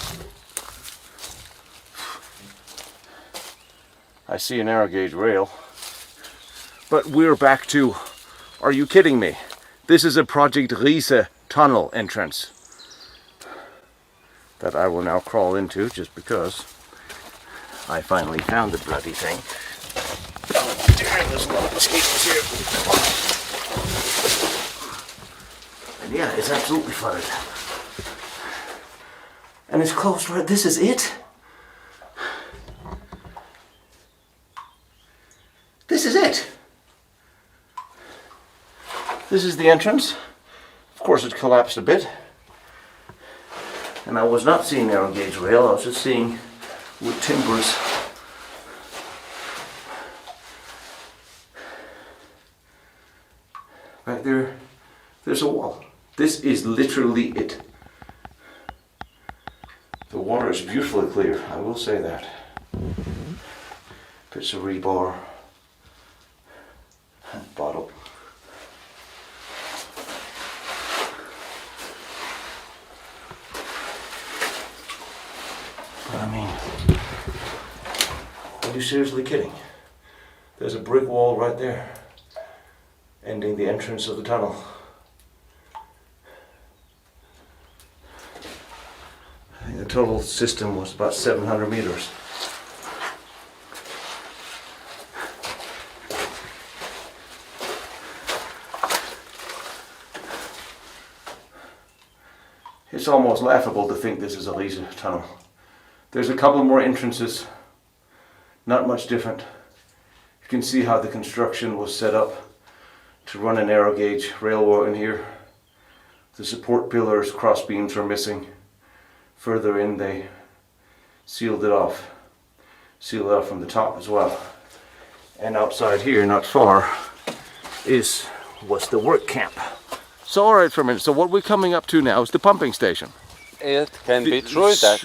I see a narrow gauge rail, but we're back to, are you kidding me? This is a Project Riese tunnel entrance that I will now crawl into just because I finally found the bloody thing. Oh dear, there's a lot of mosquitoes here. And yeah, it's absolutely flooded. And it's closed right, this is it? This is it. This is the entrance. Of course it collapsed a bit. And I was not seeing narrow gauge rail, I was just seeing wood timbers. Back there, there's a wall. This is literally it. The water is beautifully clear, I will say that. Bits of rebar. Bottle. I mean, are you seriously kidding? There's a brick wall right there, ending the entrance of the tunnel. I think the total system was about 700 meters. It's almost laughable to think this is a Riese tunnel. There's a couple more entrances, not much different. You can see how the construction was set up to run a narrow gauge railway in here. The support pillars, cross beams are missing. Further in they sealed it off from the top as well. And outside here, not far, was the work camp. So alright for a minute, so what we're coming up to now is the pumping station. It can be true that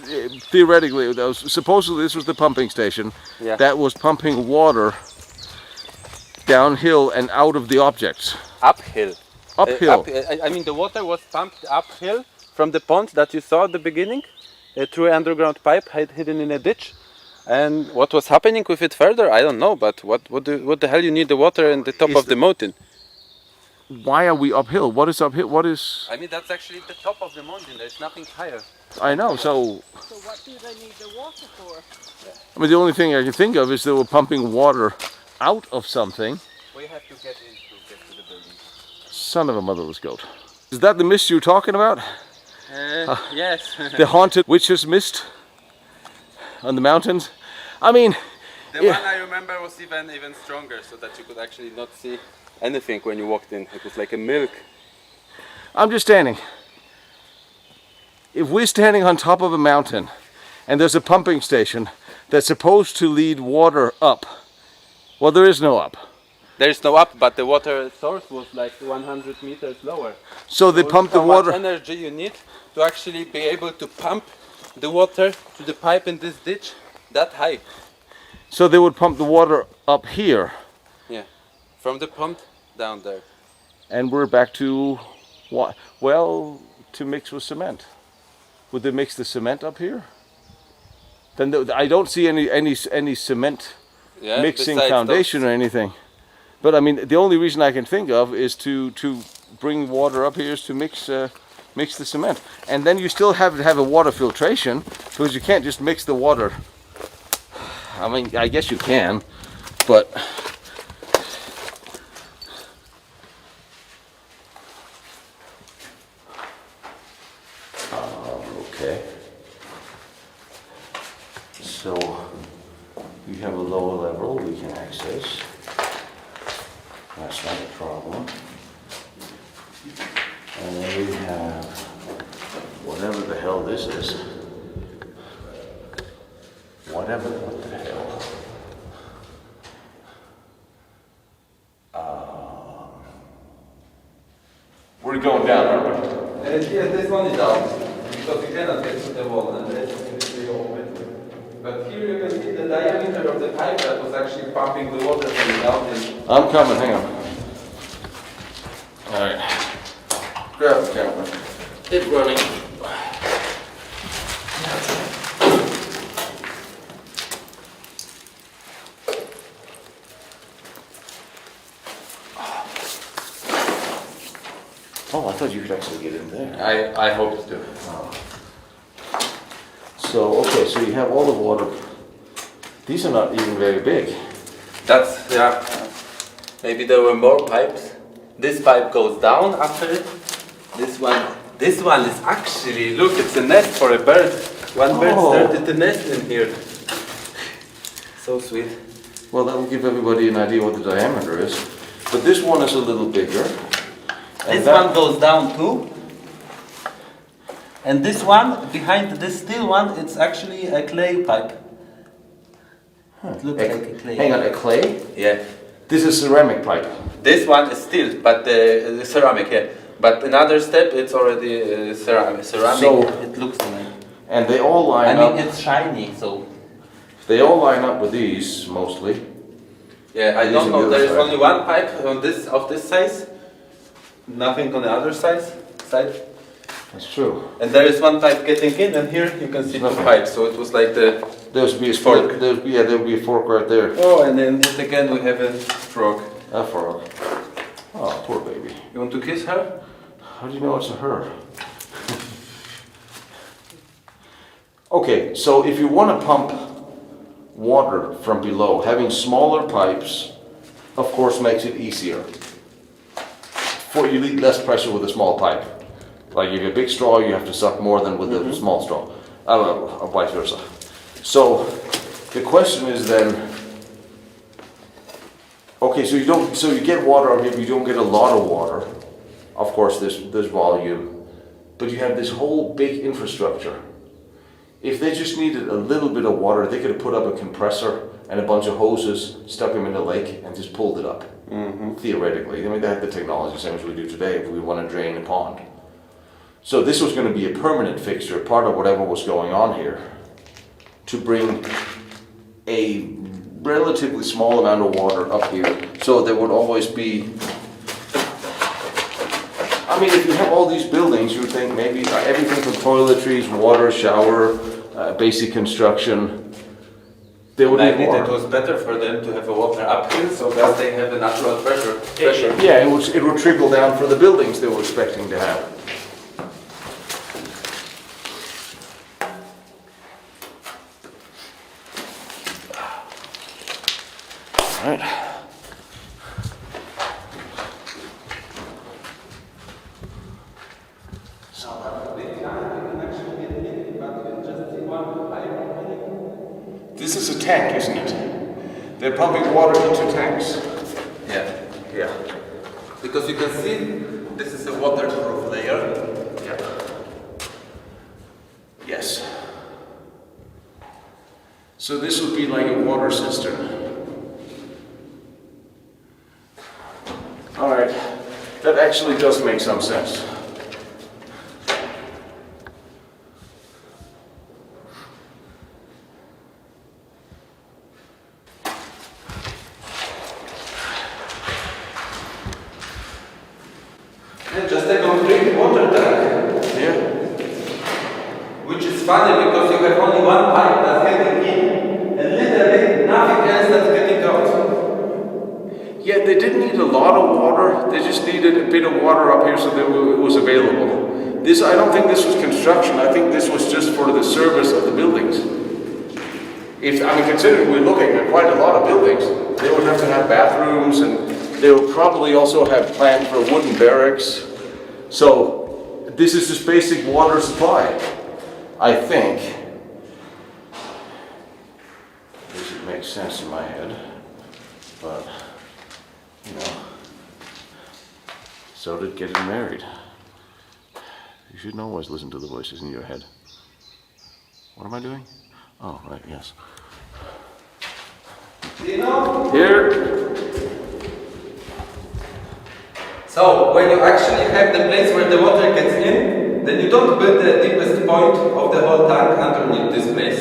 theoretically, supposedly this was the pumping station that was pumping water downhill and out of the objects. Uphill. Uphill. I mean, the water was pumped uphill from the pond that you saw at the beginning through an underground pipe hidden in a ditch. And what was happening with it further, I don't know. But what the hell you need the water in the top of the mountain? Why are we uphill? What is uphill? What is? I mean, that's actually the top of the mountain. There's nothing higher. I know. So what do they need the water for? I mean, the only thing I can think of is they were pumping water out of something. We have to get in to get to the building. Son of a motherless goat. Is that the mist you're talking about? Yes. The haunted witch's mist on the mountains? I mean... The one I remember was even stronger, so that you could actually not see anything when you walked in. It was like a milk. I'm just standing. If we're standing on top of a mountain and there's a pumping station that's supposed to lead water up, well, there is no up. There is no up, but the water source was like 100 meters lower. So they pump the water. How much energy you need to actually be able to pump the water to the pipe in this ditch that high? So they would pump the water up here. Yeah, from the pump down there. And we're back to what? Well, to mix with cement. Would they mix the cement up here? Then I don't see any cement mixing foundation or anything. But I mean, the only reason I can think of is to bring water up here is to mix the cement, and then you still have to have a water filtration because you can't just mix the water. I mean, I guess you can, but okay. So we have a lower level we can access. That's not a problem. And then we have whatever the hell this is. What the hell. We're going down, aren't we? Yes, this one is down. Because you cannot get to the wall and it's really open. But here you can see the diameter of the pipe that was actually pumping the water from the mountain. I'm coming, hang on. Alright. Grab the camera. It's running. Oh, I thought you could actually get in there. I hope to. Oh. So, okay, so you have all the water. These are not even very big. That's, yeah. Maybe there were more pipes. This pipe goes down after it. This one is actually, look, it's a nest for a bird. One bird started a nest in here. So sweet. Well, that will give everybody an idea what the diameter is. But this one is a little bigger. This one goes down too. And this one, behind this steel one, it's actually a clay pipe. It looks like a clay. Hang on, a clay? Yeah. This is ceramic pipe. This one is steel, but the ceramic, yeah. But another step, it's already ceramic. So, it looks like. And they all line up. I mean, it's shiny, so. They all line up with these, mostly. Yeah, I don't know. There is only one pipe on this of this size. Nothing on the other side. That's true. And there is one pipe getting in, and here you can see the pipe. So it was like the There would be a fork. There would be a fork right there. Oh, and then yet again we have a frog. A frog. Oh, poor baby. You want to kiss her? How do you know it's a her? Okay, so if you want to pump water from below, having smaller pipes, of course, makes it easier. You need less pressure with a small pipe. Like if you have a big straw, you have to suck more than with a small straw, or vice versa. So the question is then, okay, so you get water out here, but you don't get a lot of water. Of course, there's volume, but you have this whole big infrastructure. If they just needed a little bit of water, they could have put up a compressor and a bunch of hoses, stuck them in the lake, and just pulled it up. Theoretically, I mean, they had the technology, same as we do today, if we want to drain a pond. So this was going to be a permanent fixture, part of whatever was going on here, to bring a relatively small amount of water up here, so there would always be. I mean, if you have all these buildings, you would think maybe everything from toiletries, water, shower, basic construction. They would Maybe need more. it was better for them to have a water uphill, so that they have a natural pressure. Yeah, it would trickle down for the buildings they were expecting to have. All right. This is a tank, isn't it? They're pumping water into tanks. Yeah. Because you can see this is a waterproof layer. Yeah. Yes. So this would be like a water cistern. All right. That actually does make some sense. Just a concrete water tank. Yeah. Which is funny because you have only one pipe that's getting in and literally nothing else that's getting out. Yeah, they didn't need a lot of water. They just needed a bit of water up here so that it was available. I don't think this was construction. I think this was just for the service of the buildings. Considering we're looking at quite a lot of buildings, they would have to have bathrooms, and they would probably also have planned for wooden barracks. So this is just basic water supply, I think. This would make sense in my head, but so did getting married. You shouldn't always listen to the voices in your head. What am I doing? Oh, right, yes. Tino? Here. So, when you actually have the place where the water gets in, then you don't build the deepest point of the whole tank underneath this place.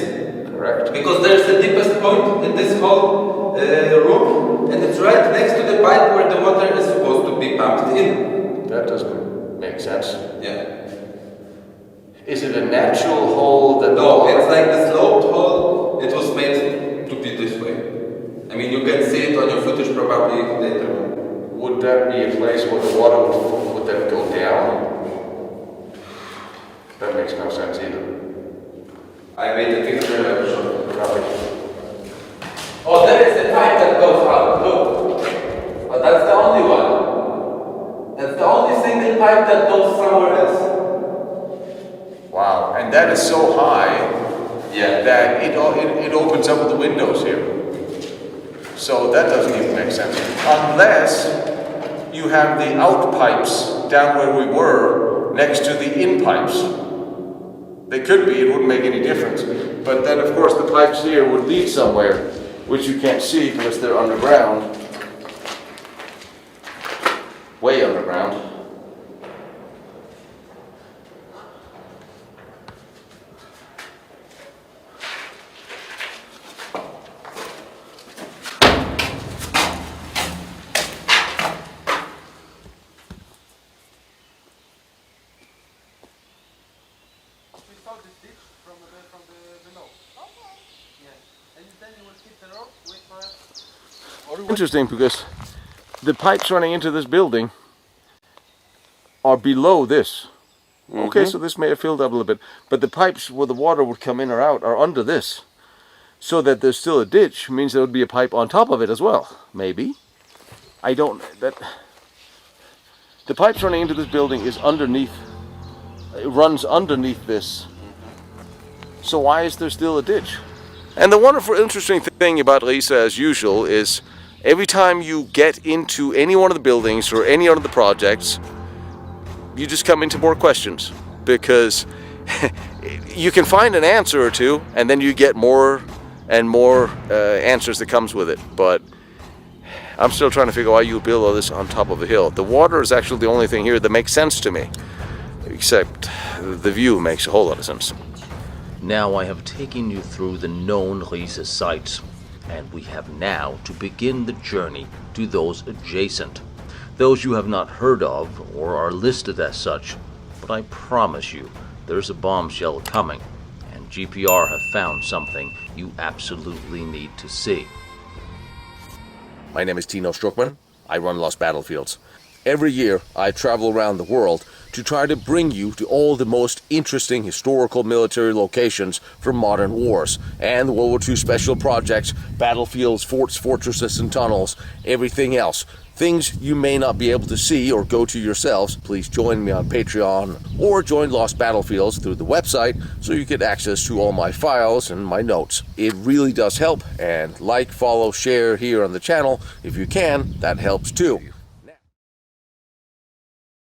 Correct. Because there's the deepest point in this whole room, and it's right next to the pipe where the water is supposed to be pumped in. That doesn't make sense. Yeah. Is it a natural hole that... No, it's like the sloped hole. It was made to be this way. I mean, you can see it on your footage probably later. Would that be a place where the water would then go down? That makes no sense either. I made a picture and I will show you. Oh, there is a pipe that goes out. Look. But that's the only one. That's the only single pipe that goes somewhere else. Wow, and that is so high that it opens up with the windows here. So that doesn't even make sense. Unless you have the out pipes down where we were next to the in pipes. They could be, it wouldn't make any difference. But then of course the pipes here would lead somewhere, which you can't see because they're underground. Way underground. out this ditch from the below. Okay. Yeah. And then you will keep the rope, wait for it. Interesting, because the pipes running into this building are below this. Okay, so this may have filled up a little bit, but the pipes where the water would come in or out are under this. So that there's still a ditch means there would be a pipe on top of it as well. Maybe. I don't... The pipes running into this building is underneath. It runs underneath this. So why is there still a ditch? And the wonderful, interesting thing about Riese, as usual, is every time you get into any one of the buildings or any one of the projects, you just come into more questions, because you can find an answer or two and then you get more and more answers that comes with it. But I'm still trying to figure out why you build all this on top of a hill. The water is actually the only thing here that makes sense to me, except the view makes a whole lot of sense. Now I have taken you through the known Riese sites, and we have now to begin the journey to those adjacent. Those you have not heard of or are listed as such, but I promise you there's a bombshell coming, and GPR have found something you absolutely need to see. My name is Tino Struckmann. I run Lost Battlefields. Every year I travel around the world to try to bring you to all the most interesting historical military locations from modern wars and the World War II special projects, battlefields, forts, fortresses, and tunnels, everything else. Things you may not be able to see or go to yourselves. Please join me on Patreon or join Lost Battlefields through the website so you get access to all my files and my notes. It really does help, and like, follow, share here on the channel if you can. That helps too.